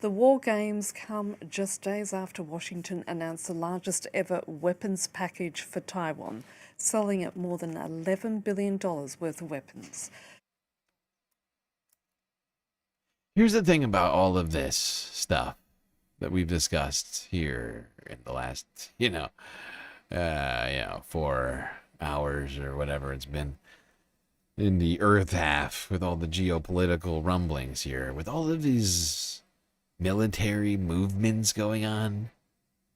The war games come just days after Washington announced the largest ever weapons package for Taiwan, selling at more than $11 billion worth of weapons. Here's the thing about all of this stuff that we've discussed here in the last, 4 hours or whatever it's been in the Earth half, with all the geopolitical rumblings here, with all of these military movements going on,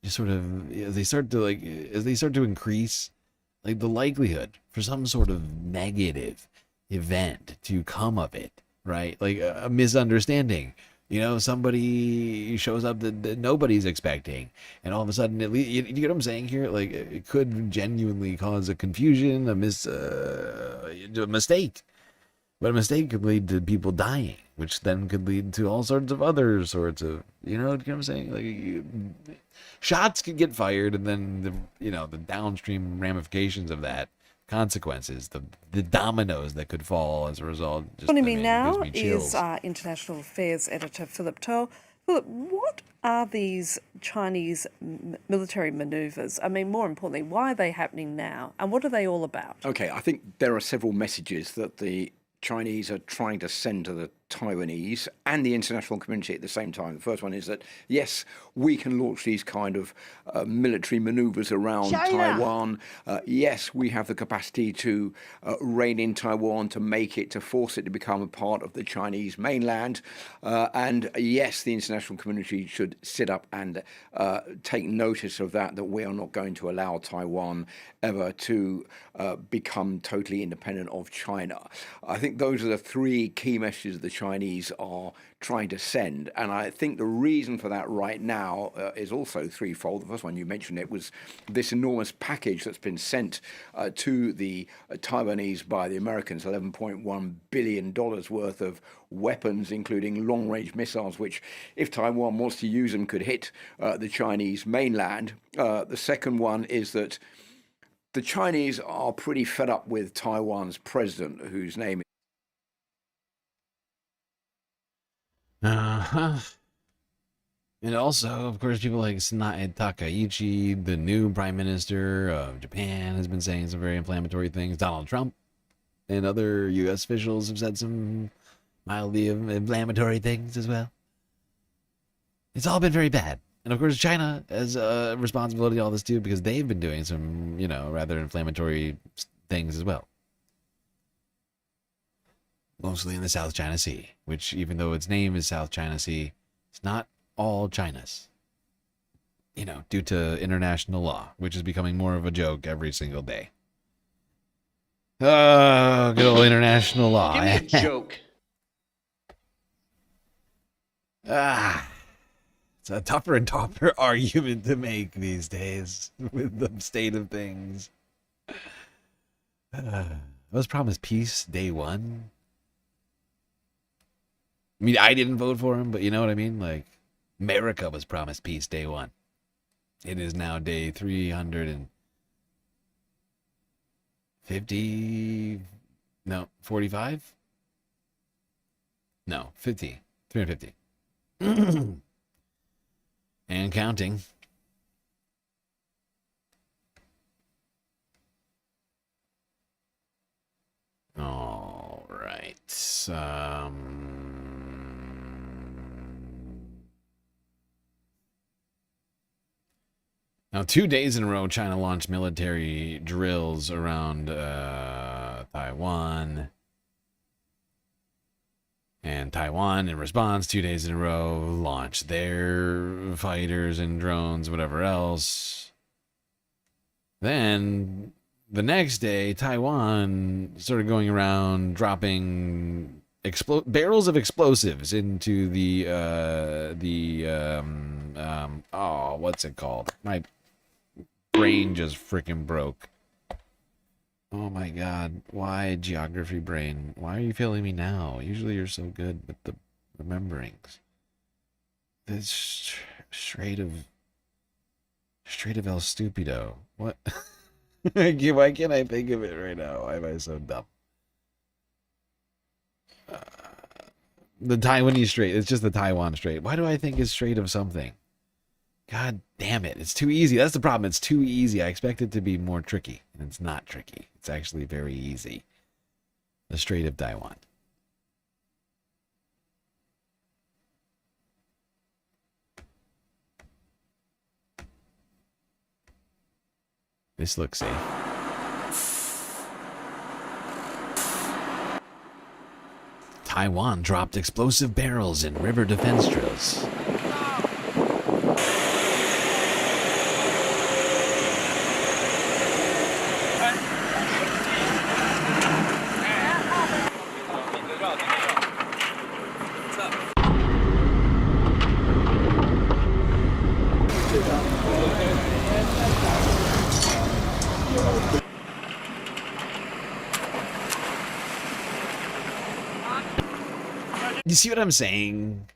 just sort of as they start to increase, like the likelihood for some sort of negative event to come of it. Right? Like a misunderstanding. Somebody shows up that nobody's expecting, and all of a sudden, you get what I'm saying here? Like, it could genuinely cause a confusion, a mistake. But a mistake could lead to people dying, which then could lead to all sorts of other sorts of, you know what I'm saying? Like, shots could get fired, and then, the downstream ramifications of that, consequences, the dominoes that could fall as a result. Joining me now is our international affairs editor, Philip Toll. Philip, what are these Chinese military maneuvers? I mean, more importantly, why are they happening now, and what are they all about? Okay, I think there are several messages that the Chinese are trying to send to the Taiwanese and the international community at the same time. The first one is that, yes, we can launch these kind of military maneuvers around Taiwan. Yes, we have the capacity to rein in Taiwan, to force it to become a part of the Chinese mainland. And yes, the international community should sit up and take notice of that we are not going to allow Taiwan ever to become totally independent of China. I think those are the three key messages the Chinese are trying to send. And I think the reason for that right now is also threefold. The first one, you mentioned it, was this enormous package that's been sent to the Taiwanese by the Americans, $11.1 billion worth of weapons, including long-range missiles, which, if Taiwan wants to use them, could hit the Chinese mainland. The second one is that the Chinese are pretty fed up with Taiwan's president, whose name And also, of course, people like Sanae Takaichi, the new prime minister of Japan, has been saying some very inflammatory things. Donald Trump and other U.S. officials have said some mildly inflammatory things as well. It's all been very bad. And of course, China has a responsibility to all this too, because they've been doing some, rather inflammatory things as well. Mostly in the South China Sea, which, even though its name is South China Sea, it's not all China's. Due to international law, which is becoming more of a joke every single day. Oh, good old international law. Give me a joke. It's a tougher and tougher argument to make these days with the state of things. I was promised peace day one. I mean, I didn't vote for him, but you know what I mean? Like, America was promised peace day one. It is now day 350... No, 45? No, 50. 350. And counting. All right. Now, 2 days in a row, China launched military drills around Taiwan. And Taiwan, in response, 2 days in a row, launched their fighters and drones, whatever else. Then, the next day, Taiwan started going around dropping barrels of explosives into what's it called? My brain just freaking broke. Oh my god, why geography brain? Why are you failing me now? Usually you're so good with the rememberings. This Strait of El Stupido. What? Why can't I think of it right now? Why am I so dumb? The Taiwanese Strait. It's just the Taiwan Strait. Why do I think it's Strait of something? God damn it. It's too easy. That's the problem. It's too easy. I expect it to be more tricky. And it's not tricky. It's actually very easy. The Strait of Taiwan. This looks safe. Taiwan dropped explosive barrels in river defense drills. You see what I'm saying?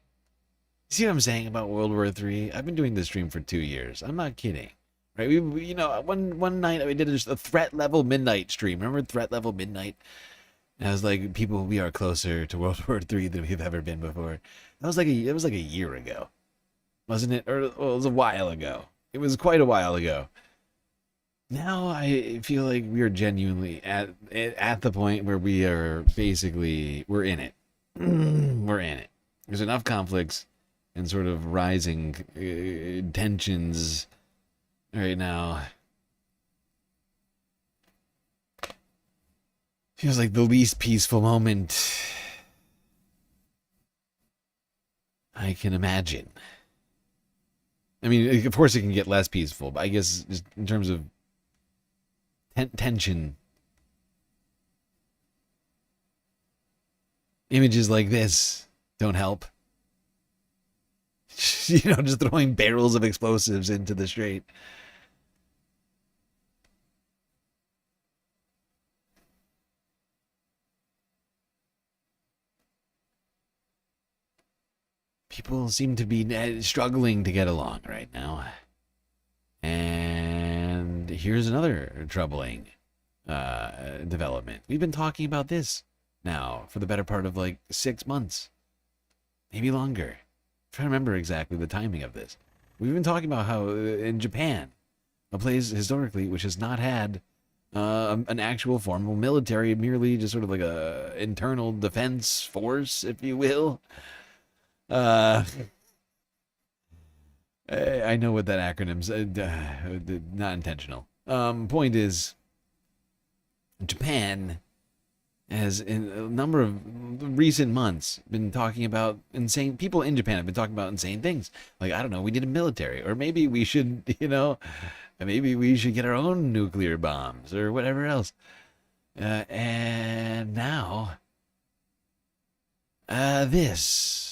You see what I'm saying about World War III? I've been doing this stream for 2 years. I'm not kidding. Right? We one night we did a threat level midnight stream. Remember threat level midnight? And I was like, people, we are closer to World War III than we've ever been before. It was like a year ago, wasn't it? Or well, it was a while ago. It was quite a while ago. Now I feel like we are genuinely at the point where we're in it. we're in it. There's enough conflicts and sort of rising tensions right now. Feels like the least peaceful moment I can imagine. I mean, of course it can get less peaceful, but I guess just in terms of tension, images like this don't help. Just throwing barrels of explosives into the strait. People seem to be struggling to get along right now. And here's another troubling development. We've been talking about this now for the better part of like 6 months. Maybe longer. I'm trying to remember exactly the timing of this. We've been talking about how in Japan, a place historically which has not had an actual formal military, merely just sort of like a internal defense force, if you will. I know what that acronym's not intentional. Point is, Japan has in a number of recent months been talking about insane people in Japan have been talking about insane things. Like, I don't know, we need a military, or maybe we should, maybe we should get our own nuclear bombs or whatever else. And now, this.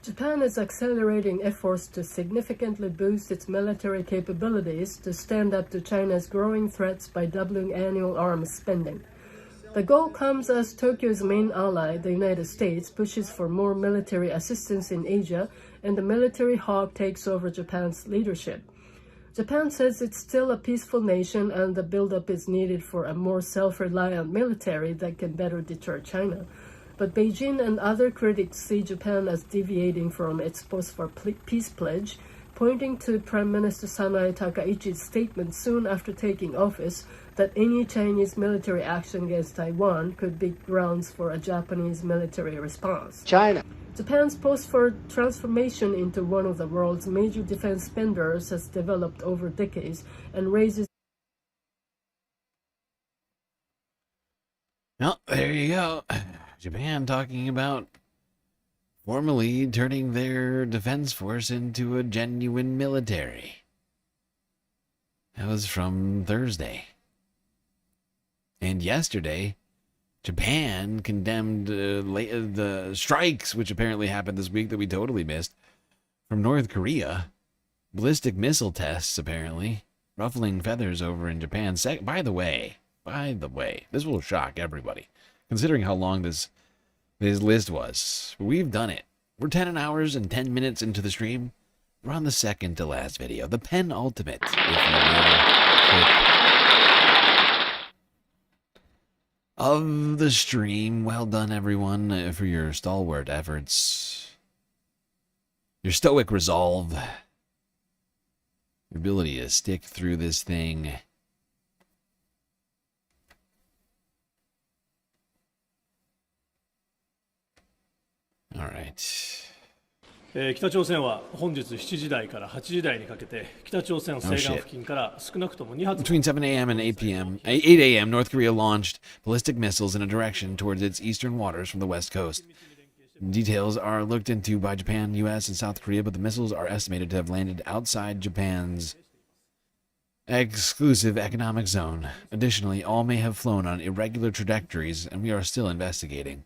Japan is accelerating efforts to significantly boost its military capabilities to stand up to China's growing threats by doubling annual arms spending. The goal comes as Tokyo's main ally, the United States, pushes for more military assistance in Asia, and the military hawk takes over Japan's leadership. Japan says it's still a peaceful nation and the buildup is needed for a more self-reliant military that can better deter China. But Beijing and other critics see Japan as deviating from its post-war-peace pledge, pointing to Prime Minister Sanae Takaichi's statement soon after taking office that any Chinese military action against Taiwan could be grounds for a Japanese military response. Japan's post-war transformation into one of the world's major defense spenders has developed over decades and raises... Well, there you go. Japan talking about formally turning their defense force into a genuine military. That was from Thursday. And yesterday, Japan condemned the strikes, which apparently happened this week that we totally missed, from North Korea. Ballistic missile tests, apparently. Ruffling feathers over in Japan. By the way, this will shock everybody. Considering how long this list was. We've done it. We're 10 hours and 10 minutes into the stream. We're on the second to last video. The penultimate, if you will. Of the stream. Well done, everyone, for your stalwart efforts. Your stoic resolve. Your ability to stick through this thing. All right. 北朝鮮は本日7時台から8時台にかけて北朝鮮西岸付近から少なくとも2発 Between 7 a.m. and 8 a.m., North Korea launched ballistic missiles in a direction towards its eastern waters from the west coast. Details are looked into by Japan, U.S., and South Korea, but the missiles are estimated to have landed outside Japan's exclusive economic zone. Additionally, all may have flown on irregular trajectories, and we are still investigating.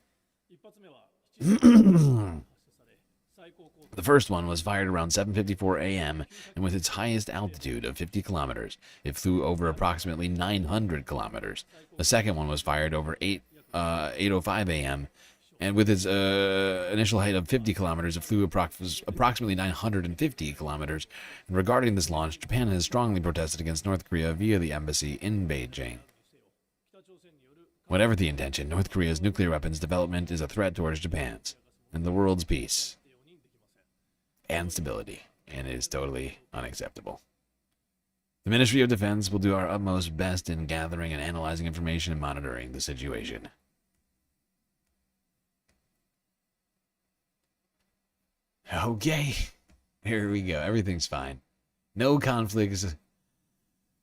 The first one was fired around 7:54 a.m. and with its highest altitude of 50 kilometers. It flew over approximately 900 kilometers. The second one was fired over 8:05 a.m. and with its initial height of 50 kilometers, it flew approximately 950 kilometers. And regarding this launch, Japan has strongly protested against North Korea via the embassy in Beijing. Whatever the intention, North Korea's nuclear weapons development is a threat towards Japan's and the world's peace and stability, and it is totally unacceptable. The Ministry of Defense will do our utmost best in gathering and analyzing information and monitoring the situation. Okay, here we go. Everything's fine. No conflicts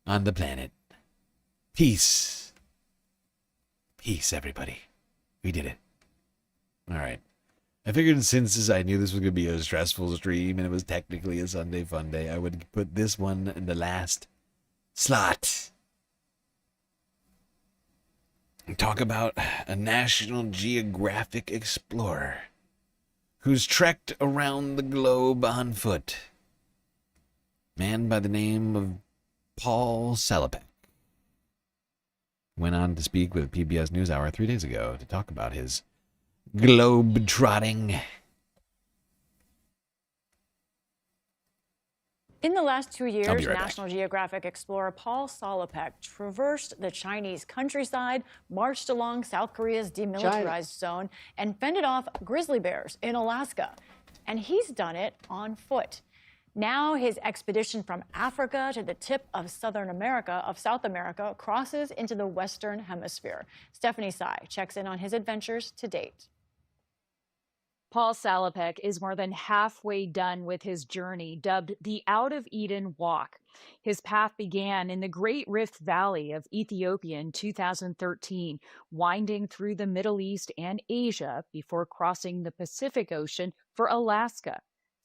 on the planet. Peace. Peace, everybody. We did it. All right. I figured since I knew this was going to be a stressful stream and it was technically a Sunday fun day, I would put this one in the last slot. And talk about a National Geographic explorer who's trekked around the globe on foot. Man by the name of Paul Salopek went on to speak with PBS NewsHour 3 days ago to talk about his globe-trotting. In the last 2 years, National Geographic explorer Paul Salopek traversed the Chinese countryside, marched along South Korea's demilitarized zone, and fended off grizzly bears in Alaska. And he's done it on foot. Now his expedition from Africa to the tip of South America, crosses into the Western Hemisphere. Stephanie Tsai checks in on his adventures to date. Paul Salopek is more than halfway done with his journey, dubbed the Out of Eden Walk. His path began in the Great Rift Valley of Ethiopia in 2013, winding through the Middle East and Asia before crossing the Pacific Ocean for Alaska.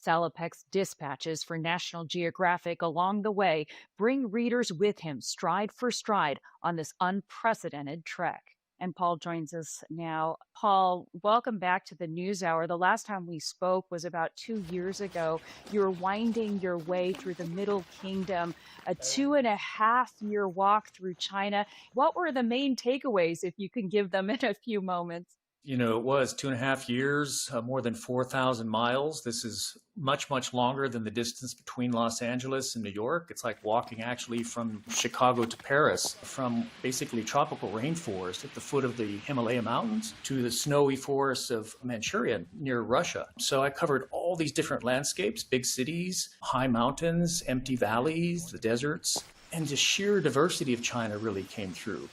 Salopek's dispatches for National Geographic along the way bring readers with him stride for stride on this unprecedented trek. And Paul joins us now. Paul, welcome back to the NewsHour. The last time we spoke was about 2 years ago. You were winding your way through the Middle Kingdom, a 2.5-year walk through China. What were the main takeaways, if you can give them in a few moments? You know, it was 2.5 years, more than 4,000 miles. This is much, much longer than the distance between Los Angeles and New York. It's like walking actually from Chicago to Paris, from basically tropical rainforest at the foot of the Himalaya Mountains to the snowy forests of Manchuria near Russia. So I covered all these different landscapes, big cities, high mountains, empty valleys, the deserts, and the sheer diversity of China really came through.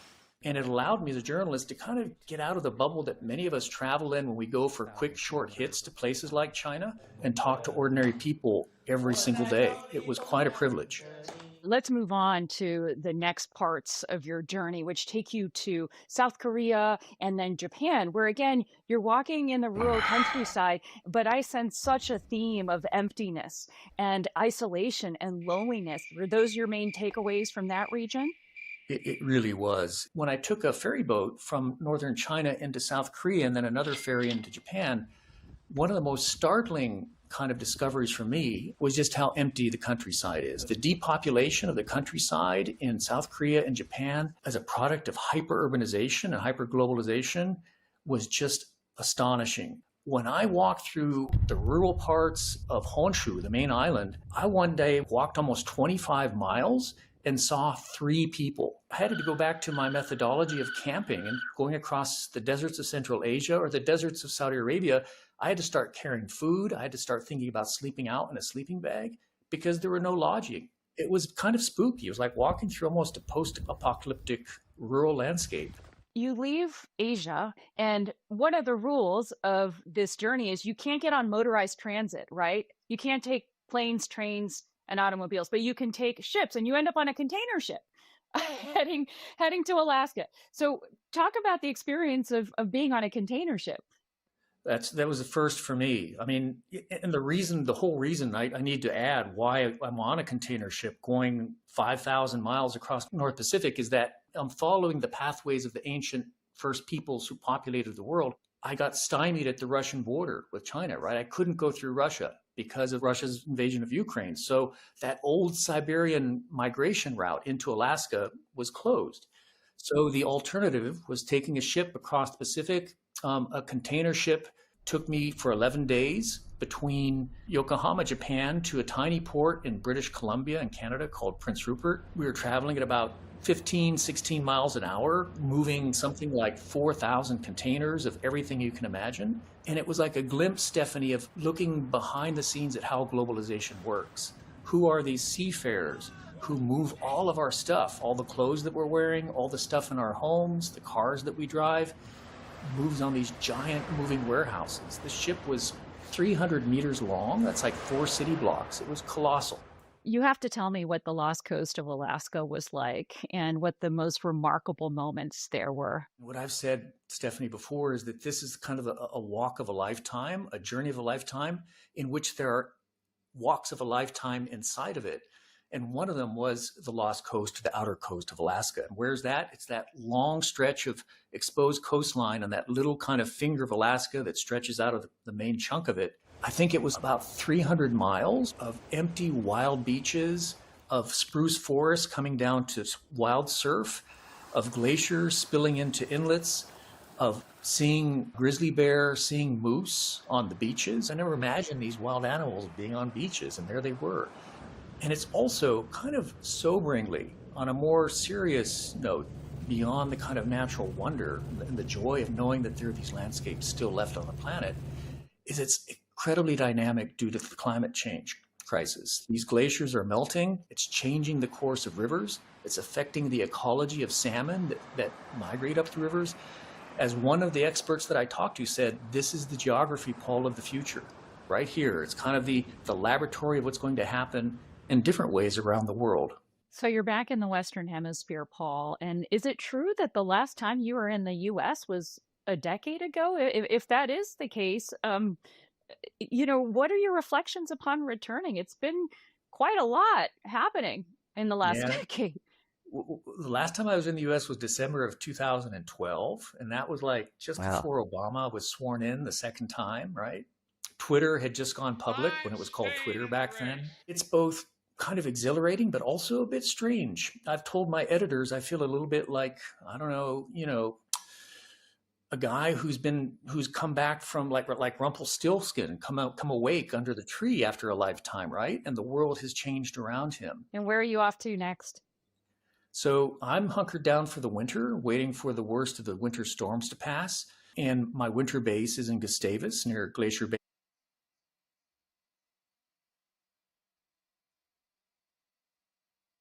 And it allowed me as a journalist to kind of get out of the bubble that many of us travel in when we go for quick, short hits to places like China and talk to ordinary people every single day. It was quite a privilege. Let's move on to the next parts of your journey, which take you to South Korea and then Japan, where again, you're walking in the rural countryside, but I sense such a theme of emptiness and isolation and loneliness. Were those your main takeaways from that region? It really was. When I took a ferry boat from northern China into South Korea and then another ferry into Japan, one of the most startling kind of discoveries for me was just how empty the countryside is. The depopulation of the countryside in South Korea and Japan as a product of hyper-urbanization and hyper-globalization was just astonishing. When I walked through the rural parts of Honshu, the main island, I one day walked almost 25 miles and saw 3 people. I had to go back to my methodology of camping and going across the deserts of Central Asia or the deserts of Saudi Arabia. I had to start carrying food. I had to start thinking about sleeping out in a sleeping bag because there were no lodging. It was kind of spooky. It was like walking through almost a post-apocalyptic rural landscape. You leave Asia, and one of the rules of this journey is you can't get on motorized transit, right? You can't take planes, trains, and automobiles, but you can take ships, and you end up on a container ship heading to Alaska. So talk about the experience of being on a container ship. That was the first for me. I mean, and the whole reason I need to add why I'm on a container ship going 5,000 miles across the North Pacific is that I'm following the pathways of the ancient first peoples who populated the world. I got stymied at the Russian border with China, right? I couldn't go through Russia because of Russia's invasion of Ukraine. So that old Siberian migration route into Alaska was closed. So the alternative was taking a ship across the Pacific. A container ship took me for 11 days between Yokohama, Japan, to a tiny port in British Columbia in Canada called Prince Rupert. We were traveling at about 15, 16 miles an hour, moving something like 4,000 containers of everything you can imagine. And it was like a glimpse, Stephanie, of looking behind the scenes at how globalization works. Who are these seafarers? who move all of our stuff, all the clothes that we're wearing, all the stuff in our homes, the cars that we drive, moves on these giant moving warehouses. The ship was 300 meters long. That's like 4 city blocks. It was colossal. You have to tell me what the lost coast of Alaska was like and what the most remarkable moments there were. What I've said, Stephanie, before is that this is kind of a walk of a lifetime, a journey of a lifetime, in which there are walks of a lifetime inside of it. And one of them was the lost coast, the outer coast of Alaska. And where's that? It's that long stretch of exposed coastline and that little kind of finger of Alaska that stretches out of the main chunk of it. I think it was about 300 miles of empty wild beaches, of spruce forests coming down to wild surf, of glaciers spilling into inlets, of seeing grizzly bear, seeing moose on the beaches. I never imagined these wild animals being on beaches, and there they were. And it's also kind of soberingly, on a more serious note, beyond the kind of natural wonder and the joy of knowing that there are these landscapes still left on the planet, is it's incredibly dynamic due to the climate change crisis. These glaciers are melting. It's changing the course of rivers. It's affecting the ecology of salmon that migrate up the rivers. As one of the experts that I talked to said, this is the geography, Paul, of the future. Right here. It's kind of the laboratory of what's going to happen in different ways around the world. So you're back in the Western Hemisphere, Paul. And is it true that the last time you were in the U.S. was a decade ago? If that is the case, what are your reflections upon returning? It's been quite a lot happening in the last decade. The last time I was in the U.S. was December of 2012, and that was like just before Obama was sworn in the second time, right? Twitter had just gone public when it was called Twitter back then. It's both kind of exhilarating, but also a bit strange. I've told my editors I feel a little bit like, I don't know, a guy who's come back from like Rumpelstiltskin, come awake under the tree after a lifetime, right? And the world has changed around him. And where are you off to next? So I'm hunkered down for the winter, waiting for the worst of the winter storms to pass. And my winter base is in Gustavus near Glacier Bay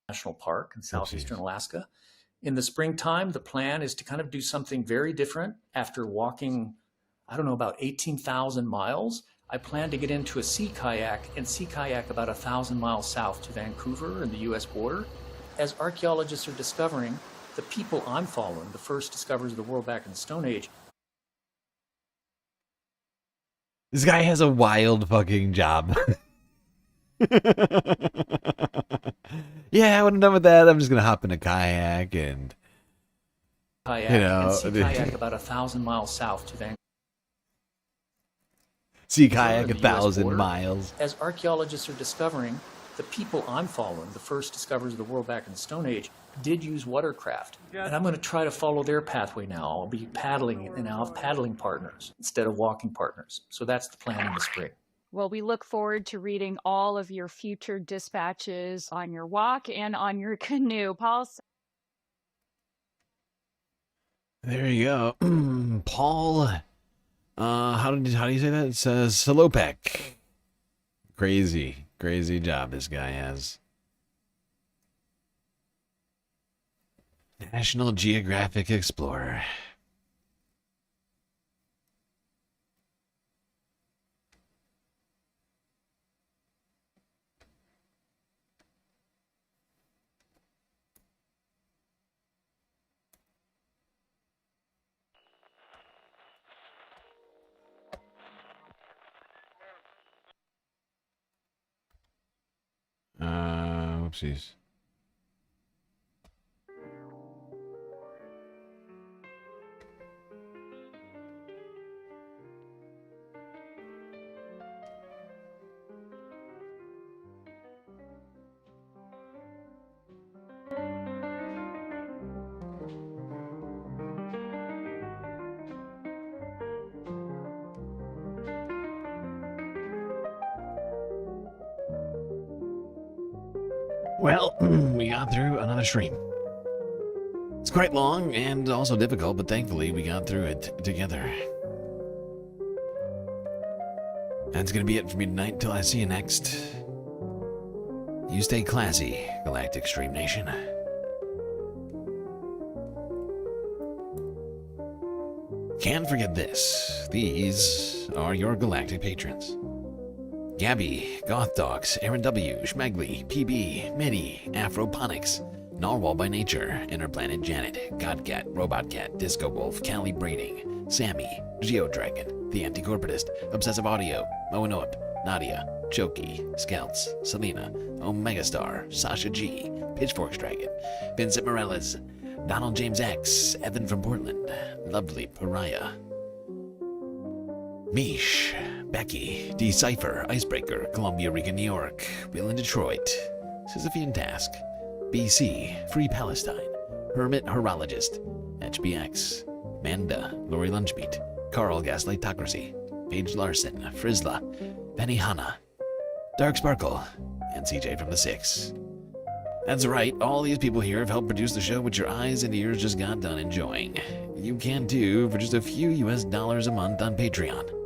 National Park in southeastern Alaska. In the springtime, the plan is to kind of do something very different. After walking, about 18,000 miles, I plan to get into a sea kayak about 1,000 miles south to Vancouver and the U.S. border. As archaeologists are discovering, the people I'm following, the first discoverers of the world back in the Stone Age. This guy has a wild fucking job. Yeah, when I'm done with that, I'm just gonna hop in a kayak and sea kayak about 1,000 miles south to Vancouver. Sea kayak 1,000 miles. As archaeologists are discovering, the people I'm following, the first discoverers of the world back in the Stone Age, did use watercraft. And I'm going to try to follow their pathway now. I'll be paddling, and I'll have paddling partners instead of walking partners. So that's the plan in the spring. Well, we look forward to reading all of your future dispatches on your walk and on your canoe. Paul. There you go. Paul, how do you say that? It says Salopek. Crazy job this guy has. National Geographic Explorer. Whoopsies. Well, we got through another stream. It's quite long and also difficult, but thankfully we got through it together. That's going to be it for me tonight until I see you next. You stay classy, Galactic Stream Nation. Can't forget this. These are your galactic patrons. Gabby, Goth Dogs, Aaron W, Schmegly, PB, Mitty, Afroponics, Narwhal by Nature, Interplanet Janet, Godcat, Robot Cat, Disco Wolf, Cali Braiding, Sammy, Geodragon, The Anticorporatist, Obsessive Audio, Moanoip, Nadia, Choki, Scouts, Selena, Omegastar, Sasha G, Pitchforks Dragon, Vincent Morales, Donald James X, Evan from Portland, Lovely Pariah, Mish, Becky, Decipher, Icebreaker, Columbia, Rica, New York, Will in Detroit, Sisyphean Task, BC, Free Palestine, Hermit Horologist, HBX, Manda, Lori Lunchmeat, Carl Gaslightocracy, Paige Larson, Frizla, Penny Hanna, Dark Sparkle, and CJ from the Six. That's right, all these people here have helped produce the show which your eyes and ears just got done enjoying. You can too for just a few US dollars a month on Patreon.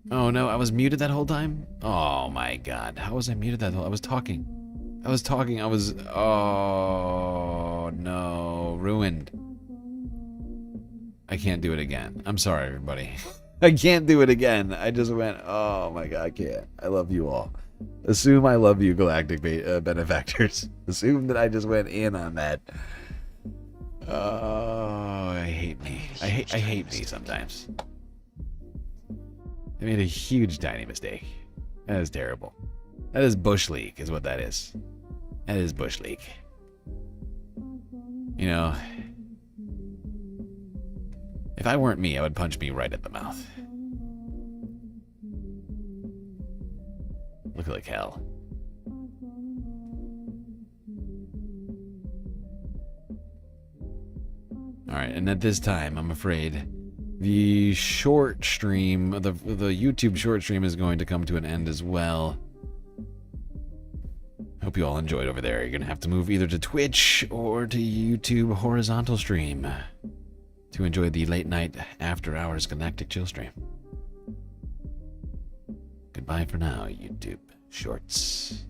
Oh no, I was muted that whole time? Oh my god, how was I muted that whole I was talking. Oh no, ruined. I can't do it again. I'm sorry, everybody. I can't do it again. I just went, oh my god, I can't. I love you all. Assume I love you, galactic benefactors. Assume that I just went in on that. Oh, I hate me. I hate me sometimes. They made a huge, tiny mistake. That is terrible. That is Bush League, is what that is. That is Bush League. You know, if I weren't me, I would punch me right in the mouth. Look like hell. Alright, and at this time, I'm afraid the short stream, the YouTube short stream is going to come to an end as well. Hope you all enjoyed over there. You're going to have to move either to Twitch or to YouTube horizontal stream to enjoy the late night after hours Galactic Chill stream. Goodbye for now, YouTube shorts.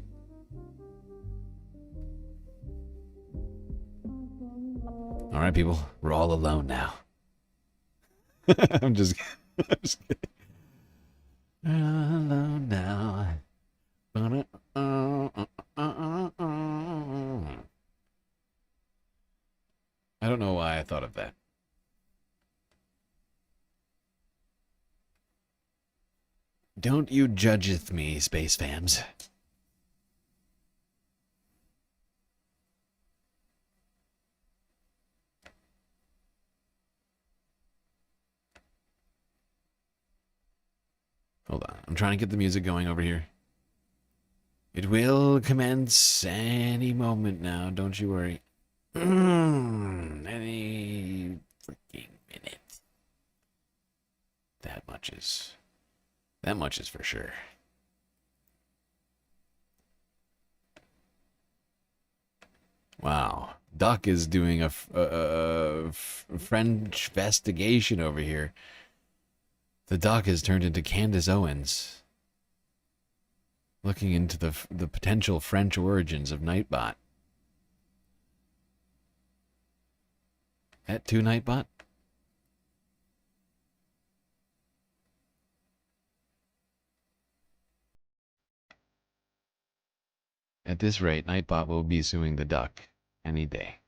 Alright, people, we're all alone now. I'm just kidding. We're all alone now. I don't know why I thought of that. Don't you judgeth me, space fams. Hold on, I'm trying to get the music going over here. It will commence any moment now, don't you worry. Any freaking minute. That much is for sure. Wow, Duck is doing a French investigation over here. The Duck has turned into Candace Owens, looking into the potential French origins of Nightbot. At 2 Nightbot? At this rate, Nightbot will be suing the Duck any day.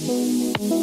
you.